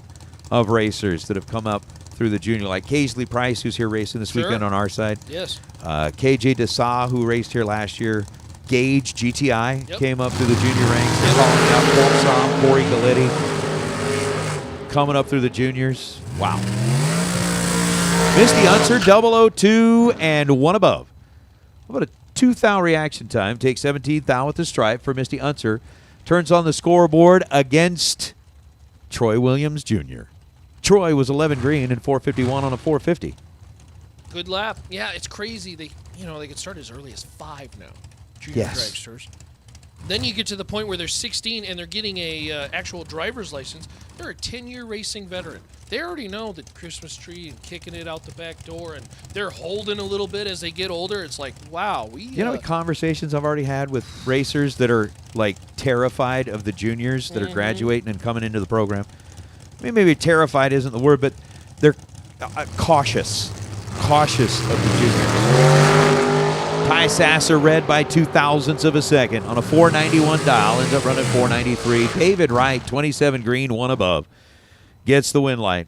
of racers that have come up through the junior, like Casey Price, who's here racing this weekend on our side. Yes. KJ Desa, who raced here last year. Gage, GTI, came up through the junior ranks. They're calling out Paul Sam, Corey Galletti, coming up through the juniors. Wow. Misty Unser, 002 and 1 above. How about a 2 thou reaction time? Takes 17 thou with the stripe for Misty Unser. Turns on the scoreboard against Troy Williams Jr. Troy was 11 green and 451 on a 450. Good lap. Yeah, it's crazy. They could start as early as 5 now. Junior dragsters. Then you get to the point where they're 16 and they're getting a actual driver's license. They're a 10-year racing veteran. They already know the Christmas tree and kicking it out the back door, and they're holding a little bit as they get older. It's like, wow, You know the conversations I've already had with racers that are like terrified of the juniors that are graduating and coming into the program. I mean, maybe terrified isn't the word, but they're cautious of the juniors. Ty Sasser red by 0.02 of a second on a 491 dial, ends up running 493. David Wright, 27 green, 1 above, gets the win light.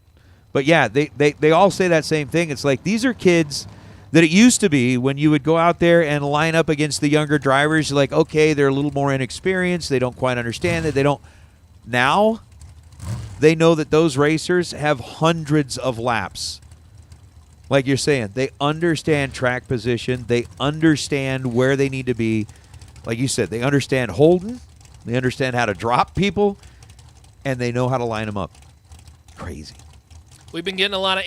But yeah, they all say that same thing. It's like these are kids that it used to be when you would go out there and line up against the younger drivers. You're like, okay, they're a little more inexperienced. They don't quite understand it. They don't. Now they know that those racers have hundreds of laps. Like you're saying, they understand track position. They understand where they need to be. Like you said, they understand holding. They understand how to drop people. And they know how to line them up. Crazy. We've been getting a lot of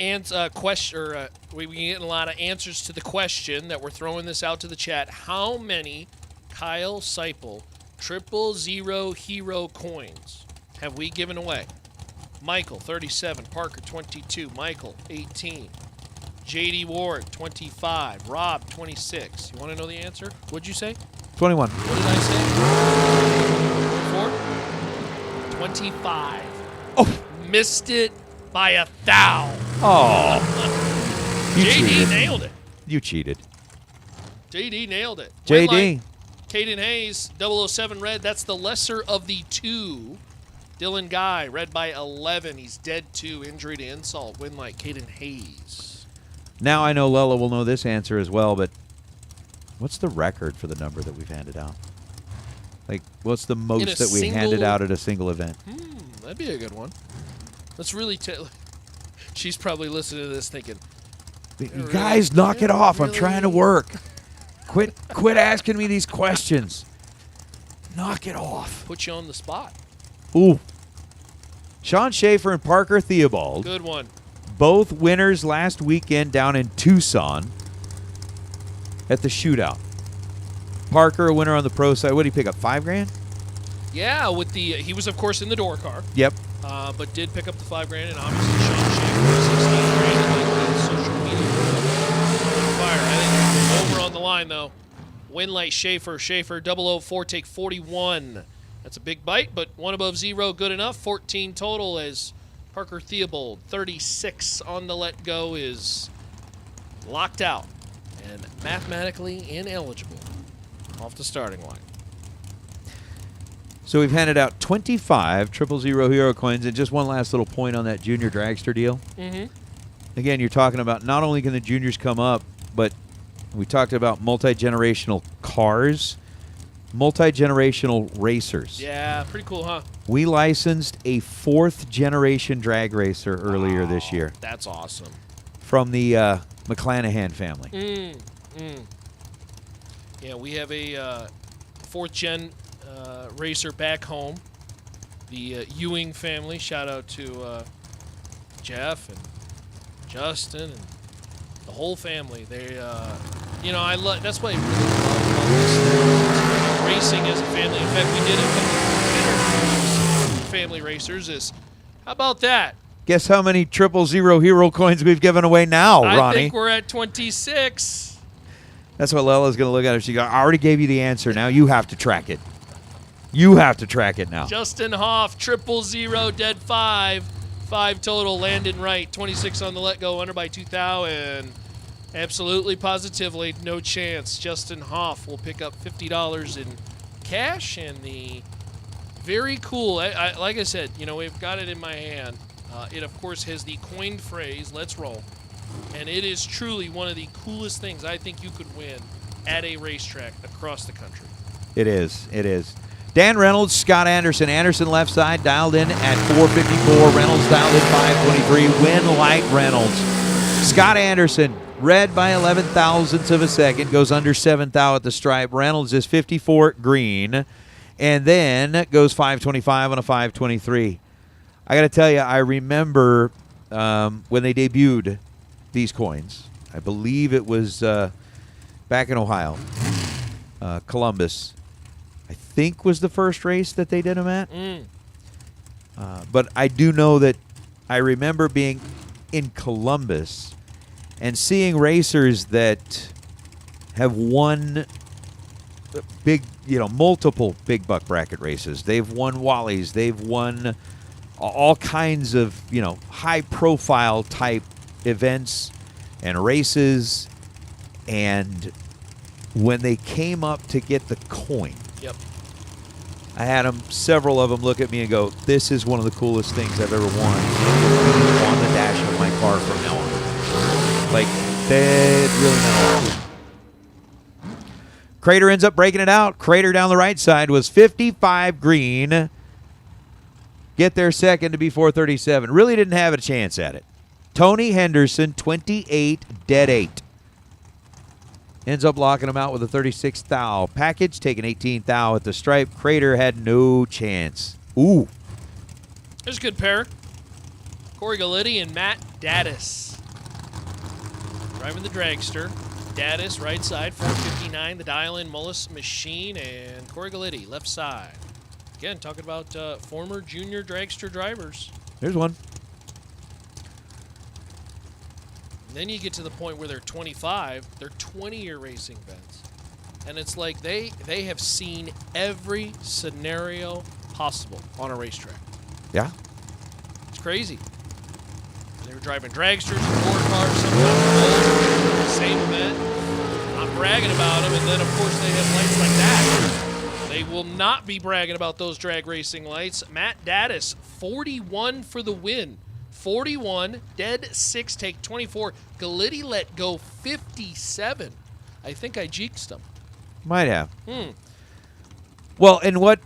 we've been getting a lot of answers to the question that we're throwing this out to the chat. How many Kyle Seipel 000 Hero Coins have we given away? Michael, 37. Parker, 22. Michael, 18. J.D. Ward, 25. Rob, 26. You want to know the answer? What'd you say? 21. What did I say? 25. Oh. Missed it by 1,000. Oh. You J.D. cheated. nailed it. You cheated. J.D. nailed it. J.D. Caden Hayes, 007 red. That's the lesser of the 2. Dylan Guy, red by 11. He's dead 2. Injury to insult. Win like Caden Hayes. Now I know Lella will know this answer as well, but what's the record for the number that we've handed out? Like, what's the most that we handed out at a single event? That'd be a good one. Let's really she's probably listening to this thinking, You guys, knock it off. I'm trying to work. Quit asking me these questions. Knock it off. Put you on the spot. Ooh. Sean Schaefer and Parker Theobald. Good one. Both winners last weekend down in Tucson at the shootout. Parker, a winner on the pro side. What did he pick up? $5,000? Yeah, with the he was of course in the door car. Yep. But did pick up the $5,000, and obviously Sean Schaefer $16,000 in social media. Fire. I think over on the line though. Winlight Schaefer 004 take 41. That's a big bite, but one above zero, good enough. 14 total as Parker Theobald 36 on the let go is locked out and mathematically ineligible off the starting line. So we've handed out 25 000 hero coins, and just one last little point on that junior dragster deal. Mm-hmm. Again, you're talking about not only can the juniors come up, but we talked about multi-generational cars, multi-generational racers. Yeah, pretty cool, huh? We licensed a 4th-generation drag racer earlier this year. That's awesome. From the McClanahan family. Yeah, we have a 4th-gen racer back home. The Ewing family. Shout out to Jeff and Justin and the whole family. They, I love. That's why I really love this racing as a family. In fact, we did a family racers. How about that? Guess how many 000 hero coins we've given away now, Ronnie? I think we're at 26. That's what Lella's going to look at. She goes, I already gave you the answer. Now you have to track it. You have to track it now. Justin Hoff, 000, dead 5. 5 total, Landon Wright, 26 on the let go, under by 2,000. Absolutely, positively, no chance. Justin Hoff will pick up $50 in cash, and the very cool, like I said, we've got it in my hand. It, of course, has the coined phrase, let's roll. And it is truly one of the coolest things I think you could win at a racetrack across the country. It is. It is. Dan Reynolds, Scott Anderson. Anderson left side, dialed in at 454. Reynolds dialed in 523. Win light Reynolds. Scott Anderson, red by 11 thousandths of a second, goes under 7 thou at the stripe. Reynolds is 54 green, and then goes 525 on a 523. I got to tell you, I remember when they debuted these coins. I believe it was back in Ohio, Columbus. I think was the first race that they did them at. But I do know that I remember being in Columbus and seeing racers that have won big, multiple big buck bracket races. They've won Wallies. They've won all kinds of, high profile type events and races. And when they came up to get the coin, yep, I had several of them look at me and go, this is one of the coolest things I've ever won on the dash of my car from now on. Like, that really meant a lot. Crater ends up breaking it out. Crater down the right side was 55 green. Get there second to be 437. Really didn't have a chance at it. Tony Henderson, 28, dead 8. Ends up locking him out with a 36 thou. Package taking 18 thou at the stripe. Crater had no chance. Ooh. There's a good pair. Corey Galitti and Matt Daddis. Driving the dragster. Daddis, right side, 459. The dial-in Mullis machine. And Corey Galitti, left side. Again, talking about former junior dragster drivers. There's one. And then you get to the point where they're 25. They're 20-year racing vets. And it's like they have seen every scenario possible on a racetrack. Yeah. It's crazy. They were driving dragsters, four cars, sometimes same event. Not bragging about them, and then of course they have lights like that. They will not be bragging about those drag racing lights. Matt Daddis, 41 for the win. 41, dead 6, take 24. Galitti let go 57. I think I jinxed him. Might have. Well, and what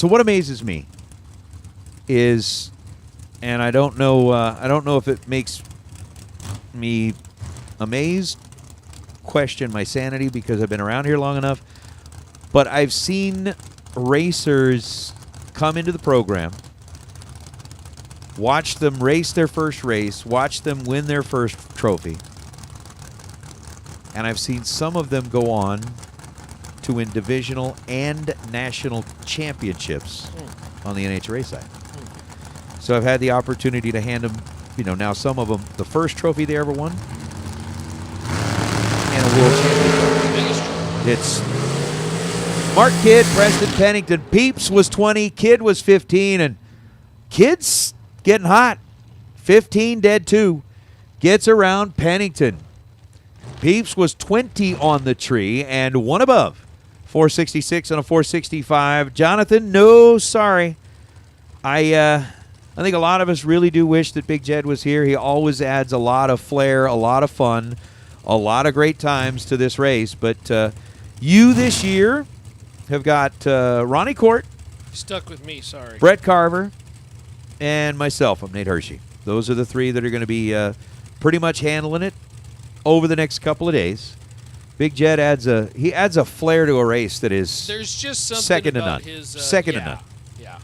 amazes me is, and I don't know if it makes me amazed, question my sanity because I've been around here long enough, but I've seen racers come into the program, watch them race their first race, watch them win their first trophy, and I've seen some of them go on to win divisional and national championships on the NHRA side. So I've had the opportunity to hand them, now some of them, the first trophy they ever won and a world championship. It's Mark Kidd, Preston Pennington. Peeps was 20, Kidd was 15, and Kidd's getting hot. 15 dead 2. Gets around Pennington. Peeps was 20 on the tree and one above. 466 and a 465. Jonathan, no, sorry. I think a lot of us really do wish that Big Jed was here. He always adds a lot of flair, a lot of fun, a lot of great times to this race. But you this year have got Ronnie Court. Stuck with me, sorry. Brett Carver, and myself. I'm Nate Hershey. Those are the 3 that are going to be pretty much handling it over the next couple of days. Big Jed adds a flair to a race that is There's just something second to about none. his Second to none. Yeah.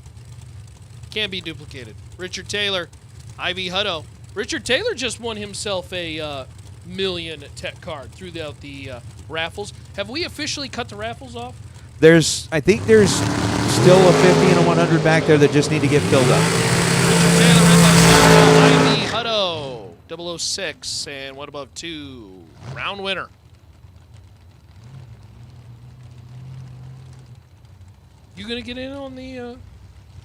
Can't be duplicated. Richard Taylor, Ivy Hutto. Richard Taylor just won himself a million tech card throughout the raffles. Have we officially cut the raffles off? I think there's still a 50 and a 100 back there that just need to get filled up. Ivy Hutto, 006, and what above 2? Round winner. You gonna get in on the million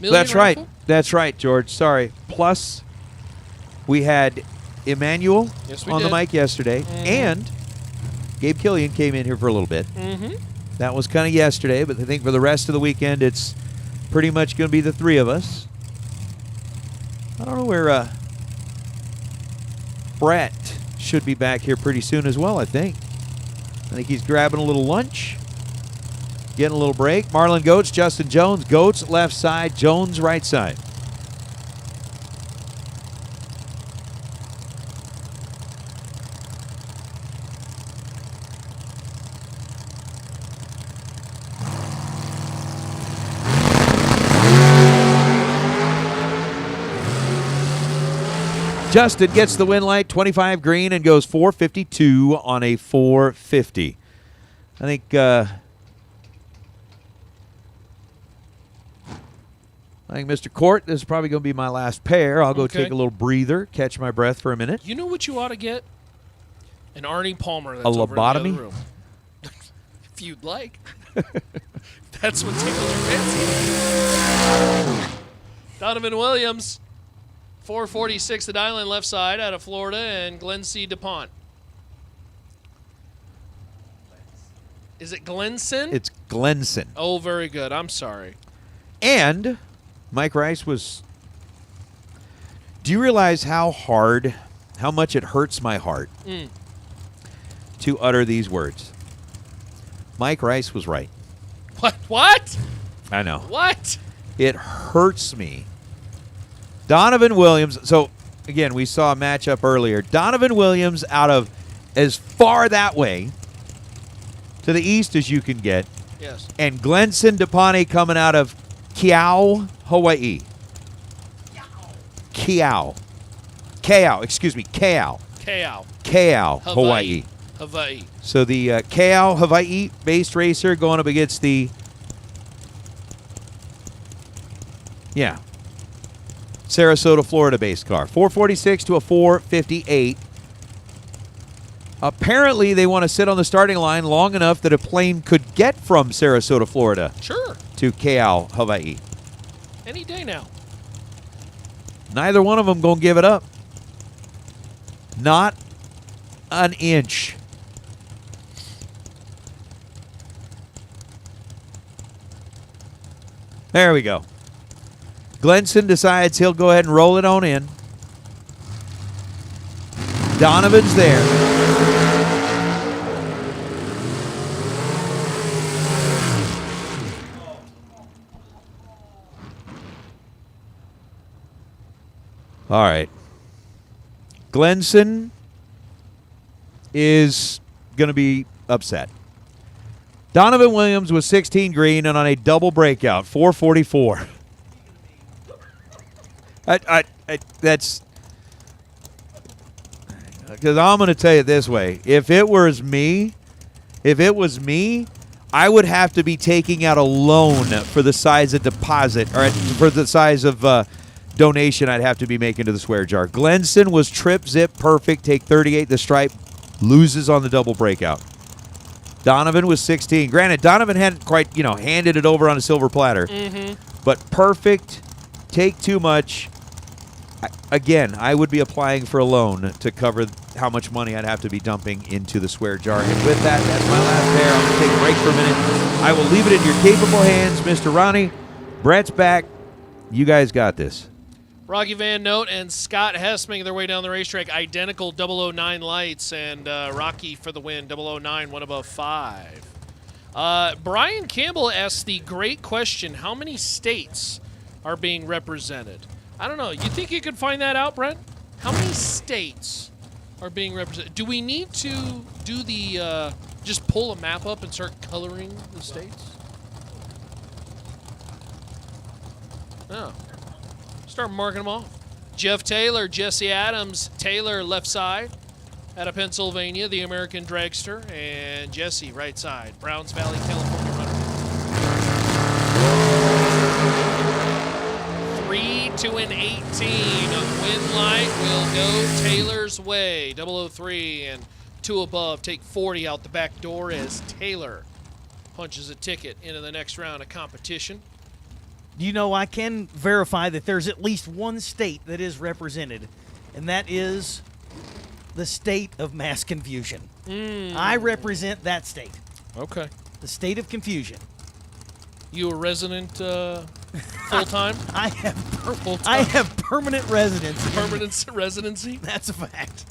That's right. raffle? That's right, George. Sorry. Plus, we had Emmanuel Yes, we on the did. mic yesterday, and Gabe Killian came in here for a little bit. That was kind of yesterday, but I think for the rest of the weekend, it's pretty much going to be the 3 of us. I don't know where Brett should be back here pretty soon as well, I think. I think he's grabbing a little lunch, getting a little break. Marlon Goats, Justin Jones. Goats left side, Jones right side. Justin gets the win light, 25 green, and goes 452 on a 450. I think Mr. Court, this is probably going to be my last pair. I'll go take a little breather, catch my breath for a minute. You know what you ought to get? An Arnie Palmer. That's A over in the other lobotomy? room. If you'd like. That's what tickles your fancy. Donovan Williams, 446 at Island left side out of Florida, and Glenn C. DuPont. Is it Glenson? It's Glenson. Oh, very good. I'm sorry. And Mike Rice was... Do you realize how much it hurts my heart to utter these words? Mike Rice was right. What? I know. What? It hurts me. Donovan Williams. So, again, we saw a matchup earlier. Donovan Williams out of as far that way to the east as you can get. Yes. And Glenson DePonte coming out of Kiao, Hawaii. Kiao. Excuse me. Kiao, Hawaii. Hawaii. So the Kiao, Hawaii-based racer going up against the... Yeah. Sarasota, Florida-based car. 446 to a 458. Apparently, they want to sit on the starting line long enough that a plane could get from Sarasota, Florida Sure. to Kiao, Hawaii. Any day now. Neither one of them going to give it up. Not an inch. There we go. Glenson decides he'll go ahead and roll it on in. Donovan's there. All right. Glenson is going to be upset. Donovan Williams was 16 green and on a double breakout, 444. That's Because I'm going to tell you this way. If it was me, I would have to be taking out a loan for the size of deposit, or for the size of donation I'd have to be making to the swear jar. Glenson was trip, zip, perfect, take 38 the stripe, loses on the double breakout. Donovan was 16. Granted, Donovan hadn't quite, handed it over on a silver platter. But perfect, take too much. Again, I would be applying for a loan to cover how much money I'd have to be dumping into the swear jar. And with that, that's my last pair. I'm going to take a break for a minute. I will leave it in your capable hands, Mr. Ronnie. Brett's back. You guys got this. Rocky Van Note and Scott Hess making their way down the racetrack. Identical 009 lights, and Rocky for the win. 009, one above 5. Brian Campbell asks the great question, how many states are being represented? I don't know. You think you could find that out, Brent? How many states are being represented? Do we need to do the just pull a map up and start coloring the states? No. Start marking them off. Jeff Taylor, Jesse Adams, Taylor left side out of Pennsylvania, the American dragster, and Jesse right side, Browns Valley, California runner. 3 to an 18. Win light will go Taylor's way. 003 and 2 above take 40 out the back door as Taylor punches a ticket into the next round of competition. I can verify that there's at least one state that is represented, and that is the state of mass confusion. I represent that state. Okay. The state of confusion. You a resident full-time? I have permanent residency. Permanent residency? That's a fact.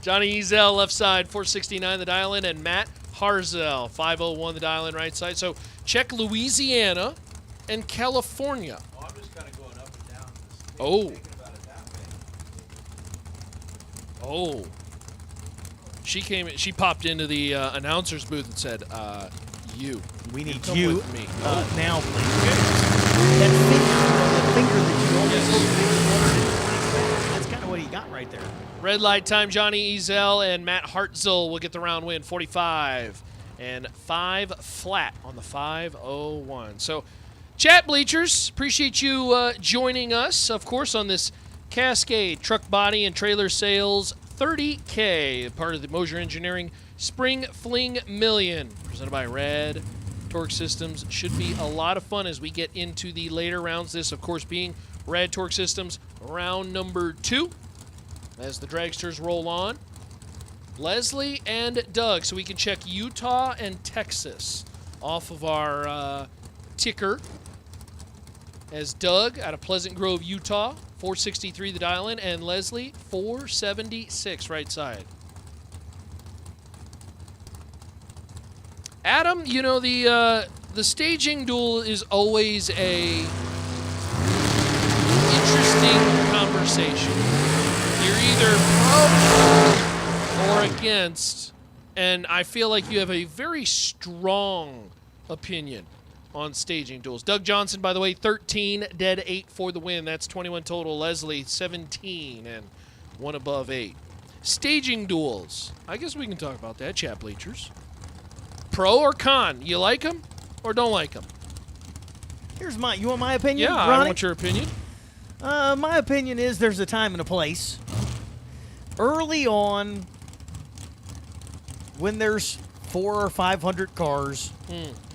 Johnny Ezel, left side, 469 the dial-in, and Matt Harzel, 501 the dial-in, right side. So check Louisiana and California. Oh, I'm just kind of going up and down. Oh. Oh. She popped into the announcer's booth and said, you. We need come you with me. now, please. That finger that you always that's kind of what he got right there. Red light time, Johnny Ezel and Matt Hartzel will get the round win, 45 and 5 flat on the 501. So, chat bleachers, appreciate you joining us, of course, on this Cascade Truck Body and Trailer Sales 30K, part of the Mosier Engineering Spring Fling Million, presented by Red Torque Systems. Should be a lot of fun as we get into the later rounds. This, of course, being Red Torque Systems round number 2. As the dragsters roll on, Leslie and Doug. So we can check Utah and Texas off of our ticker. As Doug out of Pleasant Grove, Utah, 463 the dial-in, and Leslie, 476 right side. Adam, the staging duel is always a interesting conversation. You're either pro or against, and I feel like you have a very strong opinion on staging duels. Doug Johnson, by the way, 13, dead 8 for the win. That's 21 total. Leslie, 17, and 1 above 8. Staging duels. I guess we can talk about that, chat bleachers. Pro or con? You like them or don't like them? You want my opinion, Yeah, Ronnie? I want your opinion. My opinion is there's a time and a place. Early on, when there's 400 or 500 cars,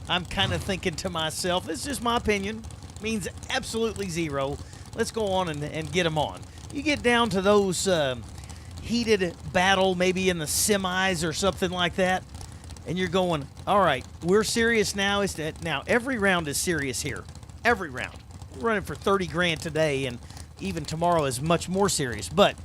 I'm kind of thinking to myself, this is just my opinion, means absolutely zero. Let's go on and get them on. You get down to those heated battle, maybe in the semis or something like that, and you're going, all right, we're serious now. Now, every round is serious here. Every round. We're running for 30 grand today, and even tomorrow is much more serious. But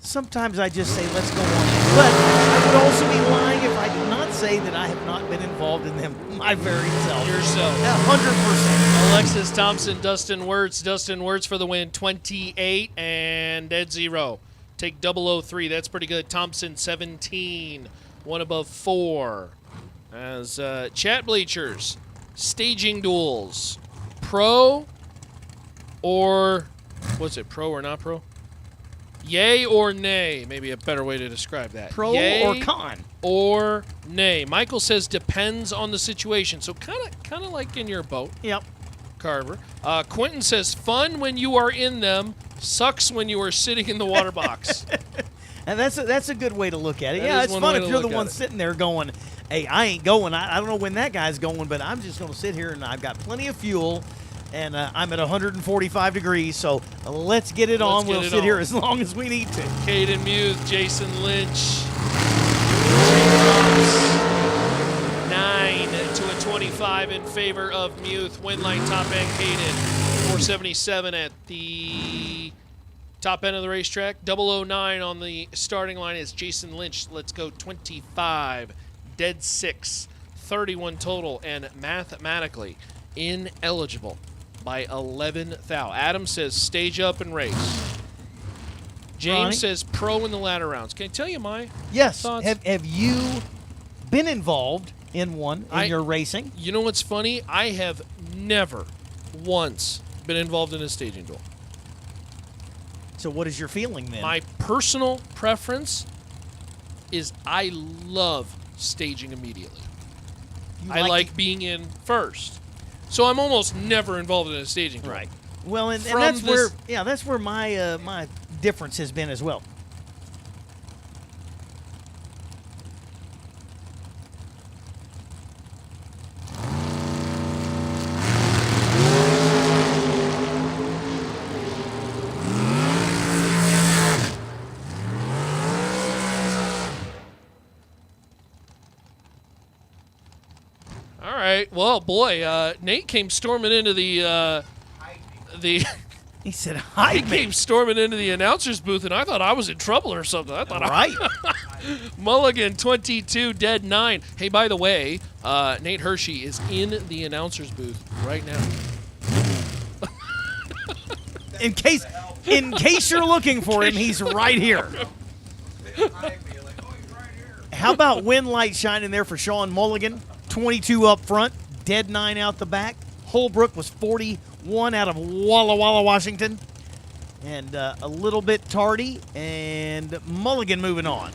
sometimes I just say, let's go on. But I would also be lying if I did not say that I have not been involved in them my very self. Yourself. 100%. Alexis Thompson, Dustin Wirtz for the win, 28 and dead 0. Take 003. That's pretty good. Thompson, 17. 1 above 4. As chat bleachers, staging duels. Pro or, what's it, pro or not pro? Yay or nay? Maybe a better way to describe that. Pro Yay or con? Or nay? Michael says depends on the situation. So kind of like in your boat. Yep. Carver. Quentin says fun when you are in them, sucks when you are sitting in the water box. And that's a good way to look at it. That Yeah, is it's one fun way if to you're the look at one it. sitting there going, hey, I ain't going. I don't know when that guy's going, but I'm just going to sit here and I've got plenty of fuel. And I'm at 145 degrees, so let's get it on. We'll sit here as long as we need to. Caden Muth, Jason Lynch. 9 to a 25 in favor of Muth. Win line top end, Caden. 477 at the top end of the racetrack. 009 on the starting line is Jason Lynch. Let's go 25. Dead 6. 31 total, and mathematically ineligible by 11 thou. Adam says stage up and race. James Ronnie? says pro in the ladder rounds. Can I tell you my thoughts? Have you been involved in one in your racing? You know what's funny? I have never once been involved in a staging duel. So what is your feeling then? My personal preference is I love staging immediately. I like being in first. So I'm almost never involved in a staging duel. Right. Well, and that's where my my difference has been as well. All right. Well, boy, Nate came storming into the He said, "Hi." He came storming into the announcer's booth, and I thought I was in trouble or something. I thought, right. Mulligan 22, dead 9. Hey, by the way, Nate Hershey is in the announcer's booth right now. In case you're looking for him, he's right here. How about wind light shining there for Sean Mulligan? 22 up front, dead 9 out the back. Holbrook was 41 out of Walla Walla, Washington. And a little bit tardy, and Mulligan moving on.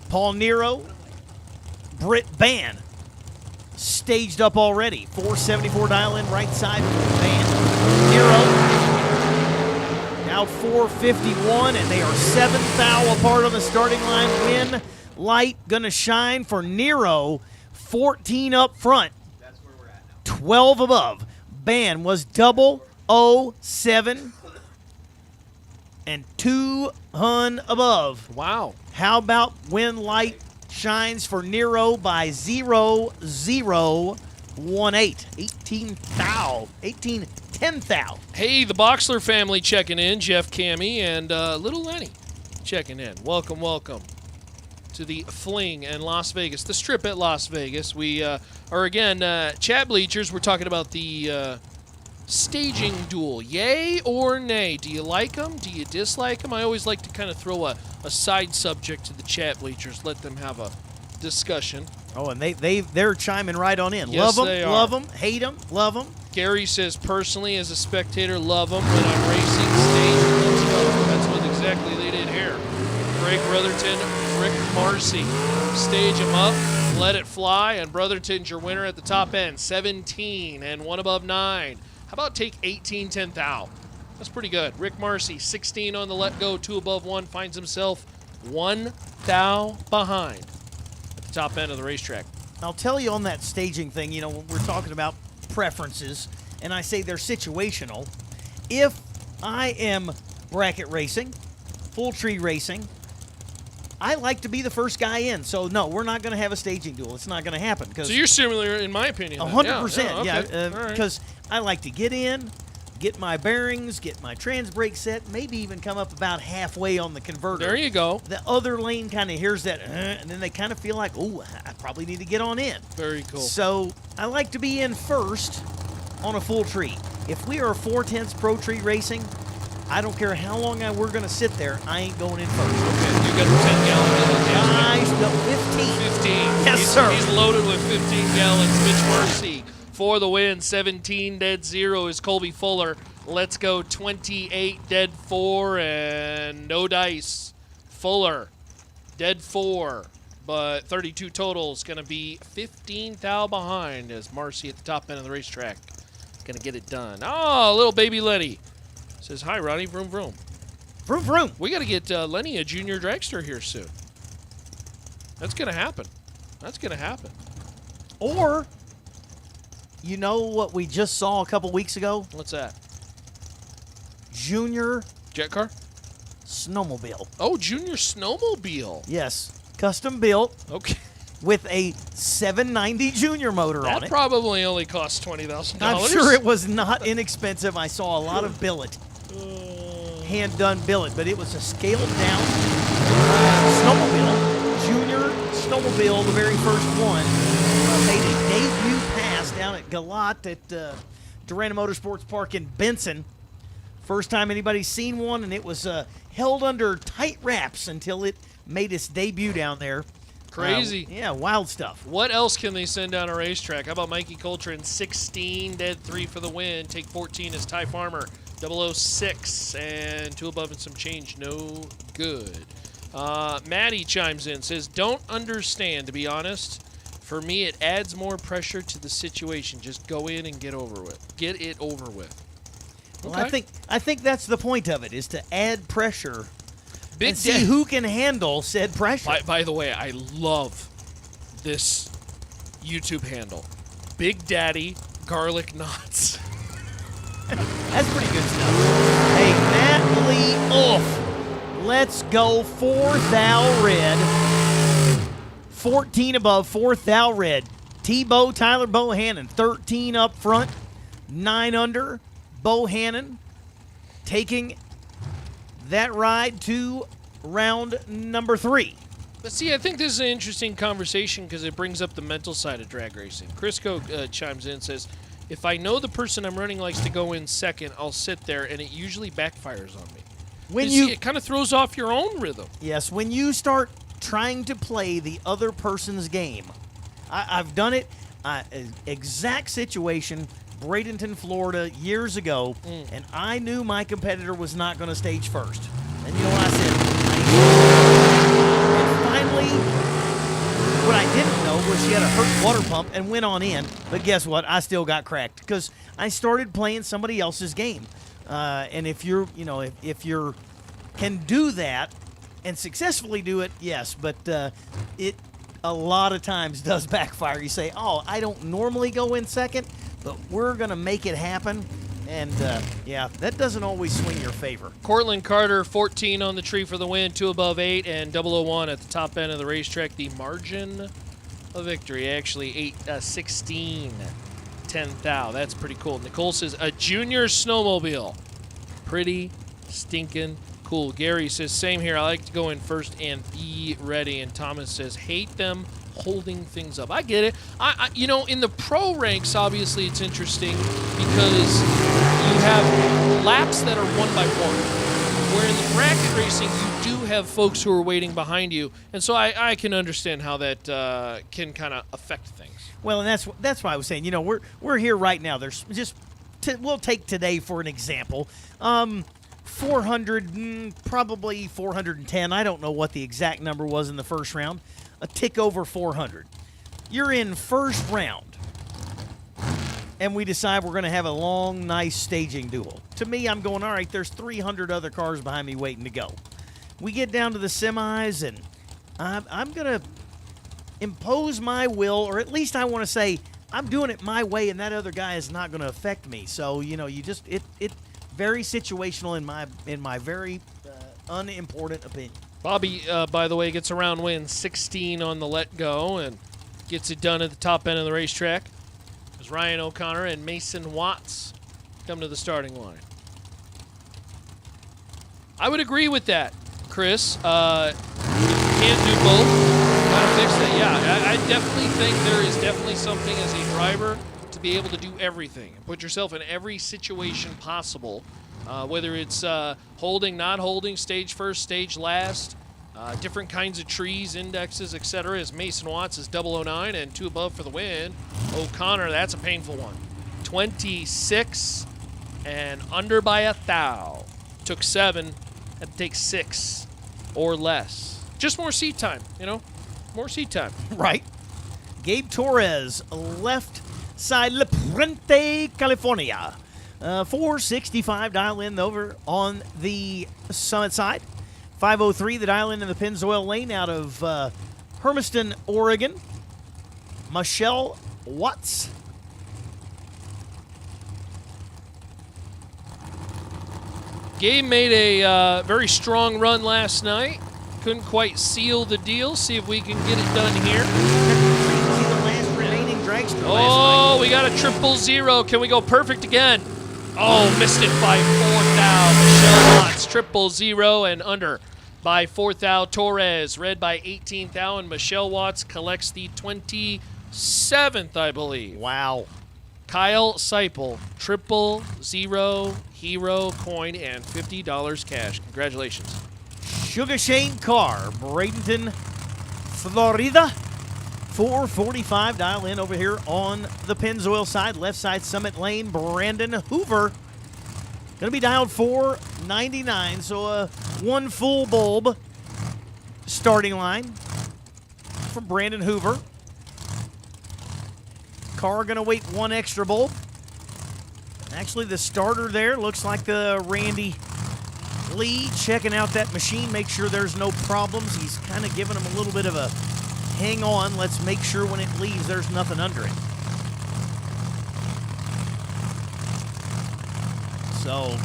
Paul Nero, Britt Ban, staged up already. 474 dial in right side for Ban. Nero, now 451, and they are 7 thou apart on the starting line. Win light gonna shine for Nero. 14 up front. That's where we're at now. 12 above. Ban was 007 and 2 hun above. Wow. How about when light shines for Nero by 0018? 18 thou. 10 thou. Hey, the Boxler family checking in. Jeff Cammie and little Lenny checking in. Welcome, welcome to the Fling in Las Vegas, the Strip at Las Vegas. We are, again, chat bleachers. We're talking about the staging duel. Yay or nay? Do you like them? Do you dislike them? I always like to kind of throw a side subject to the chat bleachers, let them have a discussion. Oh, and they're chiming right on in. Yes, love they them, are. love them, hate them, love them. Gary says, personally, as a spectator, love them. When I'm racing, stage, let's go. That's what exactly they did here. Greg Brotherton, Rick Marcy. Stage them up, let it fly, and Brotherton's your winner at the top end. 17 and 1 above 9. How about take 18, 10 thou? That's pretty good. Rick Marcy, 16 on the let go, 2 above 1, finds himself 1 thou behind at the top end of the racetrack. I'll tell you on that staging thing, you know, when we're talking about preferences, and I say they're situational. If I am bracket racing, full tree racing, I like to be the first guy in. So, no, we're not going to have a staging duel. It's not going to happen. So you're similar, in my opinion. 100%, yeah. Because I like to get in, get my bearings, get my trans brake set, maybe even come up about halfway on the converter. There you go. The other lane kind of hears that, and then they kind of feel like, oh, I probably need to get on in. Very cool. So I like to be in first on a full tree. If we are 4/10 pro tree racing, I don't care how long we're going to sit there, I ain't going in first. Okay, you got the 10-gallon. Nice, the 15. Yes, sir. He's loaded with 15 gallons. Mitch Mercy for the win. 17 dead 0 is Colby Fuller. Let's go 28, dead 4, and no dice. Fuller, dead 4, but 32 total is going to be 15 thou behind as Marcy at the top end of the racetrack going to get it done. Oh, little baby Lenny says, hi, Ronnie, vroom, vroom. Vroom, vroom. We got to get Lenny a junior dragster here soon. That's going to happen. That's going to happen. Or, you know what we just saw a couple weeks ago? What's that? Junior jet car? Snowmobile. Oh, junior snowmobile. Yes. Custom built. Okay. With a 790 junior motor on That it. probably only cost $20,000. I'm sure it was not inexpensive. I saw a lot of billet. Hand-done billet, but it was a scaled-down snowmobile. Junior snowmobile, the very first one. Made a debut pass down at Galat at Durana Motorsports Park in Benson. First time anybody's seen one, and it was held under tight wraps until it made its debut down there. Crazy. Yeah, wild stuff. What else can they send down a racetrack? How about Mikey Coltrane, 16, dead 3 for the win. Take 14 is Ty Farmer, 006, and 2 above and some change, no good. Maddie chimes in, says, don't understand, to be honest. For me, it adds more pressure to the situation. Just go in and get over with. Get it over with. Well, Okay. I think that's the point of it, is to add pressure Big and see Da- who can handle said pressure. By the way, I love this YouTube handle. Big Daddy Garlic Knots. That's pretty good stuff. Hey, Matt Lee Oof. Let's go 4th thou red. 14 above, 4th thou red. T-Bow, Tyler Bohannon, 13 up front, 9 under. Bohannon taking that ride to round number 3. But see, I think this is an interesting conversation because it brings up the mental side of drag racing. Crisco chimes in and says, if I know the person I'm running likes to go in second, I'll sit there, and it usually backfires on me. It kind of throws off your own rhythm. Yes, when you start trying to play the other person's game. I've done it, exact situation, Bradenton, Florida, years ago, and I knew my competitor was not going to stage first. And you know what I said? And finally, what I didn't know was she had a hurt water pump and went on in. But guess what? I still got cracked because I started playing somebody else's game. And if you're, if you're can do that and successfully do it, yes. But it a lot of times does backfire. You say, oh, I don't normally go in second, but we're going to make it happen. And, yeah, that doesn't always swing your favor. Cortland Carter, 14 on the tree for the win, 2 above 8, and 001 at the top end of the racetrack. The margin of victory, actually 16, 10 thou. That's pretty cool. Nicole says, a junior snowmobile. Pretty stinking cool. Gary says, same here. I like to go in first and be ready. And Thomas says, hate them holding things up. I get it. In the pro ranks, obviously, it's interesting because you have laps that are 1 by 1. Where in the bracket racing, you do have folks who are waiting behind you. And so I can understand how that can kind of affect things. Well, and that's why I was saying, we're here right now. There's just, we'll take today for an example. 400, probably 410. I don't know what the exact number was in the first round. A tick over 400. You're in first round, and we decide we're going to have a long, nice staging duel. To me, I'm going, all right, there's 300 other cars behind me waiting to go. We get down to the semis, and I'm going to impose my will, or at least I want to say, I'm doing it my way, and that other guy is not going to affect me. So, you just, it very situational in my very unimportant opinion. Bobby, by the way, gets a round win, 16 on the let go, and gets it done at the top end of the racetrack. As Ryan O'Connor and Mason Watts come to the starting line. I would agree with that, Chris. You can't do both. Gotta fix that. Yeah, I definitely think there is definitely something as a driver to be able to do everything and put yourself in every situation possible. Whether it's holding, not holding, stage first, stage last, different kinds of trees, indexes, etc. As Mason Watts is 009 and 2 above for the win. O'Connor, that's a painful one. 26, and under by a thou. Took 7, had to take 6 or less. Just more seat time, more seat time. Right. Gabe Torres, left side, La Puente, California. 465 dial in over on the Summit side. 503 the dial in the Pennzoil lane out of Hermiston, Oregon. Michelle Watts. Gabe made a very strong run last night. Couldn't quite seal the deal. See if we can get it done here. Oh, we got a 000. Can we go perfect again? Oh, missed it by 4 thou. Michelle Watts, 000 and under by 4 thou. Torres, red by 18 thou, and Michelle Watts collects the 27th, I believe. Wow. Kyle Seipel, 000 hero coin and $50 cash. Congratulations. Sugar Shane Carr, Bradenton, Florida. 445 dial in over here on the Pennzoil side, left side Summit Lane. Brandon Hoover going to be dialed 499, so one full bulb starting line from Brandon Hoover. Carr going to wait one extra bulb. Actually, the starter there looks like the Randy Lee checking out that machine, make sure there's no problems. He's kind of giving him a little bit of a hang on, let's make sure when it leaves there's nothing under it. So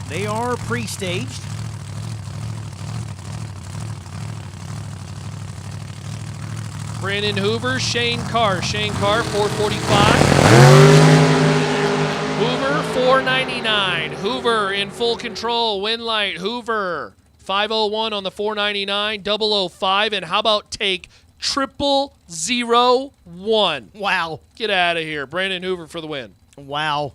they are pre-staged. Brandon Hoover, Shane Carr. Shane Carr, 445. Hoover, 499. Hoover in full control. Win light. Hoover, 501 on the 499. 005. And how about take 001? Wow. Get out of here. Brandon Hoover for the win. Wow.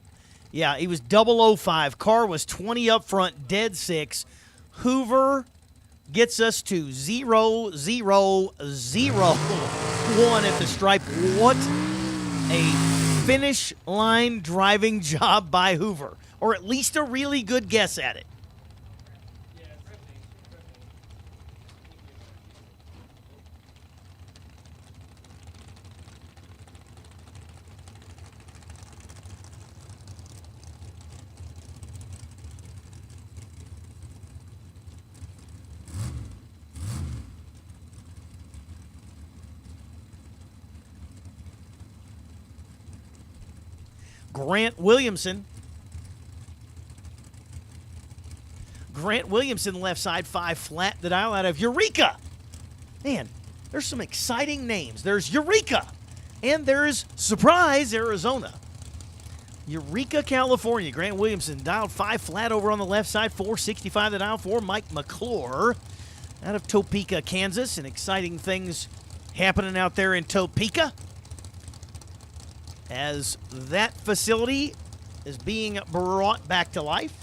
Yeah, he was 005. Carr was 20 up front, dead 6. Hoover gets us to 0-0-0-1 at the stripe. What a finish line driving job by Hoover, or at least a really good guess at it. Grant Williamson. Grant Williamson, left side, 5 flat, the dial out of Eureka. Man, there's some exciting names. There's Eureka, and there's Surprise, Arizona. Eureka, California. Grant Williamson dialed 5 flat over on the left side, 465 the dial for Mike McClure out of Topeka, Kansas, and exciting things happening out there in Topeka, as that facility is being brought back to life.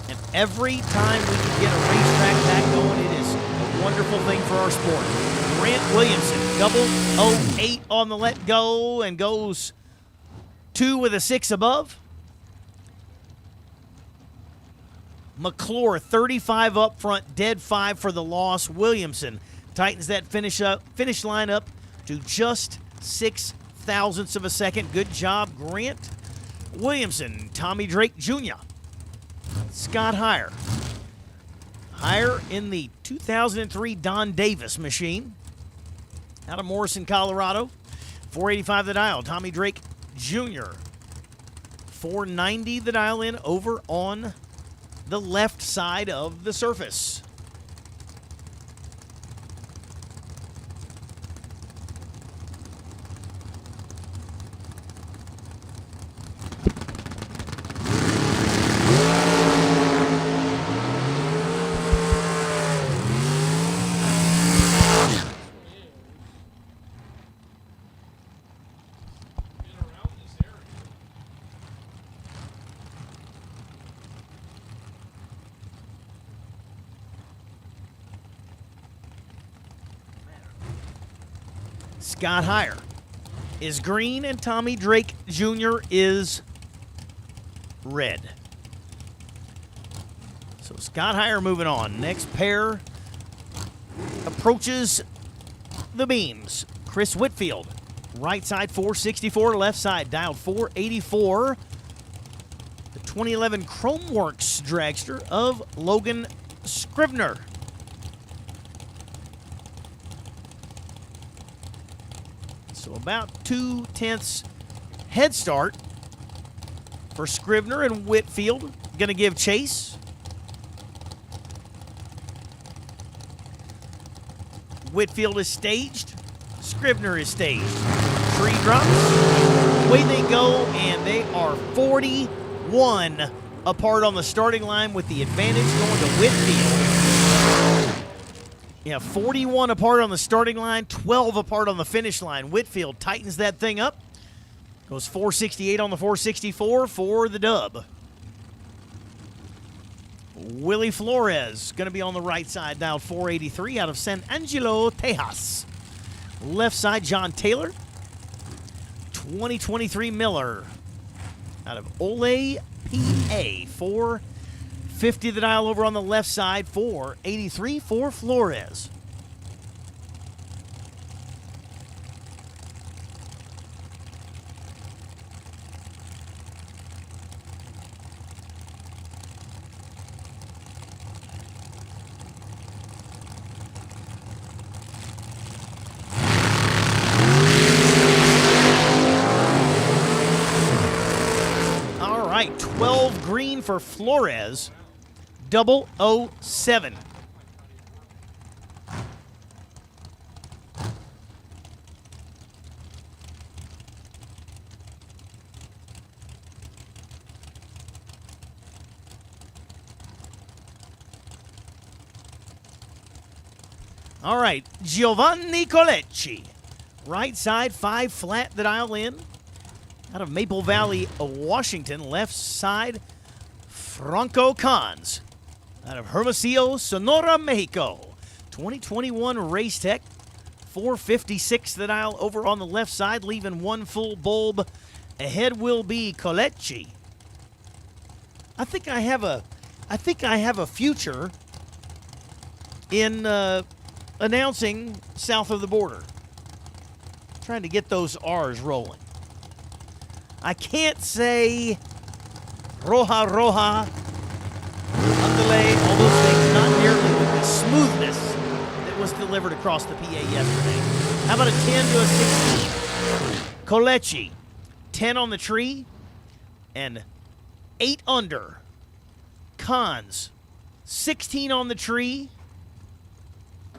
And every time we can get a racetrack back going, it is a wonderful thing for our sport. Grant Williamson, 008 on the let go and goes 2 with a 6 above. McClure, 35 up front, dead 5 for the loss. Williamson tightens that finish line up to just 0.006 of a second. Good job, Grant Williamson. Tommy Drake Jr. Scott Heyer. Heyer in the 2003 Don Davis machine out of Morrison, Colorado. 485 the dial. Tommy Drake Jr. 490 the dial in over on the left side of the surface. Scott Heyer is green, and Tommy Drake Jr. is red. So Scott Heyer moving on. Next pair approaches the beams. Chris Whitfield, right side 464, left side dialed 484. The 2011 Chromeworks dragster of Logan Scrivener. So about 2/10 head start for Scrivener and Whitfield. Going to give chase. Whitfield is staged. Scrivener is staged. Tree drops. Away they go, and they are 41 apart on the starting line with the advantage going to Whitfield. Yeah, 41 apart on the starting line, 12 apart on the finish line. Whitfield tightens that thing up. Goes 468 on the 464 for the dub. Willie Flores going to be on the right side, dialed 483 out of San Angelo, Tejas. Left side, John Taylor. 2023 Miller out of Ole, PA. 450 the dial over on the left side, 483 for Flores. All right, 12 green for Flores, 007. All right, Giovanni Colecci. Right side, 5 flat the dial in. Out of Maple Valley, Washington. Left side, Franco Cons. Out of Hermosillo, Sonora, Mexico. 2021 Race Tech. 456 the dial over on the left side, leaving 1 full bulb. Ahead will be Colecci. I think I have a future in announcing south of the border. Trying to get those R's rolling. I can't say Roja Roja, Andale, all those things, not nearly with the smoothness that was delivered across the PA yesterday. How about a 10 to a 16? Colecci, 10 on the tree and 8 under. Cons, 16 on the tree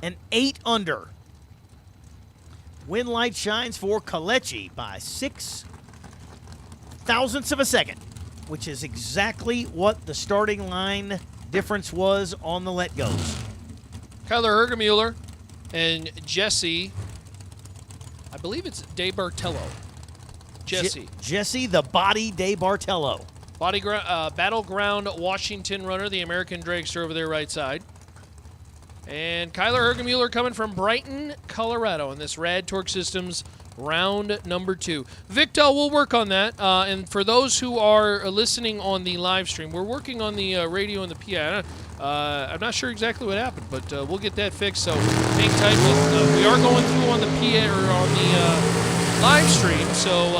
and 8 under. Wind light shines for Colecci by 6 thousandths of a second, which is exactly what the starting line difference was on the let-goes. Kyler Hergemuller and Jesse, I believe it's De Bartello. Jesse the Body De Bartello. Battleground Washington runner, the American dragster over there right side. And Kyler Hergemuller coming from Brighton, Colorado in this Rad Torque Systems round number 2. Victor, we'll work on that. And for those who are listening on the live stream, we're working on the radio and the PA. I'm not sure exactly what happened, but we'll get that fixed. So hang tight. We are going through on the PA or on the live stream. So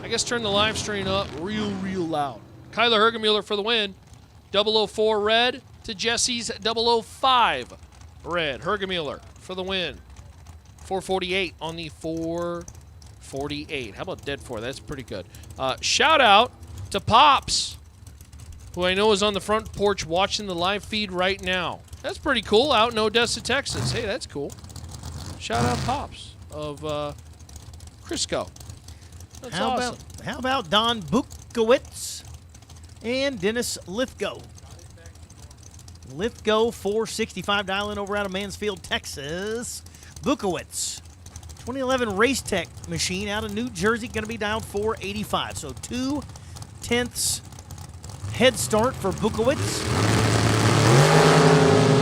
I guess turn the live stream up real loud. Kyler Hergemuller for the win. 004 red to Jesse's 005 red. Hergemuller for the win. 448 on the 448. How about dead 4? That's pretty good. Shout out to Pops, who I know is on the front porch watching the live feed right now. That's pretty cool, out in Odessa, Texas. Hey, that's cool. Shout out Pops of Crisco. That's awesome. How about Don Bukowitz and Dennis Lithgow? Lithgow 465 dialing over out of Mansfield, Texas. Bukowitz, 2011 Race Tech machine out of New Jersey, going to be dialed 485. So 2/10 head start for Bukowitz.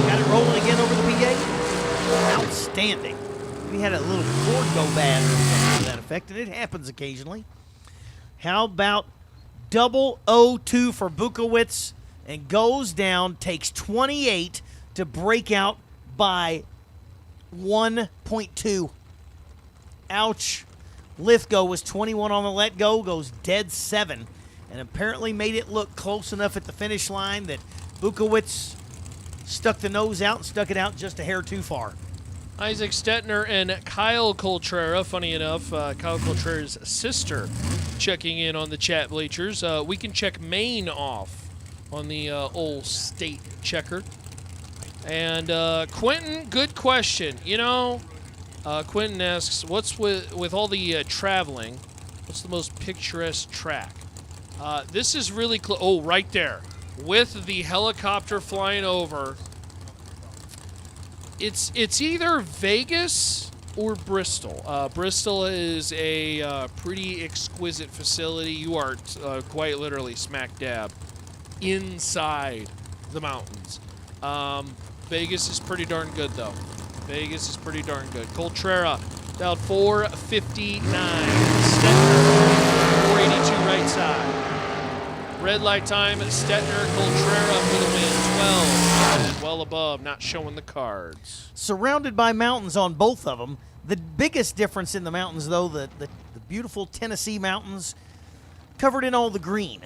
Got it rolling again over the PA. Outstanding. We had a little cord go bad or something to that effect, and it happens occasionally. How about 002 for Bukowitz and goes down, takes 28 to break out by 1.2. Ouch. Lithgow was 21 on the let go, goes dead 7, and apparently made it look close enough at the finish line that Bukowitz stuck the nose out and stuck it out just a hair too far. Isaac Stetner and Kyle Coltrera, funny enough, Kyle Coltrera's sister, checking in on the chat bleachers. We can check Maine off on the old state checker. And Quentin, good question. You know, Quentin asks, what's with all the traveling, what's the most picturesque track? This is really close. Oh, right there. With the helicopter flying over. It's either Vegas or Bristol. Bristol is a pretty exquisite facility. You are quite literally smack dab inside the mountains. Vegas is pretty darn good, though. Vegas is pretty darn good. Coltrera, about 459. Stetner, 482 right side. Red light time, Stetner, Coltrera for the win, 12. Well above, not showing the cards. Surrounded by mountains on both of them. The biggest difference in the mountains, though, the beautiful Tennessee mountains, covered in all the green.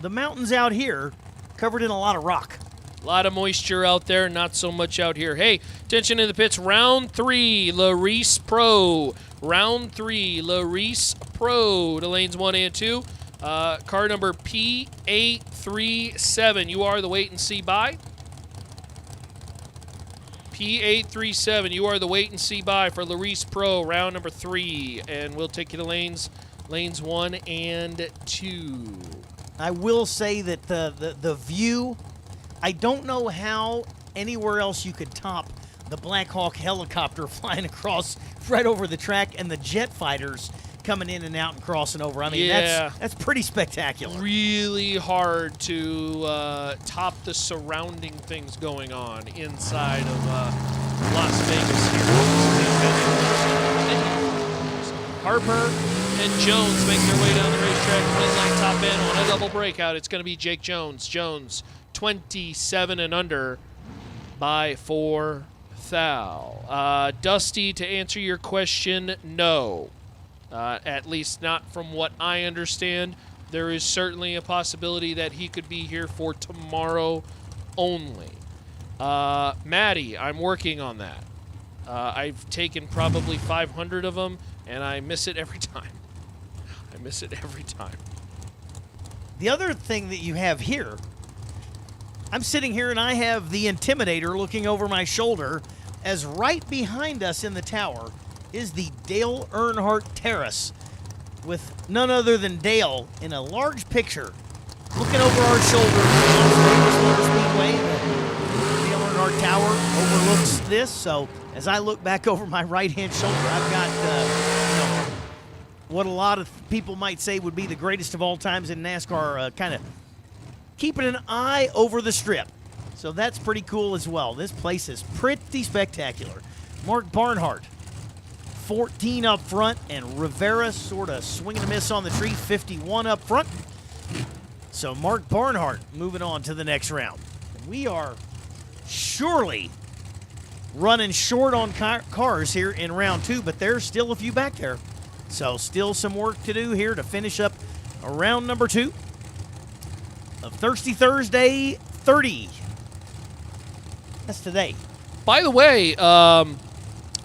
The mountains out here, covered in a lot of rock. A lot of moisture out there, not so much out here. Hey, attention in the pits. Round 3, Larice Pro. Round 3, Larice Pro to lanes 1 and 2. Car number P837. You are the wait and see by. P837. You are the wait and see by for Larice Pro, round number 3. And we'll take you to lanes 1 and 2. I will say that the view, I don't know how anywhere else you could top the Black Hawk helicopter flying across right over the track and the jet fighters coming in and out and crossing over. I mean, yeah, that's pretty spectacular. Really hard to top the surrounding things going on inside of Las Vegas here. Harper and Jones make their way down the racetrack. Midline top end on a double breakout. It's going to be Jake Jones. Jones, 27 and under by 4 thou. Dusty, to answer your question, no. At least not from what I understand. There is certainly a possibility that he could be here for tomorrow only. Maddie, I'm working on that. I've taken probably 500 of them, and I miss it every time. I miss it every time. The other thing that you have here, I'm sitting here and I have the Intimidator looking over my shoulder as right behind us in the tower is the Dale Earnhardt Terrace with none other than Dale in a large picture looking over our shoulder. Speedway, the Dale Earnhardt Tower overlooks this, so as I look back over my right-hand shoulder, I've got what a lot of people might say would be the greatest of all times in NASCAR, kind of keeping an eye over the strip. So that's pretty cool as well. This place is pretty spectacular. Mark Barnhart, 14 up front, and Rivera sort of swinging a miss on the tree, 51 up front. So Mark Barnhart moving on to the next round. We are surely running short on cars here in round 2, but there's still a few back there. So still some work to do here to finish up round number 2 of Thirsty Thursday 30. That's today. By the way,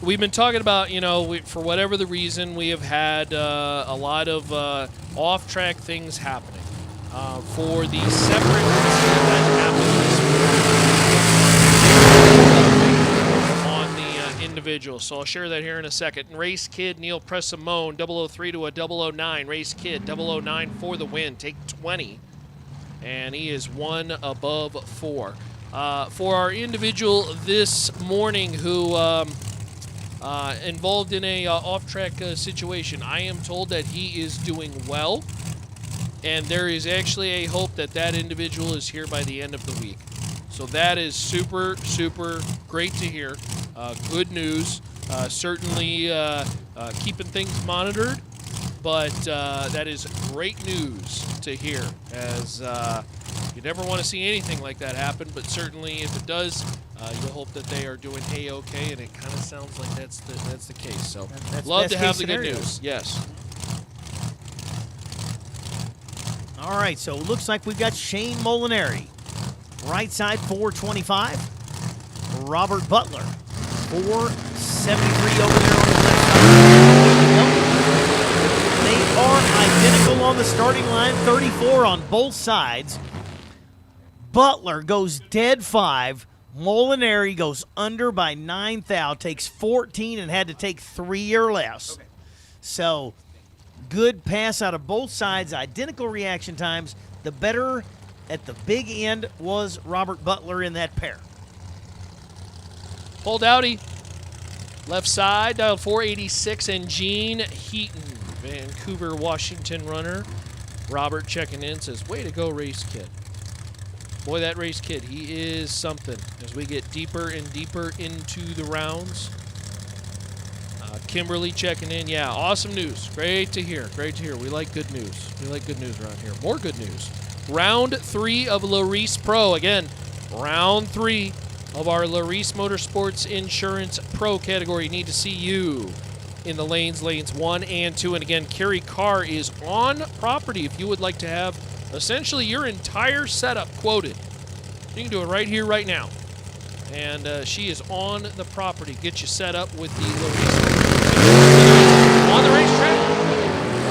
we've been talking about, for whatever the reason, we have had a lot of off-track things happening. For the separate incident that happened on the individual. So I'll share that here in a second. Race Kid Neil Pressimone, 003 to a 009. Race Kid, 009 for the win. Take 20. And he is 1 above 4. For our individual this morning who involved in a off-track situation, I am told that he is doing well, and there is actually a hope that that individual is here by the end of the week. So that is super, super great to hear. Good news. Certainly keeping things monitored but that is great news to hear, as you never want to see anything like that happen, but certainly if it does, you'll hope that they are doing A-OK, and it kind of sounds like that's the case. So That's love best to have case the good scenario. news. Yes. All right, so it looks like we've got Shane Molinari. Right side, 425. Robert Butler, 473 over there on the left side. They are identical on the starting line, 34 on both sides. Butler goes dead 5. Molinari goes under by 9 thou, takes 14 and had to take 3 or less. Okay. So good pass out of both sides, identical reaction times. The better at the big end was Robert Butler in that pair. Paul Dowdy, left side, dialed 486, and Gene Heaton, Vancouver, Washington runner. Robert checking in, says, way to go, race kid. Boy, that race kid, he is something as we get deeper and deeper into the rounds. Kimberly checking in. Yeah, awesome news. Great to hear. Great to hear. We like good news. We like good news around here. More good news. Round 3 of Larice Pro. Again, round 3 of our Larice Motorsports Insurance Pro category. Need to see you in the lanes 1 and 2. And again, Carrie Carr is on property if you would like to have essentially your entire setup quoted. You can do it right here, right now. And she is on the property. Get you set up with the Larice. On the racetrack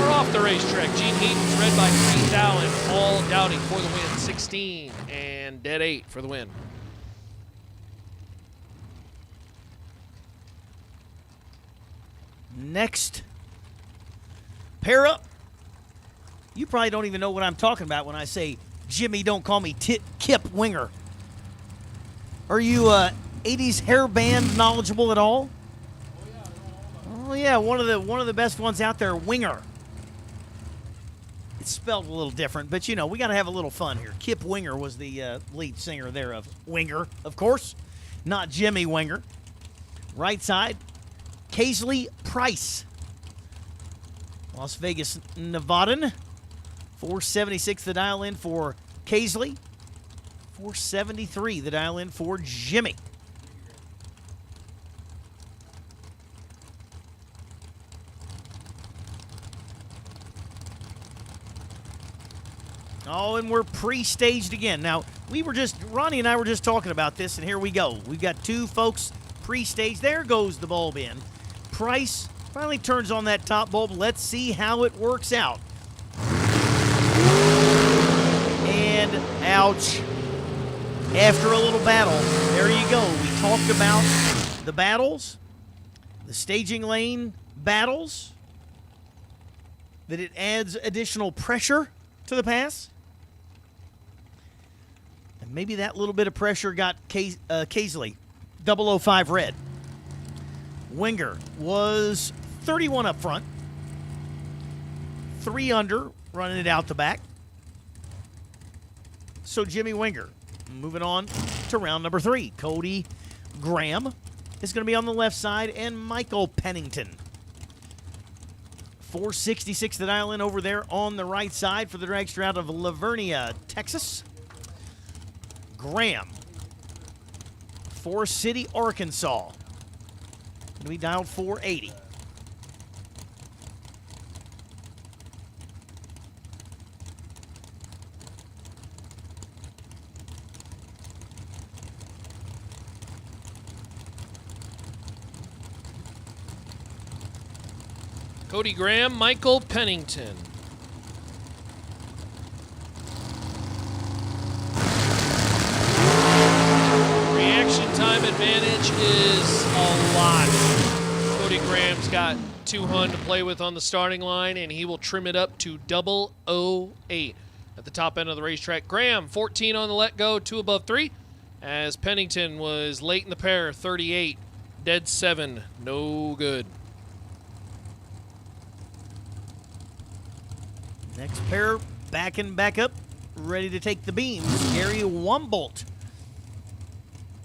or off the racetrack. Gene Heaton's led by 3 thou and Paul Dowdy for the win. 16 and dead 8 for the win. Next pair up. You probably don't even know what I'm talking about when I say, Jimmy, don't call me Kip Winger. Are you 80s hair band knowledgeable at all? Oh yeah, one of the best ones out there, Winger. It's spelled a little different, but you know, we got to have a little fun here. Kip Winger was the lead singer there of Winger, of course, not Jimmy Winger. Right side, Casey Price. Las Vegas, Nevadan. 476 the dial in for Casey. 473 the dial in for Jimmy. Oh, and we're pre-staged again. Now, Ronnie and I were just talking about this, and here we go. We've got 2 folks pre-staged. There goes the bulb in. Price finally turns on that top bulb. Let's see how it works out. And ouch. After a little battle, there you go. We talked about the battles, the staging lane battles, that it adds additional pressure to the pass. And maybe that little bit of pressure got Casey 005 red. Winger was 31 up front, 3 under, running it out the back. So Jimmy Winger. Moving on to round number 3. Cody Graham is going to be on the left side, and Michael Pennington. 466 the dial in over there on the right side for the dragster out of Lavernia, Texas. Graham. Forest City, Arkansas. Going to be dialed 480. Cody Graham, Michael Pennington. Reaction time advantage is a lot. Cody Graham's got 200 to play with on the starting line, and he will trim it up to 008 at the top end of the racetrack. Graham, 14 on the let go, 2 above 3, as Pennington was late in the pair, 38, dead 7, no good. Next pair, backing back up, ready to take the beams. Gary Wumbolt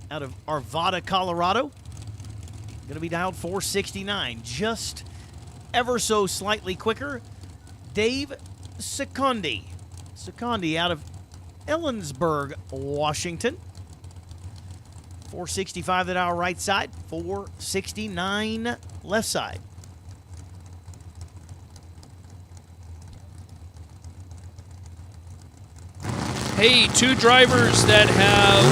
out of Arvada, Colorado. Going to be dialed 469, just ever so slightly quicker Dave Secondi. Secondi out of Ellensburg, Washington. 465 that hour right side, 469 left side. Hey, two drivers that have,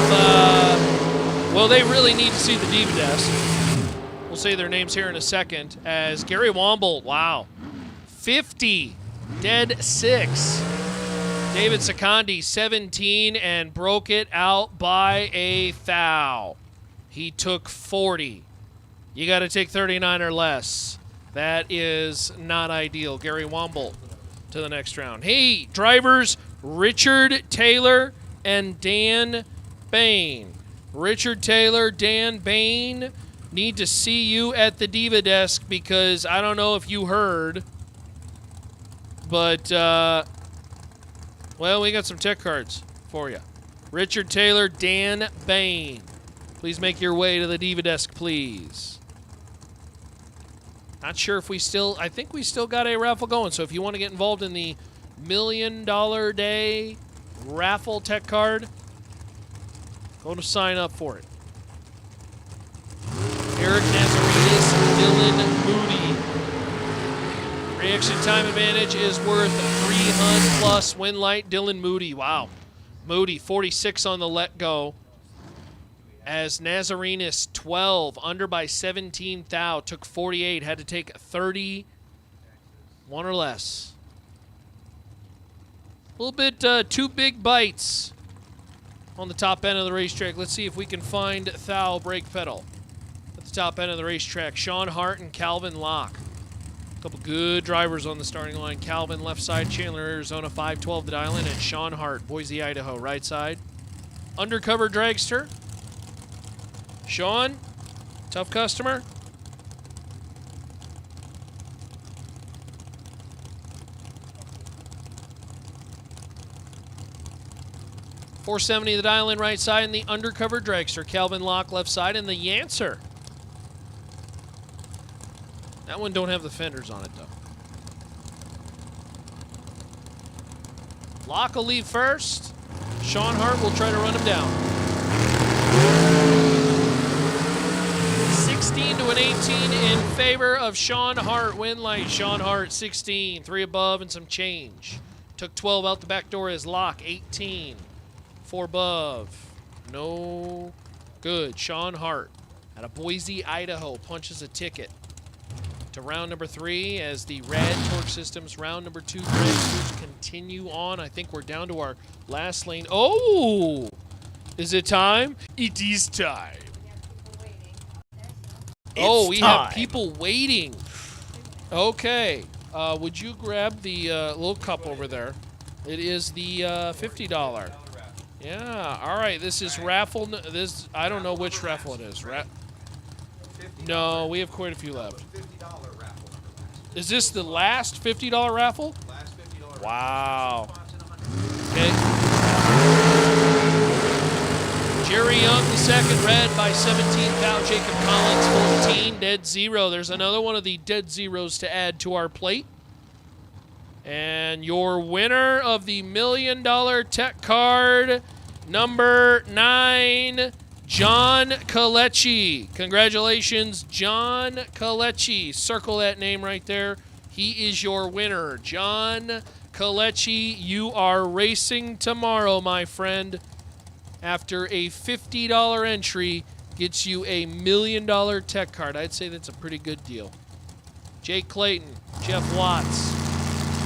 well, they really need to see the Diva Desk. We'll say their names here in a second. As Gary Womble, wow, 50, dead 6. David Secondi, 17, and broke it out by a thou. He took 40. You got to take 39 or less. That is not ideal. Gary Womble to the next round. Hey, drivers, Richard Taylor and Dan Bain. Richard Taylor, Dan Bain, need to see you at the Diva Desk because I don't know if you heard, but, well, we got some tech cards for you. Richard Taylor, Dan Bain. Please make your way to the Diva Desk, please. Not sure if we still, I think we still got a raffle going, so if you want to get involved in the $1 Million Day raffle tech card, go to sign up for it. Eric Nazaridis, Dylan Moody. Reaction time advantage is worth 300 plus. Win light, Dylan Moody. Wow. Moody, 46 on the let go. As Nazarinus, 12, under by 17 thou, took 48, had to take 30, one or less. A little bit too big bites on the top end of the racetrack. Let's see if we can find thou brake pedal at the top end of the racetrack. Sean Hart and Calvin Locke. A couple good drivers on the starting line. Calvin left side, Chandler, Arizona, 512 the dial in, and Sean Hart, Boise, Idaho, right side. Undercover dragster. Sean, tough customer. .470 the dial in right side, and the undercover dragster. Calvin Locke left side, and the Yancer. That one don't have the fenders on it though. Locke will leave first. Sean Hart will try to run him down. 16 to an 18 in favor of Sean Hart. Win light. Sean Hart, 16. 3 above and some change. Took 12 out the back door as Locke, 18. 4 above. No good. Sean Hart out of Boise, Idaho, punches a ticket to round number 3 as the Rad Torque Systems round number 2 dragsters continue on. I think we're down to our last lane. Oh! Is it time? It is time. Oh, we have people waiting. Okay. Would you grab the little cup over there? It is the $50. Yeah. All right. This is raffle. This I don't know which raffle it is. No, we have quite a few left. Is this the last $50 raffle? Last $50. Wow. Okay. Jerry Young, the second, red by 17 thou. Jacob Collins, 14, dead 0. There's another one of the dead zeros to add to our plate. And your winner of the $1 Million Tech Card, number 9, John Kalechi. Congratulations, John Kalechi. Circle that name right there. He is your winner. John Kalechi, you are racing tomorrow, my friend. After a $50 entry gets you a $1 Million Tech Card. I'd say that's a pretty good deal. Jake Clayton, Jeff Watts,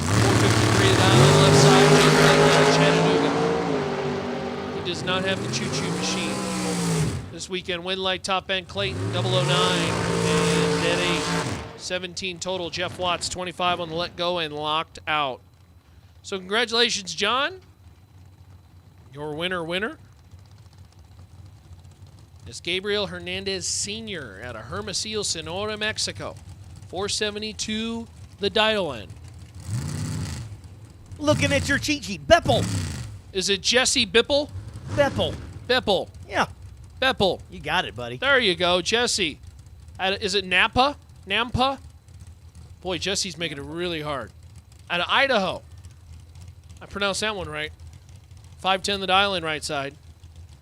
453 down on the left side. Jake Clayton out of Chattanooga. He does not have the choo-choo machine. This weekend, win light top end Clayton, 009, and dead 8. 17 total. Jeff Watts, 25 on the let go and locked out. So congratulations, John. Your winner. Is Gabriel Hernandez Sr. out of Hermosillo, Sonora, Mexico. 472 the dial in. Looking at your cheat sheet. Beppel. Is it Jesse Bippel? Beppel. Yeah. Beppel. You got it, buddy. There you go, Jesse. Is it Nampa? Boy, Jesse's making it really hard. out of Idaho. I pronounced that one right. 510 the dial in right side.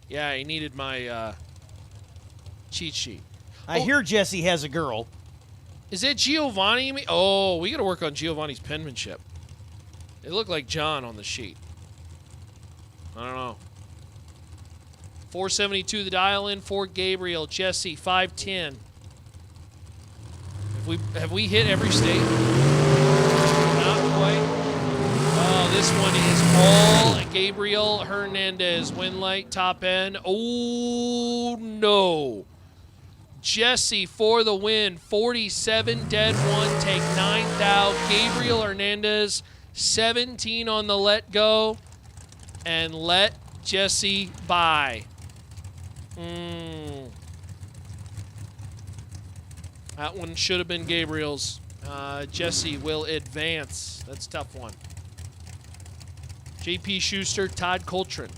Yeah, he needed my cheat sheet. I hear Jesse has a girl. Is it Giovanni? Oh, we got to work on Giovanni's penmanship. It looked like John on the sheet. I don't know. 472 the dial in for Gabriel. Jesse, 510. Have we hit every state? Not quite. Oh, this one is all Gabriel Hernandez. Wind light, top end. Oh, no. Jesse for the win. 47, dead 1, take 9 thou. Gabriel Hernandez, 17 on the let go. And let Jesse by. That one should have been Gabriel's. Jesse will advance. That's a tough one. JP Schuster, Todd Coltrane.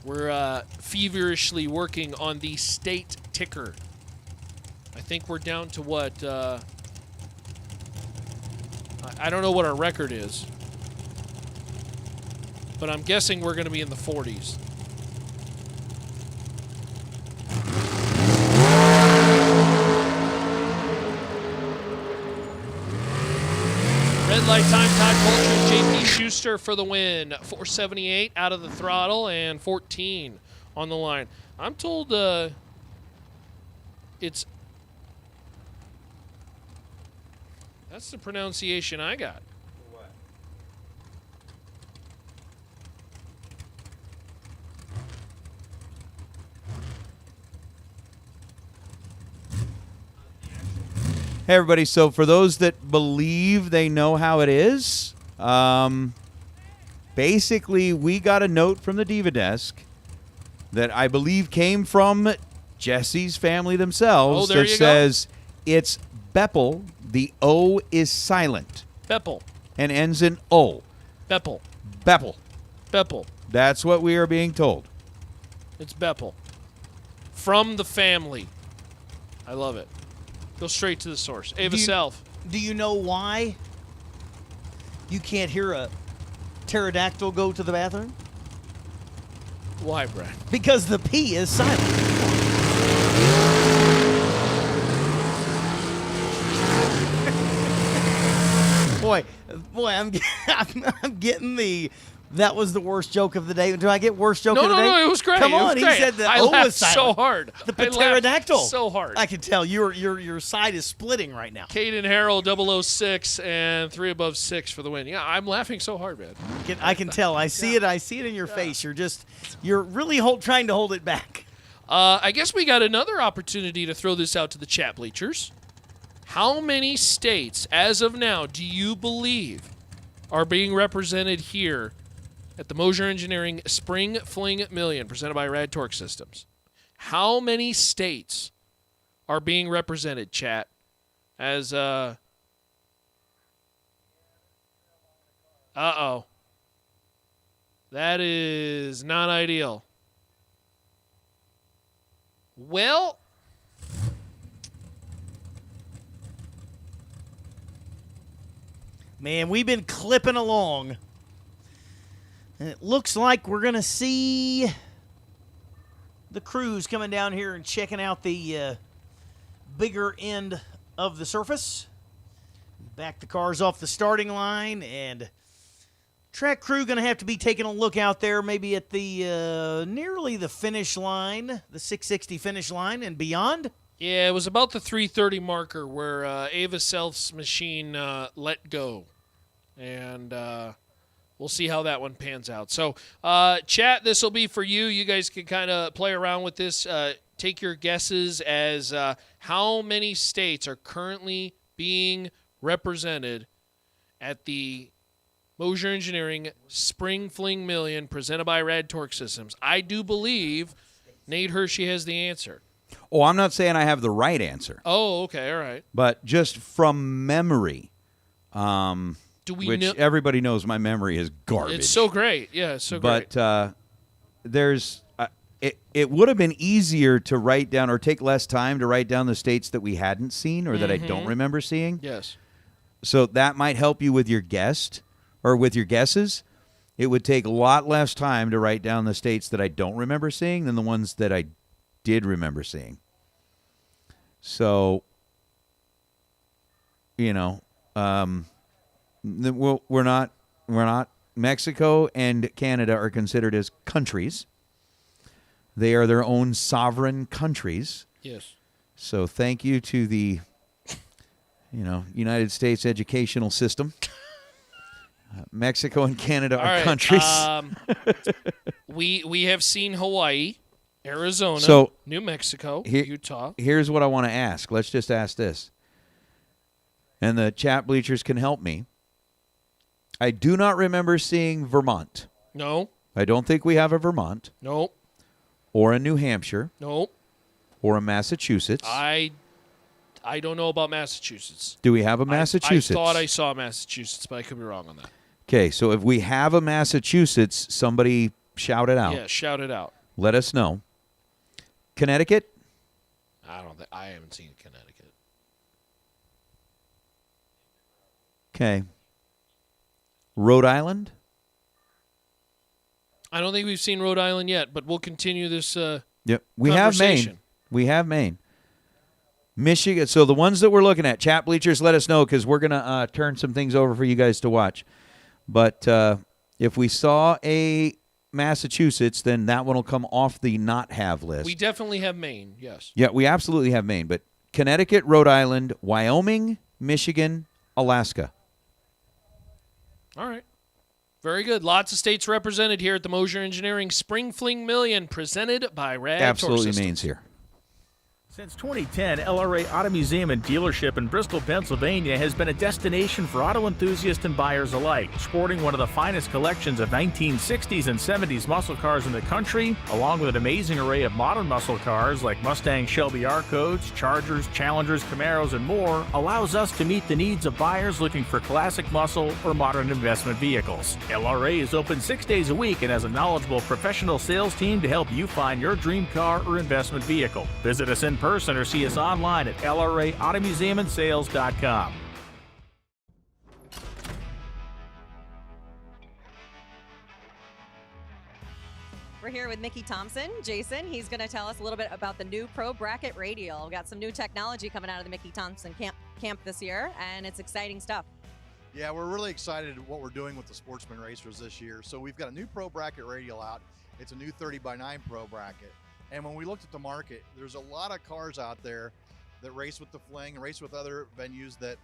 We're feverishly working on the state ticker. I think we're down to what? I don't know what our record is. But I'm guessing we're going to be in the 40s. Red light time, Todd Coltrane, JP Schuster for the win. 478 out of the throttle and 14 on the line. I'm told it's... That's the pronunciation I got. Hey, everybody. So for those that believe they know how it is, basically we got a note from the Diva Desk that I believe came from Jesse's family themselves there that you says it's Beppel. The O is silent. Beppel. And ends in O. Beppel. Beppel. Beppel. That's what we are being told. It's Beppel. From the family. I love it. Go straight to the source. Ava Self. Do you know why you can't hear a pterodactyl go to the bathroom? Why, Brad? Because the P is silent. boy, I'm getting the... That was the worst joke of the day. Do I get worst joke of the day? No, it was great. Come on, he said the O was silent. so hard. The pterodactyl. So hard. I can tell your side is splitting right now. Caden Harrell, 006, and 3 above 6 for the win. Yeah, I'm laughing so hard, man. I can tell. I see it. I see it in your face. You're really trying to hold it back. I guess we got another opportunity to throw this out to the chat bleachers. How many states, as of now, do you believe are being represented here at the Mosier Engineering Spring Fling Million, presented by Rad Torque Systems? How many states are being represented, chat, as uh-oh. That is not ideal. Well, man, we've been clipping along. And it looks like we're going to see the crews coming down here and checking out the bigger end of the surface. Back the cars off the starting line, and track crew going to have to be taking a look out there maybe at the nearly the finish line, the 660 finish line and beyond. Yeah, it was about the 330 marker where Ava Self's machine let go. And we'll see how that one pans out. So, chat, this will be for you. You guys can kind of play around with this. Take your guesses as how many states are currently being represented at the Mosier Engineering Spring Fling Million presented by Rad Torque Systems. I do believe Nate Hershey has the answer. Oh, I'm not saying I have the right answer. Oh, okay, all right. But just from memory, which everybody knows my memory is garbage. It's so great. Yeah, it's so great. But there's it would have been easier to write down or take less time to write down the states that we hadn't seen or that I don't remember seeing. Yes. So that might help you with your guest or with your guesses. It would take a lot less time to write down the states that I don't remember seeing than the ones that I did remember seeing. So, you know, we're not. Mexico and Canada are considered as countries. They are their own sovereign countries. Yes. So thank you to the, United States educational system. Mexico and Canada All are right, countries. we have seen Hawaii, Arizona, So, New Mexico, Here- Utah. Here's what I want to ask. Let's just ask this. And the chat bleachers can help me. I do not remember seeing Vermont. No. I don't think we have a Vermont. Nope. Or a New Hampshire. Nope. Or a Massachusetts. I don't know about Massachusetts. Do we have a Massachusetts? I thought I saw Massachusetts, but I could be wrong on that. Okay, so if we have a Massachusetts, somebody shout it out. Yeah, shout it out. Let us know. Connecticut? I haven't seen Connecticut. Okay. Rhode Island? I don't think we've seen Rhode Island yet, but we'll continue this Yep. We have conversation. Maine. We have Maine. Michigan. So the ones that we're looking at, chat bleachers, let us know because we're going to turn some things over for you guys to watch. But if we saw a Massachusetts, then that one will come off the not have list. We definitely have Maine, yes. Yeah, we absolutely have Maine. But Connecticut, Rhode Island, Wyoming, Michigan, Alaska. All right. Very good. Lots of states represented here at the Mosier Engineering Spring Fling Million, presented by Rad Absolutely Torque Systems. Maine's here. Since 2010, LRA Auto Museum and Dealership in Bristol, Pennsylvania has been a destination for auto enthusiasts and buyers alike, sporting one of the finest collections of 1960s and 70s muscle cars in the country, along with an amazing array of modern muscle cars like Mustang Shelby R-Codes, Chargers, Challengers, Camaros, and more, allows us to meet the needs of buyers looking for classic muscle or modern investment vehicles. LRA is open 6 days a week and has a knowledgeable professional sales team to help you find your dream car or investment vehicle. Visit us in person or see us online at lraautomuseumandsales.com. We're here with Mickey Thompson. Jason, he's going to tell us a little bit about the new Pro Bracket Radial. We've got some new technology coming out of the Mickey Thompson camp this year, and it's exciting stuff. Yeah, we're really excited what we're doing with the Sportsman Racers this year. So we've got a new Pro Bracket Radial out. It's a new 30x9 Pro Bracket. And when we looked at the market, there's a lot of cars out there that race with the Fling and race with other venues that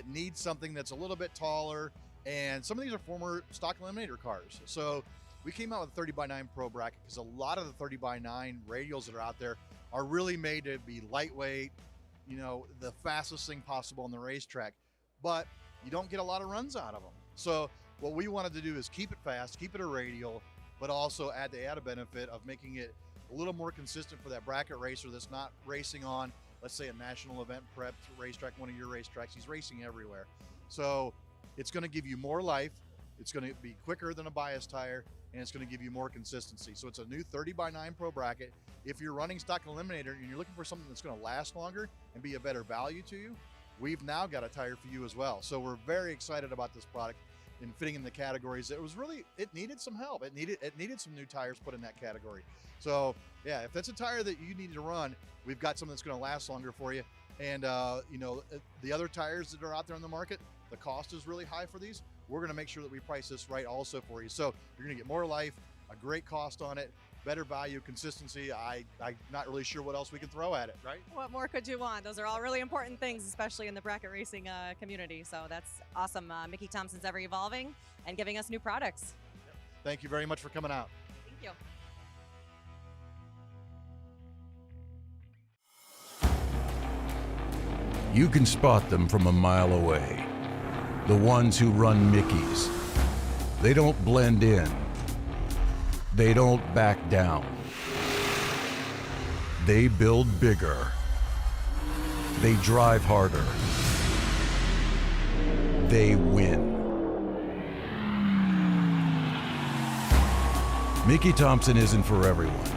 need something that's a little bit taller. And some of these are former stock eliminator cars. So we came out with a 30x9 Pro Bracket because a lot of the 30x9 radials that are out there are really made to be lightweight, the fastest thing possible on the racetrack. But you don't get a lot of runs out of them. So what we wanted to do is keep it fast, keep it a radial, but also add the added benefit of making it a little more consistent for that bracket racer that's not racing on, let's say, a national event prep racetrack, one of your racetracks. He's racing everywhere. So it's going to give you more life. It's going to be quicker than a bias tire, and it's going to give you more consistency. So it's a new 30x9 Pro Bracket. If you're running stock eliminator and you're looking for something that's going to last longer and be a better value to you, we've now got a tire for you as well. So we're very excited about this product and fitting in the categories. It needed some help. It needed some new tires put in that category. So yeah, if that's a tire that you need to run, we've got something that's going to last longer for you. And the other tires that are out there on the market, the cost is really high for these. We're going to make sure that we price this right also for you. So you're going to get more life, a great cost on it, better value, consistency. I'm not really sure what else we can throw at it, right? What more could you want? Those are all really important things, especially in the bracket racing community. So that's awesome. Mickey Thompson's ever evolving and giving us new products. Thank you very much for coming out. Thank you. You can spot them from a mile away. The ones who run Mickeys. They don't blend in. They don't back down. They build bigger. They drive harder. They win. Mickey Thompson isn't for everyone.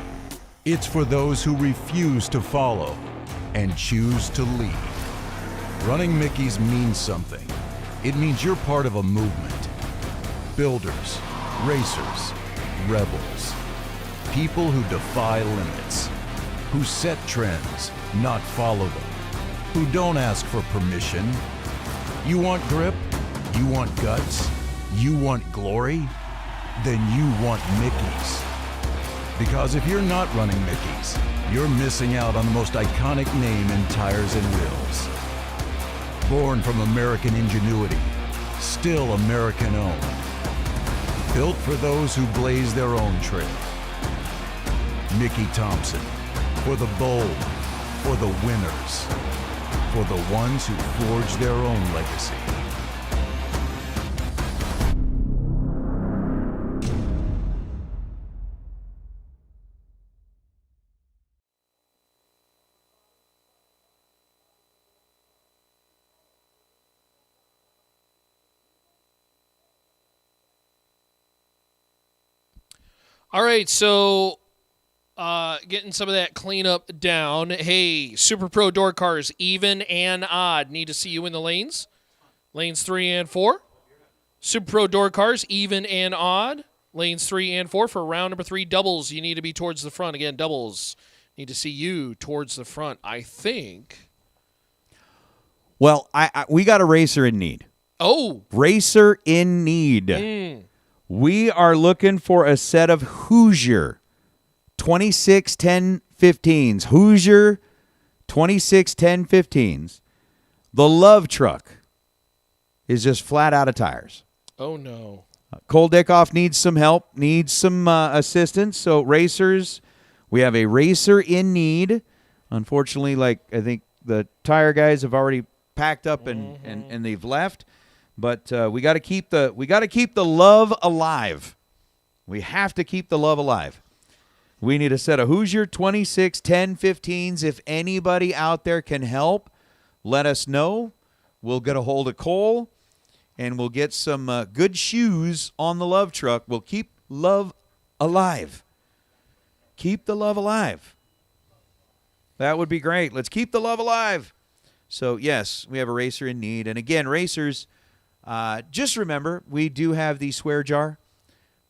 It's for those who refuse to follow and choose to lead. Running Mickeys means something. It means you're part of a movement. Builders, racers, rebels. People who defy limits. Who set trends, not follow them. Who don't ask for permission. You want grip? You want guts? You want glory? Then you want Mickey's. Because if you're not running Mickey's, you're missing out on the most iconic name in tires and wheels. Born from American ingenuity, still American owned. Built for those who blaze their own trail. Mickey Thompson, for the bold, for the winners, for the ones who forge their own legacy. All right, so getting some of that cleanup down. Hey, Super Pro door cars, even and odd. Need to see you in the lanes. Lanes 3 and 4. Super Pro door cars, even and odd. Lanes 3 and 4 for round number 3. Doubles, you need to be towards the front. Again, doubles, need to see you towards the front, I think. Well, we got a racer in need. Oh. Racer in need. We are looking for a set of Hoosier 261015s. Hoosier 261015s. The Love Truck is just flat out of tires. Oh, no. Cole Dickoff needs some help, needs some assistance. So, racers, we have a racer in need. Unfortunately, I think the tire guys have already packed up and they've left. But we got to keep the love alive. We have to keep the love alive. We need a set of Hoosier 261015s. If anybody out there can help, let us know. We'll get a hold of Cole, and we'll get some good shoes on the Love Truck. We'll keep love alive. Keep the love alive. That would be great. Let's keep the love alive. So, yes, we have a racer in need. And, again, racers, just remember, we do have the swear jar.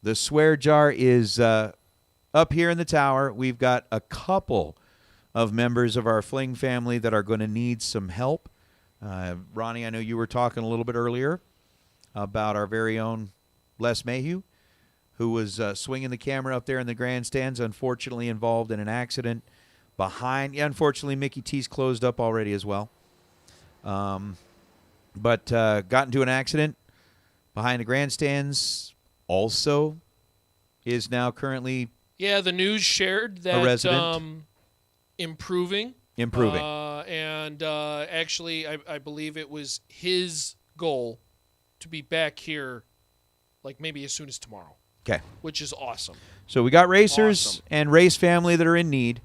The swear jar is up here in the tower. We've got a couple of members of our Fling family that are going to need some help. Ronnie, I know you were talking a little bit earlier about our very own Les Mayhew, who was swinging the camera up there in the grandstands, unfortunately involved in an accident behind. Yeah, unfortunately, Mickey T's closed up already as well. But got into an accident behind the grandstands. Also is now currently the news shared that a resident. Improving. And actually, I believe it was his goal to be back here maybe as soon as tomorrow. Okay. Which is awesome. So we got racers and race family that are in need.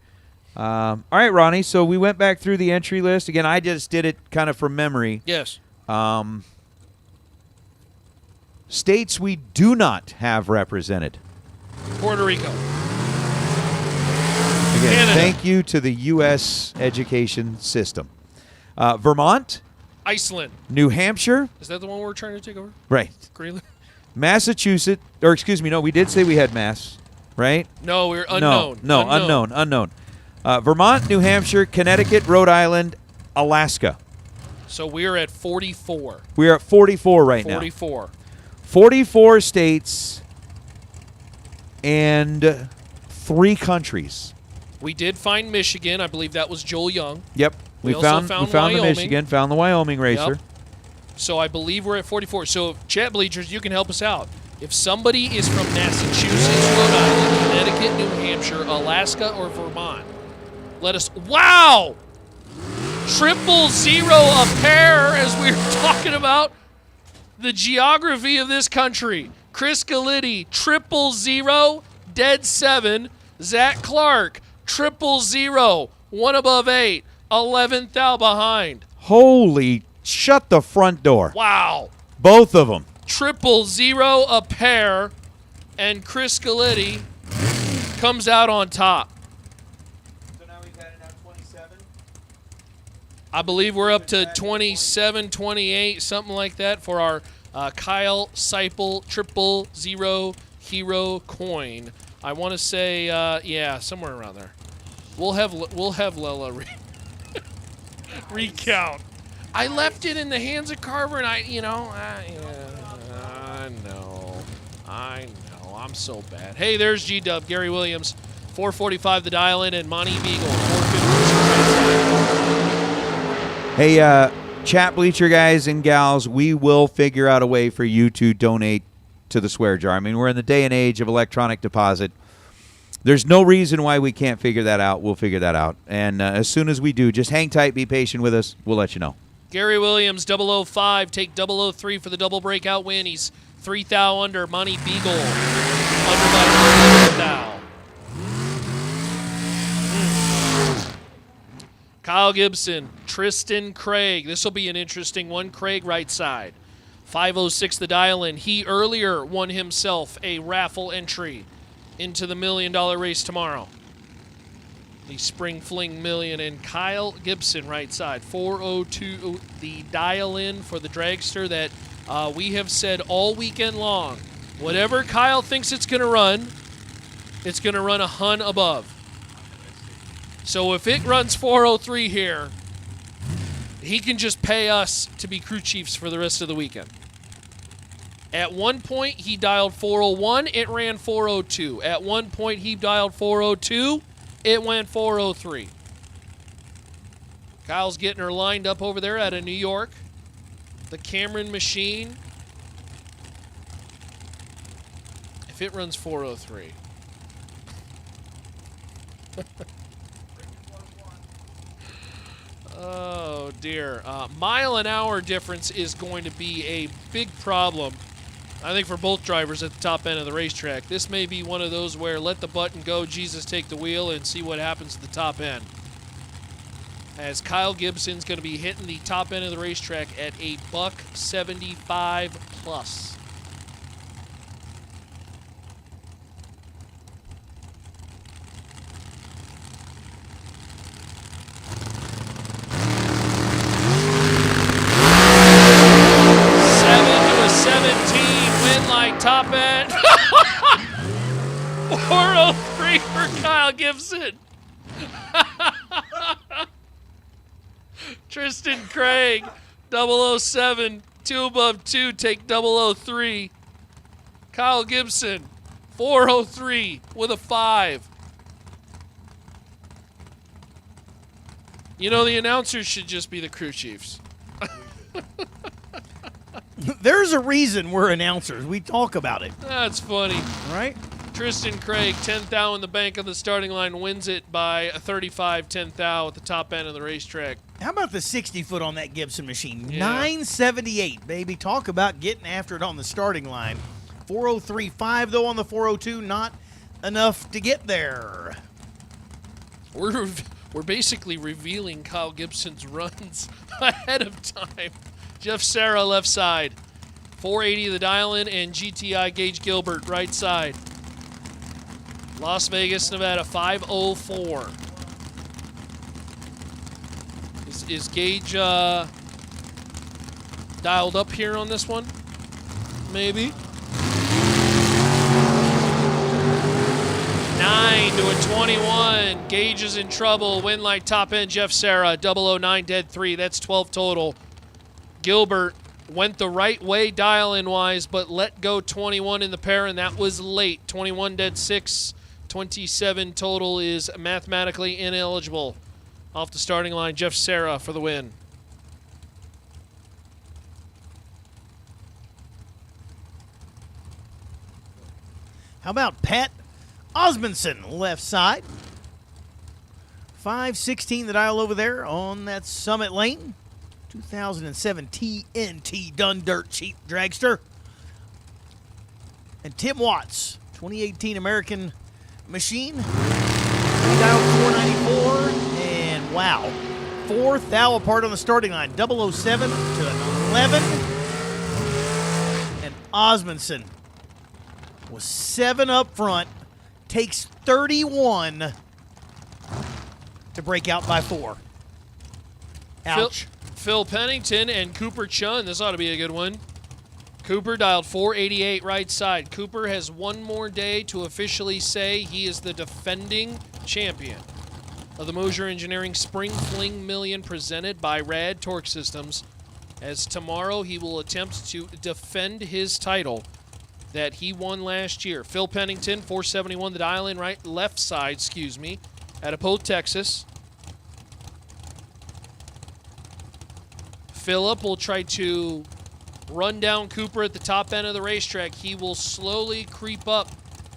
All right, Ronnie, so we went back through the entry list. Again, I just did it kind of from memory. Yes. States we do not have represented. Puerto Rico. Again, Canada. Thank you to the U.S. education system. Vermont. Iceland. New Hampshire. Is that the one we're trying to take over? Right. Greenland? Massachusetts. Or excuse me, no, we did say we had Mass, right? No, we're unknown. No, unknown. Vermont, New Hampshire, Connecticut, Rhode Island, Alaska. So we're at 44. We are at 44 right now. 44. 44 states and 3 countries. We did find Michigan. I believe that was Joel Young. Yep. We found Wyoming. the Michigan, found the Wyoming racer. Yep. So I believe we're at 44. So, chat bleachers, you can help us out. If somebody is from Massachusetts, Rhode Island, Connecticut, New Hampshire, Alaska, or Vermont, let us. Wow! 000 a pair, as we were talking about the geography of this country. Chris Galitti, 000, dead 7. Zach Clark, 000, 1 above 8. 11th thou behind. Holy, shut the front door. Wow. Both of them. 000 a pair, and Chris Galitti comes out on top. So now we've had it at 27? I believe we're up to 27, 28, something like that for our Kyle Seipel 000 Hero coin. I want to say, yeah, somewhere around there. We'll have Lella recount. I left it in the hands of Carver, and I know. I'm so bad. Hey, there's G-Dub, Gary Williams, 445 the dial-in, and Monty Beagle, 450. Hey, chat bleacher guys and gals, we will figure out a way for you to donate to the swear jar. I mean, we're in the day and age of electronic deposit. There's no reason why we can't figure that out. We'll figure that out. And as soon as we do, just hang tight, be patient with us. We'll let you know. Gary Williams, 005, take 003 for the double breakout win. He's 3 thou under. Monty Beagle, under by 1 thou. Kyle Gibson, Tristan Craig. This will be an interesting one. Craig right side. 506 the dial-in. He earlier won himself a raffle entry into the $1 million race tomorrow. The Spring Fling Million. And Kyle Gibson right side. 402 the dial-in for the dragster that we have said all weekend long. Whatever Kyle thinks it's going to run a hun above. So if it runs 403 here, he can just pay us to be crew chiefs for the rest of the weekend. At one point, he dialed 401. It ran 402. At one point, he dialed 402. It went 403. Kyle's getting her lined up over there out of New York. The Cameron machine. If it runs 403. Oh, dear. Mile an hour difference is going to be a big problem, I think, for both drivers at the top end of the racetrack. This may be one of those where let the button go, Jesus take the wheel, and see what happens at the top end. As Kyle Gibson's going to be hitting the top end of the racetrack at a $175 plus. Top end. 403 for Kyle Gibson. Tristan Craig, 007, 2 above 2, take 003. Kyle Gibson, 403 with a 5. You know, the announcers should just be the crew chiefs. There's a reason we're announcers. We talk about it. That's funny. Right? Tristan Craig, 10 thou in the bank on the starting line, wins it by a 35 10 thou at the top end of the racetrack. How about the 60-foot on that Gibson machine? Yeah. 978, baby. Talk about getting after it on the starting line. 403.5, though, on the 402. Not enough to get there. We're basically revealing Kyle Gibson's runs ahead of time. Jeff Serra, left side. 480 the dial-in, and GTI Gage Gilbert, right side. Las Vegas, Nevada, 504. Is Gage dialed up here on this one? Maybe. 9 to a 21. Gage is in trouble. Win light top end, Jeff Serra. 009 dead 3. That's 12 total. Gilbert went the right way dial-in wise, but let go 21 in the pair, and that was late. 21 dead 6. 27 total is mathematically ineligible. Off the starting line, Jeff Serra for the win. How about Pat Osmondson, left side? 516 the dial over there on that Summit Lane. 2007 TNT Dun Dirt Cheap Dragster. And Tim Watts, 2018 American Machine. He dialed 494, and wow, 4 thou apart on the starting line. 007 to an 11. And Osmondson was 7 up front, takes 31 to break out by 4. Ouch. Phil Pennington and Cooper Chun. This ought to be a good one. Cooper dialed 488 right side. Cooper has one more day to officially say he is the defending champion of the Mosier Engineering Spring Fling Million presented by Rad Torque Systems, as tomorrow he will attempt to defend his title that he won last year. Phil Pennington, 471, the dial in left side, out of Polk, Texas. Philip will try to run down Cooper at the top end of the racetrack. He will slowly creep up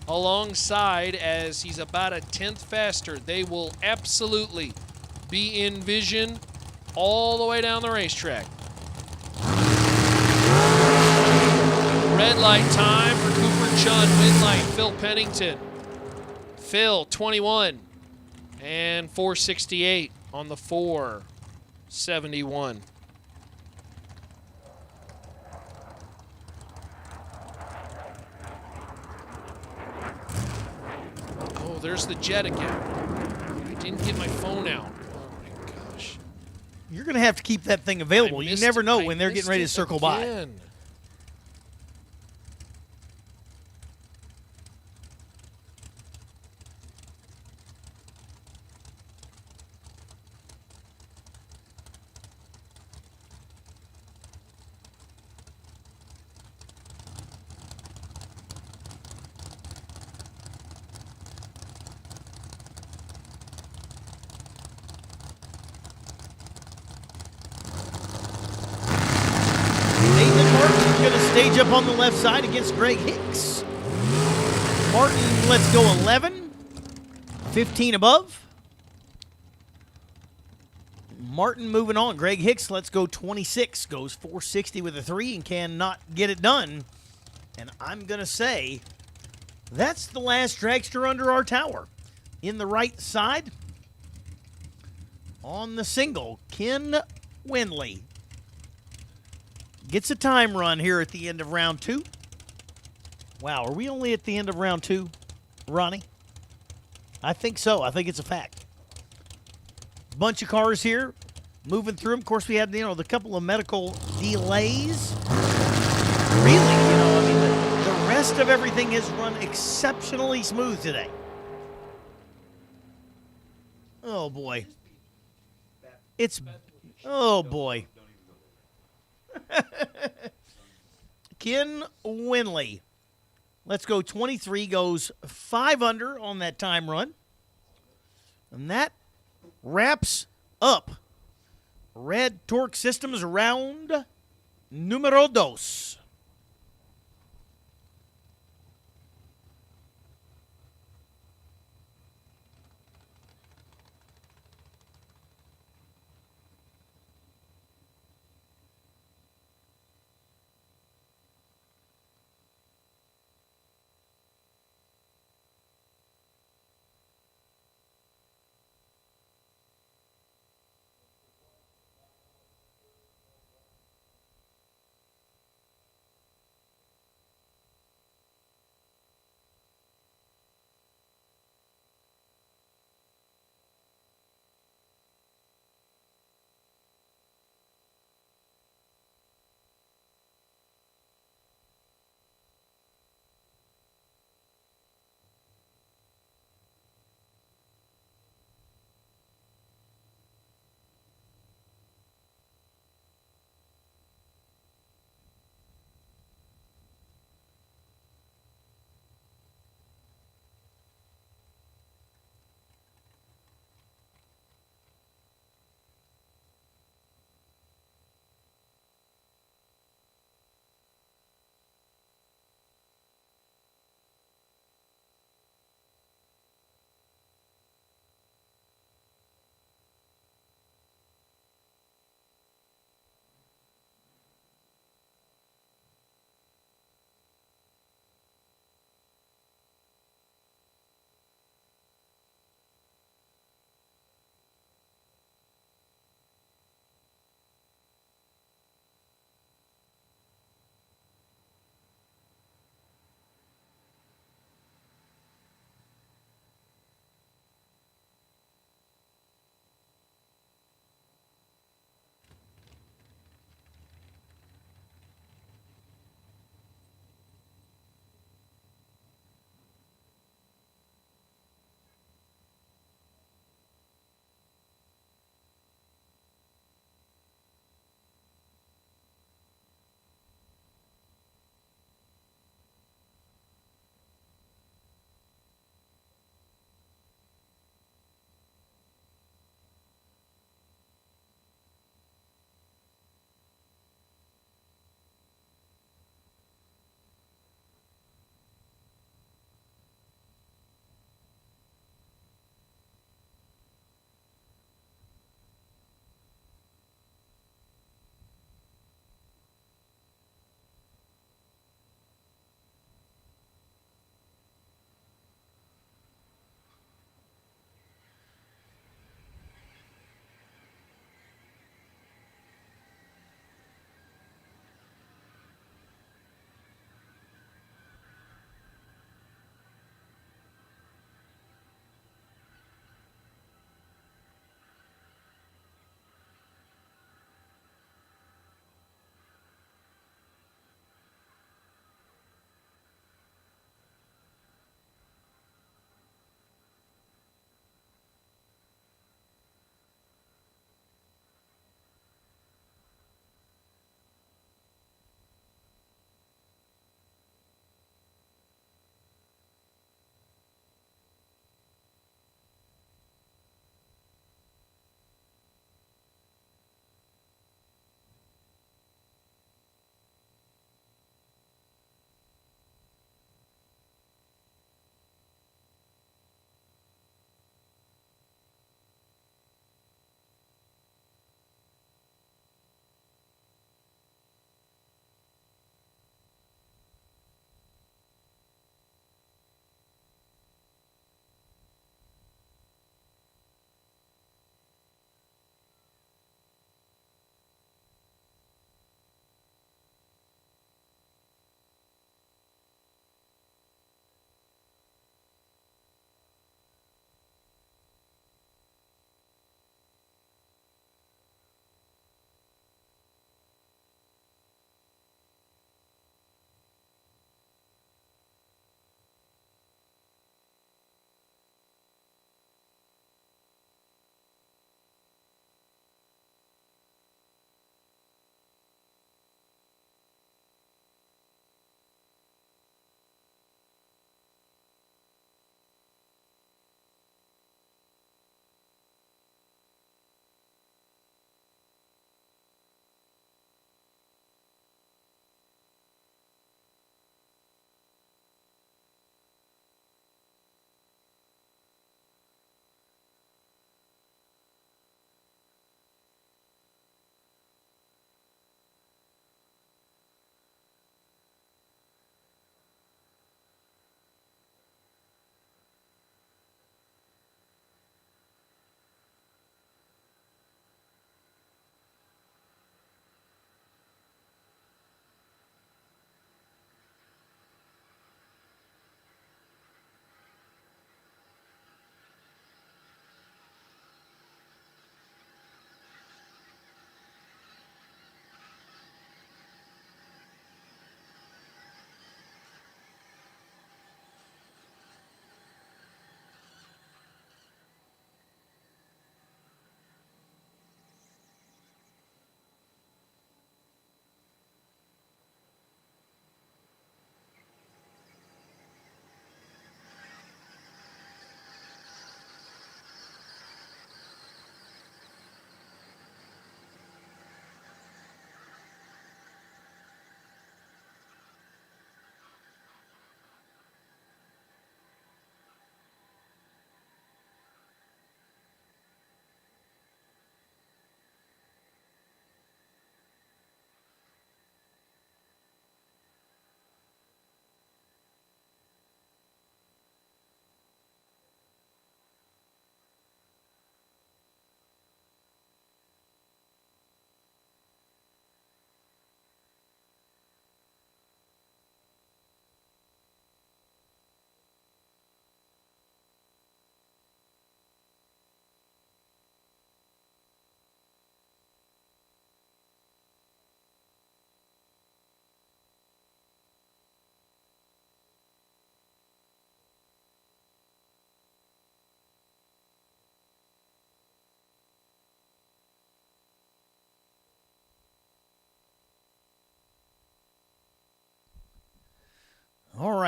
alongside as he's about a tenth faster. They will absolutely be in vision all the way down the racetrack. Red light time for Cooper Chun. Win light, Phil Pennington. Phil, 21 and 468 on the 471. Oh, there's the jet again. I didn't get my phone out. Oh my gosh. You're going to have to keep that thing available. You never know when they're getting ready to circle by. Stage up on the left side against Greg Hicks. Martin, let's go 11. 15 above. Martin moving on. Greg Hicks, let's go 26. Goes 460 with a 3 and cannot get it done. And I'm going to say that's the last dragster under our tower. In the right side, on the single, Ken Winley gets a time run here at the end of round 2. Wow, are we only at the end of round 2, Ronnie? I think so. I think it's a fact. Bunch of cars here, moving through them. Of course, we had, the couple of medical delays. Really, the rest of everything has run exceptionally smooth today. Oh, boy. Oh, boy. Ken Winley. Let's go 23, goes 5 under on that time run. And that wraps up Red Torque Systems round numero dos.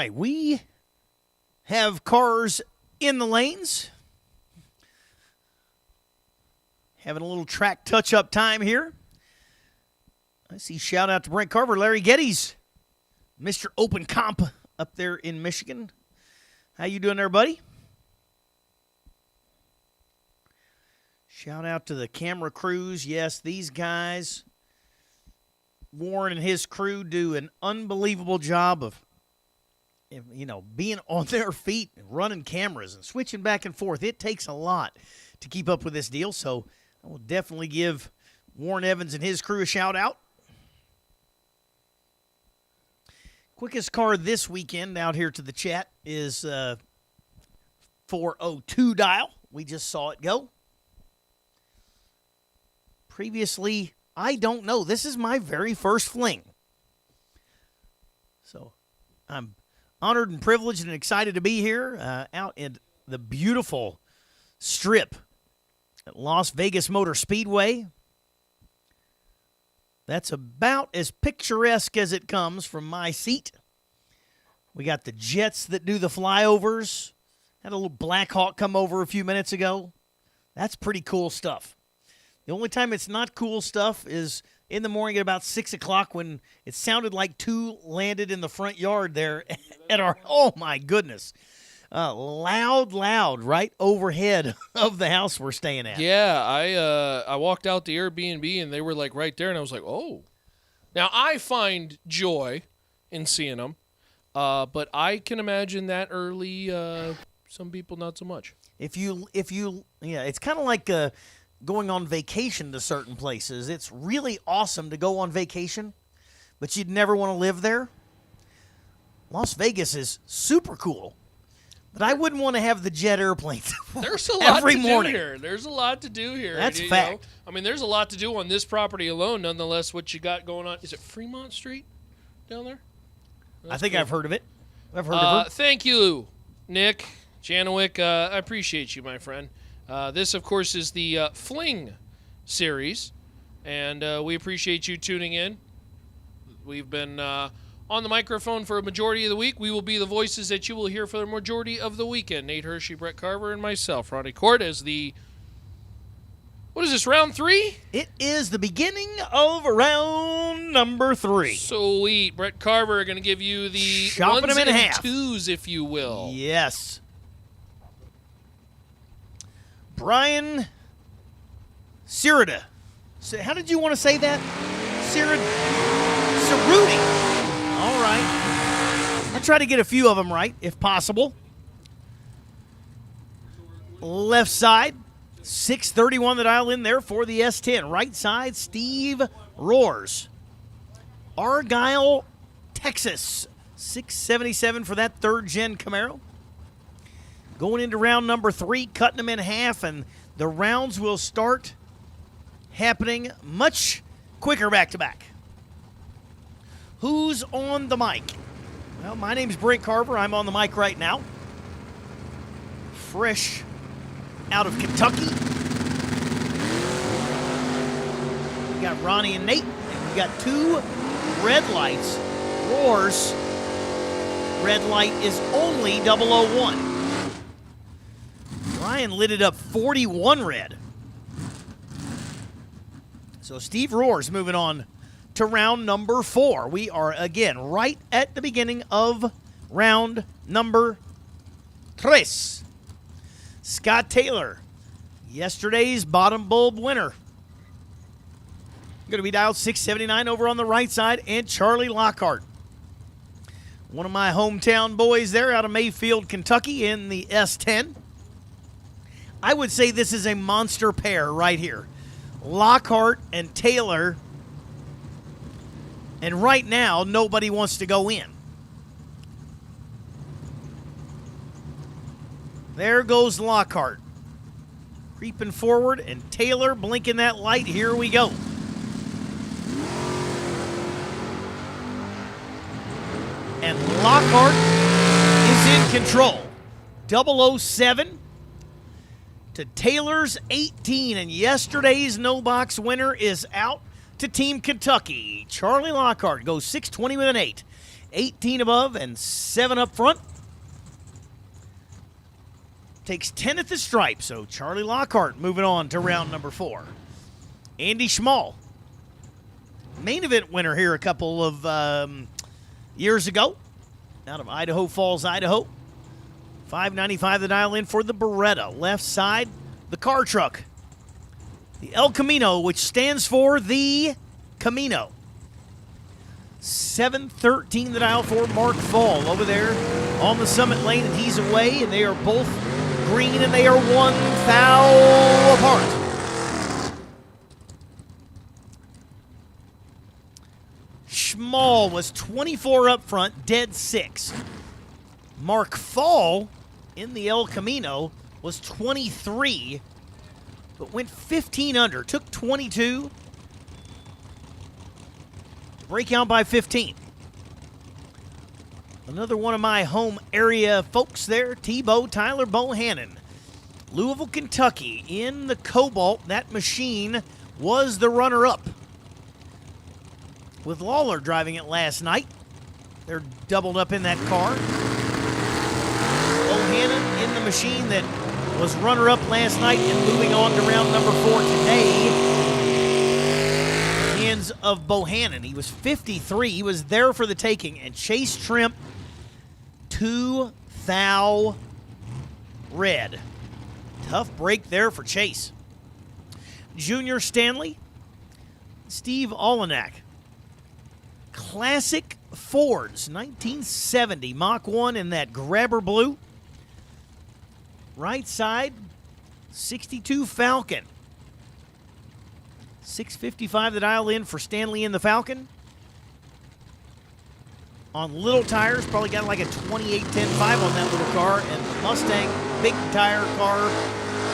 right, we have cars in the lanes. Having a little track touch-up time here. I see shout out to Brent Carver, Larry Geddes, Mr. Open Comp up there in Michigan. How you doing there, buddy? Shout out to the camera crews. Yes, these guys, Warren and his crew, do an unbelievable job of, being on their feet and running cameras and switching back and forth. It takes a lot to keep up with this deal, so I will definitely give Warren Evans and his crew a shout out. Quickest car this weekend out here to the chat is 402 dial. We just saw it go. Previously, I don't know. This is my very first Fling. So I'm honored and privileged and excited to be here out in the beautiful strip at Las Vegas Motor Speedway. That's about as picturesque as it comes from my seat. We got the jets that do the flyovers. Had a little Black Hawk come over a few minutes ago. That's pretty cool stuff. The only time it's not cool stuff is in the morning at about 6 o'clock when it sounded like two landed in the front yard there at our, oh my goodness, loud, right overhead of the house we're staying at. Yeah, I walked out the Airbnb and they were like right there, and I was like, oh. Now I find joy in seeing them, but I can imagine that early. Some people not so much. If you, it's kind of like going on vacation to certain places. It's really awesome to go on vacation, but you'd never want to live there. Las Vegas is super cool, but I wouldn't want to have the jet airplanes There's a lot every to morning. do here. There's a lot to do here. That's you fact. I mean, there's a lot to do on this property alone. Nonetheless, what you got going on? Is it Fremont Street down there? I think cool. I've heard of it. I've heard of her. Thank you, Nick Janowick. I appreciate you, my friend. This, of course, is the Fling series, and we appreciate you tuning in. We've been on the microphone for a majority of the week. We will be the voices that you will hear for the majority of the weekend. Nate Hershey, Brett Carver, and myself, Ronnie Court, as the, what is this, round 3? It is the beginning of round number 3. Sweet. Brett Carver going to give you the Chopping ones them in and half. twos, if you will. Yes. Brian Cerruti. How did you want to say that? Cerruti. All right. I try to get a few of them right, if possible. Left side, 631 the dial in there for the S10. Right side, Steve Roars. Argyle, Texas, 677 for that third-gen Camaro. Going into round number 3, cutting them in half, and the rounds will start happening much quicker back-to-back. Who's on the mic? Well, my name's Brent Carver. I'm on the mic right now. Fresh out of Kentucky. We got Ronnie and Nate, and we got 2 red lights. Roars. Red light is only 001. Ryan lit it up 41 red. So Steve Roars moving on to round number 4. We are, again, right at the beginning of round number 3. Scott Taylor, yesterday's bottom bulb winner. Going to be dialed 679 over on the right side, and Charlie Lockhart. One of my hometown boys there out of Mayfield, Kentucky in the S10. I would say this is a monster pair right here. Lockhart and Taylor. And right now, nobody wants to go in. There goes Lockhart. Creeping forward, and Taylor blinking that light. Here we go. And Lockhart is in control. 007 to Taylor's 18, and yesterday's no-box winner is out to Team Kentucky. Charlie Lockhart goes 620 with an 8. 18 above and 7 up front. Takes 10 at the stripe, so Charlie Lockhart moving on to round number 4. Andy Schmall, main event winner here a couple of years ago, out of Idaho Falls, Idaho. $5.95 the dial in for the Beretta. Left side, the car truck. The El Camino, which stands for the Camino. $7.13 the dial for Mark Fall over there on the summit lane, and he's away, and they are both green, and they are 1 foul apart. Schmall was 24 up front, dead 6. Mark Fall in the El Camino was 23, but went 15 under, took 22 to break out by 15. Another one of my home area folks there, Tyler Bohannon. Louisville, Kentucky, in the Cobalt. That machine was the runner-up, with Lawler driving it last night. They're doubled up in that car. Bohannon in the machine that was runner-up last night and moving on to round number 4 today. Hands of Bohannon. He was 53. He was there for the taking. And Chase Trimp, 2 thou red. Tough break there for Chase. Junior Stanley, Steve Olenek. Classic Fords, 1970 Mach 1 in that grabber blue. Right side, 62 Falcon. $6.55 the dial in for Stanley in the Falcon. On little tires, probably got like a 28-10-5 on that little car. And the Mustang, big tire car,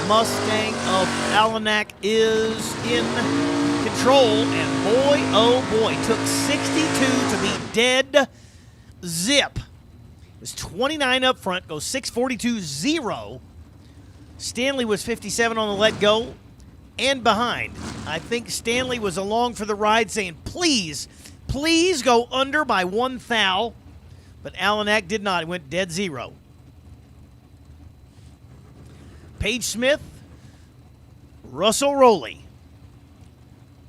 Mustang of Alanak is in control. And boy, oh boy, took 62 to be dead zip. It was 29 up front, goes 6:42.0. Stanley was 57 on the let go and behind. I think Stanley was along for the ride saying, please go under by 1 thou. But Alanak did not. It went dead 0. Paige Smith, Russell Rowley.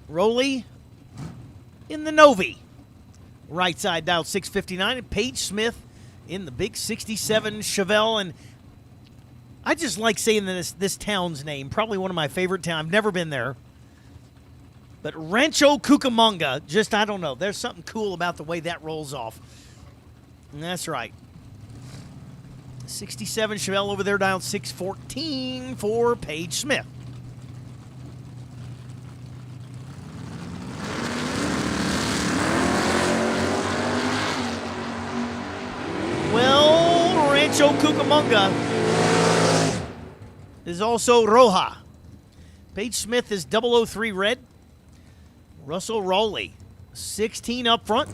Rowley in the Novi. Right side dialed 659. And Paige Smith in the big 67 Chevelle. And I just like saying this town's name. Probably one of my favorite towns. I've never been there. But Rancho Cucamonga, just, I don't know. There's something cool about the way that rolls off. And that's right. 67 Chevelle over there, dialed 614 for Paige Smith. Well, Rancho Cucamonga is also Roja. Paige Smith is 003 red. Russell Rowley, 16 up front.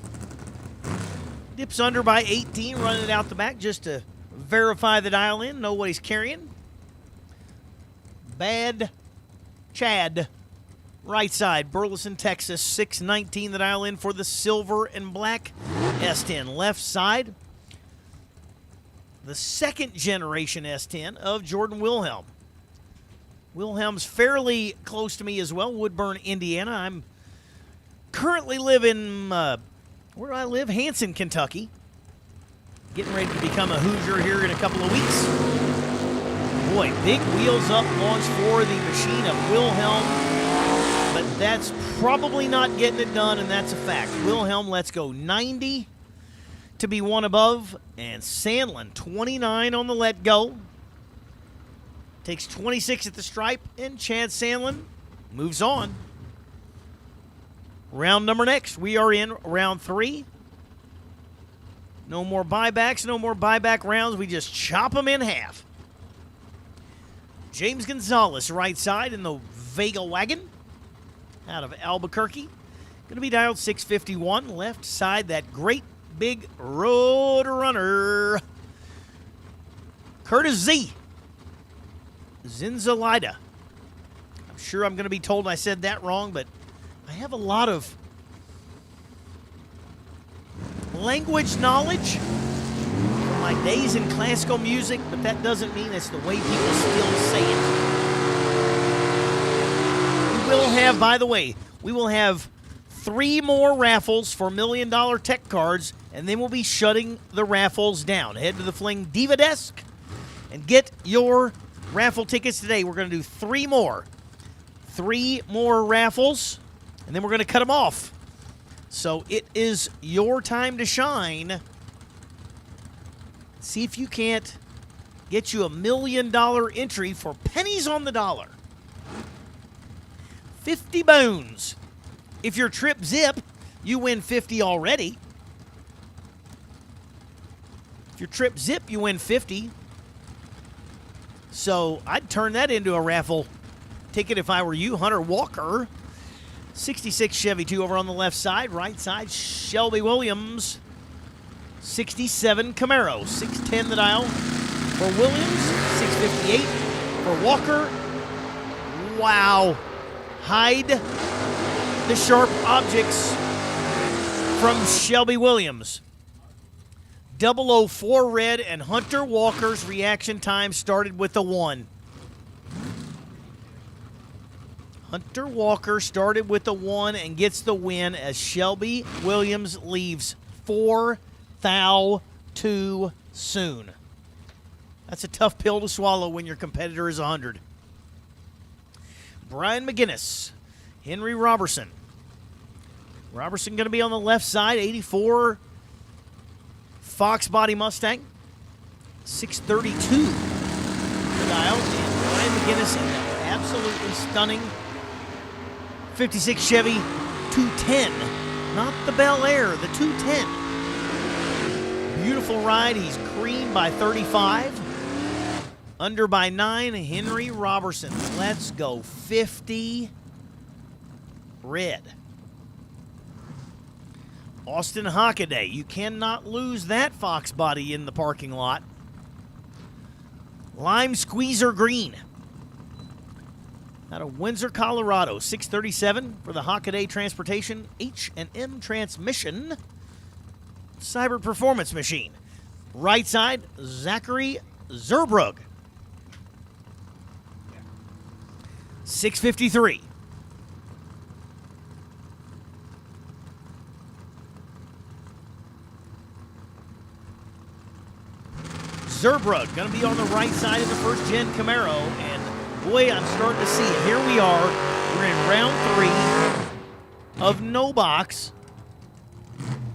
Dips under by 18, running it out the back just to verify the dial in. Know what he's carrying. Bad Chad, right side, Burleson, Texas, 619 the dial in for the silver and black S10. Left side, the second generation S10 of Jordan Wilhelm. Wilhelm's fairly close to me as well, Woodburn, Indiana. I'm currently live in, where do I live? Hanson, Kentucky. Getting ready to become a Hoosier here in a couple of weeks. Boy, big wheels up launch for the machine of Wilhelm, but that's probably not getting it done, and that's a fact. Wilhelm lets go 90 to be 1 above, and Sandlin, 29 on the let go. Takes 26 at the stripe, and Chad Sandlin moves on. Round number next. We are in round 3. No more buybacks, no more buyback rounds. We just chop them in half. James Gonzalez, right side in the Vega wagon out of Albuquerque. Going to be dialed 651. Left side, that great big road runner. Curtis Z. Zinzalida. I'm sure I'm going to be told I said that wrong, but I have a lot of language knowledge from my days in classical music, but that doesn't mean it's the way people still say it. We will have, by the way, we will have 3 more raffles for $1 Million Tech Cards, and then we'll be shutting the raffles down. Head to the Fling Diva Desk and get your raffle tickets today. We're going to do 3 more. 3 more raffles, and then we're going to cut them off. So it is your time to shine. See if you can't get you $1 million entry for pennies on the dollar. 50 bones. If your trip zip, you win 50 already. If your trip zip, you win 50. So I'd turn that into a raffle ticket if I were you. Hunter Walker, 66 Chevy 2 over on the left side. Right side, Shelby Williams, 67 Camaro. 610 the dial for Williams, 658 for Walker. Wow. Hide the sharp objects from Shelby Williams. 004 red, and Hunter Walker's reaction time started with a 1. Hunter Walker started with a 1 and gets the win as Shelby Williams leaves 4 thou too soon. That's a tough pill to swallow when your competitor is 100. Brian McGinnis, Henry Robertson. Robertson going to be on the left side, 84 Fox Body Mustang, 632 the dial, and Brian McGinnis in that absolutely stunning 56 Chevy 210, not the Bel Air, the 210. Beautiful ride. He's green by 35, under by 9. Henry Robertson. Let's go 50 red. Austin Hockaday. You cannot lose that Fox body in the parking lot. Lime Squeezer Green. Out of Windsor, Colorado. 637 for the Hockaday Transportation H&M Transmission Cyber Performance Machine. Right side, Zachary Zerbrug. 653. Zerbrug going to be on the right side of the first gen Camaro, and boy, I'm starting to see it. Here we are. We're in round 3 of no box,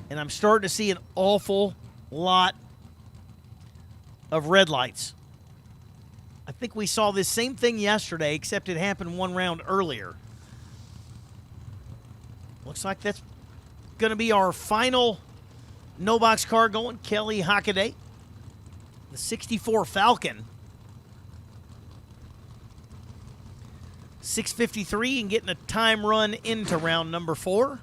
and I'm starting to see an awful lot of red lights. I think we saw this same thing yesterday, except it happened 1 round earlier. Looks like that's going to be our final no box car going. Kelly Hockaday, the 64 Falcon. 6:53 and getting a time run into round number 4.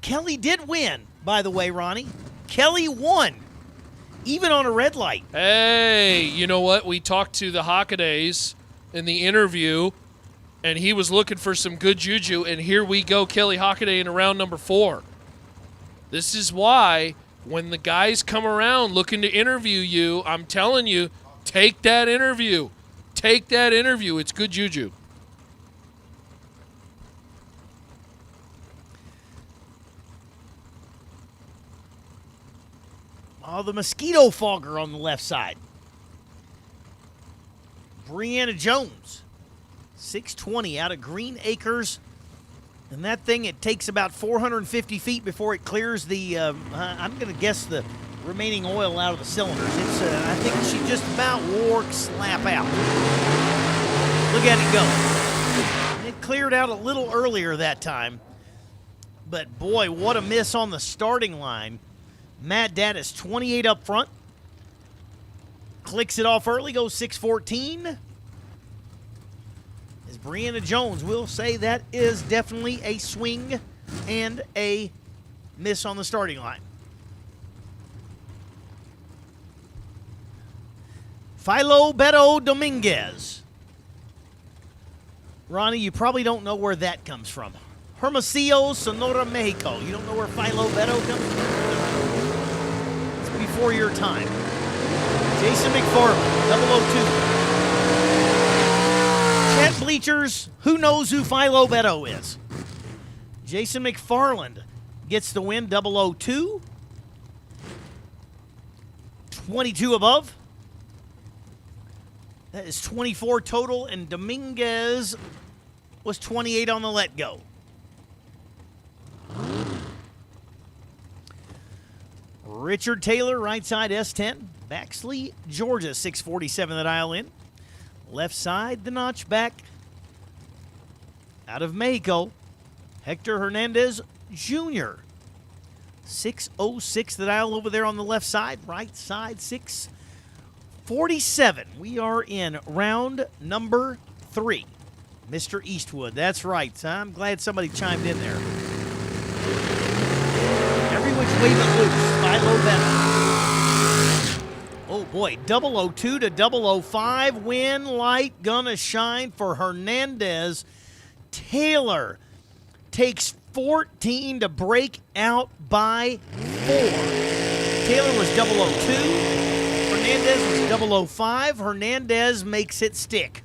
Kelly did win, by the way, Ronnie. Kelly won, even on a red light. Hey, you know what? We talked to the Hockadays in the interview, and he was looking for some good juju, and here we go, Kelly Hockaday in round number 4. This is why when the guys come around looking to interview you, I'm telling you, take that interview. Take that interview. It's good juju. Oh, the Mosquito Fogger on the left side. Brianna Jones, 620 out of Green Acres. And that thing, it takes about 450 feet before it clears the, I'm going to guess the remaining oil out of the cylinders. It's, I think she just about wore slap out. Look at it go. It cleared out a little earlier that time. But boy, what a miss on the starting line. Matt Dat is 28 up front. Clicks it off early, goes 6:14. As Brianna Jones will say, that is definitely a swing and a miss on the starting line. Philo Beto Dominguez. Ronnie, you probably don't know where that comes from. Hermosillo, Sonora, Mexico. You don't know where Philo Beto comes from? It's before your time. Jason McFarland, 002. Chat Bleachers, who knows who Philo Beto is? Jason McFarland gets the win, 002. 22 above. That is 24 total, and Dominguez was 28 on the let go. Richard Taylor, right side S10. Baxley, Georgia, 647 the dial in. Left side, the notchback. Out of Mexico, Hector Hernandez Jr. 606 the dial over there on the left side. Right side, 647. We are in round number 3. Mr. Eastwood, that's right. I'm glad somebody chimed in there. Every which way but loose, Philo Beto. Oh boy, 002 to 005. Win light gonna shine for Hernandez. Taylor takes 14 to break out by 4. Taylor was 002. Hernandez was 005. Hernandez makes it stick.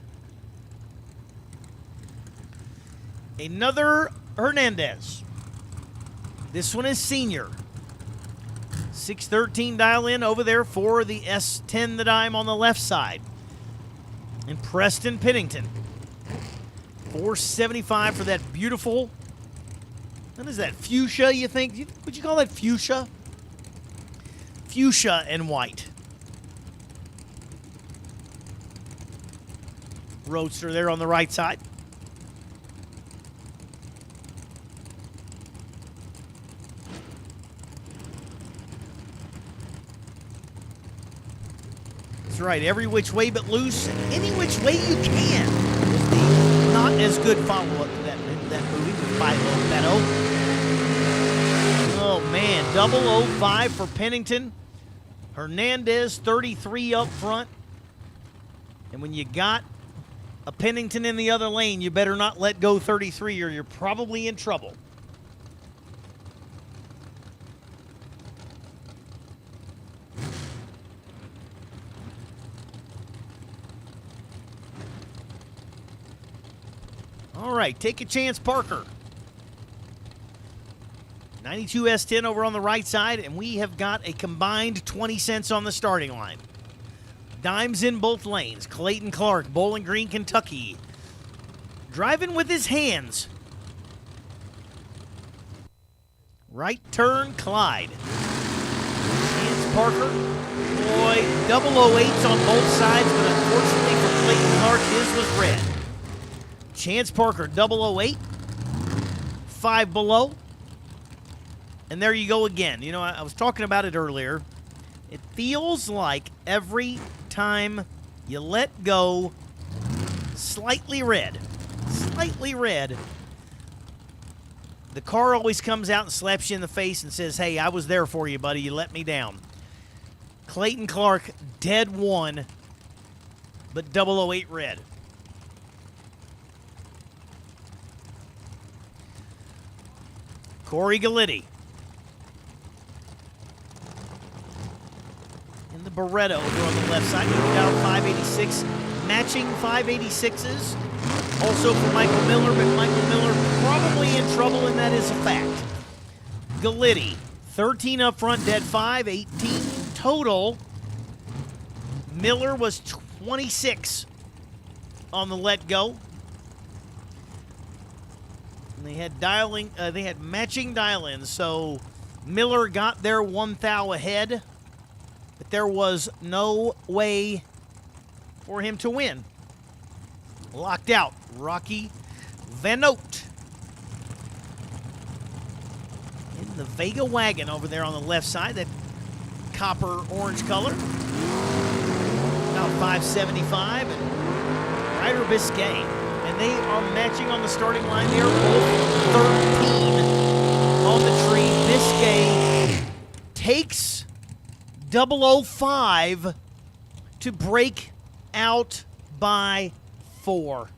Another Hernandez. This one is senior. 613 dial in over there for the S10 the dime on the left side. And Preston Pennington. 475 for that beautiful. What is that? Fuchsia, you think? Would you call that fuchsia? Fuchsia and white. Roadster there on the right side. That's right, every which way but loose, any which way you can. Was the not as good follow-up to that movie with Philo Beto. Oh man, 005 for Pennington. Hernandez, 33 up front. And when you got a Pennington in the other lane, you better not let go 33 or you're probably in trouble. All right, take a chance, Parker. 92 S10 over on the right side, and we have got a combined 20 cents on the starting line. Dimes in both lanes. Clayton Clark, Bowling Green, Kentucky. Driving with his hands. Right turn, Clyde. Chance Parker. Boy, 008s on both sides, but unfortunately for Clayton Clark, his was red. Chance Parker, 008. 5 below. And there you go again. You know, I was talking about it earlier. It feels like every time you let go, slightly red, the car always comes out and slaps you in the face and says, hey, I was there for you, buddy. You let me down. Clayton Clark, dead 1, but 008 red. Corey Gallitti. In the Beretta over on the left side. Down 586. Matching 586s. Also for Michael Miller, but Michael Miller probably in trouble, and that is a fact. Gallitti. 13 up front, dead 5. 18 total. Miller was 26 on the let go. And they had matching dial-ins, so Miller got their 1 thou ahead. there was no way for him to win. Locked out, Rocky Van Noot. In the Vega wagon over there on the left side, that copper-orange color. About 575, and Ryder Biscay. And they are matching on the starting line. They are both 13 on the tree. Biscay takes 005 to break out by 4.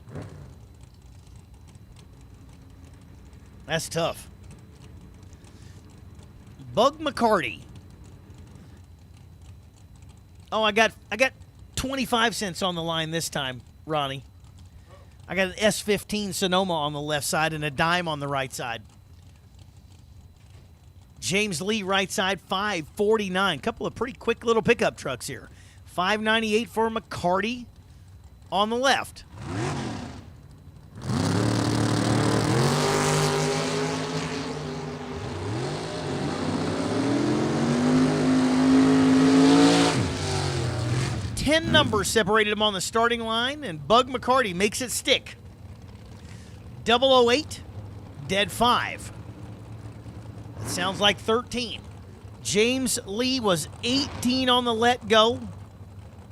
That's tough. Bug McCarty. Oh, I got 25 cents on the line this time, Ronnie. I got an S15 Sonoma on the left side and a dime on the right side. James Lee, right side, 549. Couple of pretty quick little pickup trucks here. 598 for McCarty on the left. Ten numbers separated him on the starting line, and Bug McCarty makes it stick. 008, dead 5. That sounds like 13. James Lee was 18 on the let go.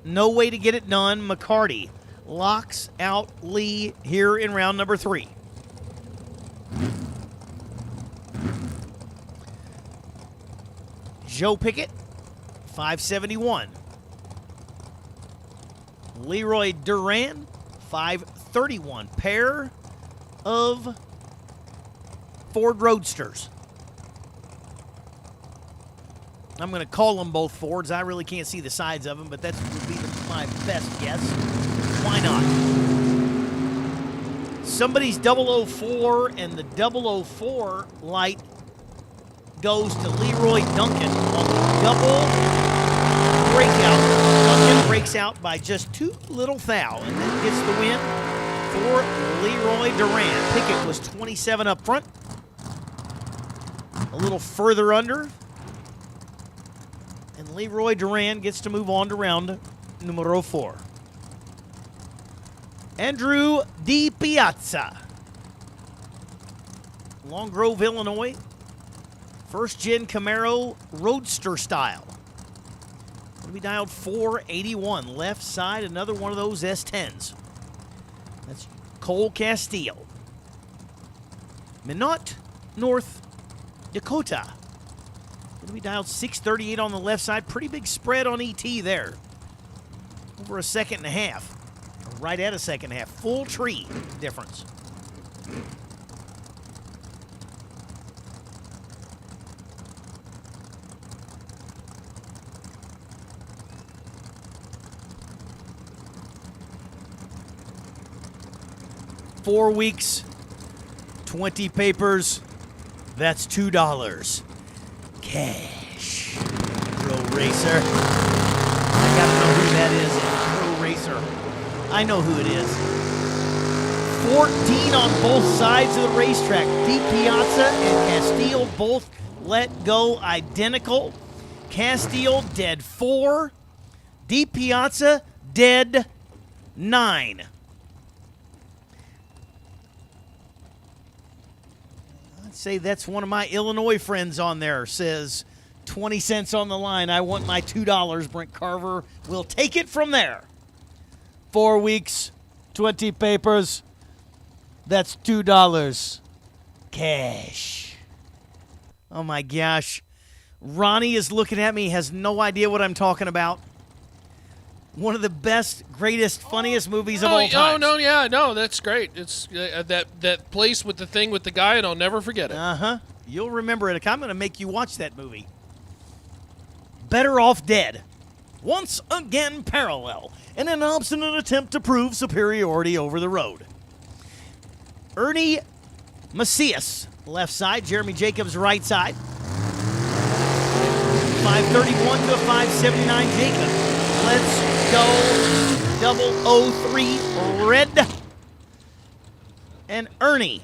No way to get it done. McCarty locks out Lee here in round number 3. Joe Pickett, 571. Leroy Duran, 531. Pair of Ford Roadsters. I'm going to call them both Fords. I really can't see the sides of them, but that would be my best guess. Why not? Somebody's 004, and the 004 light goes to Leroy Duncan on the double breakout. Duncan breaks out by just 2 little thou, and that gets the win for Leroy Duran. Pickett was 27 up front. A little further under. And Leroy Duran gets to move on to round numero 4. Andrew Di Piazza. Long Grove, Illinois. First-gen Camaro Roadster style. Going to be dialed 481. Left side, another one of those S10s. That's Cole Castillo. Minot, North Dakota. Going to be dialed 638 on the left side. Pretty big spread on ET there. Over a second and a half. Right at a second and a half. Full tree difference. Four weeks, 20 papers, that's $2. Cash. Pro Racer. I gotta know who that is. Pro Racer. I know who it is. 14 on both sides of the racetrack. Di Piazza and Castile both let go identical. Castile dead 4. Di Piazza dead 9. I'd say that's one of my Illinois friends on there. Says 20 cents on the line. I want my $2. Brent Carver will take it from there. 4 weeks, 20 papers. That's $2. Cash. Oh my gosh. Ronnie is looking at me, has no idea what I'm talking about. One of the best, greatest, funniest movies of all time. No, that's great. It's that place with the thing with the guy, and I'll never forget it. Uh-huh. You'll remember it. I'm going to make you watch that movie. Better Off Dead. Once again parallel in an obstinate attempt to prove superiority over the road. Ernie Macias, left side. Jeremy Jacobs, right side. 531 to 579 Jacob. Let's go. 003 red. And Ernie,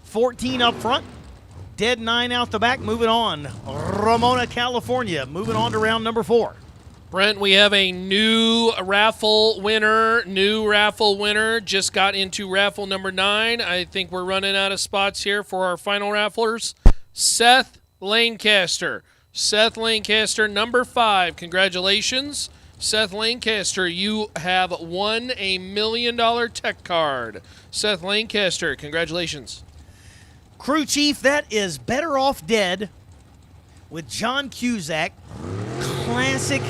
14 up front. Dead 9 out the back. Moving on. Ramona, California. Moving on to round number 4. Brent, we have a new raffle winner. Just got into raffle number 9. I think we're running out of spots here for our final rafflers. Seth Lancaster. Seth Lancaster, number 5. Congratulations. Seth Lancaster, you have won a $1 million tech card. Seth Lancaster, congratulations. Crew chief, that is Better Off Dead with John Cusack. Classic,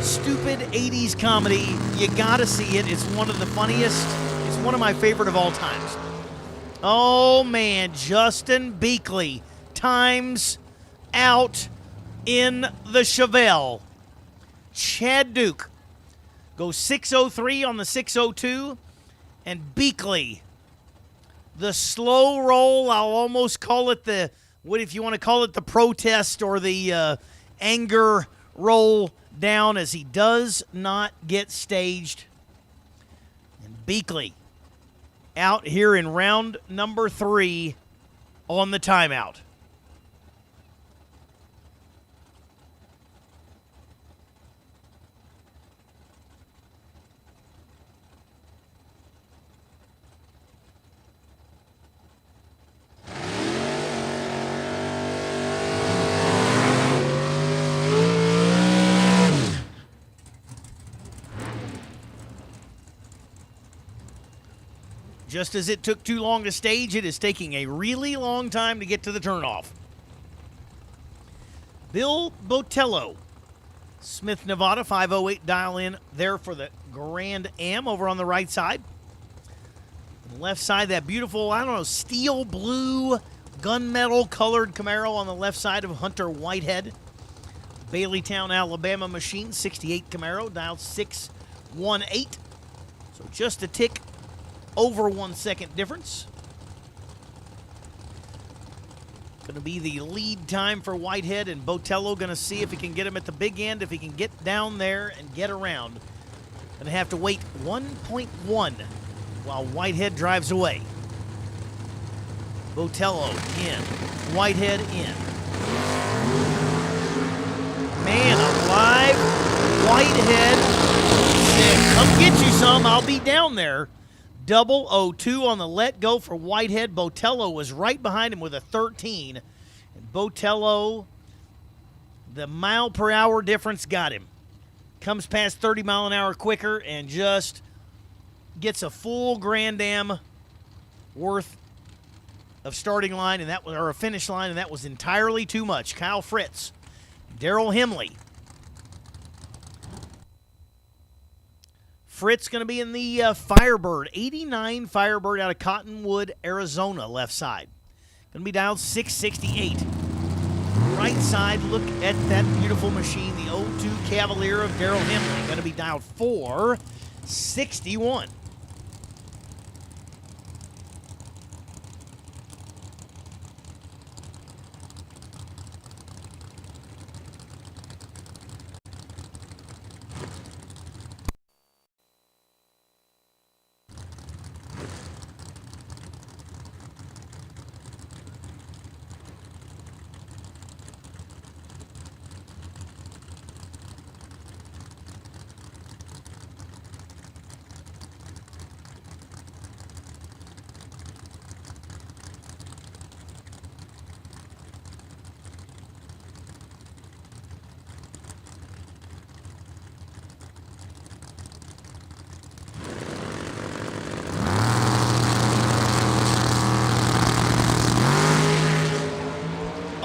stupid 80s comedy. You gotta see it. It's one of the funniest. It's one of my favorite of all times. Oh, man. Justin Beakley. Times out in the Chevelle. Chad Duke goes 603 on the 602. And Beakley, the slow roll, I'll almost call it the, what if you want to call it the protest or the anger roll down, as he does not get staged. And Beakley out here in round number 3 on the timeout. Just as it took too long to stage, it is taking a really long time to get to the turnoff. Bill Botello, Smith, Nevada, 508 dial in there for the Grand Am over on the right side. On the left side, that beautiful, I don't know, steel blue gunmetal colored Camaro on the left side of Hunter Whitehead. Baileytown, Alabama machine, 68 Camaro, dialed 618. So just a tick over 1 second difference. Going to be the lead time for Whitehead, and Botello going to see if he can get him at the big end, if he can get down there and get around. Going to have to wait 1.1 while Whitehead drives away. Botello in, Whitehead in. Man alive, Whitehead said, come get you some, I'll be down there. 002 on the let go for Whitehead. Botello was right behind him with a 13. And Botello, the mile per hour difference got him. Comes past 30 mile an hour quicker and just gets a full Grand Am worth of starting line, and that was, or a finish line, and that was entirely too much. Kyle Fritz, Daryl Hemley. Fritz going to be in the Firebird, 89 Firebird out of Cottonwood, Arizona, left side. Going to be dialed 668. Right side, look at that beautiful machine, the 02 Cavalier of Daryl Hemley. Going to be dialed 461.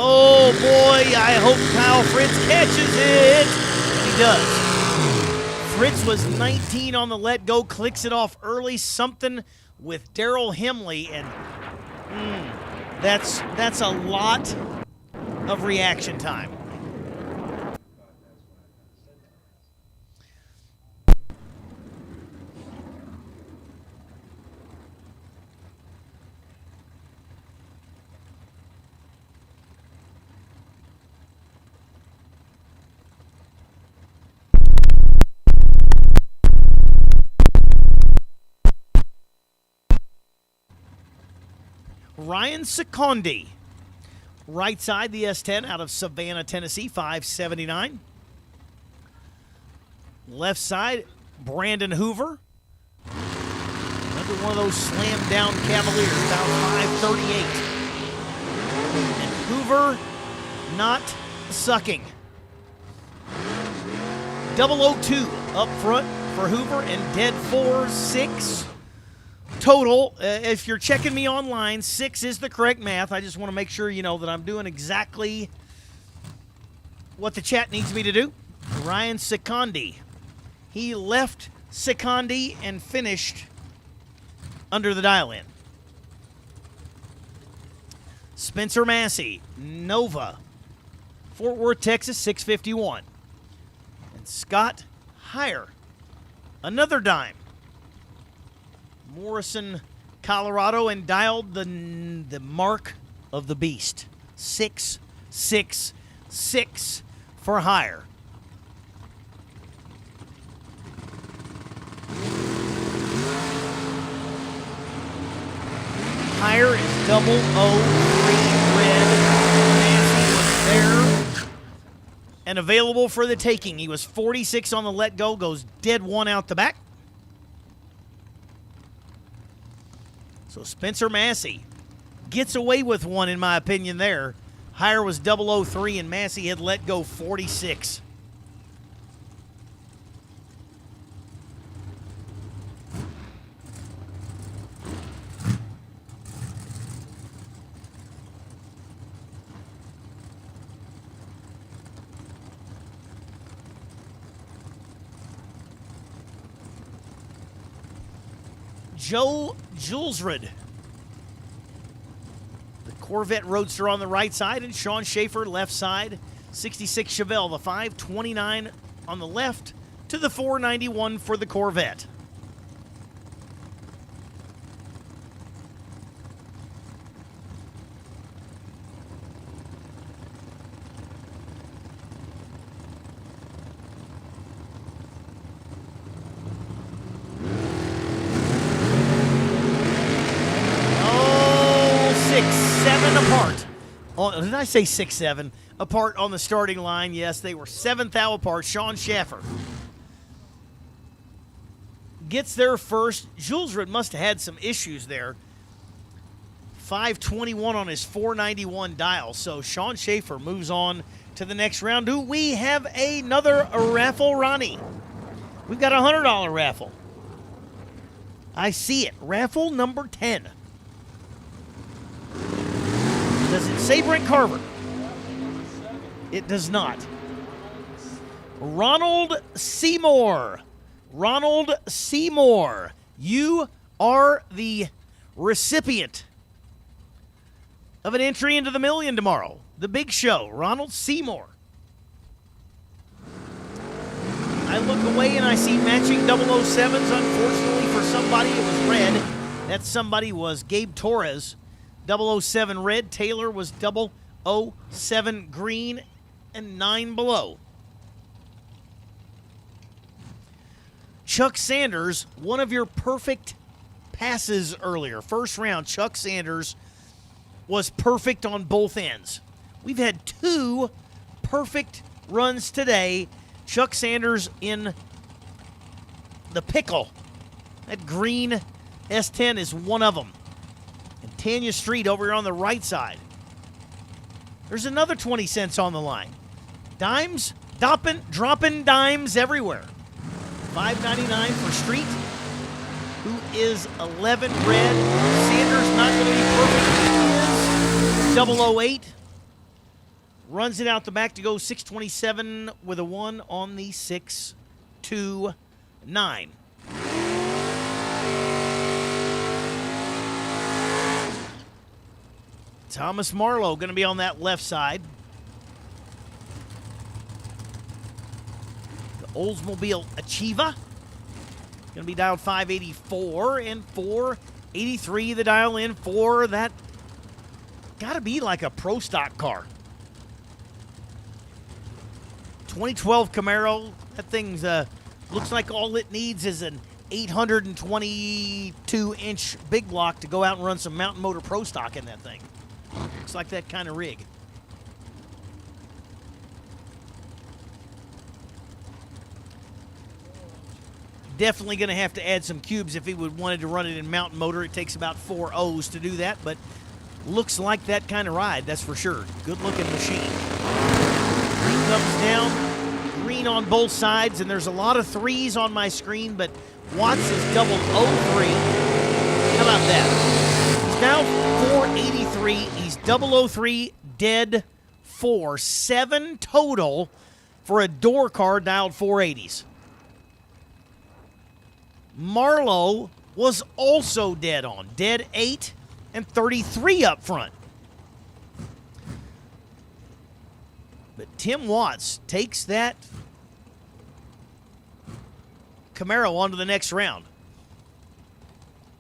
Oh boy, I hope Kyle Fritz catches it. He does. Fritz was 19 on the let go, clicks it off early, something with Daryl Hemley, and that's a lot of reaction time. Ryan Secondi, right side, the S10 out of Savannah, Tennessee, 579. Left side, Brandon Hoover. Another one of those slam down Cavaliers, about 538. And Hoover not sucking. 002 up front for Hoover and dead 4-6 total. If you're checking me online, 6 is the correct math. I just want to make sure you know that I'm doing exactly what the chat needs me to do. Ryan Secondi. He left Secondi and finished under the dial-in. Spencer Massey, Nova, Fort Worth, Texas, 651. And Scott Heyer, another dime. Morrison, Colorado, and dialed the mark of the beast. 666 for Heyer. Heyer is 003 red. Nancy was there and available for the taking. He was 46 on the let go, goes dead 1 out the back. So Spencer Massey gets away with 1, in my opinion, there. Heyer was 003 and Massey had let go 46. Joe Julesrud, the Corvette Roadster on the right side, and Sean Schaefer left side. 66 Chevelle, the 529 on the left to the 491 for the Corvette. Did I say 6-7? Apart on the starting line. Yes, they were 7th thou apart. Sean Schaffer gets there first. Julesrud must have had some issues there. 521 on his 491 dial. So Sean Schaefer moves on to the next round. Do we have another raffle, Ronnie? We've got a $100 raffle. I see it. Raffle number 10. Does it say Brent Carver? It does not. Ronald Seymour. Ronald Seymour. You are the recipient of an entry into the million tomorrow. The big show. Ronald Seymour. I look away and I see matching 007s. Unfortunately for somebody, it was red. That somebody was Gabe Torres. 007 red. Taylor was 007 green and 9 below. Chuck Sanders, one of your perfect passes earlier. First round, Chuck Sanders was perfect on both ends. We've had 2 perfect runs today. Chuck Sanders in the pickle. That green S10 is one of them. And Tanya Street over here on the right side. There's another 20 cents on the line. Dimes, dropping dimes everywhere. $5.99 for Street, who is 11 red. Sanders not going to be perfect. He is 008. Runs it out the back to go 627 with a 1 on the 629. Thomas Marlowe going to be on that left side. The Oldsmobile Achieva going to be dialed 584 and 483 the dial in for that. Got to be like a pro stock car. 2012 Camaro. That thing's looks like all it needs is an 822-inch big block to go out and run some Mountain Motor Pro stock in that thing. Looks like that kind of rig. definitely going to have to add some cubes if he would wanted to run it in mountain motor. It takes about 4 O's to do that, but looks like that kind of ride, that's for sure. Good-looking machine. Green comes down, green on both sides, and there's a lot of 3s on my screen, but Watts is double 03. How about that? He's now 483. He's double 03, dead 4. 7 total for a door car dialed 480s. Marlowe was also dead on. Dead 8 and 33 up front. But Tim Watts takes that Camaro on to the next round.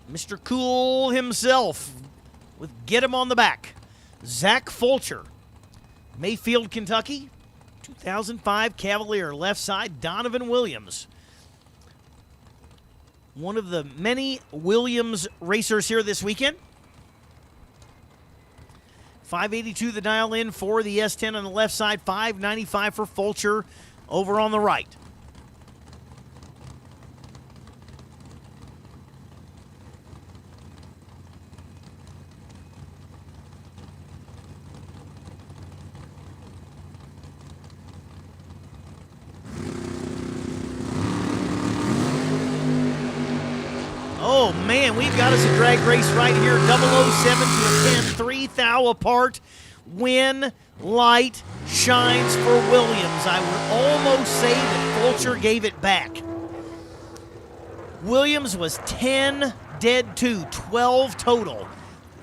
Mr. Cool himself with Get Him on the Back. Zach Fulcher, Mayfield, Kentucky, 2005 Cavalier, left side, Donovan Williams. One of the many Williams racers here this weekend. 582 the dial in for the S10 on the left side, 595 for Fulcher over on the right. Oh, man, we've got us a drag race right here. 007 to a 10, 3 thou apart. Win, light, shines for Williams. I would almost say that Fulcher gave it back. Williams was 10, dead 2, 12 total.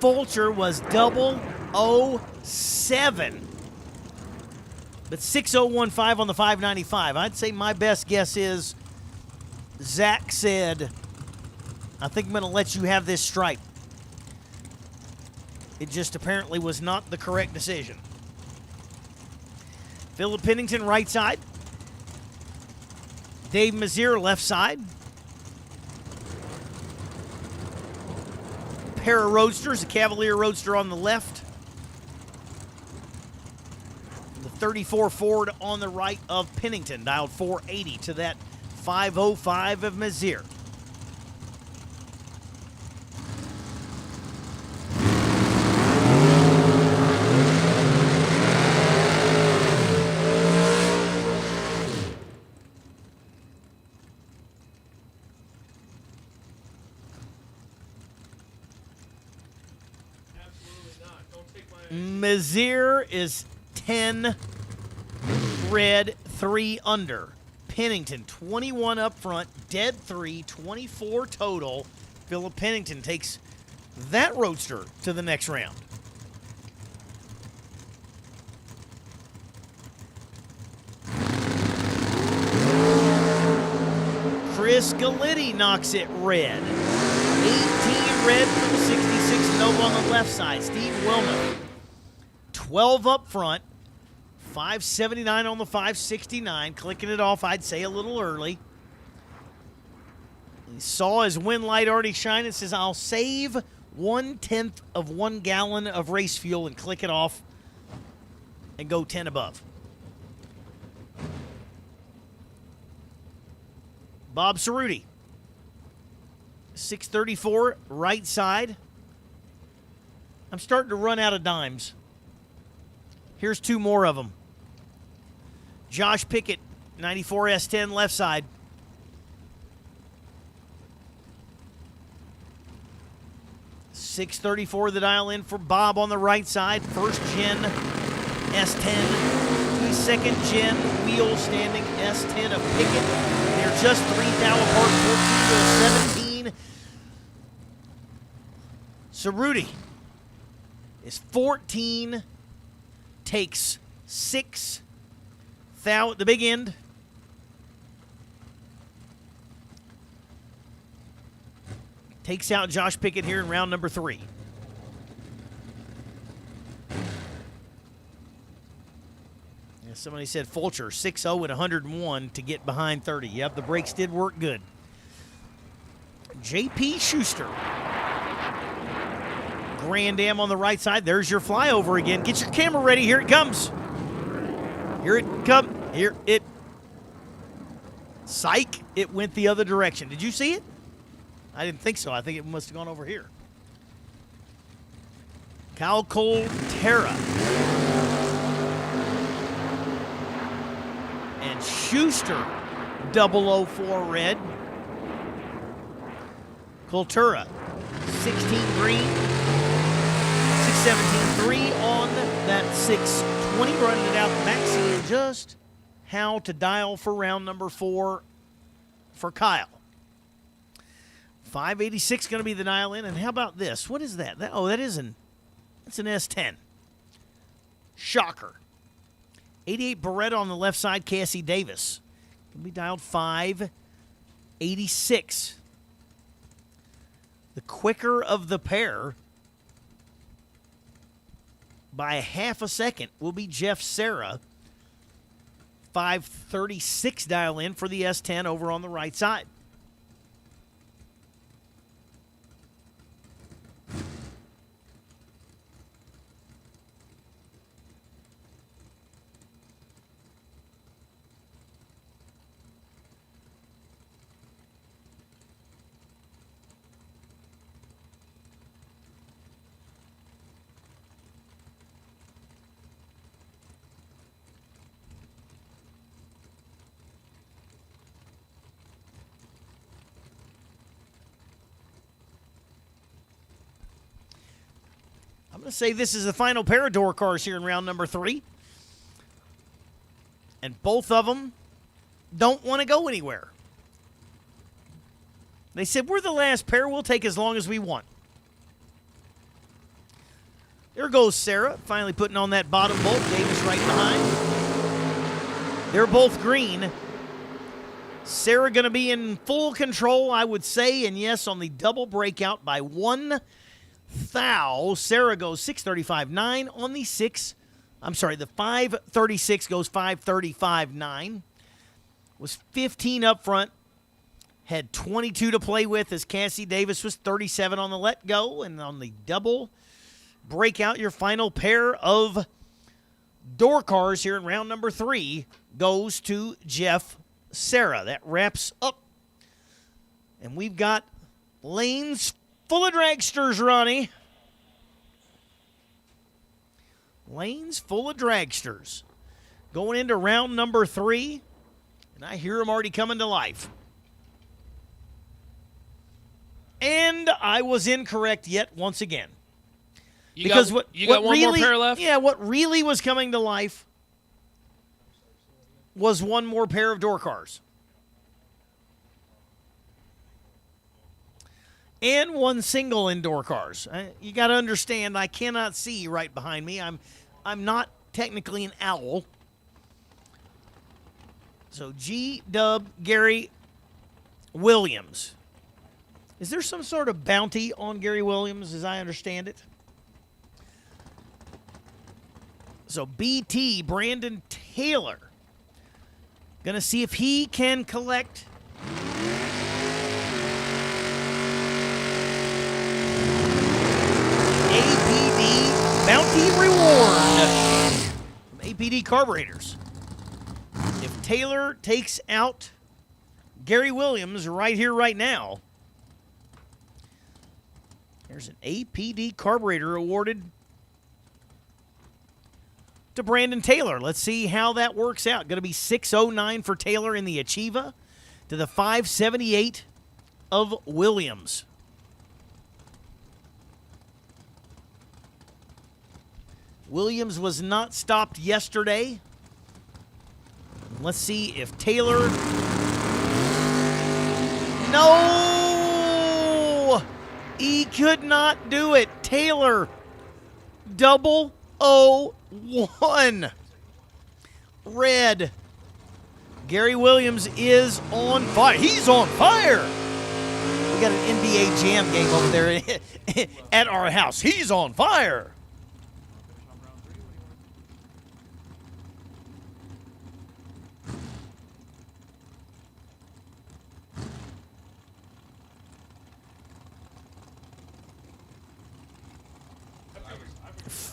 Fulcher was 007. But 6015 on the 595. I'd say my best guess is Zach said, I think I'm going to let you have this stripe. It just apparently was not the correct decision. Philip Pennington, right side. Dave Mazier, left side. Pair of roadsters, a Cavalier roadster on the left. The 34 Ford on the right of Pennington, dialed 480 to that 505 of Mazier. Mazier is 10 red, 3 under. Pennington, 21 up front, dead 3, 24 total. Philip Pennington takes that roadster to the next round. Chris Galitti knocks it red. 18 red from 66 Nova on the left side. Steve Wilmer, 12 up front, 579 on the 569. Clicking it off, I'd say, a little early. He saw his win light already shine and says, I'll save 1/10 of 1 gallon of race fuel and click it off and go 10 above. Bob Cerruti, 634 right side. I'm starting to run out of dimes. Here's 2 more of them. Josh Pickett, 94 S10 left side. $634 the dial in for Bob on the right side. First gen S10. The second gen wheel standing S10 of Pickett. They're just 3 thou apart, 14 to 17. Cerruti is 14. Takes 6 thou at the big end. Takes out Josh Pickett here in round number 3. Yeah, somebody said Fulcher 6-0 at 101 to get behind 30. Yep, the brakes did work good. J.P. Schuster. Grand Am on the right side. There's your flyover again. Get your camera ready. Here it comes. Here it comes. Here it. Psych, it went the other direction. Did you see it? I didn't think so. I think it must have gone over here. Cal Colterra. And Schuster, 004 red. Colterra, 16 green. 617.3 on that 620. Running it out, Maxine just how to dial for round number 4 for Kyle. 586 going to be the dial in. And how about this? What is that? That's an S10. Shocker. 88 Beretta on the left side, Cassie Davis. Going to be dialed 586. The quicker of the pair by a half a second will be Jeff Serra. 536 dial in for the S10 over on the right side. I'm going to say this is the final pair of door cars here in round number 3. And both of them don't want to go anywhere. They said, we're the last pair. We'll take as long as we want. There goes Sarah, finally putting on that bottom bolt. Davis right behind. They're both green. Sarah going to be in full control, I would say. And yes, on the double breakout by 1 thou. Sarah goes 635.9 on the 536 goes 535.9. Was 15 up front. Had 22 to play with as Cassie Davis was 37 on the let go. And on the double breakout, your final pair of door cars here in round number 3 goes to Jeff Serra. That wraps up. And we've got lanes full of dragsters, Ronnie. Lanes full of dragsters. Going into round number 3, and I hear them already coming to life. And I was incorrect yet once again. You got one more pair left? Yeah, what really was coming to life was one more pair of door cars. And one single indoor cars. You got to understand, I cannot see right behind me. I'm not technically an owl. So G-Dub Gary Williams. Is there some sort of bounty on Gary Williams, as I understand it? So BT Brandon Taylor. Going to see if he can collect Bounty reward from APD Carburetors. If Taylor takes out Gary Williams right here, right now, there's an APD Carburetor awarded to Brandon Taylor. Let's see how that works out. Going to be 609 for Taylor in the Achieva to the 578 of Williams. Williams was not stopped yesterday. Let's see if Taylor... No! He could not do it. Taylor, 001. Red. Gary Williams is on fire. He's on fire! We got an NBA Jam game over there at our house. He's on fire!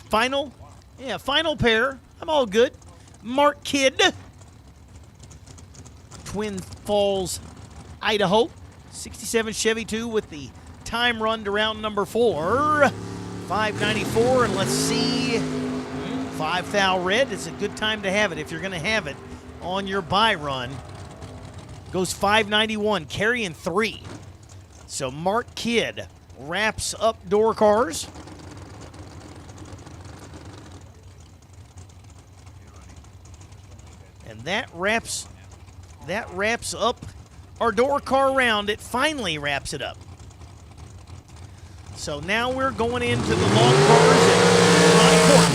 Final pair. I'm all good. Mark Kidd. Twin Falls, Idaho. 67 Chevy 2 with the time run to round number 4. 594, and let's see, 5 thou red. It's a good time to have it if you're going to have it on your buy run. Goes 591, carrying 3. So Mark Kidd wraps up door cars. And that wraps up our door car round. It finally wraps it up. So now we're going into the long cars and Ronnie Court.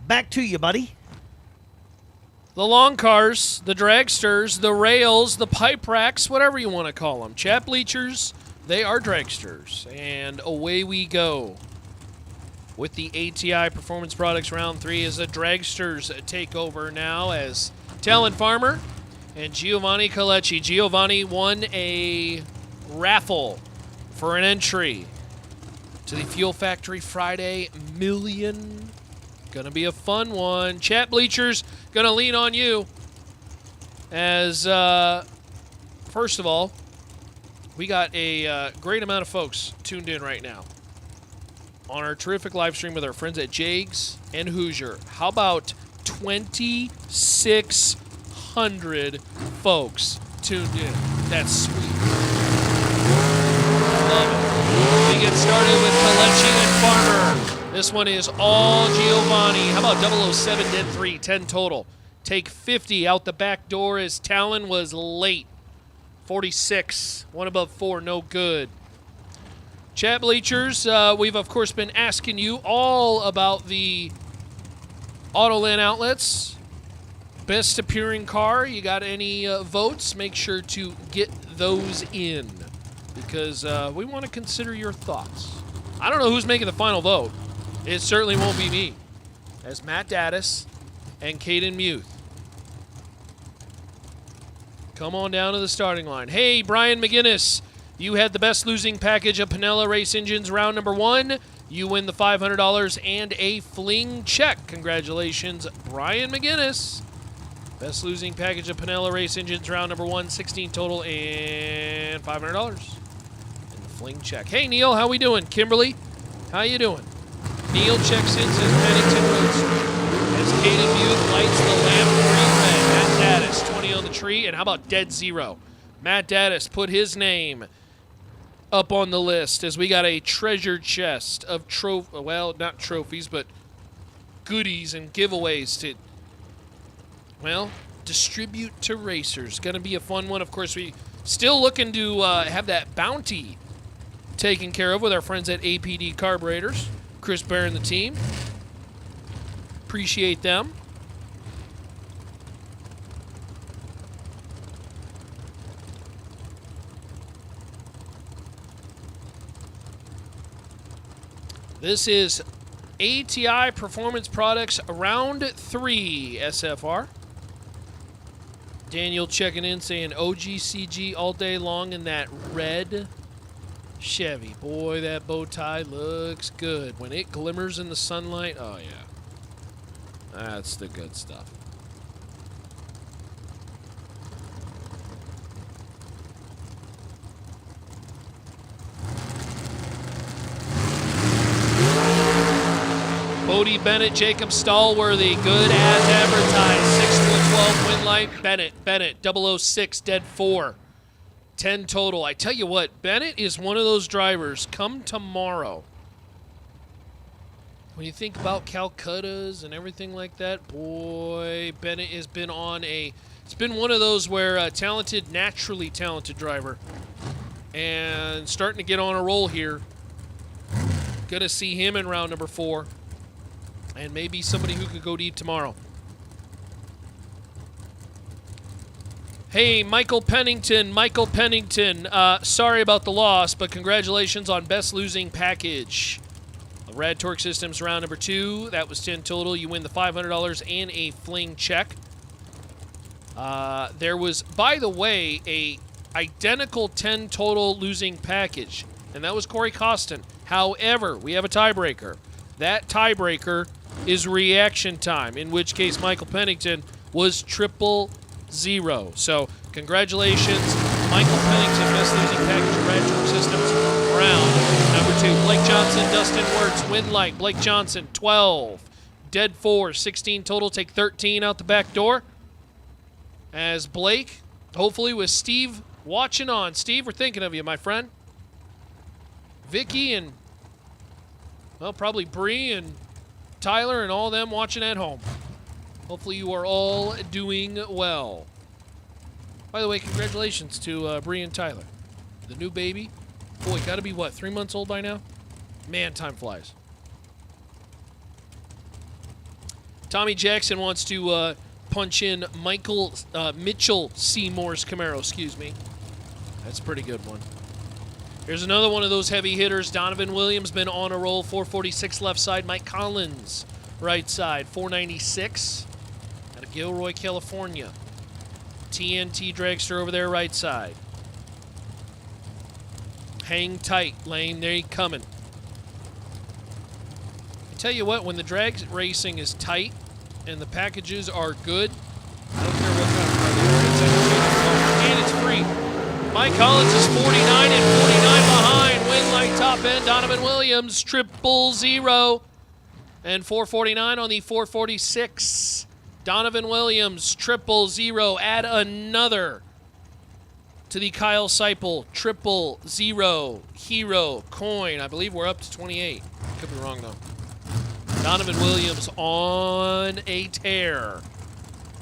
Back to you, buddy. The long cars, the dragsters, the rails, the pipe racks, whatever you want to call them. Chat bleachers, they are dragsters. And away we go with the ATI Performance Products Round 3 as the dragsters take over now as Talon Farmer and Giovanni Colecci. Giovanni won a raffle for an entry to the Fuel Factory Friday Million. Gonna be a fun one. Chat bleachers, gonna lean on you as, first of all, we got a great amount of folks tuned in right now on our terrific live stream with our friends at Jags and Hoosier. How about 2,600 folks tuned in? That's sweet. Love it. We get started with Colecci and Farmer. This one is all Giovanni. How about 007 did 3, 10 total. Take 50 out the back door as Talon was late. 46, 1 above 4, no good. Chat bleachers, we've of course been asking you all about the Autoland outlets. Best appearing car, you got any votes? Make sure to get those in because we want to consider your thoughts. I don't know who's making the final vote. It certainly won't be me, as Matt Daddis and Caden Muth. Come on down to the starting line. Hey, Brian McGinnis, you had the best losing package of Pinella Race Engines round number 1. You win the $500 and a Fling check. Congratulations, Brian McGinnis. Best losing package of Pinella Race Engines round number 1, 16 total and $500. And the Fling check. Hey, Neil, how we doing? Kimberly, how you doing? Neil checks in, says Pennington Roadster. As Caden Muth lights the lamp green red. Matt Daddis, 20 on the tree. And how about Dead Zero? Matt Daddis put his name up on the list as we got a treasure chest of not trophies, but goodies and giveaways to, distribute to racers. Going to be a fun one. Of course, we still looking to have that bounty taken care of with our friends at APD Carburetors. Chris Bear and the team. Appreciate them. This is ATI Performance Products Round 3 SFR. Daniel checking in saying OGCG all day long in that red Chevy. Boy, that bow tie looks good. When it glimmers in the sunlight, oh yeah. That's the good stuff. Bodie Bennett, Jacob Stallworthy, good as advertised. 6 to a 12 win light. Bennett, 006, dead 4. 10 total. I tell you what, Bennett is one of those drivers. Come tomorrow. When you think about Calcuttas and everything like that, boy, Bennett has been on it's been one of those where a naturally talented driver and starting to get on a roll here. Gonna see him in round number 4 and maybe somebody who could go deep tomorrow. Hey, Michael Pennington. Sorry about the loss, but congratulations on best losing package. Rad Torque Systems round number 2. That was 10 total. You win the $500 and a Fling check. There was, by the way, a identical 10 total losing package, and that was Corey Costin. However, we have a tiebreaker. That tiebreaker is reaction time, in which case Michael Pennington was 000. So Congratulations, Michael Pennington, Best Losing Package Ratchet Systems, round number 2. Blake Johnson, Dustin Wirtz, win light. Blake Johnson, 12. Dead 4, 16 total. Take 13 out the back door. As Blake, hopefully with Steve watching on. Steve, we're thinking of you, my friend. Vicky and, well, probably Bree and Tyler and all them watching at home. Hopefully you are all doing well. By the way, congratulations to Bree and Tyler. The new baby. Boy, got to be, what, 3 months old by now? Man, time flies. Tommy Jackson wants to punch in Mitchell Seymour's Camaro, excuse me. That's a pretty good one. Here's another one of those heavy hitters. Donovan Williams been on a roll. 446 left side. Mike Collins, right side. 496 out of Gilroy, California. TNT dragster over there, right side. Hang tight, Lane. There you coming. I tell you what, when the drag racing is tight and the packages are good, I don't care what kind of car they are. And it's free. Mike Collins is 49 and 49 behind. Win light top end. Donovan Williams, 000. And 449 on the 446. Donovan Williams, 000. Add another to the Kyle Seipel, 000 hero coin. I believe we're up to 28. Could be wrong, though. Donovan Williams on a tear.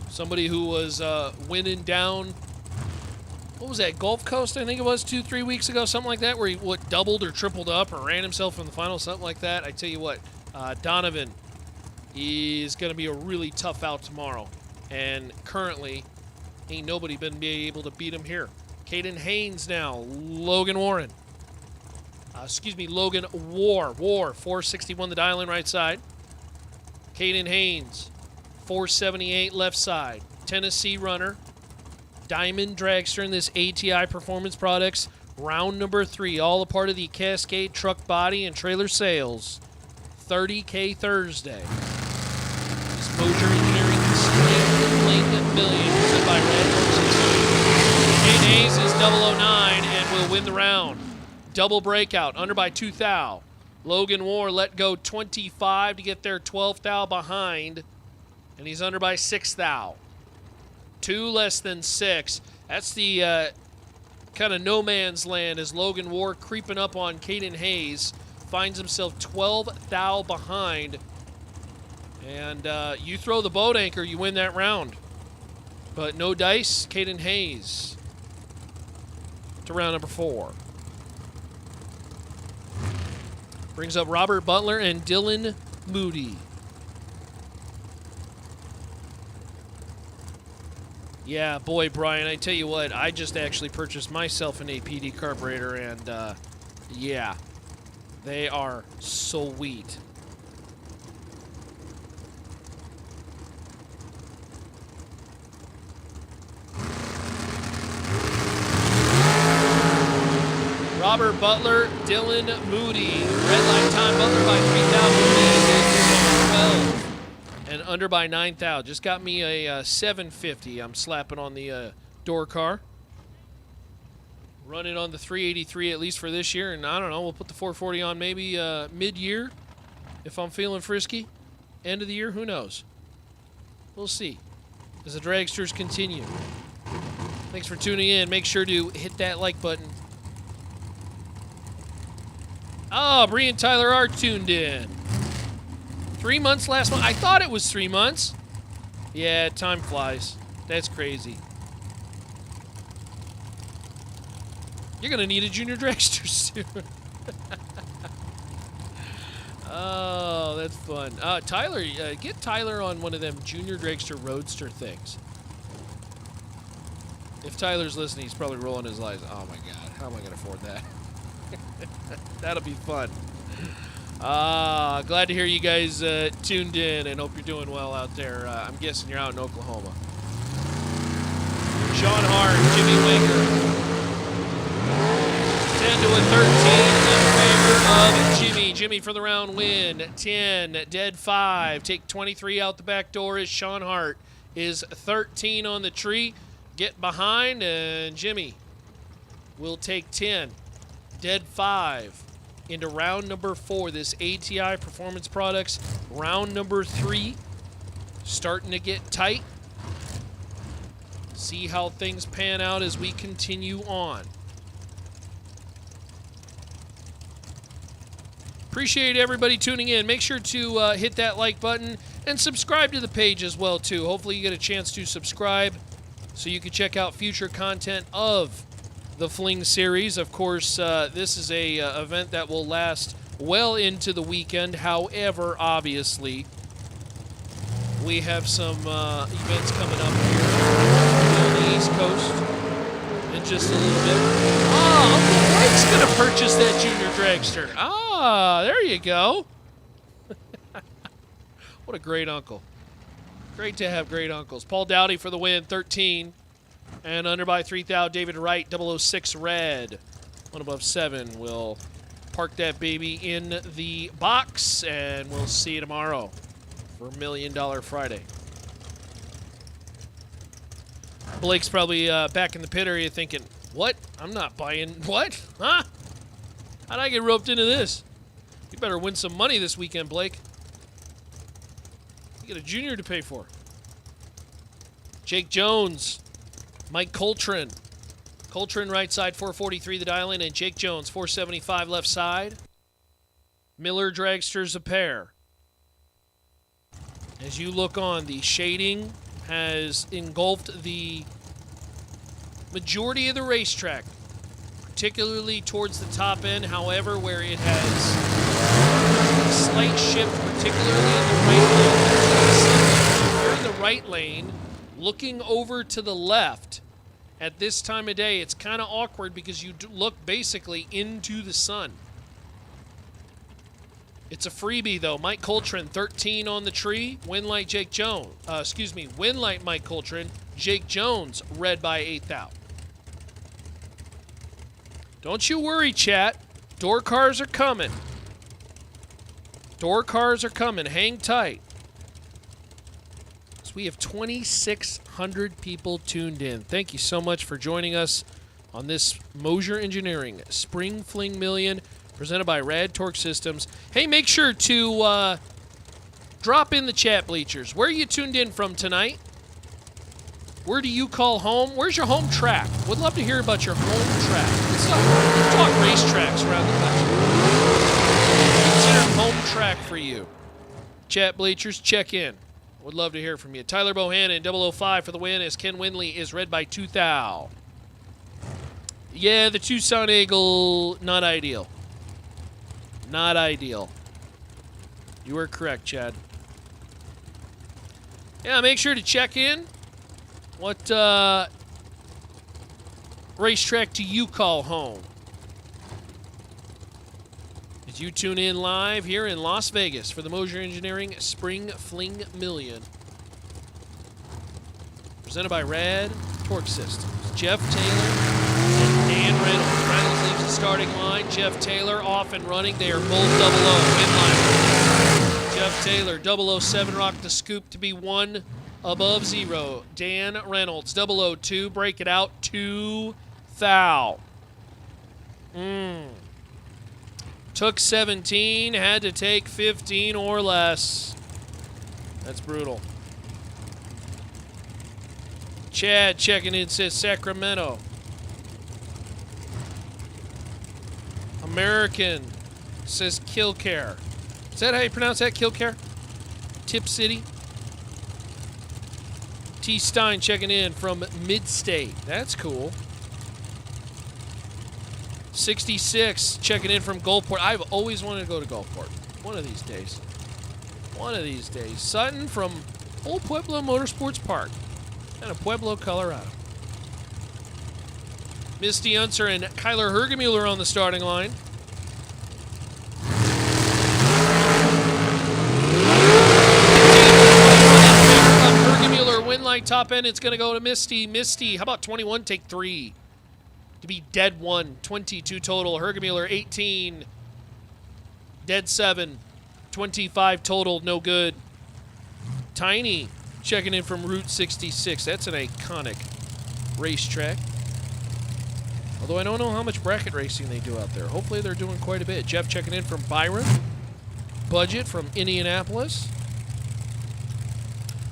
Somebody who was winning down, what was that, Gulf Coast, I think it was, 2-3 weeks ago, something like that, where he doubled or tripled up or ran himself in the final, something like that. I tell you what, Donovan is going to be a really tough out tomorrow. And currently, ain't nobody been able to beat him here. Caden Haynes now, Logan Warren. Logan War, 461 the dial in right side. Caden Haynes, 478 left side. Tennessee runner. Diamond dragster in this ATI Performance Products. Round number 3, all a part of the Cascade truck body and trailer sales. 30K Thursday. Exposure Engineering Fling Million, presented by Raffles. Caden Haynes is 009 and will win the round. Double breakout, under by 2 thou. Logan War let go 25 to get their 12 thou behind, and he's under by 6 thou. 2 less than 6. That's the kind of no man's land as Logan War creeping up on Caden Hayes. Finds himself 12 thou behind. And you throw the boat anchor, you win that round. But no dice, Caden Hayes to round number 4. Brings up Robert Butler and Dylan Moody. Yeah, boy, Brian, I tell you what, I just actually purchased myself an APD carburetor, and yeah, they are sweet. Robert Butler, Dylan Moody. Red line time, Butler by 3,000. 12. And under by 9,000. Just got me a 750 I'm slapping on the door car. Running on the 383 at least for this year. And I don't know, we'll put the 440 on maybe mid-year if I'm feeling frisky. End of the year, who knows? We'll see as the dragsters continue. Thanks for tuning in. Make sure to hit that like button. Oh, Bree and Tyler are tuned in. 3 months last month. I thought it was 3 months. Yeah, time flies. That's crazy. You're going to need a junior dragster soon. Oh, that's fun. Tyler, get Tyler on one of them junior dragster roadster things. If Tyler's listening, he's probably rolling his eyes. Oh, my God. How am I going to afford that? That'll be fun. Glad to hear you guys tuned in and hope you're doing well out there. I'm guessing you're out in Oklahoma. Sean Hart, Jimmy Winker. 10 to a 13 in favor of Jimmy. Jimmy for the round win. 10, dead 5. Take 23 out the back door as Sean Hart is 13 on the tree. get behind, and Jimmy will take 10. Dead 5 into round number 4. This ATI Performance Products round number 3. Starting to get tight. See how things pan out as we continue on. Appreciate everybody tuning in. Make sure to hit that like button and subscribe to the page as well, too. Hopefully you get a chance to subscribe so you can check out future content of the Fling series. Of course, this is a event that will last well into the weekend. However, obviously, we have some events coming up here on the East Coast in just a little bit. Uncle Blake's going to purchase that Junior Dragster. There you go. What a great uncle. Great to have great uncles. Paul Dowdy for the win, 13. And under by 3,000, David Wright, 006 red. 1 above 7 will park that baby in the box, and we'll see you tomorrow for $1 Million Friday. Blake's probably back in the pit area thinking, what? I'm not buying, what? Huh? How'd I get roped into this? You better win some money this weekend, Blake. You get a junior to pay for. Jake Jones, Mike Coltrane. Coltrane right side, 443 the dial in, and Jake Jones, 475 left side. Miller Dragsters a pair. As you look on, the shading has engulfed the majority of the racetrack, particularly towards the top end. However, where it has a slight shift, particularly in the right lane. If you're in the right lane, looking over to the left at this time of day, it's kind of awkward because you look basically into the sun. It's a freebie, though. Mike Coltrane, 13 on the tree. Winlight Jake Jones. Winlight Mike Coltrane. Jake Jones, red by 8,000. Don't you worry, chat. Door cars are coming. Door cars are coming. Hang tight. So we have 2,600 people tuned in. Thank you so much for joining us on this Mosier Engineering Spring Fling Million, presented by Rad Torque Systems. Hey, make sure to drop in the chat, bleachers. Where are you tuned in from tonight? Where do you call home? Where's your home track? Would love to hear about your home track. Let's talk racetracks around the country. Consider home track for you. Chat, bleachers, check in. Would love to hear from you. Tyler Bohannon, 005 for the win, as Ken Winley is red by 2,000. Yeah, the Tucson Eagle, not ideal. Not ideal. You are correct, Chad. Yeah, make sure to check in. What racetrack do you call home? As you tune in live here in Las Vegas for the Mosier Engineering Spring Fling Million. Presented by Rad Torque Systems. Jeff Taylor and Dan Reynolds. Reynolds leaves the starting line. Jeff Taylor off and running. They are both 00. Win line. Jeff Taylor, 007, rocked the scoop to be 1 above 0. Dan Reynolds, 002, break it out, 2,000. Took 17, had to take 15 or less. That's brutal. Chad checking in, says Sacramento. American says Killcare. Is that how you pronounce that, Killcare? Tip City. T. Stein checking in from Mid-State. That's cool. 66 checking in from Gulfport. I've always wanted to go to Gulfport. One of these days. One of these days. Sutton from Old Pueblo Motorsports Park. Out of Pueblo, Colorado. Misty Unser and Kyler Hergemuller on the starting line. Hergemuller, Winlight, top end. It's going to go to Misty. Misty, how about 21? Take 3. To be dead 1. 22 total. Hergemuller, 18. Dead 7. 25 total. No good. Tiny checking in from Route 66. That's an iconic racetrack. Although I don't know how much bracket racing they do out there. Hopefully they're doing quite a bit. Jeff checking in from Byron. Budget from Indianapolis.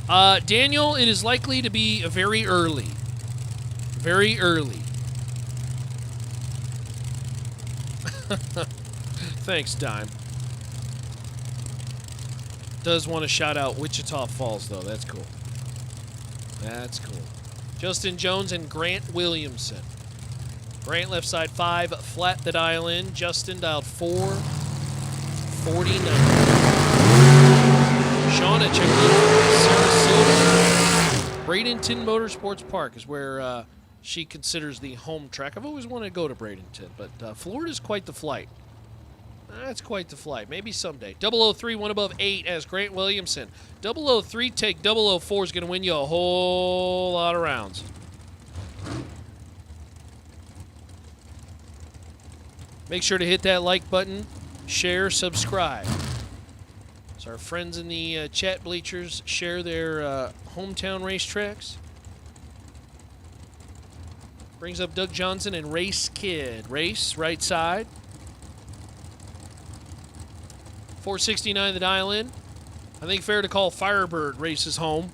Daniel, it is likely to be very early. Very early. Thanks, Dime. Does want to shout out Wichita Falls, though. That's cool. That's cool. Justin Jones and Grant Williamson. Grant left side 5, flat the dial in. Justin dialed 449. Shauna checking in from Sarasota. Bradenton Motorsports Park is where she considers the home track. I've always wanted to go to Bradenton, but Florida's quite the flight. That's quite the flight. Maybe someday. 003, one above 8 as Grant Williamson. 003 take 004 is going to win you a whole lot of rounds. Make sure to hit that like button, share, subscribe. So our friends in the chat bleachers share their hometown racetracks. Brings up Doug Johnson and Race Kid. Race, right side. 469 the dial in. I think fair to call Firebird races home.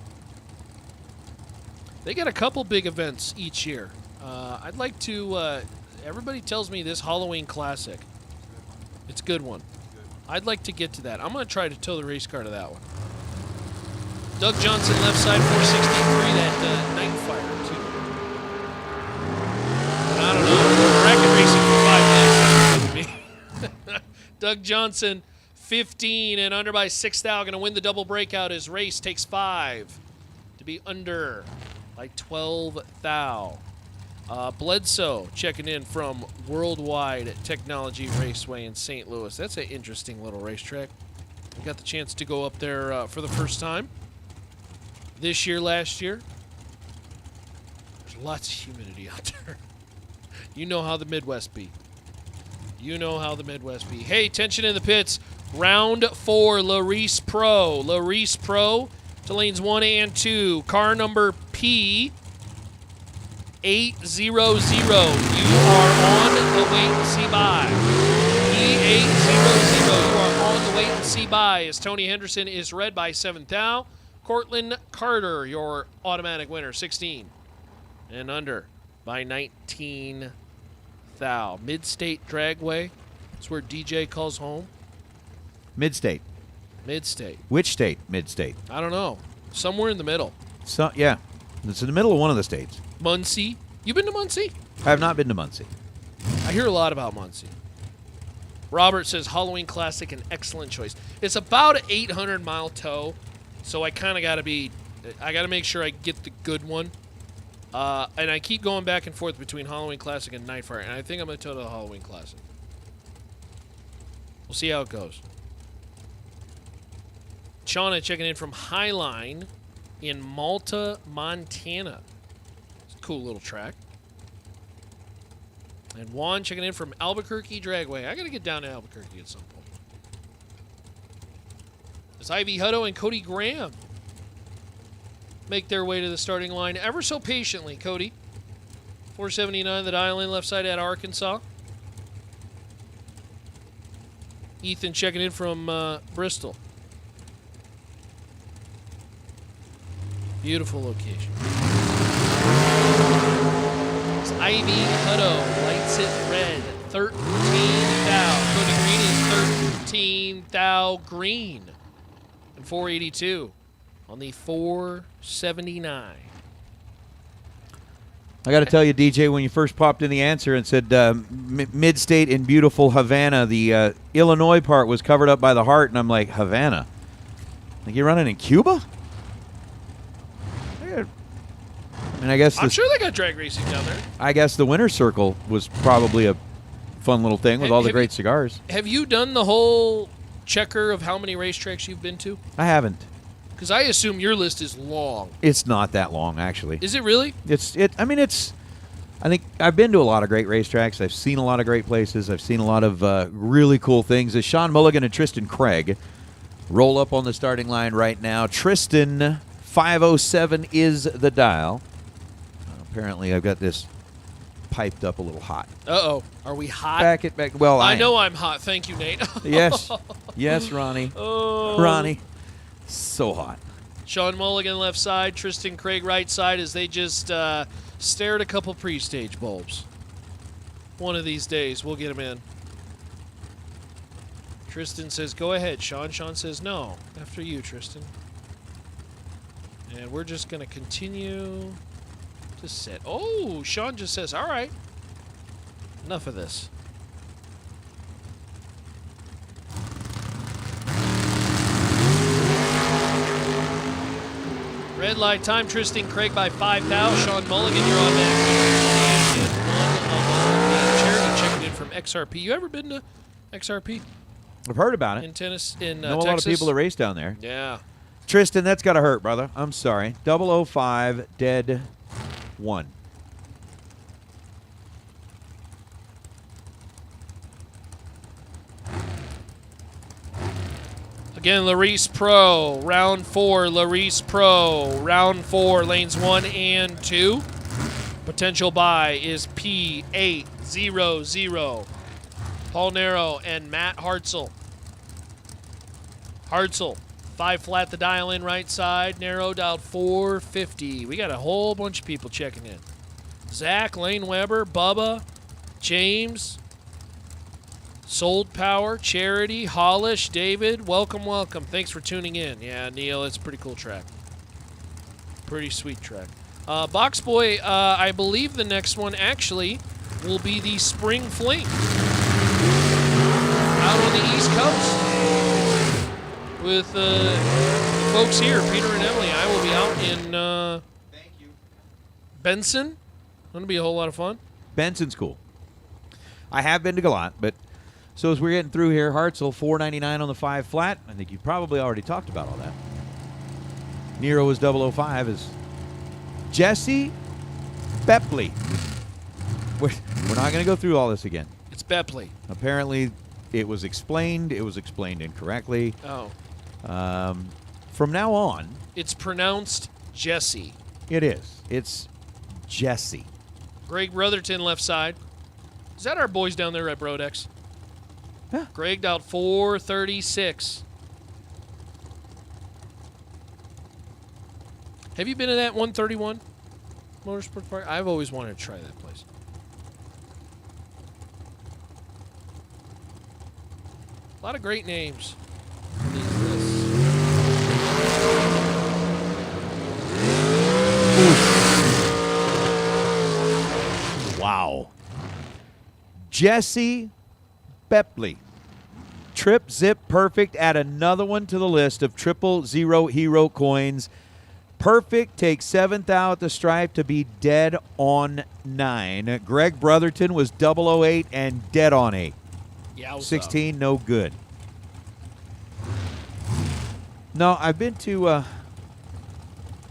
They got a couple big events each year. I'd like to, everybody tells me this Halloween Classic. It's a good one. I'd like to get to that. I'm going to try to tow the race car to that one. Doug Johnson, left side, 463, that Night Fire, too. I don't know. Bracket racing for 5 minutes. Doug Johnson, 15 and under by 6 thou. Going to win the double breakout as Race takes 5 to be under by 12 thou. Bledsoe checking in from Worldwide Technology Raceway in St. Louis. That's an interesting little racetrack. We got the chance to go up there for the first time this year, last year. There's lots of humidity out there. You know how the Midwest be. You know how the Midwest be. Hey, tension in the pits. Round 4, Larice Pro. Larice Pro to lanes 1 and 2. Car number P800. You are on the wait and see by. P800. You are on the wait and see by as Tony Henderson is led by 7 thou. Cortland Carter, your automatic winner, 16 and under by 19 thou. Mid-State Dragway. That's where DJ calls home. Mid-State. Mid-State. Which state? Mid-State. I don't know. Somewhere in the middle. So yeah, it's in the middle of one of the states. Muncie. You been to Muncie? I have not been to Muncie. I hear a lot about Muncie. Robert says Halloween Classic, an excellent choice. It's about an 800-mile tow, so I kind of got to be. I got to make sure I get the good one. And I keep going back and forth between Halloween Classic and Nightfire, and I think I'm going to tow to the Halloween Classic. We'll see how it goes. Shauna checking in from Highline in Malta, Montana. It's a cool little track. And Juan checking in from Albuquerque Dragway. I got to get down to Albuquerque at some point. As Ivy Hutto and Cody Graham make their way to the starting line ever so patiently. Cody, 479 the dial in, left side at Arkansas. Ethan checking in from Bristol. Beautiful location. It's Ivy Hutto lights it red. 13 thou. Cody Green is 13 thou green. And 482 on the 479. I got to tell you, DJ, when you first popped in the answer and said mid-state in beautiful Havana, the Illinois part was covered up by the heart, and I'm like, Havana? Like you're running in Cuba? And I guess I'm sure they got drag racing down there. I guess the winner's circle was probably a fun little thing with all the great cigars. Have you done the whole checker of how many racetracks you've been to? I haven't. Because I assume your list is long. It's not that long, actually. Is it really? I think I've been to a lot of great racetracks. I've seen a lot of great places. I've seen a lot of really cool things. As Sean Mulligan and Tristan Craig roll up on the starting line right now. Tristan, 507 is the dial. Apparently, I've got this piped up a little hot. Uh-oh. Are we hot? Well, I know I'm hot. Thank you, Nate. Yes. Yes, Ronnie. Oh. Ronnie. So hot. Sean Mulligan left side, Tristan Craig right side as they just stare at a couple pre-stage bulbs. One of these days, we'll get them in. Tristan says, go ahead, Sean. Sean says, no. After you, Tristan. And we're just going to continue to sit. Oh, Sean just says, all right. Enough of this. Red light time, Tristan Craig by 5 thou. Sean Mulligan, you're on back. And Charity checking in from XRP. You ever been to XRP? I've heard about it. In tennis, in know Texas? a lot of people that race down there. Yeah. Tristan, that's got to hurt, brother. I'm sorry. 005, dead 1. Again, Larice Pro, round 4, Larice Pro, round 4, lanes 1 and 2. Potential buy is P800. Paul Nero and Matt Hartzell. Hartzell, 5 flat, the dial in right side. Nero dialed 450. We got a whole bunch of people checking in. Zach, Lane Weber, Bubba, James, Sold Power, Charity, Hollish, David, welcome, welcome. Thanks for tuning in. Yeah, Neil, it's a pretty cool track. Pretty sweet track. Box Boy, I believe the next one actually will be the Spring Fling. Out on the East Coast. With the folks here, Peter and Emily. I will be out in Benson. Going to be a whole lot of fun. Benson's cool. I have been to Galat, but so as we're getting through here, Hartzell, $4.99 on the 5 flat. I think you probably already talked about all that. Nero is 005 is Jesse Bepley. We're not going to go through all this again. It's Bepley. Apparently, it was explained. It was explained incorrectly. Oh. From now on, It's pronounced Jesse. it is. It's Jesse. Greg Brotherton left side. Is that our boys down there at Brodex? Yeah. Greg out 436. Have you been to that 131 Motorsport Park? I've always wanted to try that place. A lot of great names. Wow. Jesse Bepley. Trip Zip Perfect. Add another one to the list of 000 hero coins. Perfect takes 7th out at the stripe to be dead on 9. Greg Brotherton was 008 and dead on 8. Yowza. 16, no good. No, I've been to,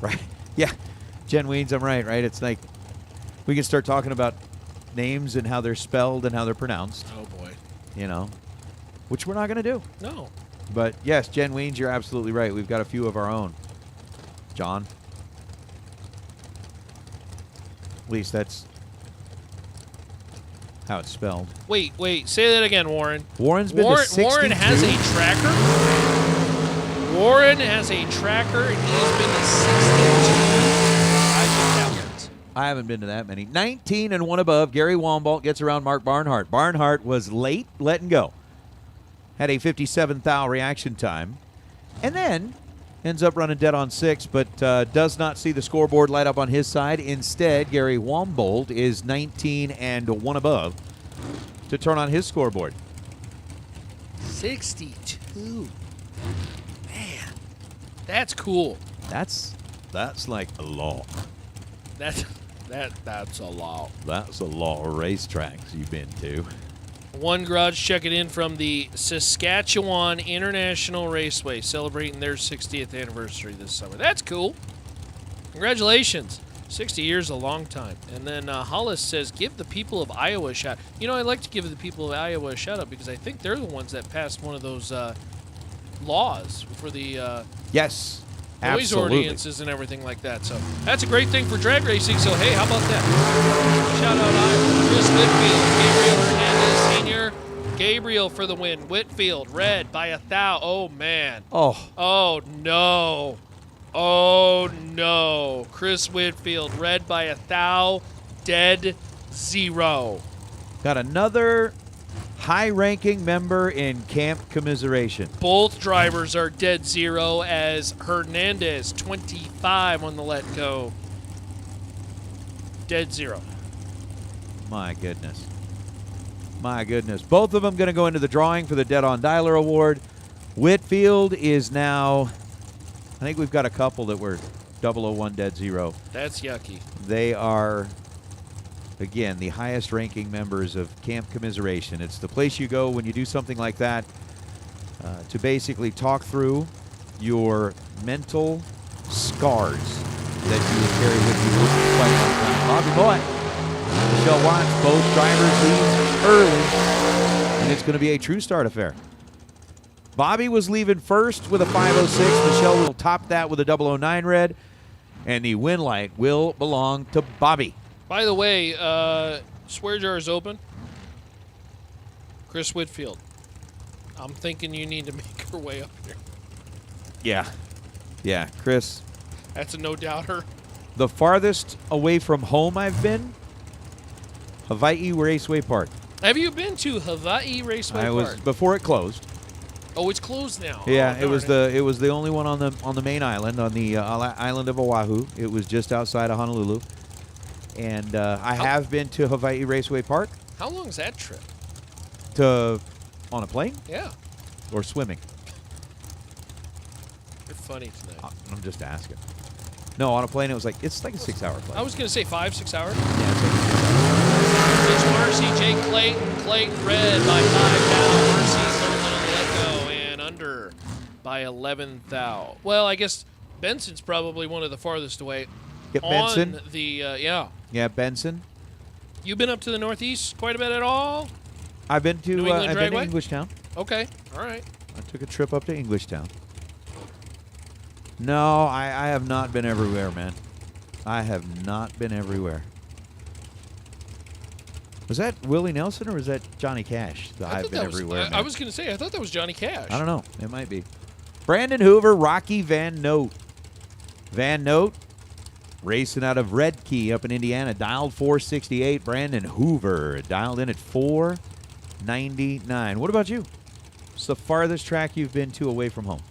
right, yeah, Jen Weens, I'm right? It's like we can start talking about names and how they're spelled and how they're pronounced. Oh, boy. You know, which we're not going to do. No. But, yes, Jen Weens, you're absolutely right. We've got a few of our own. John. At least that's how it's spelled. Wait. Say that again, Warren. Warren's been to 62. Warren has a tracker. Warren has a tracker, and he's been to 62. I haven't been to that many. 19 and 1 above. Gary Wombolt gets around Mark Barnhart. Barnhart was late, letting go. Had a 57 thou reaction time. And then ends up running dead on 6, but does not see the scoreboard light up on his side. Instead, Gary Wombolt is 19 and 1 above to turn on his scoreboard. 62. Man, that's cool. That's like a lot. That's a lot. That's a lot of racetracks you've been to. One Garage checking in from the Saskatchewan International Raceway, celebrating their 60th anniversary this summer. That's cool. Congratulations. 60 years is a long time. And then Hollis says, give the people of Iowa a shout. You know, I'd like to give the people of Iowa a shout out because I think they're the ones that passed one of those laws for the yes, noise Absolutely. ordinances and everything like that. So that's a great thing for drag racing. So hey, how about that? Shout out Chris Whitfield, Gabriel Hernandez Sr., Gabriel for the win. Whitfield, red by 1,000. Oh, man. Oh, no. Oh, no. Chris Whitfield, red by 1,000. Dead 0. Got another high-ranking member in Camp Commiseration. Both drivers are dead 0 as Hernandez, 25 on the let go. Dead 0. My goodness. My goodness. Both of them going to go into the drawing for the Dead on Dialer Award. Whitfield is now, I think we've got a couple that were 001 Dead 0. That's yucky. They are, again, the highest ranking members of Camp Commiseration. It's the place you go when you do something like that to basically talk through your mental scars that you will carry with you for quite a long time. Bobby Boy, Michelle Watts, both drivers leave early, and it's going to be a true start affair. Bobby was leaving first with a 506. Michelle will top that with a 009 red, and the win light will belong to Bobby. By the way, swear jar is open. Chris Whitfield, I'm thinking you need to make her way up here. Yeah, Chris. That's a no-doubter. The farthest away from home I've been, Hawaii Raceway Park. Have you been to Hawaii Raceway I was Park? before it closed. Oh, it's closed now. Yeah, Oh, it was darn the only one on the main island, on the island of Oahu. It was just outside of Honolulu, and I have been to Hawaii Raceway Park. How long is that trip? On a plane Yeah. or swimming. You're funny tonight. I'm just asking. No, on a plane it's like a 6-hour flight. I was going to say 5-6 hours. Yeah, it's like a 6 hours. It's Marcy, Jake Clayton. Clayton red by 5 thou. Marcy's third on the let go and under by 11 thou. Well, I guess Benson's probably one of the farthest away. Get Benson. On the, yeah. Yeah, Benson. You been up to the Northeast quite a bit at all? I've been to New England I've been to Dragway? Englishtown. Okay, all right. I took a trip up to Englishtown. No, I have not been everywhere, man. I have not been everywhere. Was that Willie Nelson or was that Johnny Cash? I've been everywhere. I was going to say, I thought that was Johnny Cash. I don't know. It might be. Brandon Hoover, Rocky Van Note. Van Note, racing out of Red Key up in Indiana, dialed 468. Brandon Hoover dialed in at 499. What about you? What's the farthest track you've been to away from home?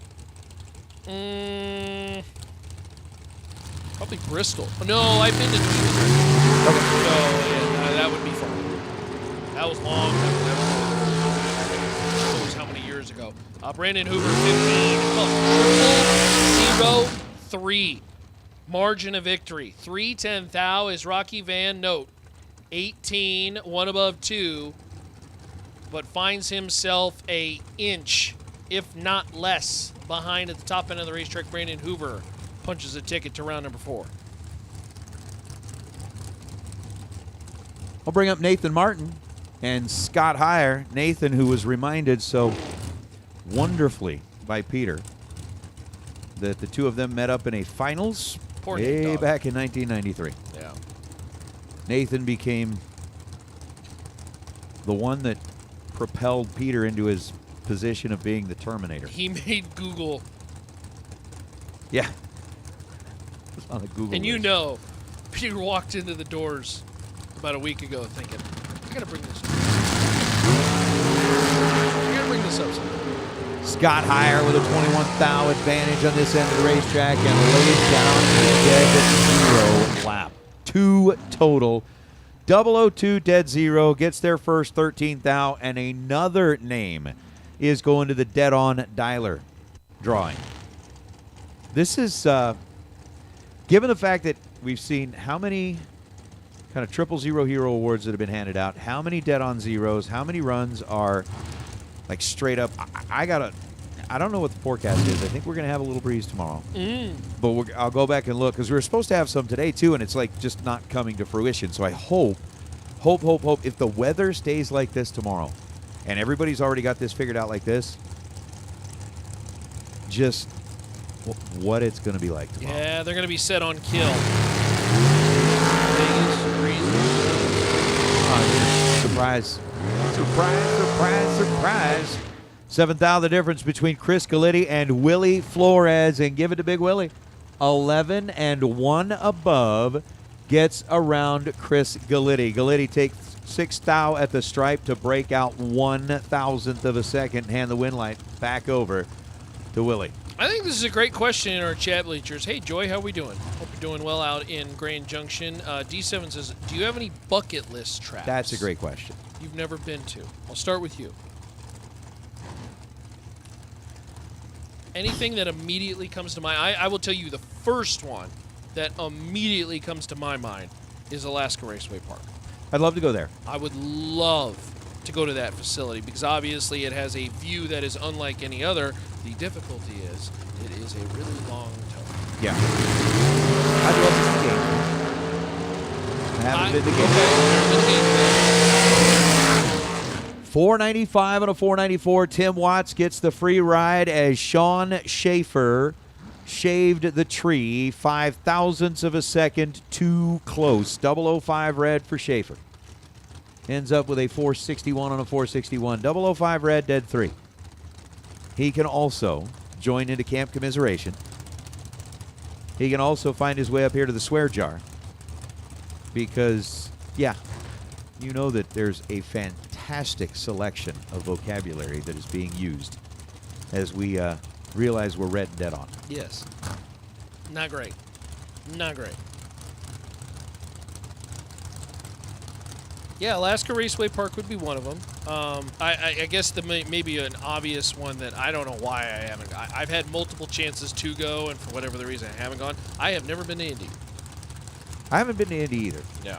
Probably Bristol. No, I've been to Detroit. Okay. So, yeah, that would be fun. That was long. That was how many years ago? Brandon Hoover, 15. 0-3. Margin of victory. 3-10 thou is Rocky Van Note. 18, one above 2, but finds himself a inch, if not less, behind at the top end of the racetrack. Brandon Hoover punches a ticket to round number 4. I'll bring up Nathan Martin and Scott Heyer. Nathan, who was reminded so wonderfully by Peter that the two of them met up in a finals way back in 1993. Yeah. Nathan became the one that propelled Peter into his position of being the Terminator. He made Google. Yeah. It's on the Google And you list. know, Peter walked into the doors about a week ago thinking, I got to bring this up. I got to bring this up sometime. Scott Heyer with a 21 thou advantage on this end of the racetrack and lays down the dead 0 lap. 2 total. 002 dead 0 gets their first 13 thou, and another name is going to the dead on dialer drawing. This is, given the fact that we've seen how many kind of 000 hero awards that have been handed out, how many dead on zeros, how many runs are like straight up. I don't know what the forecast is. I think we're going to have a little breeze tomorrow. But I'll go back and look because we were supposed to have some today too, and it's like just not coming to fruition. So I hope if the weather stays like this tomorrow and everybody's already got this figured out like this, just what it's going to be like tomorrow. Yeah, they're going to be set on kill. Vegas, Surprise. Surprise. 7th the difference between Chris Galletti and Willie Flores. And give it to Big Willie. 11 and 1 above gets around Chris Galletti. Galletti takes 6 thou at the stripe to break out 1/1000th of a second. Hand the win light back over to Willie. I think this is a great question in our chat bleachers. Hey, Joy, how we doing? Hope you're doing well out in Grand Junction. D7 says, do you have any bucket list tracks That's a great question. you've never been to? I'll start with you. Anything that immediately comes to mind? I will tell you the first one that immediately comes to my mind is Alaska Raceway Park. I'd love to go there. I would love to go to that facility because obviously it has a view that is unlike any other. The difficulty is it is a really long tow. Yeah. I'd love to see the game. I haven't been to the game. 495 and a 494. Tim Watts gets the free ride as Sean Schaefer shaved the tree 0.005 of a second too close. 005 red for Schaefer. Ends up with a 461 on a 461. 005 red, dead 3. He can also join into Camp Commiseration. He can also find his way up here to the swear jar. Because, yeah, you know that there's a fantastic selection of vocabulary that is being used as we realize we're red and dead on. Yes. Not great. Not great. Yeah, Alaska Raceway Park would be one of them. I guess maybe an obvious one that I don't know why I haven't. I've had multiple chances to go, and for whatever the reason, I haven't gone. I have never been to Indy. I haven't been to Indy either. Yeah.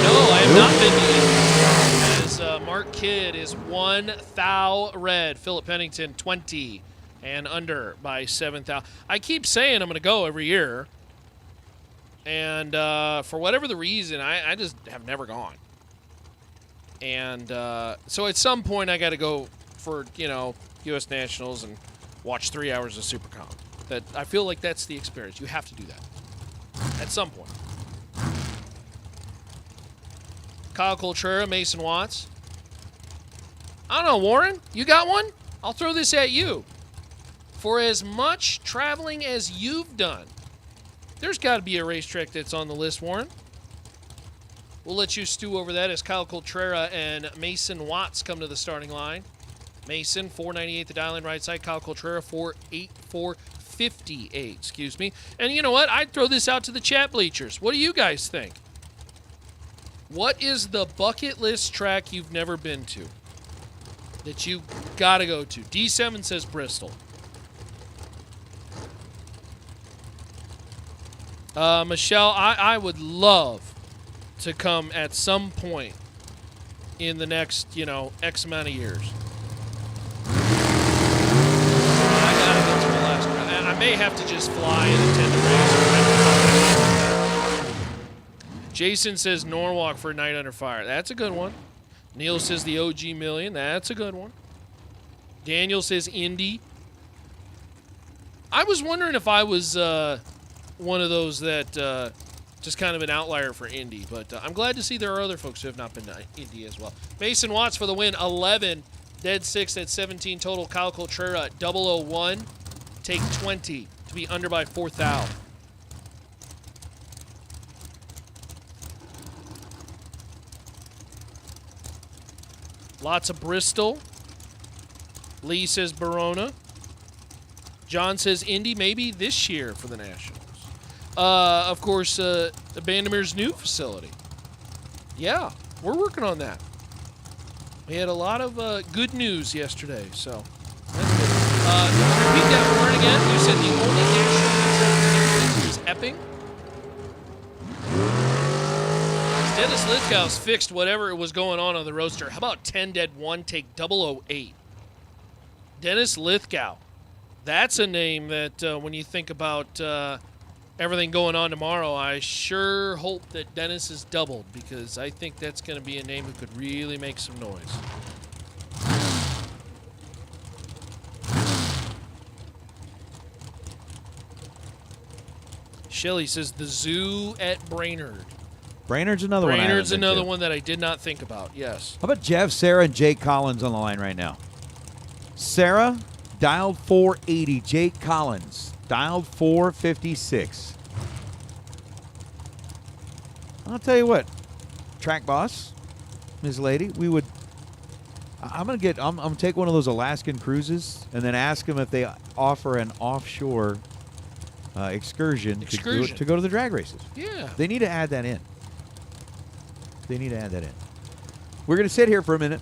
No, I have not been to Indy. As Mark Kidd is 1 thou red. Philip Pennington 20. And under by 7,000. I keep saying I'm going to go every year. And for whatever the reason, I just have never gone. And so at some point, I got to go for, U.S. Nationals and watch 3 hours of SuperCom. That I feel like that's the experience. You have to do that at some point. Kyle Coltrera, Mason Watts. I don't know, Warren, you got one? I'll throw this at you. For as much traveling as you've done, there's got to be a racetrack that's on the list, Warren. We'll let you stew over that as Kyle Coltrera and Mason Watts come to the starting line. Mason, 498 the dial in right side. Kyle Coltrera, 484.58, excuse me. And you know what? I'd throw this out to the chat bleachers. What do you guys think? What is the bucket list track you've never been to that you got to go to? D7 says Bristol. Michelle, I would love to come at some point in the next, X amount of years. I gotta get to Alaska. And I may have to just fly and attend the race. Jason says Norwalk for Night Under Fire. That's a good one. Neil says the OG Million. That's a good one. Daniel says Indy. I was wondering if I was one of those that just kind of an outlier for Indy, but I'm glad to see there are other folks who have not been to Indy as well. Mason Watts for the win, 11, dead 6 at 17 total. Kyle Coltrera, 001, take 20 to be under by 4,000. Lots of Bristol. Lee says Verona. John says Indy maybe this year for the Nationals. Of course, Vandermeer's new facility. Yeah, we're working on that. We had a lot of good news yesterday, so that's good. Repeat that word again. You said the only national is Epping. Dennis Lithgow's fixed whatever was going on the roadster. How about 10 dead 1, take 008? Dennis Lithgow. That's a name that when you think about everything going on tomorrow, I sure hope that Dennis is doubled, because I think that's going to be a name who could really make some noise. Shelly says the zoo at Brainerd. Brainerd's another one. Brainerd's another one that I did not think about. Yes. How about Jeff, Sarah, and Jake Collins on the line right now? Sarah dialed 480. Jake Collins dialed 456. I'll tell you what, track boss, Ms. Lady, I'm gonna take one of those Alaskan cruises and then ask them if they offer an offshore excursion. To go to the drag races. Yeah. They need to add that in. We're going to sit here for a minute.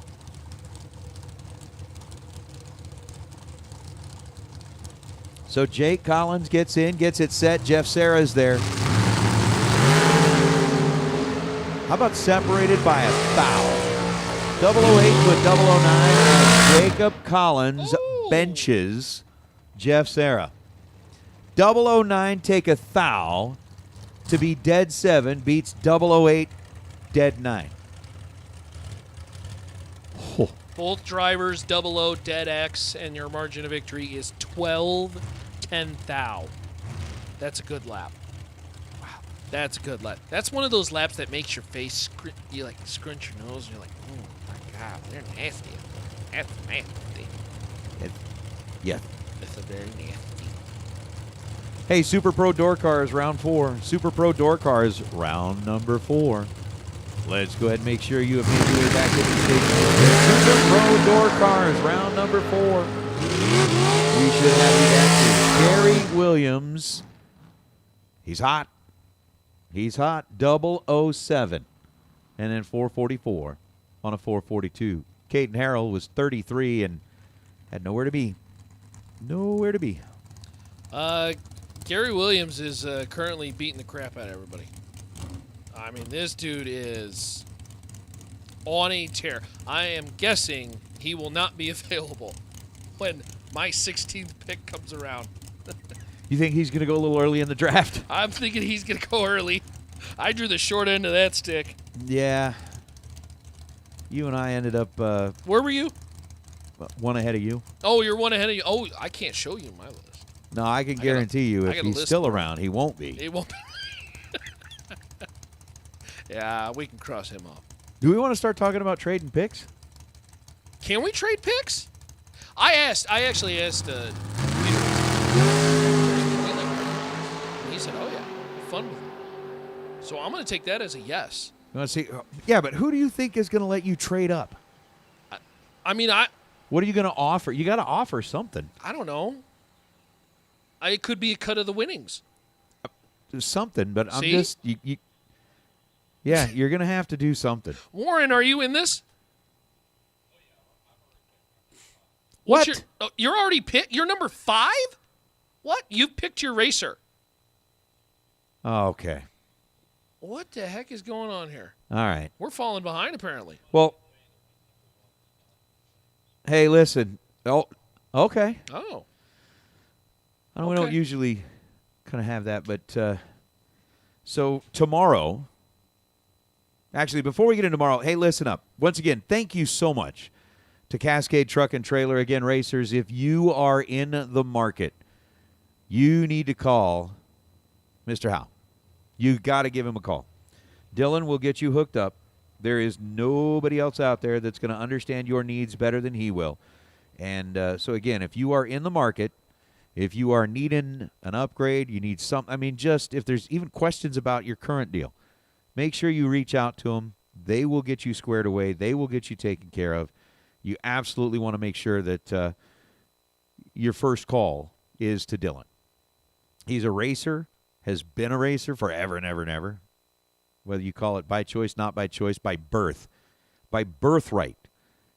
So Jake Collins gets in, gets it set. Jeff Sarah's there. How about separated by a foul? 008 to a 009. And Jacob Collins benches Jeff Sarah. 009 take a foul to be dead 7, beats 008 dead 9. Oh. Both drivers 00 dead X, and your margin of victory is 12-10 thou. That's a good lap. Wow, that's a good lap. That's one of those laps that makes your face you like scrunch your nose, and you're like, oh my god, they're nasty. That's nasty. Yeah. It's a very nasty. Hey, Super Pro Door Cars, round 4. Super Pro Door Cars, round number 4. Let's go ahead and make sure you have made your way back to the station. Super Pro Door Cars, round number 4. We should have you back to Gary Williams. He's hot. He's hot. 007. And then 444 on a 442. Caden Harrell was 33 and had nowhere to be. Nowhere to be. Gary Williams is currently beating the crap out of everybody. I mean, this dude is on a tear. I am guessing he will not be available when my 16th pick comes around. You think he's going to go a little early in the draft? I'm thinking he's going to go early. I drew the short end of that stick. Yeah. You and I ended up... Where were you? One ahead of you. Oh, you're one ahead of you. Oh, I can't show you my list. No, I can guarantee you if he's still around, he won't be. He won't be. Yeah, we can cross him off. Do we want to start talking about trading picks? Can we trade picks? I actually asked Peter. He said, oh, yeah, fun with it. So I'm going to take that as a yes. You want to see? Yeah, but who do you think is going to let you trade up? I mean, what are you going to offer? You got to offer something. I don't know. It could be a cut of the winnings. Something, but I'm See? just... Yeah, you're going to have to do something. Warren, are you in this? What? You're already picked? You're number 5? What? You've picked your racer. Oh, okay. What the heck is going on here? All right. We're falling behind, apparently. Well, hey, listen. Oh, okay. Oh. We don't usually kind of have that, but so tomorrow, actually, before we get into tomorrow, hey, listen up. Once again, thank you so much to Cascade Truck and Trailer. Again, racers, if you are in the market, you need to call Mr. Howe. You got to give him a call. Dylan will get you hooked up. There is nobody else out there that's going to understand your needs better than he will. And so, again, if you are in the market, if you are needing an upgrade, you need some, I mean, just if there's even questions about your current deal, make sure you reach out to them. They will get you squared away. They will get you taken care of. You absolutely want to make sure that your first call is to Dylan. He's a racer, has been a racer forever and ever and ever. Whether you call it by choice, not by choice, by birth. By birthright,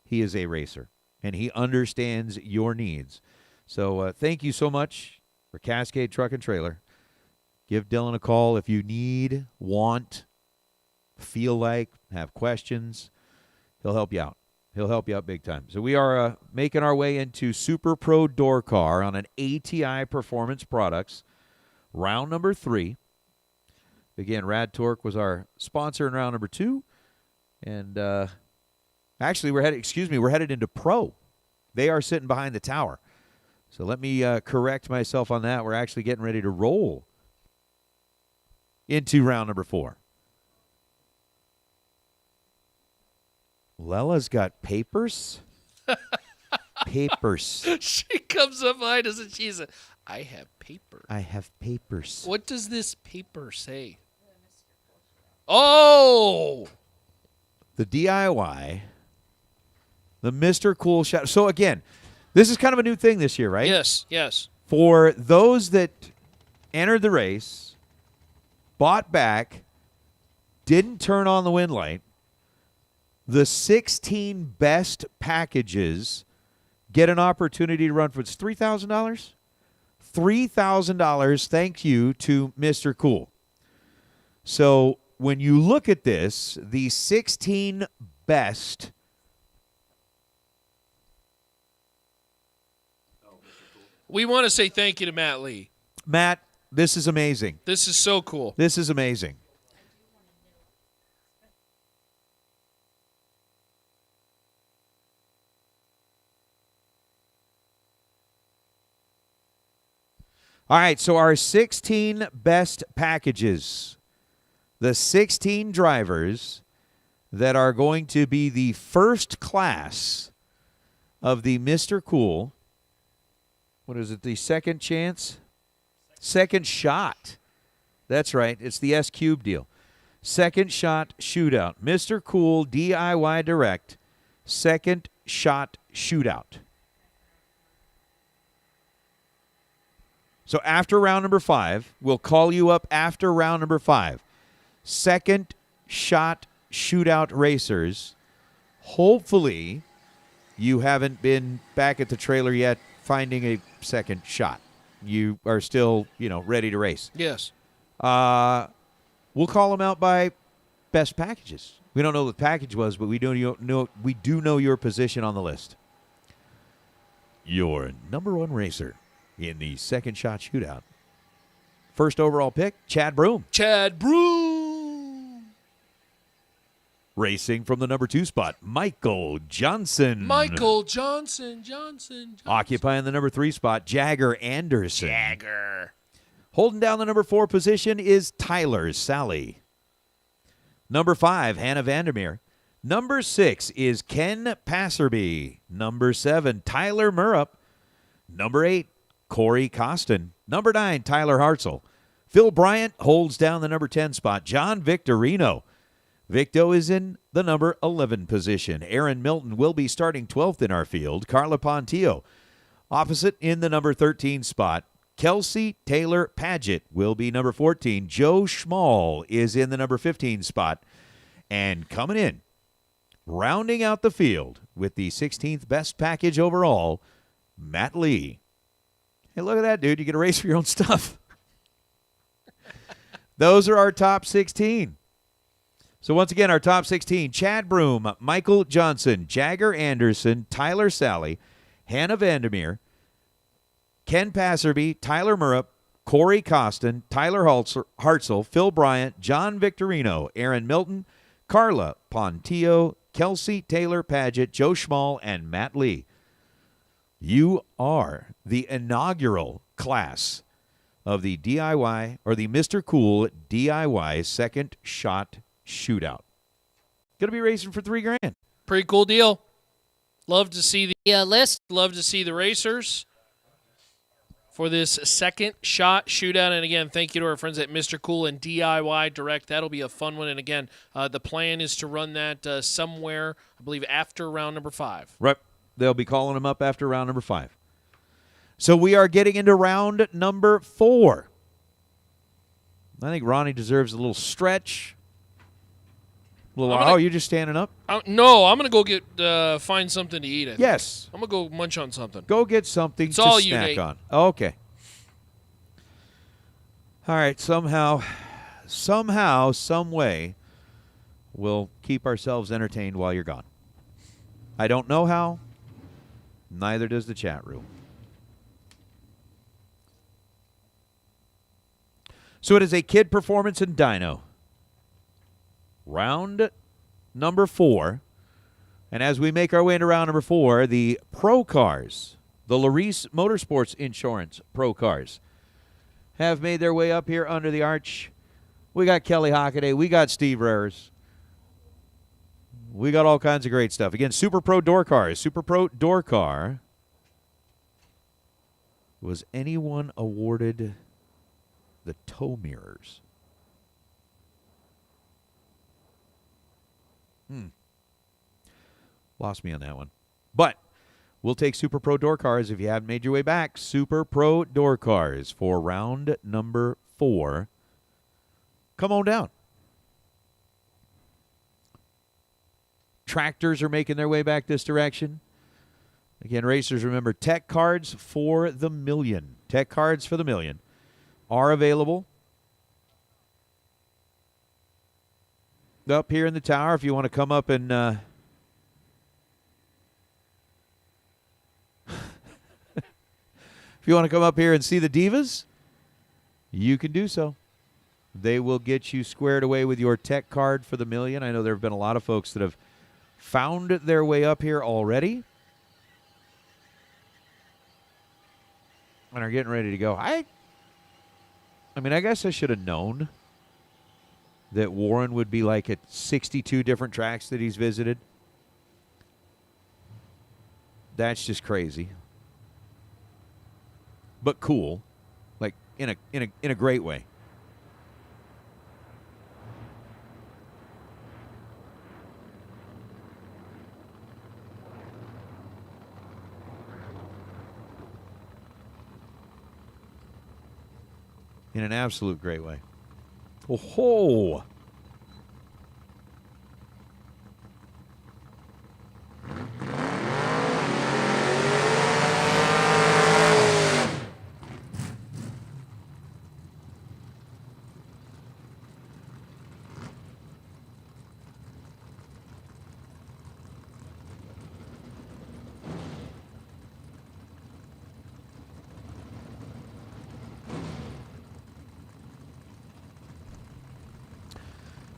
he is a racer, and he understands your needs. So thank you so much for Cascade Truck and Trailer. Give Dylan a call if you need, want, feel like, have questions. He'll help you out. He'll help you out big time. So we are making our way into Super Pro Door Car on an ATI Performance Products round number 3. Again, Rad Torque was our sponsor in round number 2. And actually, we're headed into pro. They are sitting behind the tower. So let me correct myself on that. We're actually getting ready to roll into round number 4. Lella's got papers. Papers. She comes up behind us and she said, I have paper. I have papers. What does this paper say? Oh! The DIY. The Mr. Cool Shot. So, again, this is kind of a new thing this year, right? Yes, yes. For those that entered the race, bought back, didn't turn on the wind light, the 16 best packages get an opportunity to run for it's $3,000? $3,000 thank you to Mr. Cool. So when you look at this, the 16 best We want to say thank you to Matt Lee. Matt, this is amazing. This is so cool. This is amazing. All right, so our 16 best packages, the 16 drivers that are going to be the first class of the Mr. Cool, what is it, the second chance? Second shot. That's right, it's the S-Cube deal. Second shot shootout. Mr. Cool DIY Direct, second shot shootout. So after round number 5, we'll call you up after round number 5. Second shot shootout racers. Hopefully, you haven't been back at the trailer yet finding a second shot. You are still, ready to race. Yes. We'll call them out by best packages. We don't know what the package was, but we do know your position on the list. Your number 1 racer in the second shot shootout. First overall pick, Chad Broom. Chad Broom. Racing from the number 2 spot, Michael Johnson. Michael Johnson. Occupying the number 3 spot, Jagger Anderson. Jagger. Holding down the number 4 position is Tyler Sally. Number 5, Hannah Vandermeer. Number 6 is Ken Passerby. Number 7, Tyler Murrup. Number 8, Corey Costin. Number 9, Tyler Hartzell. Phil Bryant holds down the number 10 spot. John Victorino. Victo is in the number 11 position. Aaron Milton will be starting 12th in our field. Carla Pontillo opposite in the number 13 spot. Kelsey Taylor Paget will be number 14. Joe Schmall is in the number 15 spot. And coming in, rounding out the field with the 16th best package overall, Matt Lee. Hey, look at that, dude. You get a race for your own stuff. Those are our top 16. So once again, our top 16, Chad Broom, Michael Johnson, Jagger Anderson, Tyler Sally, Hannah Vandermeer, Ken Passerby, Tyler Murrup, Corey Costin, Tyler Hartzell, Phil Bryant, John Victorino, Aaron Milton, Carla Pontillo, Kelsey Taylor Paget, Joe Schmall, and Matt Lee. You are the inaugural class of the DIY, or the Mr. Cool DIY second shot shootout. Going to be racing for $3,000. Pretty cool deal. Love to see the list. Love to see the racers for this second shot shootout. And again, thank you to our friends at Mr. Cool and DIY Direct. That'll be a fun one. And again, the plan is to run that somewhere, I believe, after round number 5. Right. They'll be calling them up after round number 5. So we are getting into round number 4. I think Ronnie deserves a little stretch. You're just standing up? No, I'm going to go get find something to eat. I think. Yes. I'm going to go munch on something. Go get something it's to all snack you, Nate. on. Okay. All right. Somehow, some way, we'll keep ourselves entertained while you're gone. I don't know how. Neither does the chat room. So it is a kid performance and dyno. Round number 4. And as we make our way into round number 4, the Pro Cars, the Larice Motorsports Insurance Pro Cars, have made their way up here under the arch. We got Kelly Hockaday. We got Steve Rares. We got all kinds of great stuff. Again, Super Pro Door Cars. Super Pro Door Car. Was anyone awarded the tow mirrors? Lost me on that one. But we'll take Super Pro Door Cars if you haven't made your way back. Super Pro Door Cars for round number 4. Come on down. Tractors are making their way back this direction. Again, racers, remember, tech cards for the million. Tech cards for the million are available up here in the tower if you want to come up and if you want to come up here and see the divas, you can do so. They will get you squared away with your tech card for the million. I know there have been a lot of folks that have found their way up here already and are getting ready to go. I mean, I guess I should have known that Warren would be like at 62 different tracks that he's visited. That's just crazy. But cool. Like in a great way. In an absolute great way. Oh ho!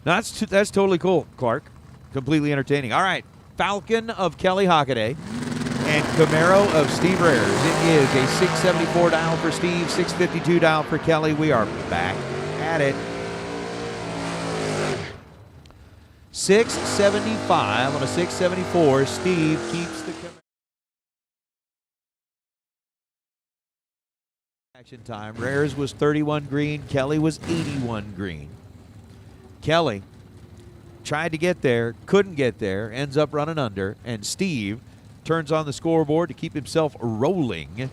No, that's totally cool, Clark. Completely entertaining. All right. Falcon of Kelly Hockaday and Camaro of Steve Rares. It is a 674 dial for Steve, 652 dial for Kelly. We are back at it. 675 on a 674. Steve keeps the Camaro. Action time. Rares was 31 green. Kelly was 81 green. Kelly tried to get there, couldn't get there, ends up running under, and Steve turns on the scoreboard to keep himself rolling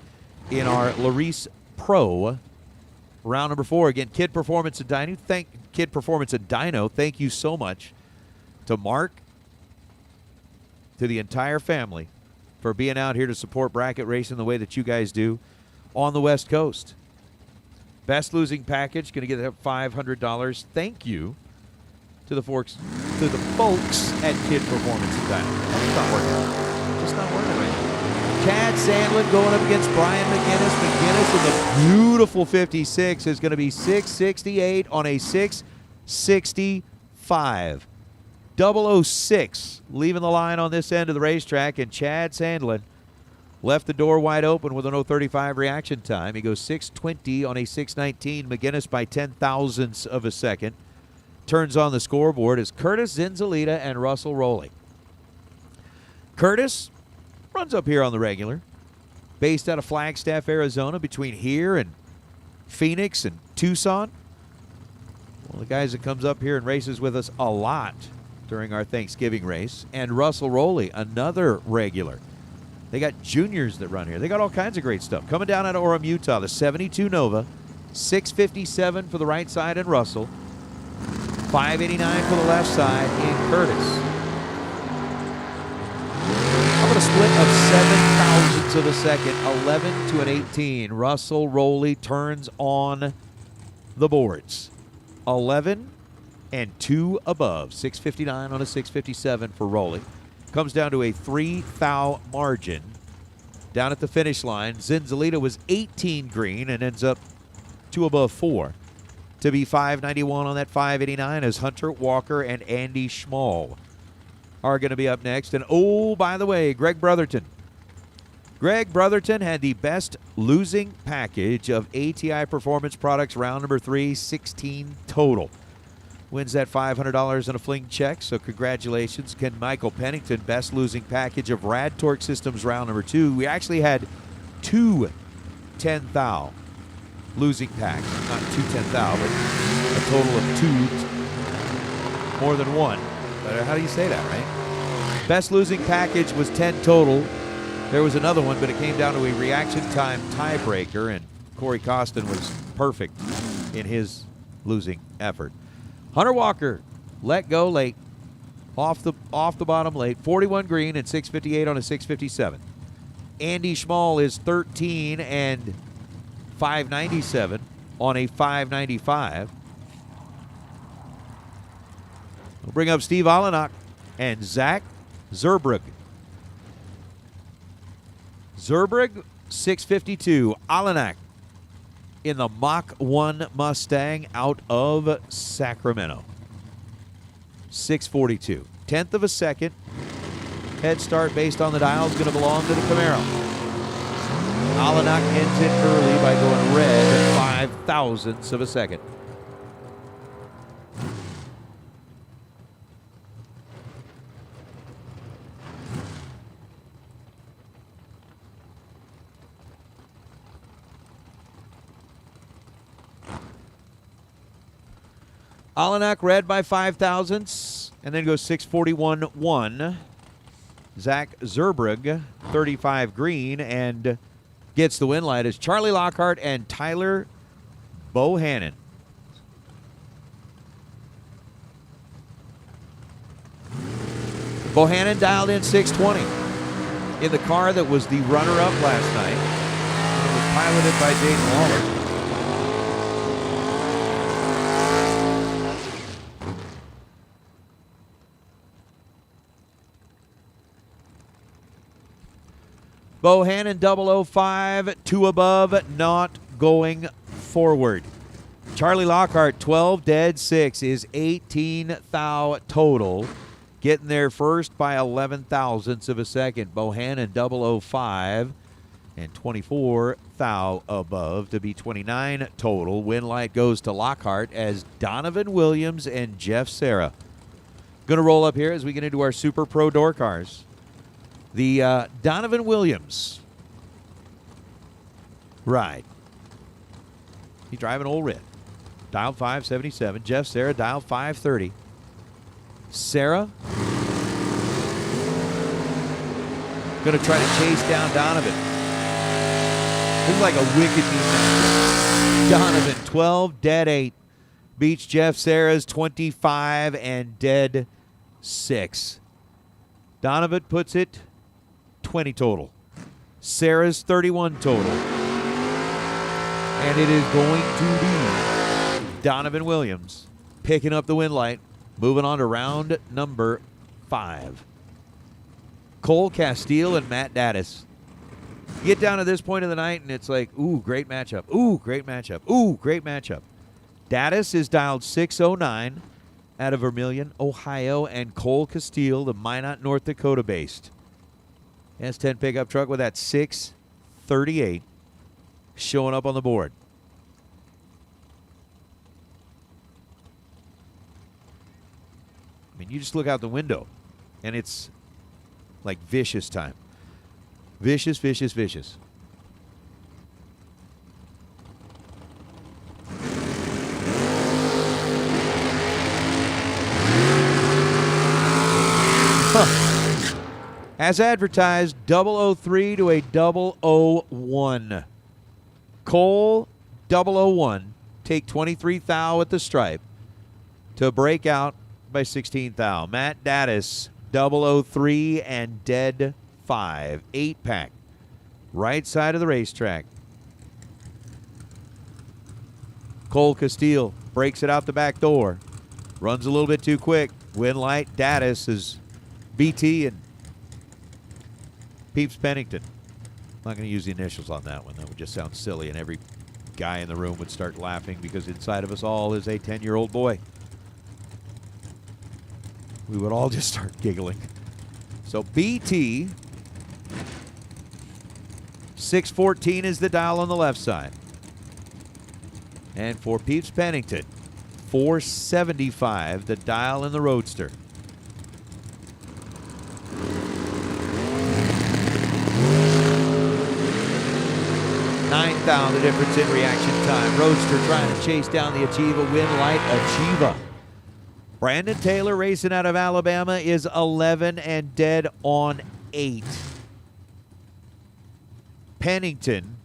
in our Larice Pro round number 4. Again, Kid Performance and Dyno. Thank you so much to Mark, to the entire family for being out here to support bracket racing the way that you guys do on the West Coast. Best losing package, going to get that $500. Thank you to the folks at Kid Performance and Dyno. It's not working. Just not working right now. Chad Sandlin going up against Brian McGinnis. McGinnis in the beautiful 56 is going to be 668 on a 665. 006 leaving the line on this end of the racetrack, and Chad Sandlin left the door wide open with an 035 reaction time. He goes 620 on a 619. McGinnis by 0.010 of a second. Turns on the scoreboard is Curtis Zinzalita and Russell Rowley. Curtis runs up here on the regular, based out of Flagstaff, Arizona, between here and Phoenix and Tucson. One of the guys that comes up here and races with us a lot during our Thanksgiving race. And Russell Rowley, another regular. They got juniors that run here. They got all kinds of great stuff. Coming down out of Orem, Utah, the 72 Nova, 657 for the right side in Russell. 589 for the left side in Curtis. How about a split of 7 thousandths of a second, 11 to an 18. Russell Rowley turns on the boards. 11 and 2 above. 659 on a 657 for Rowley. Comes down to a 3 thou margin. Down at the finish line, Zinzalita was 18 green and ends up 2 above 4. to be $591 on that $589 as Hunter Walker and Andy Schmall are going to be up next. And oh, by the way, Greg Brotherton. Greg Brotherton had the best losing package of ATI Performance Products round number 3, 16 total. Wins that $500 in a Fling check, so congratulations. Ken Michael Pennington, best losing package of Rad Torque Systems round number 2. We actually had 2 10 thou losing packs. Not 2 10 thou, but a total of 2, more than one. But how do you say that, right? Best losing package was 10 total. There was another one, but it came down to a reaction time tiebreaker, and Corey Costin was perfect in his losing effort. Hunter Walker let go late, off the bottom late, 41 green and 658 on a 657. Andy Schmall is 13 and 597 on a 595. We'll bring up Steve Olenak and Zach Zerbrug. Zerbrug, 652. Olenak in the Mach 1 Mustang out of Sacramento. 642. 10th of a second. Head start based on the dial is going to belong to the Camaro. Olenak ends it early by going red 5 thousandths of a second. Olenak red by 5 thousandths, and then goes 641-1. Zach Zerbrug, 35 green, and gets the win light as Charlie Lockhart and Tyler Bohannon. Bohannon dialed in 620 in the car that was the runner-up last night. It was piloted by Jaden Waller. Bohannon 005, 2 above, not going forward. Charlie Lockhart, 12 dead, 6 is 18 thou total. Getting there first by 11 thousandths of a second. Bohannon 005 and 24 thou above to be 29 total. Win light goes to Lockhart as Donovan Williams and Jeff Serra. Going to roll up here as we get into our Super Pro door cars. The Donovan Williams ride. He's driving old red. Dial 577. Jeff Serra, dial 530. Serra going to try to chase down Donovan. This is like a wicked match. Donovan, 12, dead 8. Beats Jeff Serra's 25 and dead 6. Donovan puts it 20 total. Sarah's 31 total. And it is going to be Donovan Williams picking up the win light. Moving on to round number 5. Cole Castile and Matt Daddis. Get down to this point of the night and it's like, ooh, great matchup. Ooh, great matchup. Ooh, great matchup. Daddis is dialed 609 out of Vermilion, Ohio, and Cole Castile, the Minot, North Dakota based. S10 pickup truck with that 638 showing up on the board. I mean, you just look out the window, and it's like vicious time. Vicious, vicious, vicious. As advertised, 003 to a 001. Cole, 001, take 23 thou at the stripe to break out by 16 thou. Matt Daddis, 003 and dead 5. 8-pack. Right side of the racetrack. Cole Castile breaks it out the back door. Runs a little bit too quick. Win light, Daddis is BT and Peeps Pennington. I'm not going to use the initials on that one. That would just sound silly, and every guy in the room would start laughing because inside of us all is a 10-year-old boy. We would all just start giggling. So BT 614 is the dial on the left side. And for Peeps Pennington, 475, the dial in the Roadster. $9,000 the difference in reaction time. Roadster trying to chase down the Achieva win light. Achieva. Brandon Taylor racing out of Alabama is 11 and dead on 8. Pennington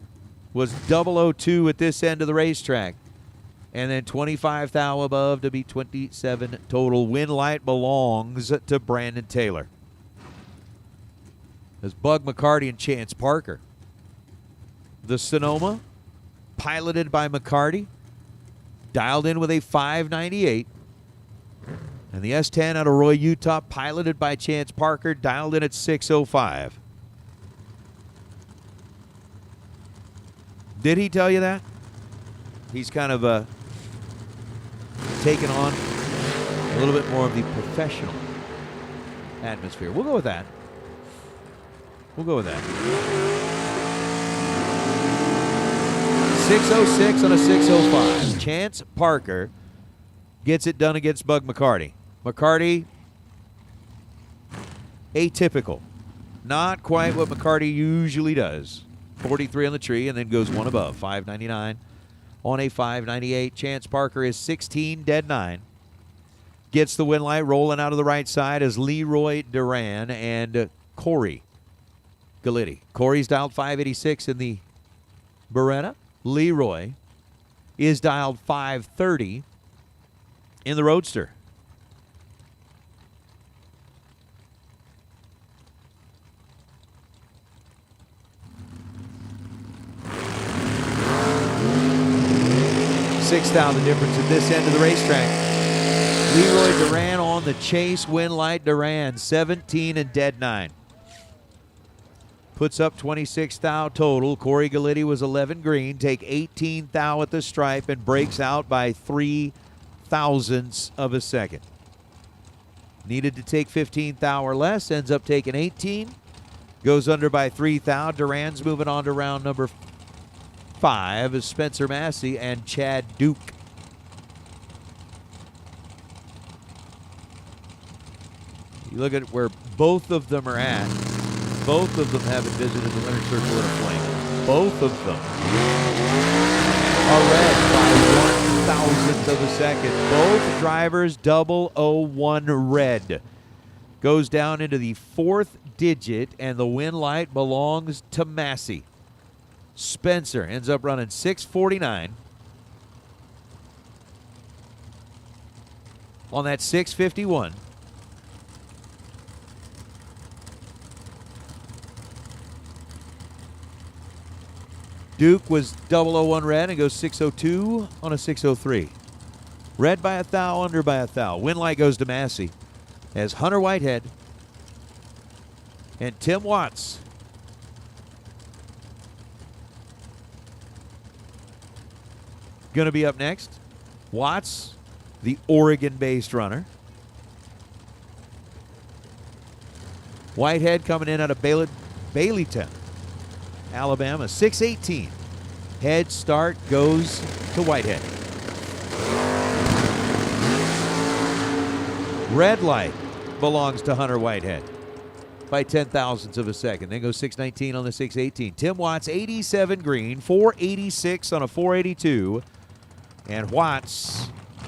was 002 at this end of the racetrack. And then 25 thou above to be 27 total. Win light belongs to Brandon Taylor. There's Bug McCarty and Chance Parker. The Sonoma, piloted by McCarty, dialed in with a 598. And the S10 out of Roy, Utah, piloted by Chance Parker, dialed in at 605. Did he tell you that? He's kind of taken on a little bit more of the professional atmosphere. We'll go with that. We'll go with that. 606 on a 605. Chance Parker gets it done against Bug McCarty. McCarty, atypical. Not quite what McCarty usually does. 43 on the tree and then goes one above. 599 on a 598. Chance Parker is 16 dead 9. Gets the win light rolling out of the right side as Leroy Duran and Corey Galitti. Corey's dialed 586 in the Beretta. Leroy is dialed 530 in the Roadster. $6,000 difference at this end of the racetrack. Leroy Duran on the chase. Win light Duran 17 and dead 9. Puts up 26 thou total. Corey Galitti was 11 green. Take 18 thou at the stripe and breaks out by 3 thousandths of a second. Needed to take 15 thou or less. Ends up taking 18. Goes under by 3 thou. Duran's moving on to round number 5 is Spencer Massey and Chad Duke. You look at where both of them are at. Both of them haven't visited the winner's circle at a Fling. Both of them are red by 1,000th of a second. Both drivers 001 red. Goes down into the 4th digit, and the win light belongs to Massey. Spencer ends up running 649 on that 651. Duke was 001 red and goes 602 on a 603. Red by 1 thou, under by 1 thou. Win light goes to Massey as Hunter Whitehead and Tim Watts going to be up next. Watts, the Oregon-based runner. Whitehead coming in out of Baileyton, Alabama, 618. Head start goes to Whitehead. Red light belongs to Hunter Whitehead by 10 thousandths of a second. Then goes 619 on the 618. Tim Watts, 87 green, 486 on a 482. And Watts will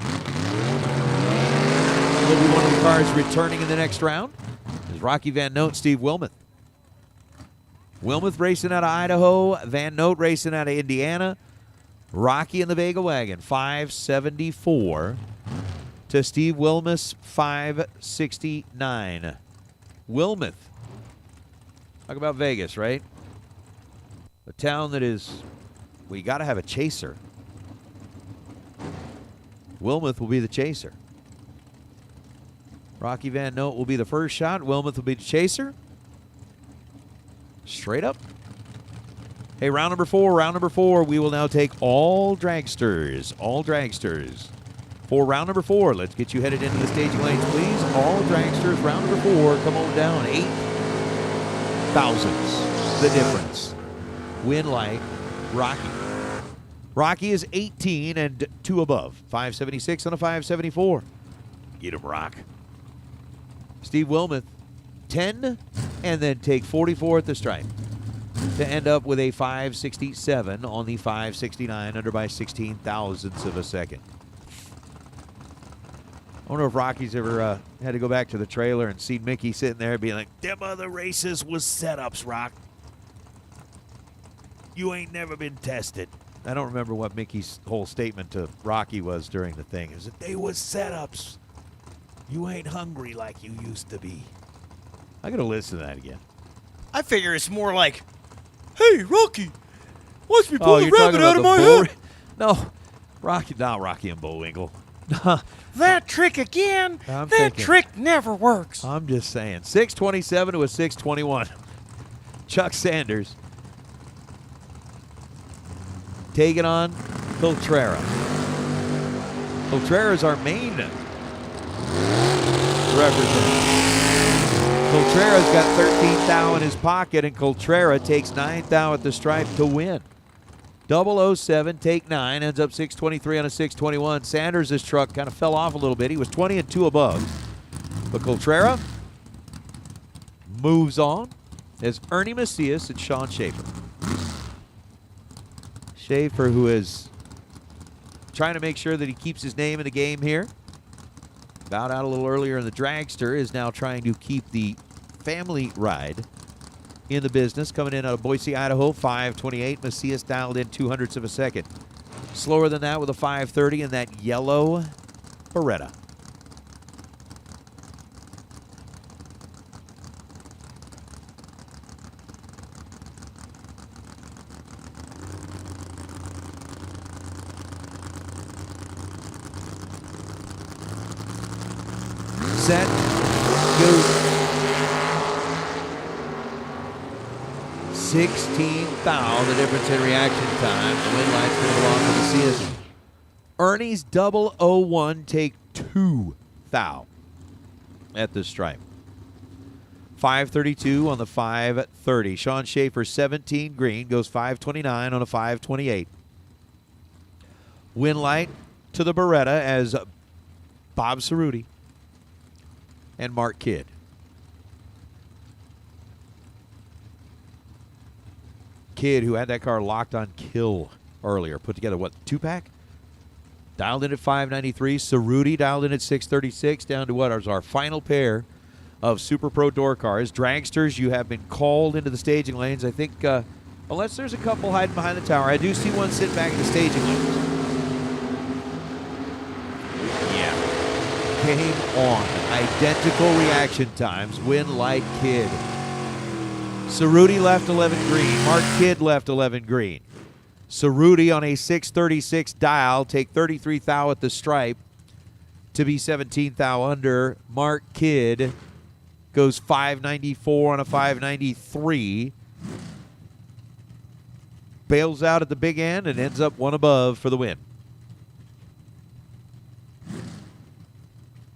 be one of the cars returning in the next round. Is Rocky Van Note, Steve Wilmoth. Wilmoth racing out of Idaho. Van Note racing out of Indiana. Rocky in the Vega Wagon, 574 to Steve Wilmoth's 569. Wilmoth. Talk about Vegas, right? A town that is, we got to have a chaser. Wilmoth will be the chaser. Rocky Van Note will be the first shot. Wilmoth will be the chaser. Straight up. Hey, round number four, we will now take all dragsters. For round number 4, let's get you headed into the staging lanes, please. All dragsters, round number 4, come on down. 8 thousandths, the difference. Win light, Rocky. Rocky is 18 and 2 above. 576 on a 574. Get him, Rock. Steve Wilmoth, 10, and then take 44 at the stripe to end up with a 567 on the 569, under by 16 thousandths of a second. I wonder if Rocky's ever had to go back to the trailer and see Mickey sitting there being like, them other races was setups, Rock. You ain't never been tested. I don't remember what Mickey's whole statement to Rocky was during the thing. Is that they was setups. You ain't hungry like you used to be. I got to listen to that again. I figure it's more like, hey, Rocky, watch me pull Oh, the you're rabbit talking out of about my the bull- head. No, Rocky, not Rocky and Bullwinkle. That trick again? I'm That thinking. trick never works. I'm just saying. 627 to a 621. Chuck Sanders taking on Coltrera. Coltrera is our main representative. Coltrera's got 13 thou in his pocket, and Coltrera takes 9 thou at the stripe to win. 007, take 9, ends up 623 on a 621. Sanders' truck kind of fell off a little bit. He was 20 and 2 above. But Coltrera moves on as Ernie Macias and Sean Schaefer. Schaefer, who is trying to make sure that he keeps his name in the game here. Bowed out a little earlier in the dragster, is now trying to keep the family ride in the business. Coming in out of Boise, Idaho, 528. Macias dialed in 200ths of a second. Slower than that with a 530 in that yellow Beretta. Set, go. 16 thou, the difference in reaction time. The wind line's going to belong to Macias. Ernie's 001 take 2 thou at the stripe. 532 on the 530. Sean Schaefer, 17 green, goes 529 on a 528. Wind light to the Beretta as Bob Cerruti and Mark Kidd. Kidd, who had that car locked on kill earlier, put together, what, 2-pack? Dialed in at 593. Cerruti dialed in at 636, down to what is our final pair of Super Pro door cars. Dragsters, you have been called into the staging lanes. I think, unless there's a couple hiding behind the tower, I do see one sitting back in the staging lanes. Yeah. Game on. Identical reaction times. Win light Kidd. Cerruti left 11 green. Mark Kidd left 11 green. Cerruti on a 636 dial, take 33 thou at the stripe to be 17 thou under. Mark Kidd goes 594 on a 593. Bails out at the big end and ends up one above for the win.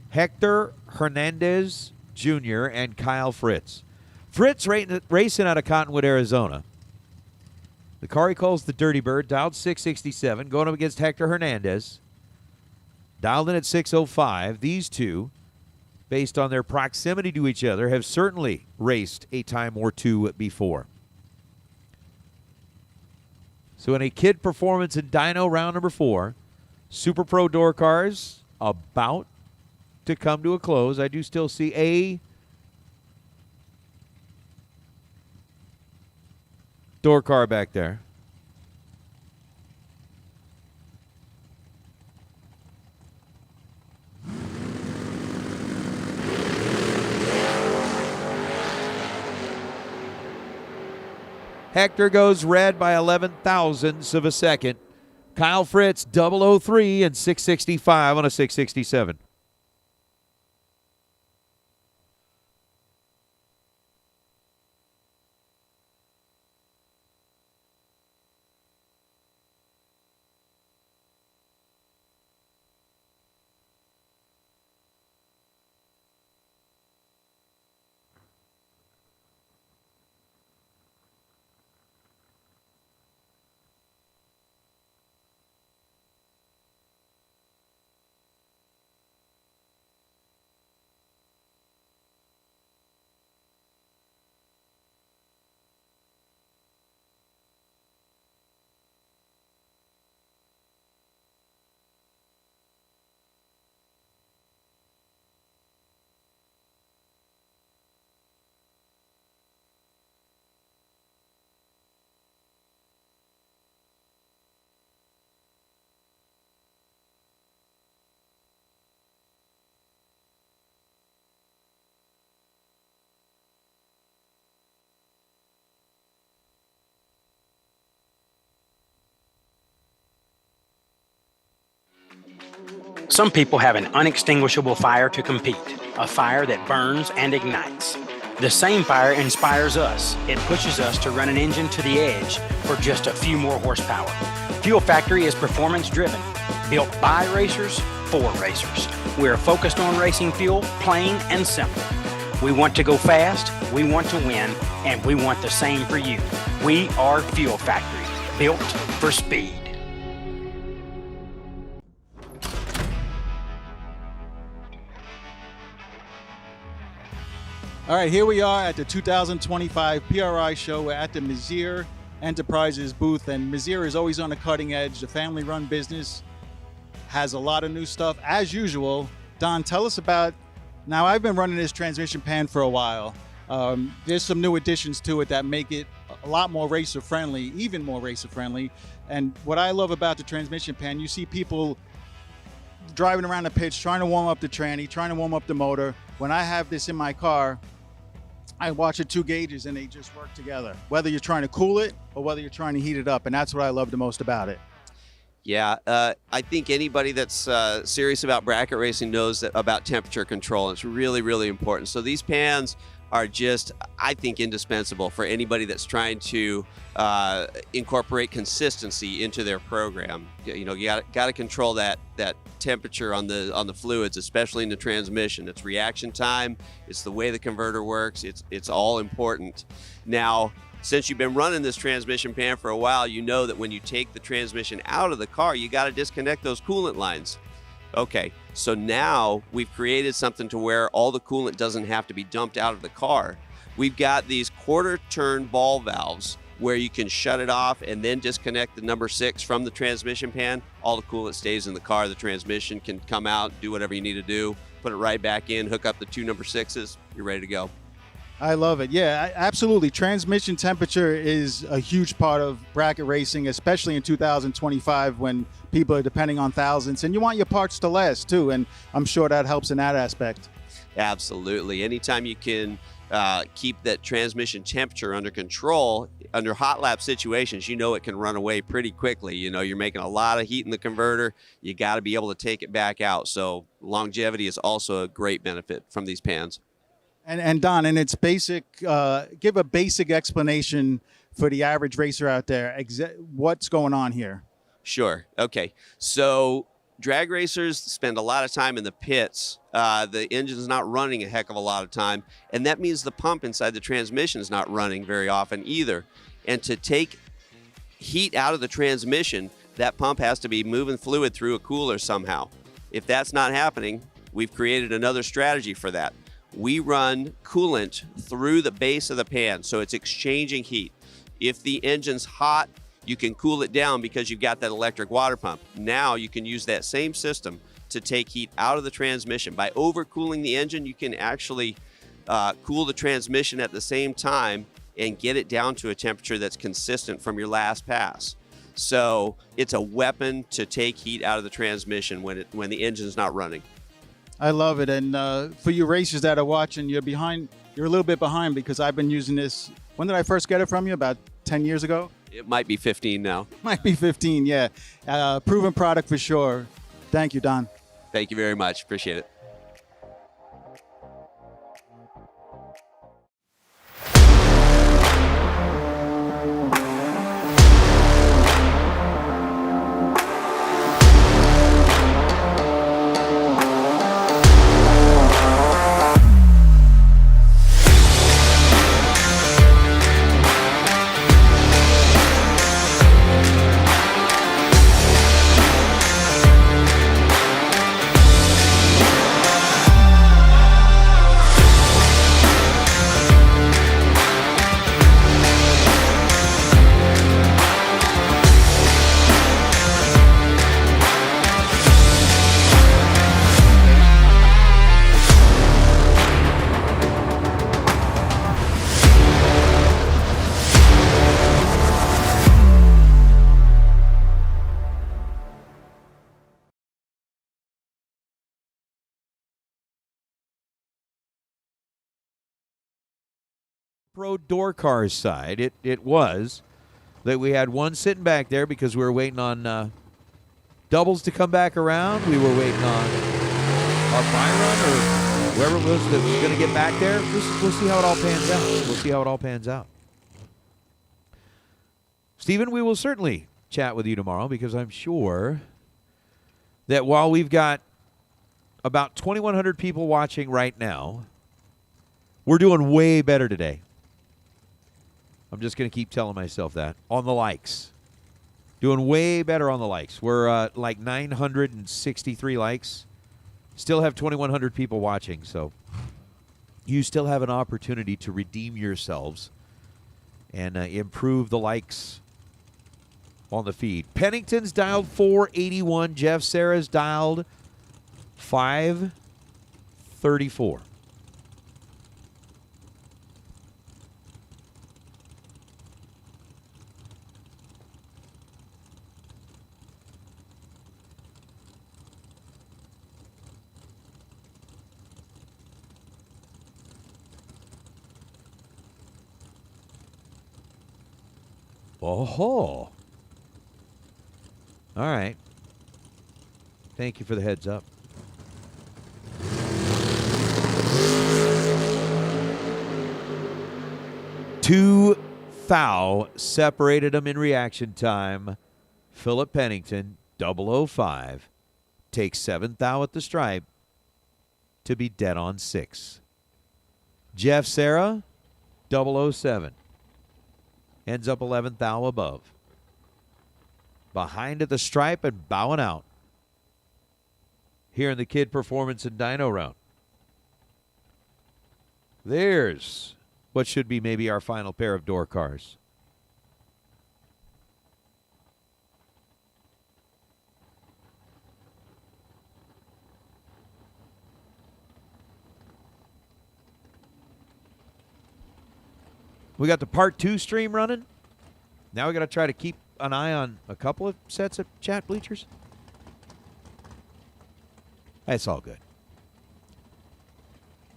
Hector Hernandez Jr. and Kyle Fritz. Fritz racing out of Cottonwood, Arizona. The car he calls the Dirty Bird, dialed 667, going up against Hector Hernandez. Dialed in at 605. These two, based on their proximity to each other, have certainly raced a time or two before. So in a kid performance in dyno round number 4, Super Pro door cars about to come to a close. I do still see a door car back there. Hector goes red by 11 thousandths of a second. Kyle Fritz, 003 and 665 on a 667. Some people have an unextinguishable fire to compete, a fire that burns and ignites. The same fire inspires us. It pushes us to run an engine to the edge for just a few more horsepower. Fuel Factory is performance driven, built by racers for racers. We're focused on racing fuel, plain and simple. We want to go fast, we want to win, and we want the same for you. We are Fuel Factory, built for speed. All right, here we are at the 2025 PRI show. We're at the Mizzier Enterprises booth, and Mizzier is always on the cutting edge. The family-run business has a lot of new stuff, as usual. Don, tell us about, now I've been running this transmission pan for a while. There's some new additions to it that make it a lot more racer-friendly, even more racer-friendly. And what I love about the transmission pan, you see people driving around the pitch, trying to warm up the tranny, trying to warm up the motor. When I have this in my car, I watch the two gauges and they just work together, whether you're trying to cool it or whether you're trying to heat it up. And that's what I love the most about it. Yeah, I think anybody that's serious about bracket racing knows that about temperature control. It's really, really important. So these pans are just, I think, indispensable for anybody that's trying to incorporate consistency into their program. You know, you got to control that temperature on the fluids, especially in the transmission. It's reaction time. It's the way the converter works. It's all important. Now, since you've been running this transmission pan for a while, you know that when you take the transmission out of the car, you got to disconnect those coolant lines. Okay, so now we've created something to where all the coolant doesn't have to be dumped out of the car. We've got these quarter-turn ball valves where you can shut it off and then disconnect the number 6 from the transmission pan. All the coolant stays in the car. The transmission can come out, do whatever you need to do, put it right back in, hook up the 2 number 6s, you're ready to go. I love it. Yeah, absolutely. Transmission temperature is a huge part of bracket racing, especially in 2025 when people are depending on thousandths, and you want your parts to last too, and I'm sure that helps in that aspect. Absolutely. Anytime you can keep that transmission temperature under control, under hot lap situations, you know it can run away pretty quickly. You know, you're making a lot of heat in the converter. You got to be able to take it back out. So longevity is also a great benefit from these pans. And Don, in its basic, give a basic explanation for the average racer out there. What's going on here? Sure. Okay. So drag racers spend a lot of time in the pits. The engine's not running a heck of a lot of time, and that means the pump inside the transmission is not running very often either. And to take heat out of the transmission, that pump has to be moving fluid through a cooler somehow. If that's not happening, we've created another strategy for that. We run coolant through the base of the pan, so it's exchanging heat. If the engine's hot, you can cool it down because you've got that electric water pump. Now you can use that same system to take heat out of the transmission. By overcooling the engine, you can actually cool the transmission at the same time and get it down to a temperature that's consistent from your last pass. So it's a weapon to take heat out of the transmission when the engine's not running. I love it. And for you racers that are watching, you're a little bit behind because I've been using this. When did I first get it from you? About 10 years ago? It might be 15 now. Might be 15, yeah. Proven product for sure. Thank you, Don. Thank you very much. Appreciate it. Pro door cars side, it was that we had one sitting back there because we were waiting on doubles to come back around. We were waiting on our Byron or whoever it was that was going to get back there. We'll see how it all pans out. We'll see how it all pans out. Stephen, we will certainly chat with you tomorrow because I'm sure that while we've got about 2,100 people watching right now, we're doing way better today. I'm just going to keep telling myself that. On the likes. Doing way better on the likes. We're like 963 likes. Still have 2,100 people watching, so you still have an opportunity to redeem yourselves and improve the likes on the feed. Pennington's dialed 481. Jeff Sarah's dialed 534. Oh, all right. Thank you for the heads up. Two thou separated them in reaction time. Philip Pennington, 005, takes 7 thou at the stripe to be dead on 6. Jeff Sarah, 007. Ends up 11 thou above. Behind at the stripe and bowing out. Here in the Kid Performance and Dyno round. There's what should be maybe our final pair of door cars. We got the part 2 stream running. Now we got to try to keep an eye on a couple of sets of chat bleachers. That's all good.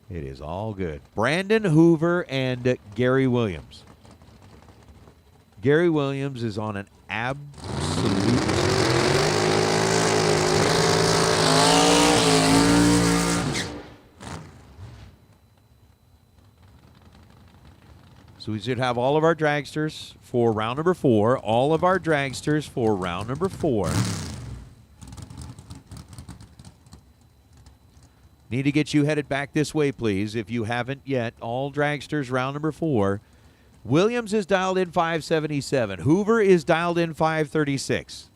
It is all good. Brandon Hoover and Gary Williams. Gary Williams is on an absolute... So we should have all of our dragsters for round number 4. All of our dragsters for round number 4. Need to get you headed back this way, please, if you haven't yet. All dragsters round number 4. Williams is dialed in 577. Hoover is dialed in 536.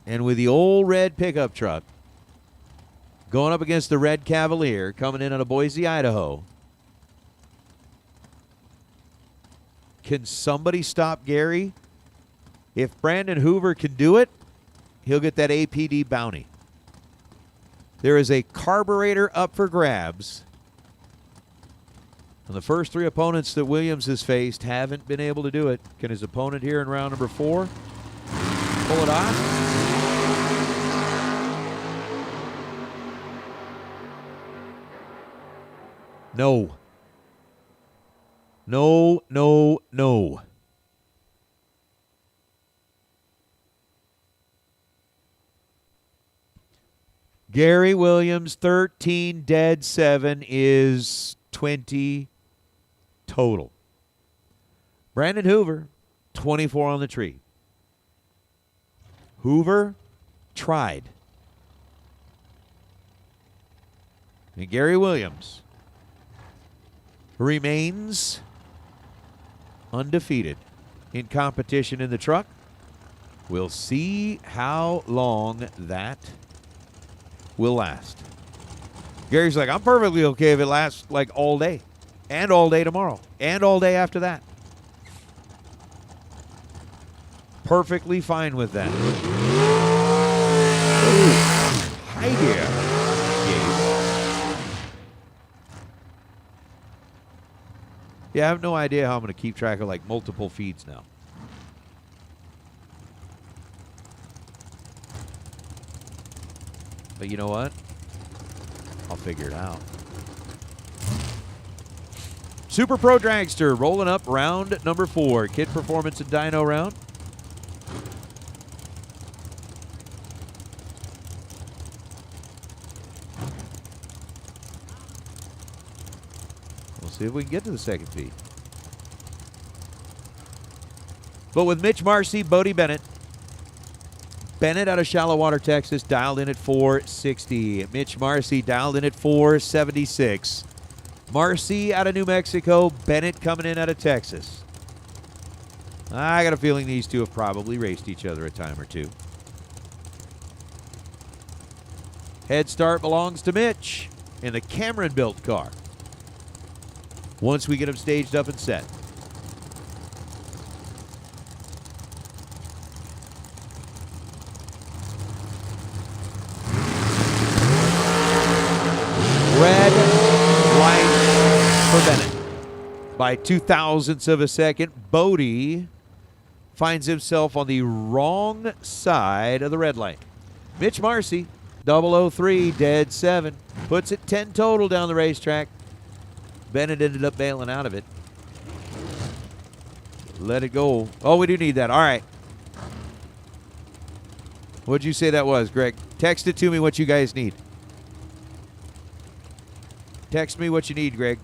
And with the old red pickup truck going up against the red Cavalier coming in out of Boise, Idaho. Can somebody stop Gary? If Brandon Hoover can do it, he'll get that APD bounty. There is a carburetor up for grabs. And the first 3 opponents that Williams has faced haven't been able to do it. Can his opponent here in round number 4 pull it off? No. No, no, no. Gary Williams, 13, dead 7 is 20 total. Brandon Hoover, 24 on the tree. Hoover tried. And Gary Williams remains undefeated in competition in the truck. We'll see how long that will last. Gary's like, I'm perfectly okay if it lasts like all day, and all day tomorrow, and all day after that. Perfectly fine with that. Ooh. Hi there. Yeah, I have no idea how I'm going to keep track of like multiple feeds now. But you know what? I'll figure it out. Super Pro Dragster rolling up round number 4. Kid Performance and Dyno round. We'll see if we can get to the second feed. But with Mitch Marcy, Bodie Bennett. Bennett out of Shallow Water, Texas, dialed in at 460. Mitch Marcy dialed in at 476. Marcy out of New Mexico, Bennett coming in out of Texas. I got a feeling these two have probably raced each other a time or two. Head start belongs to Mitch in the Cameron-built car. Once we get him staged up and set. Red light for Bennett. By 0.02 of a second, Bodie finds himself on the wrong side of the red light. Mitch Marcy, 003, dead 7. Puts it 10 total down the racetrack. Bennett ended up bailing out of it. Let it go. Oh, we do need that. All right. What'd you say that was, Greg? Text it to me what you guys need. Text me what you need, Greg.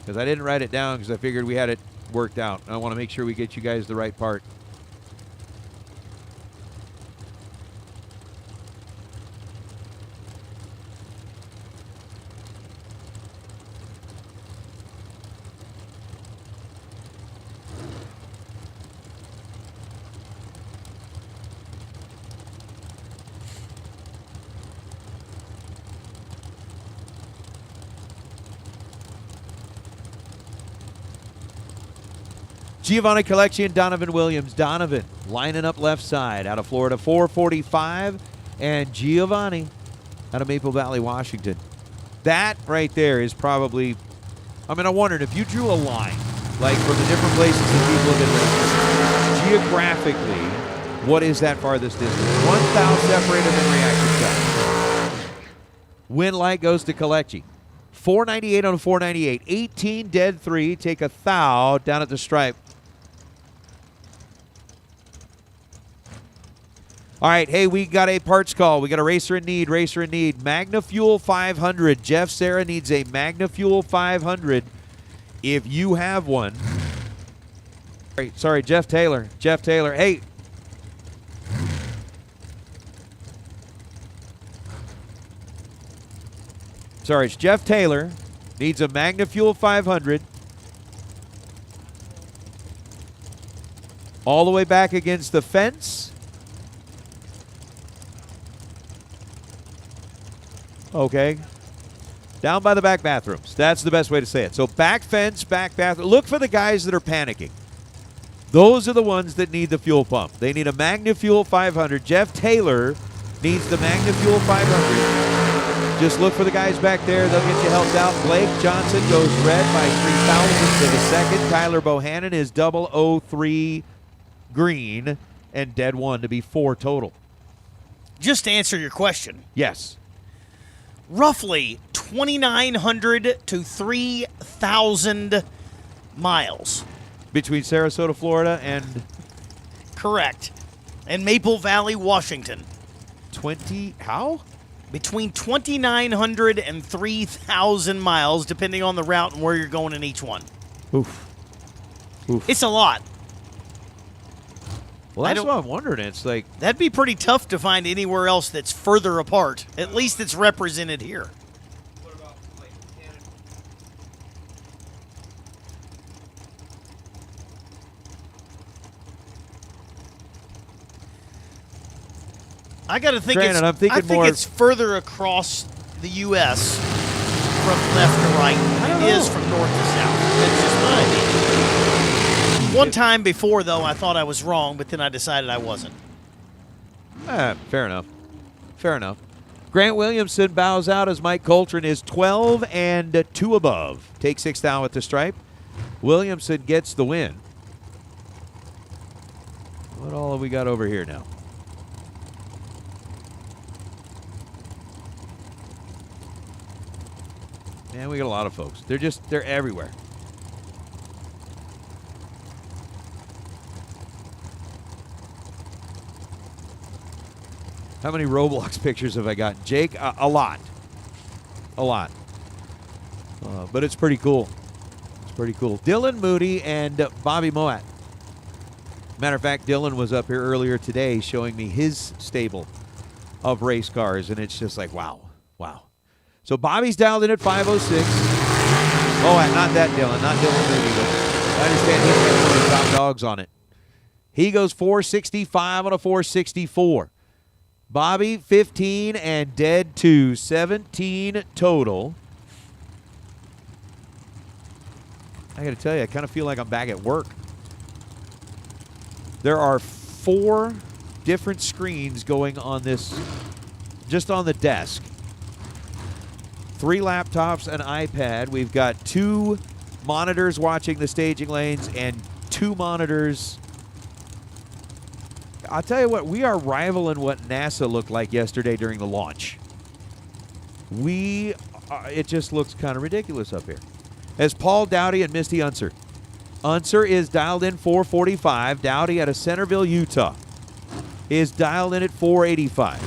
Because I didn't write it down because I figured we had it worked out. I want to make sure we get you guys the right part. Giovanni Collection, Donovan Williams. Donovan lining up left side out of Florida, 445. And Giovanni out of Maple Valley, Washington. That right there is probably, I mean, I wondered if you drew a line, like from the different places that people have been racing, geographically, what is that farthest distance? 1 thou separated than reaction shot. Win light goes to Collecchi. 498 on 498. 18 dead 3. Take a thou down at the stripe. All right, hey, we got a parts call. We got a racer in need, Magna Fuel 500. Jeff Serra needs a Magna Fuel 500. If you have one. Sorry, Jeff Taylor. Hey. Sorry, it's Jeff Taylor. Needs a Magna Fuel 500. All the way back against the fence. Okay. Down by the back bathrooms. That's the best way to say it. So back fence, back bathroom. Look for the guys that are panicking. Those are the ones that need the fuel pump. They need a Magna Fuel 500. Jeff Taylor needs the Magna Fuel 500. Just look for the guys back there. They'll get you helped out. Blake Johnson goes red by 0.03 of a second. Tyler Bohannon is 003 green and dead 1 to be 4 total. Just to answer your question. Yes. Roughly 2,900 to 3,000 miles. Between Sarasota, Florida and? Correct. And Maple Valley, Washington. 20, how? Between 2,900 and 3,000 miles, depending on the route and where you're going in each one. Oof. It's a lot. Well, that's what I'm wondering. It's like, that'd be pretty tough to find anywhere else that's further apart. At least it's represented here. What about like Canada? I got to think. Granted, I'm thinking I think more it's further across the U.S. from left to right than it is from north to south. That's just my opinion. One time before, though, I thought I was wrong, but then I decided I wasn't. Fair enough. Grant Williamson bows out as Mike Coltrane is 12 and 2 above. Take 6 thou at the stripe. Williamson gets the win. What all have we got over here now? Man, we got a lot of folks. They're everywhere. How many Roblox pictures have I got? Jake, a lot. A lot. But it's pretty cool. It's pretty cool. Dylan Moody and Bobby Moat. Matter of fact, Dylan was up here earlier today showing me his stable of race cars, and it's just like, wow. Wow. So Bobby's dialed in at 506. Oh, not that Dylan. Not Dylan Moody, but I understand he's got one of the top dogs on it. He goes 465 on a 464. Bobby, 15, and Dead 2, 17 total. I got to tell you, I kind of feel like I'm back at work. There are 4 different screens going on this, just on the desk. 3 laptops, an iPad. We've got 2 monitors watching the staging lanes and 2 monitors. I'll tell you what, we are rivaling what NASA looked like yesterday during the launch. It just looks kind of ridiculous up here. As Paul Dowdy and Misty Unser. Unser is dialed in 445. Dowdy out of Centerville, Utah is dialed in at 485. 20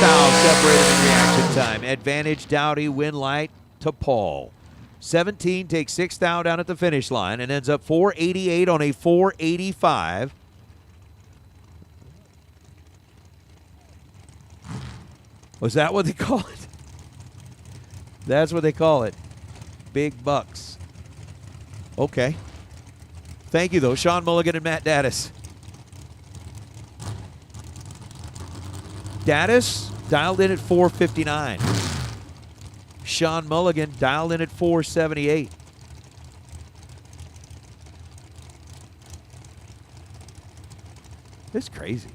fouls separated in reaction time. Advantage Dowdy, win light to Paul. 17 takes 6 thou down at the finish line and ends up 488 on a 485. Was that what they call it? That's what they call it. Big bucks. Okay. Thank you, though. Sean Mulligan and Matt Daddis. Daddis dialed in at 459. Sean Mulligan dialed in at 478. This is crazy.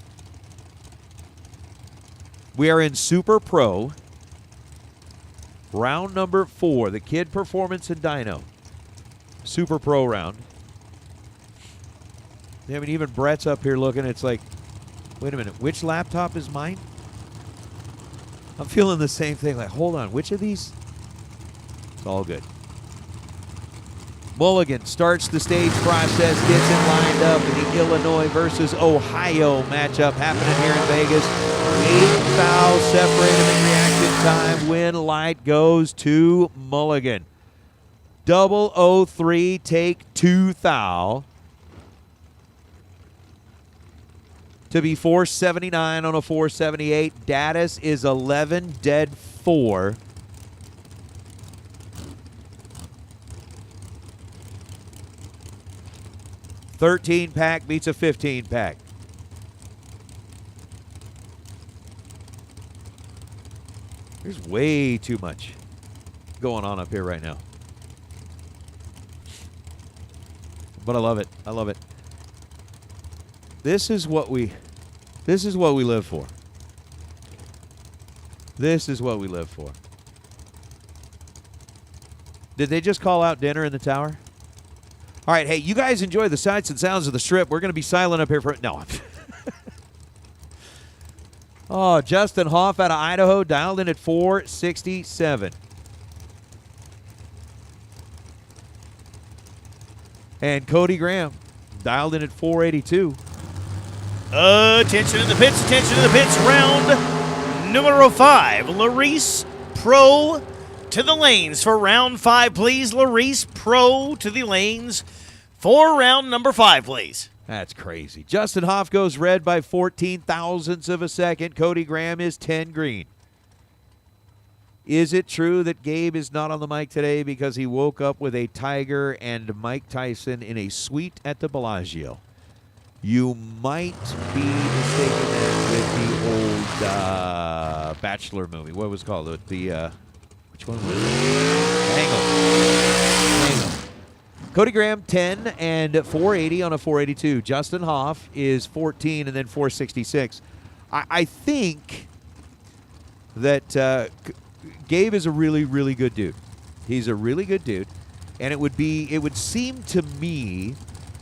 We are in Super Pro. Round number 4, the Kid Performance and Dyno. Super Pro round. I mean, even Brett's up here looking. It's like, wait a minute, which laptop is mine? I'm feeling the same thing. Like, hold on, which of these? It's all good. Mulligan starts the stage process, gets it lined up in the Illinois versus Ohio matchup happening here in Vegas. 8 fouls separated in reaction time. Win light goes to Mulligan. 003, take 2 thou. To be 479 on a 478. Daddis is 11, dead 4. $13 pack beats a 15 pack. There's way too much going on up here right now. But I love it. I love it. This is what we live for. This is what we live for. Did they just call out dinner in the tower? All right, hey, you guys enjoy the sights and sounds of the Strip. We're going to be silent up here for... No. Oh, Justin Hoff out of Idaho, dialed in at 467. And Cody Graham, dialed in at 482. Attention in the pits, round numero 5. Larice Pro to the lanes for round 5, please. Larice Pro to the lanes for round number 5, please. That's crazy. Justin Hoff goes red by 14 thousandths of a second. Cody Graham is 10 green. Is it true that Gabe is not on the mic today because he woke up with a Tiger and Mike Tyson in a suite at the Bellagio? You might be mistaken that with the old Bachelor movie. What was it called? Which one was it? Hang on. Cody Graham, 10 and 480 on a 482. Justin Hoff is 14 and then 466. I think that Gabe is a really, really good dude. He's a really good dude. And it would seem to me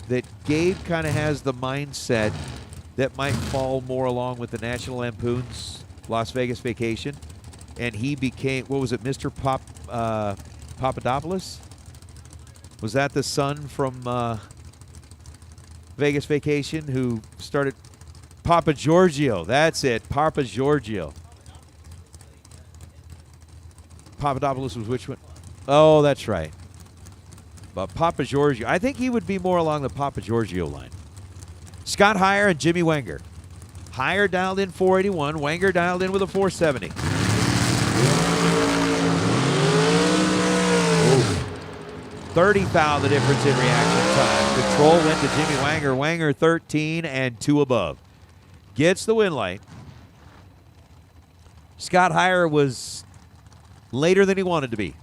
that Gabe kind of has the mindset that might fall more along with the National Lampoon's Las Vegas Vacation, and he became, what was it, Mr. Papadopoulos? Was that the son from Vegas Vacation who started? Papa Giorgio, that's it, Papa Giorgio. Papadopoulos was which one? Oh, that's right. But Papa Giorgio, I think he would be more along the Papa Giorgio line. Scott Heyer and Jimmy Wenger. Heyer dialed in 481, Wenger dialed in with a 470. 30 foul the difference in reaction time. Control went to Jimmy Wenger. Wenger 13 and 2 above. Gets the win light. Scott Heyer was later than he wanted to be.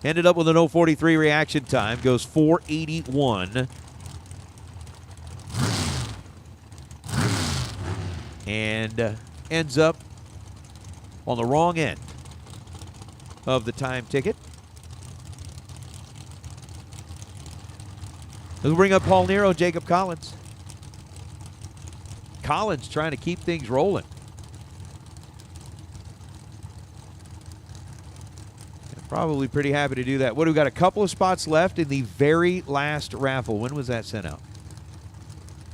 Ended up with an 043 reaction time. Goes 481. And ends up on the wrong end of the time ticket. Let's bring up Paul Nero, Jacob Collins. Collins trying to keep things rolling. Probably pretty happy to do that. What, we've got a couple of spots left in the very last raffle. When was that sent out?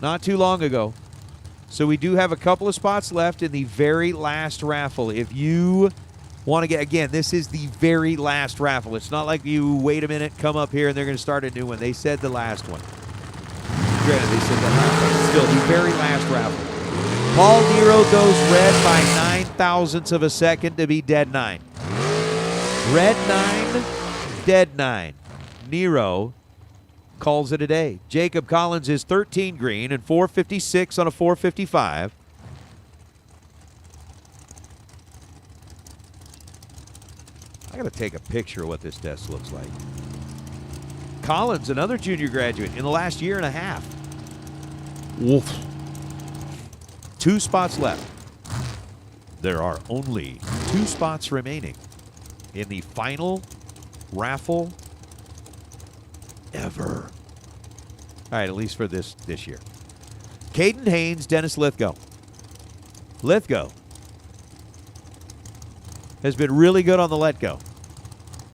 Not too long ago. So we do have a couple of spots left in the very last raffle. If you want to get, again, this is the very last raffle. It's not like you wait a minute, come up here, and they're going to start a new one. They said the last one. Granted, they said the last one. Still, the very last raffle. Paul Nero goes red by 9,000ths of a second to be dead 9. Red 9, dead 9. Nero calls it a day. Jacob Collins is 13 green and 456 on a 455. I got to take a picture of what this desk looks like. Collins, another junior graduate in the last year and a half. Woof. 2 spots left. There are only 2 spots remaining in the final raffle ever. All right, at least for this year. Caden Haynes, Dennis Lithgow. Lithgow has been really good on the let go.